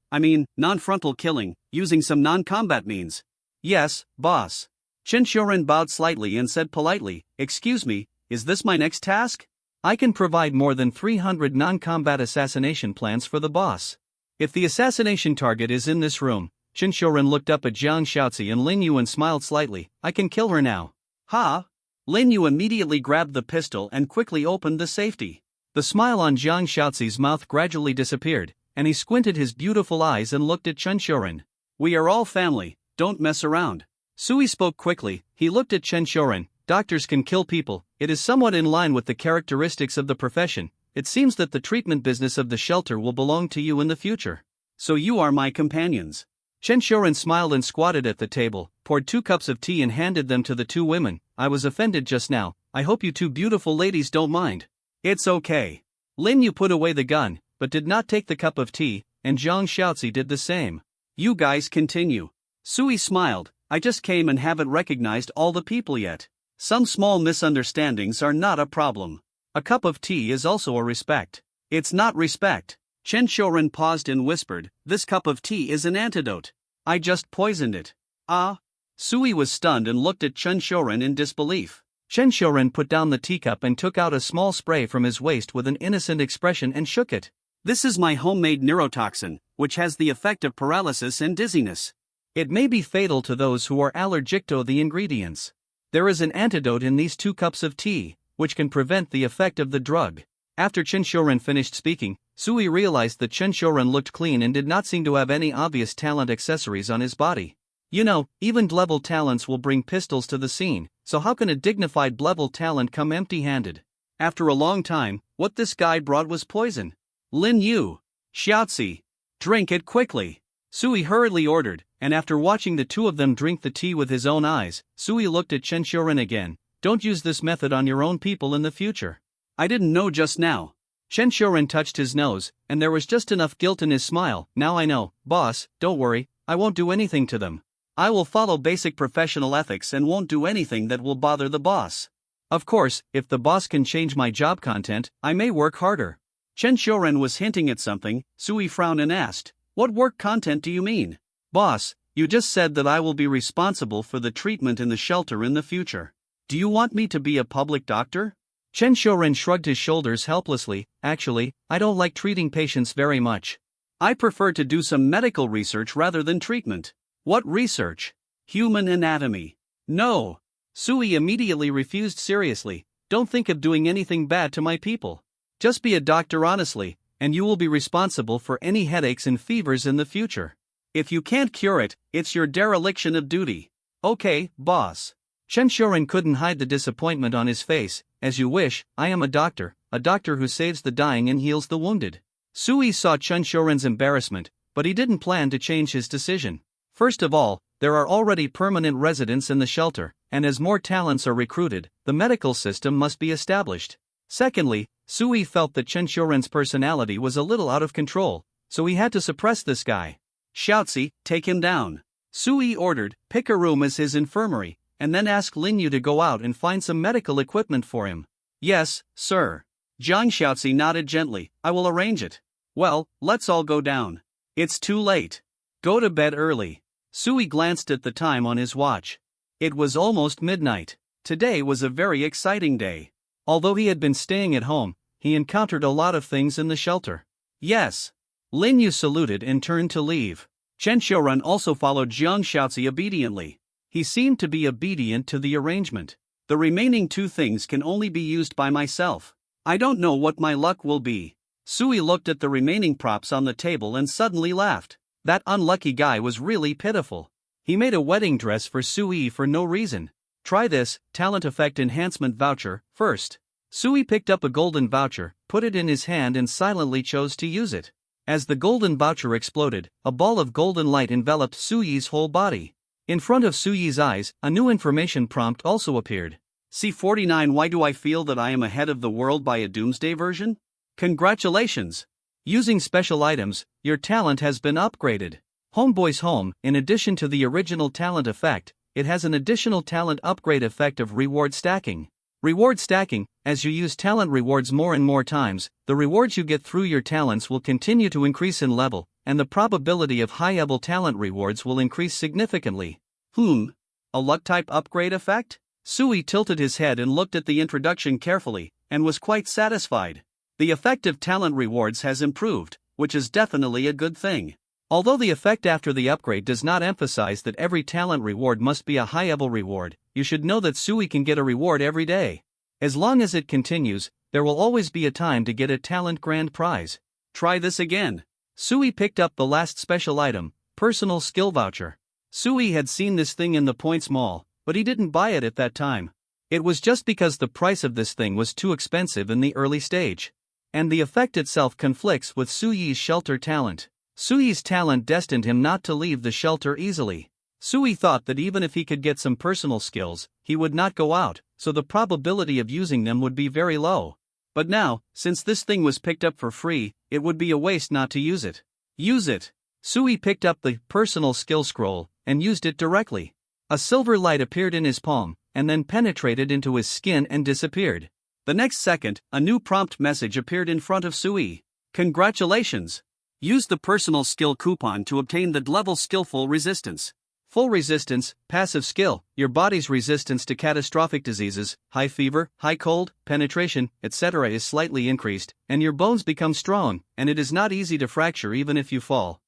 non-frontal killing, using some non-combat means. Yes, boss. Chen Shorin bowed slightly and said politely, "Excuse me, is this my next task? I can provide more than 300 non-combat assassination plans for the boss. If the assassination target is in this room," Chen Shorin looked up at Jiang Shaozi and Lin Yu and smiled slightly, "I can kill her now." "Ha!" Lin Yu immediately grabbed the pistol and quickly opened the safety. The smile on Jiang Shaozi's mouth gradually disappeared, and he squinted his beautiful eyes and looked at Chen Shorin. "We are all family, don't mess around." Sui spoke quickly. He looked at Chen Shorin. "Doctors can kill people, it is somewhat in line with the characteristics of the profession. It seems that the treatment business of the shelter will belong to you in the future. So you are my companions." Chen Shorin smiled and squatted at the table, poured 2 cups of tea and handed them to the 2 women. "I was offended just now, I hope you 2 beautiful ladies don't mind." "It's okay." Lin Yu put away the gun, but did not take the cup of tea, and Jiang Shaozi did the same. "You guys continue." Sui smiled, I just came and haven't recognized all the people yet. Some small misunderstandings are not a problem. A cup of tea is also a respect. It's not respect. Chen Xiaoren paused and whispered, "This cup of tea is an antidote. I just poisoned it." Ah? Sui was stunned and looked at Chen Xiaoren in disbelief. Chen Xiaoren put down the teacup and took out a small spray from his waist with an innocent expression and shook it. "This is my homemade neurotoxin, which has the effect of paralysis and dizziness. It may be fatal to those who are allergic to the ingredients. There is an antidote in these 2 cups of tea, which can prevent the effect of the drug." After Chen Xiaoren finished speaking, Sui realized that Chen Xiaoren looked clean and did not seem to have any obvious talent accessories on his body. You know, even level talents will bring pistols to the scene, so how can a dignified level talent come empty-handed? After a long time, what this guy brought was poison. "Lin Yu, Xiaozi, drink it quickly," Sui hurriedly ordered, and after watching the 2 of them drink the tea with his own eyes, Sui looked at Chen Xiaoren again. "Don't use this method on your own people in the future." "I didn't know just now." Chen Xiaoren touched his nose, and there was just enough guilt in his smile. "Now I know, boss, don't worry, I won't do anything to them. I will follow basic professional ethics and won't do anything that will bother the boss. Of course, if the boss can change my job content, I may work harder." Chen Xiaoren was hinting at something. Sui frowned and asked, "What work content do you mean?" "Boss, you just said that I will be responsible for the treatment in the shelter in the future. Do you want me to be a public doctor?" Chen Xiaoren shrugged his shoulders helplessly. "Actually, I don't like treating patients very much. I prefer to do some medical research rather than treatment." "What research?" "Human anatomy." "No." Sui immediately refused seriously. "Don't think of doing anything bad to my people. Just be a doctor honestly, and you will be responsible for any headaches and fevers in the future. If you can't cure it, it's your dereliction of duty." "Okay, boss." Chen Xiaoren couldn't hide the disappointment on his face. "As you wish, I am a doctor who saves the dying and heals the wounded." Sui saw Chen Xiaoren's embarrassment, but he didn't plan to change his decision. First of all, there are already permanent residents in the shelter, and as more talents are recruited, the medical system must be established. Secondly, Sui felt that Chen Xiaoren's personality was a little out of control, so he had to suppress this guy. "Xiaozi, take him down," Sui ordered. "Pick a room as his infirmary, and then ask Lin Yu to go out and find some medical equipment for him." "Yes, sir." Jiang Xiaozi nodded gently. "I will arrange it." "Well, let's all go down." "It's too late. Go to bed early." Sui glanced at the time on his watch. It was almost midnight. Today was a very exciting day. Although he had been staying at home, he encountered a lot of things in the shelter. "Yes." Lin Yu saluted and turned to leave. Chen Xiaoren also followed Jiang Xiaozi obediently. He seemed to be obedient to the arrangement. "The remaining 2 things can only be used by myself. I don't know what my luck will be." Sui looked at the remaining props on the table and suddenly laughed. That unlucky guy was really pitiful. He made a wedding dress for Sui for no reason. "Try this talent effect enhancement voucher first." Sui picked up a golden voucher, put it in his hand and silently chose to use it. As the golden voucher exploded, a ball of golden light enveloped Sui's whole body. In front of Sui's eyes, a new information prompt also appeared. C49. Why do I feel that I am ahead of the world by a doomsday version? Congratulations! Using special items, your talent has been upgraded. Homeboy's Home, in addition to the original talent effect, it has an additional talent upgrade effect of reward stacking. Reward stacking, as you use talent rewards more and more times, the rewards you get through your talents will continue to increase in level, and the probability of high-level talent rewards will increase significantly. A luck-type upgrade effect? Sui tilted his head and looked at the introduction carefully, and was quite satisfied. The effect of talent rewards has improved, which is definitely a good thing. Although the effect after the upgrade does not emphasize that every talent reward must be a high-level reward, you should know that Sui can get a reward every day. As long as it continues, there will always be a time to get a talent grand prize. Try this again. Sui picked up the last special item, personal skill voucher. Sui had seen this thing in the Points Mall, but he didn't buy it at that time. It was just because the price of this thing was too expensive in the early stage. And the effect itself conflicts with Sui's shelter talent. Sui's talent destined him not to leave the shelter easily. Sui thought that even if he could get some personal skills, he would not go out, so the probability of using them would be very low. But now, since this thing was picked up for free, it would be a waste not to use it. Use it! Sui picked up the personal skill scroll and used it directly. A silver light appeared in his palm, and then penetrated into his skin and disappeared. The next second, a new prompt message appeared in front of Sui. Congratulations! Use the personal skill coupon to obtain the level skillful resistance. Full resistance, passive skill, your body's resistance to catastrophic diseases, high fever, high cold, penetration, etc. is slightly increased, and your bones become strong, and it is not easy to fracture even if you fall.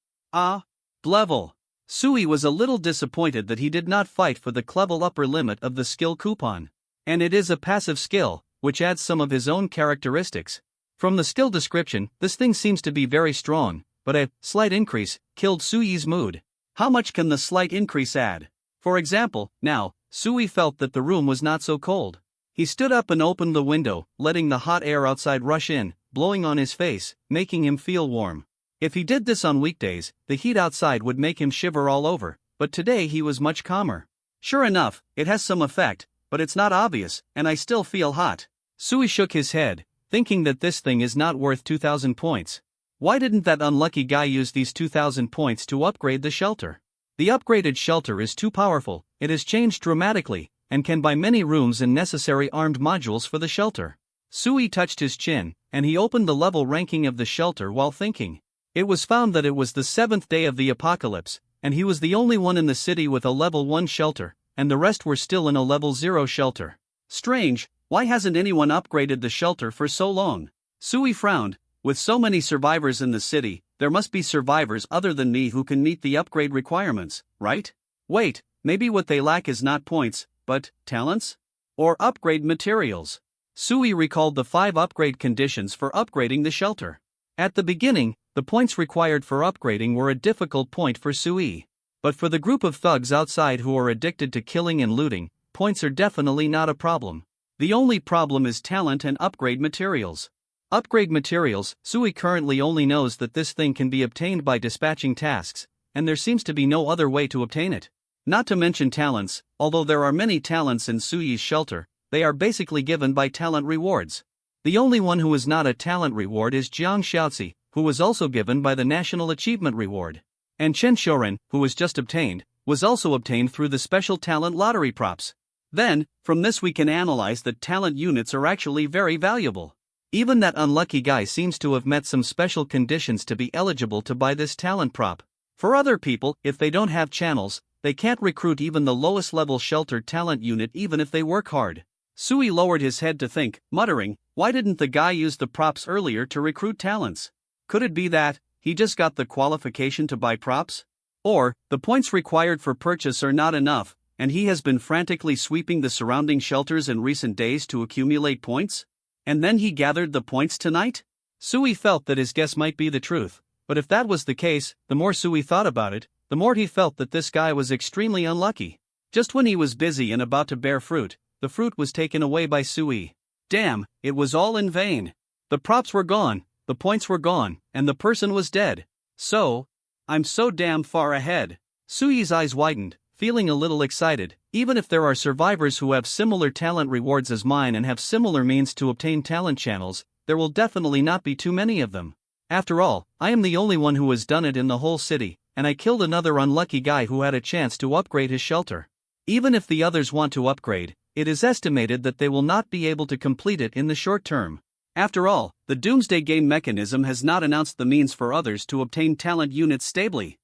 Level. Sui was a little disappointed that he did not fight for the level upper limit of the skill coupon. And it is a passive skill, which adds some of his own characteristics. From the skill description, this thing seems to be very strong, but a slight increase killed Sui's mood. How much can the slight increase add? For example, now, Sui felt that the room was not so cold. He stood up and opened the window, letting the hot air outside rush in, blowing on his face, making him feel warm. If he did this on weekdays, the heat outside would make him shiver all over, but today he was much calmer. Sure enough, it has some effect, but it's not obvious, and I still feel hot. Sui shook his head, thinking that this thing is not worth 2,000 points. Why didn't that unlucky guy use these 2,000 points to upgrade the shelter? The upgraded shelter is too powerful, it has changed dramatically, and can buy many rooms and necessary armed modules for the shelter. Sui touched his chin, and he opened the level ranking of the shelter while thinking. It was found that it was the 7th day of the apocalypse, and he was the only one in the city with a level 1 shelter, and the rest were still in a level 0 shelter. Strange, why hasn't anyone upgraded the shelter for so long? Sui frowned. With so many survivors in the city, there must be survivors other than me who can meet the upgrade requirements, right? Wait, maybe what they lack is not points, but talents? Or upgrade materials? Sui recalled the 5 upgrade conditions for upgrading the shelter. At the beginning, the points required for upgrading were a difficult point for Sui. But for the group of thugs outside who are addicted to killing and looting, points are definitely not a problem. The only problem is talent and upgrade materials. Upgrade materials, Sui currently only knows that this thing can be obtained by dispatching tasks, and there seems to be no other way to obtain it. Not to mention talents, although there are many talents in Sui's shelter, they are basically given by talent rewards. The only one who is not a talent reward is Jiang Xiaozi, who was also given by the National Achievement Reward. And Chen Shoren, who was just obtained, was also obtained through the special talent lottery props. Then, from this we can analyze that talent units are actually very valuable. Even that unlucky guy seems to have met some special conditions to be eligible to buy this talent prop. For other people, if they don't have channels, they can't recruit even the lowest level shelter talent unit even if they work hard. Sui lowered his head to think, muttering, why didn't the guy use the props earlier to recruit talents? Could it be that he just got the qualification to buy props? Or, the points required for purchase are not enough, and he has been frantically sweeping the surrounding shelters in recent days to accumulate points? And then he gathered the points tonight? Sui felt that his guess might be the truth, but if that was the case, the more Sui thought about it, the more he felt that this guy was extremely unlucky. Just when he was busy and about to bear fruit, the fruit was taken away by Sui. Damn, it was all in vain. The props were gone, the points were gone, and the person was dead. So, I'm so damn far ahead. Sui's eyes widened, feeling a little excited. Even if there are survivors who have similar talent rewards as mine and have similar means to obtain talent channels, there will definitely not be too many of them. After all, I am the only one who has done it in the whole city, and I killed another unlucky guy who had a chance to upgrade his shelter. Even if the others want to upgrade, it is estimated that they will not be able to complete it in the short term. After all, the Doomsday Game mechanism has not announced the means for others to obtain talent units stably.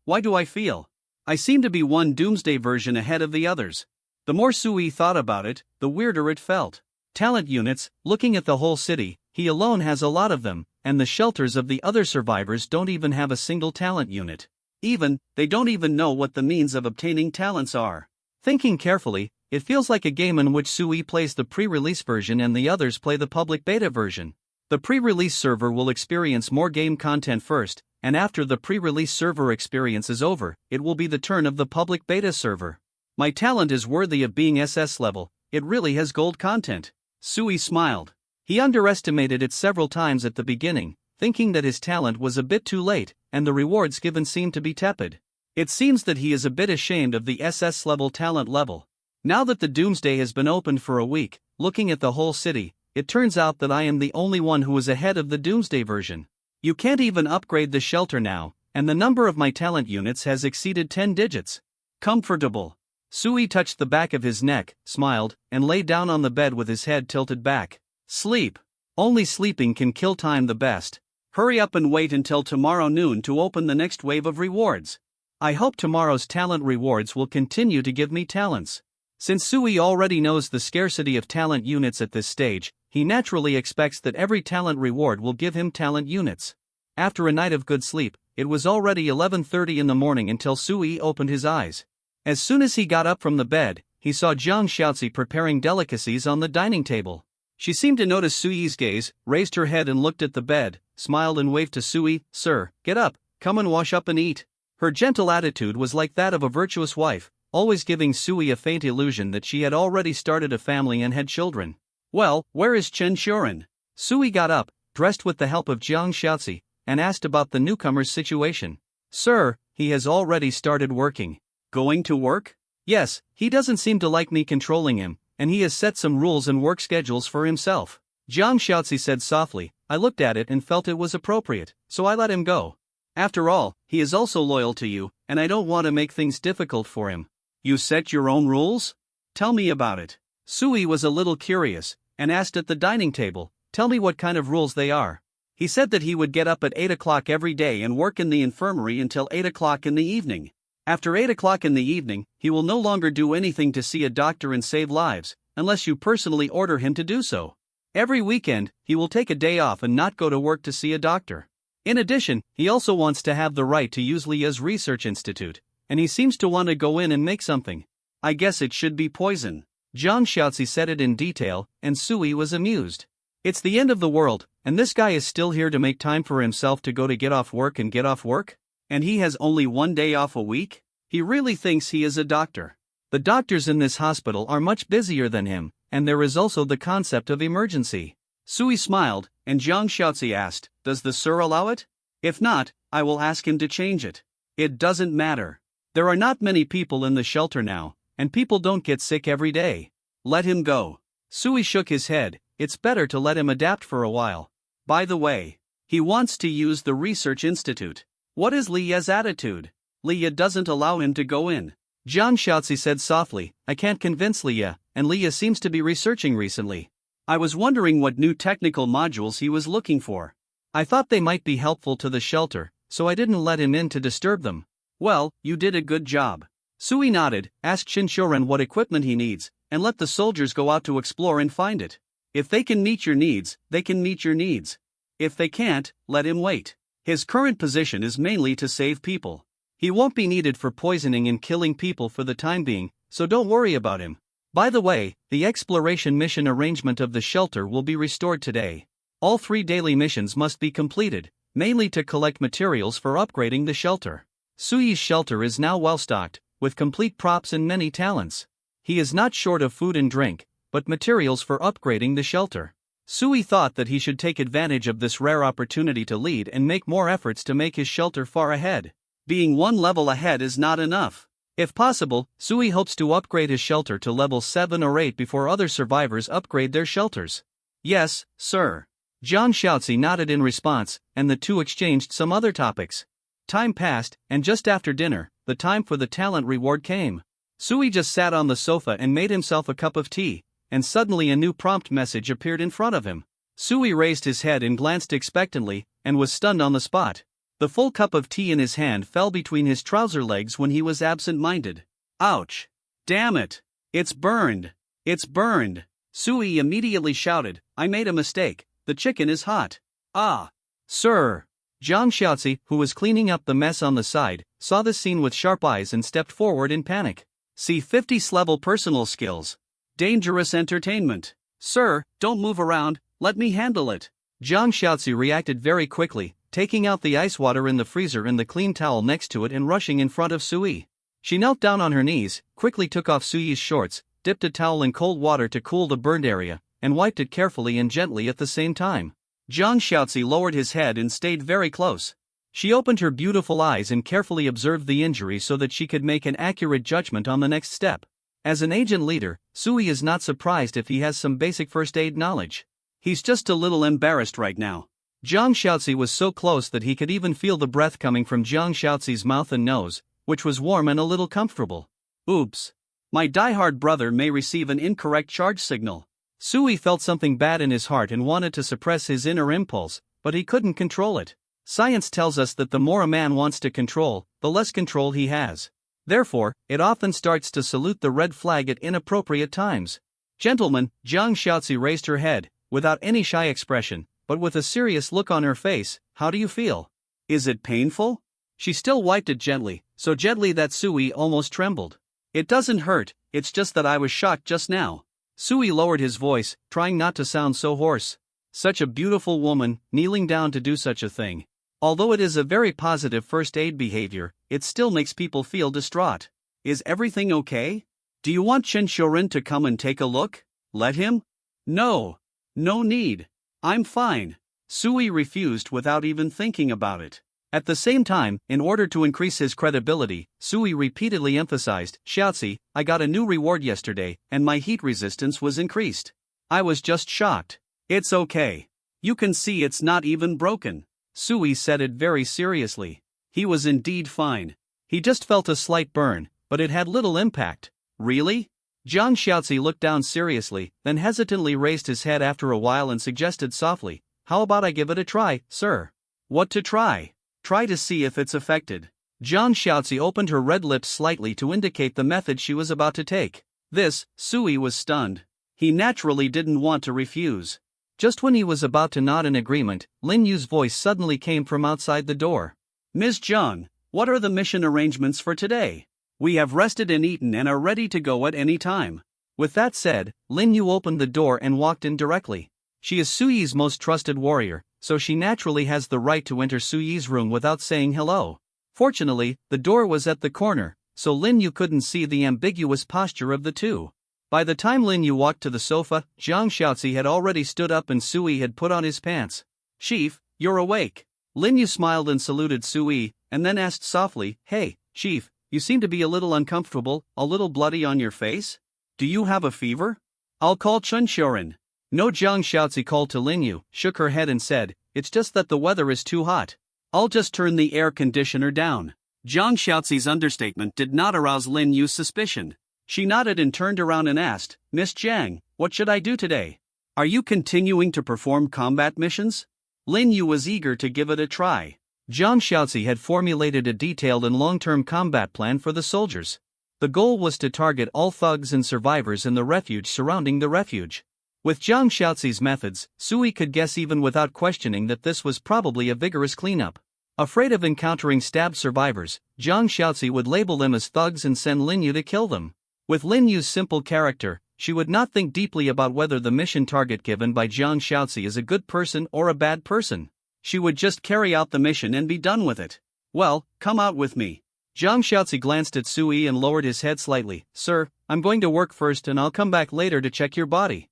Why do I feel? I seem to be one Doomsday version ahead of the others. The more Sui thought about it, the weirder it felt. Talent units, looking at the whole city, he alone has a lot of them, and the shelters of the other survivors don't even have a single talent unit. They don't even know what the means of obtaining talents are. Thinking carefully, it feels like a game in which Sui plays the pre-release version and the others play the public beta version. The pre-release server will experience more game content first, and after the pre-release server experience is over, it will be the turn of the public beta server. My talent is worthy of being SS level, it really has gold content. Sui smiled. He underestimated it several times at the beginning, thinking that his talent was a bit too late, and the rewards given seemed to be tepid. It seems that he is a bit ashamed of the SS level talent level. Now that the Doomsday has been opened for a week, looking at the whole city, it turns out that I am the only one who is ahead of the Doomsday version. You can't even upgrade the shelter now, and the number of my talent units has exceeded 10 digits. Comfortable. Sui touched the back of his neck, smiled, and lay down on the bed with his head tilted back. Sleep. Only sleeping can kill time the best. Hurry up and wait until tomorrow noon to open the next wave of rewards. I hope tomorrow's talent rewards will continue to give me talents. Since Sui already knows the scarcity of talent units at this stage, he naturally expects that every talent reward will give him talent units. After a night of good sleep, it was already 11:30 in the morning until Sui opened his eyes. As soon as he got up from the bed, he saw Jiang Xiaozi preparing delicacies on the dining table. She seemed to notice Sui's gaze, raised her head and looked at the bed, smiled and waved to Sui. "Sir, get up, come and wash up and eat." Her gentle attitude was like that of a virtuous wife, always giving Sui a faint illusion that she had already started a family and had children. "Well, where is Chen Shuren?" Sui got up, dressed with the help of Jiang Xiaozi, and asked about the newcomer's situation. "Sir, he has already started working." "Going to work?" "Yes, he doesn't seem to like me controlling him, and he has set some rules and work schedules for himself." Jiang Xiaozi said softly. "I looked at it and felt it was appropriate, so I let him go. After all, he is also loyal to you, and I don't want to make things difficult for him." "You set your own rules? Tell me about it." Sui was a little curious, and asked at the dining table, "Tell me what kind of rules they are." He said that he would get up at 8 o'clock every day and work in the infirmary until 8 o'clock in the evening. After 8 o'clock in the evening, he will no longer do anything to see a doctor and save lives, unless you personally order him to do so. Every weekend, he will take a day off and not go to work to see a doctor. In addition, he also wants to have the right to use Lia's research institute, and he seems to want to go in and make something. "I guess it should be poison." Jiang Xiaozi said it in detail, and Sui was amused. It's the end of the world, and this guy is still here to make time for himself to go to get off work and get off work? And he has only one day off a week? He really thinks he is a doctor. The doctors in this hospital are much busier than him, and there is also the concept of emergency. Sui smiled, and Jiang Xiaozi asked, "Does the sir allow it? If not, I will ask him to change it." "It doesn't matter. There are not many people in the shelter now, and people don't get sick every day. Let him go." Sui shook his head. It's better to let him adapt for a while. By the way, he wants to use the research institute. What is Lia's attitude? Lia doesn't allow him to go in. Jiang Xiaozi said softly, "I can't convince Lia, and Lia seems to be researching recently. I was wondering what new technical modules he was looking for. I thought they might be helpful to the shelter, so I didn't let him in to disturb them." "Well, you did a good job." Sui nodded, asked Shinshoren what equipment he needs, and let the soldiers go out to explore and find it. If they can meet your needs, they can meet your needs. If they can't, let him wait. His current position is mainly to save people. He won't be needed for poisoning and killing people for the time being, so don't worry about him. By the way, the exploration mission arrangement of the shelter will be restored today. All 3 daily missions must be completed, mainly to collect materials for upgrading the shelter. Sui's shelter is now well stocked, with complete props and many talents. He is not short of food and drink, but materials for upgrading the shelter. Sui thought that he should take advantage of this rare opportunity to lead and make more efforts to make his shelter far ahead. Being 1 level ahead is not enough. If possible, Sui hopes to upgrade his shelter to level 7 or 8 before other survivors upgrade their shelters. "Yes, sir." Jiang Xiaozi nodded in response, and the two exchanged some other topics. Time passed, and just after dinner, the time for the talent reward came. Sui just sat on the sofa and made himself a cup of tea, and suddenly a new prompt message appeared in front of him. Sui raised his head and glanced expectantly, and was stunned on the spot. The full cup of tea in his hand fell between his trouser legs when he was absent-minded. "Ouch! Damn it! It's burned! It's burned!" Sui immediately shouted, "I made a mistake, the chicken is hot." "Ah! Sir!" Jiang Xiaozi, who was cleaning up the mess on the side, saw this scene with sharp eyes and stepped forward in panic. See 50th level personal skills. Dangerous entertainment. "Sir, don't move around, let me handle it." Jiang Xiaozi reacted very quickly, taking out the ice water in the freezer and the clean towel next to it and rushing in front of Sui. She knelt down on her knees, quickly took off Sui's shorts, dipped a towel in cold water to cool the burned area, and wiped it carefully and gently at the same time. Jiang Xiaozi lowered his head and stayed very close. She opened her beautiful eyes and carefully observed the injury so that she could make an accurate judgment on the next step. As an agent leader, Sui is not surprised if he has some basic first aid knowledge. He's just a little embarrassed right now. Jiang Xiaozi was so close that he could even feel the breath coming from Jiang Xiaozi's mouth and nose, which was warm and a little comfortable. Oops. My diehard brother may receive an incorrect charge signal. Sui felt something bad in his heart and wanted to suppress his inner impulse, but he couldn't control it. Science tells us that the more a man wants to control, the less control he has. Therefore, it often starts to salute the red flag at inappropriate times. Gentlemen, Jiang Xiaozi raised her head, without any shy expression, but with a serious look on her face. How do you feel? Is it painful? She still wiped it gently, so gently that Sui almost trembled. It doesn't hurt, it's just that I was shocked just now. Sui lowered his voice, trying not to sound so hoarse. Such a beautiful woman, kneeling down to do such a thing. Although it is a very positive first aid behavior, it still makes people feel distraught. Is everything okay? Do you want Chen Shorin to come and take a look? Let him? No. No need. I'm fine. Sui refused without even thinking about it. At the same time, in order to increase his credibility, Sui repeatedly emphasized, Xiaozi, I got a new reward yesterday, and my heat resistance was increased. I was just shocked. It's okay. You can see it's not even broken. Sui said it very seriously. He was indeed fine. He just felt a slight burn, but it had little impact. Really? Jiang Xiaozi looked down seriously, then hesitantly raised his head after a while and suggested softly, How about I give it a try, sir? What to try? Try to see if it's affected. Jiang Xiaozi opened her red lips slightly to indicate the method she was about to take. This, Sui was stunned. He naturally didn't want to refuse. Just when he was about to nod in agreement, Lin Yu's voice suddenly came from outside the door. Ms. Jiang, what are the mission arrangements for today? We have rested and eaten and are ready to go at any time. With that said, Lin Yu opened the door and walked in directly. She is Suyi's most trusted warrior, so she naturally has the right to enter Suyi's room without saying hello. Fortunately, the door was at the corner, so Lin Yu couldn't see the ambiguous posture of the two. By the time Lin Yu walked to the sofa, Jiang Xiaozi had already stood up and Sui had put on his pants. Chief, you're awake. Lin Yu smiled and saluted Sui, and then asked softly, Hey, Chief, you seem to be a little uncomfortable, a little bloody on your face? Do you have a fever? I'll call Chen Shorin. No, Jiang Xiaozi called to Lin Yu, shook her head and said, It's just that the weather is too hot. I'll just turn the air conditioner down. Jiang Xiaozi's understatement did not arouse Lin Yu's suspicion. She nodded and turned around and asked, Miss Jiang, what should I do today? Are you continuing to perform combat missions? Lin Yu was eager to give it a try. Jiang Xiaozi had formulated a detailed and long-term combat plan for the soldiers. The goal was to target all thugs and survivors in the refuge surrounding the refuge. With Jiang Xiaozi's methods, Sui could guess even without questioning that this was probably a vigorous cleanup. Afraid of encountering stabbed survivors, Jiang Xiaozi would label them as thugs and send Lin Yu to kill them. With Lin Yu's simple character, she would not think deeply about whether the mission target given by Jiang Xiaozi is a good person or a bad person. She would just carry out the mission and be done with it. Well, come out with me. Jiang Xiaozi glanced at Sui and lowered his head slightly. Sir, I'm going to work first and I'll come back later to check your body.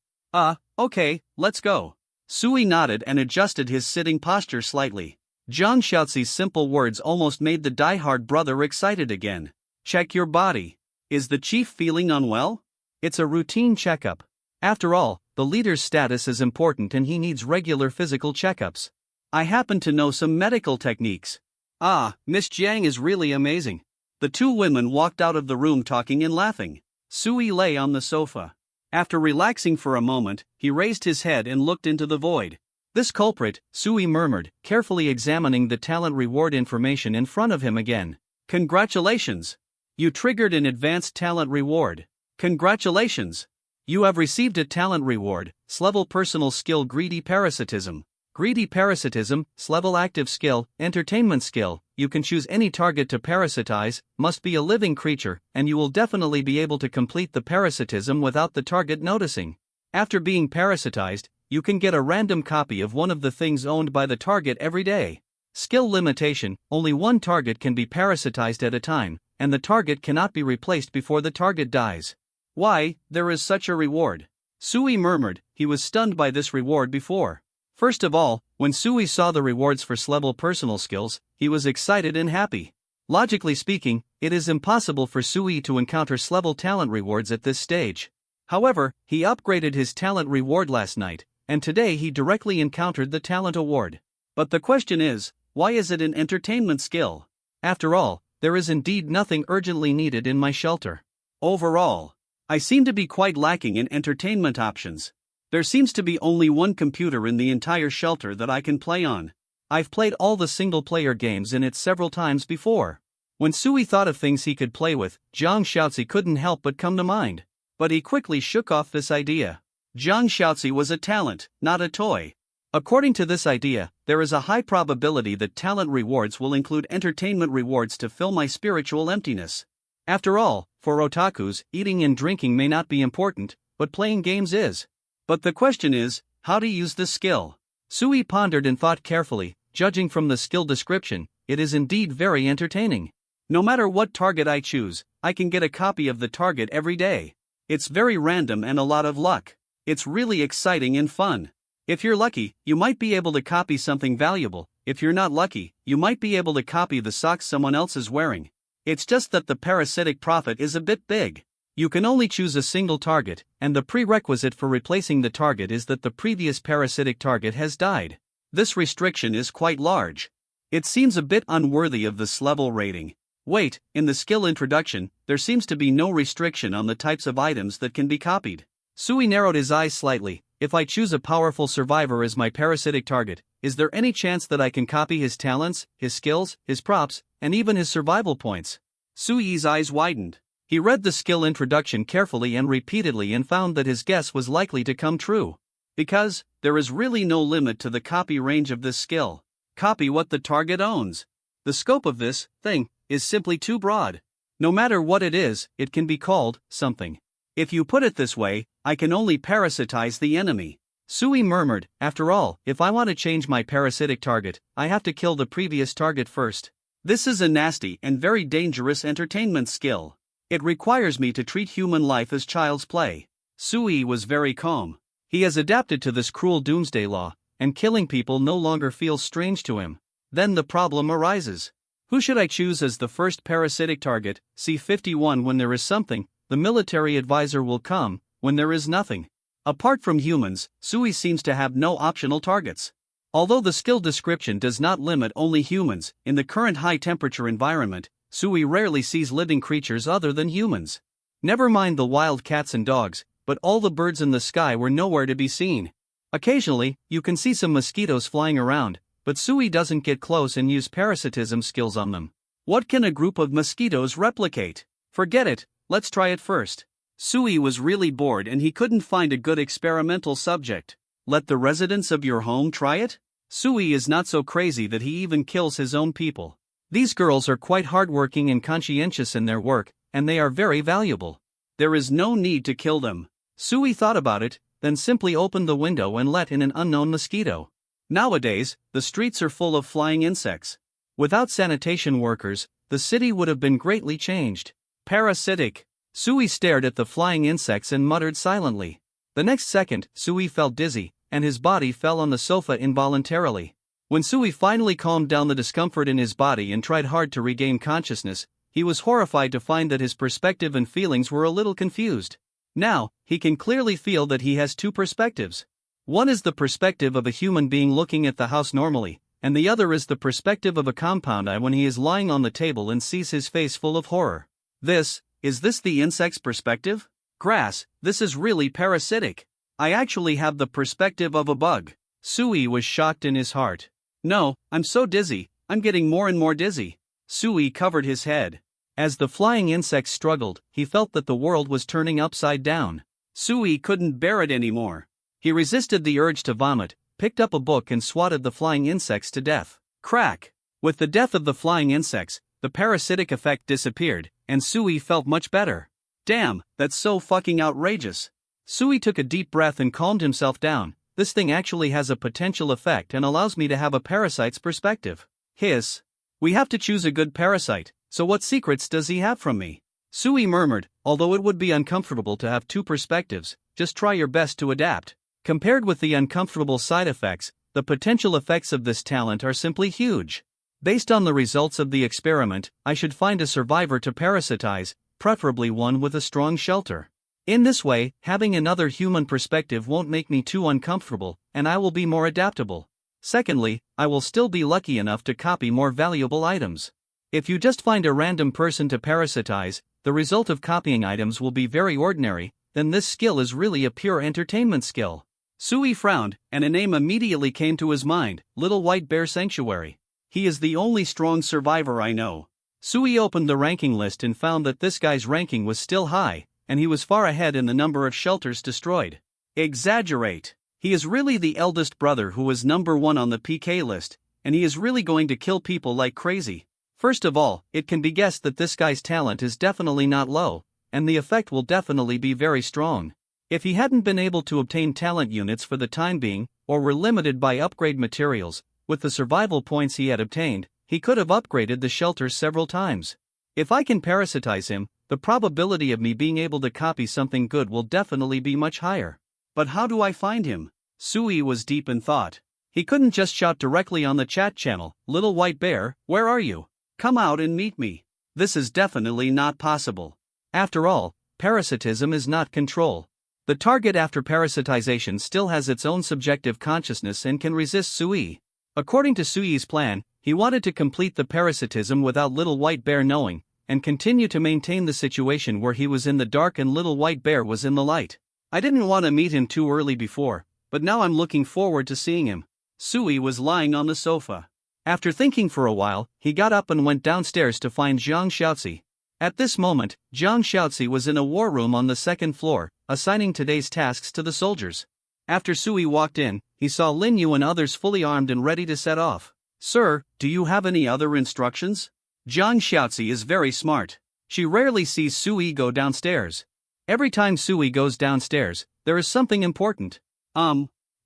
Okay, let's go. Sui nodded and adjusted his sitting posture slightly. Jiang Xiaozi's simple words almost made the diehard brother excited again. Check your body. Is the chief feeling unwell? It's a routine checkup. After all, the leader's status is important and he needs regular physical checkups. I happen to know some medical techniques. Miss Jiang is really amazing. The two women walked out of the room talking and laughing. Sui lay on the sofa. After relaxing for a moment, he raised his head and looked into the void. This culprit, Sui murmured, carefully examining the talent reward information in front of him again. Congratulations! You triggered an advanced talent reward. Congratulations! You have received a talent reward, S-level personal skill Greedy Parasitism. Greedy Parasitism, S-level active skill, Entertainment skill. You can choose any target to parasitize, must be a living creature, and you will definitely be able to complete the parasitism without the target noticing. After being parasitized, you can get a random copy of one of the things owned by the target every day. Skill limitation, only one target can be parasitized at a time, and the target cannot be replaced before the target dies. Why, there is such a reward? Sui murmured, he was stunned by this reward before. First of all, when Sui saw the rewards for S-level personal skills, he was excited and happy. Logically speaking, it is impossible for Sui to encounter S-level talent rewards at this stage. However, he upgraded his talent reward last night, and today he directly encountered the talent award. But the question is, why is it an entertainment skill? After all, there is indeed nothing urgently needed in my shelter. Overall, I seem to be quite lacking in entertainment options. There seems to be only one computer in the entire shelter that I can play on. I've played all the single-player games in it several times before. When Sui thought of things he could play with, Zhang Xiaozi couldn't help but come to mind. But he quickly shook off this idea. Zhang Xiaozi was a talent, not a toy. According to this idea, there is a high probability that talent rewards will include entertainment rewards to fill my spiritual emptiness. After all, for otakus, eating and drinking may not be important, but playing games is. But the question is, how to use this skill? Sui pondered and thought carefully. Judging from the skill description, it is indeed very entertaining. No matter what target I choose, I can get a copy of the target every day. It's very random and a lot of luck. It's really exciting and fun. If you're lucky, you might be able to copy something valuable. If you're not lucky, you might be able to copy the socks someone else is wearing. It's just that the parasitic profit is a bit big. You can only choose a single target, and the prerequisite for replacing the target is that the previous parasitic target has died. This restriction is quite large. It seems a bit unworthy of this level rating. Wait, in the skill introduction, there seems to be no restriction on the types of items that can be copied. Sui narrowed his eyes slightly. If I choose a powerful survivor as my parasitic target, is there any chance that I can copy his talents, his skills, his props, and even his survival points? Sui's eyes widened. He read the skill introduction carefully and repeatedly and found that his guess was likely to come true. Because, there is really no limit to the copy range of this skill. Copy what the target owns. The scope of this thing is simply too broad. No matter what it is, it can be called something. If you put it this way, I can only parasitize the enemy. Sui murmured, after all, if I want to change my parasitic target, I have to kill the previous target first. This is a nasty and very dangerous entertainment skill. It requires me to treat human life as child's play. Sui was very calm. He has adapted to this cruel doomsday law, and killing people no longer feels strange to him. Then the problem arises. Who should I choose as the first parasitic target? C51. When there is something, the military advisor will come. When there is nothing. Apart from humans, Sui seems to have no optional targets. Although the skill description does not limit only humans, in the current high-temperature environment, Sui rarely sees living creatures other than humans. Never mind the wild cats and dogs, but all the birds in the sky were nowhere to be seen. Occasionally, you can see some mosquitoes flying around, but Sui doesn't get close and use parasitism skills on them. What can a group of mosquitoes replicate? Forget it, let's try it first. Sui was really bored and he couldn't find a good experimental subject. Let the residents of your home try it? Sui is not so crazy that he even kills his own people. These girls are quite hardworking and conscientious in their work, and they are very valuable. There is no need to kill them. Sui thought about it, then simply opened the window and let in an unknown mosquito. Nowadays, the streets are full of flying insects. Without sanitation workers, the city would have been greatly changed. Parasitic. Sui stared at the flying insects and muttered silently. The next second, Sui felt dizzy, and his body fell on the sofa involuntarily. When Sui finally calmed down the discomfort in his body and tried hard to regain consciousness, he was horrified to find that his perspective and feelings were a little confused. Now, he can clearly feel that he has two perspectives. One is the perspective of a human being looking at the house normally, and the other is the perspective of a compound eye when he is lying on the table and sees his face full of horror. Is this the insect's perspective? Grass, this is really parasitic. I actually have the perspective of a bug. Sui was shocked in his heart. No, I'm so dizzy, I'm getting more and more dizzy. Sui covered his head. As the flying insects struggled, he felt that the world was turning upside down. Sui couldn't bear it anymore. He resisted the urge to vomit, picked up a book and swatted the flying insects to death. Crack! With the death of the flying insects, the parasitic effect disappeared, and Sui felt much better. Damn, that's so fucking outrageous. Sui took a deep breath and calmed himself down. This thing actually has a potential effect and allows me to have a parasite's perspective. Hiss. We have to choose a good parasite, so what secrets does he have from me? Sui murmured, although it would be uncomfortable to have two perspectives, just try your best to adapt. Compared with the uncomfortable side effects, the potential effects of this talent are simply huge. Based on the results of the experiment, I should find a survivor to parasitize, preferably one with a strong shelter. In this way, having another human perspective won't make me too uncomfortable, and I will be more adaptable. Secondly, I will still be lucky enough to copy more valuable items. If you just find a random person to parasitize, the result of copying items will be very ordinary, then this skill is really a pure entertainment skill. Sui frowned, and a name immediately came to his mind, Little White Bear Sanctuary. He is the only strong survivor I know. Sui opened the ranking list and found that this guy's ranking was still high, and he was far ahead in the number of shelters destroyed. Exaggerate. He is really the eldest brother who was number 1 on the PK list, and he is really going to kill people like crazy. First of all, it can be guessed that this guy's talent is definitely not low, and the effect will definitely be very strong. If he hadn't been able to obtain talent units for the time being, or were limited by upgrade materials, with the survival points he had obtained, he could have upgraded the shelter several times. If I can parasitize him, the probability of me being able to copy something good will definitely be much higher. But how do I find him? Sui was deep in thought. He couldn't just shout directly on the chat channel, "Little White Bear, where are you? Come out and meet me." This is definitely not possible. After all, parasitism is not control. The target after parasitization still has its own subjective consciousness and can resist Sui. According to Sui's plan, he wanted to complete the parasitism without Little White Bear knowing, and continue to maintain the situation where he was in the dark and Little White Bear was in the light. I didn't want to meet him too early before, but now I'm looking forward to seeing him. Sui was lying on the sofa. After thinking for a while, he got up and went downstairs to find Zhang Xiaozi. At this moment, Zhang Xiaozi was in a war room on the second floor, assigning today's tasks to the soldiers. After Sui walked in, he saw Lin Yu and others fully armed and ready to set off. "Sir, do you have any other instructions?" Zhang Xiaozi is very smart. She rarely sees Sui go downstairs. Every time Sui goes downstairs, there is something important.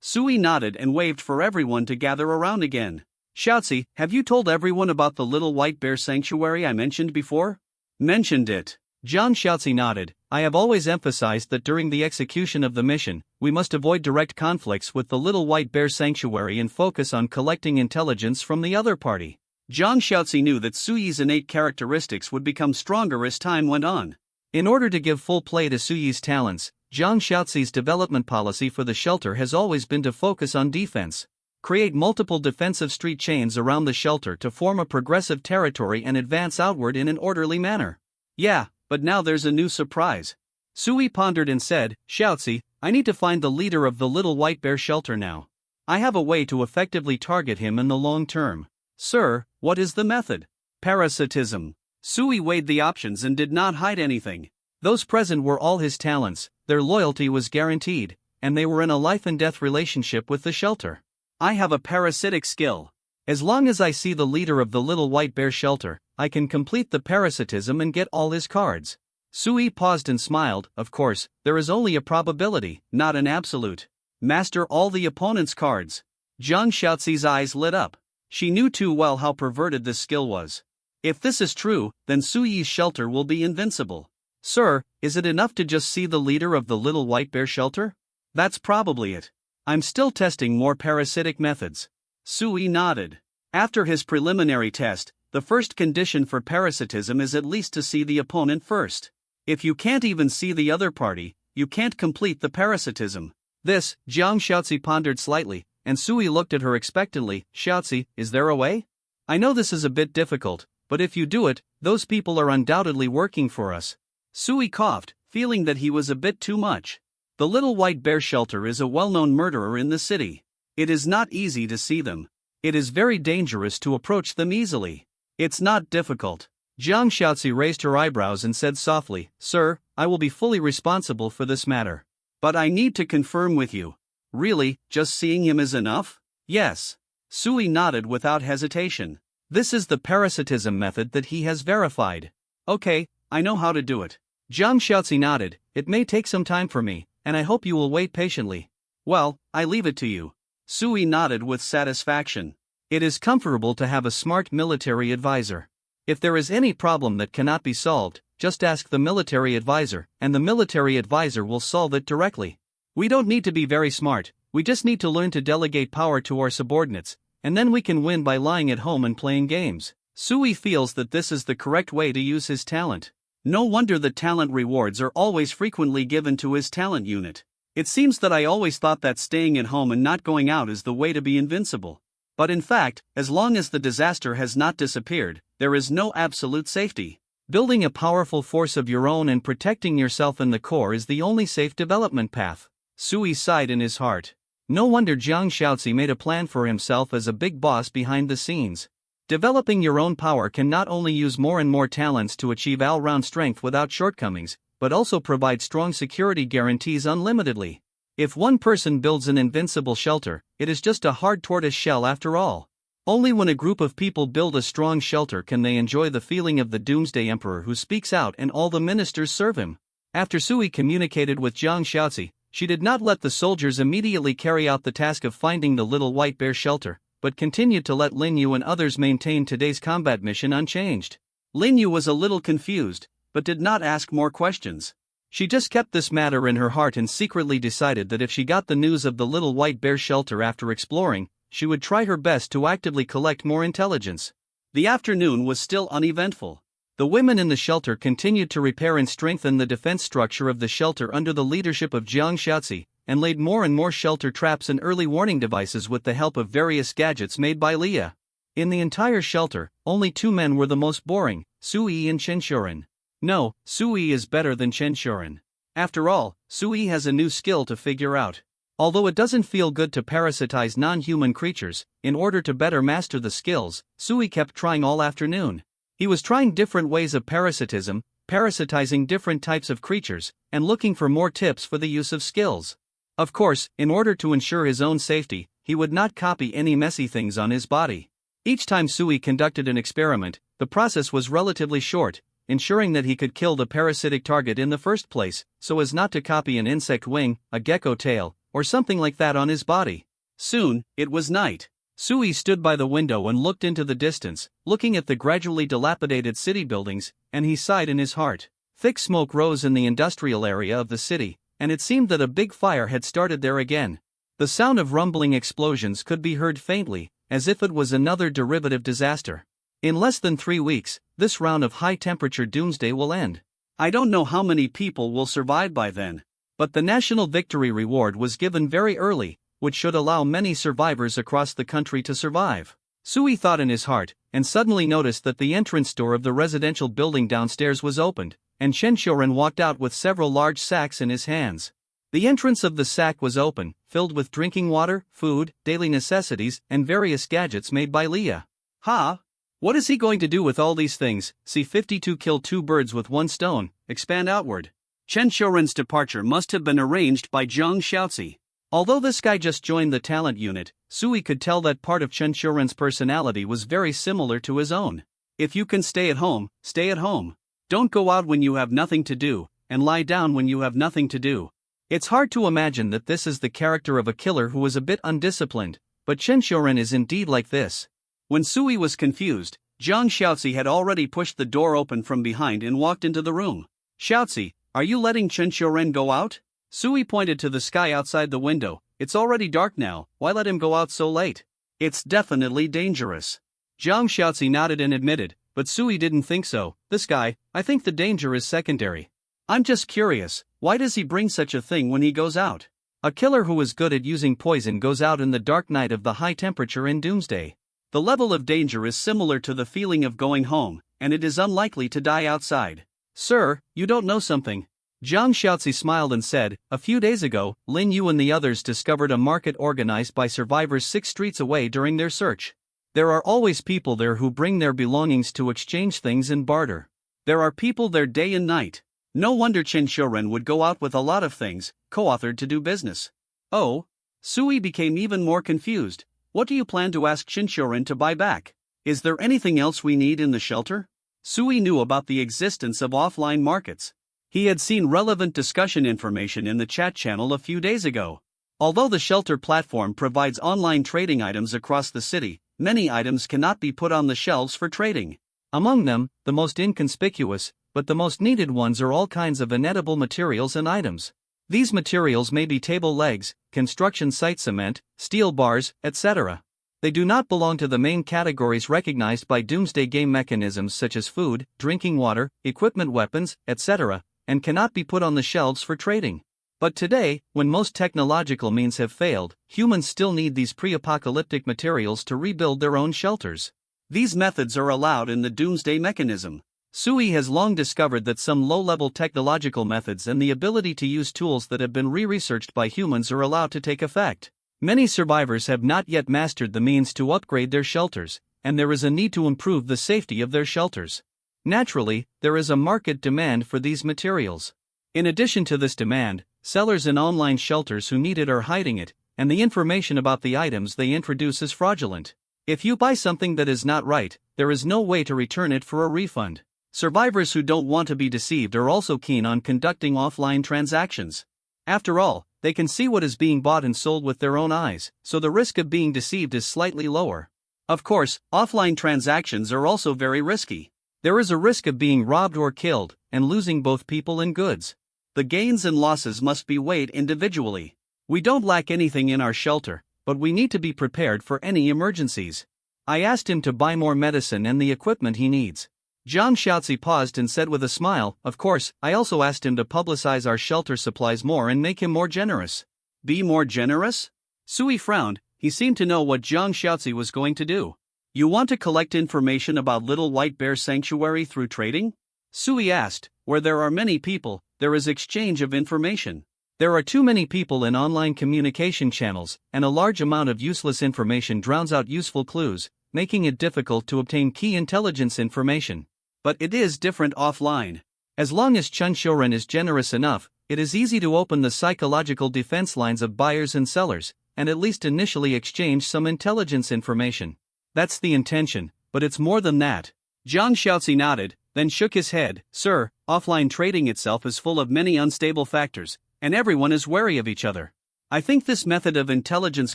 Sui nodded and waved for everyone to gather around again. "Xiaozi, have you told everyone about the Little White Bear Sanctuary I mentioned before?" "Mentioned it." Zhang Xiaozi nodded. "I have always emphasized that during the execution of the mission, we must avoid direct conflicts with the Little White Bear Sanctuary and focus on collecting intelligence from the other party." Zhang Xiaozi knew that Sui's innate characteristics would become stronger as time went on. In order to give full play to Sui's talents, Zhang Xiaozi's development policy for the shelter has always been to focus on defense. Create multiple defensive street chains around the shelter to form a progressive territory and advance outward in an orderly manner. Yeah, but now there's a new surprise. Sui pondered and said, "Xiaozi, I need to find the leader of the Little White Bear shelter now. I have a way to effectively target him in the long term." "Sir, what is the method?" "Parasitism." Sui weighed the options and did not hide anything. Those present were all his talents, their loyalty was guaranteed, and they were in a life-and-death relationship with the shelter. "I have a parasitic skill. As long as I see the leader of the Little White Bear shelter, I can complete the parasitism and get all his cards." Sui paused and smiled. "Of course, there is only a probability, not an absolute. Master all the opponent's cards." Zhang Xiaozi's eyes lit up. She knew too well how perverted this skill was. If this is true, then Sui's shelter will be invincible. "Sir, is it enough to just see the leader of the Little White Bear shelter?" "That's probably it. I'm still testing more parasitic methods." Sui nodded. After his preliminary test, the first condition for parasitism is at least to see the opponent first. If you can't even see the other party, you can't complete the parasitism. This, Zhang Xiaozi pondered slightly, and Sui looked at her expectantly. "Xiaozi, is there a way? I know this is a bit difficult, but if you do it, those people are undoubtedly working for us." Sui coughed, feeling that he was a bit too much. The Little White Bear shelter is a well-known murderer in the city. It is not easy to see them. It is very dangerous to approach them easily. It's not difficult. Zhang Xiaozi raised her eyebrows and said softly, "Sir, I will be fully responsible for this matter. But I need to confirm with you. Really, just seeing him is enough?" "Yes." Sui nodded without hesitation. "This is the parasitism method that he has verified." "Okay, I know how to do it." Zhang Xiaozi nodded. "It may take some time for me, and I hope you will wait patiently." "Well, I leave it to you." Sui nodded with satisfaction. It is comfortable to have a smart military advisor. If there is any problem that cannot be solved, just ask the military advisor, and the military advisor will solve it directly. We don't need to be very smart, we just need to learn to delegate power to our subordinates, and then we can win by lying at home and playing games. Sui feels that this is the correct way to use his talent. No wonder the talent rewards are always frequently given to his talent unit. It seems that I always thought that staying at home and not going out is the way to be invincible. But in fact, as long as the disaster has not disappeared, there is no absolute safety. Building a powerful force of your own and protecting yourself in the core is the only safe development path. Sui sighed in his heart. No wonder Jiang Shaozi made a plan for himself as a big boss behind the scenes. Developing your own power can not only use more and more talents to achieve all-round strength without shortcomings, but also provide strong security guarantees unlimitedly. If one person builds an invincible shelter, it is just a hard tortoise shell after all. Only when a group of people build a strong shelter can they enjoy the feeling of the Doomsday Emperor who speaks out and all the ministers serve him. After Sui communicated with Jiang Shaozi, she did not let the soldiers immediately carry out the task of finding the little white bear shelter, but continued to let Lin Yu and others maintain today's combat mission unchanged. Lin Yu was a little confused, but did not ask more questions. She just kept this matter in her heart and secretly decided that if she got the news of the little white bear shelter after exploring, she would try her best to actively collect more intelligence. The afternoon was still uneventful. The women in the shelter continued to repair and strengthen the defense structure of the shelter under the leadership of Jiang Shaozi, and laid more and more shelter traps and early warning devices with the help of various gadgets made by Leah. In the entire shelter, only 2 men were the most boring, Sui and Chen Shuren. No, Sui is better than Chen Shuren. After all, Sui has a new skill to figure out. Although it doesn't feel good to parasitize non-human creatures, in order to better master the skills, Sui kept trying all afternoon. He was trying different ways of parasitism, parasitizing different types of creatures, and looking for more tips for the use of skills. Of course, in order to ensure his own safety, he would not copy any messy things on his body. Each time Sui conducted an experiment, the process was relatively short, ensuring that he could kill the parasitic target in the first place, so as not to copy an insect wing, a gecko tail, or something like that on his body. Soon, it was night. Sui stood by the window and looked into the distance, looking at the gradually dilapidated city buildings, and he sighed in his heart. Thick smoke rose in the industrial area of the city, and it seemed that a big fire had started there again. The sound of rumbling explosions could be heard faintly, as if it was another derivative disaster. In less than 3 weeks, this round of high-temperature doomsday will end. I don't know how many people will survive by then. But the national victory reward was given very early, which should allow many survivors across the country to survive. Sui thought in his heart, and suddenly noticed that the entrance door of the residential building downstairs was opened, and Chen Shuren walked out with several large sacks in his hands. The entrance of the sack was open, filled with drinking water, food, daily necessities, and various gadgets made by Leah. Ha! What is he going to do with all these things? C-52 kill 2 birds with 1 stone, expand outward. Chen Shuren's departure must have been arranged by Jiang Shaozi. Although this guy just joined the talent unit, Sui could tell that part of Chen Shuren's personality was very similar to his own. If you can stay at home, stay at home. Don't go out when you have nothing to do, and lie down when you have nothing to do. It's hard to imagine that this is the character of a killer who is a bit undisciplined, but Chen Shuren is indeed like this. When Sui was confused, Jiang Shaozi had already pushed the door open from behind and walked into the room. Shaozi, are you letting Chen Shuren go out? Sui pointed to the sky outside the window. It's already dark now, why let him go out so late? It's definitely dangerous. Jiang Shaozi nodded and admitted, but Sui didn't think so. This guy, I think the danger is secondary. I'm just curious, why does he bring such a thing when he goes out? A killer who is good at using poison goes out in the dark night of the high temperature in doomsday. The level of danger is similar to the feeling of going home, and it is unlikely to die outside. Sir, you don't know something. Jiang Shaozi smiled and said, a few days ago, Lin Yu and the others discovered a market organized by survivors 6 streets away during their search. There are always people there who bring their belongings to exchange things and barter. There are people there day and night. No wonder Chen Shuren would go out with a lot of things, co-authored to do business. Oh? Sui became even more confused. What do you plan to ask Chen Shuren to buy back? Is there anything else we need in the shelter? Sui knew about the existence of offline markets. He had seen relevant discussion information in the chat channel a few days ago. Although the shelter platform provides online trading items across the city, many items cannot be put on the shelves for trading. Among them, the most inconspicuous, but the most needed ones are all kinds of inedible materials and items. These materials may be table legs, construction site cement, steel bars, etc. They do not belong to the main categories recognized by doomsday game mechanisms such as food, drinking water, equipment, weapons, etc., and cannot be put on the shelves for trading. But today, when most technological means have failed, humans still need these pre-apocalyptic materials to rebuild their own shelters. These methods are allowed in the doomsday mechanism. Sui has long discovered that some low-level technological methods and the ability to use tools that have been re-researched by humans are allowed to take effect. Many survivors have not yet mastered the means to upgrade their shelters, and there is a need to improve the safety of their shelters. Naturally, there is a market demand for these materials. In addition to this demand, sellers in online shelters who need it are hiding it, and the information about the items they introduce is fraudulent. If you buy something that is not right, there is no way to return it for a refund. Survivors who don't want to be deceived are also keen on conducting offline transactions. After all, they can see what is being bought and sold with their own eyes, so the risk of being deceived is slightly lower. Of course, offline transactions are also very risky. There is a risk of being robbed or killed, and losing both people and goods. The gains and losses must be weighed individually. We don't lack anything in our shelter, but we need to be prepared for any emergencies. I asked him to buy more medicine and the equipment he needs. Zhang Xiaozi paused and said with a smile, "Of course, I also asked him to publicize our shelter supplies more and make him more generous." Be more generous? Sui frowned. He seemed to know what Zhang Xiaozi was going to do. You want to collect information about Little White Bear Sanctuary through trading? Sui asked. Where there are many people, there is exchange of information. There are too many people in online communication channels, and a large amount of useless information drowns out useful clues, making it difficult to obtain key intelligence information. But it is different offline. As long as Chen Xiuren is generous enough, it is easy to open the psychological defense lines of buyers and sellers, and at least initially exchange some intelligence information. That's the intention, but it's more than that. Zhang Xiaozi nodded, then shook his head. Sir, offline trading itself is full of many unstable factors, and everyone is wary of each other. I think this method of intelligence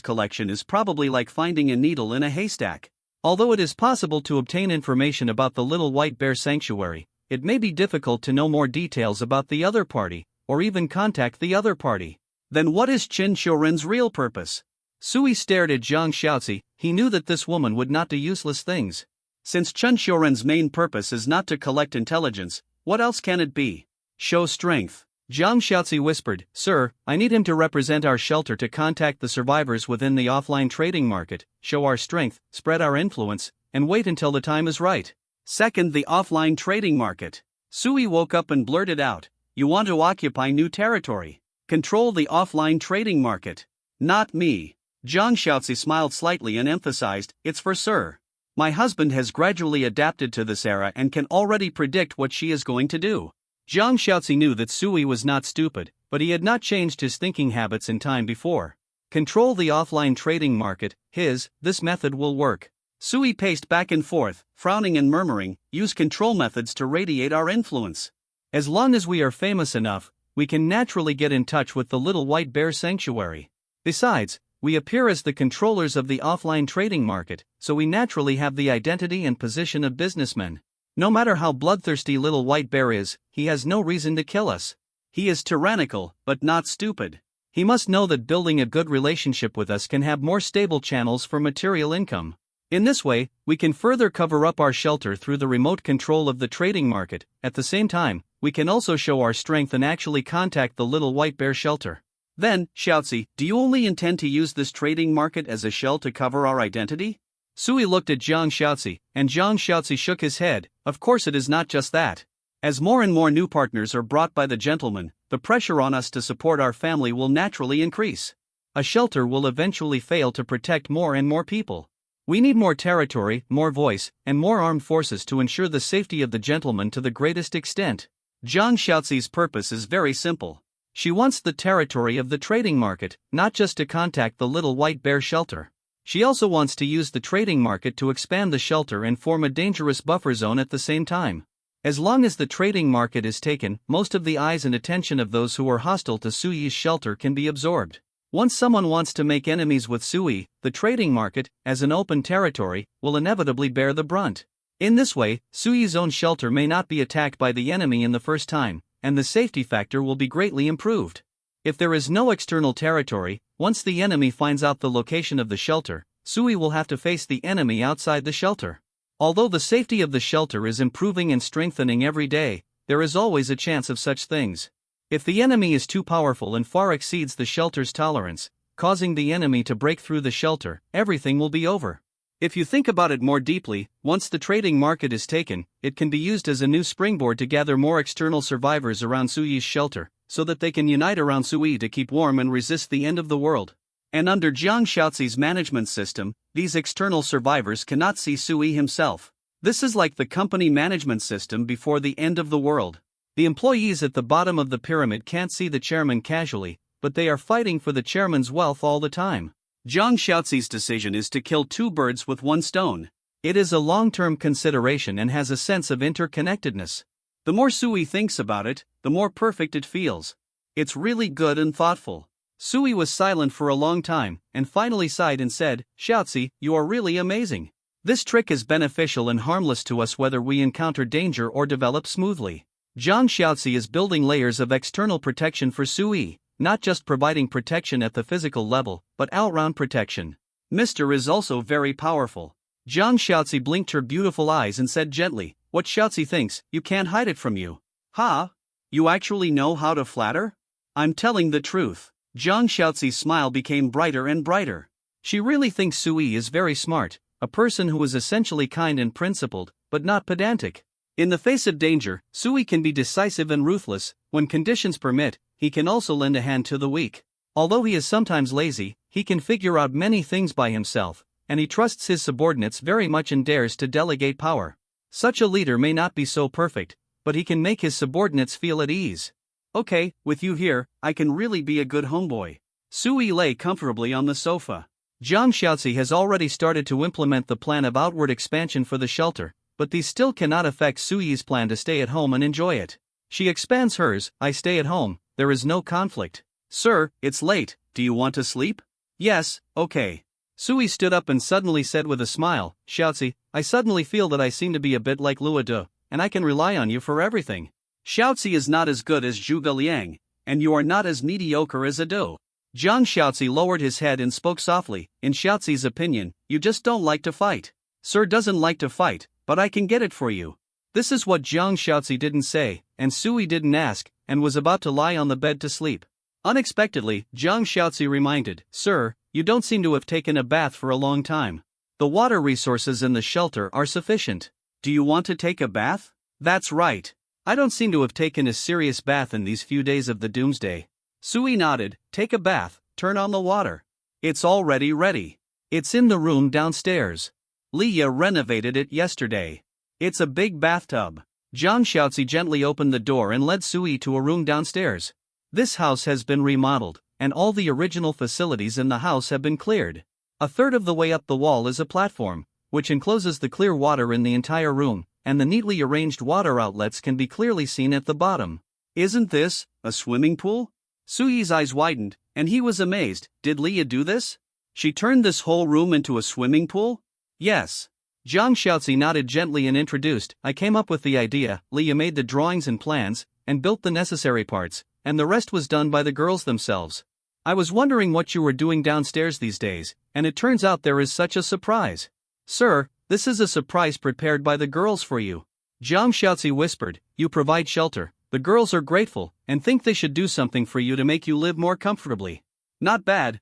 collection is probably like finding a needle in a haystack. Although it is possible to obtain information about the Little White Bear Sanctuary, it may be difficult to know more details about the other party, or even contact the other party. Then what is Chen Xiuren's real purpose? Sui stared at Zhang Xiaozi. He knew that this woman would not do useless things. Since Chen Xiuren's main purpose is not to collect intelligence, what else can it be? Show strength. Zhang Xiaozi whispered, "Sir, I need him to represent our shelter to contact the survivors within the offline trading market, show our strength, spread our influence, and wait until the time is right." Second, the offline trading market. Sui woke up and blurted out, "You want to occupy new territory. Control the offline trading market." Not me. Zhang Xiaozi smiled slightly and emphasized, "It's for Sir. My husband has gradually adapted to this era and can already predict what she is going to do." Zhang Xiaozi knew that Sui was not stupid, but he had not changed his thinking habits in time before. Control the offline trading market, this method will work. Sui paced back and forth, frowning and murmuring, "Use control methods to radiate our influence." As long as we are famous enough, we can naturally get in touch with the Little White Bear Sanctuary. Besides, we appear as the controllers of the offline trading market, so we naturally have the identity and position of businessmen. No matter how bloodthirsty Little White Bear is, he has no reason to kill us. He is tyrannical, but not stupid. He must know that building a good relationship with us can have more stable channels for material income. In this way, we can further cover up our shelter through the remote control of the trading market. At the same time, we can also show our strength and actually contact the Little White Bear shelter. Then, Xiaozi, do you only intend to use this trading market as a shell to cover our identity? Sui looked at Zhang Xiaozi, and Zhang Xiaozi shook his head. Of course it is not just that. As more and more new partners are brought by the gentleman, the pressure on us to support our family will naturally increase. A shelter will eventually fail to protect more and more people. We need more territory, more voice, and more armed forces to ensure the safety of the gentleman to the greatest extent. Zhang Xiaozi's purpose is very simple. She wants the territory of the trading market, not just to contact the Little White Bear shelter. She also wants to use the trading market to expand the shelter and form a dangerous buffer zone at the same time. As long as the trading market is taken, most of the eyes and attention of those who are hostile to Sui's shelter can be absorbed. Once someone wants to make enemies with Sui, the trading market, as an open territory, will inevitably bear the brunt. In this way, Sui's own shelter may not be attacked by the enemy in the first time, and the safety factor will be greatly improved. If there is no external territory, once the enemy finds out the location of the shelter, Sui will have to face the enemy outside the shelter. Although the safety of the shelter is improving and strengthening every day, there is always a chance of such things. If the enemy is too powerful and far exceeds the shelter's tolerance, causing the enemy to break through the shelter, everything will be over. If you think about it more deeply, once the trading market is taken, it can be used as a new springboard to gather more external survivors around Sui's shelter, so that they can unite around Sui to keep warm and resist the end of the world. And under Jiang Shaoxi's management system, these external survivors cannot see Sui himself. This is like the company management system before the end of the world. The employees at the bottom of the pyramid can't see the chairman casually, but they are fighting for the chairman's wealth all the time. Jiang Shaoxi's decision is to kill two birds with one stone. It is a long-term consideration and has a sense of interconnectedness. The more Sui thinks about it, the more perfect it feels. It's really good and thoughtful. Sui was silent for a long time, and finally sighed and said, "Shaoxi, you are really amazing. This trick is beneficial and harmless to us whether we encounter danger or develop smoothly." Jiang Shaoxi is building layers of external protection for Sui, not just providing protection at the physical level, but all-round protection. Mr. is also very powerful. Jiang Shaoxi blinked her beautiful eyes and said gently, "What Shaoxi thinks, you can't hide it from you." "Ha? You actually know how to flatter?" "I'm telling the truth." Jiang Shaoxi's smile became brighter and brighter. She really thinks Sui is very smart, a person who is essentially kind and principled, but not pedantic. In the face of danger, Sui can be decisive and ruthless. When conditions permit, he can also lend a hand to the weak. Although he is sometimes lazy, he can figure out many things by himself, and he trusts his subordinates very much and dares to delegate power. Such a leader may not be so perfect, but he can make his subordinates feel at ease. "Okay, with you here, I can really be a good homeboy." Sui lay comfortably on the sofa. Jiang Shaoxi has already started to implement the plan of outward expansion for the shelter, but these still cannot affect Sui's plan to stay at home and enjoy it. She expands hers. "I stay at home, there is no conflict." "Sir, it's late, do you want to sleep?" "Yes, okay." Sui stood up and suddenly said with a smile, "Shaoxi, I suddenly feel that I seem to be a bit like Lua De, and I can rely on you for everything." "Shaoxi is not as good as Zhuge Liang, and you are not as mediocre as a Do." Jiang Shaoxi lowered his head and spoke softly, "In Shaoxi's opinion, you just don't like to fight." "Sir doesn't like to fight, but I can get it for you." This is what Jiang Shaoxi didn't say, and Sui didn't ask, and was about to lie on the bed to sleep. Unexpectedly, Jiang Shaoxi reminded, "Sir, you don't seem to have taken a bath for a long time. The water resources in the shelter are sufficient. Do you want to take a bath?" "That's right. I don't seem to have taken a serious bath in these few days of the doomsday." Sui nodded. "Take a bath, turn on the water. It's already ready. It's in the room downstairs. Leah renovated it yesterday. It's a big bathtub." Jiang Shaoxi gently opened the door and led Sui to a room downstairs. This house has been remodeled, and all the original facilities in the house have been cleared. A third of the way up the wall is a platform, which encloses the clear water in the entire room, and the neatly arranged water outlets can be clearly seen at the bottom. "Isn't this a swimming pool?" Sui's eyes widened, and he was amazed. "Did Leah do this? She turned this whole room into a swimming pool?" "Yes." Jiang Shaoxi nodded gently and introduced, "I came up with the idea, Leah made the drawings and plans, and built the necessary parts, and the rest was done by the girls themselves. I was wondering what you were doing downstairs these days, and it turns out there is such a surprise." "Sir, this is a surprise prepared by the girls for you." Jiang Shaoxi whispered, "You provide shelter, the girls are grateful, and think they should do something for you to make you live more comfortably." Not bad,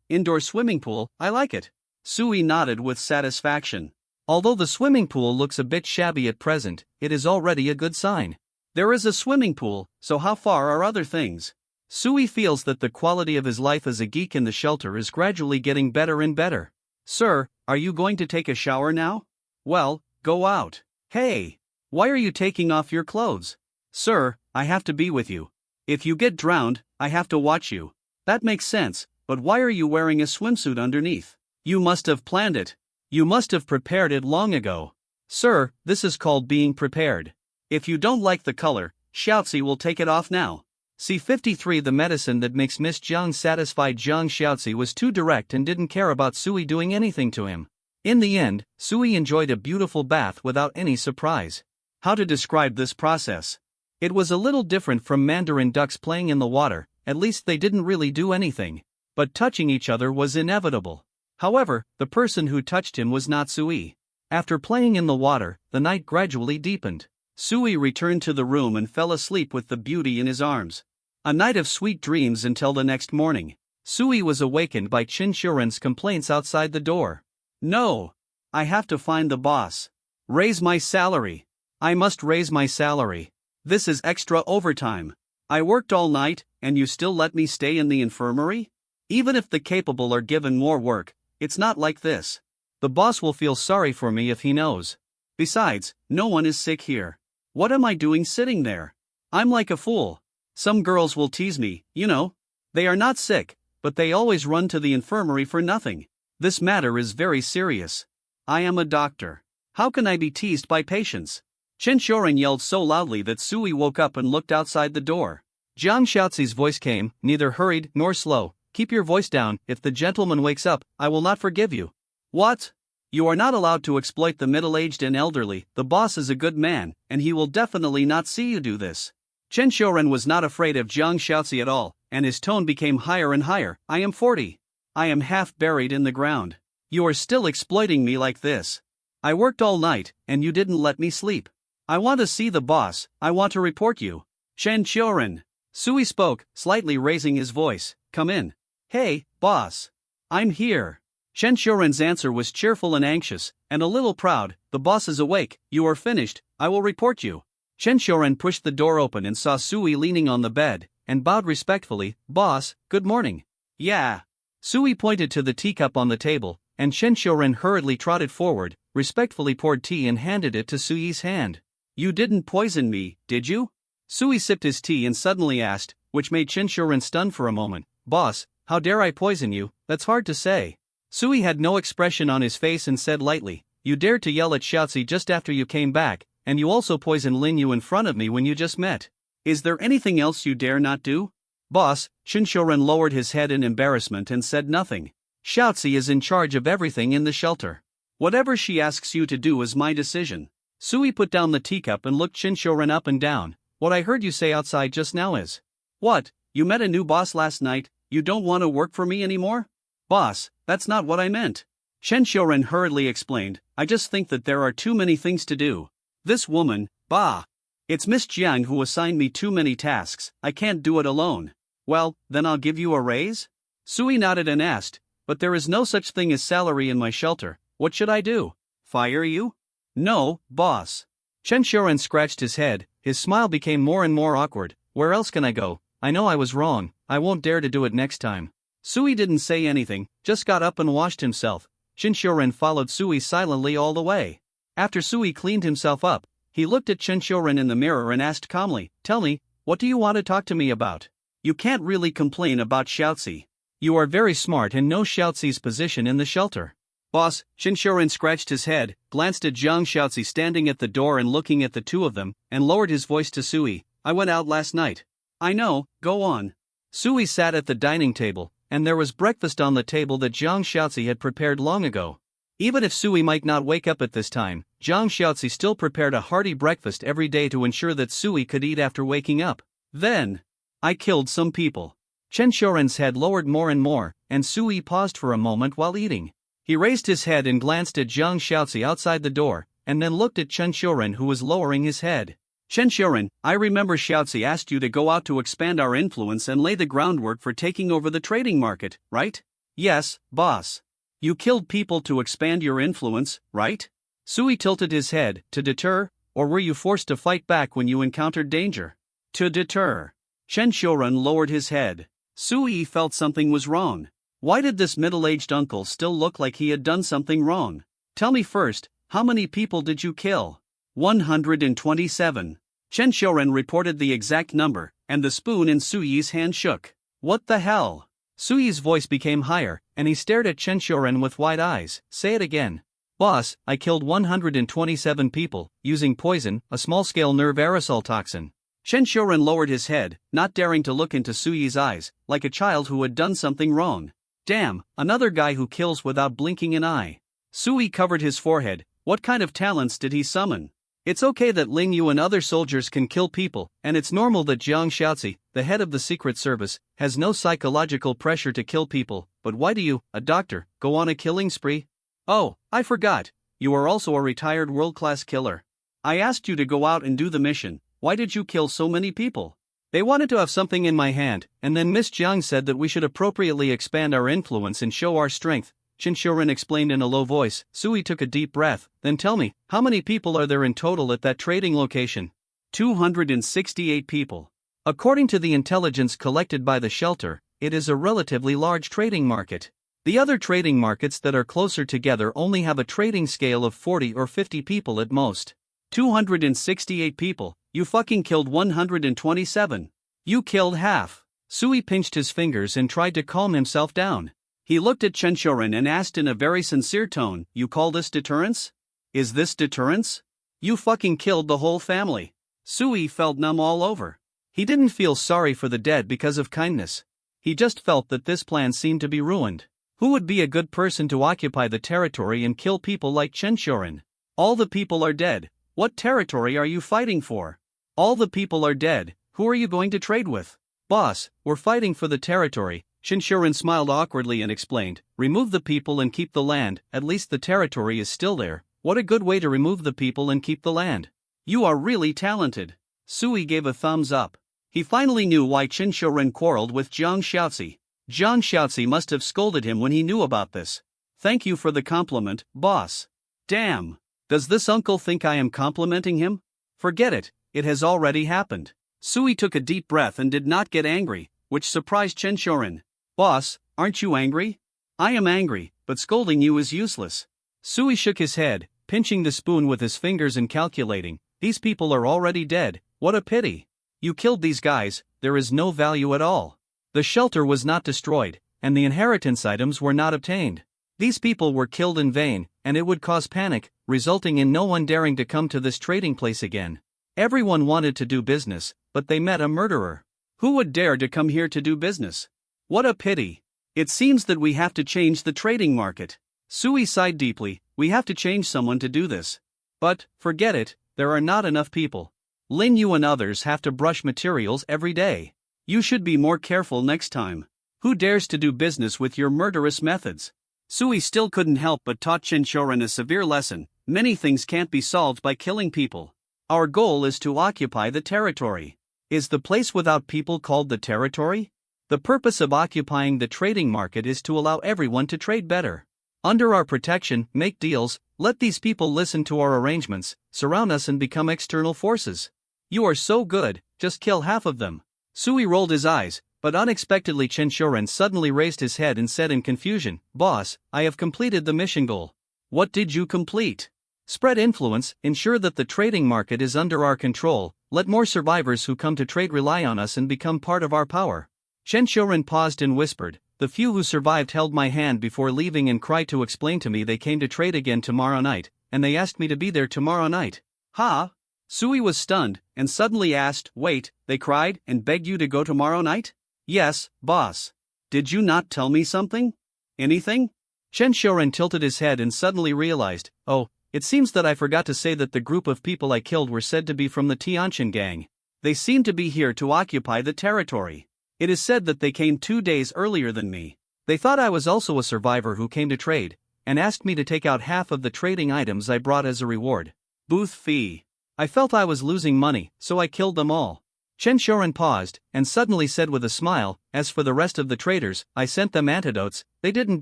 indoor swimming pool, I like it." Sui nodded with satisfaction. Although the swimming pool looks a bit shabby at present, it is already a good sign. There is a swimming pool, so how far are other things? Sui feels that the quality of his life as a geek in the shelter is gradually getting better and better. "Sir, are you going to take a shower now?" "Well, go out." "Hey! Why are you taking off your clothes?" "Sir, I have to be with you. If you get drowned, I have to watch you." "That makes sense, but why are you wearing a swimsuit underneath?" "You must have planned it. You must have prepared it long ago." "Sir, this is called being prepared. If you don't like the color, Shaoxi will take it off now." C53 The medicine that makes Miss Jiang satisfied. Jiang Shaoxi was too direct and didn't care about Sui doing anything to him. In the end, Sui enjoyed a beautiful bath without any surprise. How to describe this process? It was a little different from Mandarin ducks playing in the water, at least they didn't really do anything. But touching each other was inevitable. However, the person who touched him was not Sui. After playing in the water, the night gradually deepened. Sui returned to the room and fell asleep with the beauty in his arms. A night of sweet dreams until the next morning. Sui was awakened by Qin Shuren's complaints outside the door. No. I have to find the boss. Raise my salary. I must raise my salary. This is extra overtime. I worked all night, and you still let me stay in the infirmary? Even if the capable are given more work, it's not like this. The boss will feel sorry for me if he knows. Besides, no one is sick here. What am I doing sitting there? I'm like a fool. Some girls will tease me, you know. They are not sick, but they always run to the infirmary for nothing. This matter is very serious. I am a doctor. How can I be teased by patients? Chen Xiaoren yelled so loudly that Sui woke up and looked outside the door. Jiang Shaoxi's voice came, neither hurried nor slow. Keep your voice down. If the gentleman wakes up, I will not forgive you. What? You are not allowed to exploit the middle-aged and elderly. The boss is a good man, and he will definitely not see you do this. Chen Xiaoren was not afraid of Jiang Shaoxi at all, and his tone became higher and higher. I am 40. I am half buried in the ground. You are still exploiting me like this. I worked all night, and you didn't let me sleep. I want to see the boss. I want to report you. Chen Xiaoren. Sui spoke, slightly raising his voice. Come in. Hey, boss. I'm here. Chen Xiaoren's answer was cheerful and anxious, and a little proud. The boss is awake. You are finished. I will report you. Chen Xiaoren pushed the door open and saw Sui leaning on the bed, and bowed respectfully. Boss, good morning. Yeah. Sui pointed to the teacup on the table, and Chen Xiaoren hurriedly trotted forward, respectfully poured tea and handed it to Sui's hand. You didn't poison me, did you? Sui sipped his tea and suddenly asked, which made Chen Xiaoren stun for a moment. Boss, how dare I poison you? That's hard to say. Sui had no expression on his face and said lightly, you dared to yell at Xiaozi just after you came back, and you also poisoned Lin Yu in front of me when you just met. Is there anything else you dare not do? Boss, Chen Xiaoren lowered his head in embarrassment and said nothing. Xiaozi is in charge of everything in the shelter. Whatever she asks you to do is my decision. Sui put down the teacup and looked Chen Xiaoren up and down. What I heard you say outside just now is, what, you met a new boss last night, you don't want to work for me anymore? Boss, that's not what I meant. Chen Xiaoren hurriedly explained, I just think that there are too many things to do. This woman, bah. It's Miss Jiang who assigned me too many tasks, I can't do it alone. Well, then I'll give you a raise? Sui nodded and asked, but there is no such thing as salary in my shelter, what should I do? Fire you? No, boss. Chen Xiaoren scratched his head, his smile became more and more awkward. Where else can I go? I know I was wrong, I won't dare to do it next time. Sui didn't say anything, just got up and washed himself. Chen Xiaoren followed Sui silently all the way. After Sui cleaned himself up, he looked at Chen Xiaoren in the mirror and asked calmly, tell me, what do you want to talk to me about? You can't really complain about Xiaozi. You are very smart and know Xiaozi's position in the shelter. Boss, Chen Xiaoren scratched his head, glanced at Jiang Xiaozi standing at the door and looking at the two of them, and lowered his voice to Sui. I went out last night. I know, go on. Sui sat at the dining table, and there was breakfast on the table that Jiang Xiaozi had prepared long ago. Even if Sui might not wake up at this time, Jiang Xiaozi still prepared a hearty breakfast every day to ensure that Sui could eat after waking up. Then, I killed some people. Chen Xiaoren's head lowered more and more, and Sui paused for a moment while eating. He raised his head and glanced at Jiang Xiaozi outside the door, and then looked at Chen Xiaoren who was lowering his head. Chen Xiaoren, I remember Xiaozi asked you to go out to expand our influence and lay the groundwork for taking over the trading market, right? Yes, boss. You killed people to expand your influence, right? Sui tilted his head, to deter, or were you forced to fight back when you encountered danger? To deter. Chen Xiaoren lowered his head. Sui felt something was wrong. Why did this middle-aged uncle still look like he had done something wrong? Tell me first, how many people did you kill? 127. Chen Xiaoren reported the exact number, and the spoon in Sui's hand shook. What the hell? Sui's voice became higher, and he stared at Chen Xiaoren with wide eyes. Say it again. Boss, I killed 127 people, using poison, a small-scale nerve aerosol toxin. Chen Xiaoren lowered his head, not daring to look into Sui's eyes, like a child who had done something wrong. Damn, another guy who kills without blinking an eye. Sui covered his forehead. What kind of talents did he summon? It's okay that Ling Yu and other soldiers can kill people, and it's normal that Jiang Xiaozi, the head of the Secret Service, has no psychological pressure to kill people, but why do you, a doctor, go on a killing spree? Oh, I forgot, you are also a retired world-class killer. I asked you to go out and do the mission, why did you kill so many people? They wanted to have something in my hand, and then Miss Jiang said that we should appropriately expand our influence and show our strength. Qinshuren explained in a low voice. Sui took a deep breath. Then tell me, how many people are there in total at that trading location? 268 people. According to the intelligence collected by the shelter, it is a relatively large trading market. The other trading markets that are closer together only have a trading scale of 40 or 50 people at most. 268 people, you fucking killed 127. You killed half. Sui pinched his fingers and tried to calm himself down. He looked at Qinshuren and asked in a very sincere tone, you call this deterrence? Is this deterrence? You fucking killed the whole family. Sui felt numb all over. He didn't feel sorry for the dead because of kindness. He just felt that this plan seemed to be ruined. Who would be a good person to occupy the territory and kill people like Qinshuren? All the people are dead. What territory are you fighting for? All the people are dead. Who are you going to trade with? Boss, we're fighting for the territory. Qinshuren smiled awkwardly and explained, remove the people and keep the land, at least the territory is still there. What a good way to remove the people and keep the land. You are really talented. Sui gave a thumbs up. He finally knew why Qinshuren quarreled with Zhang Xiaozi. Zhang Xiaozi must have scolded him when he knew about this. Thank you for the compliment, boss. Damn. Does this uncle think I am complimenting him? Forget it, it has already happened. Sui took a deep breath and did not get angry, which surprised Qinshuren. Boss, aren't you angry? I am angry, but scolding you is useless. Sui shook his head, pinching the spoon with his fingers and calculating. These people are already dead, what a pity. You killed these guys, there is no value at all. The shelter was not destroyed, and the inheritance items were not obtained. These people were killed in vain, and it would cause panic, resulting in no one daring to come to this trading place again. Everyone wanted to do business, but they met a murderer. Who would dare to come here to do business? What a pity. It seems that we have to change the trading market. Sui sighed deeply, we have to change someone to do this. But, forget it, there are not enough people. Lin Yu and others have to brush materials every day. You should be more careful next time. Who dares to do business with your murderous methods? Sui still couldn't help but taught Qinshuren a severe lesson. Many things can't be solved by killing people. Our goal is to occupy the territory. Is the place without people called the territory? The purpose of occupying the trading market is to allow everyone to trade better. Under our protection, make deals, let these people listen to our arrangements, surround us and become external forces. You are so good, just kill half of them. Sui rolled his eyes, but unexpectedly Qinshuren suddenly raised his head and said in confusion, Boss, I have completed the mission goal. What did you complete? Spread influence, ensure that the trading market is under our control, let more survivors who come to trade rely on us and become part of our power. Qinshuren paused and whispered, the few who survived held my hand before leaving and cried to explain to me they came to trade again tomorrow night, and they asked me to be there tomorrow night. Ha! Huh? Sui was stunned, and suddenly asked, wait, they cried and begged you to go tomorrow night? Yes, boss. Did you not tell me something? Anything? Qinshuren tilted his head and suddenly realized, oh, it seems that I forgot to say that the group of people I killed were said to be from the Tianqian gang. They seem to be here to occupy the territory. It is said that they came 2 days earlier than me. They thought I was also a survivor who came to trade, and asked me to take out half of the trading items I brought as a reward. Booth fee. I felt I was losing money, so I killed them all. Qinshuren paused, and suddenly said with a smile, as for the rest of the traders, I sent them antidotes, they didn't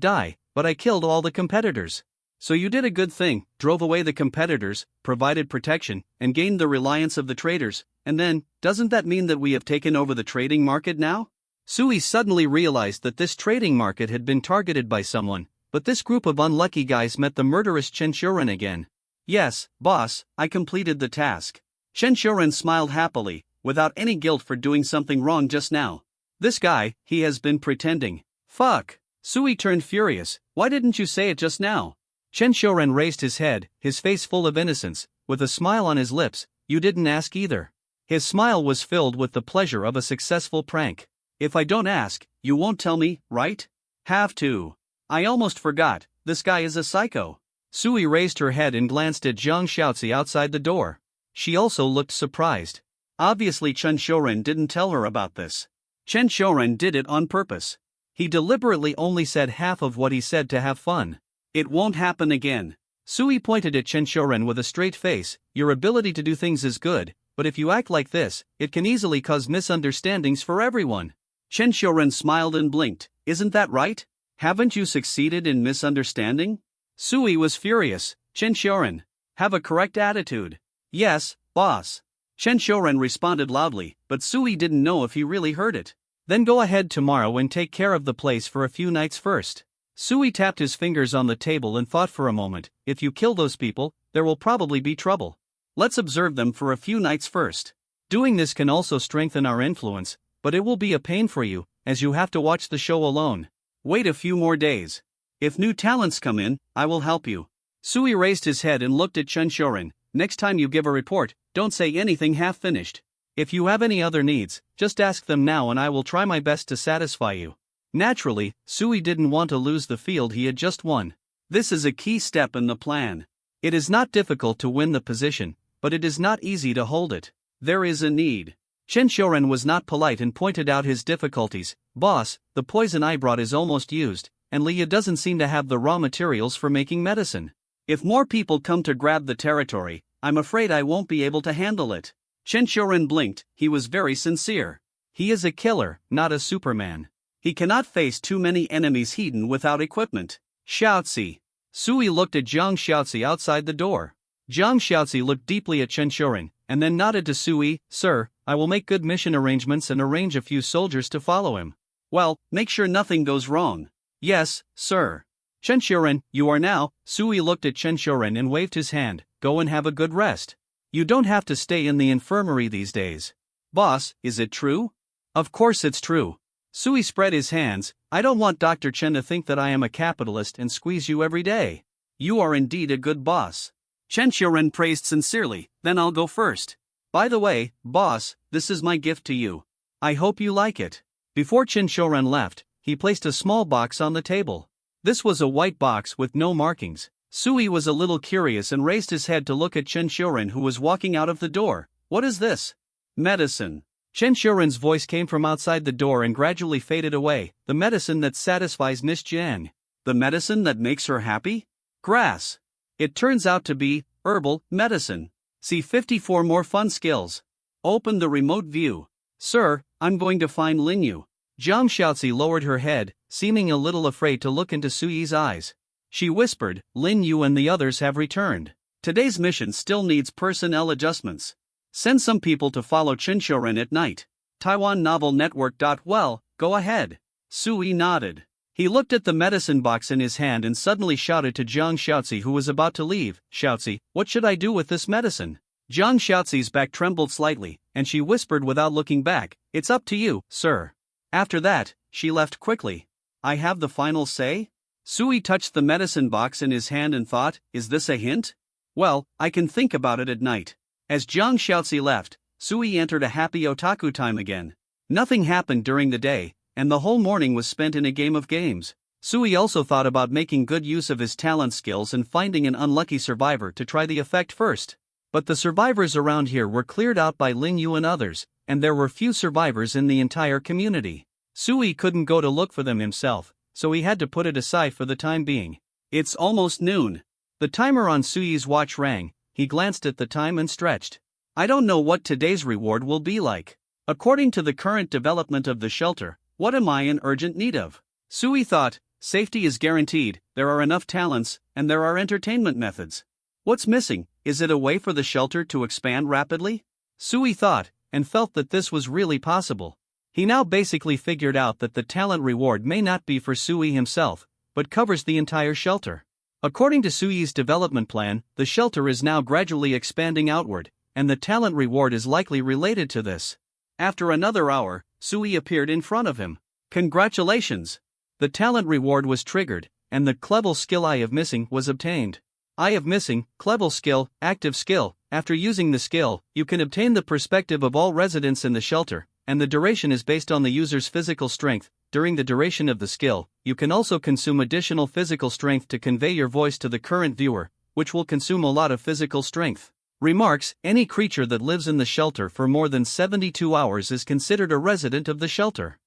die, but I killed all the competitors. So you did a good thing, drove away the competitors, provided protection, and gained the reliance of the traders, and then, doesn't that mean that we have taken over the trading market now? Sui suddenly realized that this trading market had been targeted by someone, but this group of unlucky guys met the murderous Qinshuren again. Yes, boss, I completed the task. Qinshuren smiled happily, without any guilt for doing something wrong just now. This guy, he has been pretending. Fuck. Sui turned furious, why didn't you say it just now? Qinshuren raised his head, his face full of innocence, with a smile on his lips, you didn't ask either. His smile was filled with the pleasure of a successful prank. If I don't ask, you won't tell me, right? Have to. I almost forgot, this guy is a psycho. Sui raised her head and glanced at Zhang Xiaozi outside the door. She also looked surprised. Obviously Qinshuren didn't tell her about this. Qinshuren did it on purpose. He deliberately only said half of what he said to have fun. It won't happen again. Sui pointed at Qinshuren with a straight face, your ability to do things is good, but if you act like this, it can easily cause misunderstandings for everyone. Qinshuren smiled and blinked, isn't that right? Haven't you succeeded in misunderstanding? Sui was furious. Chen Xiaoran, have a correct attitude. Yes, boss. Chen Xiaoran responded loudly, but Sui didn't know if he really heard it. Then go ahead tomorrow and take care of the place for a few nights first. Sui tapped his fingers on the table and thought for a moment. If you kill those people, there will probably be trouble. Let's observe them for a few nights first. Doing this can also strengthen our influence, but it will be a pain for you, as you have to watch the show alone. Wait a few more days. If new talents come in, I will help you. Sui raised his head and looked at Chen Xiaoran. Next time you give a report, don't say anything half-finished. If you have any other needs, just ask them now and I will try my best to satisfy you. Naturally, Sui didn't want to lose the field he had just won. This is a key step in the plan. It is not difficult to win the position, but it is not easy to hold it. There is a need. Chen Xiaoran was not polite and pointed out his difficulties. Boss, the poison I brought is almost used, and Leah doesn't seem to have the raw materials for making medicine. If more people come to grab the territory, I'm afraid I won't be able to handle it. Chen Xiaoran blinked. He was very sincere. He is a killer, not a Superman. He cannot face too many enemies hidden without equipment. Xiaozi. Sui looked at Zhang Xiaozi outside the door. Zhang Xiaozi looked deeply at Chen Xiaoran, and then nodded to Sui. Sir, I will make good mission arrangements and arrange a few soldiers to follow him. Well, make sure nothing goes wrong. Yes, sir. Chen Xiaoran, you are now. Sui looked at Chen Xiaoran and waved his hand. Go and have a good rest. You don't have to stay in the infirmary these days. Boss, is it true? Of course it's true. Sui spread his hands. I don't want Dr. Chen to think that I am a capitalist and squeeze you every day. You are indeed a good boss. Chen Xiaoran praised sincerely. Then I'll go first. By the way, boss, this is my gift to you. I hope you like it. Before Chen Xiaoran left, he placed a small box on the table. This was a white box with no markings. Sui was a little curious and raised his head to look at Chen Xiaoran, who was walking out of the door. What is this? Medicine. Chen Xiaoran's voice came from outside the door and gradually faded away. The medicine that satisfies Miss Jiang. The medicine that makes her happy? Grass. It turns out to be herbal medicine. See 54 more fun skills. Open the remote view. Sir, I'm going to find Lin Yu. Zhang Xiaozi lowered her head, seeming a little afraid to look into Sui's eyes. She whispered, Lin Yu and the others have returned. Today's mission still needs personnel adjustments. Send some people to follow Chen Xiaoran at night. Taiwan Novel Network. Well, go ahead. Sui nodded. He looked at the medicine box in his hand and suddenly shouted to Zhang Xiaozi, who was about to leave. Xiaozi, what should I do with this medicine? Zhang Xiaozi's back trembled slightly, and she whispered without looking back, It's up to you, sir. After that, she left quickly. I have the final say? Sui touched the medicine box in his hand and thought, is this a hint? Well, I can think about it at night. As Zhang Xiaozi left, Sui entered a happy otaku time again. Nothing happened during the day, and the whole morning was spent in a game of games. Sui also thought about making good use of his talent skills and finding an unlucky survivor to try the effect first. But the survivors around here were cleared out by Lin Yu and others, and there were few survivors in the entire community. Sui couldn't go to look for them himself, so he had to put it aside for the time being. It's almost noon. The timer on Sui's watch rang. He glanced at the time and stretched. I don't know what today's reward will be like. According to the current development of the shelter, what am I in urgent need of? Sui thought, safety is guaranteed, there are enough talents, and there are entertainment methods. What's missing? Is it a way for the shelter to expand rapidly? Sui thought, and felt that this was really possible. He now basically figured out that the talent reward may not be for Sui himself, but covers the entire shelter. According to Sui's development plan, the shelter is now gradually expanding outward, and the talent reward is likely related to this. After another hour, Sui appeared in front of him. Congratulations! The talent reward was triggered, and the Klebel skill Eye of Missing was obtained. Eye of Missing, Klebel skill, active skill. After using the skill, you can obtain the perspective of all residents in the shelter, and the duration is based on the user's physical strength. During the duration of the skill, you can also consume additional physical strength to convey your voice to the current viewer, which will consume a lot of physical strength. Remarks: any creature that lives in the shelter for more than 72 hours is considered a resident of the shelter.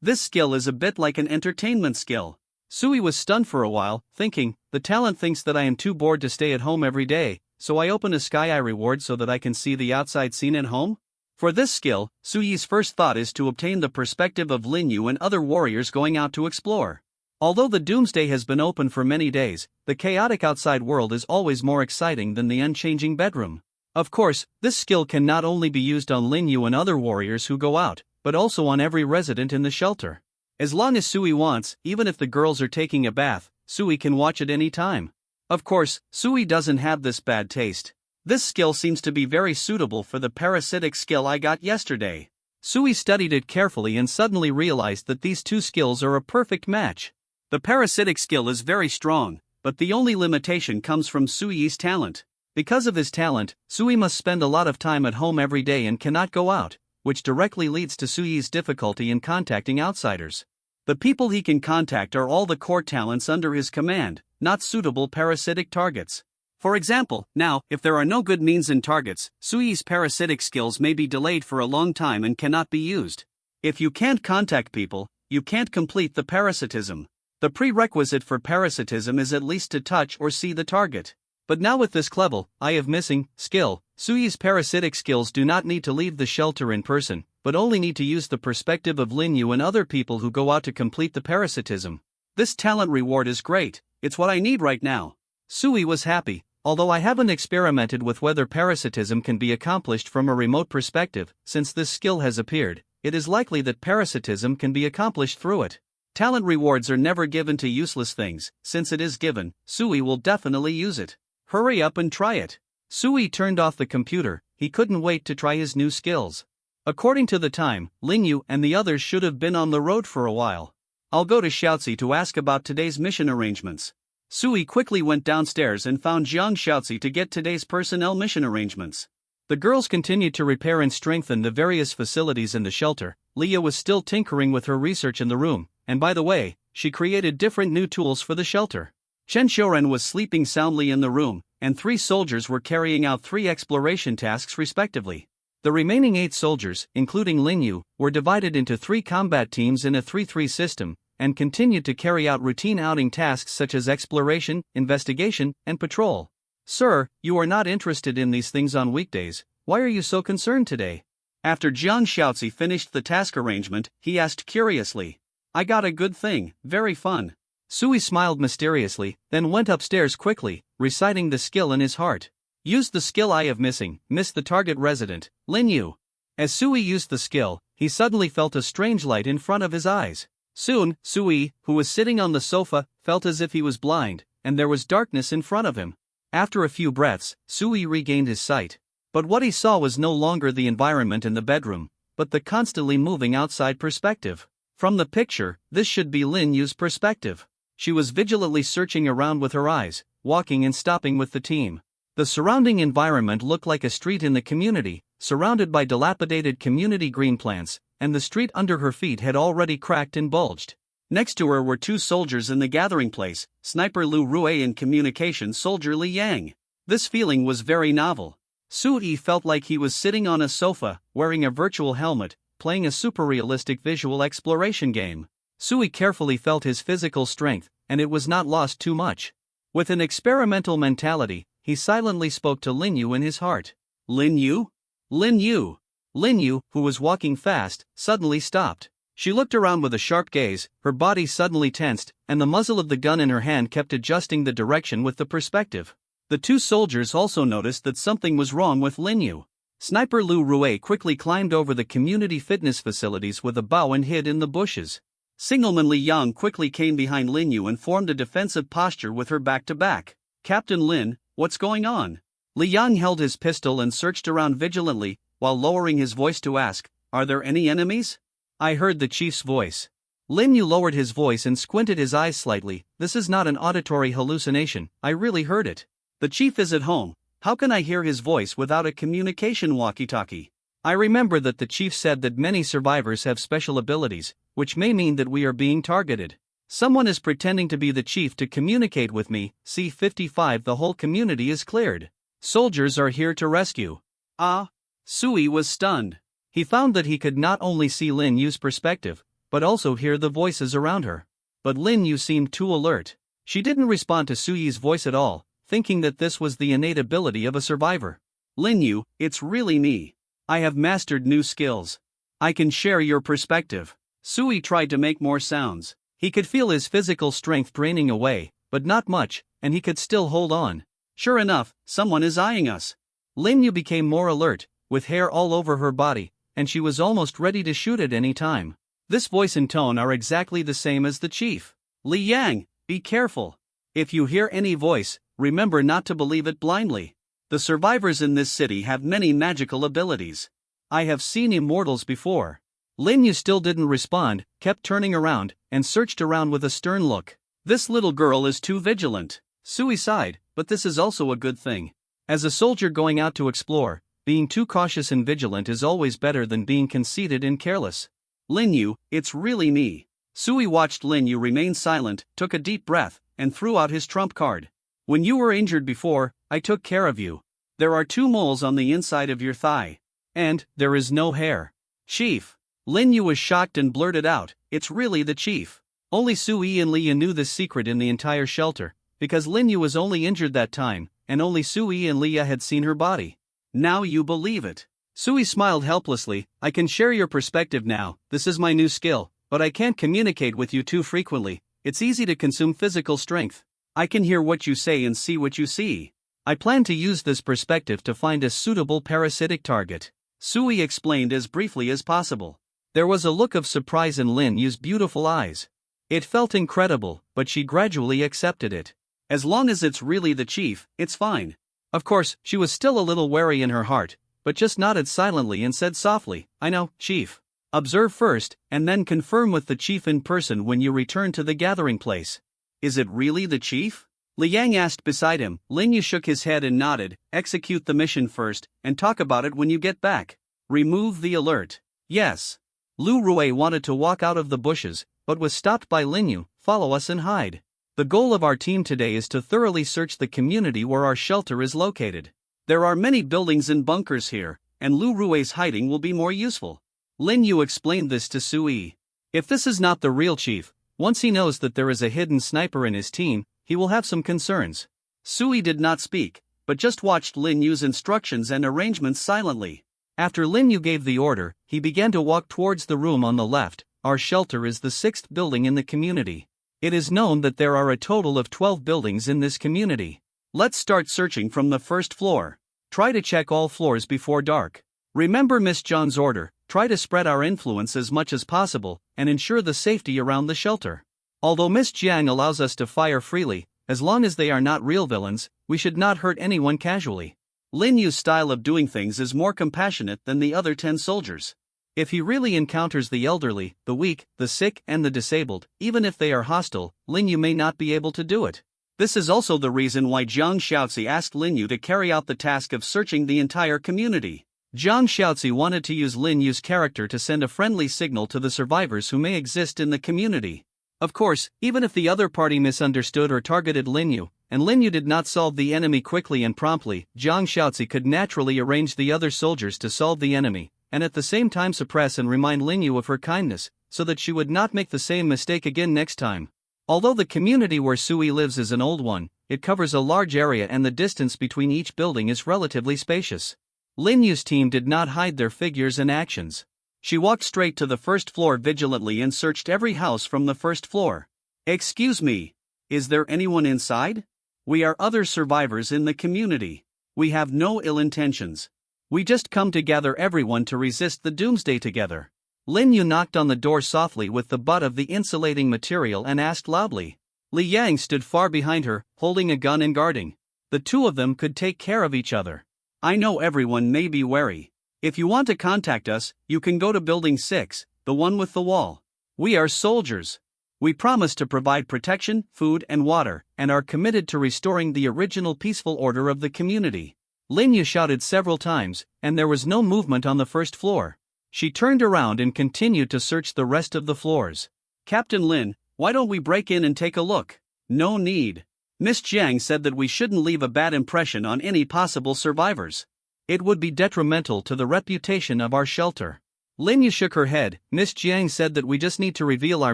This skill is a bit like an entertainment skill. Sui was stunned for a while, thinking, the talent thinks that I am too bored to stay at home every day, so I open a Sky Eye reward so that I can see the outside scene at home? For this skill, Sui's first thought is to obtain the perspective of Lin Yu and other warriors going out to explore. Although the doomsday has been open for many days, the chaotic outside world is always more exciting than the unchanging bedroom. Of course, this skill can not only be used on Lin Yu and other warriors who go out, but also on every resident in the shelter. As long as Sui wants, even if the girls are taking a bath, Sui can watch at any time. Of course, Sui doesn't have this bad taste. This skill seems to be very suitable for the parasitic skill I got yesterday. Sui studied it carefully and suddenly realized that these two skills are a perfect match. The parasitic skill is very strong, but the only limitation comes from Sui's talent. Because of his talent, Sui must spend a lot of time at home every day and cannot go out, which directly leads to Sui's difficulty in contacting outsiders. The people he can contact are all the core talents under his command, not suitable parasitic targets. For example, now, if there are no good means and targets, Sui's parasitic skills may be delayed for a long time and cannot be used. If you can't contact people, you can't complete the parasitism. The prerequisite for parasitism is at least to touch or see the target. But now with this clever, eye of missing skill, Sui's parasitic skills do not need to leave the shelter in person, but only need to use the perspective of Lin Yu and other people who go out to complete the parasitism. This talent reward is great, it's what I need right now. Sui was happy. Although I haven't experimented with whether parasitism can be accomplished from a remote perspective, since this skill has appeared, it is likely that parasitism can be accomplished through it. Talent rewards are never given to useless things, since it is given, Sui will definitely use it. Hurry up and try it. Sui turned off the computer, he couldn't wait to try his new skills. According to the time, Lin Yu and the others should have been on the road for a while. I'll go to Xiaozi to ask about today's mission arrangements. Sui quickly went downstairs and found Jiang Xiaozi to get today's personnel mission arrangements. The girls continued to repair and strengthen the various facilities in the shelter. Leah was still tinkering with her research in the room, and by the way, she created different new tools for the shelter. Chen Xiuren was sleeping soundly in the room, and 3 soldiers were carrying out 3 exploration tasks respectively. The remaining 8 soldiers, including Lin Yu, were divided into 3 combat teams in a 3-3 system, and continued to carry out routine outing tasks such as exploration, investigation, and patrol. Sir, you are not interested in these things on weekdays, why are you so concerned today? After Jiang Xiaozi finished the task arrangement, he asked curiously. I got a good thing, very fun. Sui smiled mysteriously, then went upstairs quickly, reciting the skill in his heart. Use the skill Eye of Missing, miss the target resident, Lin Yu. As Sui used the skill, he suddenly felt a strange light in front of his eyes. Soon, Sui, who was sitting on the sofa, felt as if he was blind, and there was darkness in front of him. After a few breaths, Sui regained his sight. But what he saw was no longer the environment in the bedroom, but the constantly moving outside perspective. From the picture, this should be Lin Yu's perspective. She was vigilantly searching around with her eyes, walking and stopping with the team. The surrounding environment looked like a street in the community, surrounded by dilapidated community green plants, and the street under her feet had already cracked and bulged. Next to her were 2 soldiers in the gathering place, Sniper Lu Rui and Communication Soldier Li Yang. This feeling was very novel. Sui felt like he was sitting on a sofa, wearing a virtual helmet, playing a super realistic visual exploration game. Sui carefully felt his physical strength, and it was not lost too much. With an experimental mentality, he silently spoke to Lin Yu in his heart. Lin Yu? Lin Yu. Lin Yu, who was walking fast, suddenly stopped. She looked around with a sharp gaze, her body suddenly tensed, and the muzzle of the gun in her hand kept adjusting the direction with the perspective. The 2 soldiers also noticed that something was wrong with Lin Yu. Sniper Lu Rui quickly climbed over the community fitness facilities with a bow and hid in the bushes. Singleman Li Yang quickly came behind Lin Yu and formed a defensive posture with her back to back. Captain Lin, what's going on? Li Yang held his pistol and searched around vigilantly, while lowering his voice to ask, are there any enemies? I heard the chief's voice. Lin Yu lowered his voice and squinted his eyes slightly. This is not an auditory hallucination, I really heard it. The chief is at home, how can I hear his voice without a communication walkie-talkie? I remember that the chief said that many survivors have special abilities, which may mean that we are being targeted. Someone is pretending to be the chief to communicate with me. C-55 The whole community is cleared. Soldiers are here to rescue. Ah! Sui was stunned. He found that he could not only see Lin Yu's perspective, but also hear the voices around her. But Lin Yu seemed too alert. She didn't respond to Sui's voice at all, thinking that this was the innate ability of a survivor. Lin Yu, it's really me. I have mastered new skills. I can share your perspective. Sui tried to make more sounds. He could feel his physical strength draining away, but not much, and he could still hold on. Sure enough, someone is eyeing us. Lin Yu became more alert, with hair all over her body, and she was almost ready to shoot at any time. This voice and tone are exactly the same as the chief. Li Yang, be careful. If you hear any voice, remember not to believe it blindly. The survivors in this city have many magical abilities. I have seen immortals before. Lin Yu still didn't respond, kept turning around, and searched around with a stern look. This little girl is too vigilant. Sui sighed, but this is also a good thing. As a soldier going out to explore, being too cautious and vigilant is always better than being conceited and careless. Lin Yu, it's really me. Sui watched Lin Yu remain silent, took a deep breath, and threw out his trump card. When you were injured before, I took care of you. There are 2 moles on the inside of your thigh. And there is no hair. Chief. Lin Yu was shocked and blurted out, it's really the chief. Only Sui and Leah knew this secret in the entire shelter, because Lin Yu was only injured that time, and only Sui and Leah had seen her body. Now you believe it. Sui smiled helplessly. I can share your perspective now, this is my new skill, but I can't communicate with you too frequently, it's easy to consume physical strength. I can hear what you say and see what you see. I plan to use this perspective to find a suitable parasitic target. Sui explained as briefly as possible. There was a look of surprise in Lin Yu's beautiful eyes. It felt incredible, but she gradually accepted it. As long as it's really the chief, it's fine. Of course, she was still a little wary in her heart, but just nodded silently and said softly, I know, chief. Observe first, and then confirm with the chief in person when you return to the gathering place. Is it really the chief? Li Yang asked beside him. Lin Yu shook his head and nodded. Execute the mission first, and talk about it when you get back. Remove the alert. Yes. Lu Rui wanted to walk out of the bushes, but was stopped by Lin Yu. Follow us and hide. The goal of our team today is to thoroughly search the community where our shelter is located. There are many buildings and bunkers here, and Lu Rui's hiding will be more useful. Lin Yu explained this to Sui. If this is not the real chief, once he knows that there is a hidden sniper in his team, he will have some concerns. Sui did not speak, but just watched Lin Yu's instructions and arrangements silently. After Lin Yu gave the order, he began to walk towards the room on the left. Our shelter is the 6th building in the community. It is known that there are a total of 12 buildings in this community. Let's start searching from the 1st floor. Try to check all floors before dark. Remember Miss John's order, try to spread our influence as much as possible, and ensure the safety around the shelter. Although Miss Jiang allows us to fire freely, as long as they are not real villains, we should not hurt anyone casually. Lin Yu's style of doing things is more compassionate than the other 10 soldiers. If he really encounters the elderly, the weak, the sick, and the disabled, even if they are hostile, Lin Yu may not be able to do it. This is also the reason why Jiang Xiaozi asked Lin Yu to carry out the task of searching the entire community. Jiang Xiaozi wanted to use Lin Yu's character to send a friendly signal to the survivors who may exist in the community. Of course, even if the other party misunderstood or targeted Lin Yu, and Lin Yu did not solve the enemy quickly and promptly, Jiang Xiaozi could naturally arrange the other soldiers to solve the enemy, and at the same time suppress and remind Lin Yu of her kindness, so that she would not make the same mistake again next time. Although the community where Sui lives is an old one, it covers a large area and the distance between each building is relatively spacious. Lin Yu's team did not hide their figures and actions. She walked straight to the 1st floor vigilantly and searched every house from the 1st floor. Excuse me, is there anyone inside? We are other survivors in the community. We have no ill intentions. We just come to gather everyone to resist the doomsday together. Lin Yu knocked on the door softly with the butt of the insulating material and asked loudly. Li Yang stood far behind her, holding a gun and guarding. The two of them could take care of each other. I know everyone may be wary. If you want to contact us, you can go to Building 6, the one with the wall. We are soldiers. We promise to provide protection, food and water, and are committed to restoring the original peaceful order of the community. Lin Yu shouted several times, and there was no movement on the 1st floor. She turned around and continued to search the rest of the floors. Captain Lin, why don't we break in and take a look? No need. Miss Jiang said that we shouldn't leave a bad impression on any possible survivors. It would be detrimental to the reputation of our shelter. Lin Yu shook her head. Miss Jiang said that we just need to reveal our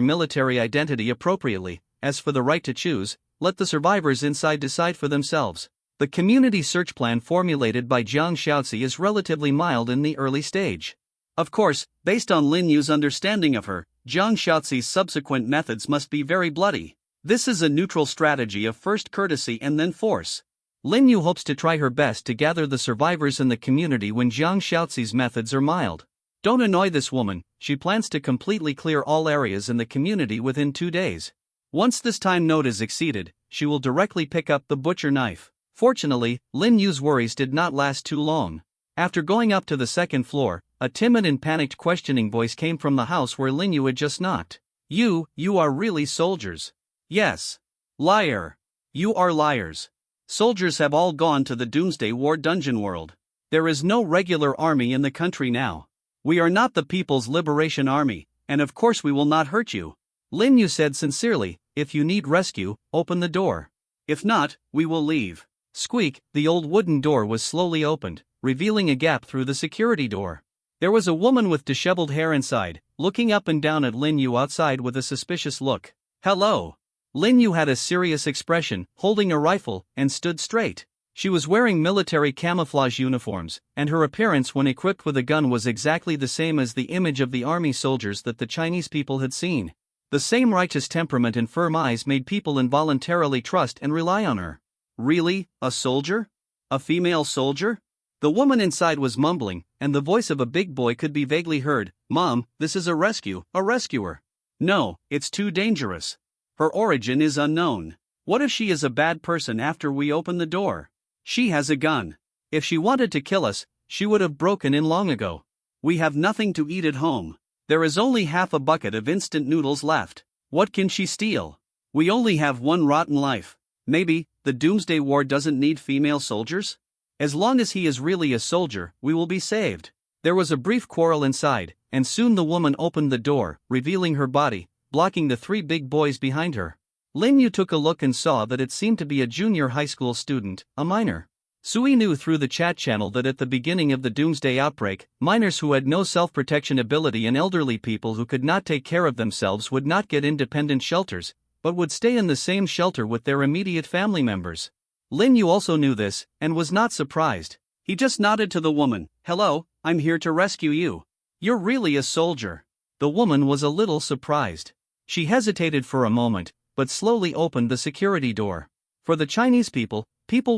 military identity appropriately. As for the right to choose, let the survivors inside decide for themselves. The community search plan formulated by Jiang Xiaozi is relatively mild in the early stage. Of course, based on Lin Yu's understanding of her, Jiang Shaoxi's subsequent methods must be very bloody. This is a neutral strategy of first courtesy and then force. Lin Yu hopes to try her best to gather the survivors in the community when Jiang Shaoxi's methods are mild. Don't annoy this woman, she plans to completely clear all areas in the community within 2 days. Once this time note is exceeded, she will directly pick up the butcher knife. Fortunately, Lin Yu's worries did not last too long. After going up to the second floor, a timid and panicked questioning voice came from the house where Lin Yu had just knocked. You are really soldiers? Yes. Liar. You are liars. Soldiers have all gone to the Doomsday War dungeon world. There is no regular army in the country now. We are not the People's Liberation Army, and of course we will not hurt you. Lin Yu said sincerely, if you need rescue, open the door. If not, we will leave. Squeak, the old wooden door was slowly opened, revealing a gap through the security door. There was a woman with disheveled hair inside, looking up and down at Lin Yu outside with a suspicious look. Hello. Lin Yu had a serious expression, holding a rifle, and stood straight. She was wearing military camouflage uniforms, and her appearance when equipped with a gun was exactly the same as the image of the army soldiers that the Chinese people had seen. The same righteous temperament and firm eyes made people involuntarily trust and rely on her. Really, a soldier? A female soldier? The woman inside was mumbling, and the voice of a big boy could be vaguely heard. Mom, this is a rescuer. No, it's too dangerous. Her origin is unknown. What if she is a bad person after we open the door? She has a gun. If she wanted to kill us, she would have broken in long ago. We have nothing to eat at home. There is only half a bucket of instant noodles left. What can she steal? We only have one rotten life. Maybe, the Doomsday War doesn't need female soldiers? As long as he is really a soldier, we will be saved. There was a brief quarrel inside, and soon the woman opened the door, revealing her body, blocking the 3 big boys behind her. Lin Yu took a look and saw that it seemed to be a junior high school student, a minor. Sui knew through the chat channel that at the beginning of the Doomsday outbreak, minors who had no self-protection ability and elderly people who could not take care of themselves would not get independent shelters, but would stay in the same shelter with their immediate family members. Lin Yu also knew this, and was not surprised. He just nodded to the woman. Hello, I'm here to rescue you. You're really a soldier. The woman was a little surprised. She hesitated for a moment, but slowly opened the security door. For the Chinese people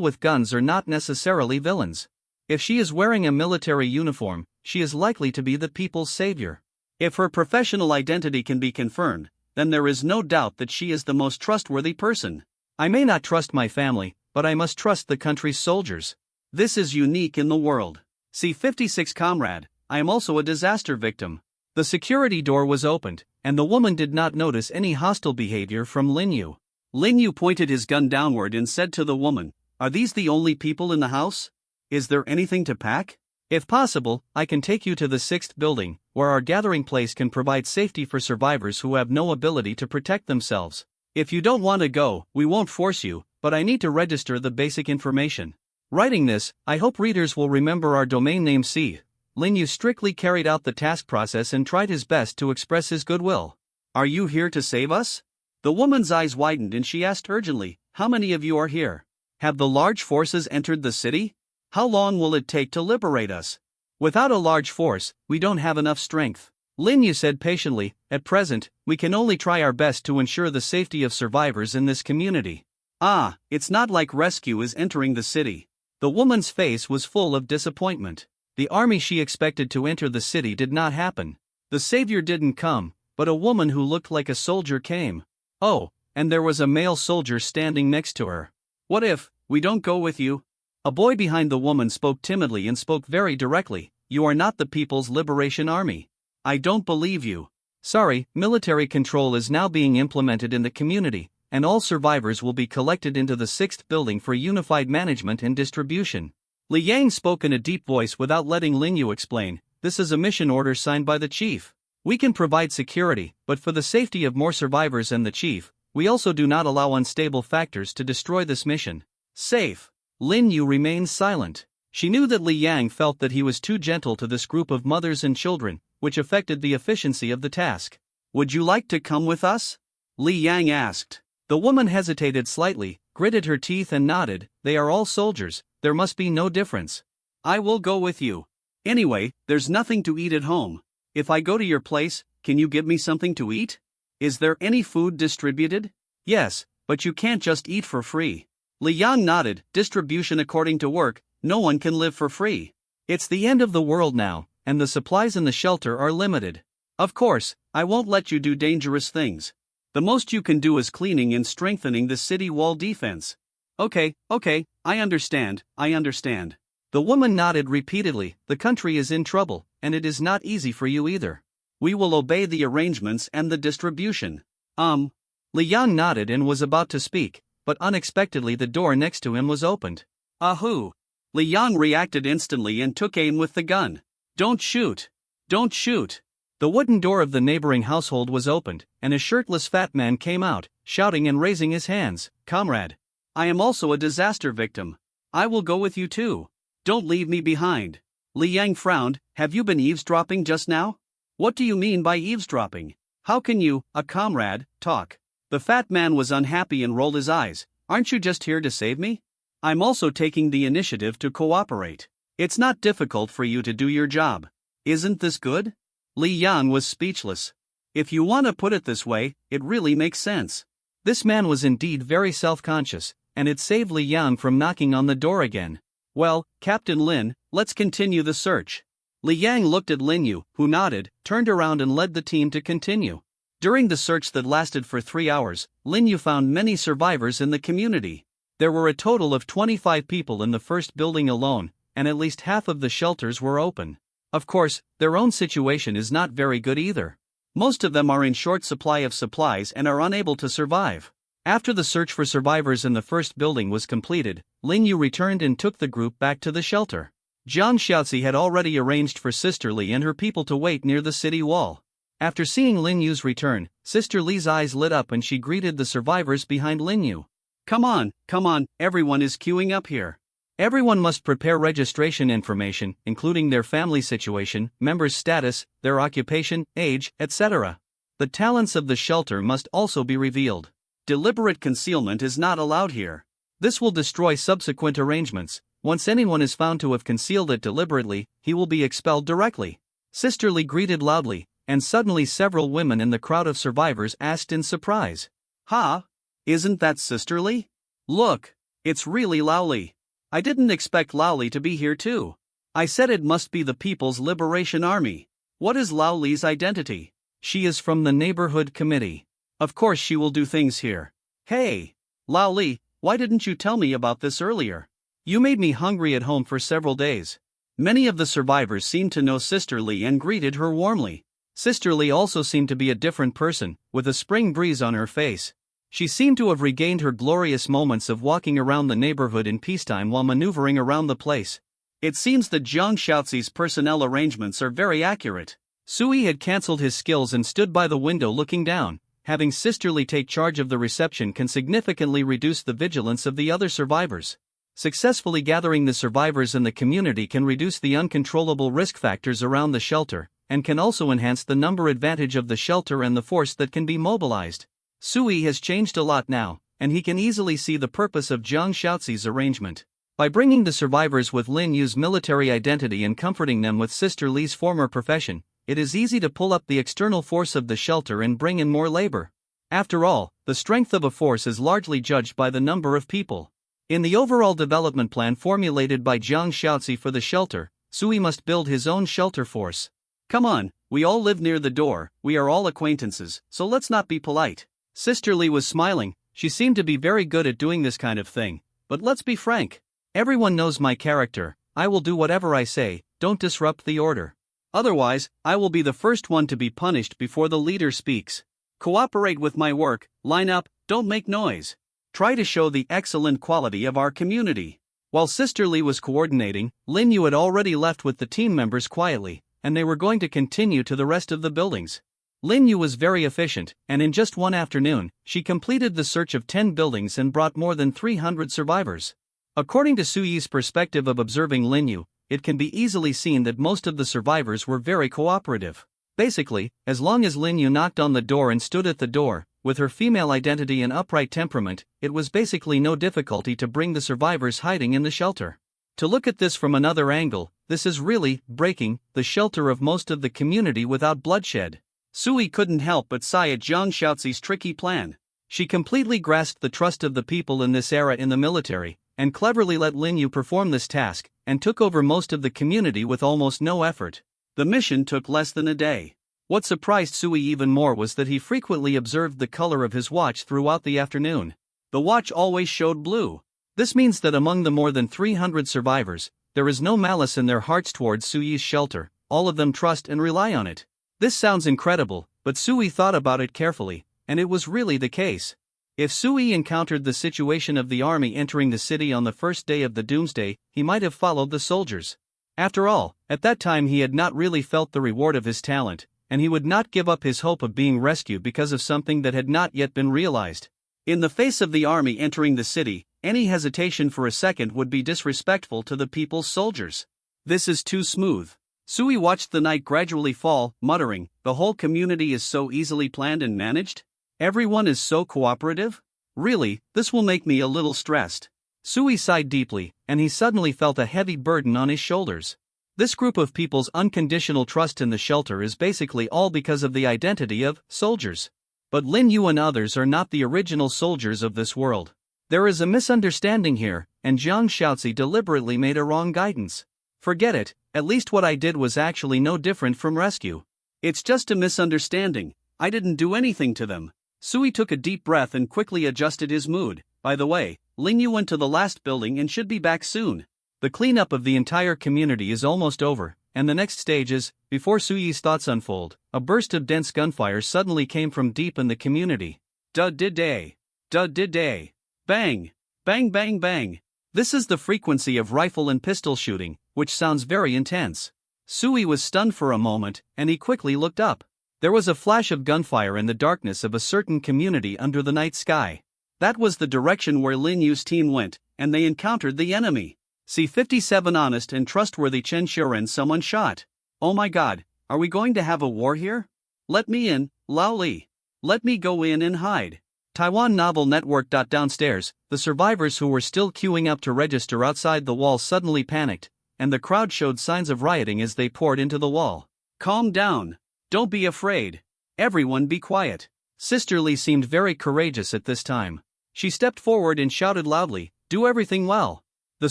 with guns are not necessarily villains. If she is wearing a military uniform, she is likely to be the people's savior. If her professional identity can be confirmed, then there is no doubt that she is the most trustworthy person. I may not trust my family, but I must trust the country's soldiers. This is unique in the world. See 56 comrade, I am also a disaster victim. The security door was opened, and the woman did not notice any hostile behavior from Lin Yu. Lin Yu pointed his gun downward and said to the woman, are these the only people in the house? Is there anything to pack? If possible, I can take you to the 6th building, where our gathering place can provide safety for survivors who have no ability to protect themselves. If you don't want to go, we won't force you, but I need to register the basic information. Writing this, I hope readers will remember our domain name C. Lin Yu strictly carried out the task process and tried his best to express his goodwill. Are you here to save us? The woman's eyes widened and she asked urgently, how many of you are here? Have the large forces entered the city? How long will it take to liberate us? Without a large force, we don't have enough strength. Lin Yu said patiently, at present, we can only try our best to ensure the safety of survivors in this community. Ah, it's not like rescue is entering the city. The woman's face was full of disappointment. The army she expected to enter the city did not happen. The savior didn't come, but a woman who looked like a soldier came. Oh, and there was a male soldier standing next to her. What if we don't go with you? A boy behind the woman spoke timidly and spoke very directly. You are not the People's Liberation Army. I don't believe you. Sorry, military control is now being implemented in the community, and all survivors will be collected into the 6th building for unified management and distribution. Li Yang spoke in a deep voice without letting Lin Yu explain. This is a mission order signed by the chief. We can provide security, but for the safety of more survivors and the chief, we also do not allow unstable factors to destroy this mission. Safe. Lin Yu remained silent. She knew that Li Yang felt that he was too gentle to this group of mothers and children, which affected the efficiency of the task. Would you like to come with us? Li Yang asked. The woman hesitated slightly, gritted her teeth and nodded. They are all soldiers, there must be no difference. I will go with you. Anyway, there's nothing to eat at home. If I go to your place, can you give me something to eat? Is there any food distributed? Yes, but you can't just eat for free. Li Yang nodded, distribution according to work, no one can live for free. It's the end of the world now, and the supplies in the shelter are limited. Of course, I won't let you do dangerous things. The most you can do is cleaning and strengthening the city wall defense. Okay, I understand. The woman nodded repeatedly. The country is in trouble, and it is not easy for you either. We will obey the arrangements and the distribution. Li Yang nodded and was about to speak, but unexpectedly the door next to him was opened. Ahoo! Li Yang reacted instantly and took aim with the gun. Don't shoot! Don't shoot! The wooden door of the neighboring household was opened, and a shirtless fat man came out, shouting and raising his hands. Comrade! I am also a disaster victim. I will go with you too. Don't leave me behind. Li Yang frowned. Have you been eavesdropping just now? What do you mean by eavesdropping? How can you, a comrade, talk? The fat man was unhappy and rolled his eyes. Aren't you just here to save me? I'm also taking the initiative to cooperate. It's not difficult for you to do your job. Isn't this good? Li Yang was speechless. If you want to put it this way, it really makes sense. This man was indeed very self-conscious, and it saved Li Yang from knocking on the door again. Well, Captain Lin, let's continue the search. Li Yang looked at Lin Yu, who nodded, turned around and led the team to continue. During the search that lasted for 3 hours, Lin Yu found many survivors in the community. There were a total of 25 people in the first building alone, and at least half of the shelters were open. Of course, their own situation is not very good either. Most of them are in short supply of supplies and are unable to survive. After the search for survivors in the first building was completed, Lin Yu returned and took the group back to the shelter. Jiang Xiaozi had already arranged for Sister Li and her people to wait near the city wall. After seeing Lin Yu's return, Sister Li's eyes lit up and she greeted the survivors behind Lin Yu. Come on, everyone is queuing up here. Everyone must prepare registration information, including their family situation, members' status, their occupation, age, etc. The talents of the shelter must also be revealed. Deliberate concealment is not allowed here. This will destroy subsequent arrangements. Once anyone is found to have concealed it deliberately, he will be expelled directly. Sister Li greeted loudly, and suddenly several women in the crowd of survivors asked in surprise. Ha! Isn't that Sister Li? Look, it's really Lao Li. I didn't expect Lao Li to be here too. I said it must be the People's Liberation Army. What is Lao Li's identity? She is from the neighborhood committee. Of course she will do things here. Hey, Lao Li, why didn't you tell me about this earlier? You made me hungry at home for several days. Many of the survivors seemed to know Sister Li and greeted her warmly. Sister Li also seemed to be a different person, with a spring breeze on her face. She seemed to have regained her glorious moments of walking around the neighborhood in peacetime while maneuvering around the place. It seems that Jiang Xiaozi's personnel arrangements are very accurate. Sui had cancelled his skills and stood by the window looking down. Having Sister Li take charge of the reception can significantly reduce the vigilance of the other survivors. Successfully gathering the survivors in the community can reduce the uncontrollable risk factors around the shelter, and can also enhance the number advantage of the shelter and the force that can be mobilized. Sui has changed a lot now, and he can easily see the purpose of Jiang Xiaozi's arrangement. By bringing the survivors with Lin Yu's military identity and comforting them with Sister Li's former profession, it is easy to pull up the external force of the shelter and bring in more labor. After all, the strength of a force is largely judged by the number of people. In the overall development plan formulated by Jiang Xiaozi for the shelter, Sui must build his own shelter force. Come on, we all live near the door, we are all acquaintances, so let's not be polite. Sister Li was smiling. She seemed to be very good at doing this kind of thing, but let's be frank. Everyone knows my character. I will do whatever I say, don't disrupt the order. Otherwise, I will be the first one to be punished before the leader speaks. Cooperate with my work, line up, don't make noise. Try to show the excellent quality of our community. While Sister Li was coordinating, Lin Yu had already left with the team members quietly, and they were going to continue to the rest of the buildings. Lin Yu was very efficient, and in just one afternoon, she completed the search of 10 buildings and brought more than 300 survivors. According to Suyi's perspective of observing Lin Yu, it can be easily seen that most of the survivors were very cooperative. Basically, as long as Lin Yu knocked on the door and stood at the door, with her female identity and upright temperament, it was basically no difficulty to bring the survivors hiding in the shelter. To look at this from another angle, this is really breaking the shelter of most of the community without bloodshed. Sui couldn't help but sigh at Jiang Shaoxi's tricky plan. She completely grasped the trust of the people in this era in the military, and cleverly let Lin Yu perform this task, and took over most of the community with almost no effort. The mission took less than a day. What surprised Sui even more was that he frequently observed the color of his watch throughout the afternoon. The watch always showed blue. This means that among the more than 300 survivors, there is no malice in their hearts towards Sui's shelter. All of them trust and rely on it. This sounds incredible, but Sui thought about it carefully, and it was really the case. If Sui encountered the situation of the army entering the city on the first day of the doomsday, he might have followed the soldiers. After all, at that time he had not really felt the reward of his talent, and he would not give up his hope of being rescued because of something that had not yet been realized. In the face of the army entering the city, any hesitation for a second would be disrespectful to the people's soldiers. This is too smooth. Sui watched the night gradually fall, muttering, "The whole community is so easily planned and managed? Everyone is so cooperative? Really, this will make me a little stressed." Sui sighed deeply, and he suddenly felt a heavy burden on his shoulders. This group of people's unconditional trust in the shelter is basically all because of the identity of soldiers. But Lin Yu and others are not the original soldiers of this world. There is a misunderstanding here, and Jiang Shaoxi deliberately made a wrong guidance. Forget it, at least what I did was actually no different from rescue. It's just a misunderstanding, I didn't do anything to them. Sui took a deep breath and quickly adjusted his mood. By the way, Lin Yu went to the last building and should be back soon. The cleanup of the entire community is almost over, and the next stage is, before Sui's thoughts unfold, a burst of dense gunfire suddenly came from deep in the community. Dud-did-day. Dud-did-day. Bang! Bang bang bang! This is the frequency of rifle and pistol shooting, which sounds very intense. Sui was stunned for a moment, and he quickly looked up. There was a flash of gunfire in the darkness of a certain community under the night sky. That was the direction where Lin Yu's team went, and they encountered the enemy. C-57 honest and trustworthy Chen Xiuren someone shot. Oh my god, are we going to have a war here? Let me in, Lao Li. Let me go in and hide. Taiwan Novel Network. Downstairs, the survivors who were still queuing up to register outside the wall suddenly panicked, and the crowd showed signs of rioting as they poured into the wall. Calm down. Don't be afraid. Everyone be quiet. Sister Li seemed very courageous at this time. She stepped forward and shouted loudly, "Do everything well. The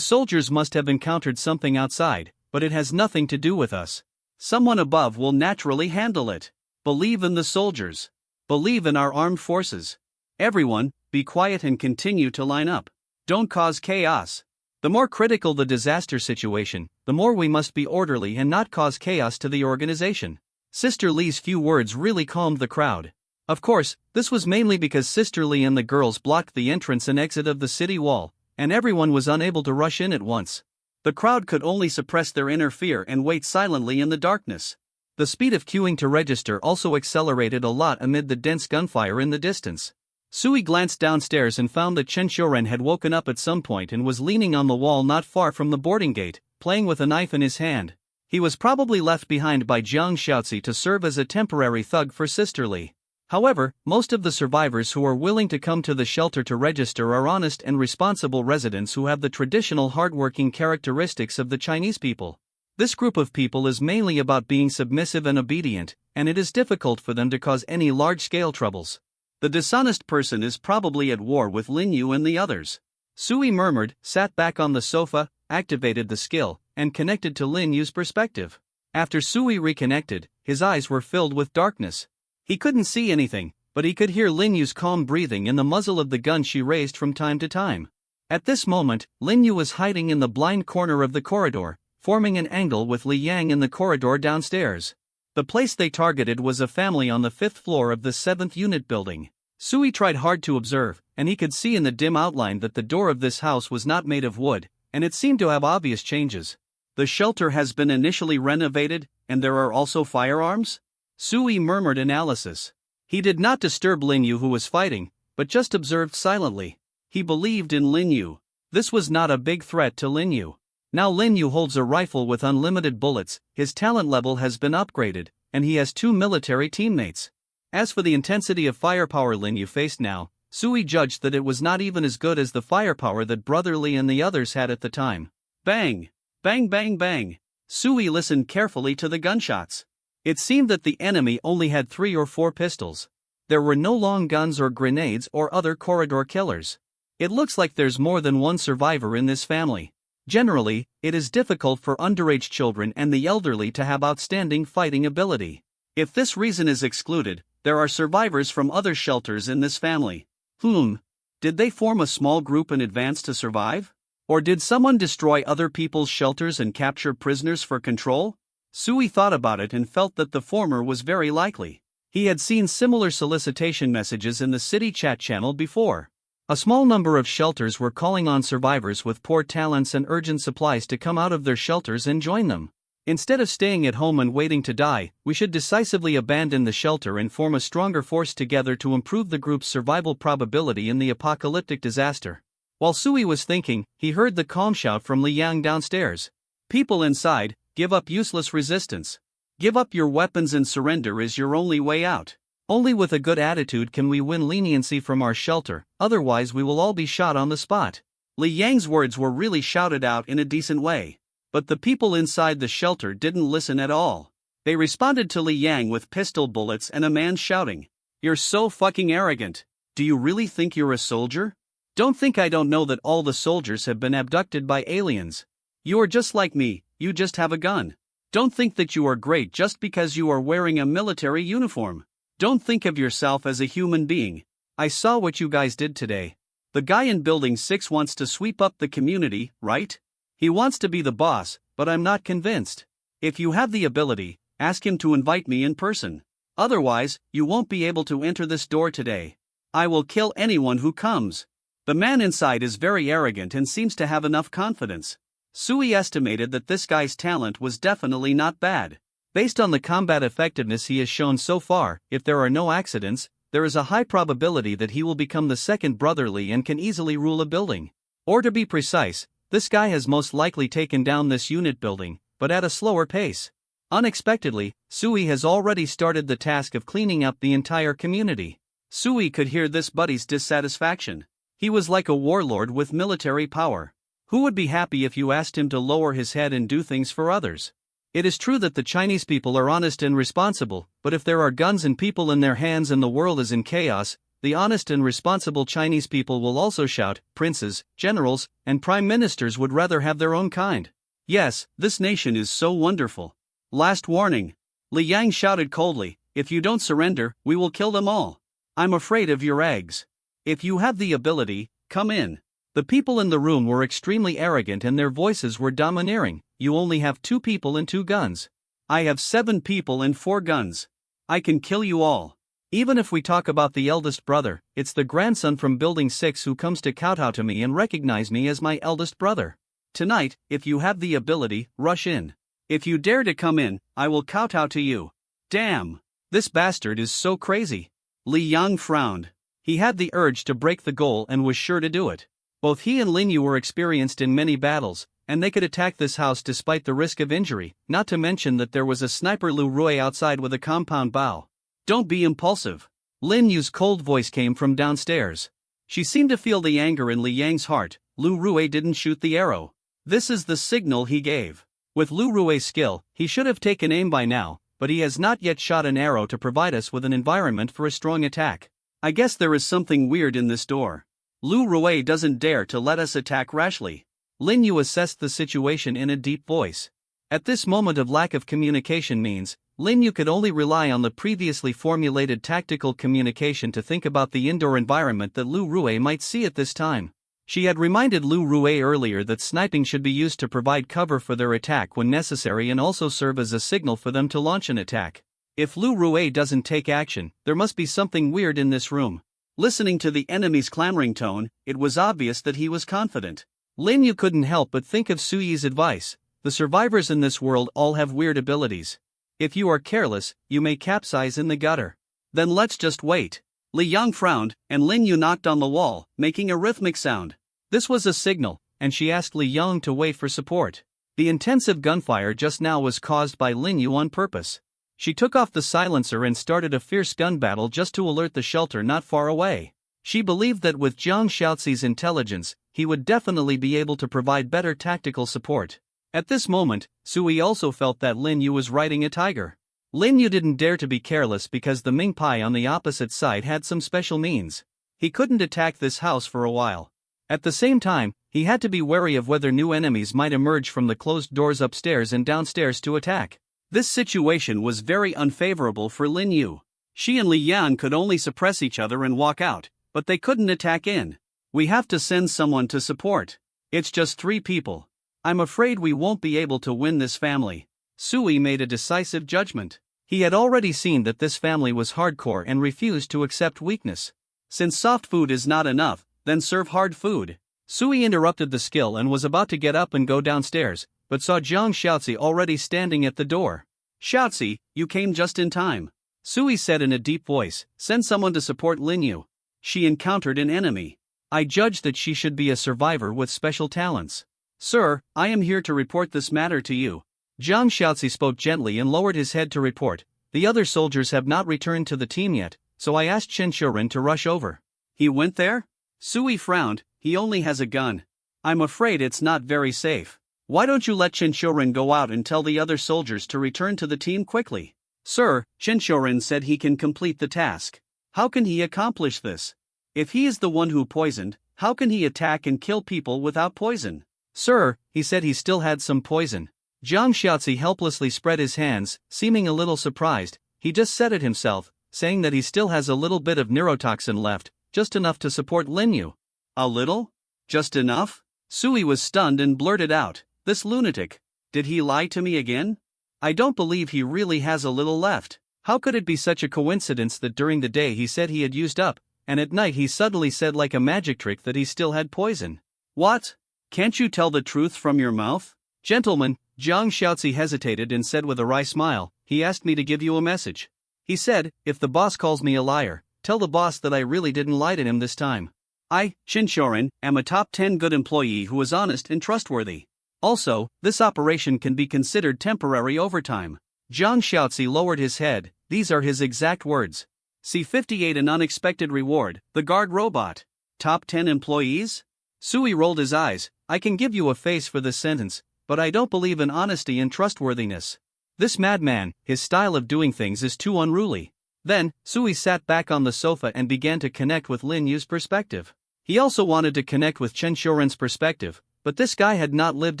soldiers must have encountered something outside, but it has nothing to do with us. Someone above will naturally handle it. Believe in the soldiers. Believe in our armed forces. Everyone, be quiet and continue to line up. Don't cause chaos. The more critical the disaster situation, the more we must be orderly and not cause chaos to the organization." Sister Li's few words really calmed the crowd. Of course, this was mainly because Sister Li and the girls blocked the entrance and exit of the city wall, and everyone was unable to rush in at once. The crowd could only suppress their inner fear and wait silently in the darkness. The speed of queuing to register also accelerated a lot amid the dense gunfire in the distance. Sui glanced downstairs and found that Chen Xiuren had woken up at some point and was leaning on the wall not far from the boarding gate, playing with a knife in his hand. He was probably left behind by Jiang Shaoxi to serve as a temporary thug for Sister Li. However, most of the survivors who are willing to come to the shelter to register are honest and responsible residents who have the traditional hardworking characteristics of the Chinese people. This group of people is mainly about being submissive and obedient, and it is difficult for them to cause any large-scale troubles. The dishonest person is probably at war with Lin Yu and the others. Sui murmured, sat back on the sofa, activated the skill, and connected to Lin Yu's perspective. After Sui reconnected, his eyes were filled with darkness. He couldn't see anything, but he could hear Lin Yu's calm breathing in the muzzle of the gun she raised from time to time. At this moment, Lin Yu was hiding in the blind corner of the corridor, forming an angle with Li Yang in the corridor downstairs. The place they targeted was a family on the 5th floor of the 7th unit building. Sui tried hard to observe, and he could see in the dim outline that the door of this house was not made of wood, and it seemed to have obvious changes. The shelter has been initially renovated, and there are also firearms? Sui murmured analysis. He did not disturb Lin Yu who was fighting, but just observed silently. He believed in Lin Yu. This was not a big threat to Lin Yu. Now Lin Yu holds a rifle with unlimited bullets, his talent level has been upgraded, and he has 2 military teammates. As for the intensity of firepower Lin Yu faced now, Sui judged that it was not even as good as the firepower that Brother Li and the others had at the time. Bang! Bang bang bang! Sui listened carefully to the gunshots. It seemed that the enemy only had 3 or 4 pistols. There were no long guns or grenades or other corridor killers. It looks like there's more than one survivor in this family. Generally, it is difficult for underage children and the elderly to have outstanding fighting ability. If this reason is excluded, there are survivors from other shelters in this family. Did they form a small group in advance to survive? Or did someone destroy other people's shelters and capture prisoners for control? Sui thought about it and felt that the former was very likely. He had seen similar solicitation messages in the city chat channel before. A small number of shelters were calling on survivors with poor talents and urgent supplies to come out of their shelters and join them. Instead of staying at home and waiting to die, we should decisively abandon the shelter and form a stronger force together to improve the group's survival probability in the apocalyptic disaster. While Sui was thinking, he heard the calm shout from Li Yang downstairs. People inside, give up useless resistance. Give up your weapons and surrender is your only way out. Only with a good attitude can we win leniency from our shelter, otherwise we will all be shot on the spot. Li Yang's words were really shouted out in a decent way. But the people inside the shelter didn't listen at all. They responded to Li Yang with pistol bullets and a man shouting, "You're so fucking arrogant. Do you really think you're a soldier? Don't think I don't know that all the soldiers have been abducted by aliens. You are just like me, you just have a gun. Don't think that you are great just because you are wearing a military uniform. Don't think of yourself as a human being. I saw what you guys did today. The guy in Building 6 wants to sweep up the community, right? He wants to be the boss, but I'm not convinced. If you have the ability, ask him to invite me in person. Otherwise, you won't be able to enter this door today. I will kill anyone who comes." The man inside is very arrogant and seems to have enough confidence. Sui estimated that this guy's talent was definitely not bad. Based on the combat effectiveness he has shown so far, if there are no accidents, there is a high probability that he will become the second brotherly and can easily rule a building. Or to be precise, this guy has most likely taken down this unit building, but at a slower pace. Unexpectedly, Sui has already started the task of cleaning up the entire community. Sui could hear this buddy's dissatisfaction. He was like a warlord with military power. Who would be happy if you asked him to lower his head and do things for others? It is true that the Chinese people are honest and responsible, but if there are guns and people in their hands and the world is in chaos, the honest and responsible Chinese people will also shout. Princes, generals, and prime ministers would rather have their own kind. Yes, this nation is so wonderful. Last warning. Li Yang shouted coldly, "If you don't surrender, we will kill them all. I'm afraid of your eggs. If you have the ability, come in." The people in the room were extremely arrogant and their voices were domineering. "You only have 2 people and 2 guns. I have 7 people and 4 guns. I can kill you all. Even if we talk about the eldest brother, it's the grandson from Building 6 who comes to kowtow to me and recognize me as my eldest brother. Tonight, if you have the ability, rush in. If you dare to come in, I will kowtow to you." Damn! This bastard is so crazy. Li Yang frowned. He had the urge to break the goal and was sure to do it. Both he and Lin Yu were experienced in many battles, and they could attack this house despite the risk of injury, not to mention that there was a sniper Lu Rui outside with a compound bow. "Don't be impulsive." Lin Yu's cold voice came from downstairs. She seemed to feel the anger in Li Yang's heart. Lu Rui didn't shoot the arrow. This is the signal he gave. With Lu Rui's skill, he should have taken aim by now, but he has not yet shot an arrow to provide us with an environment for a strong attack. I guess there is something weird in this door. Lu Rui doesn't dare to let us attack rashly. Lin Yu assessed the situation in a deep voice. At this moment of lack of communication means, Lin Yu could only rely on the previously formulated tactical communication to think about the indoor environment that Lu Rui might see at this time. She had reminded Lu Rui earlier that sniping should be used to provide cover for their attack when necessary and also serve as a signal for them to launch an attack. If Lu Rui doesn't take action, there must be something weird in this room. Listening to the enemy's clamoring tone, it was obvious that he was confident. Lin Yu couldn't help but think of Suyi's advice. The survivors in this world all have weird abilities. If you are careless, you may capsize in the gutter. Then let's just wait. Li Yang frowned, and Lin Yu knocked on the wall, making a rhythmic sound. This was a signal, and she asked Li Yang to wait for support. The intensive gunfire just now was caused by Lin Yu on purpose. She took off the silencer and started a fierce gun battle just to alert the shelter not far away. She believed that with Jiang Shaoxi's intelligence, he would definitely be able to provide better tactical support. At this moment, Sui also felt that Lin Yu was riding a tiger. Lin Yu didn't dare to be careless because the Ming Pai on the opposite side had some special means. He couldn't attack this house for a while. At the same time, he had to be wary of whether new enemies might emerge from the closed doors upstairs and downstairs to attack. This situation was very unfavorable for Lin Yu. She and Li Yan could only suppress each other and walk out, but they couldn't attack in. We have to send someone to support. It's just 3 people. I'm afraid we won't be able to win this family. Sui made a decisive judgment. He had already seen that this family was hardcore and refused to accept weakness. Since soft food is not enough, then serve hard food. Sui interrupted the skill and was about to get up and go downstairs, but saw Jiang Xiaozi already standing at the door. Xiaozi, you came just in time. Sui said in a deep voice, send someone to support Lin Yu. She encountered an enemy. I judged that she should be a survivor with special talents. Sir, I am here to report this matter to you. Jiang Xiaozi spoke gently and lowered his head to report. The other soldiers have not returned to the team yet, so I asked Chen Xiuren to rush over. He went there? Sui frowned, he only has a gun. I'm afraid it's not very safe. Why don't you let Chen Xiuren go out and tell the other soldiers to return to the team quickly? Sir, Chen Xiuren said he can complete the task. How can he accomplish this? If he is the one who poisoned, how can he attack and kill people without poison? Sir, he said he still had some poison. Jiang Xiaozi helplessly spread his hands, seeming a little surprised. He just said it himself, saying that he still has a little bit of neurotoxin left, just enough to support Lin Yu. A little? Just enough? Sui was stunned and blurted out, this lunatic. Did he lie to me again? I don't believe he really has a little left. How could it be such a coincidence that during the day he said he had used up, and at night he suddenly said like a magic trick that he still had poison? What? Can't you tell the truth from your mouth? Gentlemen, Jiang Xiaozi hesitated and said with a wry smile, he asked me to give you a message. He said, if the boss calls me a liar, tell the boss that I really didn't lie to him this time. I, Chen Xiuren, am a top 10 good employee who is honest and trustworthy. Also, this operation can be considered temporary overtime. Jiang Xiaozi lowered his head, these are his exact words. C58 an unexpected reward, the guard robot. Top 10 employees? Sui rolled his eyes, I can give you a face for this sentence, but I don't believe in honesty and trustworthiness. This madman, his style of doing things is too unruly. Then, Sui sat back on the sofa and began to connect with Lin Yu's perspective. He also wanted to connect with Chen Xiuren's perspective, but this guy had not lived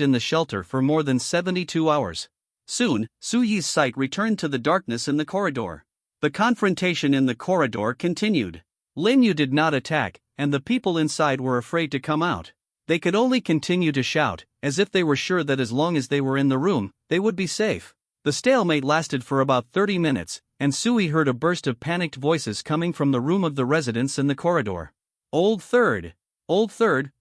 in the shelter for more than 72 hours. Soon, Suyi's sight returned to the darkness in the corridor. The confrontation in the corridor continued. Lin Yu did not attack, and the people inside were afraid to come out. They could only continue to shout, as if they were sure that as long as they were in the room, they would be safe. The stalemate lasted for about 30 minutes, and Sui heard a burst of panicked voices coming from the room of the residents in the corridor. Old Third,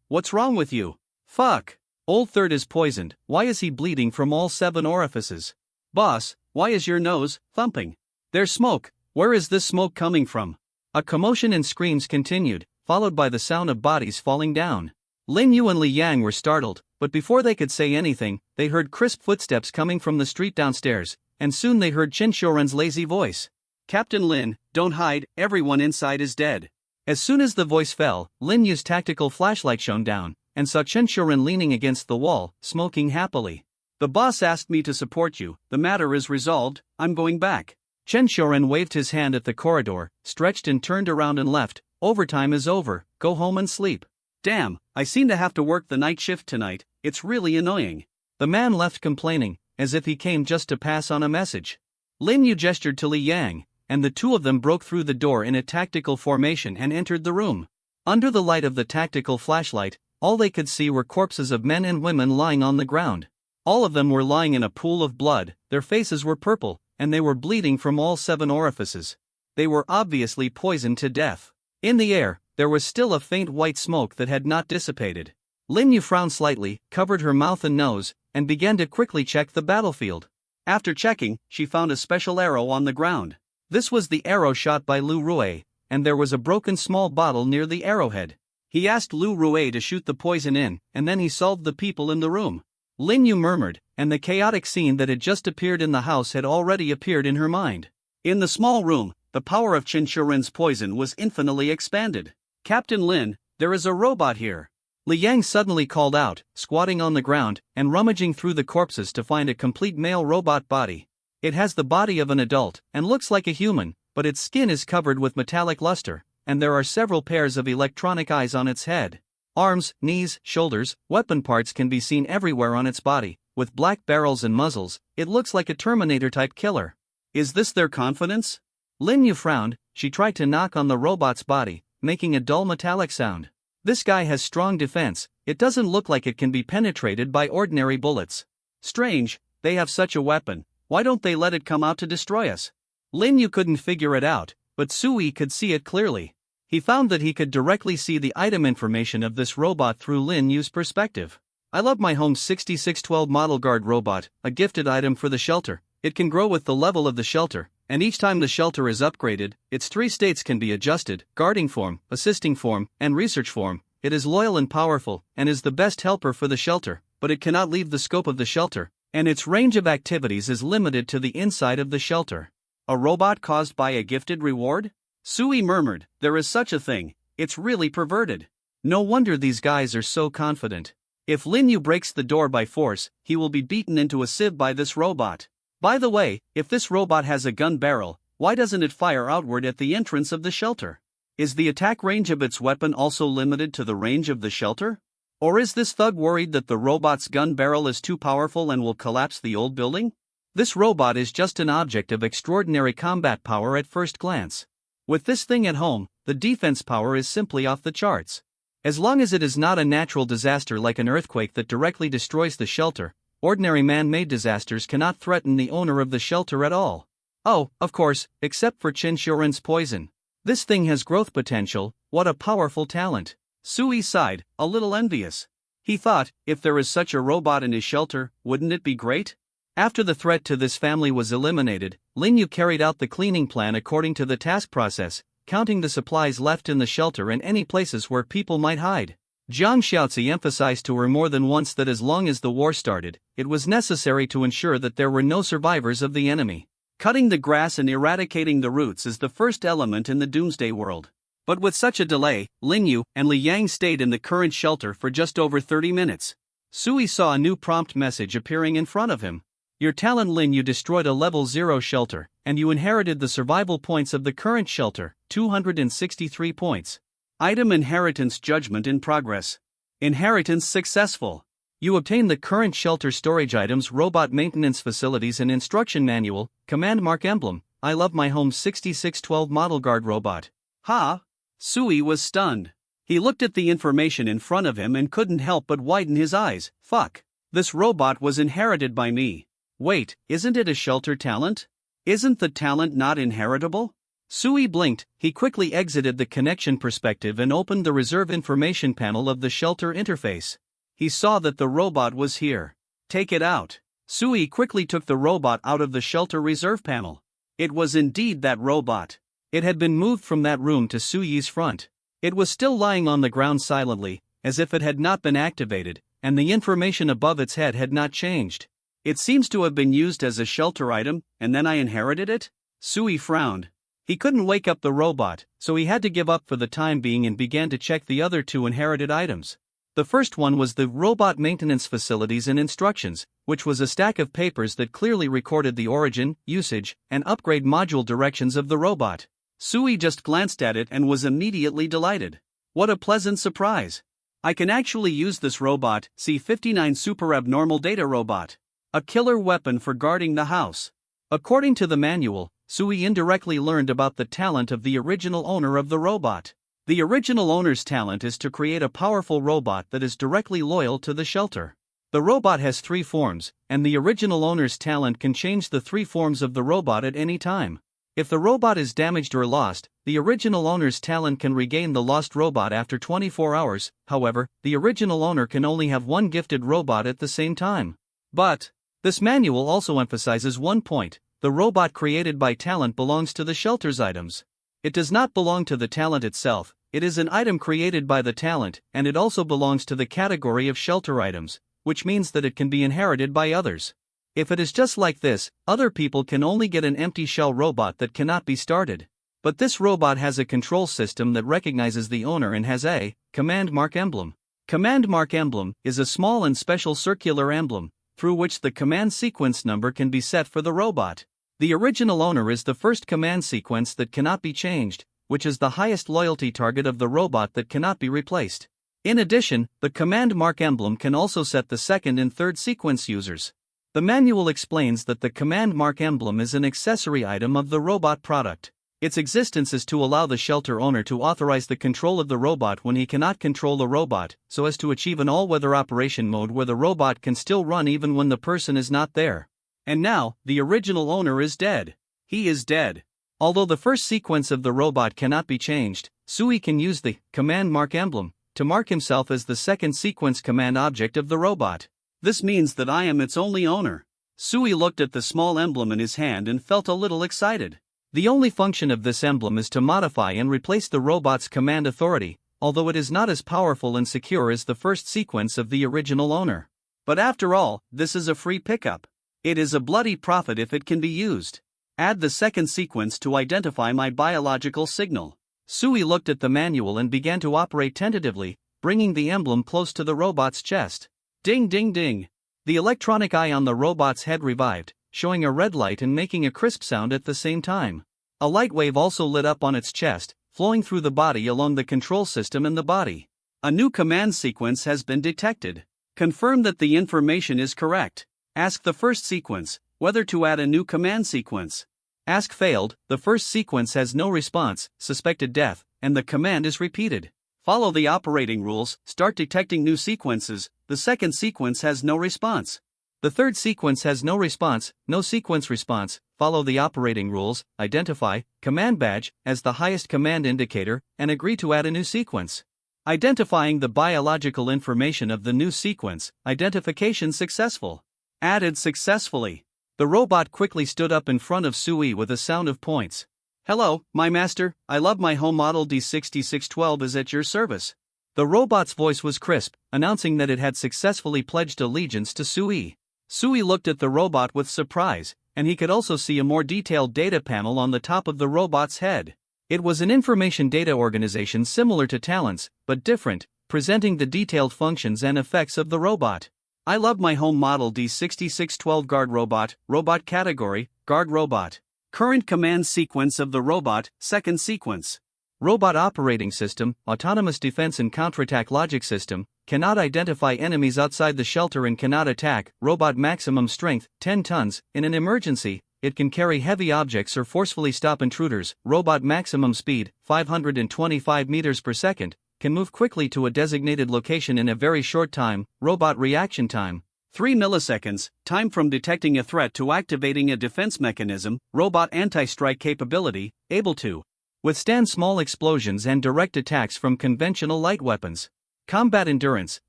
what's wrong with you? Fuck. Old Third is poisoned, why is he bleeding from all 7 orifices? Boss, why is your nose thumping? There's smoke, where is this smoke coming from? A commotion and screams continued, followed by the sound of bodies falling down. Lin Yu and Li Yang were startled, but before they could say anything, they heard crisp footsteps coming from the street downstairs, and soon they heard Chen Xiuren's lazy voice. Captain Lin, don't hide, everyone inside is dead. As soon as the voice fell, Lin Yu's tactical flashlight shone down, and saw Chen Xiuren leaning against the wall, smoking happily. The boss asked me to support you, the matter is resolved, I'm going back. Chen Xiuren waved his hand at the corridor, stretched and turned around and left. Overtime is over, go home and sleep. Damn, I seem to have to work the night shift tonight, it's really annoying. The man left complaining, as if he came just to pass on a message. Lin Yu gestured to Li Yang, and the two of them broke through the door in a tactical formation and entered the room. Under the light of the tactical flashlight, all they could see were corpses of men and women lying on the ground. All of them were lying in a pool of blood, their faces were purple, and they were bleeding from all 7 orifices. They were obviously poisoned to death. In the air, there was still a faint white smoke that had not dissipated. Lin Yu frowned slightly, covered her mouth and nose, and began to quickly check the battlefield. After checking, she found a special arrow on the ground. This was the arrow shot by Lu Rui, and there was a broken small bottle near the arrowhead. He asked Lu Rui to shoot the poison in, and then he solved the people in the room. Lin Yu murmured, and the chaotic scene that had just appeared in the house had already appeared in her mind. In the small room, the power of Chen Xiuren's poison was infinitely expanded. Captain Lin, there is a robot here. Li Yang suddenly called out, squatting on the ground, and rummaging through the corpses to find a complete male robot body. It has the body of an adult and looks like a human, but its skin is covered with metallic luster, and there are several pairs of electronic eyes on its head. Arms, knees, shoulders, weapon parts can be seen everywhere on its body. With black barrels and muzzles, it looks like a Terminator-type killer. Is this their confidence? Lin Yu frowned. She tried to knock on the robot's body, making a dull metallic sound. This guy has strong defense. It doesn't look like it can be penetrated by ordinary bullets. Strange, they have such a weapon. Why don't they let it come out to destroy us? Lin Yu couldn't figure it out, but Sui could see it clearly. He found that he could directly see the item information of this robot through Lin Yu's perspective. I love my home 6612 model guard robot, a gifted item for the shelter. It can grow with the level of the shelter, and each time the shelter is upgraded, its 3 states can be adjusted: guarding form, assisting form, and research form. It is loyal and powerful, and is the best helper for the shelter, but it cannot leave the scope of the shelter, and its range of activities is limited to the inside of the shelter. A robot caused by a gifted reward? Sui murmured, there is such a thing. It's really perverted. No wonder these guys are so confident. If Lin Yu breaks the door by force, he will be beaten into a sieve by this robot. By the way, if this robot has a gun barrel, why doesn't it fire outward at the entrance of the shelter? Is the attack range of its weapon also limited to the range of the shelter? Or is this thug worried that the robot's gun barrel is too powerful and will collapse the old building? This robot is just an object of extraordinary combat power at first glance. With this thing at home, the defense power is simply off the charts. As long as it is not a natural disaster like an earthquake that directly destroys the shelter, ordinary man-made disasters cannot threaten the owner of the shelter at all. Oh, of course, except for Chen Xiuren's poison. This thing has growth potential. What a powerful talent. Sui sighed, a little envious. He thought, if there is such a robot in his shelter, wouldn't it be great? After the threat to this family was eliminated, Lin Yu carried out the cleaning plan according to the task process, counting the supplies left in the shelter and any places where people might hide. Jiang Xiaozi emphasized to her more than once that as long as the war started, it was necessary to ensure that there were no survivors of the enemy. Cutting the grass and eradicating the roots is the first element in the doomsday world. But with such a delay, Lin Yu and Li Yang stayed in the current shelter for just over 30 minutes. Sui saw a new prompt message appearing in front of him. Your talent Lin Yu destroyed a level 0 shelter, and you inherited the survival points of the current shelter, 263 points. Item inheritance judgment in progress. Inheritance successful. You obtain the current shelter storage items, robot maintenance facilities and instruction manual, command mark emblem. I love my home 6612 model guard robot. Ha! Sui was stunned. He looked at the information in front of him and couldn't help but widen his eyes. Fuck. This robot was inherited by me. Wait, isn't it a shelter talent? Isn't the talent not inheritable? Sui blinked. He quickly exited the connection perspective and opened the reserve information panel of the shelter interface. He saw that the robot was here. Take it out. Sui quickly took the robot out of the shelter reserve panel. It was indeed that robot. It had been moved from that room to Suyi's front. It was still lying on the ground silently, as if it had not been activated, and the information above its head had not changed. It seems to have been used as a shelter item, and then I inherited it? Sui frowned. He couldn't wake up the robot, so he had to give up for the time being and began to check the other 2 inherited items. The first one was the robot maintenance facilities and instructions, which was a stack of papers that clearly recorded the origin, usage, and upgrade module directions of the robot. Sui just glanced at it and was immediately delighted. What a pleasant surprise. I can actually use this robot, C59 Super Abnormal Data Robot. A killer weapon for guarding the house. According to the manual, Sui indirectly learned about the talent of the original owner of the robot. The original owner's talent is to create a powerful robot that is directly loyal to the shelter. The robot has 3 forms, and the original owner's talent can change the 3 forms of the robot at any time. If the robot is damaged or lost, the original owner's talent can regain the lost robot after 24 hours. However, the original owner can only have 1 gifted robot at the same time. But this manual also emphasizes one point: the robot created by talent belongs to the shelter's items. It does not belong to the talent itself. It is an item created by the talent, and it also belongs to the category of shelter items, which means that it can be inherited by others. If it is just like this, other people can only get an empty shell robot that cannot be started. But this robot has a control system that recognizes the owner and has a command mark emblem. Command mark emblem is a small and special circular emblem. through which the command sequence number can be set for the robot. The original owner is the first command sequence that cannot be changed, which is the highest loyalty target of the robot that cannot be replaced. In addition, the command mark emblem can also set the second and third sequence users. The manual explains that the command mark emblem is an accessory item of the robot product. Its existence is to allow the shelter owner to authorize the control of the robot when he cannot control the robot, so as to achieve an all-weather operation mode where the robot can still run even when the person is not there. And now, the original owner is dead. He is dead. Although the first sequence of the robot cannot be changed, Sui can use the command mark emblem to mark himself as the second sequence command object of the robot. This means that I am its only owner. Sui looked at the small emblem in his hand and felt a little excited. The only function of this emblem is to modify and replace the robot's command authority, although it is not as powerful and secure as the first sequence of the original owner. But after all, this is a free pickup. It is a bloody profit if it can be used. Add the second sequence to identify my biological signal. Sui looked at the manual and began to operate tentatively, bringing the emblem close to the robot's chest. Ding ding ding. The electronic eye on the robot's head revived, showing a red light and making a crisp sound at the same time. A light wave also lit up on its chest, flowing through the body along the control system and the body. A new command sequence has been detected. Confirm that the information is correct. Ask the first sequence whether to add a new command sequence. Ask failed, the first sequence has no response, suspected death, and the command is repeated. Follow the operating rules, start detecting new sequences, the second sequence has no response. The third sequence has no response, no sequence response, follow the operating rules, identify command badge as the highest command indicator, and agree to add a new sequence. Identifying the biological information of the new sequence, identification successful. Added successfully. The robot quickly stood up in front of Sui with a sound of points. Hello, my master, I love my home model D6612 is at your service. The robot's voice was crisp, announcing that it had successfully pledged allegiance to Sui. Sui looked at the robot with surprise, and he could also see a more detailed data panel on the top of the robot's head. It was an information data organization similar to Talent's, but different, presenting the detailed functions and effects of the robot. I love my home model D6612 guard robot, robot category, guard robot. Current command sequence of the robot, second sequence. Robot operating system, autonomous defense and counterattack logic system, cannot identify enemies outside the shelter and cannot attack. Robot maximum strength, 10 tons, in an emergency, it can carry heavy objects or forcefully stop intruders. Robot maximum speed, 525 meters per second, can move quickly to a designated location in a very short time. Robot reaction time, 3 milliseconds, time from detecting a threat to activating a defense mechanism. Robot anti-strike capability, able to withstand small explosions and direct attacks from conventional light weapons. Combat endurance,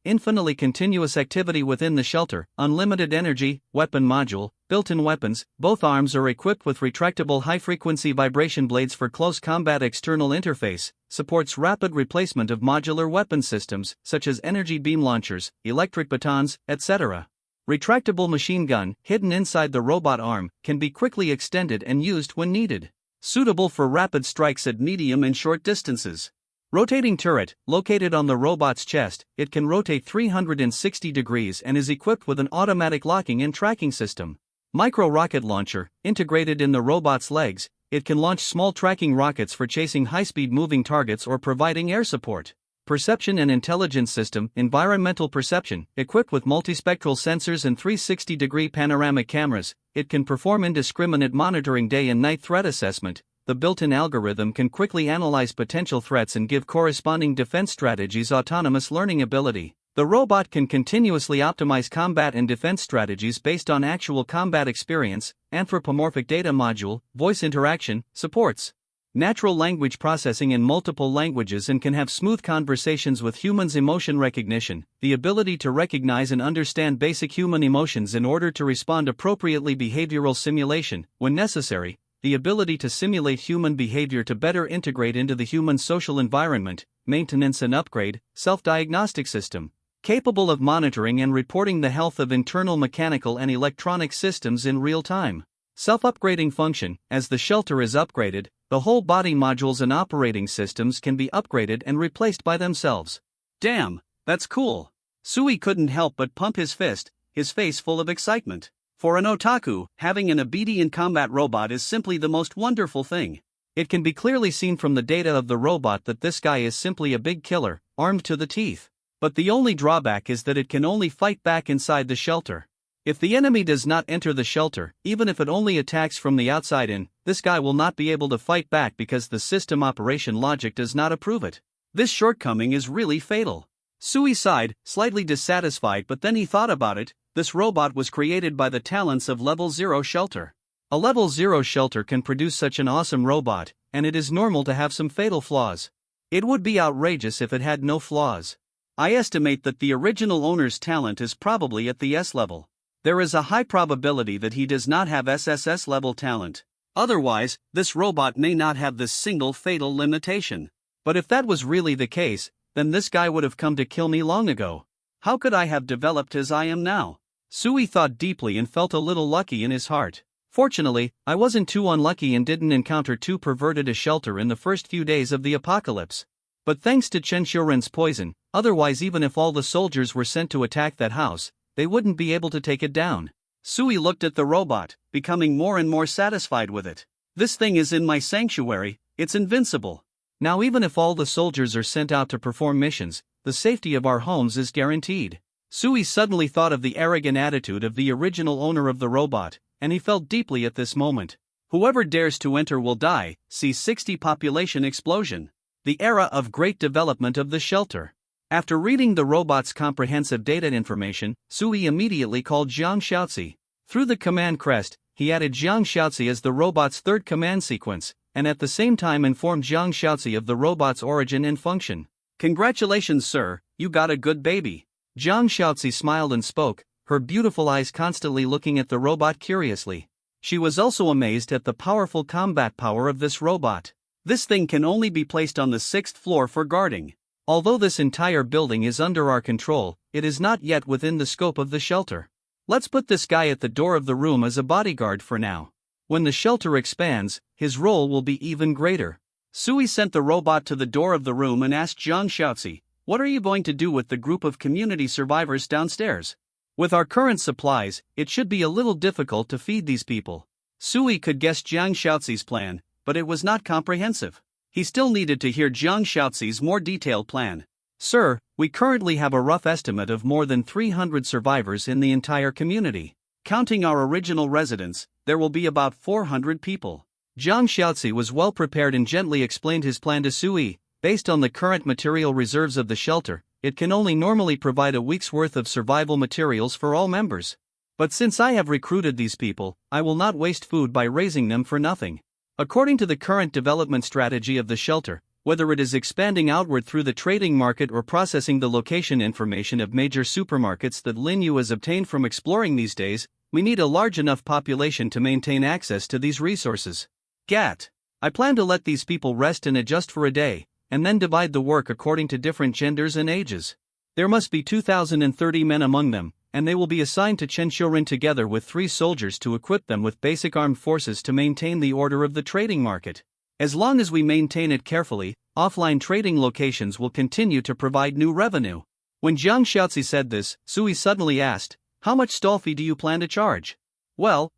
infinitely continuous activity within the shelter, unlimited energy, weapon module, built-in weapons. Both arms are equipped with retractable high-frequency vibration blades for close combat. External interface, supports rapid replacement of modular weapon systems, such as energy beam launchers, electric batons, etc. Retractable machine gun, hidden inside the robot arm, can be quickly extended and used when needed. Suitable for rapid strikes at medium and short distances. Rotating turret, located on the robot's chest, it can rotate 360 degrees and is equipped with an automatic locking and tracking system. Micro rocket launcher, integrated in the robot's legs, it can launch small tracking rockets for chasing high-speed moving targets or providing air support. Perception and intelligence system, environmental perception, equipped with multispectral sensors and 360-degree panoramic cameras, it can perform indiscriminate monitoring day and night threat assessment. The built-in algorithm can quickly analyze potential threats and give corresponding defense strategies. Autonomous learning ability. The robot can continuously optimize combat and defense strategies based on actual combat experience. Anthropomorphic data module, voice interaction, supports natural language processing in multiple languages and can have smooth conversations with humans. Emotion recognition, the ability to recognize and understand basic human emotions in order to respond appropriately. Behavioral simulation, when necessary, the ability to simulate human behavior to better integrate into the human social environment. Maintenance and upgrade, self-diagnostic system, capable of monitoring and reporting the health of internal mechanical and electronic systems in real time. Self-upgrading function, as the shelter is upgraded, the whole body modules and operating systems can be upgraded and replaced by themselves. Damn, that's cool. Sui couldn't help but pump his fist. his face full of excitement. For an otaku, having an obedient combat robot is simply the most wonderful thing. It can be clearly seen from the data of the robot that this guy is simply a big killer, armed to the teeth. But the only drawback is that it can only fight back inside the shelter. If the enemy does not enter the shelter, even if it only attacks from the outside in, this guy will not be able to fight back because the system operation logic does not approve it. This shortcoming is really fatal. Sui sighed, slightly dissatisfied, but then he thought about it. This robot was created by the talents of Level 0 Shelter. A Level 0 shelter can produce such an awesome robot, and it is normal to have some fatal flaws. It would be outrageous if it had no flaws. I estimate that the original owner's talent is probably at the S level. There is a high probability that he does not have SSS level talent. Otherwise, this robot may not have this single fatal limitation. But if that was really the case, then this guy would have come to kill me long ago. How could I have developed as I am now? Sui thought deeply and felt a little lucky in his heart. Fortunately, I wasn't too unlucky and didn't encounter too perverted a shelter in the first few days of the apocalypse. But thanks to Chen Xiuren's poison, otherwise even if all the soldiers were sent to attack that house, they wouldn't be able to take it down. Sui looked at the robot, becoming more and more satisfied with it. This thing is in my sanctuary, it's invincible. Now even if all the soldiers are sent out to perform missions, the safety of our homes is guaranteed. Sui suddenly thought of the arrogant attitude of the original owner of the robot, and he felt deeply at this moment. Whoever dares to enter will die. See 60 population explosion. The era of great development of the shelter. After reading the robot's comprehensive data information, Sui immediately called Jiang Xiaozi. Through the command crest, he added Jiang Xiaozi as the robot's third command sequence, and at the same time informed Jiang Xiaozi of the robot's origin and function. Congratulations, sir, you got a good baby. Jiang Xiaozi smiled and spoke, her beautiful eyes constantly looking at the robot curiously. She was also amazed at the powerful combat power of this robot. This thing can only be placed on the 6th floor for guarding. Although this entire building is under our control, it is not yet within the scope of the shelter. Let's put this guy at the door of the room as a bodyguard for now. When the shelter expands, his role will be even greater. Sui sent the robot to the door of the room and asked Jiang Xiaozi, "What are you going to do with the group of community survivors downstairs? With our current supplies, it should be a little difficult to feed these people." Sui could guess Jiang Xiaozi's plan, but it was not comprehensive. He still needed to hear Jiang Xiaozi's more detailed plan. "Sir, we currently have a rough estimate of more than 300 survivors in the entire community. Counting our original residents, there will be about 400 people." Jiang Xiaozi was well prepared and gently explained his plan to Sui. Based on the current material reserves of the shelter, it can only normally provide a week's worth of survival materials for all members. But since I have recruited these people, I will not waste food by raising them for nothing. According to the current development strategy of the shelter, whether it is expanding outward through the trading market or processing the location information of major supermarkets that Lin Yu has obtained from exploring these days, we need a large enough population to maintain access to these resources. Gat. I plan to let these people rest and adjust for a day, and then divide the work according to different genders and ages. There must be 2,030 men among them, and they will be assigned to Chen Xiuren together with 3 soldiers to equip them with basic armed forces to maintain the order of the trading market. As long as we maintain it carefully, offline trading locations will continue to provide new revenue. When Jiang Xiaozi said this, Sui suddenly asked, "How much stall fee do you plan to charge?" "Well,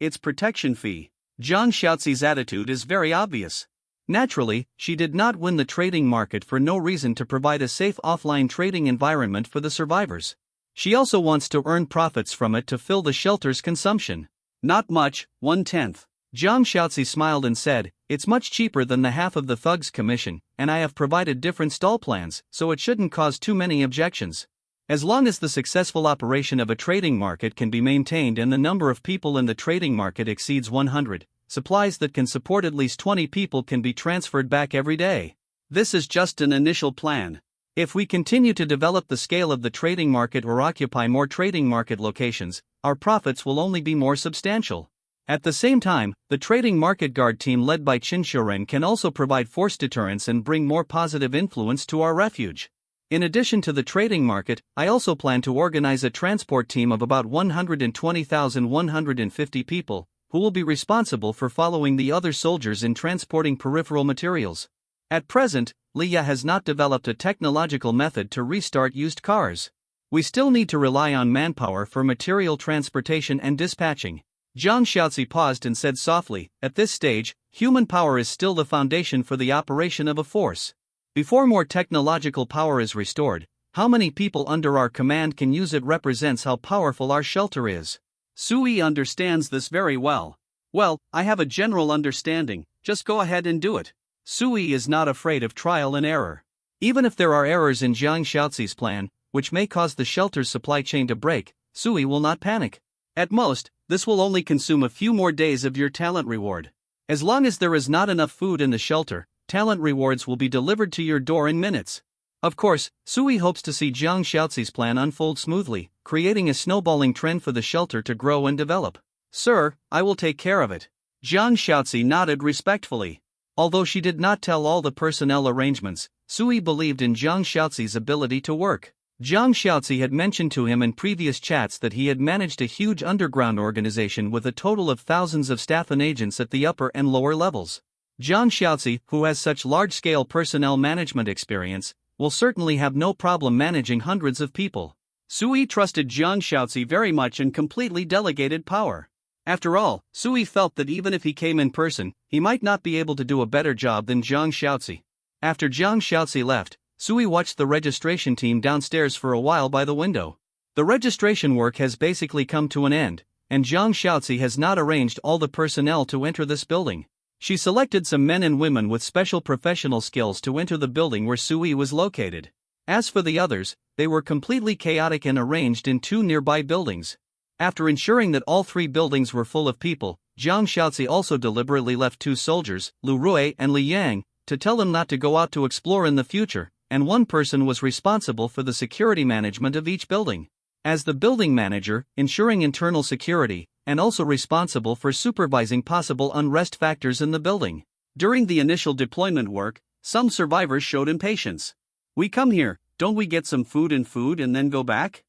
it's protection fee." Jiang Xiaozi's attitude is very obvious. Naturally, she did not win the trading market for no reason to provide a safe offline trading environment for the survivors. She also wants to earn profits from it to fill the shelter's consumption. "Not much, 1/10. Jiang Xiaozi smiled and said, "It's much cheaper than the half of the thug's commission, and I have provided different stall plans, so it shouldn't cause too many objections. As long as the successful operation of a trading market can be maintained and the number of people in the trading market exceeds 100, supplies that can support at least 20 people can be transferred back every day. This is just an initial plan. If we continue to develop the scale of the trading market or occupy more trading market locations, our profits will only be more substantial. At the same time, the trading market guard team led by Chen Xiuren can also provide force deterrence and bring more positive influence to our refuge. In addition to the trading market, I also plan to organize a transport team of about 120,150 people, who will be responsible for following the other soldiers in transporting peripheral materials. At present, Leia has not developed a technological method to restart used cars. We still need to rely on manpower for material transportation and dispatching. Zhang Xiaozi paused and said softly, at this stage, human power is still the foundation for the operation of a force. Before more technological power is restored, how many people under our command can use it represents how powerful our shelter is. Sui understands this very well. Well, I have a general understanding, just go ahead and do it. Sui is not afraid of trial and error. Even if there are errors in Zhang Xiaozi's plan, which may cause the shelter's supply chain to break, Sui will not panic. At most, this will only consume a few more days of your talent reward. As long as there is not enough food in the shelter, talent rewards will be delivered to your door in minutes. Of course, Sui hopes to see Zhang Xiaozi's plan unfold smoothly, creating a snowballing trend for the shelter to grow and develop. Sir, I will take care of it. Zhang Xiaozi nodded respectfully. Although she did not tell all the personnel arrangements, Sui believed in Zhang Xiaozi's ability to work. Zhang Xiaozi had mentioned to him in previous chats that he had managed a huge underground organization with a total of thousands of staff and agents at the upper and lower levels. Zhang Xiaozi, who has such large-scale personnel management experience, will certainly have no problem managing hundreds of people. Sui trusted Zhang Xiaozi very much and completely delegated power. After all, Sui felt that even if he came in person, he might not be able to do a better job than Zhang Xiaozi. After Zhang Xiaozi left, Sui watched the registration team downstairs for a while by the window. The registration work has basically come to an end, and Zhang Xiaozi has not arranged all the personnel to enter this building. She selected some men and women with special professional skills to enter the building where Sui was located. As for the others, they were completely chaotic and arranged in two nearby buildings. After ensuring that all three buildings were full of people, Zhang Xiaozi also deliberately left two soldiers, Lu Rui and Li Yang, to tell them not to go out to explore in the future, and one person was responsible for the security management of each building. As the building manager, ensuring internal security, and also responsible for supervising possible unrest factors in the building. During the initial deployment work, some survivors showed impatience. We come here, don't we get some food and then go back?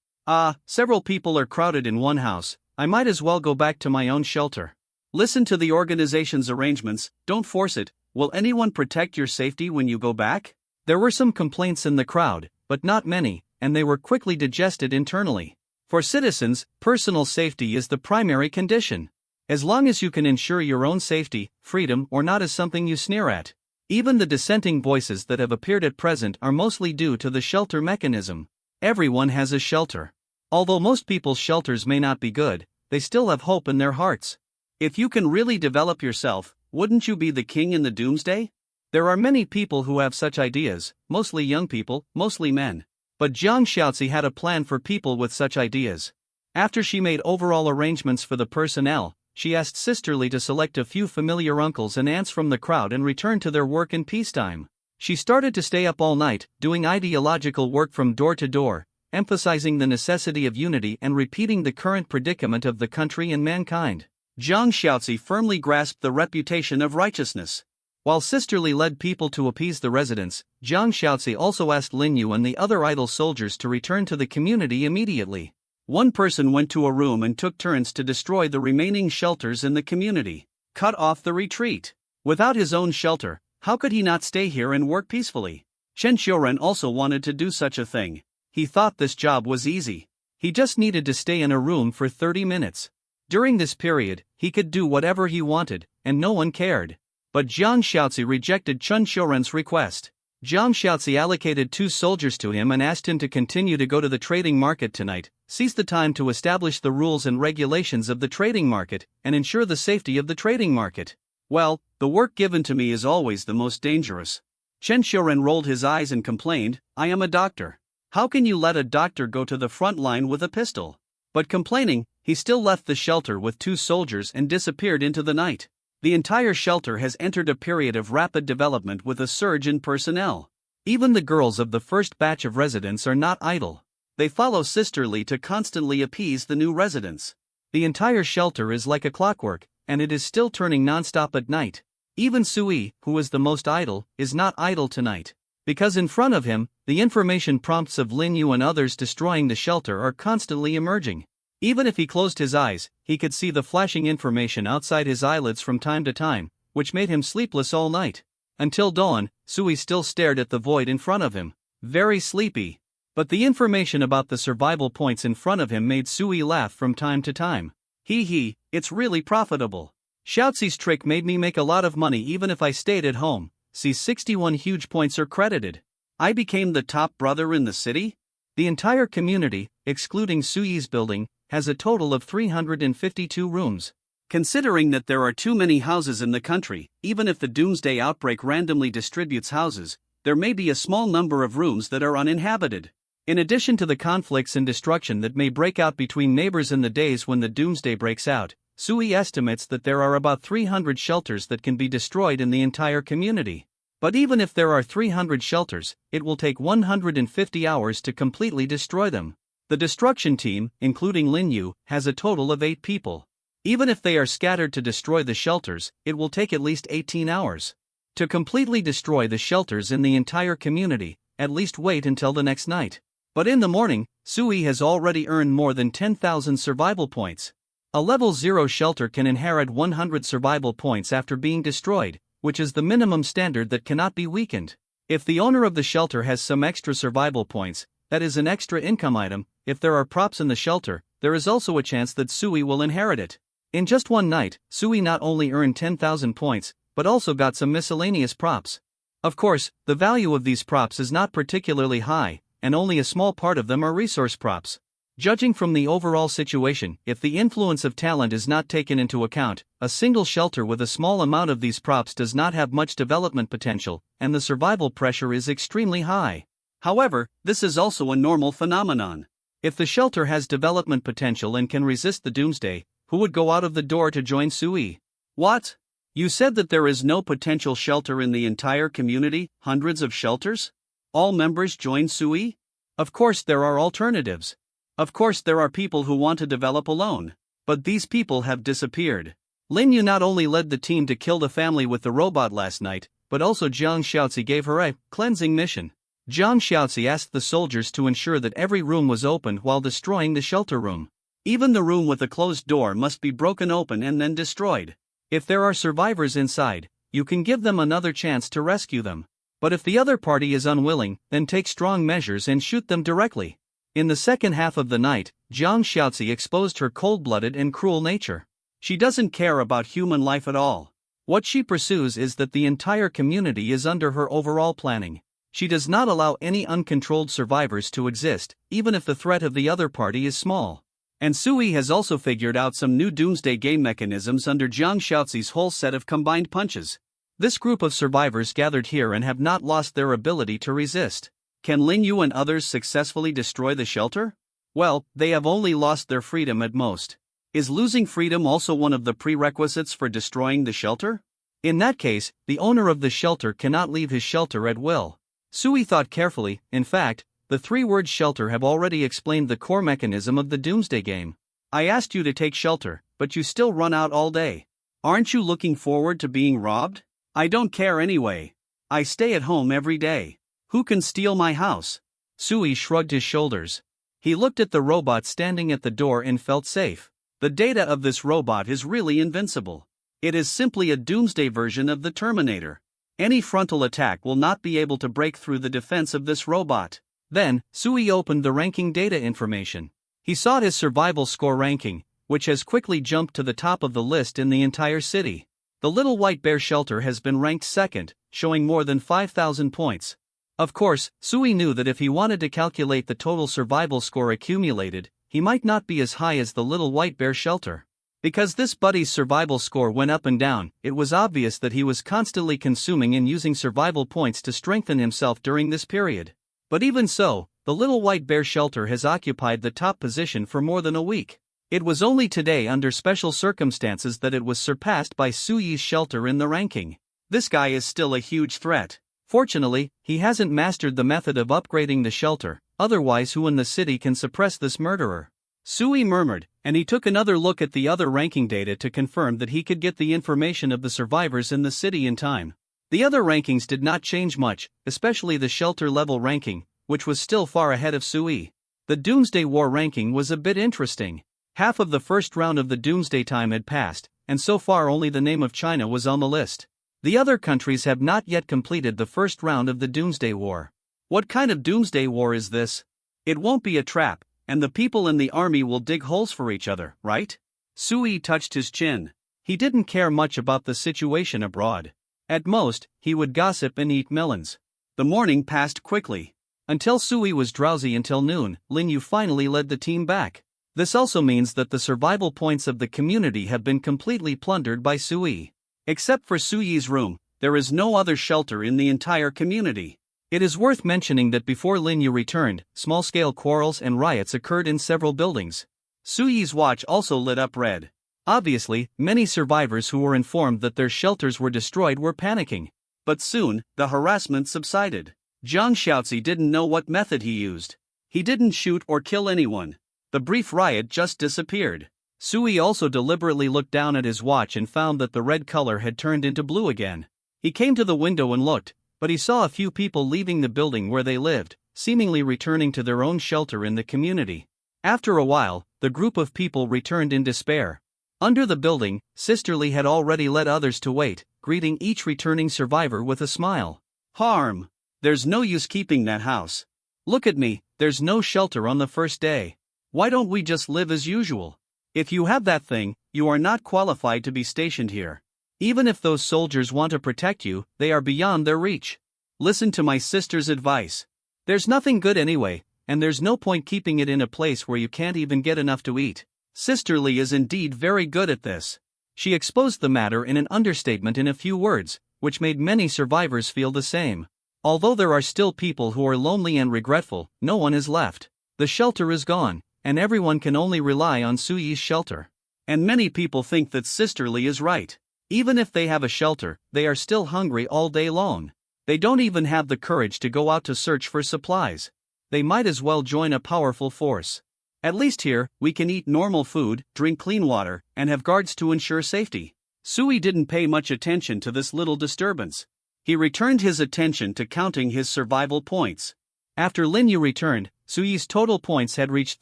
Several people are crowded in one house, I might as well go back to my own shelter. Listen to the organization's arrangements, don't force it. Will anyone protect your safety when you go back? There were some complaints in the crowd, but not many, and they were quickly digested internally. For citizens, personal safety is the primary condition. As long as you can ensure your own safety, freedom or not is something you sneer at. Even the dissenting voices that have appeared at present are mostly due to the shelter mechanism. Everyone has a shelter. Although most people's shelters may not be good, they still have hope in their hearts. If you can really develop yourself, wouldn't you be the king in the doomsday? There are many people who have such ideas, mostly young people, mostly men. But Zhang Xiaozi had a plan for people with such ideas. After she made overall arrangements for the personnel, she asked Sisterly to select a few familiar uncles and aunts from the crowd and return to their work in peacetime. She started to stay up all night, doing ideological work from door to door, emphasizing the necessity of unity and repeating the current predicament of the country and mankind. Zhang Xiaozi firmly grasped the reputation of righteousness. While Sisterly led people to appease the residents, Zhang Xiaozi also asked Lin Yu and the other idle soldiers to return to the community immediately. One person went to a room and took turns to destroy the remaining shelters in the community. Cut off the retreat. Without his own shelter, how could he not stay here and work peacefully? Chen Xiuren also wanted to do such a thing. He thought this job was easy. He just needed to stay in a room for 30 minutes. During this period, he could do whatever he wanted, and no one cared. But Zhang Xiaozi rejected Chen Xiuren's request. Zhang Xiaozi allocated 2 soldiers to him and asked him to continue to go to the trading market tonight, seize the time to establish the rules and regulations of the trading market, and ensure the safety of the trading market. Well, the work given to me is always the most dangerous. Chen Xiuren rolled his eyes and complained, I am a doctor. How can you let a doctor go to the front line with a pistol? But complaining, he still left the shelter with 2 soldiers and disappeared into the night. The entire shelter has entered a period of rapid development with a surge in personnel. Even the girls of the first batch of residents are not idle. They follow Sisterly to constantly appease the new residents. The entire shelter is like a clockwork, and it is still turning non-stop at night. Even Sui, who is the most idle, is not idle tonight. Because in front of him, the information prompts of Lin Yu and others destroying the shelter are constantly emerging. Even if he closed his eyes, he could see the flashing information outside his eyelids from time to time, which made him sleepless all night. Until dawn, Sui still stared at the void in front of him, very sleepy. But the information about the survival points in front of him made Sui laugh from time to time. Hee, it's really profitable. Xiaozi's trick made me make a lot of money even if I stayed at home. See, 61 huge points are credited. I became the top brother in the city? The entire community, excluding Sui's building, has a total of 352 rooms. Considering that there are too many houses in the country, even if the doomsday outbreak randomly distributes houses, there may be a small number of rooms that are uninhabited. In addition to the conflicts and destruction that may break out between neighbors in the days when the doomsday breaks out, Sui estimates that there are about 300 shelters that can be destroyed in the entire community. But even if there are 300 shelters, it will take 150 hours to completely destroy them. The destruction team, including Lin Yu, has a total of 8 people. Even if they are scattered to destroy the shelters, it will take at least 18 hours. To completely destroy the shelters in the entire community, at least wait until the next night. But in the morning, Sui has already earned more than 10,000 survival points. A level 0 shelter can inherit 100 survival points after being destroyed, which is the minimum standard that cannot be weakened. If the owner of the shelter has some extra survival points, that is an extra income item. If there are props in the shelter, there is also a chance that Sui will inherit it. In just one night, Sui not only earned 10,000 points, but also got some miscellaneous props. Of course, the value of these props is not particularly high, and only a small part of them are resource props. Judging from the overall situation, if the influence of talent is not taken into account, a single shelter with a small amount of these props does not have much development potential, and the survival pressure is extremely high. However, this is also a normal phenomenon. If the shelter has development potential and can resist the doomsday, who would go out of the door to join Sui? What? You said that there is no potential shelter in the entire community, hundreds of shelters? All members join Sui? Of course there are alternatives. Of course there are people who want to develop alone. But these people have disappeared. Lin Yu not only led the team to kill the family with the robot last night, but also Jiang Xiaozi gave her a cleansing mission. Jiang Xiaozi asked the soldiers to ensure that every room was opened while destroying the shelter room. Even the room with a closed door must be broken open and then destroyed. If there are survivors inside, you can give them another chance to rescue them. But if the other party is unwilling, then take strong measures and shoot them directly. In the second half of the night, Jiang Xiaozi exposed her cold-blooded and cruel nature. She doesn't care about human life at all. What she pursues is that the entire community is under her overall planning. She does not allow any uncontrolled survivors to exist, even if the threat of the other party is small. And Sui has also figured out some new doomsday game mechanisms under Jiang Xiaozi's whole set of combined punches. This group of survivors gathered here and have not lost their ability to resist. Can Lin Yu and others successfully destroy the shelter? Well, they have only lost their freedom at most. Is losing freedom also one of the prerequisites for destroying the shelter? In that case, the owner of the shelter cannot leave his shelter at will. Sui thought carefully. In fact, the 3-word shelter have already explained the core mechanism of the doomsday game. I asked you to take shelter, but you still run out all day. Aren't you looking forward to being robbed? I don't care anyway. I stay at home every day. Who can steal my house? Sui shrugged his shoulders. He looked at the robot standing at the door and felt safe. The data of this robot is really invincible. It is simply a doomsday version of the Terminator. Any frontal attack will not be able to break through the defense of this robot. Then, Sui opened the ranking data information. He saw his survival score ranking, which has quickly jumped to the top of the list in the entire city. The Little White Bear Shelter has been ranked second, showing more than 5,000 points. Of course, Sui knew that if he wanted to calculate the total survival score accumulated, he might not be as high as the Little White Bear Shelter. Because this buddy's survival score went up and down, it was obvious that he was constantly consuming and using survival points to strengthen himself during this period. But even so, the Little White Bear Shelter has occupied the top position for more than a week. It was only today under special circumstances that it was surpassed by Sui's shelter in the ranking. This guy is still a huge threat. Fortunately, he hasn't mastered the method of upgrading the shelter, otherwise who in the city can suppress this murderer? Sui murmured, and he took another look at the other ranking data to confirm that he could get the information of the survivors in the city in time. The other rankings did not change much, especially the shelter level ranking, which was still far ahead of Sui. The Doomsday War ranking was a bit interesting. Half of the first round of the Doomsday time had passed, and so far only the name of China was on the list. The other countries have not yet completed the first round of the Doomsday War. What kind of Doomsday War is this? It won't be a trap, and the people in the army will dig holes for each other, right? Sui touched his chin. He didn't care much about the situation abroad. At most, he would gossip and eat melons. The morning passed quickly. Until Sui was drowsy until noon, Lin Yu finally led the team back. This also means that the survival points of the community have been completely plundered by Sui. Except for Suyi's room, there is no other shelter in the entire community. It is worth mentioning that before Lin Yu returned, small-scale quarrels and riots occurred in several buildings. Suyi's watch also lit up red. Obviously, many survivors who were informed that their shelters were destroyed were panicking. But soon, the harassment subsided. Zhang Xiaozi didn't know what method he used. He didn't shoot or kill anyone. The brief riot just disappeared. Sui also deliberately looked down at his watch and found that the red color had turned into blue again. He came to the window and looked, but he saw a few people leaving the building where they lived, seemingly returning to their own shelter in the community. After a while, the group of people returned in despair. Under the building, Sisterly had already led others to wait, greeting each returning survivor with a smile. Harm. There's no use keeping that house. Look at me, there's no shelter on the first day. Why don't we just live as usual? If you have that thing, you are not qualified to be stationed here. Even if those soldiers want to protect you, they are beyond their reach. Listen to my sister's advice. There's nothing good anyway, and there's no point keeping it in a place where you can't even get enough to eat. Sisterly is indeed very good at this. She exposed the matter in an understatement in a few words, which made many survivors feel the same. Although there are still people who are lonely and regretful, no one is left. The shelter is gone, and everyone can only rely on Suyi's shelter. And many people think that Sisterly is right. Even if they have a shelter, they are still hungry all day long. They don't even have the courage to go out to search for supplies. They might as well join a powerful force. At least here, we can eat normal food, drink clean water, and have guards to ensure safety. Sui didn't pay much attention to this little disturbance. He returned his attention to counting his survival points. After Lin Yu returned, Suyi's total points had reached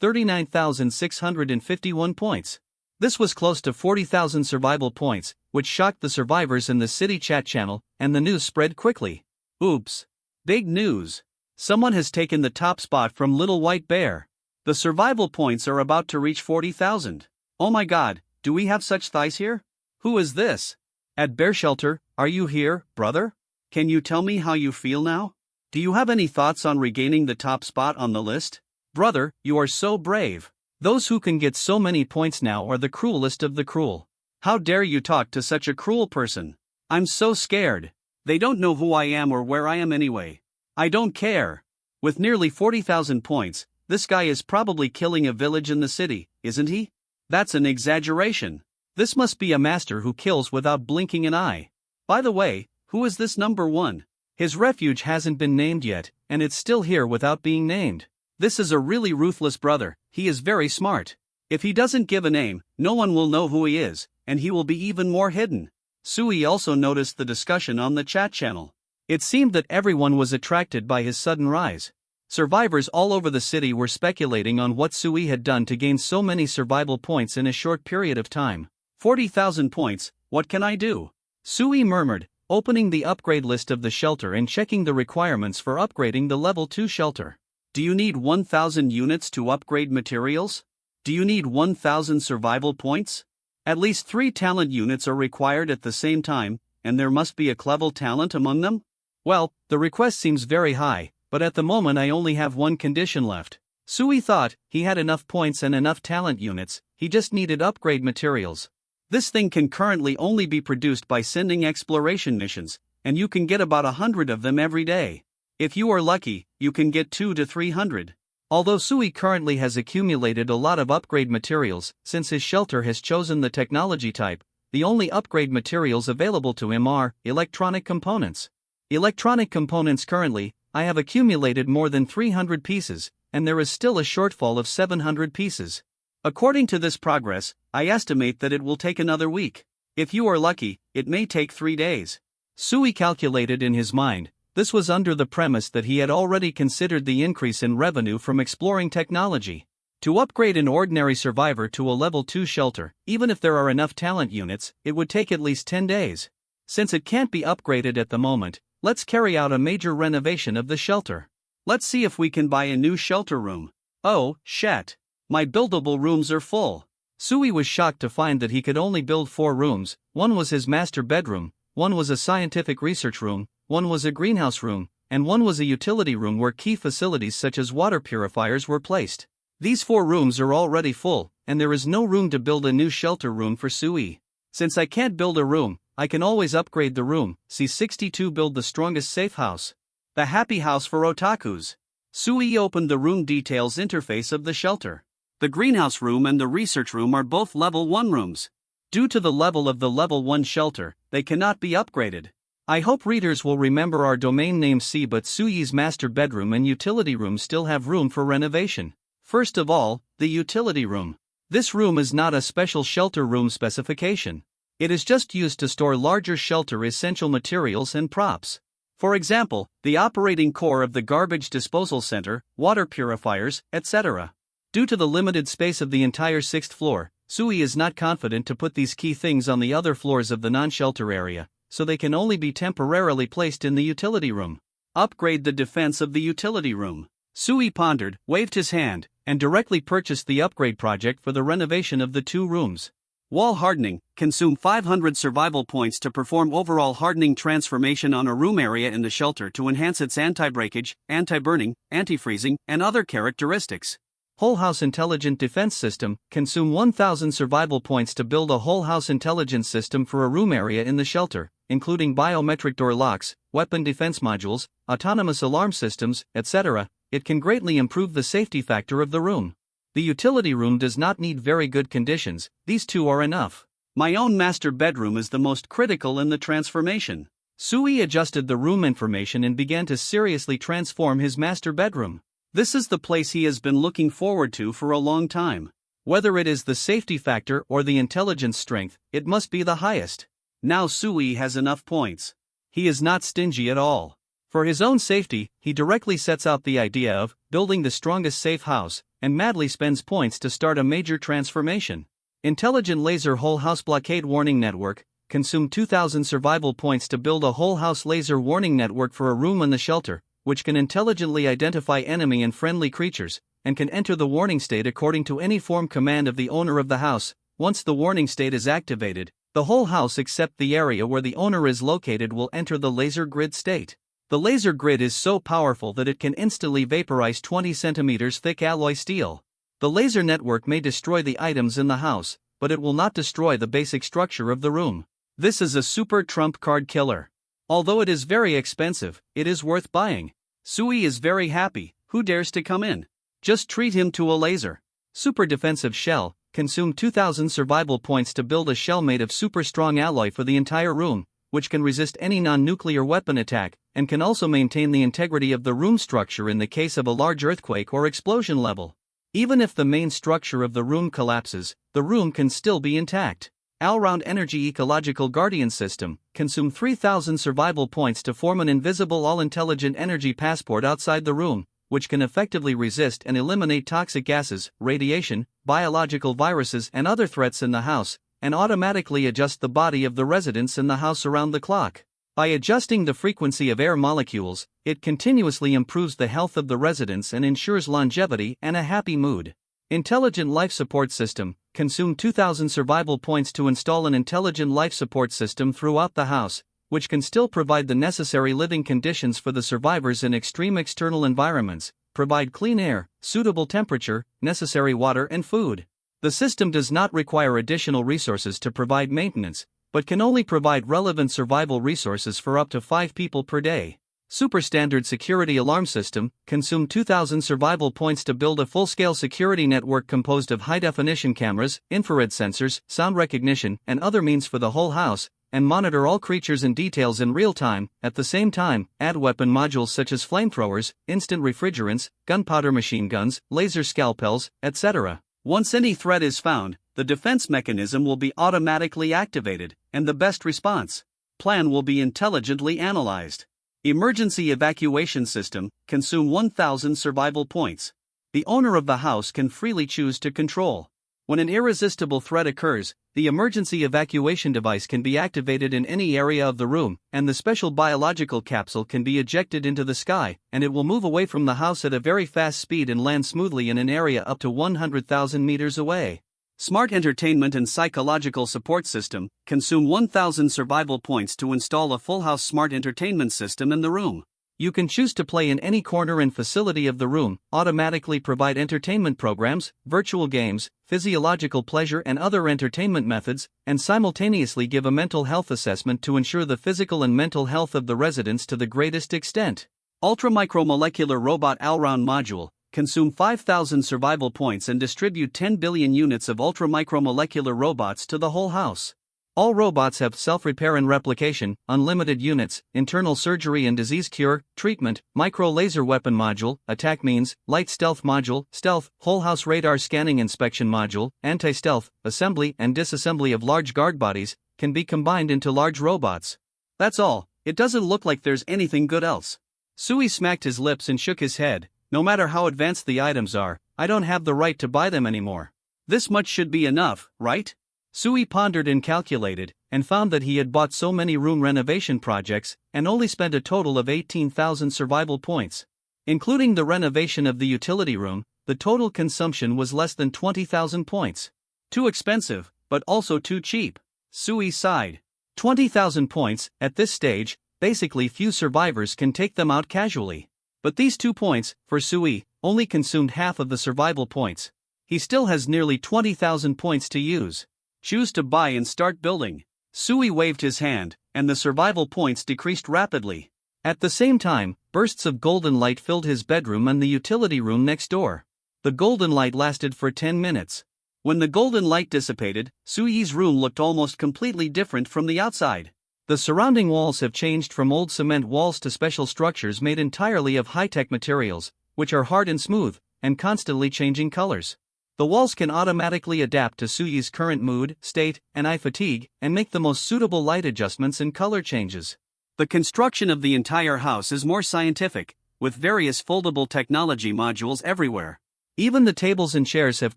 39,651 points. This was close to 40,000 survival points, which shocked the survivors in the city chat channel, and the news spread quickly. Oops. Big news. Someone has taken the top spot from Little White Bear. The survival points are about to reach 40,000. Oh my god, do we have such thighs here? Who is this? At Bear Shelter, are you here, brother? Can you tell me how you feel now? Do you have any thoughts on regaining the top spot on the list? Brother, you are so brave. Those who can get so many points now are the cruelest of the cruel. How dare you talk to such a cruel person? I'm so scared. They don't know who I am or where I am anyway. I don't care. With nearly 40,000 points, this guy is probably killing a village in the city, isn't he? That's an exaggeration. This must be a master who kills without blinking an eye. By the way, who is this number one? His refuge hasn't been named yet, and it's still here without being named. This is a really ruthless brother. He is very smart. If he doesn't give a name, no one will know who he is, and he will be even more hidden. Sui also noticed the discussion on the chat channel. It seemed that everyone was attracted by his sudden rise. Survivors all over the city were speculating on what Sui had done to gain so many survival points in a short period of time. 40,000 points, what can I do? Sui murmured, opening the upgrade list of the shelter and checking the requirements for upgrading the level 2 shelter. Do you need 1,000 units to upgrade materials? Do you need 1,000 survival points? At least 3 talent units are required at the same time, and there must be a clever talent among them? Well, the request seems very high, but at the moment I only have one condition left. Sui thought he had enough points and enough talent units, he just needed upgrade materials. This thing can currently only be produced by sending exploration missions, and you can get about 100 of them every day. If you are lucky, you can get 200 to 300. Although Sui currently has accumulated a lot of upgrade materials, since his shelter has chosen the technology type, the only upgrade materials available to him are electronic components. Electronic components currently, I have accumulated more than 300 pieces, and there is still a shortfall of 700 pieces. According to this progress, I estimate that it will take another week. If you are lucky, it may take 3 days. Sui calculated in his mind. This was under the premise that he had already considered the increase in revenue from exploring technology. To upgrade an ordinary survivor to a level 2 shelter, even if there are enough talent units, it would take at least 10 days. Since it can't be upgraded at the moment, let's carry out a major renovation of the shelter. Let's see if we can buy a new shelter room. Oh, shit. My buildable rooms are full. Sui was shocked to find that he could only build 4 rooms. One was his master bedroom, one was a scientific research room, one was a greenhouse room, and one was a utility room where key facilities such as water purifiers were placed. These 4 rooms are already full, and there is no room to build a new shelter room for Sui. Since I can't build a room, I can always upgrade the room. See 62 build the strongest safe house. The happy house for otakus. Sui opened the room details interface of the shelter. The greenhouse room and the research room are both level 1 rooms. Due to the level of the level 1 shelter, they cannot be upgraded. I hope readers will remember our domain name C, but Sui's master bedroom and utility room still have room for renovation. First of all, the utility room. This room is not a special shelter room specification. It is just used to store larger shelter essential materials and props. For example, the operating core of the garbage disposal center, water purifiers, etc. Due to the limited space of the entire 6th floor, Sui is not confident to put these key things on the other floors of the non-shelter area, so they can only be temporarily placed in the utility room. Upgrade the defense of the utility room. Sui pondered, waved his hand, and directly purchased the upgrade project for the renovation of the 2 rooms. Wall hardening. Consume 500 survival points to perform overall hardening transformation on a room area in the shelter to enhance its anti-breakage, anti-burning, anti-freezing, and other characteristics. Whole house intelligent defense system. Consume 1000 survival points to build a whole house intelligence system for a room area in the shelter, including biometric door locks, weapon defense modules, autonomous alarm systems, etc. It can greatly improve the safety factor of the room. The utility room does not need very good conditions, these 2 are enough. My own master bedroom is the most critical in the transformation. Sui adjusted the room information and began to seriously transform his master bedroom. This is the place he has been looking forward to for a long time. Whether it is the safety factor or the intelligence strength, it must be the highest. Now Sui has enough points. He is not stingy at all. For his own safety, he directly sets out the idea of building the strongest safe house, and madly spends points to start a major transformation. Intelligent Laser Whole House Blockade Warning Network. Consume 2000 survival points to build a whole house laser warning network for a room in the shelter, which can intelligently identify enemy and friendly creatures, and can enter the warning state according to any form command of the owner of the house. Once the warning state is activated, the whole house except the area where the owner is located will enter the laser grid state. The laser grid is so powerful that it can instantly vaporize 20 centimeters thick alloy steel. The laser network may destroy the items in the house, but it will not destroy the basic structure of the room. This is a super trump card killer. Although it is very expensive, it is worth buying. Sui is very happy. Who dares to come in? Just treat him to a laser. Super defensive shell. Consume 2000 survival points to build a shell made of super strong alloy for the entire room, which can resist any non-nuclear weapon attack, and can also maintain the integrity of the room structure in the case of a large earthquake or explosion level. Even if the main structure of the room collapses, the room can still be intact. All-round energy ecological guardian system. Consume 3000 survival points to form an invisible all-intelligent energy passport outside the room, which can effectively resist and eliminate toxic gases, radiation, biological viruses and other threats in the house, and automatically adjust the body of the residents in the house around the clock. By adjusting the frequency of air molecules, it continuously improves the health of the residents and ensures longevity and a happy mood. Intelligent life support system. Consume 2000 survival points to install an intelligent life support system throughout the house, which can still provide the necessary living conditions for the survivors in extreme external environments, provide clean air, suitable temperature, necessary water and food. The system does not require additional resources to provide maintenance, but can only provide relevant survival resources for up to 5 people per day. Super Standard Security Alarm System. Consume 2000 survival points to build a full-scale security network composed of high-definition cameras, infrared sensors, sound recognition, and other means for the whole house, and monitor all creatures and details in real time. At the same time, add weapon modules such as flamethrowers, instant refrigerants, gunpowder machine guns, laser scalpels, etc. Once any threat is found, the defense mechanism will be automatically activated, and the best response plan will be intelligently analyzed. Emergency evacuation system. Consume 1000 survival points. The owner of the house can freely choose to control. When an irresistible threat occurs, the emergency evacuation device can be activated in any area of the room, and the special biological capsule can be ejected into the sky, and it will move away from the house at a very fast speed and land smoothly in an area up to 100,000 meters away. Smart entertainment and psychological support system. Consume 1,000 survival points to install a full house smart entertainment system in the room. You can choose to play in any corner and facility of the room, automatically provide entertainment programs, virtual games, physiological pleasure and other entertainment methods, and simultaneously give a mental health assessment to ensure the physical and mental health of the residents to the greatest extent. Ultra-micromolecular robot all-round module. Consume 5,000 survival points and distribute 10 billion units of ultra-micromolecular robots to the whole house. All robots have self-repair and replication, unlimited units, internal surgery and disease cure, treatment, micro-laser weapon module, attack means, light stealth module, stealth, whole house radar scanning inspection module, anti-stealth, assembly and disassembly of large guard bodies, can be combined into large robots. That's all, it doesn't look like there's anything good else. Sui smacked his lips and shook his head. No matter how advanced the items are, I don't have the right to buy them anymore. This much should be enough, right? Sui pondered and calculated, and found that he had bought so many room renovation projects, and only spent a total of 18,000 survival points. Including the renovation of the utility room, the total consumption was less than 20,000 points. Too expensive, but also too cheap. Sui sighed. 20,000 points, at this stage, basically few survivors can take them out casually. But these 2 points, for Sui, only consumed half of the survival points. He still has nearly 20,000 points to use. Choose to buy and start building. Sui waved his hand, and the survival points decreased rapidly. At the same time, bursts of golden light filled his bedroom and the utility room next door. The golden light lasted for 10 minutes. When the golden light dissipated, Sui's room looked almost completely different from the outside. The surrounding walls have changed from old cement walls to special structures made entirely of high-tech materials, which are hard and smooth, and constantly changing colors. The walls can automatically adapt to Sui's current mood, state, and eye fatigue, and make the most suitable light adjustments and color changes. The construction of the entire house is more scientific, with various foldable technology modules everywhere. Even the tables and chairs have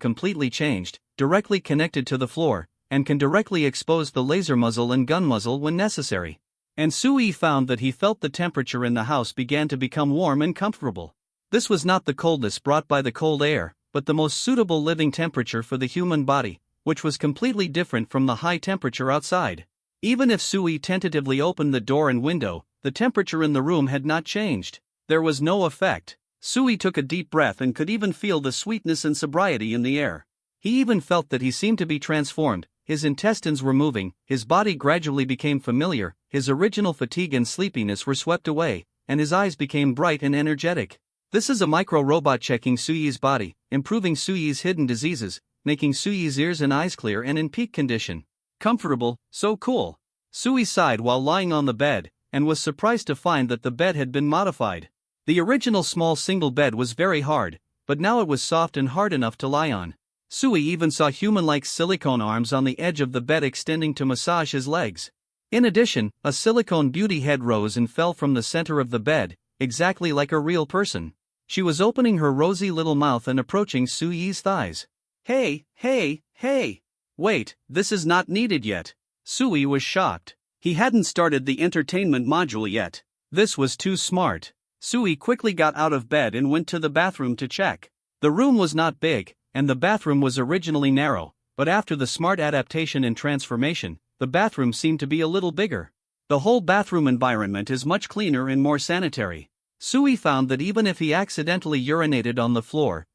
completely changed, directly connected to the floor, and can directly expose the laser muzzle and gun muzzle when necessary. And Sui found that he felt the temperature in the house began to become warm and comfortable. This was not the coldness brought by the cold air, but the most suitable living temperature for the human body, which was completely different from the high temperature outside. Even if Sui tentatively opened the door and window, the temperature in the room had not changed. There was no effect. Sui took a deep breath and could even feel the sweetness and sobriety in the air. He even felt that he seemed to be transformed, his intestines were moving, his body gradually became familiar, his original fatigue and sleepiness were swept away, and his eyes became bright and energetic. This is a micro-robot checking Sui's body, improving Sui's hidden diseases, making Sui's ears and eyes clear and in peak condition. Comfortable, so cool. Sui sighed while lying on the bed, and was surprised to find that the bed had been modified. The original small single bed was very hard, but now it was soft and hard enough to lie on. Sui even saw human-like silicone arms on the edge of the bed extending to massage his legs. In addition, a silicone beauty head rose and fell from the center of the bed, exactly like a real person. She was opening her rosy little mouth and approaching Sui's thighs. Hey, hey, hey! Wait, this is not needed yet. Sui was shocked. He hadn't started the entertainment module yet. This was too smart. Sui quickly got out of bed and went to the bathroom to check. The room was not big, and the bathroom was originally narrow, but after the smart adaptation and transformation, the bathroom seemed to be a little bigger. The whole bathroom environment is much cleaner and more sanitary. Sui found that even if he accidentally urinated on the floor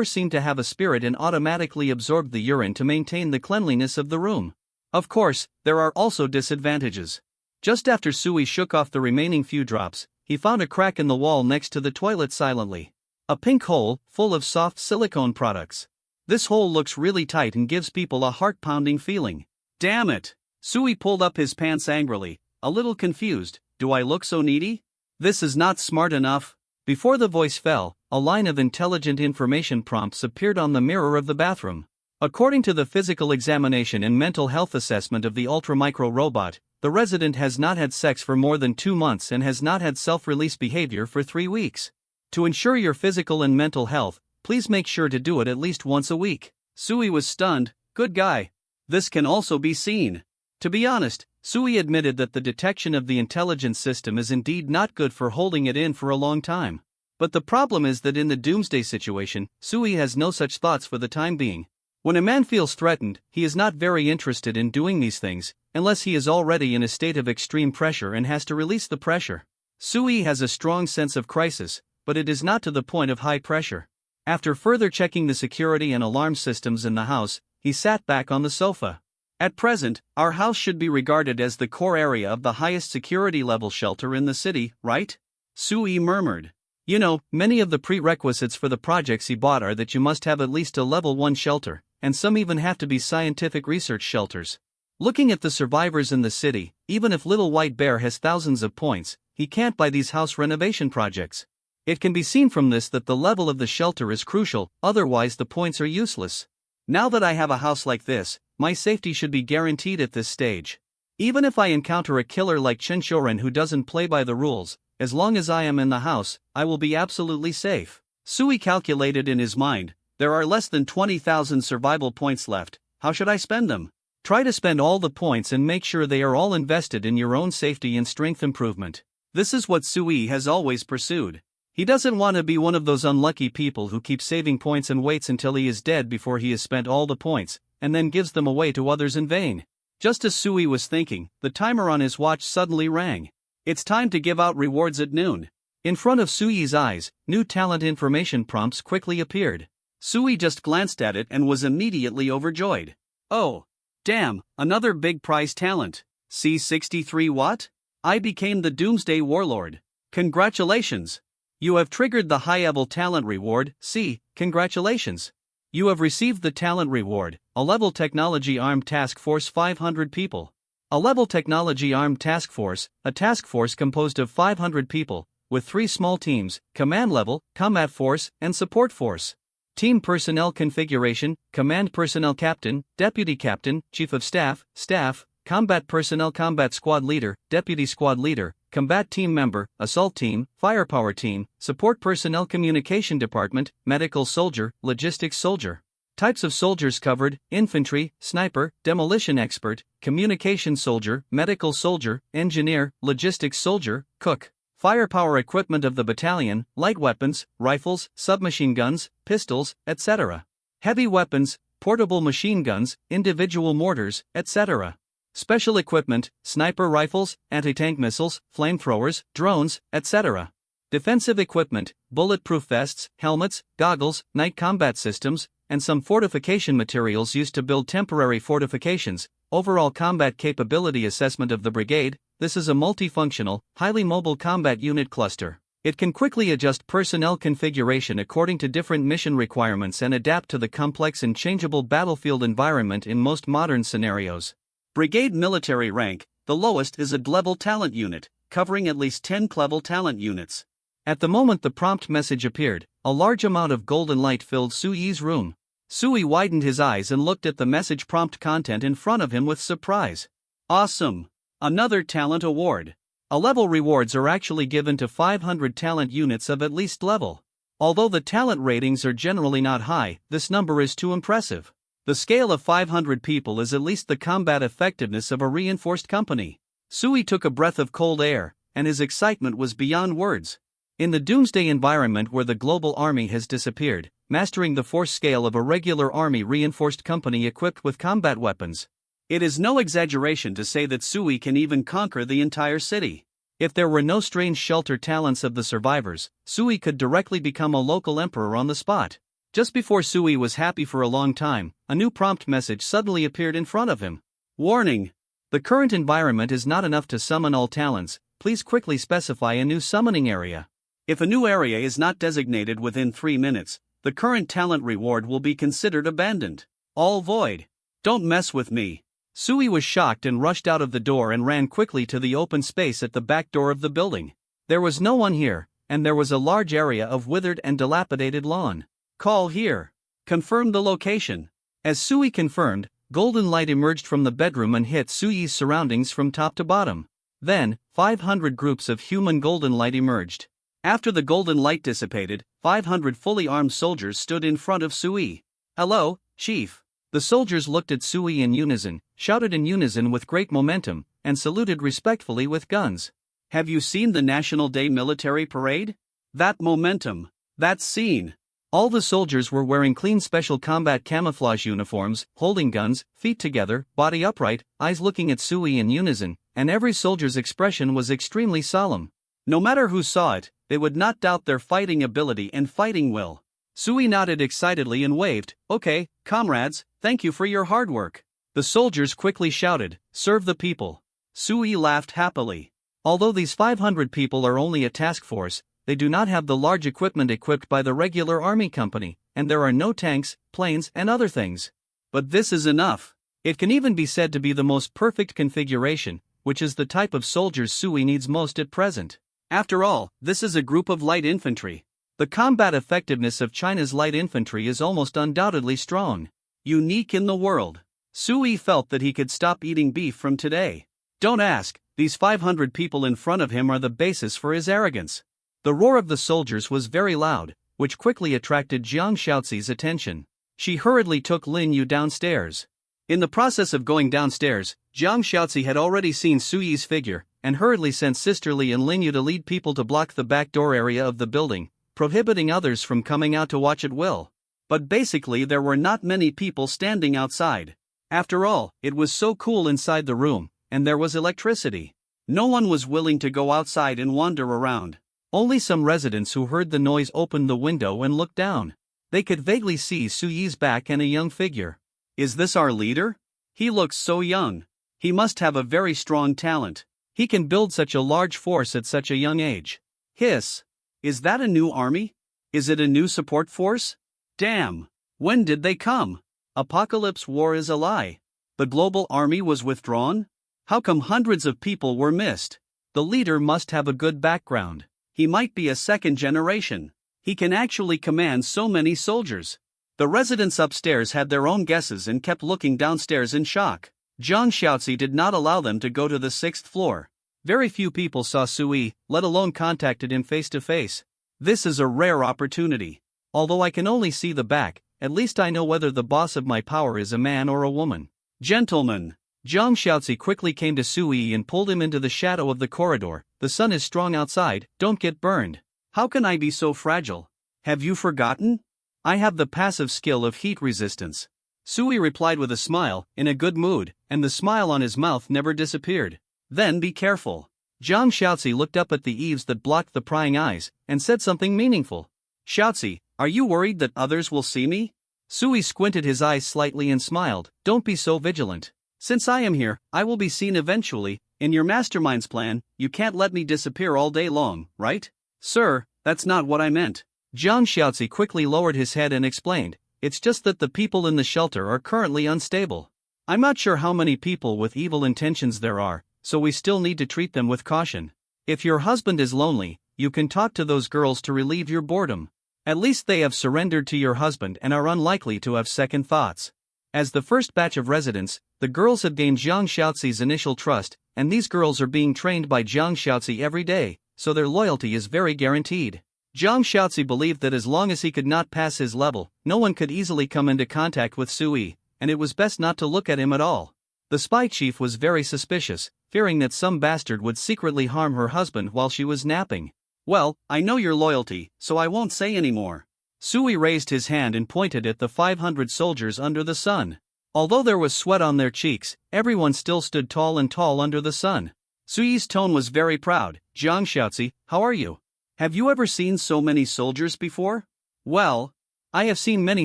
seemed to have a spirit and automatically absorbed the urine to maintain the cleanliness of the room. Of course, there are also disadvantages. Just after Sui shook off the remaining few drops, he found a crack in the wall next to the toilet silently. A pink hole, full of soft silicone products. This hole looks really tight and gives people a heart-pounding feeling. Damn it! Sui pulled up his pants angrily, a little confused. Do I look so needy? This is not smart enough. Before the voice fell, a line of intelligent information prompts appeared on the mirror of the bathroom. According to the physical examination and mental health assessment of the ultra-micro robot, the resident has not had sex for more than 2 months and has not had self-release behavior for 3 weeks. To ensure your physical and mental health, please make sure to do it at least once a week. Sui was stunned. Good guy. This can also be seen. To be honest, Sui admitted that the detection of the intelligence system is indeed not good for holding it in for a long time. But the problem is that in the doomsday situation, Sui has no such thoughts for the time being. When a man feels threatened, he is not very interested in doing these things, unless he is already in a state of extreme pressure and has to release the pressure. Sui has a strong sense of crisis, but it is not to the point of high pressure. After further checking the security and alarm systems in the house, he sat back on the sofa. At present, our house should be regarded as the core area of the highest security level shelter in the city, right? Sui murmured. You know, many of the prerequisites for the projects he bought are that you must have at least a level 1 shelter, and some even have to be scientific research shelters. Looking at the survivors in the city, even if Little White Bear has thousands of points, he can't buy these house renovation projects. It can be seen from this that the level of the shelter is crucial, otherwise the points are useless. Now that I have a house like this, my safety should be guaranteed at this stage. Even if I encounter a killer like Chenshoren who doesn't play by the rules, as long as I am in the house, I will be absolutely safe. Sui calculated in his mind, there are less than 20,000 survival points left, how should I spend them? Try to spend all the points and make sure they are all invested in your own safety and strength improvement. This is what Sui has always pursued. He doesn't want to be one of those unlucky people who keep saving points and waits until he is dead before he has spent all the points, and then gives them away to others in vain. Just as Sui was thinking, the timer on his watch suddenly rang. It's time to give out rewards at noon. In front of Sui's eyes, new talent information prompts quickly appeared. Sui just glanced at it and was immediately overjoyed. Oh, damn, another big prize talent. C63 what? I became the Doomsday Warlord. Congratulations! You have triggered the high-level talent reward. C. Congratulations! You have received the talent reward, a level technology armed task force 500 people. A level technology armed task force, a task force composed of 500 people, with 3 small teams, command level, combat force, and support force. Team personnel configuration, command personnel captain, deputy captain, chief of staff, staff, combat personnel combat squad leader, deputy squad leader, combat team member, assault team, firepower team, support personnel communication department, medical soldier, logistics soldier. Types of soldiers covered: infantry, sniper, demolition expert, communication soldier, medical soldier, engineer, logistics soldier, cook. Firepower equipment of the battalion, light weapons, rifles, submachine guns, pistols, etc. Heavy weapons, portable machine guns, individual mortars, etc. Special equipment, sniper rifles, anti-tank missiles, flamethrowers, drones, etc. Defensive equipment, bulletproof vests, helmets, goggles, night combat systems, and some fortification materials used to build temporary fortifications. Overall combat capability assessment of the brigade. This is a multifunctional, highly mobile combat unit cluster. It can quickly adjust personnel configuration according to different mission requirements and adapt to the complex and changeable battlefield environment in most modern scenarios. Brigade military rank, the lowest is a level talent unit, covering at least 10 level talent units. At the moment the prompt message appeared, a large amount of golden light filled Sui's room. Sui widened his eyes and looked at the message prompt content in front of him with surprise. Awesome! Another talent award. A level rewards are actually given to 500 talent units of at least level. Although the talent ratings are generally not high, this number is too impressive. The scale of 500 people is at least the combat effectiveness of a reinforced company. Sui took a breath of cold air, and his excitement was beyond words. In the doomsday environment where the global army has disappeared, mastering the force scale of a regular army reinforced company equipped with combat weapons. It is no exaggeration to say that Sui can even conquer the entire city. If there were no strange shelter talents of the survivors, Sui could directly become a local emperor on the spot. Just before Sui was happy for a long time, a new prompt message suddenly appeared in front of him. Warning! The current environment is not enough to summon all talents, please quickly specify a new summoning area. If a new area is not designated within 3 minutes, the current talent reward will be considered abandoned. All void. Don't mess with me. Sui was shocked and rushed out of the door and ran quickly to the open space at the back door of the building. There was no one here, and there was a large area of withered and dilapidated lawn. Call here. Confirm the location. As Sui confirmed, golden light emerged from the bedroom and hit Sui's surroundings from top to bottom. Then, 500 groups of human golden light emerged. After the golden light dissipated, 500 fully armed soldiers stood in front of Sui. Hello, Chief. The soldiers looked at Sui in unison, shouted in unison with great momentum, and saluted respectfully with guns. Have you seen the National Day military parade? That momentum, that scene. All the soldiers were wearing clean special combat camouflage uniforms, holding guns, feet together, body upright, eyes looking at Sui in unison, and every soldier's expression was extremely solemn. No matter who saw it, they would not doubt their fighting ability and fighting will. Sui nodded excitedly and waved, "Okay, comrades, thank you for your hard work." The soldiers quickly shouted, "Serve the people." Sui laughed happily. Although these 500 people are only a task force, they do not have the large equipment equipped by the regular army company, and there are no tanks, planes, and other things. But this is enough. It can even be said to be the most perfect configuration, which is the type of soldiers Sui needs most at present. After all, this is a group of light infantry. The combat effectiveness of China's light infantry is almost undoubtedly strong. Unique in the world. Sui felt that he could stop eating beef from today. Don't ask, these 500 people in front of him are the basis for his arrogance. The roar of the soldiers was very loud, which quickly attracted Jiang Shaoxi's attention. She hurriedly took Lin Yu downstairs. In the process of going downstairs, Jiang Shaoxi had already seen Suyi's figure, and hurriedly sent Sister Li and Lin Yu to lead people to block the back door area of the building, prohibiting others from coming out to watch at will. But basically there were not many people standing outside. After all, it was so cool inside the room, and there was electricity. No one was willing to go outside and wander around. Only some residents who heard the noise opened the window and looked down. They could vaguely see Suyi's back and a young figure. Is this our leader? He looks so young. He must have a very strong talent. He can build such a large force at such a young age. Hiss. Is that a new army? Is it a new support force? Damn. When did they come? Apocalypse War is a lie. The global army was withdrawn? How come hundreds of people were missed? The leader must have a good background. He might be a second generation. He can actually command so many soldiers. The residents upstairs had their own guesses and kept looking downstairs in shock. Jiang Shaoxi did not allow them to go to the 6th floor. Very few people saw Sui, let alone contacted him face to face. This is a rare opportunity. Although I can only see the back, at least I know whether the boss of my power is a man or a woman. Gentlemen. Jiang Shaoxi quickly came to Sui and pulled him into the shadow of the corridor. The sun is strong outside, don't get burned. How can I be so fragile? Have you forgotten? I have the passive skill of heat resistance. Sui replied with a smile, in a good mood, and the smile on his mouth never disappeared. Then be careful. Jiang Shaoxi looked up at the eaves that blocked the prying eyes, and said something meaningful. Shaoxi, are you worried that others will see me? Sui squinted his eyes slightly and smiled. Don't be so vigilant. Since I am here, I will be seen eventually. In your mastermind's plan, you can't let me disappear all day long, right? Sir, that's not what I meant. Jiang Shaoxi quickly lowered his head and explained, it's just that the people in the shelter are currently unstable. I'm not sure how many people with evil intentions there are, so we still need to treat them with caution. If your husband is lonely, you can talk to those girls to relieve your boredom. At least they have surrendered to your husband and are unlikely to have second thoughts. As the first batch of residents, the girls have gained Jiang Shaoxi's initial trust, and these girls are being trained by Jiang Shaoxi every day, so their loyalty is very guaranteed. Jiang Shaoxi believed that as long as he could not pass his level, no one could easily come into contact with Sui, and it was best not to look at him at all. The spy chief was very suspicious, fearing that some bastard would secretly harm her husband while she was napping. Well, I know your loyalty, so I won't say any more. Sui raised his hand and pointed at the 500 soldiers under the sun. Although there was sweat on their cheeks, everyone still stood tall and tall under the sun. Sui's tone was very proud. Jiang Shaoxi, how are you? Have you ever seen so many soldiers before? Well, I have seen many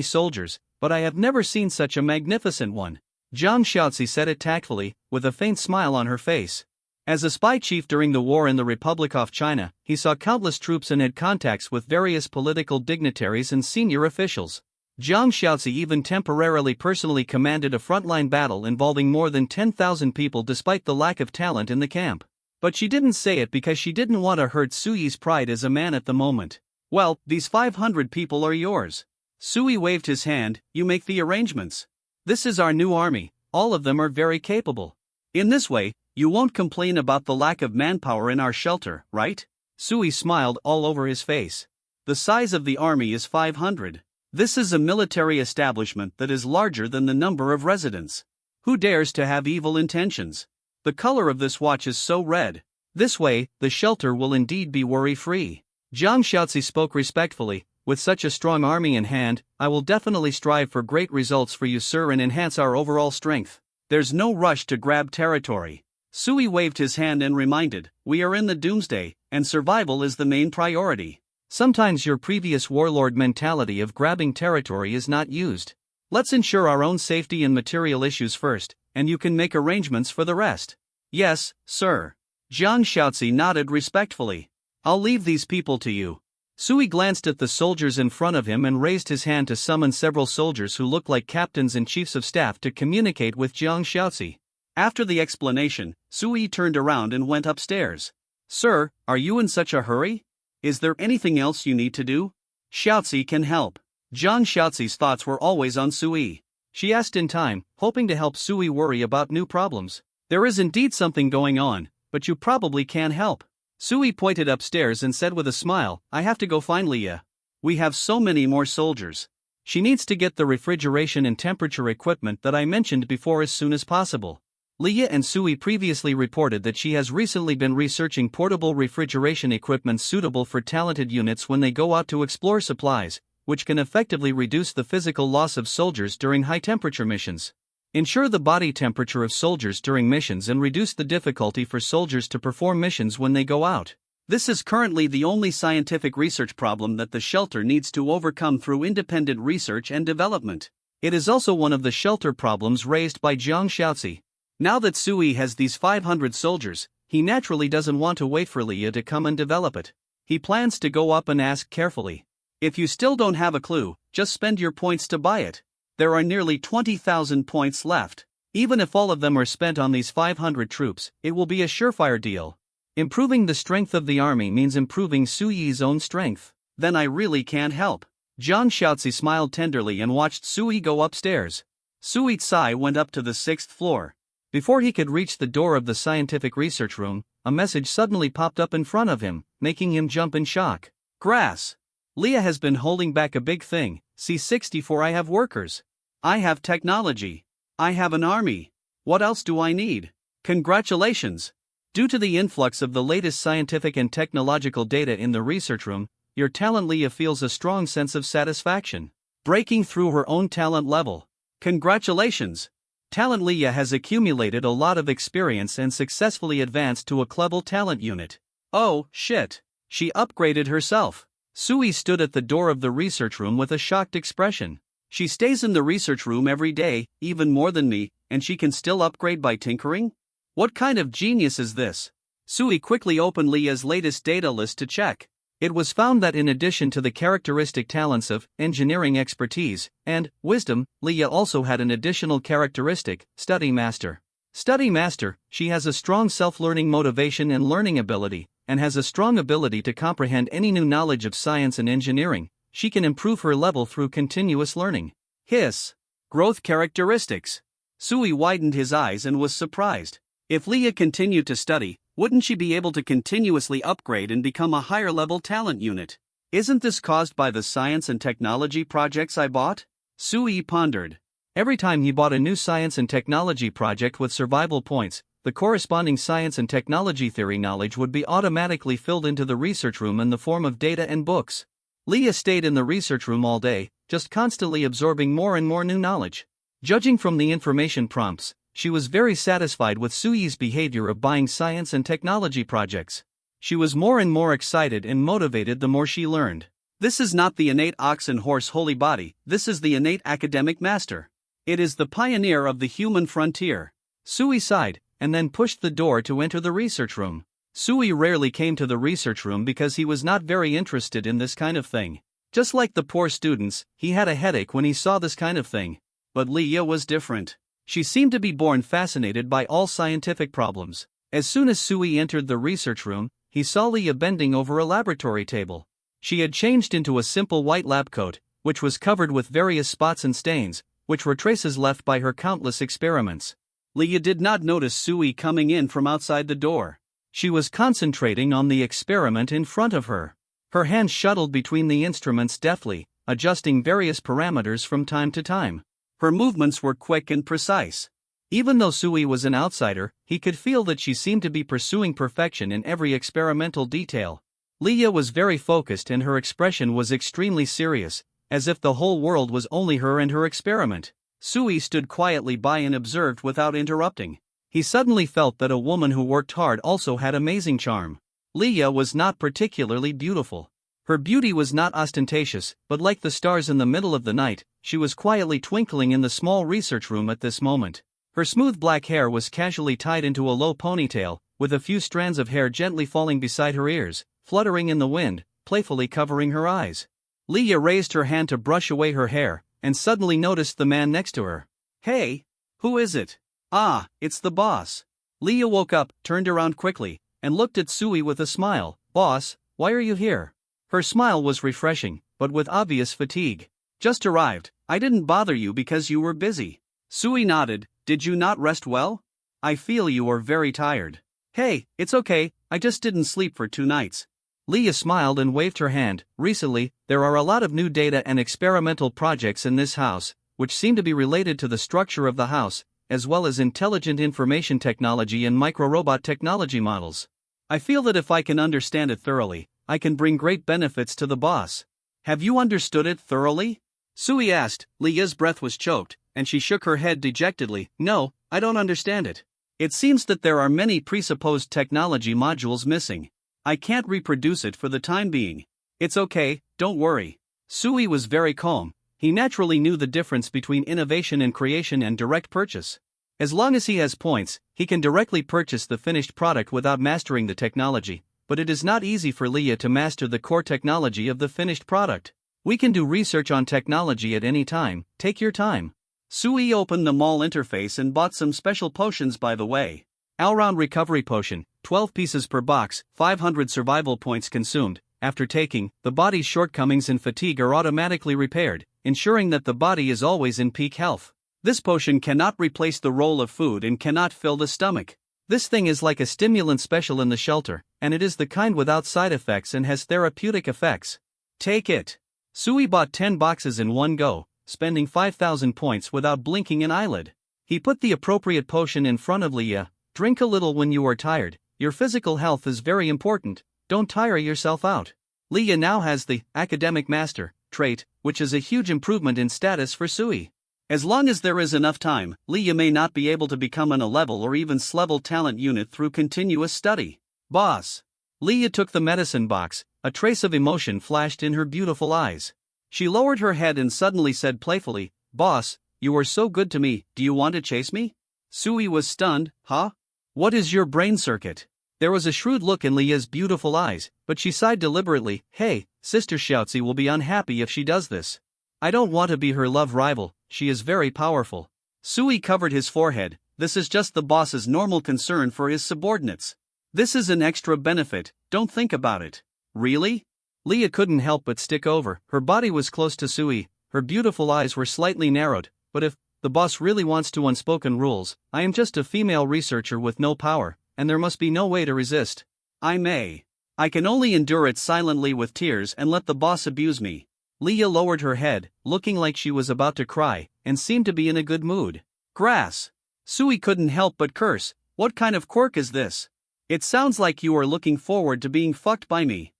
soldiers, but I have never seen such a magnificent one. Jiang Shaoxi said it tactfully, with a faint smile on her face. As a spy chief during the war in the Republic of China, he saw countless troops and had contacts with various political dignitaries and senior officials. Jiang Shaoxi even temporarily personally commanded a frontline battle involving more than 10,000 people despite the lack of talent in the camp. But she didn't say it because she didn't want to hurt Sui's pride as a man at the moment. Well, these 500 people are yours. Sui waved his hand, you make the arrangements. This is our new army, all of them are very capable. In this way, you won't complain about the lack of manpower in our shelter, right? Sui smiled all over his face. The size of the army is 500. This is a military establishment that is larger than the number of residents. Who dares to have evil intentions? The color of this watch is so red. This way, the shelter will indeed be worry-free. Jiang Shaozi spoke respectfully. With such a strong army in hand, I will definitely strive for great results for you, sir, and enhance our overall strength. There's no rush to grab territory. Sui waved his hand and reminded, we are in the doomsday, and survival is the main priority. Sometimes your previous warlord mentality of grabbing territory is not used. Let's ensure our own safety and material issues first, and you can make arrangements for the rest. Yes, sir. Jiang Shaozi nodded respectfully. I'll leave these people to you. Sui glanced at the soldiers in front of him and raised his hand to summon several soldiers who looked like captains and chiefs of staff to communicate with Jiang Shaozi. After the explanation, Sui turned around and went upstairs. Sir, are you in such a hurry? Is there anything else you need to do? Shaozi can help. Jiang Shaozi's thoughts were always on Sui. She asked in time, hoping to help Sui worry about new problems. There is indeed something going on, but you probably can't help. Sui pointed upstairs and said with a smile, I have to go find Leah. We have so many more soldiers. She needs to get the refrigeration and temperature equipment that I mentioned before as soon as possible. Leah and Sui previously reported that she has recently been researching portable refrigeration equipment suitable for talented units when they go out to explore supplies, which can effectively reduce the physical loss of soldiers during high-temperature missions. Ensure the body temperature of soldiers during missions and reduce the difficulty for soldiers to perform missions when they go out. This is currently the only scientific research problem that the shelter needs to overcome through independent research and development. It is also one of the shelter problems raised by Jiang Shaozi. Now that Sui has these 500 soldiers, he naturally doesn't want to wait for Leah to come and develop it. He plans to go up and ask carefully. If you still don't have a clue, just spend your points to buy it. There are nearly 20,000 points left. Even if all of them are spent on these 500 troops, it will be a surefire deal. Improving the strength of the army means improving Sui's own strength. Then I really can't help. Jiang Shaozi smiled tenderly and watched Sui go upstairs. Sui Tsai went up to the 6th floor. Before he could reach the door of the scientific research room, a message suddenly popped up in front of him, making him jump in shock. Grass. Leah has been holding back a big thing. C64 I have workers. I have technology. I have an army. What else do I need? Congratulations. Due to the influx of the latest scientific and technological data in the research room, your talent Leah feels a strong sense of satisfaction, breaking through her own talent level. Congratulations. Talent Leah has accumulated a lot of experience and successfully advanced to a level talent unit. Oh, shit. She upgraded herself. Sui stood at the door of the research room with a shocked expression. She stays in the research room every day, even more than me, and she can still upgrade by tinkering? What kind of genius is this? Sui quickly opened Leah's latest data list to check. It was found that in addition to the characteristic talents of engineering expertise and wisdom, Leah also had an additional characteristic, study master. Study master, she has a strong self-learning motivation and learning ability, and has a strong ability to comprehend any new knowledge of science and engineering. She can improve her level through continuous learning. Hiss. Growth characteristics. Sui widened his eyes and was surprised. If Leah continued to study, wouldn't she be able to continuously upgrade and become a higher-level talent unit? Isn't this caused by the science and technology projects I bought? Sui pondered. Every time he bought a new science and technology project with survival points, the corresponding science and technology theory knowledge would be automatically filled into the research room in the form of data and books. Leah stayed in the research room all day, just constantly absorbing more and more new knowledge. Judging from the information prompts, she was very satisfied with Sui's behavior of buying science and technology projects. She was more and more excited and motivated the more she learned. This is not the innate ox and horse holy body, this is the innate academic master. It is the pioneer of the human frontier. Sui sighed, and then pushed the door to enter the research room. Sui rarely came to the research room because he was not very interested in this kind of thing. Just like the poor students, he had a headache when he saw this kind of thing. But Leah was different. She seemed to be born fascinated by all scientific problems. As soon as Sui entered the research room, he saw Leah bending over a laboratory table. She had changed into a simple white lab coat, which was covered with various spots and stains, which were traces left by her countless experiments. Leah did not notice Sui coming in from outside the door. She was concentrating on the experiment in front of her. Her hands shuttled between the instruments deftly, adjusting various parameters from time to time. Her movements were quick and precise. Even though Sui was an outsider, he could feel that she seemed to be pursuing perfection in every experimental detail. Leah was very focused and her expression was extremely serious, as if the whole world was only her and her experiment. Sui stood quietly by and observed without interrupting. He suddenly felt that a woman who worked hard also had amazing charm. Leah was not particularly beautiful. Her beauty was not ostentatious, but like the stars in the middle of the night, she was quietly twinkling in the small research room at this moment. Her smooth black hair was casually tied into a low ponytail, with a few strands of hair gently falling beside her ears, fluttering in the wind, playfully covering her eyes. Leah raised her hand to brush away her hair, and suddenly noticed the man next to her. "Hey, who is it?" "Ah, it's the boss." Leah woke up, turned around quickly, and looked at Sui with a smile. "Boss, why are you here?" Her smile was refreshing, but with obvious fatigue. "Just arrived. I didn't bother you because you were busy." Sui nodded. "Did you not rest well? I feel you are very tired." "Hey, it's okay, I just didn't sleep for 2 nights." Leah smiled and waved her hand. "Recently, there are a lot of new data and experimental projects in this house, which seem to be related to the structure of the house, as well as intelligent information technology and micro-robot technology models. I feel that if I can understand it thoroughly, I can bring great benefits to the boss." "Have you understood it thoroughly?" Sui asked. Leah's breath was choked, and she shook her head dejectedly. "No, I don't understand it. It seems that there are many presupposed technology modules missing. I can't reproduce it for the time being." "It's okay, don't worry." Sui was very calm. He naturally knew the difference between innovation and creation and direct purchase. As long as he has points, he can directly purchase the finished product without mastering the technology, but it is not easy for Leah to master the core technology of the finished product. "We can do research on technology at any time, take your time." Sui opened the mall interface and bought some special potions by the way. All-round recovery potion, 12 pieces per box, 500 survival points consumed. After taking, the body's shortcomings and fatigue are automatically repaired, ensuring that the body is always in peak health. This potion cannot replace the role of food and cannot fill the stomach. This thing is like a stimulant special in the shelter, and it is the kind without side effects and has therapeutic effects. Take it. Sui bought 10 boxes in one go, spending 5,000 points without blinking an eyelid. He put the appropriate potion in front of Leah. "Drink a little when you are tired, your physical health is very important, don't tire yourself out." Leah now has the academic master trait, which is a huge improvement in status for Sui. As long as there is enough time, Leah may not be able to become an A-level or even S-level talent unit through continuous study. "Boss." Leah took the medicine box, a trace of emotion flashed in her beautiful eyes. She lowered her head and suddenly said playfully, "Boss, you are so good to me, do you want to chase me?" Sui was stunned. "Huh? What is your brain circuit?" There was a shrewd look in Leah's beautiful eyes, but she sighed deliberately. "Hey, Sister Xiaozi will be unhappy if she does this. I don't want to be her love rival, she is very powerful." Sui covered his forehead. "This is just the boss's normal concern for his subordinates. This is an extra benefit, don't think about it." "Really?" Leah couldn't help but stick over. Her body was close to Sui, her beautiful eyes were slightly narrowed. "But if the boss really wants to unspoken rules, I am just a female researcher with no power, and there must be no way to resist." I can only endure it silently with tears and let the boss abuse me." Leah lowered her head, looking like she was about to cry, and seemed to be in a good mood. "Grass." Sui couldn't help but curse. "What kind of quirk is this? It sounds like you are looking forward to being fucked by me."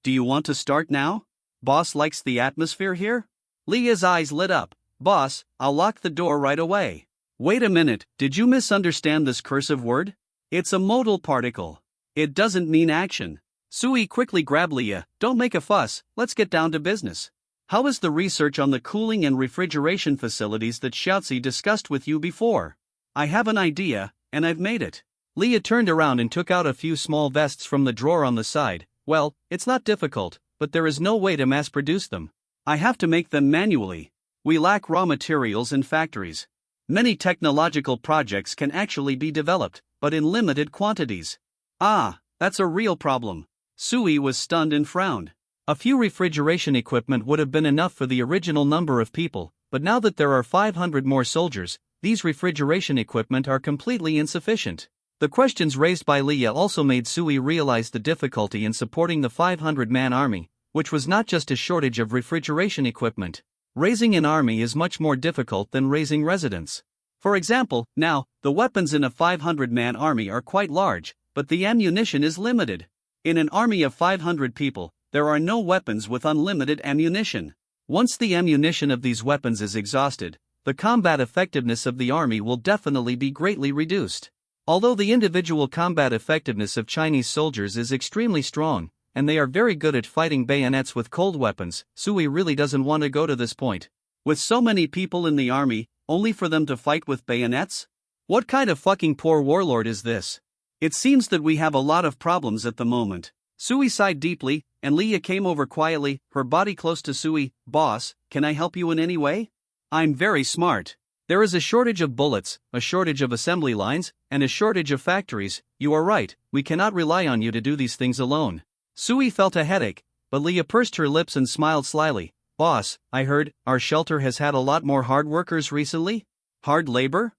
Do you want to start now? Boss likes the atmosphere here?" Leah's eyes lit up. "Boss, I'll lock the door right away." "Wait a minute, did you misunderstand this cursive word? It's a modal particle. It doesn't mean action." Sui quickly grabbed Leah. "Don't make a fuss, let's get down to business. How is the research on the cooling and refrigeration facilities that Xiaozi discussed with you before?" "I have an idea, and I've made it." Leah turned around and took out a few small vests from the drawer on the side. "Well, it's not difficult, but there is no way to mass produce them. I have to make them manually. We lack raw materials in factories. Many technological projects can actually be developed, but in limited quantities." That's a real problem." Sui was stunned and frowned. A few refrigeration equipment would have been enough for the original number of people, but now that there are 500 more soldiers, these refrigeration equipment are completely insufficient. The questions raised by Leah also made Sui realize the difficulty in supporting the 500-man army, which was not just a shortage of refrigeration equipment. Raising an army is much more difficult than raising residents. For example, now, the weapons in a 500-man army are quite large, but the ammunition is limited. In an army of 500 people, there are no weapons with unlimited ammunition. Once the ammunition of these weapons is exhausted, the combat effectiveness of the army will definitely be greatly reduced. Although the individual combat effectiveness of Chinese soldiers is extremely strong, and they are very good at fighting bayonets with cold weapons, Sui really doesn't want to go to this point. With so many people in the army, only for them to fight with bayonets? What kind of fucking poor warlord is this? It seems that we have a lot of problems at the moment. Sui sighed deeply, and Leah came over quietly, her body close to Sui. Boss, can I help you in any way? I'm very smart. There is a shortage of bullets, a shortage of assembly lines, and a shortage of factories. You are right, we cannot rely on you to do these things alone. Sui felt a headache, but Leah pursed her lips and smiled slyly. Boss, I heard, our shelter has had a lot more hard workers recently? Hard labor?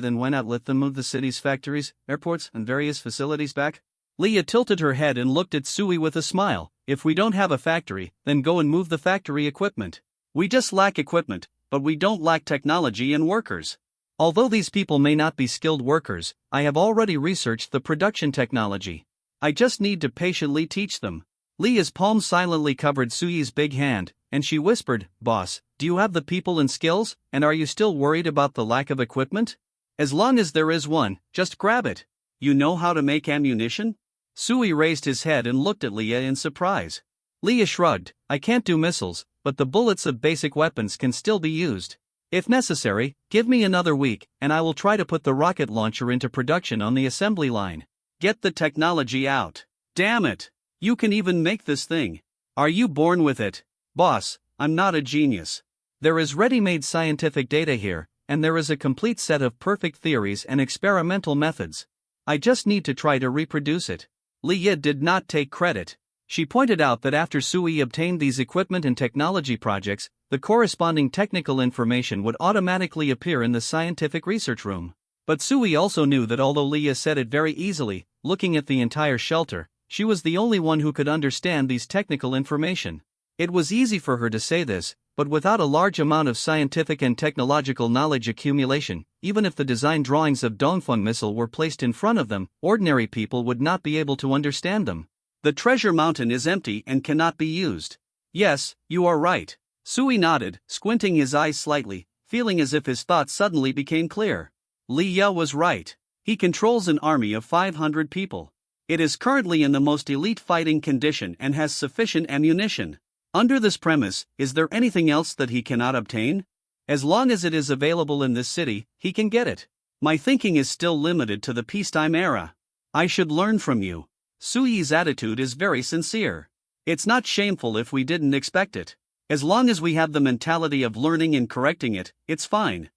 Then why not let them move the city's factories, airports, and various facilities back? Leah tilted her head and looked at Sui with a smile. If we don't have a factory, then go and move the factory equipment. We just lack equipment, but we don't lack technology and workers. Although these people may not be skilled workers, I have already researched the production technology. I just need to patiently teach them. Leah's palm silently covered Sui's big hand, and she whispered, Boss, do you have the people and skills, and are you still worried about the lack of equipment? As long as there is one, just grab it. You know how to make ammunition? Sui raised his head and looked at Leah in surprise. Leah shrugged, I can't do missiles, but the bullets of basic weapons can still be used. If necessary, give me another week, and I will try to put the rocket launcher into production on the assembly line. Get the technology out. Damn it! You can even make this thing. Are you born with it? Boss, I'm not a genius. There is ready-made scientific data here, and there is a complete set of perfect theories and experimental methods. I just need to try to reproduce it. Leah did not take credit. She pointed out that after Sui obtained these equipment and technology projects, the corresponding technical information would automatically appear in the scientific research room. But Sui also knew that although Leah said it very easily, looking at the entire shelter, she was the only one who could understand these technical information. It was easy for her to say this, but without a large amount of scientific and technological knowledge accumulation, even if the design drawings of Dongfeng missile were placed in front of them, ordinary people would not be able to understand them. The treasure mountain is empty and cannot be used. Yes, you are right. Sui nodded, squinting his eyes slightly, feeling as if his thoughts suddenly became clear. Leah was right. He controls an army of 500 people. It is currently in the most elite fighting condition and has sufficient ammunition. Under this premise, is there anything else that he cannot obtain? As long as it is available in this city, he can get it. My thinking is still limited to the peacetime era. I should learn from you. Sui's attitude is very sincere. It's not shameful if we didn't expect it. As long as we have the mentality of learning and correcting it, it's fine.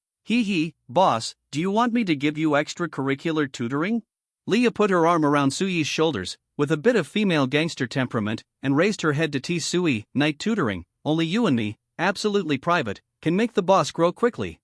Boss, do you want me to give you extracurricular tutoring? Leah put her arm around Sui's shoulders, with a bit of female gangster temperament, and raised her head to tease Sui. Night tutoring, only you and me, absolutely private, can make the boss grow quickly.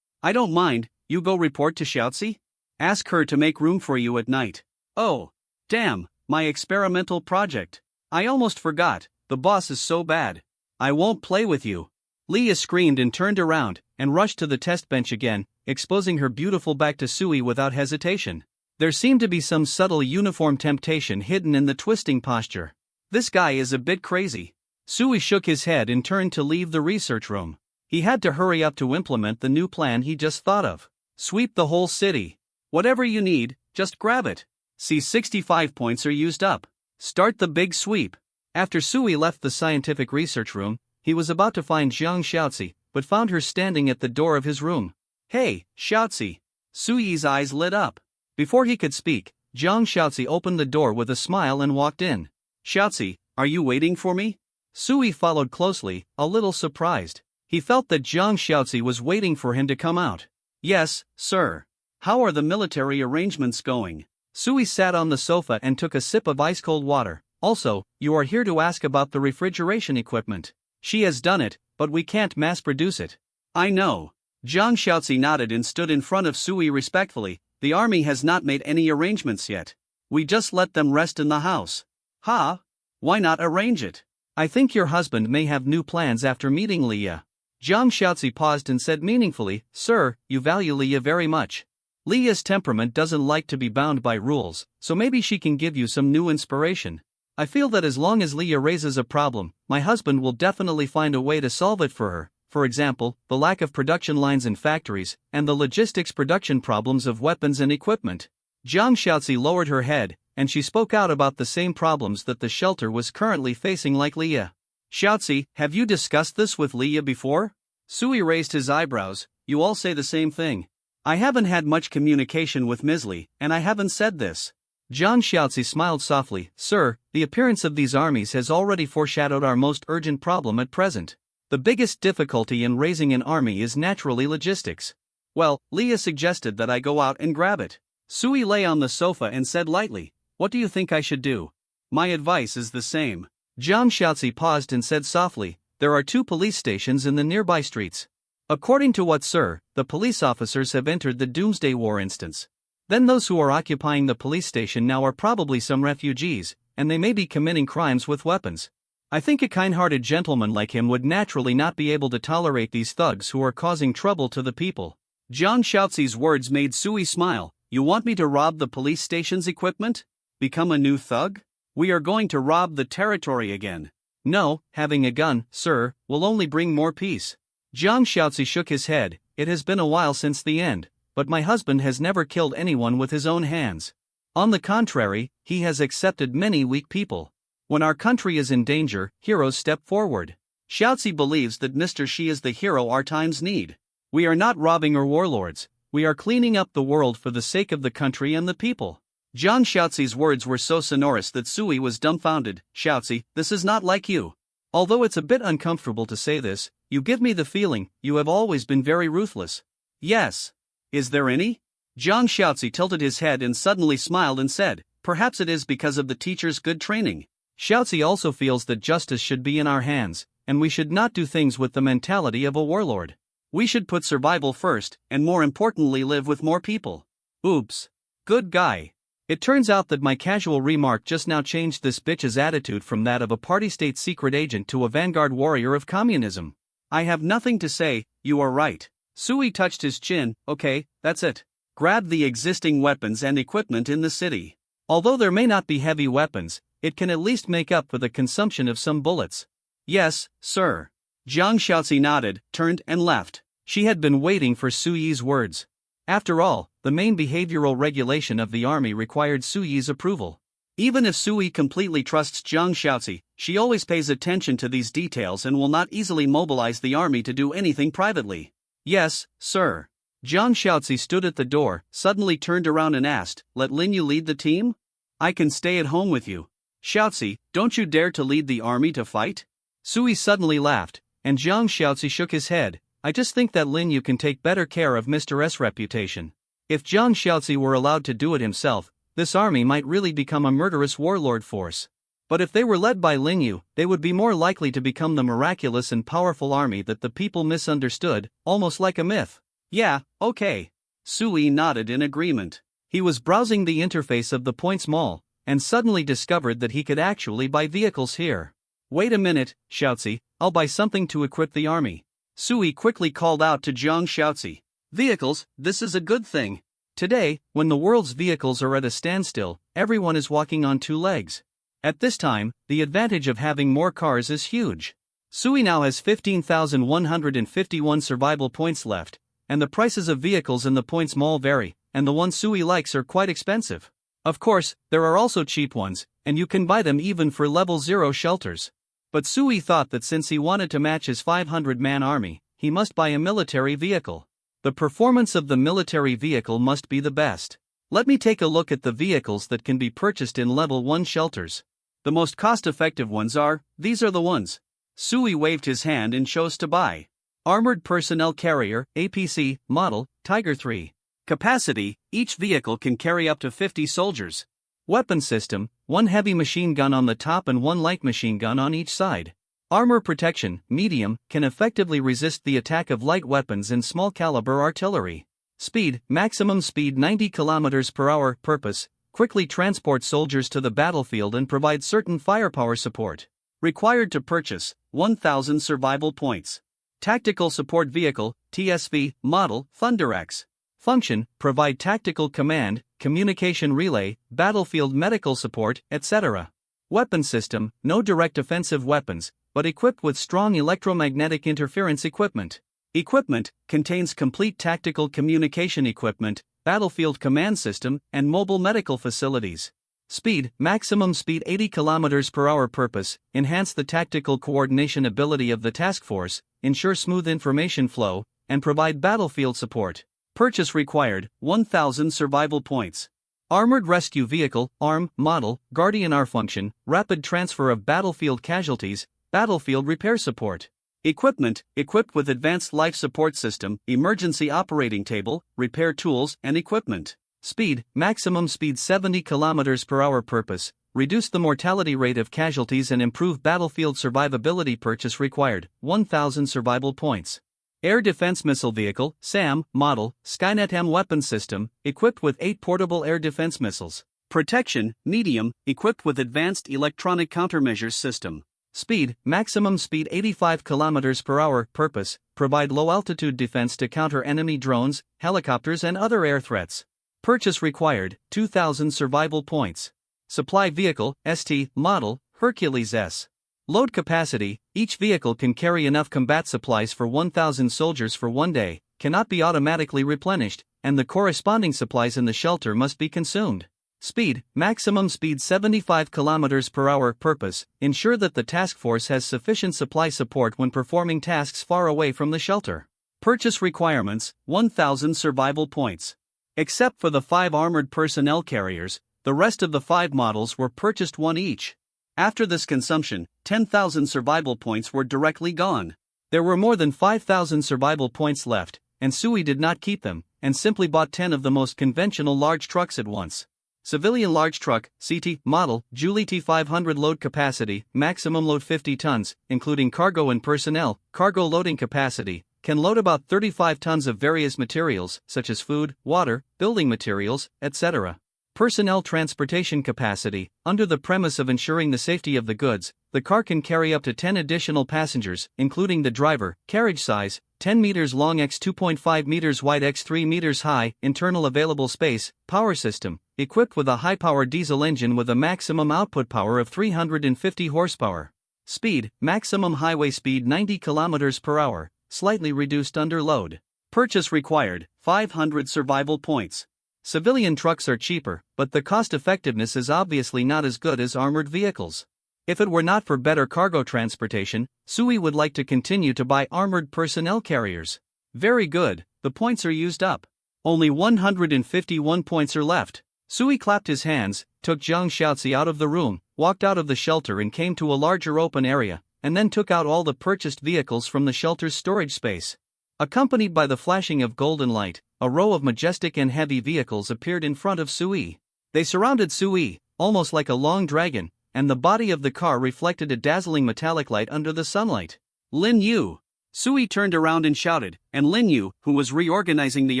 I don't mind, you go report to Xiaozi? Ask her to make room for you at night. Oh, damn, my experimental project. I almost forgot, the boss is so bad. I won't play with you. Leah screamed and turned around, and rushed to the test bench again, exposing her beautiful back to Sui without hesitation. There seemed to be some subtle uniform temptation hidden in the twisting posture. This guy is a bit crazy. Sui shook his head and turned to leave the research room. He had to hurry up to implement the new plan he just thought of. Sweep the whole city. Whatever you need, just grab it. See, 65 points are used up. Start the big sweep. After Sui left the scientific research room, he was about to find Jiang Xiaozi, but found her standing at the door of his room. Hey, Xiaozi. Sui's eyes lit up. Before he could speak, Jiang Xiaozi opened the door with a smile and walked in. Xiaozi, are you waiting for me? Sui followed closely, a little surprised. He felt that Jiang Xiaozi was waiting for him to come out. Yes, sir. How are the military arrangements going? Sui sat on the sofa and took a sip of ice-cold water. Also, you are here to ask about the refrigeration equipment. She has done it, but we can't mass-produce it. I know. Jiang Xiaozi nodded and stood in front of Sui respectfully. The army has not made any arrangements yet. We just let them rest in the house. Ha! Why not arrange it? I think your husband may have new plans after meeting Leah. Zhang Xiaozi paused and said meaningfully, Sir, you value Leah very much. Leah's temperament doesn't like to be bound by rules, so maybe she can give you some new inspiration. I feel that as long as Leah raises a problem, my husband will definitely find a way to solve it for her. For example, the lack of production lines in factories, and the logistics production problems of weapons and equipment. Zhang Xiaozi lowered her head, and she spoke out about the same problems that the shelter was currently facing like Leah. Xiaozi, have you discussed this with Leah before? Sui raised his eyebrows. You all say the same thing. I haven't had much communication with Ms. Li, and I haven't said this. Zhang Xiaozi smiled softly. Sir, the appearance of these armies has already foreshadowed our most urgent problem at present. The biggest difficulty in raising an army is naturally logistics. Well, Leah suggested that I go out and grab it. Sui lay on the sofa and said lightly, What do you think I should do? My advice is the same. Zhang Xiaozi paused and said softly, There are 2 police stations in the nearby streets. According to what, sir, the police officers have entered the Doomsday War instance. Then those who are occupying the police station now are probably some refugees, and they may be committing crimes with weapons. I think a kind-hearted gentleman like him would naturally not be able to tolerate these thugs who are causing trouble to the people. Zhang Xiaozi's words made Sui smile. You want me to rob the police station's equipment? Become a new thug? We are going to rob the territory again. No, having a gun, sir, will only bring more peace. Zhang Xiaozi shook his head. It has been a while since the end, but my husband has never killed anyone with his own hands. On the contrary, he has accepted many weak people. When our country is in danger, heroes step forward. Xiaozi believes that Mr. Xi is the hero our times need. We are not robbing or warlords. We are cleaning up the world for the sake of the country and the people. Zhang Xiaozi's words were so sonorous that Sui was dumbfounded. Xiaozi, this is not like you. Although it's a bit uncomfortable to say this, you give me the feeling you have always been very ruthless. Yes. Is there any? Zhang Xiaozi tilted his head and suddenly smiled and said, Perhaps it is because of the teacher's good training. Xiaozi also feels that justice should be in our hands, and we should not do things with the mentality of a warlord. We should put survival first, and more importantly live with more people. Oops. Good guy. It turns out that my casual remark just now changed this bitch's attitude from that of a party-state secret agent to a vanguard warrior of communism. I have nothing to say, you are right. Sui touched his chin. Okay, that's it. Grab the existing weapons and equipment in the city. Although there may not be heavy weapons, it can at least make up for the consumption of some bullets. Yes, sir. Zhang Xiaozi nodded, turned and left. She had been waiting for Sui's words. After all, the main behavioral regulation of the army required Sui's approval. Even if Sui completely trusts Zhang Xiaozi, she always pays attention to these details and will not easily mobilize the army to do anything privately. Yes, sir. Zhang Xiaozi stood at the door, suddenly turned around and asked, Let Linyu lead the team? I can stay at home with you. Xiaozi, don't you dare to lead the army to fight? Sui suddenly laughed, and Zhang Xiaozi shook his head. I just think that Linyu can take better care of Mr. S' reputation. If Zhang Xiaozi were allowed to do it himself, this army might really become a murderous warlord force. But if they were led by Linyu, they would be more likely to become the miraculous and powerful army that the people misunderstood, almost like a myth. Yeah, okay. Sui nodded in agreement. He was browsing the interface of the Points Mall, and suddenly discovered that he could actually buy vehicles here. Wait a minute, Xiaozi, I'll buy something to equip the army. Sui quickly called out to Zhang Xiaozi. Vehicles, this is a good thing. Today, when the world's vehicles are at a standstill, everyone is walking on 2 legs. At this time, the advantage of having more cars is huge. Sui now has 15,151 survival points left, and the prices of vehicles in the Points Mall vary, and the ones Sui likes are quite expensive. Of course, there are also cheap ones, and you can buy them even for level 0 shelters. But Sui thought that since he wanted to match his 500-man army, he must buy a military vehicle. The performance of the military vehicle must be the best. Let me take a look at the vehicles that can be purchased in level 1 shelters. The most cost-effective ones are, these are the ones. Sui waved his hand and chose to buy. Armored Personnel Carrier, APC, Model, Tiger 3. Capacity, each vehicle can carry up to 50 soldiers. Weapon system, 1 heavy machine gun on the top and 1 light machine gun on each side. Armor protection, medium, can effectively resist the attack of light weapons and small caliber artillery. Speed, maximum speed 90 km/h. Purpose, quickly transport soldiers to the battlefield and provide certain firepower support. Required to purchase 1,000 survival points. Tactical Support Vehicle, TSV, Model, ThunderX. Function, provide tactical command, communication relay, battlefield medical support, etc. Weapon system, no direct offensive weapons, but equipped with strong electromagnetic interference equipment. Equipment, contains complete tactical communication equipment, battlefield command system, and mobile medical facilities. Speed, maximum speed 80 km per hour. Purpose, enhance the tactical coordination ability of the task force, ensure smooth information flow, and provide battlefield support. Purchase required, 1,000 survival points. Armored Rescue Vehicle, ARM, Model, Guardian R. Function, rapid transfer of battlefield casualties, battlefield repair support. Equipment, equipped with advanced life support system, emergency operating table, repair tools, and equipment. Speed, maximum speed 70 km per hour. Purpose, reduce the mortality rate of casualties and improve battlefield survivability. Purchase required, 1,000 survival points. Air Defense Missile Vehicle, SAM, Model, Skynet M weapon system, equipped with 8 portable air defense missiles. Protection, medium, equipped with advanced electronic countermeasures system. Speed, maximum speed 85 km per hour. Purpose, provide low-altitude defense to counter enemy drones, helicopters and other air threats. Purchase required, 2,000 survival points. Supply Vehicle, ST, Model, Hercules S. Load capacity, each vehicle can carry enough combat supplies for 1,000 soldiers for one day, cannot be automatically replenished, and the corresponding supplies in the shelter must be consumed. Speed, maximum speed 75 km per hour. Purpose, ensure that the task force has sufficient supply support when performing tasks far away from the shelter. Purchase requirements, 1,000 survival points. Except for the 5 armored personnel carriers, the rest of the 5 models were purchased one each. After this consumption, 10,000 survival points were directly gone. There were more than 5,000 survival points left, and Sui did not keep them, and simply bought 10 of the most conventional large trucks at once. Civilian large truck, CT, Model, Julie T500. Load capacity, maximum load 50 tons, including cargo and personnel. Cargo loading capacity, can load about 35 tons of various materials, such as food, water, building materials, etc. Personnel transportation capacity, under the premise of ensuring the safety of the goods, the car can carry up to 10 additional passengers, including the driver. Carriage size, 10 meters long x 2.5 meters wide x 3 meters high. Internal available space. Power system, equipped with a high-power diesel engine with a maximum output power of 350 horsepower. Speed, maximum highway speed 90 km per hour, slightly reduced under load. Purchase required, 500 survival points. Civilian trucks are cheaper, but the cost-effectiveness is obviously not as good as armored vehicles. If it were not for better cargo transportation, Sui would like to continue to buy armored personnel carriers. Very good, the points are used up. Only 151 points are left. Sui clapped his hands, took Zhang Xiaozi out of the room, walked out of the shelter and came to a larger open area, and then took out all the purchased vehicles from the shelter's storage space. Accompanied by the flashing of golden light, a row of majestic and heavy vehicles appeared in front of Sui. They surrounded Sui, almost like a long dragon, and the body of the car reflected a dazzling metallic light under the sunlight. Lin Yu! Sui turned around and shouted, and Lin Yu, who was reorganizing the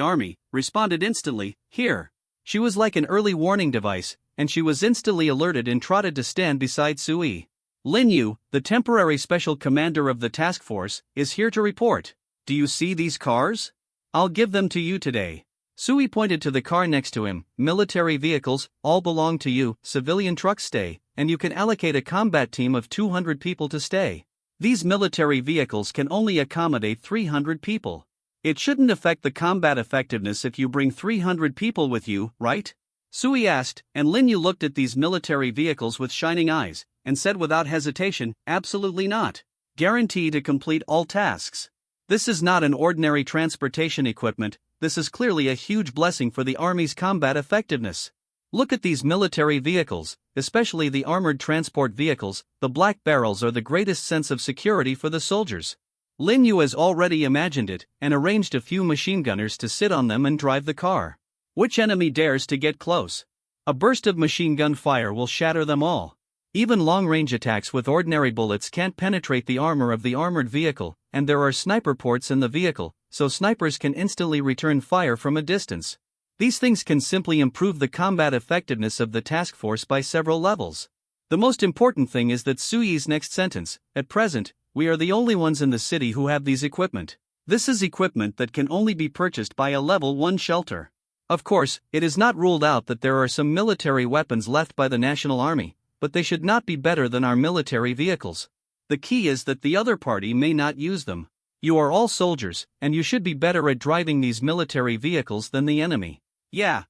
army, responded instantly, "Here!" She was like an early warning device, and she was instantly alerted and trotted to stand beside Sui. Lin Yu, the temporary special commander of the task force, is here to report. Do you see these cars? I'll give them to you today. Sui pointed to the car next to him. Military vehicles, all belong to you. Civilian trucks stay, and you can allocate a combat team of 200 people to stay. These military vehicles can only accommodate 300 people. It shouldn't affect the combat effectiveness if you bring 300 people with you, right? Sui asked, and Lin Yu looked at these military vehicles with shining eyes, and said without hesitation, absolutely not. Guarantee to complete all tasks. This is not an ordinary transportation equipment, this is clearly a huge blessing for the army's combat effectiveness. Look at these military vehicles, especially the armored transport vehicles. The black barrels are the greatest sense of security for the soldiers. Lin Yu has already imagined it, and arranged a few machine gunners to sit on them and drive the car. Which enemy dares to get close? A burst of machine gun fire will shatter them all. Even long-range attacks with ordinary bullets can't penetrate the armor of the armored vehicle, and there are sniper ports in the vehicle, so snipers can instantly return fire from a distance. These things can simply improve the combat effectiveness of the task force by several levels. The most important thing is that Suyi's next sentence, at present, we are the only ones in the city who have these equipment. This is equipment that can only be purchased by a level 1 shelter. Of course, it is not ruled out that there are some military weapons left by the National Army, but they should not be better than our military vehicles. The key is that the other party may not use them. You are all soldiers, and you should be better at driving these military vehicles than the enemy. Yeah.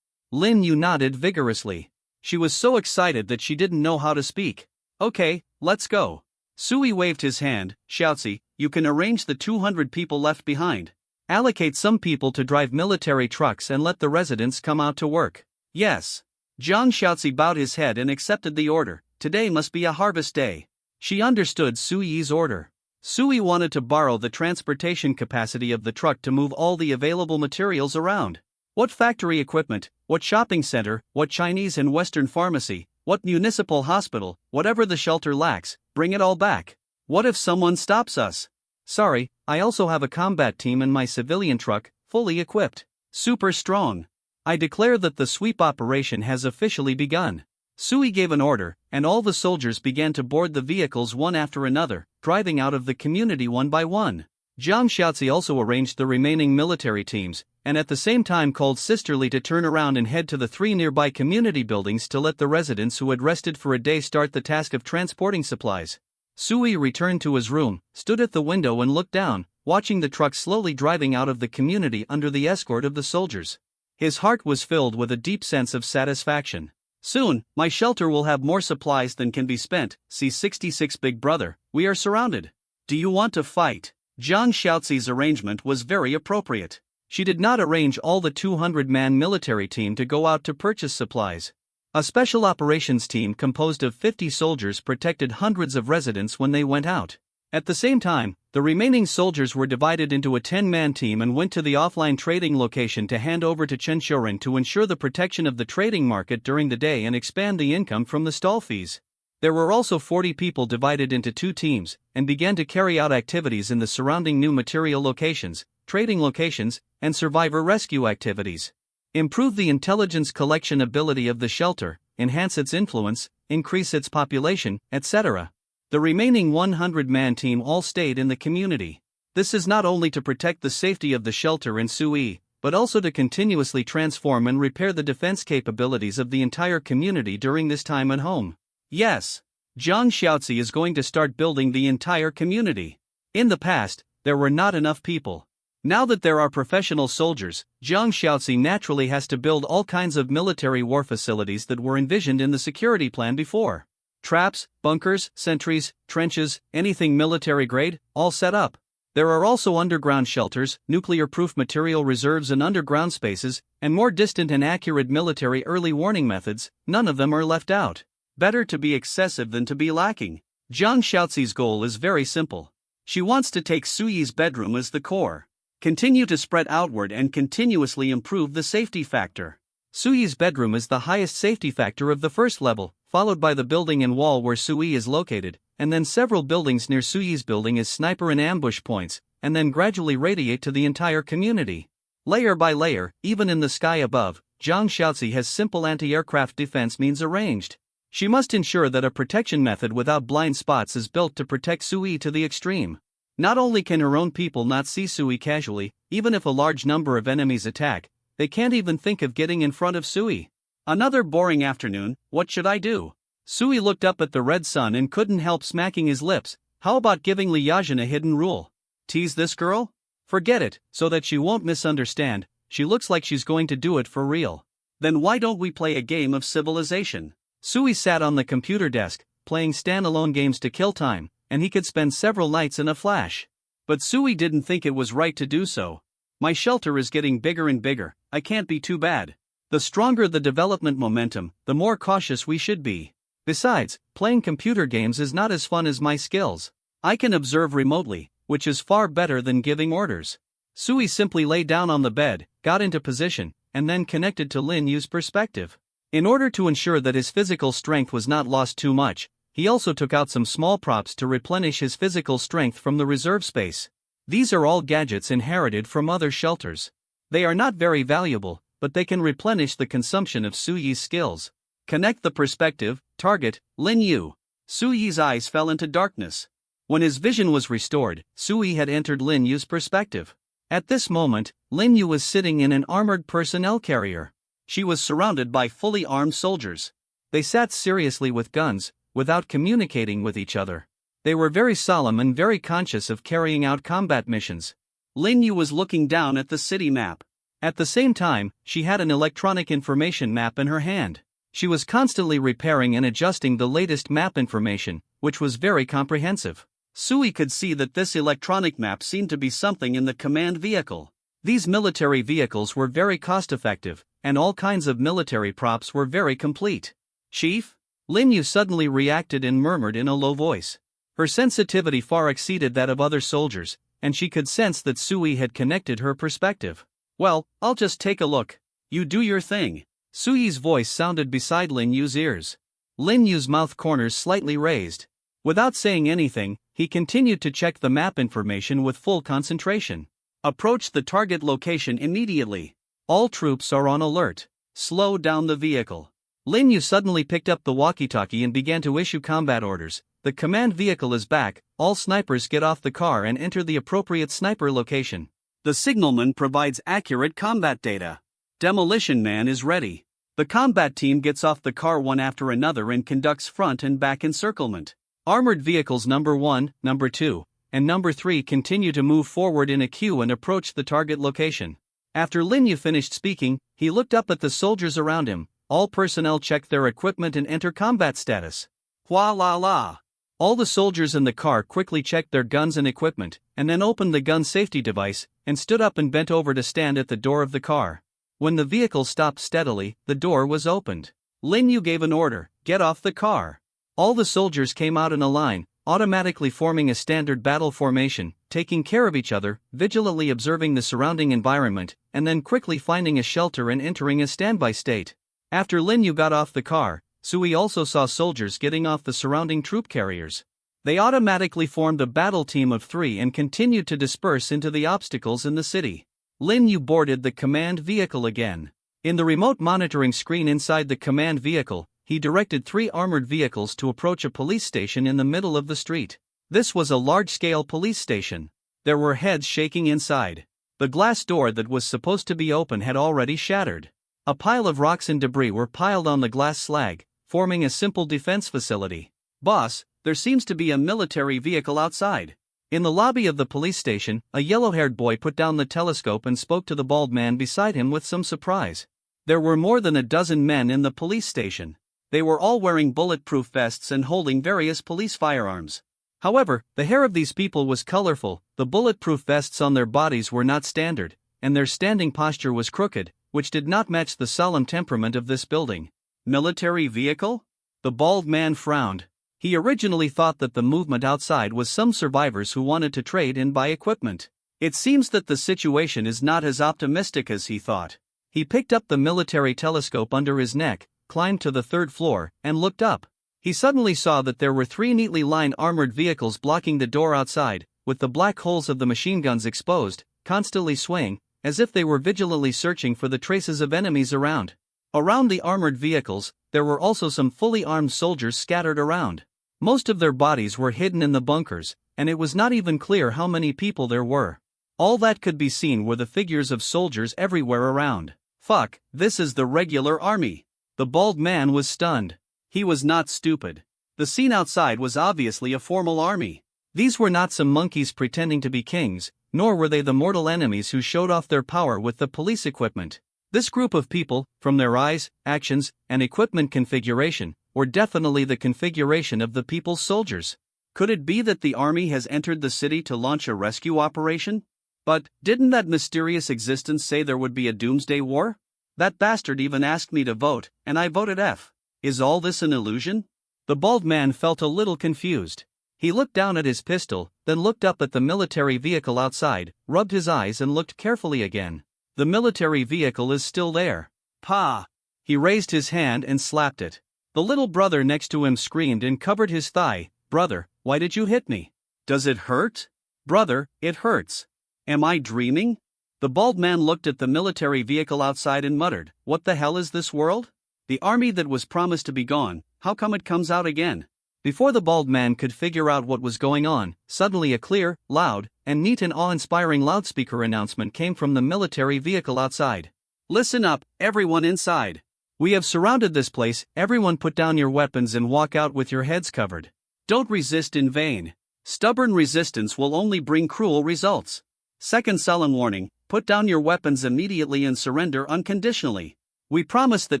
Lin Yu nodded vigorously. She was so excited that she didn't know how to speak. Okay, let's go. Sui waved his hand. Xiaozi, you can arrange the 200 people left behind. Allocate some people to drive military trucks and let the residents come out to work. Yes. Zhang Xiaozi bowed his head and accepted the order. Today must be a harvest day. She understood Suyi's order. Sui wanted to borrow the transportation capacity of the truck to move all the available materials around. What factory equipment, what shopping center, what Chinese and Western pharmacy, what municipal hospital, whatever the shelter lacks, bring it all back. What if someone stops us? Sorry, I also have a combat team in my civilian truck, fully equipped. Super strong. I declare that the sweep operation has officially begun. Sui gave an order, and all the soldiers began to board the vehicles one after another, driving out of the community one by one. Zhang Xiaozi also arranged the remaining military teams, and at the same time called Sister Li to turn around and head to the 3 nearby community buildings to let the residents who had rested for a day start the task of transporting supplies. Sui returned to his room, stood at the window and looked down, watching the truck slowly driving out of the community under the escort of the soldiers. His heart was filled with a deep sense of satisfaction. Soon, my shelter will have more supplies than can be spent. C-66 Big Brother, we are surrounded. Do you want to fight? Zhang Xiaozi's arrangement was very appropriate. She did not arrange all the 200-man military team to go out to purchase supplies. A special operations team composed of 50 soldiers protected hundreds of residents when they went out. At the same time, the remaining soldiers were divided into a 10-man team and went to the offline trading location to hand over to Chen Xiuren to ensure the protection of the trading market during the day and expand the income from the stall fees. There were also 40 people divided into 2 teams, and began to carry out activities in the surrounding new material locations, trading locations, and survivor rescue activities. Improve the intelligence collection ability of the shelter, enhance its influence, increase its population, etc. The remaining 100-man team all stayed in the community. This is not only to protect the safety of the shelter and Sui, but also to continuously transform and repair the defense capabilities of the entire community during this time at home. Yes, Zhang Xiaozi is going to start building the entire community. In the past, there were not enough people. Now that there are professional soldiers, Zhang Xiaozi naturally has to build all kinds of military war facilities that were envisioned in the security plan before. Traps, bunkers, sentries, trenches, anything military grade, all set up. There are also underground shelters, nuclear-proof material reserves and underground spaces, and more distant and accurate military early warning methods. None of them are left out. Better to be excessive than to be lacking. Zhang Xiaozi's goal is very simple. She wants to take Suyi's bedroom as the core. Continue to spread outward and continuously improve the safety factor. Suyi's bedroom is the highest safety factor of the first level, followed by the building and wall where Sui is located, and then several buildings near Suyi's building as sniper and ambush points, and then gradually radiate to the entire community. Layer by layer, even in the sky above, Zhang Xiaozi has simple anti-aircraft defense means arranged. She must ensure that a protection method without blind spots is built to protect Sui to the extreme. Not only can her own people not see Sui casually, even if a large number of enemies attack, they can't even think of getting in front of Sui. Another boring afternoon, what should I do? Sui looked up at the red sun and couldn't help smacking his lips. How about giving Li Yajin a hidden rule? Tease this girl? Forget it, so that she won't misunderstand. She looks like she's going to do it for real. Then why don't we play a game of civilization? Sui sat on the computer desk, playing standalone games to kill time, and he could spend several nights in a flash. But Sui didn't think it was right to do so. My shelter is getting bigger and bigger, I can't be too bad. The stronger the development momentum, the more cautious we should be. Besides, playing computer games is not as fun as my skills. I can observe remotely, which is far better than giving orders. Sui simply lay down on the bed, got into position, and then connected to Lin Yu's perspective. In order to ensure that his physical strength was not lost too much, he also took out some small props to replenish his physical strength from the reserve space. These are all gadgets inherited from other shelters. They are not very valuable, but they can replenish the consumption of Su Yi's skills. Connect the perspective, target, Lin Yu. Su Yi's eyes fell into darkness. When his vision was restored, Su Yi had entered Lin Yu's perspective. At this moment, Lin Yu was sitting in an armored personnel carrier. She was surrounded by fully armed soldiers. They sat seriously with guns, without communicating with each other. They were very solemn and very conscious of carrying out combat missions. Lin Yu was looking down at the city map. At the same time, she had an electronic information map in her hand. She was constantly repairing and adjusting the latest map information, which was very comprehensive. Su Yi could see that this electronic map seemed to be something in the command vehicle. These military vehicles were very cost-effective, and all kinds of military props were very complete. Chief? Lin Yu suddenly reacted and murmured in a low voice. Her sensitivity far exceeded that of other soldiers, and she could sense that Su Yi had connected her perspective. Well, I'll just take a look. You do your thing. Su Yi's voice sounded beside Lin Yu's ears. Lin Yu's mouth corners slightly raised. Without saying anything, he continued to check the map information with full concentration. Approach the target location immediately. All troops are on alert. Slow down the vehicle. Lin Yu suddenly picked up the walkie-talkie and began to issue combat orders. The command vehicle is back, all snipers get off the car and enter the appropriate sniper location. The signalman provides accurate combat data. Demolition Man is ready. The combat team gets off the car one after another and conducts front and back encirclement. Armored vehicles number 1, number 2, and number 3 continue to move forward in a queue and approach the target location. After Lin Yu finished speaking, he looked up at the soldiers around him. All personnel check their equipment and enter combat status. Hua la la. All the soldiers in the car quickly checked their guns and equipment, and then opened the gun safety device, and stood up and bent over to stand at the door of the car. When the vehicle stopped steadily, the door was opened. Lin Yu gave an order, get off the car. All the soldiers came out in a line, automatically forming a standard battle formation, taking care of each other, vigilantly observing the surrounding environment, and then quickly finding a shelter and entering a standby state. After Lin Yu got off the car, Su Yi also saw soldiers getting off the surrounding troop carriers. They automatically formed a battle team of 3 and continued to disperse into the obstacles in the city. Lin Yu boarded the command vehicle again. In the remote monitoring screen inside the command vehicle, he directed 3 armored vehicles to approach a police station in the middle of the street. This was a large-scale police station. There were heads shaking inside. The glass door that was supposed to be open had already shattered. A pile of rocks and debris were piled on the glass slag, forming a simple defense facility. Boss, there seems to be a military vehicle outside. In the lobby of the police station, a yellow-haired boy put down the telescope and spoke to the bald man beside him with some surprise. There were more than a dozen men in the police station. They were all wearing bulletproof vests and holding various police firearms. However, the hair of these people was colorful, the bulletproof vests on their bodies were not standard, and their standing posture was crooked, which did not match the solemn temperament of this building. Military vehicle? The bald man frowned. He originally thought that the movement outside was some survivors who wanted to trade and buy equipment. It seems that the situation is not as optimistic as he thought. He picked up the military telescope under his neck, climbed to the 3rd floor, and looked up. He suddenly saw that there were 3 neatly lined armored vehicles blocking the door outside, with the black holes of the machine guns exposed, constantly swaying, as if they were vigilantly searching for the traces of enemies around. Around the armored vehicles, there were also some fully armed soldiers scattered around. Most of their bodies were hidden in the bunkers, and it was not even clear how many people there were. All that could be seen were the figures of soldiers everywhere around. Fuck, this is the regular army. The bald man was stunned. He was not stupid. The scene outside was obviously a formal army. These were not some monkeys pretending to be kings, nor were they the mortal enemies who showed off their power with the police equipment. This group of people, from their eyes, actions, and equipment configuration, were definitely the configuration of the people's soldiers. Could it be that the army has entered the city to launch a rescue operation? But, didn't that mysterious existence say there would be a doomsday war? That bastard even asked me to vote, and I voted F. Is all this an illusion? The bald man felt a little confused. He looked down at his pistol, then looked up at the military vehicle outside, rubbed his eyes and looked carefully again. The military vehicle is still there. Pa! He raised his hand and slapped it. The little brother next to him screamed and covered his thigh. Brother, why did you hit me? Does it hurt? Brother, it hurts. Am I dreaming? The bald man looked at the military vehicle outside and muttered, "What the hell is this world? The army that was promised to be gone, how come it comes out again?" Before the bald man could figure out what was going on, suddenly a clear, loud, and neat and awe-inspiring loudspeaker announcement came from the military vehicle outside. "Listen up, everyone inside. We have surrounded this place, everyone put down your weapons and walk out with your heads covered. Don't resist in vain. Stubborn resistance will only bring cruel results. Second solemn warning, put down your weapons immediately and surrender unconditionally. We promise that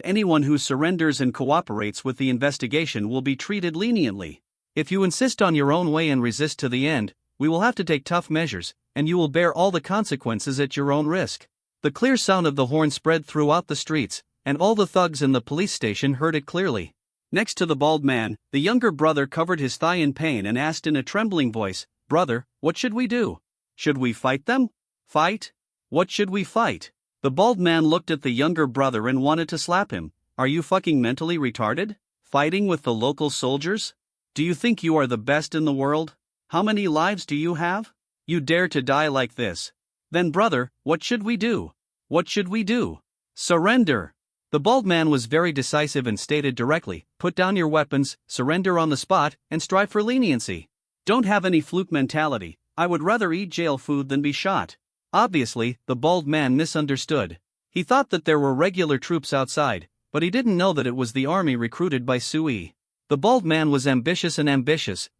anyone who surrenders and cooperates with the investigation will be treated leniently. If you insist on your own way and resist to the end, we will have to take tough measures, and you will bear all the consequences at your own risk." The clear sound of the horn spread throughout the streets, and all the thugs in the police station heard it clearly. Next to the bald man, the younger brother covered his thigh in pain and asked in a trembling voice, "Brother, what should we do? Should we fight them? Fight? What should we fight?" The bald man looked at the younger brother and wanted to slap him. "Are you fucking mentally retarded? Fighting with the local soldiers? Do you think you are the best in the world? How many lives do you have? You dare to die like this? Then brother, what should we do? What should we do? Surrender." The bald man was very decisive and stated directly, "Put down your weapons, surrender on the spot, and strive for leniency. Don't have any fluke mentality. I would rather eat jail food than be shot." Obviously, the bald man misunderstood. He thought that there were regular troops outside, but he didn't know that it was the army recruited by Sui. The bald man was ambitious,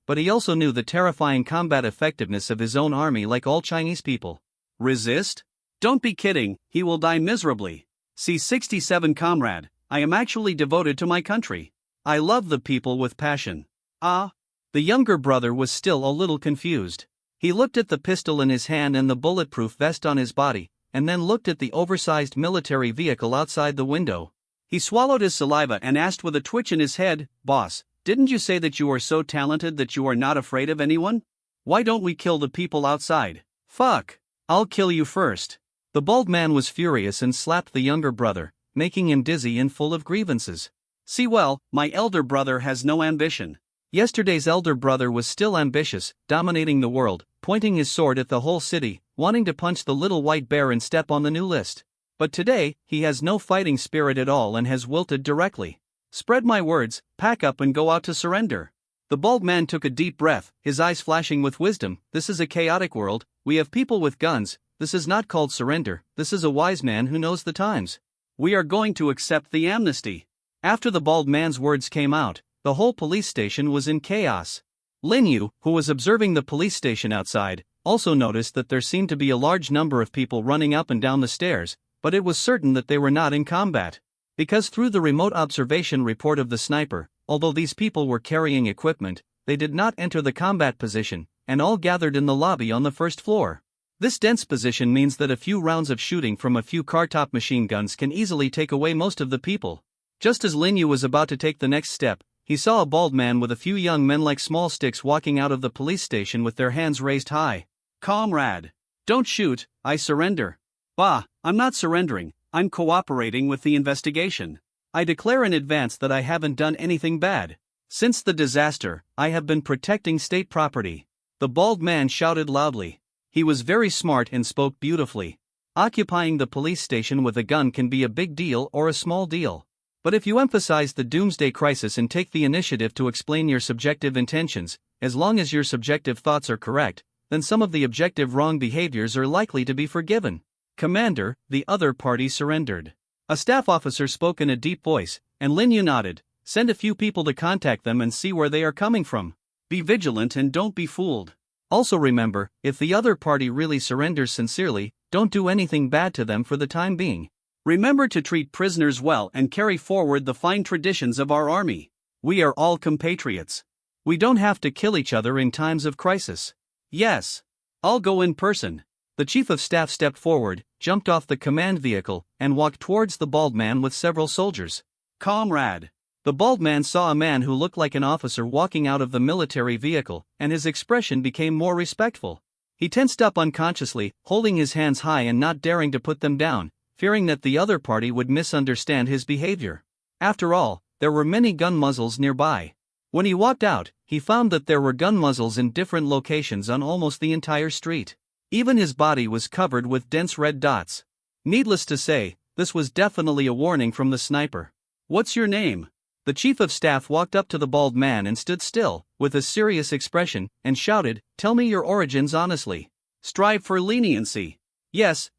but he also knew the terrifying combat effectiveness of his own army like all Chinese people. "Resist? Don't be kidding, he will die miserably. C-67 comrade, I am actually devoted to my country. I love the people with passion." Ah? The younger brother was still a little confused. He looked at the pistol in his hand and the bulletproof vest on his body, and then looked at the oversized military vehicle outside the window. He swallowed his saliva and asked with a twitch in his head, "Boss, didn't you say that you are so talented that you are not afraid of anyone? Why don't we kill the people outside?" "Fuck! I'll kill you first." The bald man was furious and slapped the younger brother, making him dizzy and full of grievances. "See well, my elder brother has no ambition." Yesterday's elder brother was still ambitious, dominating the world, pointing his sword at the whole city, wanting to punch the little white bear and step on the new list. But today, he has no fighting spirit at all and has wilted directly. "Spread my words, pack up and go out to surrender." The bald man took a deep breath, his eyes flashing with wisdom. "This is a chaotic world, we have people with guns, this is not called surrender, this is a wise man who knows the times. We are going to accept the amnesty." After the bald man's words came out, the whole police station was in chaos. Lin Yu, who was observing the police station outside, also noticed that there seemed to be a large number of people running up and down the stairs, but it was certain that they were not in combat. Because through the remote observation report of the sniper, although these people were carrying equipment, they did not enter the combat position, and all gathered in the lobby on the first floor. This dense position means that a few rounds of shooting from a few car-top machine guns can easily take away most of the people. Just as Lin Yu was about to take the next step, he saw a bald man with a few young men like small sticks walking out of the police station with their hands raised high. "Comrade, don't shoot, I surrender." "Bah, I'm not surrendering, I'm cooperating with the investigation. I declare in advance that I haven't done anything bad. Since the disaster, I have been protecting state property." The bald man shouted loudly. He was very smart and spoke beautifully. Occupying the police station with a gun can be a big deal or a small deal. But if you emphasize the doomsday crisis and take the initiative to explain your subjective intentions, as long as your subjective thoughts are correct, then some of the objective wrong behaviors are likely to be forgiven. "Commander," the other party surrendered. A staff officer spoke in a deep voice, and Lin Yu nodded. "Send a few people to contact them and see where they are coming from. Be vigilant and don't be fooled. Also remember, if the other party really surrenders sincerely, don't do anything bad to them for the time being. Remember to treat prisoners well and carry forward the fine traditions of our army. We are all compatriots. We don't have to kill each other in times of crisis." "Yes. I'll go in person." The chief of staff stepped forward, jumped off the command vehicle, and walked towards the bald man with several soldiers. "Comrade." The bald man saw a man who looked like an officer walking out of the military vehicle, and his expression became more respectful. He tensed up unconsciously, holding his hands high and not daring to put them down, fearing that the other party would misunderstand his behavior. After all, there were many gun muzzles nearby. When he walked out, he found that there were gun muzzles in different locations on almost the entire street. Even his body was covered with dense red dots. Needless to say, this was definitely a warning from the sniper. What's your name? The chief of staff walked up to the bald man and stood still, with a serious expression, and shouted, "Tell me your origins honestly. Strive for leniency." Yes,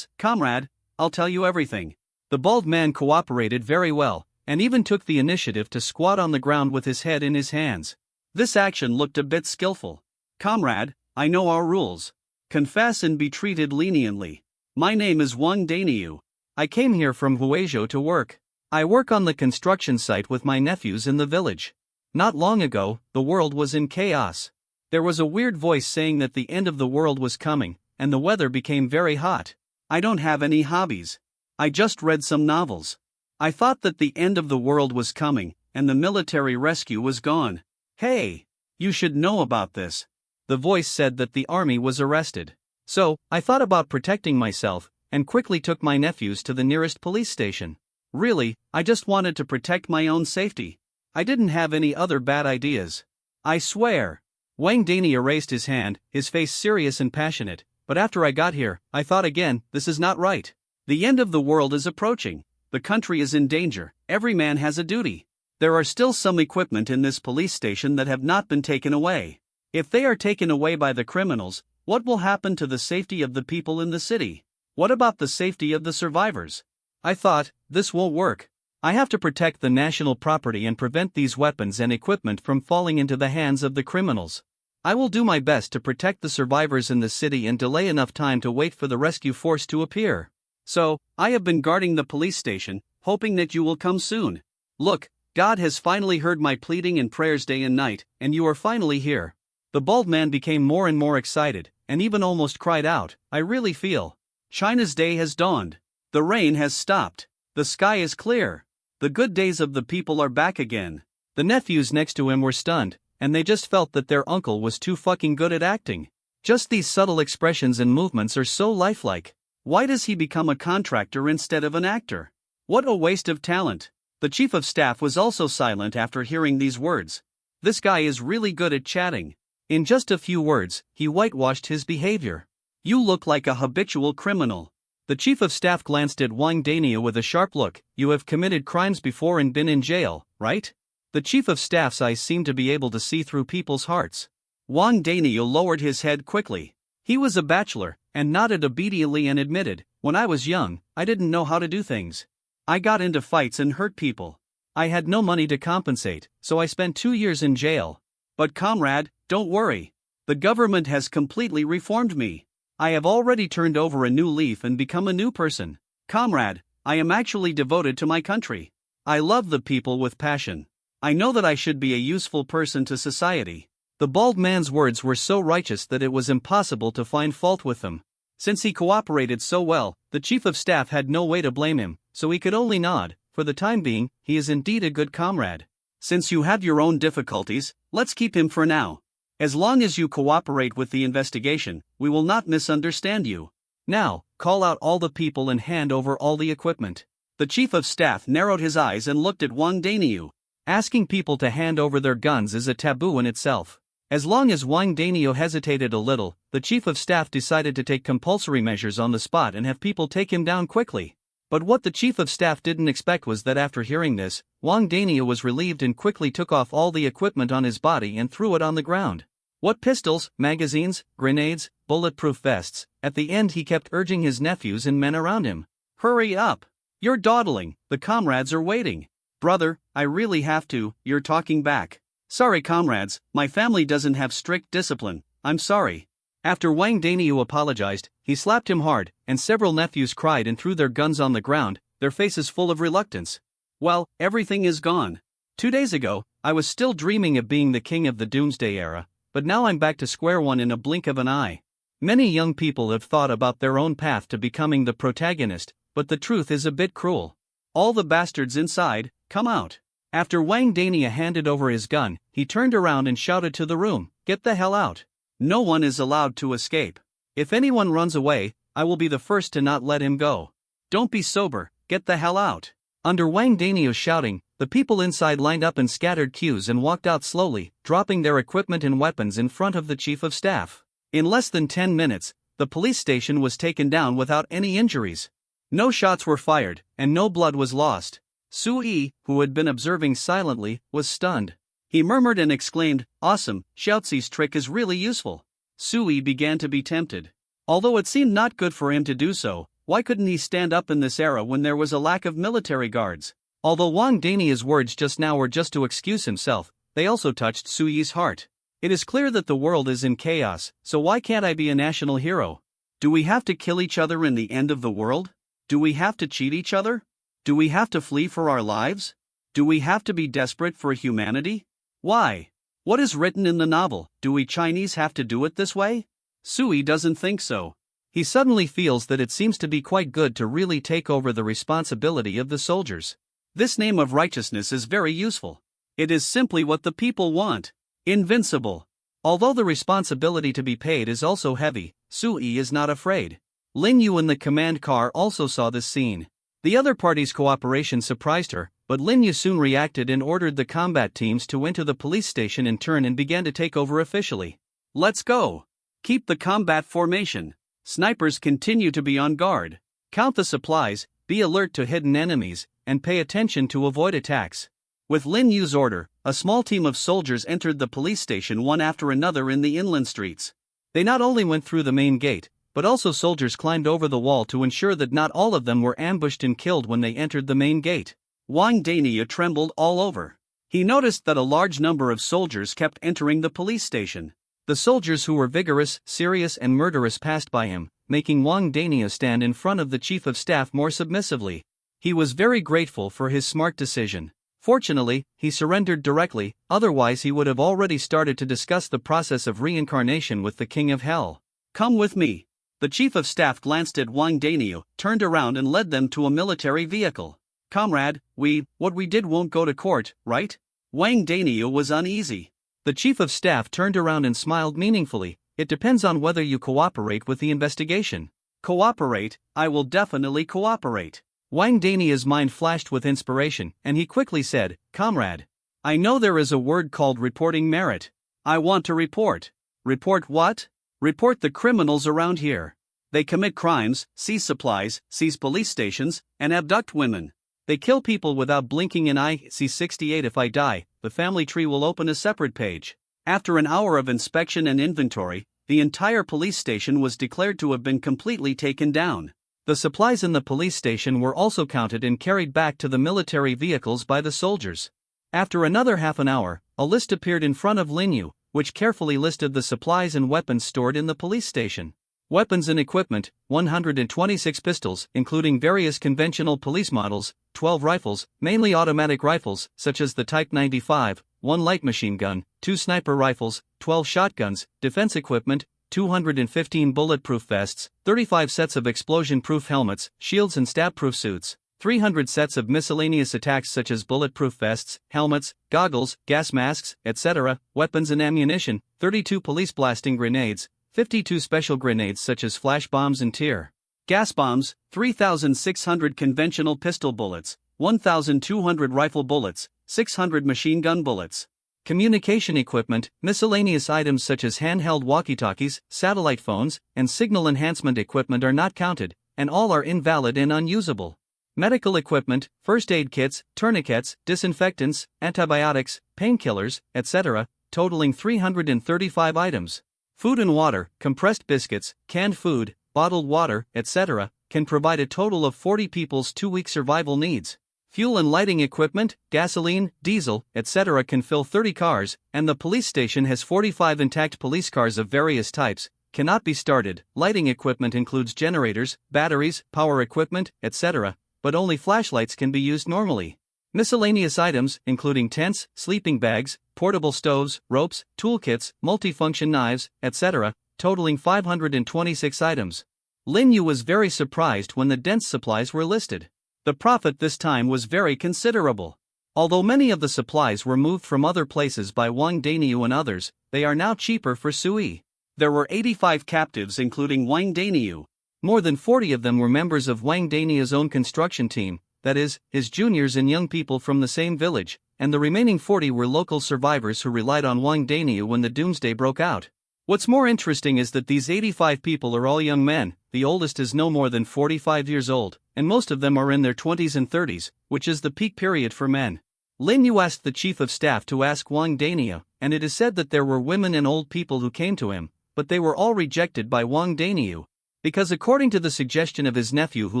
comrade, I'll tell you everything. The bald man cooperated very well, and even took the initiative to squat on the ground with his head in his hands. This action looked a bit skillful. Comrade, I know our rules. Confess and be treated leniently. My name is Wang Daniu. I came here from Huizhou to work. I work on the construction site with my nephews in the village. Not long ago, the world was in chaos. There was a weird voice saying that the end of the world was coming, and the weather became very hot. I don't have any hobbies. I just read some novels. I thought that the end of the world was coming, and the military rescue was gone. Hey, you should know about this. The voice said that the army was arrested. So, I thought about protecting myself, and quickly took my nephews to the nearest police station. Really, I just wanted to protect my own safety. I didn't have any other bad ideas. I swear. Wang Dani raised his hand, his face serious and passionate. But after I got here, I thought again, this is not right. The end of the world is approaching. The country is in danger. Every man has a duty. There are still some equipment in this police station that have not been taken away. If they are taken away by the criminals, what will happen to the safety of the people in the city? What about the safety of the survivors? I thought, this won't work. I have to protect the national property and prevent these weapons and equipment from falling into the hands of the criminals. I will do my best to protect the survivors in the city and delay enough time to wait for the rescue force to appear. So, I have been guarding the police station, hoping that you will come soon. Look, God has finally heard my pleading and prayers day and night, and you are finally here. The bald man became more and more excited, and even almost cried out, I really feel. China's day has dawned. The rain has stopped. The sky is clear. The good days of the people are back again. The nephews next to him were stunned, and they just felt that their uncle was too fucking good at acting. Just these subtle expressions and movements are so lifelike. Why does he become a contractor instead of an actor? What a waste of talent. The chief of staff was also silent after hearing these words. This guy is really good at chatting. In just a few words, he whitewashed his behavior. You look like a habitual criminal. The chief of staff glanced at Wang Dania with a sharp look. You have committed crimes before and been in jail, right? The chief of staff's eyes seemed to be able to see through people's hearts. Wang Dania lowered his head quickly. He was a bachelor, and nodded obediently and admitted, when I was young, I didn't know how to do things. I got into fights and hurt people. I had no money to compensate, so I spent 2 years in jail. But comrade, don't worry. The government has completely reformed me. I have already turned over a new leaf and become a new person. Comrade, I am actually devoted to my country. I love the people with passion. I know that I should be a useful person to society. The bald man's words were so righteous that it was impossible to find fault with them. Since he cooperated so well, the chief of staff had no way to blame him, so he could only nod. For the time being, he is indeed a good comrade. Since you have your own difficulties, let's keep him for now. As long as you cooperate with the investigation, we will not misunderstand you. Now, call out all the people and hand over all the equipment. The chief of staff narrowed his eyes and looked at Wang Daniu. Asking people to hand over their guns is a taboo in itself. As long as Wang Daniu hesitated a little, the chief of staff decided to take compulsory measures on the spot and have people take him down quickly. But what the chief of staff didn't expect was that after hearing this, Wang Daniu was relieved and quickly took off all the equipment on his body and threw it on the ground. What pistols, magazines, grenades, bulletproof vests? At the end he kept urging his nephews and men around him. Hurry up! You're dawdling, the comrades are waiting. Brother, I really have to, you're talking back. Sorry comrades, my family doesn't have strict discipline, I'm sorry. After Wang Daniu apologized, he slapped him hard, and several nephews cried and threw their guns on the ground, their faces full of reluctance. Well, everything is gone. 2 days ago, I was still dreaming of being the king of the doomsday era, but now I'm back to square one in a blink of an eye. Many young people have thought about their own path to becoming the protagonist, but the truth is a bit cruel. All the bastards inside, come out. After Wang Dania handed over his gun, he turned around and shouted to the room, get the hell out. No one is allowed to escape. If anyone runs away, I will be the first to not let him go. Don't be sober, get the hell out. Under Wang Daniu's shouting, the people inside lined up in scattered queues and walked out slowly, dropping their equipment and weapons in front of the chief of staff. In less than 10 minutes, the police station was taken down without any injuries. No shots were fired, and no blood was lost. Sui, who had been observing silently, was stunned. He murmured and exclaimed, "Awesome, Xiaozi's trick is really useful." Sui began to be tempted. Although it seemed not good for him to do so, why couldn't he stand up in this era when there was a lack of military guards? Although Wang Dania's words just now were just to excuse himself, they also touched Sui's heart. It is clear that the world is in chaos, so why can't I be a national hero? Do we have to kill each other in the end of the world? Do we have to cheat each other? Do we have to flee for our lives? Do we have to be desperate for humanity? Why? What is written in the novel? Do we Chinese have to do it this way? Sui doesn't think so. He suddenly feels that it seems to be quite good to really take over the responsibility of the soldiers. This name of righteousness is very useful. It is simply what the people want. Invincible. Although the responsibility to be paid is also heavy, Sui is not afraid. Lin Yu in the command car also saw this scene. The other party's cooperation surprised her, but Lin Yu soon reacted and ordered the combat teams to enter the police station in turn and began to take over officially. Let's go. Keep the combat formation. Snipers continue to be on guard. Count the supplies, be alert to hidden enemies, and pay attention to avoid attacks. With Lin Yu's order, a small team of soldiers entered the police station one after another in the inland streets. They not only went through the main gate, but also soldiers climbed over the wall to ensure that not all of them were ambushed and killed when they entered the main gate. Wang Dania trembled all over. He noticed that a large number of soldiers kept entering the police station. The soldiers who were vigorous, serious and murderous passed by him, making Wang Dania stand in front of the chief of staff more submissively. He was very grateful for his smart decision. Fortunately, he surrendered directly, otherwise he would have already started to discuss the process of reincarnation with the King of Hell. Come with me. The chief of staff glanced at Wang Daniu, turned around and led them to a military vehicle. Comrade, what we did won't go to court, right? Wang Daniu was uneasy. The chief of staff turned around and smiled meaningfully. It depends on whether you cooperate with the investigation. Cooperate? I will definitely cooperate. Wang Dania's mind flashed with inspiration, and he quickly said, Comrade, I know there is a word called reporting merit. I want to report. Report what? Report the criminals around here. They commit crimes, seize supplies, seize police stations, and abduct women. They kill people without blinking an eye. C68 If I die, the family tree will open a separate page. After an hour of inspection and inventory, the entire police station was declared to have been completely taken down. The supplies in the police station were also counted and carried back to the military vehicles by the soldiers. After another half an hour, a list appeared in front of Lin Yu, which carefully listed the supplies and weapons stored in the police station. Weapons and equipment: 126 pistols, including various conventional police models, 12 rifles, mainly automatic rifles, such as the Type 95, 1 light machine gun, 2 sniper rifles, 12 shotguns, defense equipment, 215 bulletproof vests, 35 sets of explosion-proof helmets, shields and stab-proof suits, 300 sets of miscellaneous attacks such as bulletproof vests, helmets, goggles, gas masks, etc., weapons and ammunition, 32 police blasting grenades, 52 special grenades such as flash bombs and tear gas bombs, 3,600 conventional pistol bullets, 1,200 rifle bullets, 600 machine gun bullets. Communication equipment, miscellaneous items such as handheld walkie-talkies, satellite phones, and signal enhancement equipment are not counted, and all are invalid and unusable. Medical equipment, first aid kits, tourniquets, disinfectants, antibiotics, painkillers, etc., totaling 335 items. Food and water, compressed biscuits, canned food, bottled water, etc., can provide a total of 40 people's 2-week survival needs. Fuel and lighting equipment, gasoline, diesel, etc. can fill 30 cars, and the police station has 45 intact police cars of various types, cannot be started. Lighting equipment includes generators, batteries, power equipment, etc., but only flashlights can be used normally. Miscellaneous items, including tents, sleeping bags, portable stoves, ropes, toolkits, multifunction knives, etc., totaling 526 items. Lin Yu was very surprised when the dense supplies were listed. The profit this time was very considerable. Although many of the supplies were moved from other places by Wang Daniu and others, they are now cheaper for Sui. There were 85 captives including Wang Daniu. More than 40 of them were members of Wang Daniu's own construction team, that is, his juniors and young people from the same village, and the remaining 40 were local survivors who relied on Wang Daniu when the doomsday broke out. What's more interesting is that these 85 people are all young men, the oldest is no more than 45 years old, and most of them are in their 20s and 30s, which is the peak period for men. Lin Yu asked the chief of staff to ask Wang Danio, and it is said that there were women and old people who came to him, but they were all rejected by Wang Danio. Because according to the suggestion of his nephew who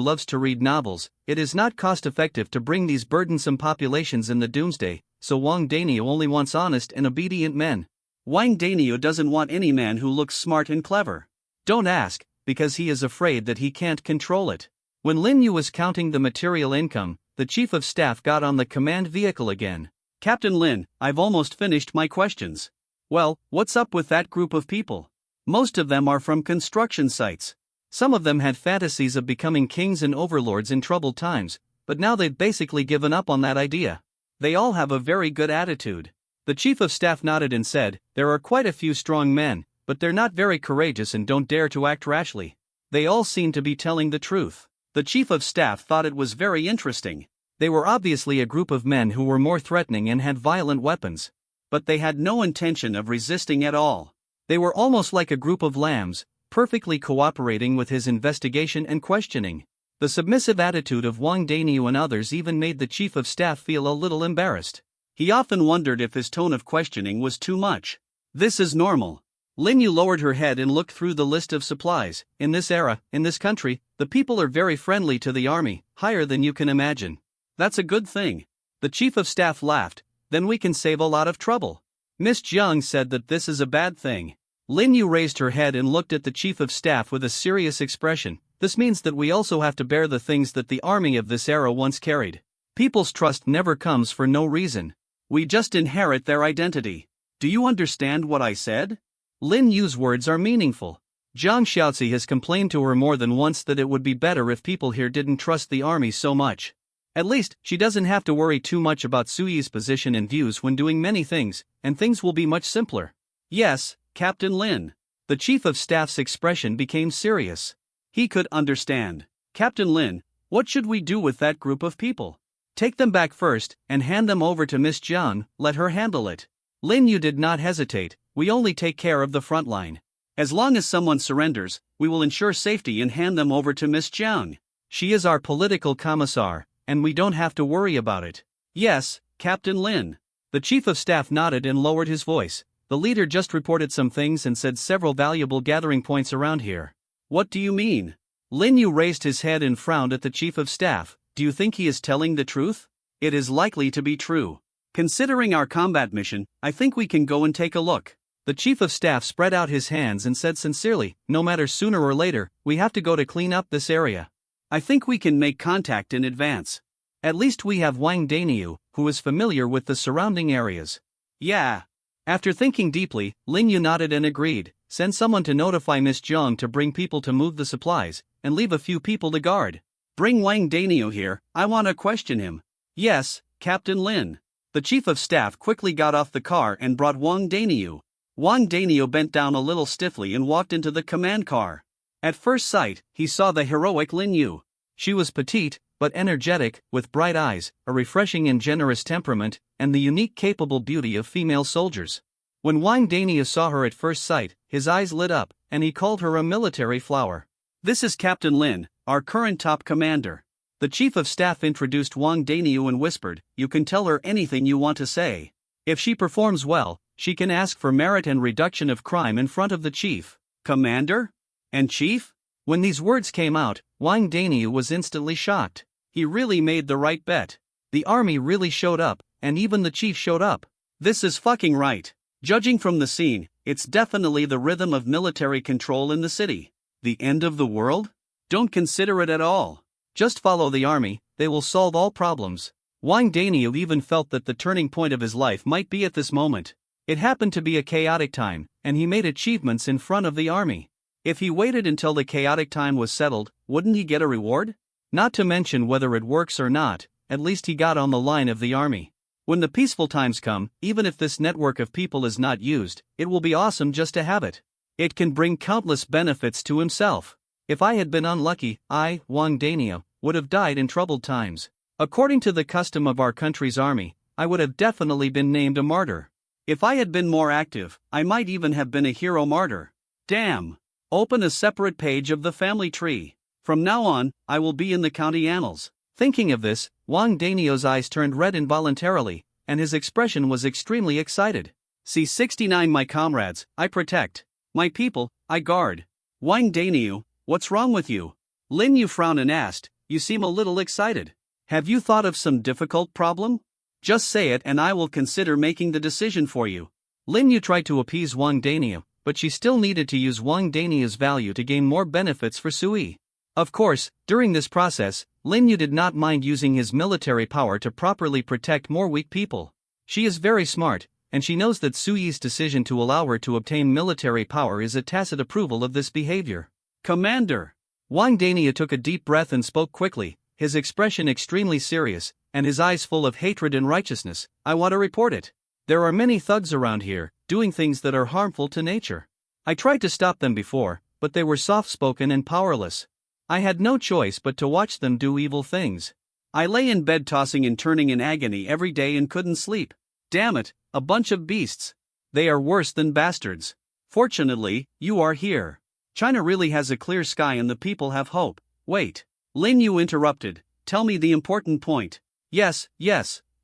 loves to read novels, it is not cost-effective to bring these burdensome populations in the doomsday, so Wang Danio only wants honest and obedient men. Wang Danio doesn't want any man who looks smart and clever. Don't ask, because he is afraid that he can't control it. When Lin Yu was counting the material income, the chief of staff got on the command vehicle again. Captain Lin, I've almost finished my questions. Well, what's up with that group of people? Most of them are from construction sites. Some of them had fantasies of becoming kings and overlords in troubled times, but now they've basically given up on that idea. They all have a very good attitude. The chief of staff nodded and said, there are quite a few strong men, but they're not very courageous and don't dare to act rashly. They all seem to be telling the truth. The chief of staff thought it was very interesting. They were obviously a group of men who were more threatening and had violent weapons. But they had no intention of resisting at all. They were almost like a group of lambs, perfectly cooperating with his investigation and questioning. The submissive attitude of Wang Danio and others even made the chief of staff feel a little embarrassed. He often wondered if his tone of questioning was too much. This is normal. Lin Yu lowered her head and looked through the list of supplies. In this era, in this country, the people are very friendly to the army, higher than you can imagine. That's a good thing. The chief of staff laughed. Then we can save a lot of trouble. Miss Jiang said that this is a bad thing. Lin Yu raised her head and looked at the chief of staff with a serious expression. This means that we also have to bear the things that the army of this era once carried. People's trust never comes for no reason. We just inherit their identity. Do you understand what I said? Lin Yu's words are meaningful. Zhang Xiaozi has complained to her more than once that it would be better if people here didn't trust the army so much. At least, she doesn't have to worry too much about Suyi's position and views when doing many things, and things will be much simpler. Yes, Captain Lin. The chief of staff's expression became serious. He could understand. Captain Lin, what should we do with that group of people? Take them back first, and hand them over to Miss Jiang, let her handle it. Lin Yu did not hesitate, we only take care of the front line. As long as someone surrenders, we will ensure safety and hand them over to Miss Jiang. She is our political commissar, and we don't have to worry about it. Yes, Captain Lin. The chief of staff nodded and lowered his voice. The leader just reported some things and said several valuable gathering points around here. What do you mean? Lin Yu raised his head and frowned at the chief of staff. Do you think he is telling the truth? It is likely to be true. Considering our combat mission, I think we can go and take a look. The chief of staff spread out his hands and said sincerely, no matter sooner or later, we have to go to clean up this area. I think we can make contact in advance. At least we have Wang Danio, who is familiar with the surrounding areas. Yeah. After thinking deeply, Lin Yu nodded and agreed. Send someone to notify Miss Jiang to bring people to move the supplies, and leave a few people to guard. Bring Wang Danio here, I want to question him. Yes, Captain Lin. The chief of staff quickly got off the car and brought Wang Danio. Wang Danio bent down a little stiffly and walked into the command car. At first sight, he saw the heroic Lin Yu. She was petite, but energetic, with bright eyes, a refreshing and generous temperament, and the unique capable beauty of female soldiers. When Wang Danio saw her at first sight, his eyes lit up, and he called her a military flower. This is Captain Lin, our current top commander. The chief of staff introduced Wang Danio and whispered, you can tell her anything you want to say. If she performs well, she can ask for merit and reduction of crime in front of the chief. Commander? And chief? When these words came out, Wang Danio was instantly shocked. He really made the right bet. The army really showed up, and even the chief showed up. This is fucking right. Judging from the scene, it's definitely the rhythm of military control in the city. The end of the world? Don't consider it at all. Just follow the army, they will solve all problems. Wang Danio even felt that the turning point of his life might be at this moment. It happened to be a chaotic time, and he made achievements in front of the army. If he waited until the chaotic time was settled, wouldn't he get a reward? Not to mention whether it works or not, at least he got on the line of the army. When the peaceful times come, even if this network of people is not used, it will be awesome just to have it. It can bring countless benefits to himself. If I had been unlucky, I, Wang Danio, would have died in troubled times. According to the custom of our country's army, I would have definitely been named a martyr. If I had been more active, I might even have been a hero martyr. Damn. Open a separate page of the family tree. From now on, I will be in the county annals. Thinking of this, Wang Danio's eyes turned red involuntarily, and his expression was extremely excited. C69 My comrades, I protect. My people, I guard. Wang Danio, what's wrong with you? Lin Yu frowned and asked, you seem a little excited. Have you thought of some difficult problem? Just say it and I will consider making the decision for you. Lin Yu tried to appease Wang Danio, but she still needed to use Wang Danio's value to gain more benefits for Sui. Of course, during this process, Lin Yu did not mind using his military power to properly protect more weak people. She is very smart, and she knows that Sui's decision to allow her to obtain military power is a tacit approval of this behavior. Commander! Wang Danio took a deep breath and spoke quickly, his expression extremely serious, and his eyes full of hatred and righteousness. I want to report it. There are many thugs around here, doing things that are harmful to nature. I tried to stop them before, but they were soft-spoken and powerless. I had no choice but to watch them do evil things. I lay in bed tossing and turning in agony every day and couldn't sleep. Damn it, a bunch of beasts. They are worse than bastards. Fortunately, you are here. China really has a clear sky and the people have hope. Wait. Lin Yu interrupted. Tell me the important point. Yes,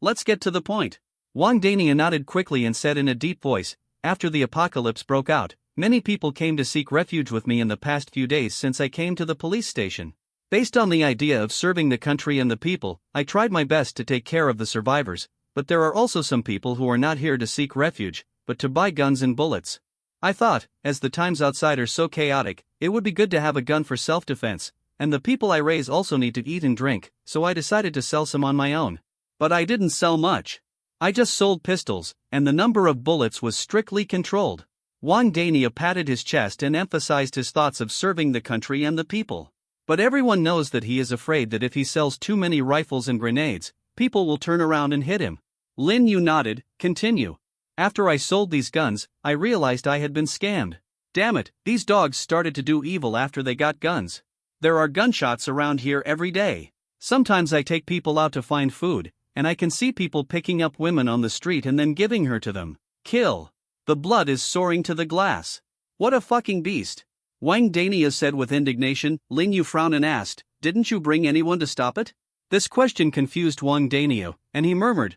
let's get to the point. Wang Danio nodded quickly and said in a deep voice, after the apocalypse broke out, many people came to seek refuge with me in the past few days since I came to the police station. Based on the idea of serving the country and the people, I tried my best to take care of the survivors, but there are also some people who are not here to seek refuge, but to buy guns and bullets. I thought, as the times outside are so chaotic, it would be good to have a gun for self-defense, and the people I raise also need to eat and drink, so I decided to sell some on my own. But I didn't sell much. I just sold pistols, and the number of bullets was strictly controlled. Wang Danio patted his chest and emphasized his thoughts of serving the country and the people. But everyone knows that he is afraid that if he sells too many rifles and grenades, people will turn around and hit him. Lin Yu nodded. Continue. After I sold these guns, I realized I had been scammed. Damn it, these dogs started to do evil after they got guns. There are gunshots around here every day. Sometimes I take people out to find food, and I can see people picking up women on the street and then giving her to them. Kill. The blood is soaring to the glass. What a fucking beast. Wang Danio said with indignation. Lin Yu frowned and asked, didn't you bring anyone to stop it? This question confused Wang Danio, and he murmured,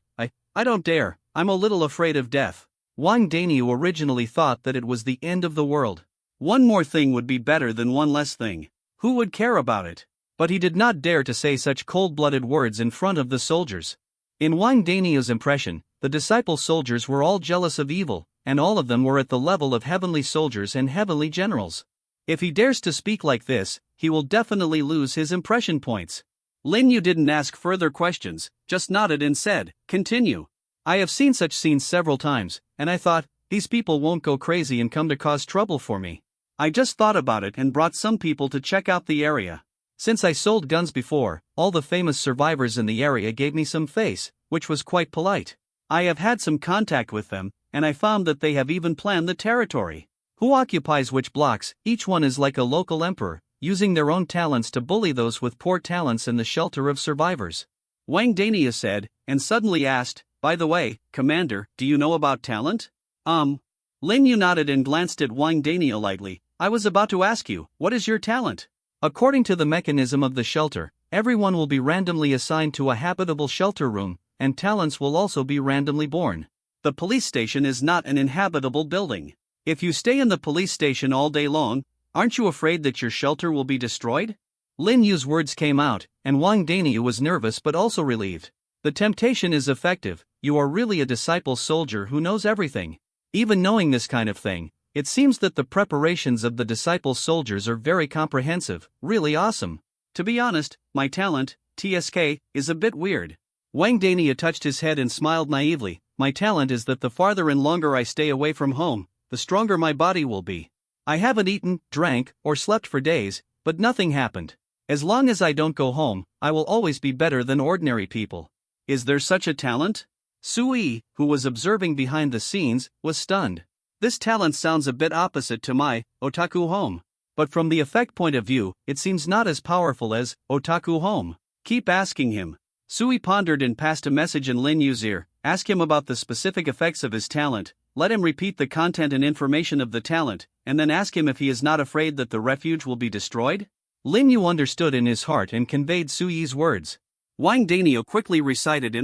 I don't dare, I'm a little afraid of death. Wang Danio originally thought that it was the end of the world. One more thing would be better than one less thing. Who would care about it? But he did not dare to say such cold-blooded words in front of the soldiers. In Wang Danio's impression, the disciple soldiers were all jealous of evil, and all of them were at the level of heavenly soldiers and heavenly generals. If he dares to speak like this, he will definitely lose his impression points. Lin Yu didn't ask further questions, just nodded and said, continue. I have seen such scenes several times, and I thought, these people won't go crazy and come to cause trouble for me. I just thought about it and brought some people to check out the area. Since I sold guns before, all the famous survivors in the area gave me some face, which was quite polite. I have had some contact with them, and I found that they have even planned the territory. Who occupies which blocks? Each one is like a local emperor, using their own talents to bully those with poor talents in the shelter of survivors. Wang Danio said, and suddenly asked, by the way, Commander, do you know about talent? Lin Yu nodded and glanced at Wang Danio lightly. I was about to ask you, what is your talent? According to the mechanism of the shelter, everyone will be randomly assigned to a habitable shelter room, and talents will also be randomly born. The police station is not an inhabitable building. If you stay in the police station all day long, aren't you afraid that your shelter will be destroyed? Lin Yu's words came out, and Wang Danio was nervous but also relieved. The temptation is effective. You are really a disciple soldier who knows everything. Even knowing this kind of thing, it seems that the preparations of the disciple soldiers are very comprehensive, really awesome. To be honest, my talent, TSK, is a bit weird. Wang Danio touched his head and smiled naively. My talent is that the farther and longer I stay away from home, the stronger my body will be. I haven't eaten, drank, or slept for days, but nothing happened. As long as I don't go home, I will always be better than ordinary people. Is there such a talent? Sui, who was observing behind the scenes, was stunned. This talent sounds a bit opposite to my otaku home. But from the effect point of view, it seems not as powerful as otaku home. Keep asking him. Sui pondered and passed a message in Lin Yu's ear. Ask him about the specific effects of his talent, let him repeat the content and information of the talent, and then ask him if he is not afraid that the refuge will be destroyed? Lin Yu understood in his heart and conveyed Su Yi's words. Wang Danio quickly recited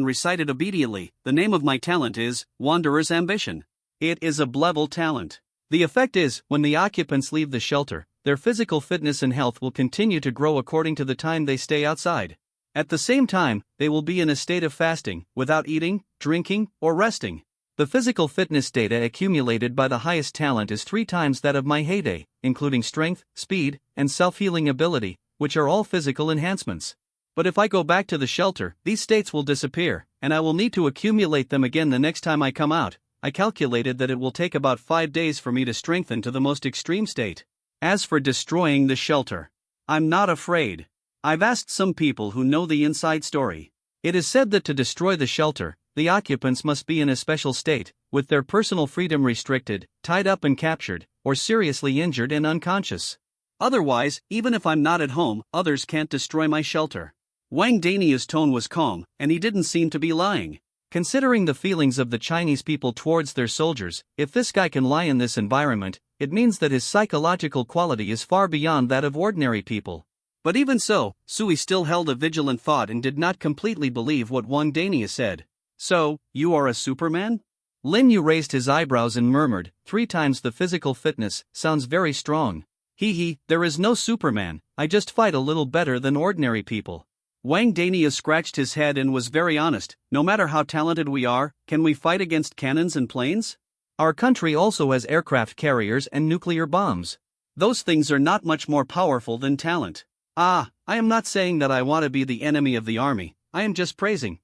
obediently, the name of my talent is Wanderer's Ambition. It is a level talent. The effect is, when the occupants leave the shelter, their physical fitness and health will continue to grow according to the time they stay outside. At the same time, they will be in a state of fasting, without eating, drinking, or resting. The physical fitness data accumulated by the highest talent is 3 times that of my heyday, including strength, speed, and self-healing ability, which are all physical enhancements. But if I go back to the shelter, these states will disappear, and I will need to accumulate them again the next time I come out. I calculated that it will take about 5 days for me to strengthen to the most extreme state. As for destroying the shelter, I'm not afraid. I've asked some people who know the inside story. It is said that to destroy the shelter, the occupants must be in a special state, with their personal freedom restricted, tied up and captured, or seriously injured and unconscious. Otherwise, even if I'm not at home, others can't destroy my shelter. Wang Danio's tone was calm, and he didn't seem to be lying. Considering the feelings of the Chinese people towards their soldiers, if this guy can lie in this environment, it means that his psychological quality is far beyond that of ordinary people. But even so, Sui still held a vigilant thought and did not completely believe what Wang Dania said. So, you are a Superman? Lin Yu raised his eyebrows and murmured, 3 times the physical fitness, sounds very strong. There is no Superman, I just fight a little better than ordinary people. Wang Dania scratched his head and was very honest, no matter how talented we are, can we fight against cannons and planes? Our country also has aircraft carriers and nuclear bombs. Those things are not much more powerful than talent. I am not saying that I want to be the enemy of the army, I am just praising,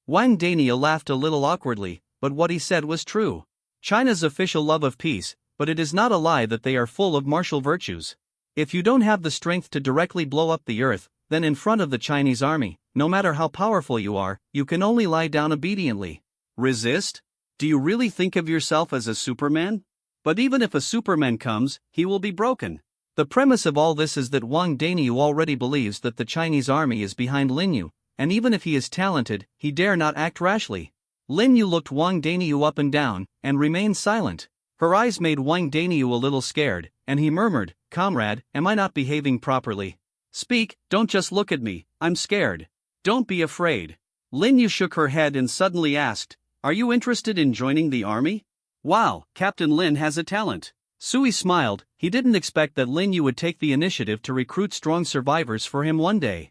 Wang Dania laughed a little awkwardly, but what he said was true. China's official love of peace, but it is not a lie that they are full of martial virtues. If you don't have the strength to directly blow up the earth, then in front of the Chinese army, no matter how powerful you are, you can only lie down obediently. Resist? Do you really think of yourself as a Superman? But even if a Superman comes, he will be broken. The premise of all this is that Wang Daniu already believes that the Chinese army is behind Lin Yu, and even if he is talented, he dare not act rashly. Lin Yu looked Wang Daniu up and down, and remained silent. Her eyes made Wang Daniu a little scared, and he murmured, "Comrade, am I not behaving properly? Speak, don't just look at me, I'm scared. Don't be afraid." Lin Yu shook her head and suddenly asked, "Are you interested in joining the army? Wow, Captain Lin has a talent." Sui smiled, he didn't expect that Lin Yu would take the initiative to recruit strong survivors for him one day.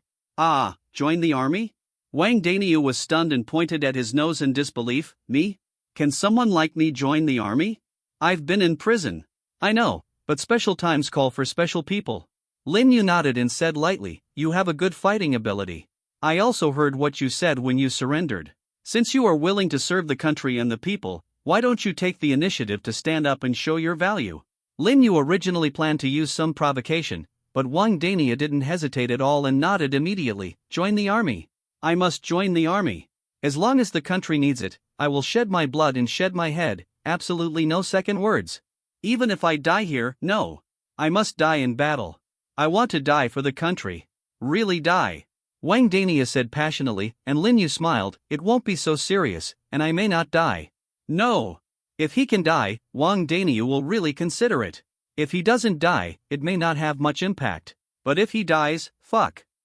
Join the army? Wang Daniu was stunned and pointed at his nose in disbelief. Me? Can someone like me join the army? I've been in prison. I know, but special times call for special people. Lin Yu nodded and said lightly, "You have a good fighting ability. I also heard what you said when you surrendered. Since you are willing to serve the country and the people, why don't you take the initiative to stand up and show your value?" Lin Yu originally planned to use some provocation, but Wang Dania didn't hesitate at all and nodded immediately. "Join the army. I must join the army. As long as the country needs it, I will shed my blood and shed my head, absolutely no second words. Even if I die here, no. I must die in battle. I want to die for the country. Really die." Wang Dania said passionately, and Lin Yu smiled, "It won't be so serious, and I may not die." No. If he can die, Wang Dania will really consider it. If he doesn't die, it may not have much impact. But if he dies,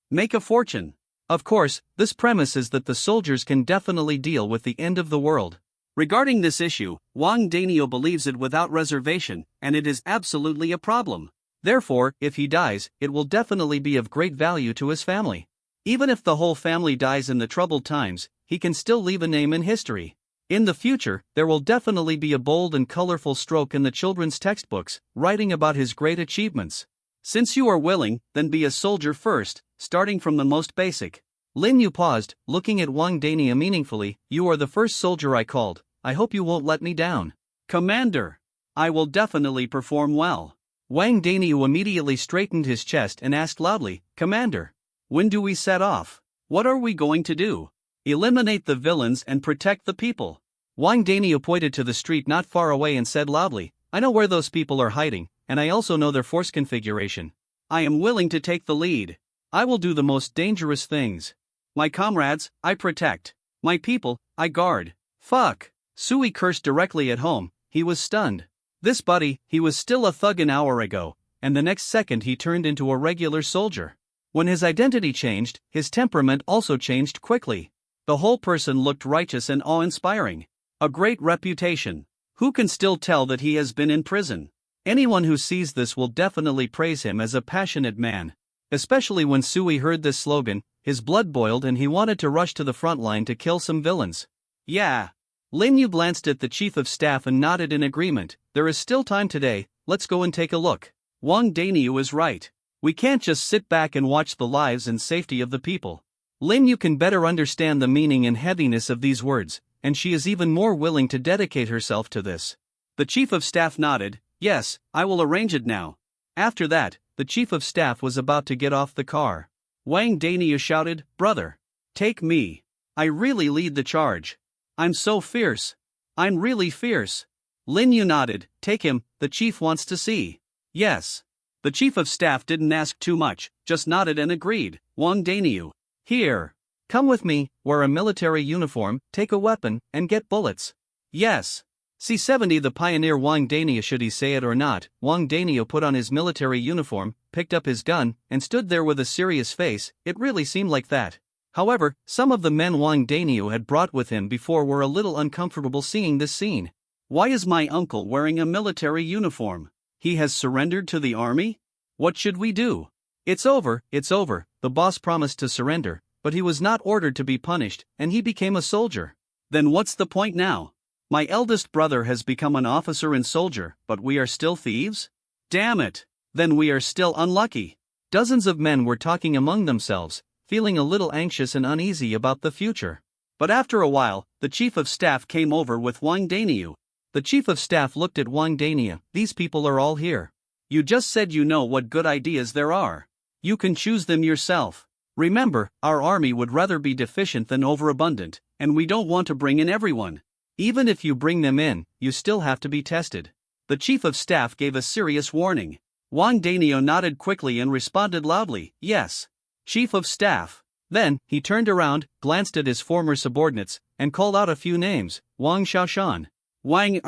make a fortune. Of course, this premise is that the soldiers can definitely deal with the end of the world. Regarding this issue, Wang Danio believes it without reservation, and it is absolutely a problem. Therefore, if he dies, it will definitely be of great value to his family. Even if the whole family dies in the troubled times, he can still leave a name in history. In the future, there will definitely be a bold and colorful stroke in the children's textbooks, writing about his great achievements. Since you are willing, then be a soldier first, starting from the most basic. Lin Yu paused, looking at Wang Dania meaningfully. "You are the first soldier I called. I hope you won't let me down." "Commander, I will definitely perform well." Wang Daniu immediately straightened his chest and asked loudly, "Commander, when do we set off? What are we going to do?" "Eliminate the villains and protect the people." Wang Daniu pointed to the street not far away and said loudly, "I know where those people are hiding, and I also know their force configuration. I am willing to take the lead. I will do the most dangerous things. My comrades, I protect. My people, I guard. Fuck. Sui cursed directly at home, he was stunned. This buddy, he was still a thug an hour ago, and the next second he turned into a regular soldier. When his identity changed, his temperament also changed quickly. The whole person looked righteous and awe-inspiring. A great reputation. Who can still tell that he has been in prison? Anyone who sees this will definitely praise him as a passionate man. Especially when Sui heard this slogan, his blood boiled and he wanted to rush to the front line to kill some villains. Yeah. Lin Yu glanced at the chief of staff and nodded in agreement. There is still time today, let's go and take a look. Wang Daniu is right. We can't just sit back and watch the lives and safety of the people. Lin Yu can better understand the meaning and heaviness of these words, and she is even more willing to dedicate herself to this. The chief of staff nodded. Yes, I will arrange it now. After that, the chief of staff was about to get off the car. Wang Daniu shouted, Brother, take me. I really lead the charge. I'm so fierce. I'm really fierce. Lin Yu nodded. Take him, the chief wants to see. Yes. The chief of staff didn't ask too much, just nodded and agreed. Wang Daniu. Here. Come with me, wear a military uniform, take a weapon, and get bullets. Yes. C-70 the pioneer Wang Daniu. Should he say it or not, Wang Daniu put on his military uniform, picked up his gun, and stood there with a serious face. It really seemed like that. However, some of the men Wang Daniu had brought with him before were a little uncomfortable seeing this scene. Why is my uncle wearing a military uniform? He has surrendered to the army? What should we do? It's over, the boss promised to surrender, but he was not ordered to be punished, and he became a soldier. Then what's the point now? My eldest brother has become an officer and soldier, but we are still thieves? Damn it! Then we are still unlucky. Dozens of men were talking among themselves, feeling a little anxious and uneasy about the future. But after a while, the chief of staff came over with Wang Daniu. The chief of staff looked at Wang Daniu. These people are all here. You just said you know what good ideas there are. You can choose them yourself. Remember, our army would rather be deficient than overabundant, and we don't want to bring in everyone. Even if you bring them in, you still have to be tested. The chief of staff gave a serious warning. Wang Daniu nodded quickly and responded loudly, Yes. Chief of staff. Then, he turned around, glanced at his former subordinates, and called out a few names. Wang Xiaoshan. Wang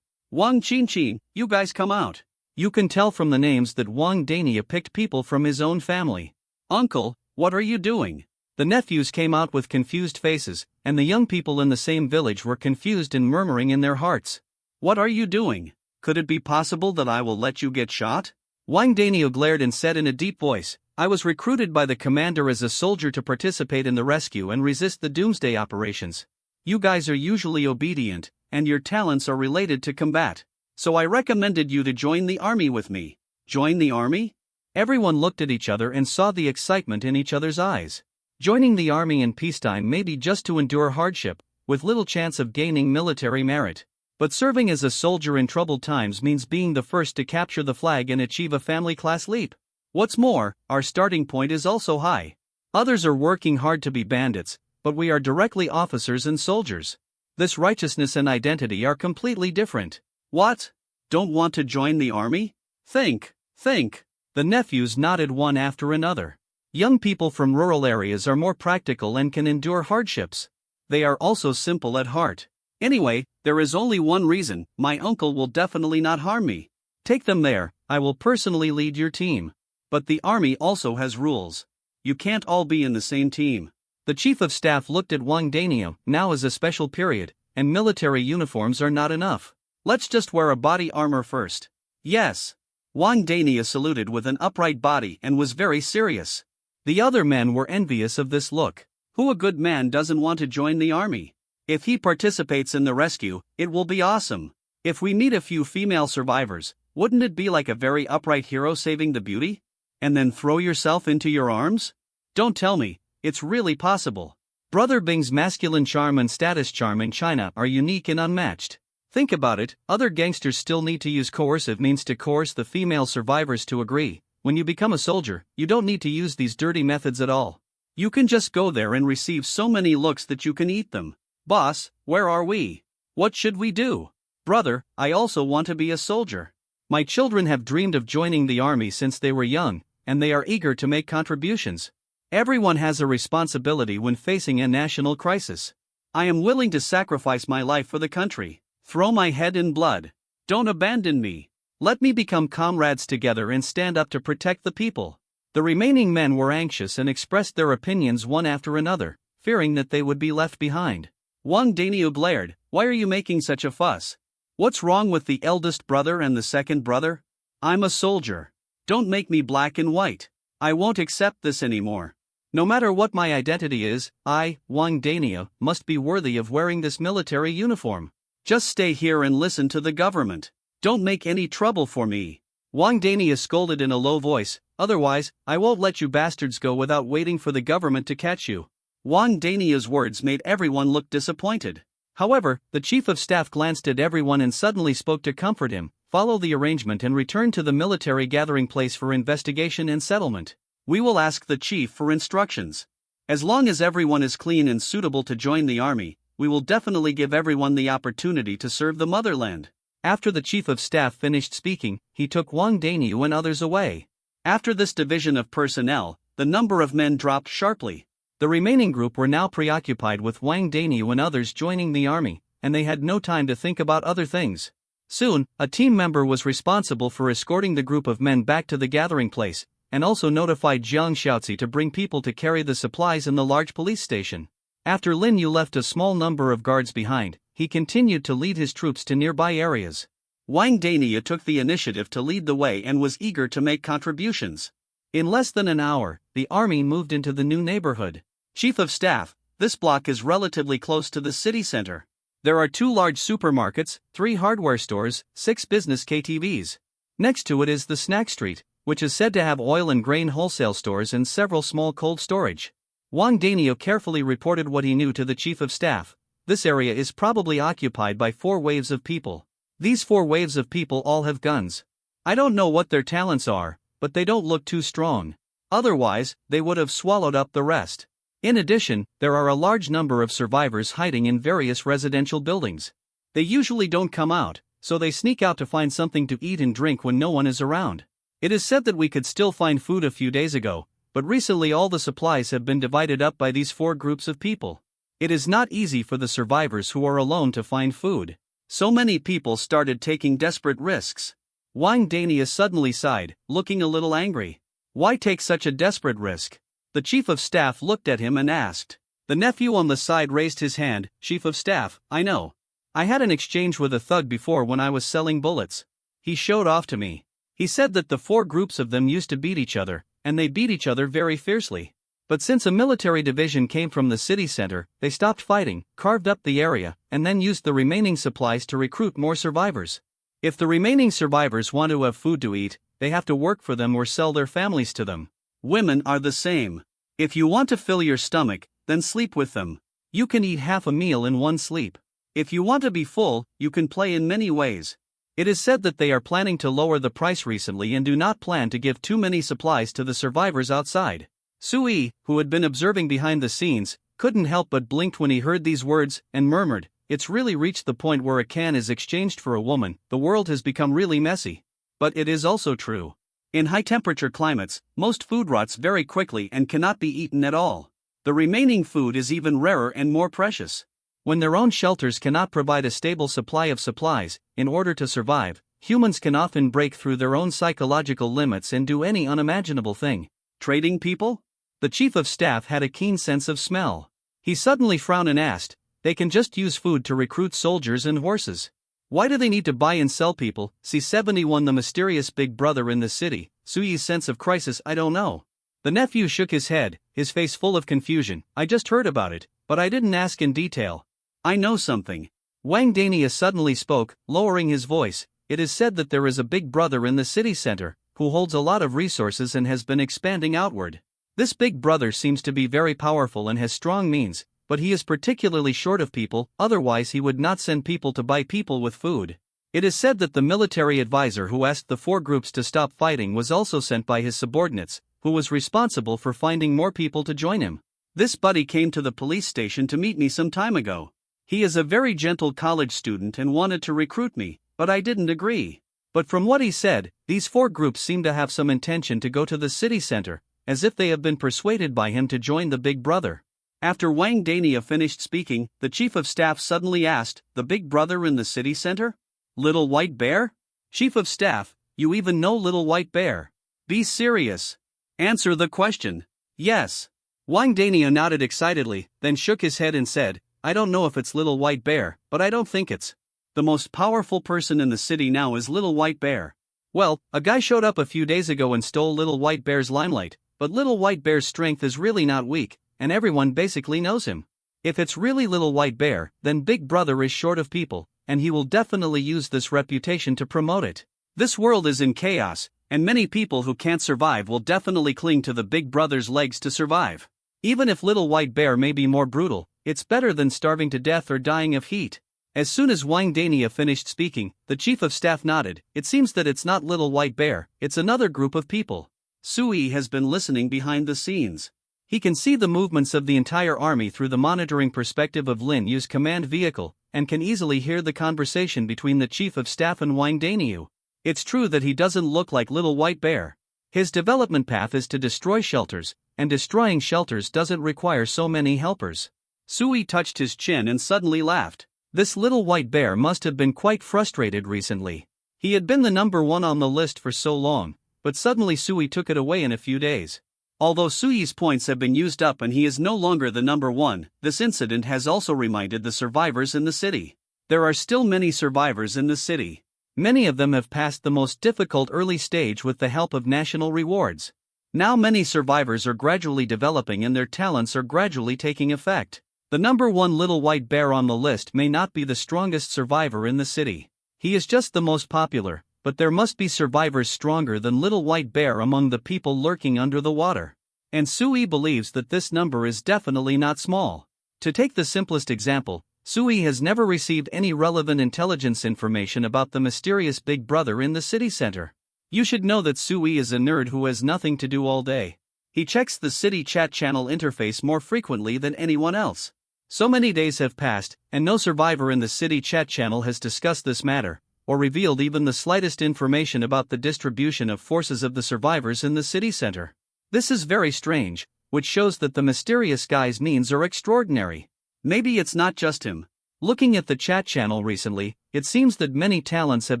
Wang Qinqin, you guys come out. You can tell from the names that Wang Daniu picked people from his own family. Uncle, what are you doing? The nephews came out with confused faces, and the young people in the same village were confused and murmuring in their hearts. What are you doing? Could it be possible that I will let you get shot? Wang Daniu glared and said in a deep voice, I was recruited by the commander as a soldier to participate in the rescue and resist the doomsday operations. You guys are usually obedient, and your talents are related to combat. So I recommended you to join the army with me. Join the army? Everyone looked at each other and saw the excitement in each other's eyes. Joining the army in peacetime may be just to endure hardship, with little chance of gaining military merit. But serving as a soldier in troubled times means being the first to capture the flag and achieve a family class leap. What's more, our starting point is also high. Others are working hard to be bandits, but we are directly officers and soldiers. This righteousness and identity are completely different. What? Don't want to join the army? Think. The nephews nodded one after another. Young people from rural areas are more practical and can endure hardships. They are also simple at heart. Anyway, there is only one reason, my uncle will definitely not harm me. Take them there, I will personally lead your team. But the army also has rules. You can't all be in the same team. The chief of staff looked at Wang Daniu. Now is a special period, and military uniforms are not enough. Let's just wear a body armor first. Yes. Wang Daniu saluted with an upright body and was very serious. The other men were envious of this look. Who a good man doesn't want to join the army? If he participates in the rescue, it will be awesome. If we meet a few female survivors, wouldn't it be like a very upright hero saving the beauty? And then throw yourself into your arms? Don't tell me, it's really possible. Brother Bing's masculine charm and status charm in China are unique and unmatched. Think about it, other gangsters still need to use coercive means to coerce the female survivors to agree. When you become a soldier, you don't need to use these dirty methods at all. You can just go there and receive so many looks that you can eat them. Boss, where are we? What should we do? Brother, I also want to be a soldier. My children have dreamed of joining the army since they were young, and they are eager to make contributions. Everyone has a responsibility when facing a national crisis. I am willing to sacrifice my life for the country. Throw my head in blood. Don't abandon me. Let me become comrades together and stand up to protect the people. The remaining men were anxious and expressed their opinions one after another, fearing that they would be left behind. Wang Daniu glared, "Why are you making such a fuss? What's wrong with the eldest brother and the second brother? I'm a soldier. Don't make me black and white. I won't accept this anymore. No matter what my identity is, I, Wang Daniu, must be worthy of wearing this military uniform. Just stay here and listen to the government. Don't make any trouble for me." Wang Daniu scolded in a low voice, "Otherwise, I won't let you bastards go without waiting for the government to catch you." Wang Daniu's words made everyone look disappointed. However, the chief of staff glanced at everyone and suddenly spoke to comfort him, "Follow the arrangement and return to the military gathering place for investigation and settlement. We will ask the chief for instructions. As long as everyone is clean and suitable to join the army, we will definitely give everyone the opportunity to serve the motherland." After the chief of staff finished speaking, he took Wang Daniu and others away. After this division of personnel, the number of men dropped sharply. The remaining group were now preoccupied with Wang Daniu and others joining the army, and they had no time to think about other things. Soon, a team member was responsible for escorting the group of men back to the gathering place, and also notified Jiang Shaozi to bring people to carry the supplies in the large police station. After Lin Yu left a small number of guards behind, he continued to lead his troops to nearby areas. Wang Daniu took the initiative to lead the way and was eager to make contributions. In less than an hour, the army moved into the new neighborhood. Chief of Staff, this block is relatively close to the city center. There are 2 large supermarkets, 3 hardware stores, 6 business KTVs. Next to it is the snack street, which is said to have oil and grain wholesale stores and several small cold storage. Wang Daniu carefully reported what he knew to the chief of staff. This area is probably occupied by 4 waves of people. These 4 waves of people all have guns. I don't know what their talents are, but they don't look too strong. Otherwise, they would have swallowed up the rest. In addition, there are a large number of survivors hiding in various residential buildings. They usually don't come out, so they sneak out to find something to eat and drink when no one is around. It is said that we could still find food a few days ago, but recently all the supplies have been divided up by these 4 groups of people. It is not easy for the survivors who are alone to find food. So many people started taking desperate risks. Wang Daniu suddenly sighed, looking a little angry. Why take such a desperate risk? The chief of staff looked at him and asked. The nephew on the side raised his hand, "Chief of staff, I know. I had an exchange with a thug before when I was selling bullets. He showed off to me. He said that the 4 groups of them used to beat each other, and they beat each other very fiercely. But since a military division came from the city center, they stopped fighting, carved up the area, and then used the remaining supplies to recruit more survivors. If the remaining survivors want to have food to eat, they have to work for them or sell their families to them. Women are the same. If you want to fill your stomach, then sleep with them. You can eat half a meal in one sleep. If you want to be full, you can play in many ways." It is said that they are planning to lower the price recently and do not plan to give too many supplies to the survivors outside. Sui, who had been observing behind the scenes, couldn't help but blinked when he heard these words, and murmured, "It's really reached the point where a can is exchanged for a woman. The world has become really messy." But it is also true. In high-temperature climates, most food rots very quickly and cannot be eaten at all. The remaining food is even rarer and more precious. When their own shelters cannot provide a stable supply of supplies, in order to survive, humans can often break through their own psychological limits and do any unimaginable thing. Trading people? The chief of staff had a keen sense of smell. He suddenly frowned and asked, "They can just use food to recruit soldiers and horses. Why do they need to buy and sell people?" C71 The mysterious big brother in the city, Sui's sense of crisis. "I don't know." The nephew shook his head, his face full of confusion. "I just heard about it, but I didn't ask in detail." "I know something." Wang Daniu suddenly spoke, lowering his voice. "It is said that there is a big brother in the city center, who holds a lot of resources and has been expanding outward. This big brother seems to be very powerful and has strong means, but he is particularly short of people, otherwise he would not send people to buy people with food. It is said that the military advisor who asked the 4 groups to stop fighting was also sent by his subordinates, who was responsible for finding more people to join him. This buddy came to the police station to meet me some time ago. He is a very gentle college student and wanted to recruit me, but I didn't agree. But from what he said, these 4 groups seem to have some intention to go to the city center, as if they have been persuaded by him to join the big brother. After Wang Dania finished speaking, the chief of staff suddenly asked, "The big brother in the city center? Little White Bear? Chief of staff, you even know Little White Bear? Be serious. Answer the question." "Yes." Wang Dania nodded excitedly, then shook his head and said, "I don't know if it's Little White Bear, but I don't think it's. The most powerful person in the city now is Little White Bear. Well, a guy showed up a few days ago and stole Little White Bear's limelight, but Little White Bear's strength is really not weak, and everyone basically knows him. If it's really Little White Bear, then Big Brother is short of people, and he will definitely use this reputation to promote it. This world is in chaos, and many people who can't survive will definitely cling to the Big Brother's legs to survive. Even if Little White Bear may be more brutal, it's better than starving to death or dying of heat." As soon as Wang Dania finished speaking, the chief of staff nodded. "It seems that it's not Little White Bear, it's another group of people." Sui has been listening behind the scenes. He can see the movements of the entire army through the monitoring perspective of Lin Yu's command vehicle, and can easily hear the conversation between the chief of staff and Wang Daniu. It's true that he doesn't look like Little White Bear. His development path is to destroy shelters, and destroying shelters doesn't require so many helpers. Sui touched his chin and suddenly laughed. This Little White Bear must have been quite frustrated recently. He had been the number one on the list for so long, but suddenly Sui took it away in a few days. Although Sui's points have been used up and he is no longer the number one, this incident has also reminded the survivors in the city. There are still many survivors in the city. Many of them have passed the most difficult early stage with the help of national rewards. Now many survivors are gradually developing and their talents are gradually taking effect. The number one Little White Bear on the list may not be the strongest survivor in the city. He is just the most popular, but there must be survivors stronger than Little White Bear among the people lurking under the water. And Sui believes that this number is definitely not small. To take the simplest example, Sui has never received any relevant intelligence information about the mysterious Big Brother in the city center. You should know that Sui is a nerd who has nothing to do all day. He checks the city chat channel interface more frequently than anyone else. So many days have passed, and no survivor in the city chat channel has discussed this matter, or revealed even the slightest information about the distribution of forces of the survivors in the city center. This is very strange, which shows that the mysterious guy's means are extraordinary. Maybe it's not just him. Looking at the chat channel recently, it seems that many talents have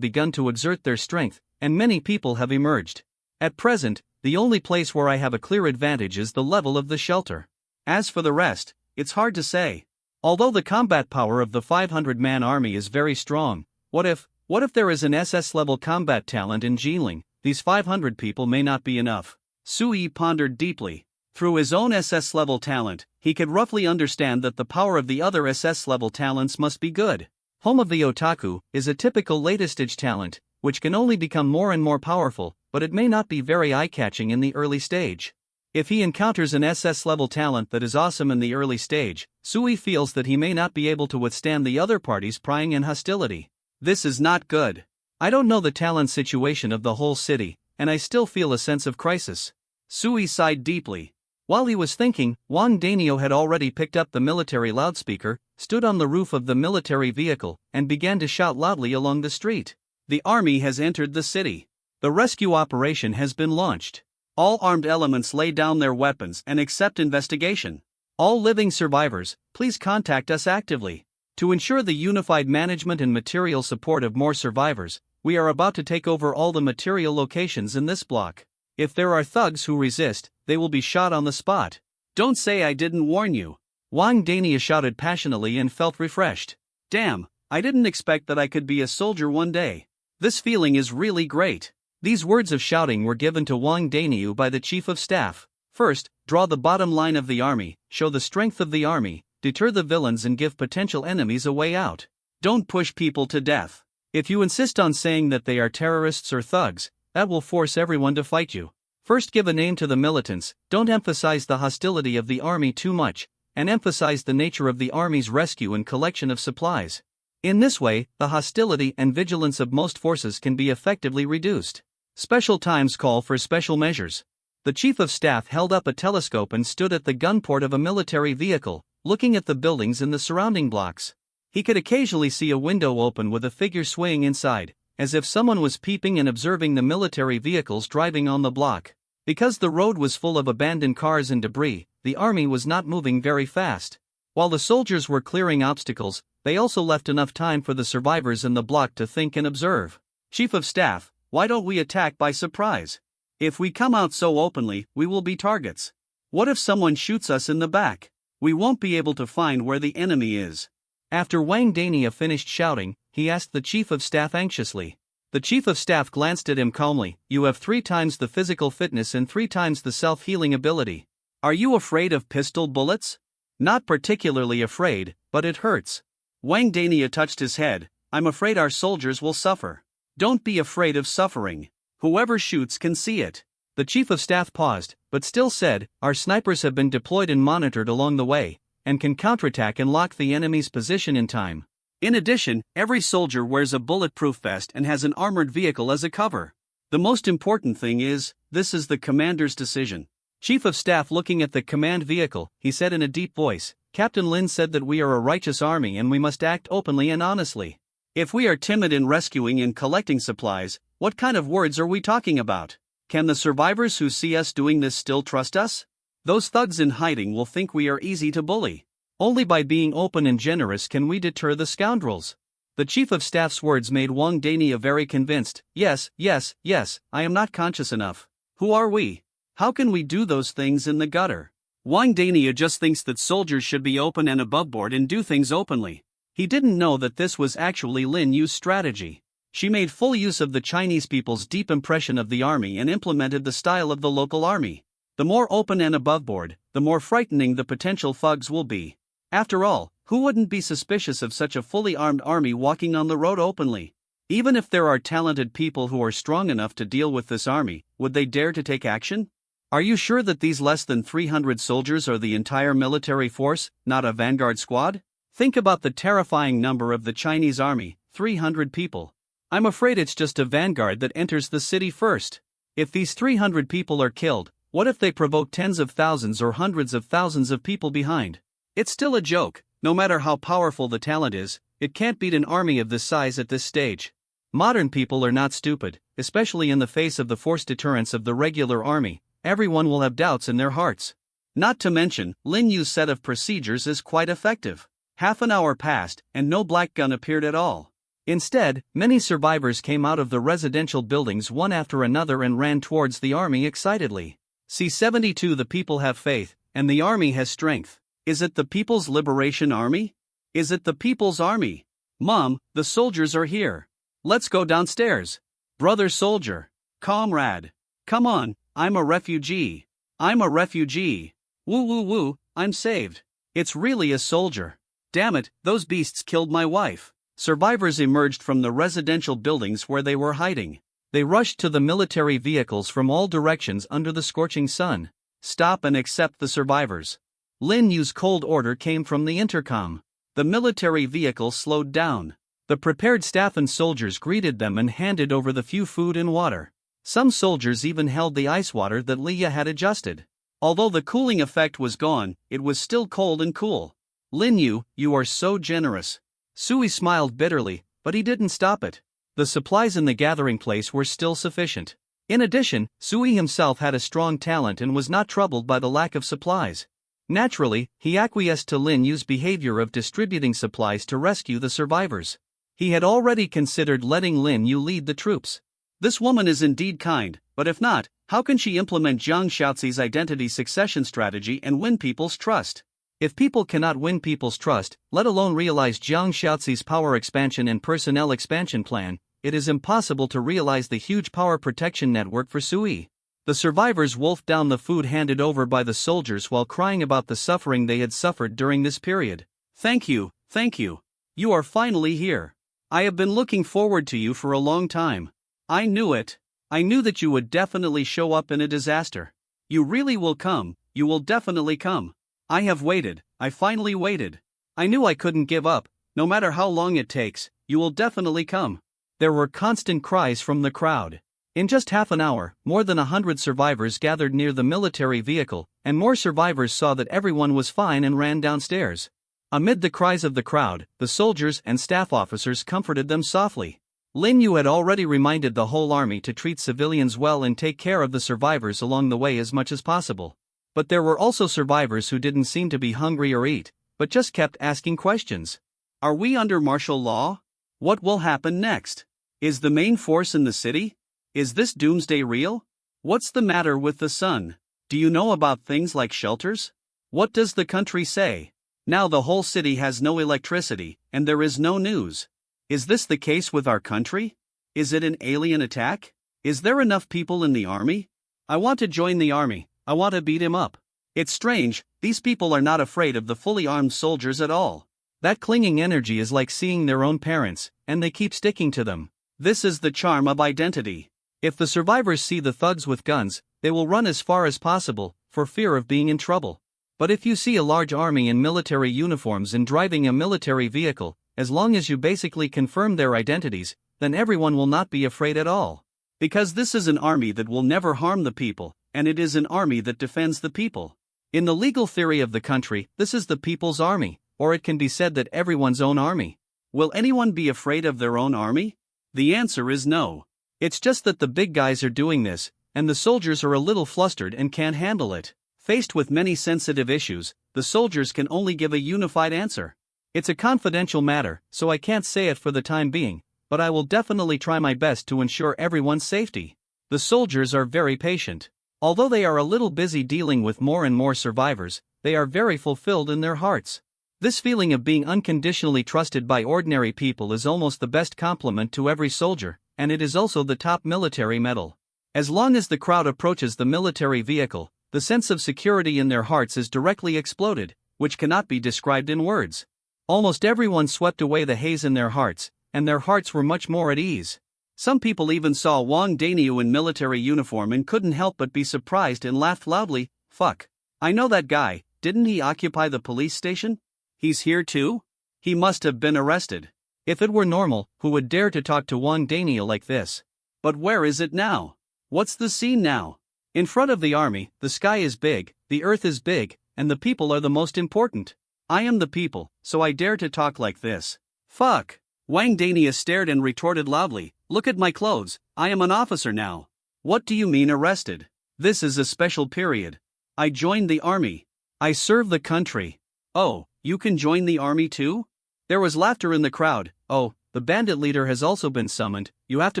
begun to exert their strength, and many people have emerged. At present, the only place where I have a clear advantage is the level of the shelter. As for the rest, it's hard to say. Although the combat power of the 500-man army is very strong, what if there is an SS level combat talent in Jiling? These 500 people may not be enough. Sui pondered deeply. Through his own SS level talent, he could roughly understand that the power of the other SS level talents must be good. Home of the Otaku is a typical latest stage talent, which can only become more and more powerful, but it may not be very eye-catching in the early stage. If he encounters an SS level talent that is awesome in the early stage, Sui feels that he may not be able to withstand the other party's prying and hostility. This is not good. I don't know the talent situation of the whole city, and I still feel a sense of crisis. Sui sighed deeply. While he was thinking, Wang Danio had already picked up the military loudspeaker, stood on the roof of the military vehicle, and began to shout loudly along the street. The army has entered the city. The rescue operation has been launched. All armed elements lay down their weapons and accept investigation. All living survivors, please contact us actively. To ensure the unified management and material support of more survivors, we are about to take over all the material locations in this block. If there are thugs who resist, they will be shot on the spot. Don't say I didn't warn you. Wang Dania shouted passionately and felt refreshed. Damn, I didn't expect that I could be a soldier one day. This feeling is really great. These words of shouting were given to Wang Daniu by the chief of staff. First, draw the bottom line of the army, show the strength of the army, deter the villains and give potential enemies a way out. Don't push people to death. If you insist on saying that they are terrorists or thugs, that will force everyone to fight you. First, give a name to the militants, don't emphasize the hostility of the army too much, and emphasize the nature of the army's rescue and collection of supplies. In this way, the hostility and vigilance of most forces can be effectively reduced. Special times call for special measures. The chief of staff held up a telescope and stood at the gun port of a military vehicle, looking at the buildings in the surrounding blocks. He could occasionally see a window open with a figure swaying inside, as if someone was peeping and observing the military vehicles driving on the block. Because the road was full of abandoned cars and debris, the army was not moving very fast. While the soldiers were clearing obstacles, they also left enough time for the survivors in the block to think and observe. Chief of Staff, why don't we attack by surprise? If we come out so openly, we will be targets. What if someone shoots us in the back? We won't be able to find where the enemy is. After Wang Dania finished shouting, he asked the Chief of Staff anxiously. The Chief of Staff glanced at him calmly. You have 3 times the physical fitness and 3 times the self-healing ability. Are you afraid of pistol bullets? Not particularly afraid, but it hurts. Wang Dania touched his head. I'm afraid our soldiers will suffer. Don't be afraid of suffering. Whoever shoots can see it. The Chief of Staff paused, but still said, our snipers have been deployed and monitored along the way, and can counterattack and lock the enemy's position in time. In addition, every soldier wears a bulletproof vest and has an armored vehicle as a cover. The most important thing is, this is the commander's decision. Chief of Staff looking at the command vehicle, he said in a deep voice, Captain Lin said that we are a righteous army and we must act openly and honestly. If we are timid in rescuing and collecting supplies, what kind of words are we talking about? Can the survivors who see us doing this still trust us? Those thugs in hiding will think we are easy to bully. Only by being open and generous can we deter the scoundrels. The Chief of Staff's words made Wang Dania very convinced. Yes, I am not conscious enough. Who are we? How can we do those things in the gutter? Wang Dania just thinks that soldiers should be open and aboveboard and do things openly. He didn't know that this was actually Lin Yu's strategy. She made full use of the Chinese people's deep impression of the army and implemented the style of the local army. The more open and aboveboard, the more frightening the potential thugs will be. After all, who wouldn't be suspicious of such a fully armed army walking on the road openly? Even if there are talented people who are strong enough to deal with this army, would they dare to take action? Are you sure that these less than 300 soldiers are the entire military force, not a vanguard squad? Think about the terrifying number of the Chinese army, 300 people. I'm afraid it's just a vanguard that enters the city first. If these 300 people are killed, what if they provoke tens of thousands or hundreds of thousands of people behind? It's still a joke. No matter how powerful the talent is, it can't beat an army of this size at this stage. Modern people are not stupid, especially in the face of the forced deterrence of the regular army. Everyone will have doubts in their hearts. Not to mention, Lin Yu's set of procedures is quite effective. Half an hour passed, and no black gun appeared at all. Instead, many survivors came out of the residential buildings one after another and ran towards the army excitedly. C-72 The people have faith, and the army has strength. Is it the People's Liberation Army? Is it the People's Army? Mom, the soldiers are here. Let's go downstairs. Brother soldier. Comrade. Come on, I'm a refugee. I'm a refugee. Woo woo woo, I'm saved. It's really a soldier. Damn it, those beasts killed my wife. Survivors emerged from the residential buildings where they were hiding. They rushed to the military vehicles from all directions under the scorching sun. Stop and accept the survivors. Lin Yu's cold order came from the intercom. The military vehicle slowed down. The prepared staff and soldiers greeted them and handed over the few food and water. Some soldiers even held the ice water that Leah had adjusted. Although the cooling effect was gone, it was still cold and cool. Lin Yu, you are so generous. Sui smiled bitterly, but he didn't stop it. The supplies in the gathering place were still sufficient. In addition, Sui himself had a strong talent and was not troubled by the lack of supplies. Naturally, he acquiesced to Lin Yu's behavior of distributing supplies to rescue the survivors. He had already considered letting Lin Yu lead the troops. This woman is indeed kind, but if not, how can she implement Jiang Shaoxi's identity succession strategy and win people's trust? If people cannot win people's trust, let alone realize Jiang Shaoxi's power expansion and personnel expansion plan, it is impossible to realize the huge power protection network for Sui. The survivors wolfed down the food handed over by the soldiers while crying about the suffering they had suffered during this period. Thank you, thank you. You are finally here. I have been looking forward to you for a long time. I knew it. I knew that you would definitely show up in a disaster. You really will come, you will definitely come. I have waited, I finally waited. I knew I couldn't give up, no matter how long it takes, you will definitely come. There were constant cries from the crowd. In just half an hour, more than 100 survivors gathered near the military vehicle, and more survivors saw that everyone was fine and ran downstairs. Amid the cries of the crowd, the soldiers and staff officers comforted them softly. Lin Yu had already reminded the whole army to treat civilians well and take care of the survivors along the way as much as possible. But there were also survivors who didn't seem to be hungry or eat, but just kept asking questions. Are we under martial law? What will happen next? Is the main force in the city? Is this doomsday real? What's the matter with the sun? Do you know about things like shelters? What does the country say? Now the whole city has no electricity, and there is no news. Is this the case with our country? Is it an alien attack? Is there enough people in the army? I want to join the army. I want to beat him up. It's strange, these people are not afraid of the fully armed soldiers at all. That clinging energy is like seeing their own parents, and they keep sticking to them. This is the charm of identity. If the survivors see the thugs with guns, they will run as far as possible, for fear of being in trouble. But if you see a large army in military uniforms and driving a military vehicle, as long as you basically confirm their identities, then everyone will not be afraid at all. Because this is an army that will never harm the people, and it is an army that defends the people. In the legal theory of the country, this is the people's army, or it can be said that everyone's own army. Will anyone be afraid of their own army? The answer is no. It's just that the big guys are doing this, and the soldiers are a little flustered and can't handle it. Faced with many sensitive issues, the soldiers can only give a unified answer. It's a confidential matter, so I can't say it for the time being, but I will definitely try my best to ensure everyone's safety. The soldiers are very patient. Although they are a little busy dealing with more and more survivors, they are very fulfilled in their hearts. This feeling of being unconditionally trusted by ordinary people is almost the best compliment to every soldier, and it is also the top military medal. As long as the crowd approaches the military vehicle, the sense of security in their hearts is directly exploded, which cannot be described in words. Almost everyone swept away the haze in their hearts, and their hearts were much more at ease. Some people even saw Wang Daniu in military uniform and couldn't help but be surprised and laughed loudly. Fuck. I know that guy, didn't he occupy the police station? He's here too? He must have been arrested. If it were normal, who would dare to talk to Wang Daniel like this? But where is it now? What's the scene now? In front of the army, the sky is big, the earth is big, and the people are the most important. I am the people, so I dare to talk like this. Fuck. Wang Dania stared and retorted loudly, look at my clothes, I am an officer now. What do you mean arrested? This is a special period. I joined the army. I serve the country. Oh, you can join the army too? There was laughter in the crowd. Oh, the bandit leader has also been summoned. You have to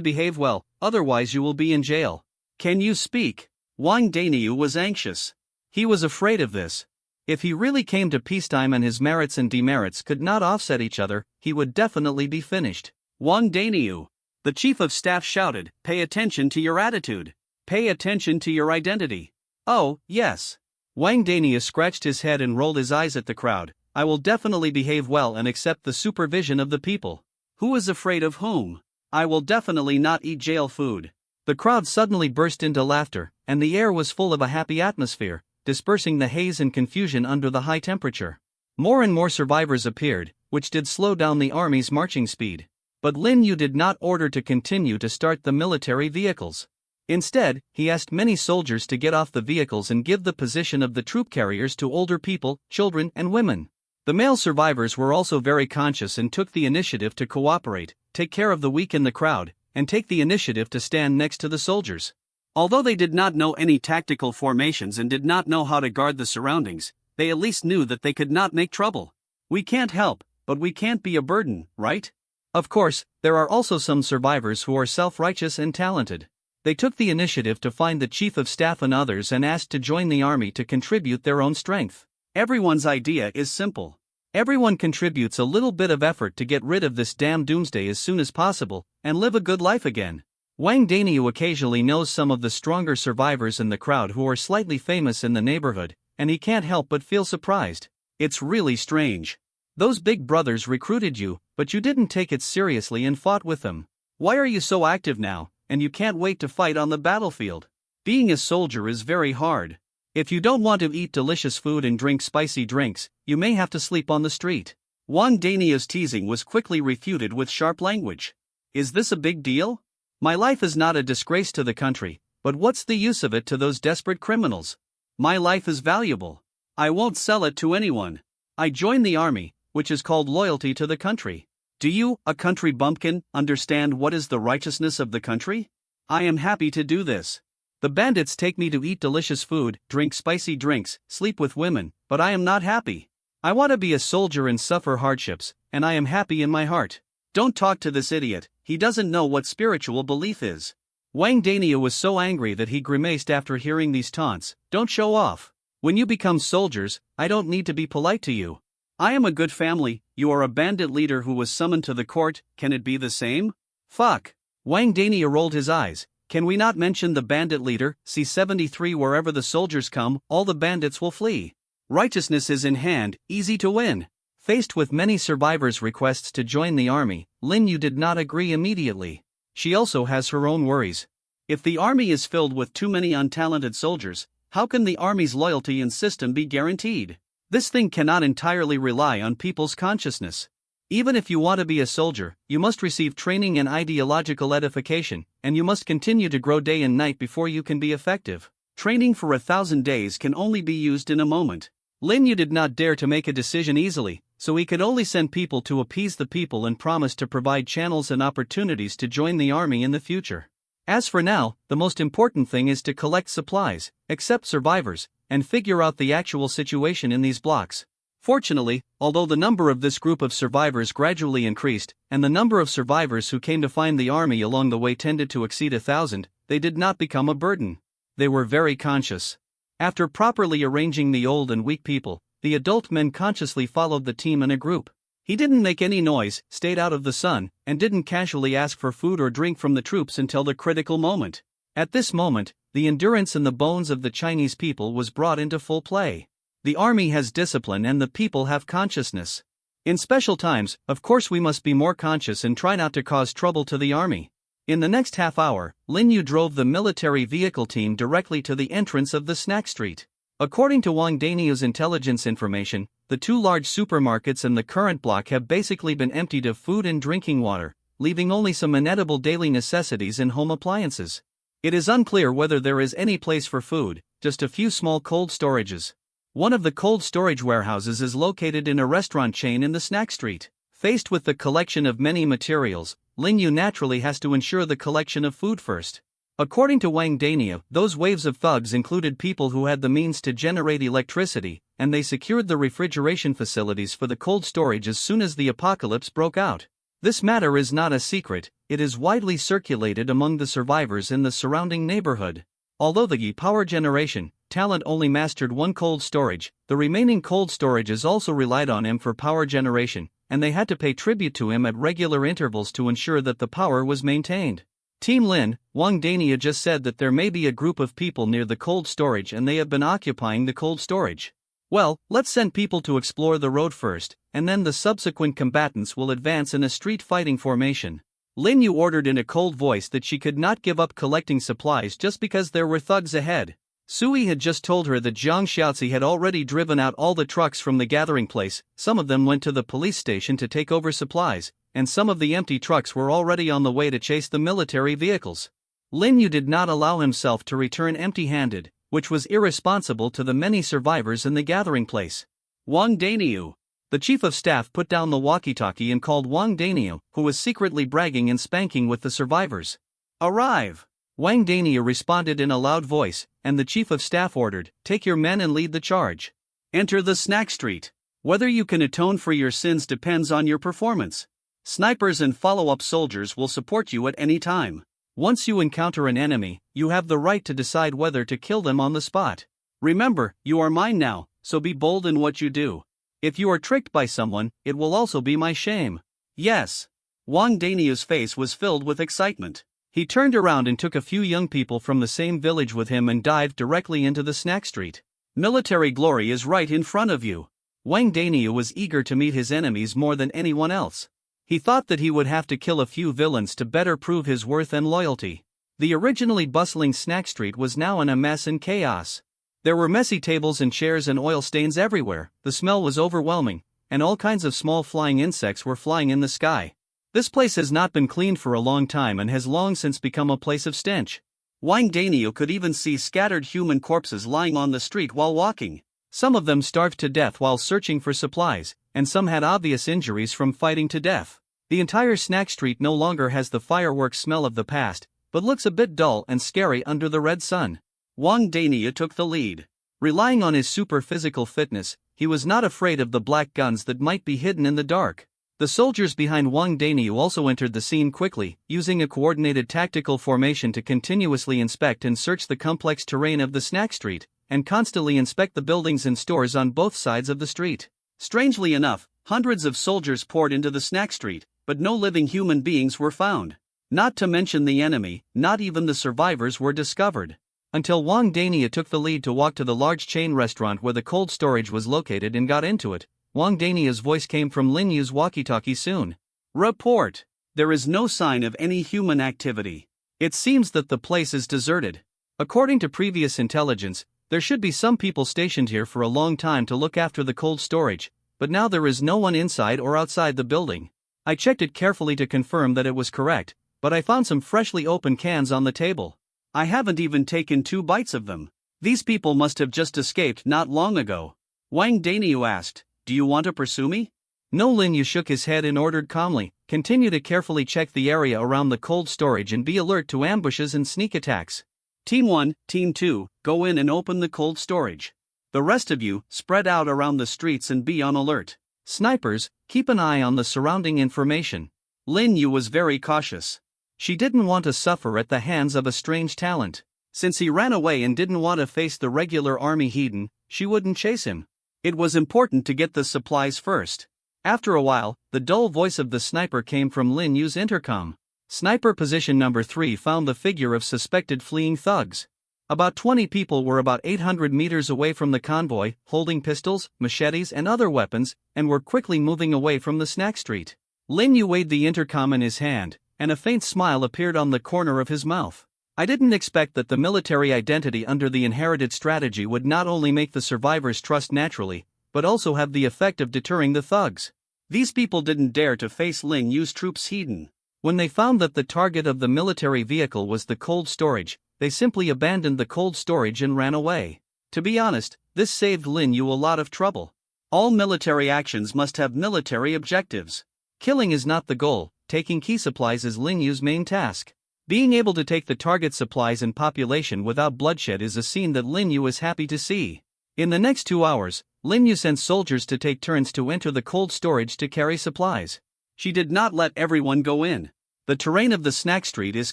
behave well, otherwise you will be in jail. Can you speak? Wang Daniu was anxious. He was afraid of this. If he really came to peacetime and his merits and demerits could not offset each other, he would definitely be finished. Wang Daniu. The chief of staff shouted, pay attention to your attitude. Pay attention to your identity. Oh, yes. Wang Daniu scratched his head and rolled his eyes at the crowd. I will definitely behave well and accept the supervision of the people. Who is afraid of whom? I will definitely not eat jail food. The crowd suddenly burst into laughter, and the air was full of a happy atmosphere, dispersing the haze and confusion under the high temperature. More and more survivors appeared, which did slow down the army's marching speed. But Lin Yu did not order to continue to start the military vehicles. Instead, he asked many soldiers to get off the vehicles and give the position of the troop carriers to older people, children, and women. The male survivors were also very conscious and took the initiative to cooperate, take care of the weak in the crowd, and take the initiative to stand next to the soldiers. Although they did not know any tactical formations and did not know how to guard the surroundings, they at least knew that they could not make trouble. We can't help, but we can't be a burden, right? Of course, there are also some survivors who are self-righteous and talented. They took the initiative to find the chief of staff and others and asked to join the army to contribute their own strength. Everyone's idea is simple. Everyone contributes a little bit of effort to get rid of this damn doomsday as soon as possible, and live a good life again. Wang Daniu occasionally knows some of the stronger survivors in the crowd who are slightly famous in the neighborhood, and he can't help but feel surprised. It's really strange. Those big brothers recruited you, but you didn't take it seriously and fought with them. Why are you so active now, and you can't wait to fight on the battlefield? Being a soldier is very hard. If you don't want to eat delicious food and drink spicy drinks, you may have to sleep on the street. Wang Daniu's teasing was quickly refuted with sharp language. Is this a big deal? My life is not a disgrace to the country, but what's the use of it to those desperate criminals? My life is valuable. I won't sell it to anyone. I joined the army, which is called loyalty to the country. Do you, a country bumpkin, understand what is the righteousness of the country? I am happy to do this. The bandits take me to eat delicious food, drink spicy drinks, sleep with women, but I am not happy. I want to be a soldier and suffer hardships, and I am happy in my heart. Don't talk to this idiot, he doesn't know what spiritual belief is. Wang Daniel was so angry that he grimaced after hearing these taunts. Don't show off. When you become soldiers, I don't need to be polite to you. I am a good family, you are a bandit leader who was summoned to the court, can it be the same? Fuck. Wang Daniel rolled his eyes. Can we not mention the bandit leader? C-73 wherever the soldiers come, all the bandits will flee. Righteousness is in hand, easy to win. Faced with many survivors' requests to join the army, Lin Yu did not agree immediately. She also has her own worries. If the army is filled with too many untalented soldiers, how can the army's loyalty and system be guaranteed? This thing cannot entirely rely on people's consciousness. Even if you want to be a soldier, you must receive training and ideological edification, and you must continue to grow day and night before you can be effective. Training for 1,000 days can only be used in a moment. Lin Yu did not dare to make a decision easily, so he could only send people to appease the people and promise to provide channels and opportunities to join the army in the future. As for now, the most important thing is to collect supplies, accept survivors, and figure out the actual situation in these blocks. Fortunately, although the number of this group of survivors gradually increased, and the number of survivors who came to find the army along the way tended to exceed 1,000, they did not become a burden. They were very conscious. After properly arranging the old and weak people, the adult men consciously followed the team in a group. He didn't make any noise, stayed out of the sun, and didn't casually ask for food or drink from the troops until the critical moment. At this moment, the endurance in the bones of the Chinese people was brought into full play. The army has discipline and the people have consciousness. In special times, of course we must be more conscious and try not to cause trouble to the army. In the next half hour, Lin Yu drove the military vehicle team directly to the entrance of the snack street. According to Wang Daniel's intelligence information, the two large supermarkets in the current block have basically been emptied of food and drinking water, leaving only some inedible daily necessities and home appliances. It is unclear whether there is any place for food, just a few small cold storages. One of the cold storage warehouses is located in a restaurant chain in the snack street. Faced with the collection of many materials, Lin Yu naturally has to ensure the collection of food first. According to Wang Daniel, those waves of thugs included people who had the means to generate electricity, and they secured the refrigeration facilities for the cold storage as soon as the apocalypse broke out. This matter is not a secret, it is widely circulated among the survivors in the surrounding neighborhood. Although the Yi power generation talent only mastered one cold storage, the remaining cold storages also relied on him for power generation, and they had to pay tribute to him at regular intervals to ensure that the power was maintained. Team Lin, Wang Dania just said that there may be a group of people near the cold storage and they have been occupying the cold storage. Well, let's send people to explore the road first, and then the subsequent combatants will advance in a street fighting formation. Lin Yu ordered in a cold voice that she could not give up collecting supplies just because there were thugs ahead. Sui had just told her that Zhang Xiaozi had already driven out all the trucks from the gathering place, some of them went to the police station to take over supplies, and some of the empty trucks were already on the way to chase the military vehicles. Lin Yu did not allow himself to return empty-handed, which was irresponsible to the many survivors in the gathering place. Wang Daniu. The chief of staff put down the walkie-talkie and called Wang Daniu, who was secretly bragging and spanking with the survivors. Arrive! Wang Daniu responded in a loud voice, and the chief of staff ordered, take your men and lead the charge. Enter the snack street. Whether you can atone for your sins depends on your performance. Snipers and follow-up soldiers will support you at any time. Once you encounter an enemy, you have the right to decide whether to kill them on the spot. Remember, you are mine now, so be bold in what you do. If you are tricked by someone, it will also be my shame. Yes. Wang Daniu's face was filled with excitement. He turned around and took a few young people from the same village with him and dived directly into the snack street. Military glory is right in front of you. Wang Daniu was eager to meet his enemies more than anyone else. He thought that he would have to kill a few villains to better prove his worth and loyalty. The originally bustling snack street was now in a mess and chaos. There were messy tables and chairs and oil stains everywhere, the smell was overwhelming, and all kinds of small flying insects were flying in the sky. This place has not been cleaned for a long time and has long since become a place of stench. Wang Daniu could even see scattered human corpses lying on the street while walking. Some of them starved to death while searching for supplies, and some had obvious injuries from fighting to death. The entire snack street no longer has the fireworks smell of the past, but looks a bit dull and scary under the red sun. Wang Dania took the lead. Relying on his super physical fitness, he was not afraid of the black guns that might be hidden in the dark. The soldiers behind Wang Daniu also entered the scene quickly, using a coordinated tactical formation to continuously inspect and search the complex terrain of the snack street, and constantly inspect the buildings and stores on both sides of the street. Strangely enough, hundreds of soldiers poured into the snack street, but no living human beings were found. Not to mention the enemy, not even the survivors were discovered. Until Wang Dania took the lead to walk to the large chain restaurant where the cold storage was located and got into it. Wang Dania's voice came from Lin Yu's walkie-talkie soon. Report. There is no sign of any human activity. It seems that the place is deserted. According to previous intelligence, there should be some people stationed here for a long time to look after the cold storage, but now there is no one inside or outside the building. I checked it carefully to confirm that it was correct, but I found some freshly opened cans on the table. I haven't even taken 2 bites of them. These people must have just escaped not long ago. Wang Daniu asked, "Do you want to pursue me?" No. Lin Yu shook his head and ordered calmly, "Continue to carefully check the area around the cold storage and be alert to ambushes and sneak attacks. Team 1, Team 2, go in and open the cold storage. The rest of you, spread out around the streets and be on alert. Snipers, keep an eye on the surrounding information." Lin Yu was very cautious. She didn't want to suffer at the hands of a strange talent. Since he ran away and didn't want to face the regular army Hedon, she wouldn't chase him. It was important to get the supplies first. After a while, the dull voice of the sniper came from Lin Yu's intercom. Sniper position number 3 found the figure of suspected fleeing thugs. About 20 people were about 800 meters away from the convoy, holding pistols, machetes and other weapons, and were quickly moving away from the snack street. Lin Yu weighed the intercom in his hand, and a faint smile appeared on the corner of his mouth. I didn't expect that the military identity under the inherited strategy would not only make the survivors trust naturally, but also have the effect of deterring the thugs. These people didn't dare to face Lin Yu's troops Hedon. When they found that the target of the military vehicle was the cold storage, they simply abandoned the cold storage and ran away. To be honest, this saved Lin Yu a lot of trouble. All military actions must have military objectives. Killing is not the goal, taking key supplies is Lin Yu's main task. Being able to take the target supplies and population without bloodshed is a scene that Lin Yu is happy to see. In the next 2 hours, Lin Yu sent soldiers to take turns to enter the cold storage to carry supplies. She did not let everyone go in. The terrain of the snack street is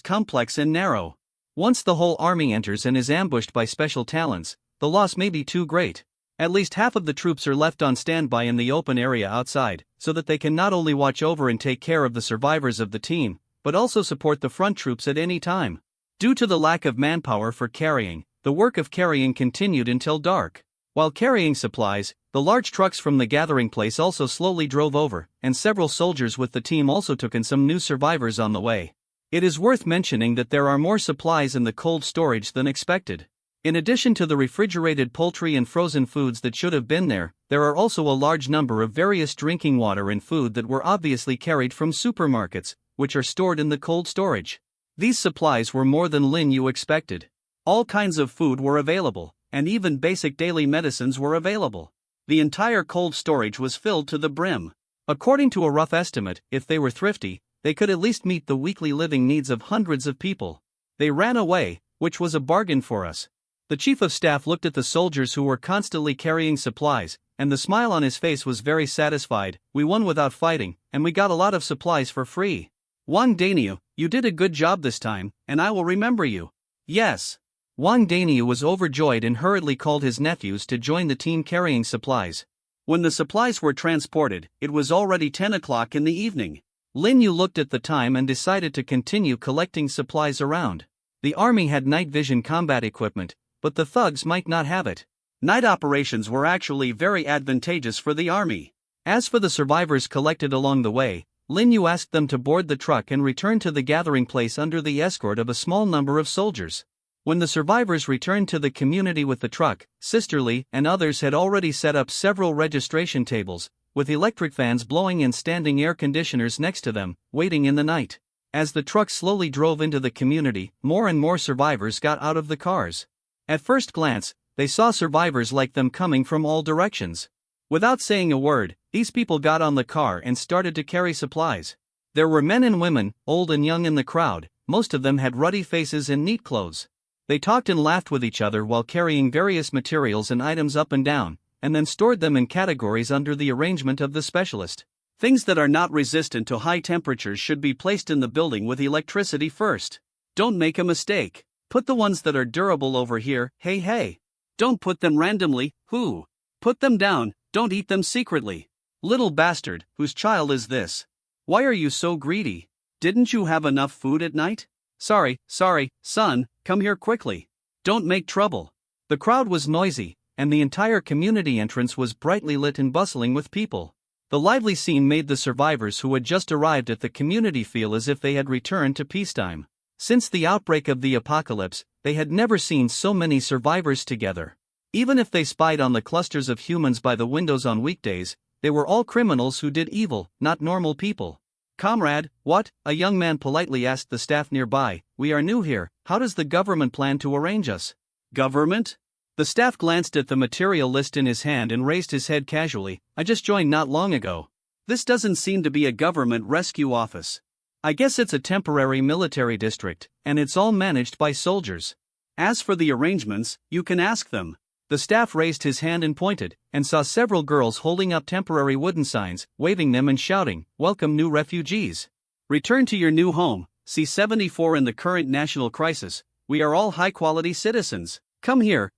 complex and narrow. Once the whole army enters and is ambushed by special talents, the loss may be too great. At least half of the troops are left on standby in the open area outside, so that they can not only watch over and take care of the survivors of the team, but also support the front troops at any time. Due to the lack of manpower for carrying, the work of carrying continued until dark. While carrying supplies, the large trucks from the gathering place also slowly drove over, and several soldiers with the team also took in some new survivors on the way. It is worth mentioning that there are more supplies in the cold storage than expected. In addition to the refrigerated poultry and frozen foods that should have been there, there are also a large number of various drinking water and food that were obviously carried from supermarkets, which are stored in the cold storage. These supplies were more than Lin Yu expected. All kinds of food were available, and even basic daily medicines were available. The entire cold storage was filled to the brim. According to a rough estimate, if they were thrifty, they could at least meet the weekly living needs of hundreds of people. They ran away, which was a bargain for us. The chief of staff looked at the soldiers who were constantly carrying supplies, and the smile on his face was very satisfied. We won without fighting, and we got a lot of supplies for free. Wang Daniu, you did a good job this time, and I will remember you. Yes. Wang Daniu was overjoyed and hurriedly called his nephews to join the team carrying supplies. When the supplies were transported, it was already 10 o'clock in the evening. Lin Yu looked at the time and decided to continue collecting supplies around. The army had night vision combat equipment, but the thugs might not have it. Night operations were actually very advantageous for the army. As for the survivors collected along the way, Lin Yu asked them to board the truck and return to the gathering place under the escort of a small number of soldiers. When the survivors returned to the community with the truck, Sisterly and others had already set up several registration tables, with electric fans blowing and standing air conditioners next to them, waiting in the night. As the truck slowly drove into the community, more and more survivors got out of the cars. At first glance, they saw survivors like them coming from all directions. Without saying a word, these people got on the car and started to carry supplies. There were men and women, old and young in the crowd. Most of them had ruddy faces and neat clothes. They talked and laughed with each other while carrying various materials and items up and down, and then stored them in categories under the arrangement of the specialist. Things that are not resistant to high temperatures should be placed in the building with electricity first. Don't make a mistake. Put the ones that are durable over here, hey. Don't put them randomly, who? Put them down, don't eat them secretly. Little bastard, whose child is this? Why are you so greedy? Didn't you have enough food at night? Sorry, son, come here quickly. Don't make trouble. The crowd was noisy, and the entire community entrance was brightly lit and bustling with people. The lively scene made the survivors who had just arrived at the community feel as if they had returned to peacetime. Since the outbreak of the apocalypse, they had never seen so many survivors together. Even if they spied on the clusters of humans by the windows on weekdays, they were all criminals who did evil, not normal people. "Comrade, what?" a young man politely asked the staff nearby. "We are new here, how does the government plan to arrange us?" Government? The staff glanced at the material list in his hand and raised his head casually. "I just joined not long ago." This doesn't seem to be a government rescue office. "I guess it's a temporary military district, and it's all managed by soldiers." As for the arrangements, you can ask them. The staff raised his hand and pointed, and saw several girls holding up temporary wooden signs, waving them and shouting, "Welcome new refugees. Return to your new home, C-74 in the current national crisis. We are all high-quality citizens. Come here,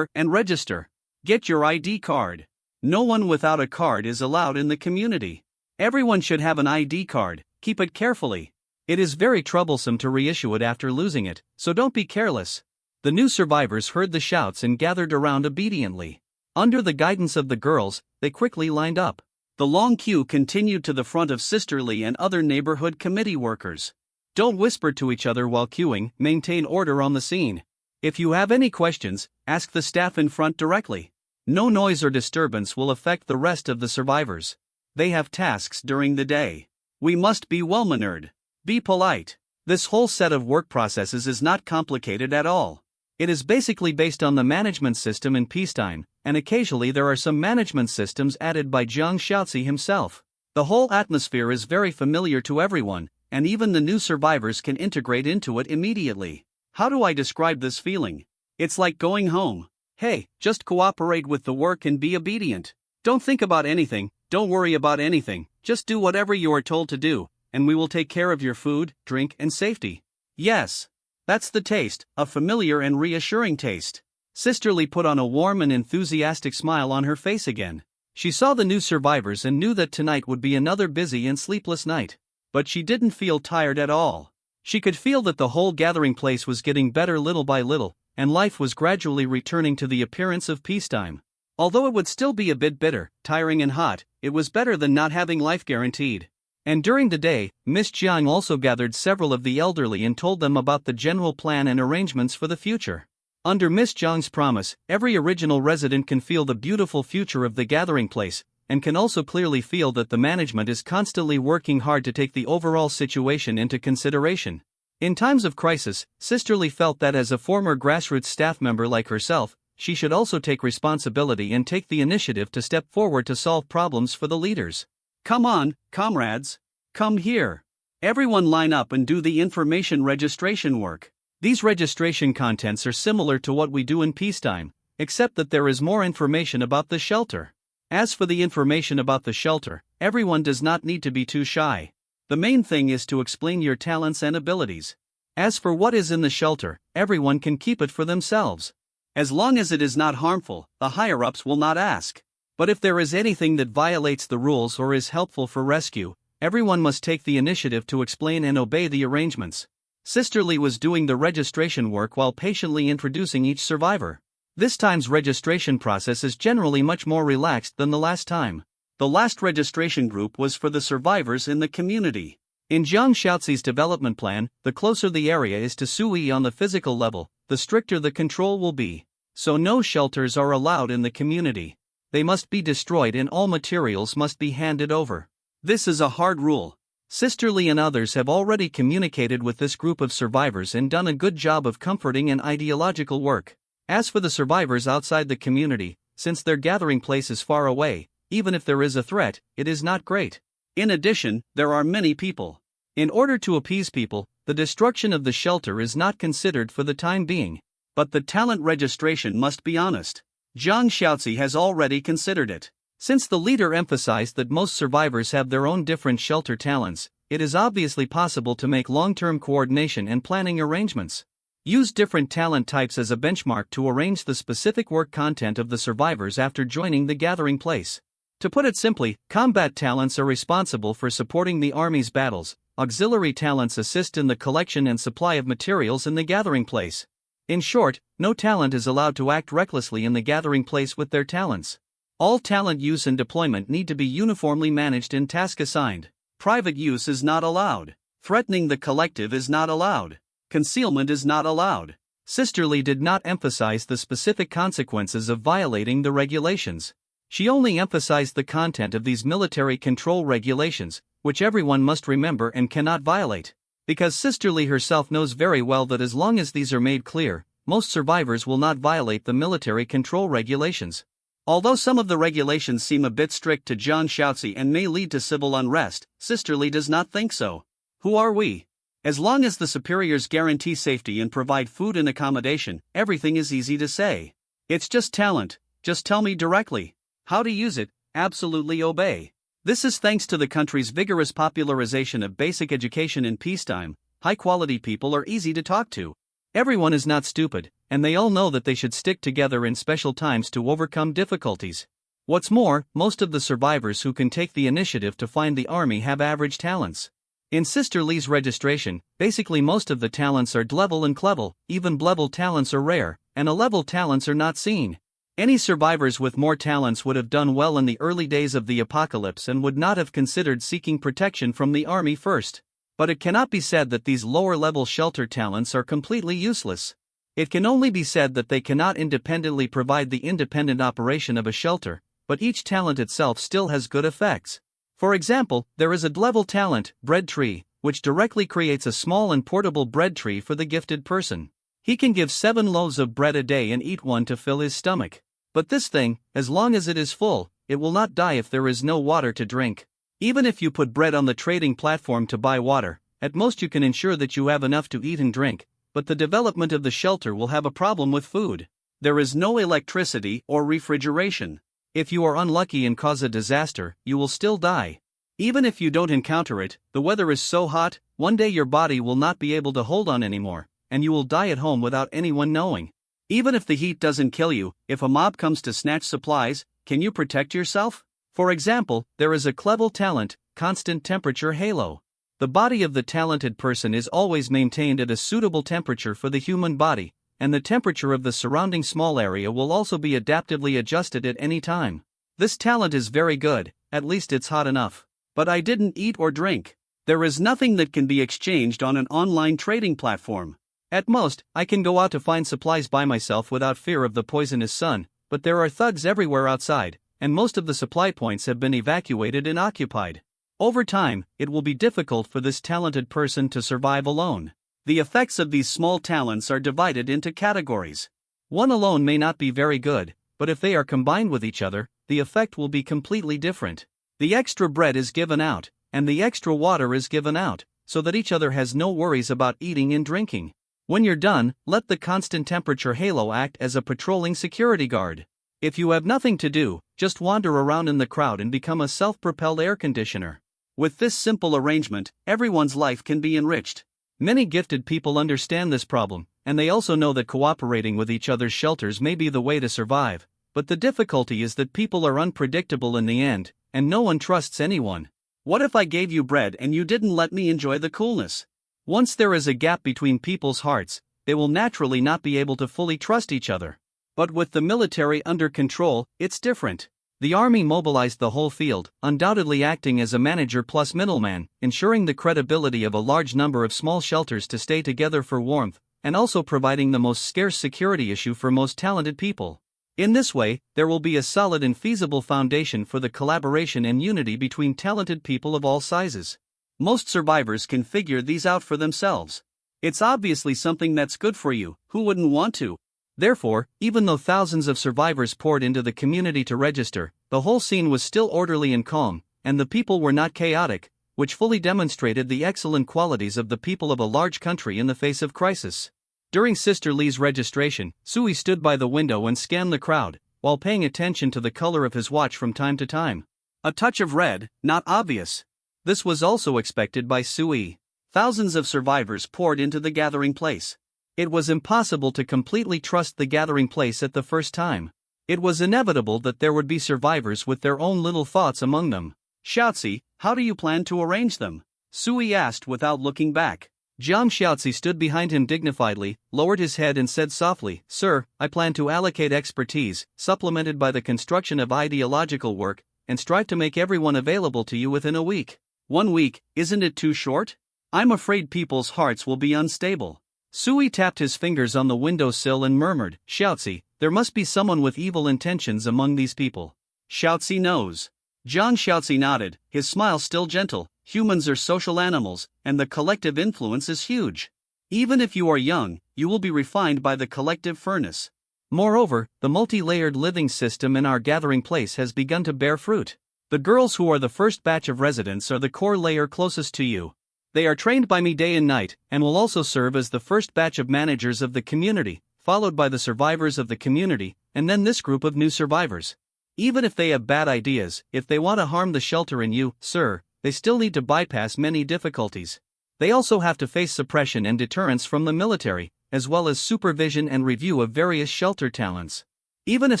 and register. Get your ID card. No one without a card is allowed in the community. Everyone should have an ID card, keep it carefully. It is very troublesome to reissue it after losing it, so don't be careless." The new survivors heard the shouts and gathered around obediently. Under the guidance of the girls, they quickly lined up. The long queue continued to the front of Sisterly and other neighborhood committee workers. Don't whisper to each other while queuing, maintain order on the scene. If you have any questions, ask the staff in front directly. No noise or disturbance will affect the rest of the survivors. They have tasks during the day. We must be well-mannered. Be polite. This whole set of work processes is not complicated at all. It is basically based on the management system in peacetime, and occasionally there are some management systems added by Jiang Shaozi himself. The whole atmosphere is very familiar to everyone, and even the new survivors can integrate into it immediately. How do I describe this feeling? It's like going home. Hey, just cooperate with the work and be obedient. Don't think about anything, don't worry about anything, just do whatever you are told to do, and we will take care of your food, drink, and safety. Yes. That's the taste, a familiar and reassuring taste. Sisterly put on a warm and enthusiastic smile on her face again. She saw the new survivors and knew that tonight would be another busy and sleepless night. But she didn't feel tired at all. She could feel that the whole gathering place was getting better little by little, and life was gradually returning to the appearance of peacetime. Although it would still be a bit bitter, tiring and hot, it was better than not having life guaranteed. And during the day, Miss Jiang also gathered several of the elderly and told them about the general plan and arrangements for the future. Under Miss Jiang's promise, every original resident can feel the beautiful future of the gathering place, and can also clearly feel that the management is constantly working hard to take the overall situation into consideration. In times of crisis, Sisterly felt that as a former grassroots staff member like herself, she should also take responsibility and take the initiative to step forward to solve problems for the leaders. Come on, comrades. Come here. Everyone line up and do the information registration work. These registration contents are similar to what we do in peacetime, except that there is more information about the shelter. As for the information about the shelter, everyone does not need to be too shy. The main thing is to explain your talents and abilities. As for what is in the shelter, everyone can keep it for themselves. As long as it is not harmful, the higher-ups will not ask. But if there is anything that violates the rules or is helpful for rescue, everyone must take the initiative to explain and obey the arrangements. Sisterly was doing the registration work while patiently introducing each survivor. This time's registration process is generally much more relaxed than the last time. The last registration group was for the survivors in the community. In Jiang Shaozi's development plan, the closer the area is to Sui on the physical level, the stricter the control will be. So no shelters are allowed in the community. They must be destroyed and all materials must be handed over. This is a hard rule. Sisterly and others have already communicated with this group of survivors and done a good job of comforting and ideological work. As for the survivors outside the community, since their gathering place is far away, even if there is a threat, it is not great. In addition, there are many people. In order to appease people, the destruction of the shelter is not considered for the time being. But the talent registration must be honest. Zhang Xiaozi has already considered it. Since the leader emphasized that most survivors have their own different shelter talents, it is obviously possible to make long-term coordination and planning arrangements. Use different talent types as a benchmark to arrange the specific work content of the survivors after joining the gathering place. To put it simply, combat talents are responsible for supporting the army's battles, auxiliary talents assist in the collection and supply of materials in the gathering place. In short, no talent is allowed to act recklessly in the gathering place with their talents. All talent use and deployment need to be uniformly managed and task assigned. Private use is not allowed. Threatening the collective is not allowed. Concealment is not allowed. Sisterly did not emphasize the specific consequences of violating the regulations. She only emphasized the content of these military control regulations, which everyone must remember and cannot violate. Because Sisterly herself knows very well that as long as these are made clear, most survivors will not violate the military control regulations. Although some of the regulations seem a bit strict to Zhang Xiaozi and may lead to civil unrest, Sisterly does not think so. Who are we? As long as the superiors guarantee safety and provide food and accommodation, everything is easy to say. It's just talent, just tell me directly. How to use it, absolutely obey. This is thanks to the country's vigorous popularization of basic education in peacetime. High-quality people are easy to talk to. Everyone is not stupid, and they all know that they should stick together in special times to overcome difficulties. What's more, most of the survivors who can take the initiative to find the army have average talents. In Sisterly's registration, basically most of the talents are D-level and C-level, even B-level talents are rare, and A-level talents are not seen. Any survivors with more talents would have done well in the early days of the apocalypse and would not have considered seeking protection from the army first. But it cannot be said that these lower-level shelter talents are completely useless. It can only be said that they cannot independently provide the independent operation of a shelter, but each talent itself still has good effects. For example, there is a D-level talent, Bread Tree, which directly creates a small and portable bread tree for the gifted person. He can give 7 loaves of bread a day and eat one to fill his stomach. But this thing, as long as it is full, it will not die if there is no water to drink. Even if you put bread on the trading platform to buy water, at most you can ensure that you have enough to eat and drink, but the development of the shelter will have a problem with food. There is no electricity or refrigeration. If you are unlucky and cause a disaster, you will still die. Even if you don't encounter it, the weather is so hot, one day your body will not be able to hold on anymore, and you will die at home without anyone knowing. Even if the heat doesn't kill you, if a mob comes to snatch supplies, can you protect yourself? For example, there is a C-level talent, Constant Temperature Halo. The body of the talented person is always maintained at a suitable temperature for the human body, and the temperature of the surrounding small area will also be adaptively adjusted at any time. This talent is very good, at least it's hot enough. But I didn't eat or drink. There is nothing that can be exchanged on an online trading platform. At most, I can go out to find supplies by myself without fear of the poisonous sun, but there are thugs everywhere outside, and most of the supply points have been evacuated and occupied. Over time, it will be difficult for this talented person to survive alone. The effects of these small talents are divided into categories. One alone may not be very good, but if they are combined with each other, the effect will be completely different. The extra bread is given out, and the extra water is given out, so that each other has no worries about eating and drinking. When you're done, let the Constant Temperature Halo act as a patrolling security guard. If you have nothing to do, just wander around in the crowd and become a self-propelled air conditioner. With this simple arrangement, everyone's life can be enriched. Many gifted people understand this problem, and they also know that cooperating with each other's shelters may be the way to survive, but the difficulty is that people are unpredictable in the end, and no one trusts anyone. What if I gave you bread and you didn't let me enjoy the coolness? Once there is a gap between people's hearts, they will naturally not be able to fully trust each other. But with the military under control, it's different. The army mobilized the whole field, undoubtedly acting as a manager plus middleman, ensuring the credibility of a large number of small shelters to stay together for warmth, and also providing the most scarce security issue for most talented people. In this way, there will be a solid and feasible foundation for the collaboration and unity between talented people of all sizes. Most survivors can figure these out for themselves. It's obviously something that's good for you, who wouldn't want to? Therefore, even though thousands of survivors poured into the community to register, the whole scene was still orderly and calm, and the people were not chaotic, which fully demonstrated the excellent qualities of the people of a large country in the face of crisis. During Sister Lee's registration, Sui stood by the window and scanned the crowd, while paying attention to the color of his watch from time to time. A touch of red, not obvious. This was also expected by Sui. Thousands of survivors poured into the gathering place. It was impossible to completely trust the gathering place at the first time. It was inevitable that there would be survivors with their own little thoughts among them. Xiaozi, how do you plan to arrange them? Sui asked without looking back. Jiang Xiaozi stood behind him dignifiedly, lowered his head and said softly, "Sir, I plan to allocate expertise, supplemented by the construction of ideological work, and strive to make everyone available to you within a week." 1 week, isn't it too short? I'm afraid people's hearts will be unstable. Sui tapped his fingers on the windowsill and murmured, "Xiaozi, there must be someone with evil intentions among these people." Xiaozi knows. Jiang Xiaozi nodded, his smile still gentle. Humans are social animals, and the collective influence is huge. Even if you are young, you will be refined by the collective furnace. Moreover, the multi-layered living system in our gathering place has begun to bear fruit. The girls who are the first batch of residents are the core layer closest to you. They are trained by me day and night, and will also serve as the first batch of managers of the community, followed by the survivors of the community, and then this group of new survivors. Even if they have bad ideas, if they want to harm the shelter in you, sir, they still need to bypass many difficulties. They also have to face suppression and deterrence from the military, as well as supervision and review of various shelter talents. Even if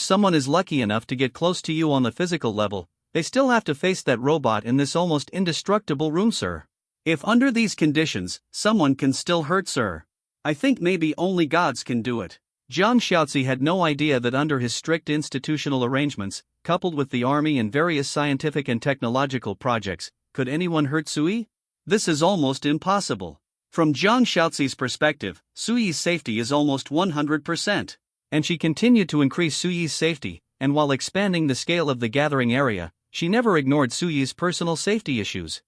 someone is lucky enough to get close to you on the physical level, they still have to face that robot in this almost indestructible room, sir. If under these conditions, someone can still hurt, sir, I think maybe only gods can do it. Jiang Xiaozi had no idea that under his strict institutional arrangements, coupled with the army and various scientific and technological projects, could anyone hurt Sui? This is almost impossible. From Jiang Xiaozi's perspective, Sui's safety is almost 100%. And she continued to increase Sui's safety, and while expanding the scale of the gathering area, she never ignored Sui's personal safety issues.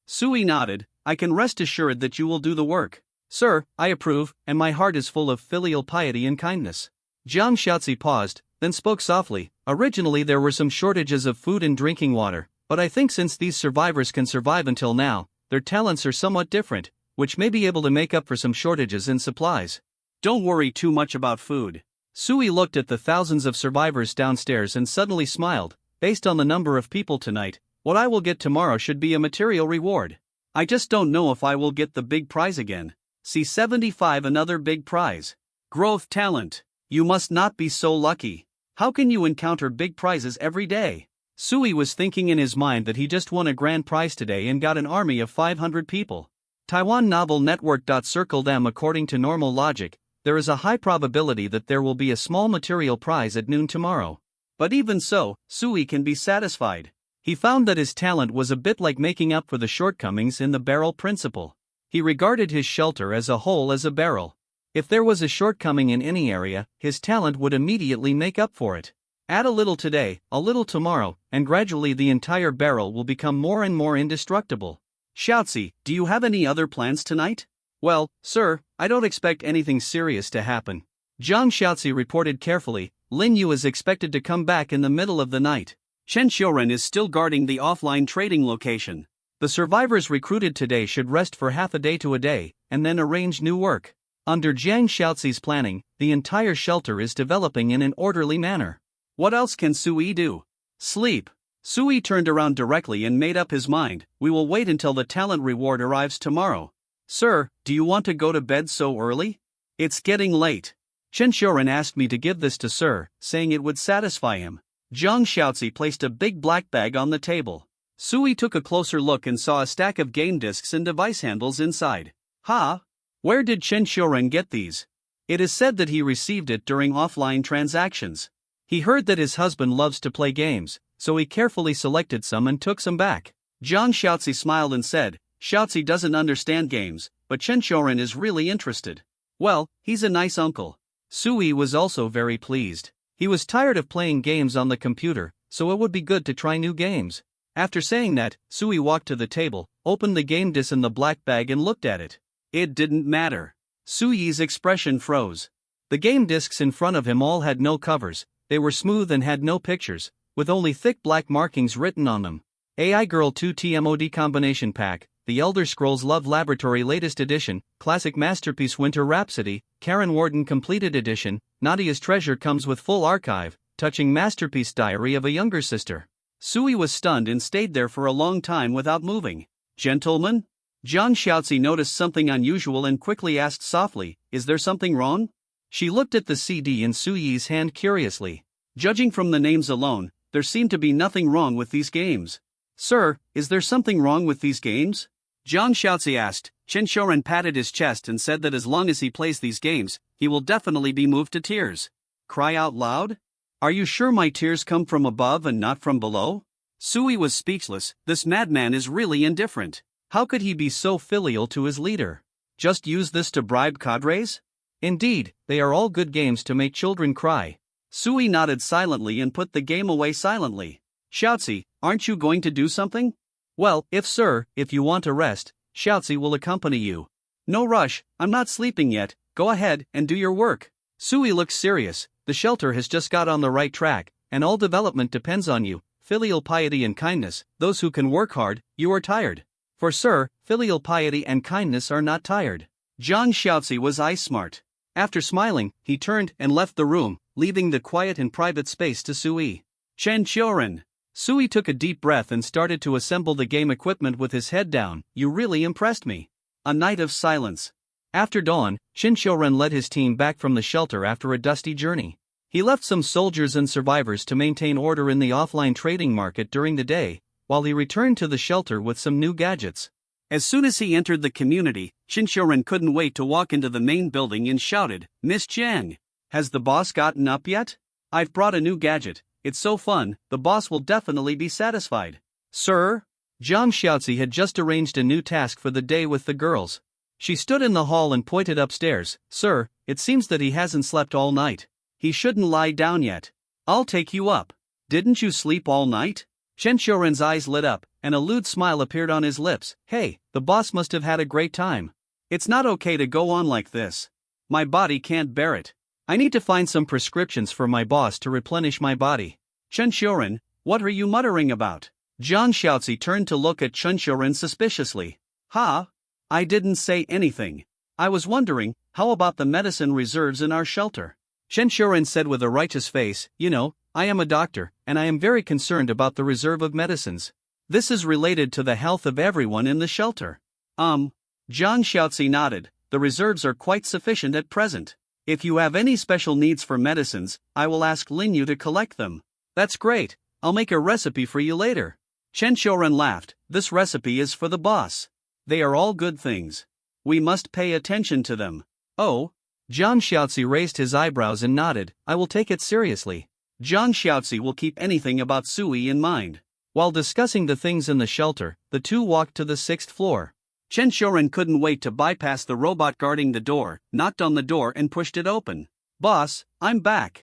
Sui nodded, "I can rest assured that you will do the work. Sir, I approve, and my heart is full of filial piety and kindness." Jiang Xiaozi paused, then spoke softly. "Originally there were some shortages of food and drinking water, but I think since these survivors can survive until now, their talents are somewhat different, which may be able to make up for some shortages in supplies. Don't worry too much about food." Sui looked at the thousands of survivors downstairs and suddenly smiled. "Based on the number of people tonight, what I will get tomorrow should be a material reward. I just don't know if I will get the big prize again." See 75, another big prize. Growth talent. You must not be so lucky. How can you encounter big prizes every day? Sui was thinking in his mind that he just won a grand prize today and got an army of 500 people. Taiwan Novel Network. Circled M. According to normal logic, there is a high probability that there will be a small material prize at noon tomorrow. But even so, Sui can be satisfied. He found that his talent was a bit like making up for the shortcomings in the barrel principle. He regarded his shelter as a whole as a barrel. If there was a shortcoming in any area, his talent would immediately make up for it. Add a little today, a little tomorrow, and gradually the entire barrel will become more and more indestructible. Xiaozi, do you have any other plans tonight? Well, sir, I don't expect anything serious to happen. Jiang Xiaozi reported carefully. Lin Yu is expected to come back in the middle of the night. Chen Xiuren is still guarding the offline trading location. The survivors recruited today should rest for half a day to a day, and then arrange new work. Under Jiang Xiaozi's planning, the entire shelter is developing in an orderly manner. What else can Sui do? Sleep. Sui turned around directly and made up his mind. We will wait until the talent reward arrives tomorrow. Sir, do you want to go to bed so early? It's getting late. Chen Xiuren asked me to give this to Sir, saying it would satisfy him. Jiang Xiaozi placed a big black bag on the table. Sui took a closer look and saw a stack of game discs and device handles inside. Where did Chen Xiuren get these? It is said that he received it during offline transactions. He heard that his husband loves to play games, so he carefully selected some and took some back. Jiang Xiaozi smiled and said, Xiaozi doesn't understand games, but Chen Xiuren is really interested. Well, he's a nice uncle. Sui was also very pleased. He was tired of playing games on the computer, so it would be good to try new games. After saying that, Sui walked to the table, opened the game disc in the black bag and looked at it. It didn't matter. Sui's expression froze. The game discs in front of him all had no covers, they were smooth and had no pictures, with only thick black markings written on them. AI Girl 2 TMOD Combination Pack, The Elder Scrolls Love Laboratory Latest Edition, Classic Masterpiece Winter Rhapsody, Karen Warden Completed Edition, Nadia's Treasure comes with full archive, touching masterpiece Diary of a Younger Sister. Sui was stunned and stayed there for a long time without moving. Gentlemen? John Shoutzy noticed something unusual and quickly asked softly, "Is there something wrong?" She looked at the CD in Suyi's hand curiously. Judging from the names alone, there seemed to be nothing wrong with these games. "Sir, is there something wrong with these games?" John Shoutzy asked. Shinshoran patted his chest and said that as long as he plays these games, he will definitely be moved to tears. Cry out loud? Are you sure my tears come from above and not from below? Sui was speechless. This madman is really indifferent. How could he be so filial to his leader? Just use this to bribe cadres? Indeed, they are all good games to make children cry. Sui nodded silently and put the game away silently. Shoutzy, aren't you going to do something? Well, if you want a rest, Shoutzy will accompany you. No rush, I'm not sleeping yet, go ahead and do your work. Sui looks serious. The shelter has just got on the right track, and all development depends on you. Filial piety and kindness, those who can work hard, you are tired. For filial piety and kindness are not tired. John Shoutzy was ice smart. After smiling, he turned and left the room, leaving the quiet and private space to Sui. Chen-choren. Sui took a deep breath and started to assemble the game equipment with his head down. You really impressed me. A night of silence. After dawn, Shinshoren led his team back from the shelter after a dusty journey. He left some soldiers and survivors to maintain order in the offline trading market during the day, while he returned to the shelter with some new gadgets. As soon as he entered the community, Shinshoren couldn't wait to walk into the main building and shouted, "Miss Chang, has the boss gotten up yet? I've brought a new gadget, it's so fun, the boss will definitely be satisfied." Sir? John Shoutzy had just arranged a new task for the day with the girls. She stood in the hall and pointed upstairs. Sir, it seems that he hasn't slept all night. He shouldn't lie down yet. I'll take you up. Didn't you sleep all night? Shinshoren's eyes lit up, and a lewd smile appeared on his lips. Hey, the boss must have had a great time. It's not okay to go on like this. My body can't bear it. I need to find some prescriptions for my boss to replenish my body. Shinshoren, what are you muttering about? John Shoutzy turned to look at Shinshoren suspiciously. Ha? I didn't say anything. I was wondering, how about the medicine reserves in our shelter? Shinshoren said with a righteous face, You know, I am a doctor, and I am very concerned about the reserve of medicines. This is related to the health of everyone in the shelter. John Shoutzy nodded. The reserves are quite sufficient at present. If you have any special needs for medicines, I will ask Linyu to collect them. That's great. I'll make a recipe for you later. Shinshoren laughed. This recipe is for the boss. They are all good things. We must pay attention to them. Oh? John Shoutzy raised his eyebrows and nodded. I will take it seriously. John Shoutzy will keep anything about Sui in mind. While discussing the things in the shelter, the two walked to the 6th floor. Shinshoren couldn't wait to bypass the robot guarding the door, knocked on the door and pushed it open. "Boss, I'm back."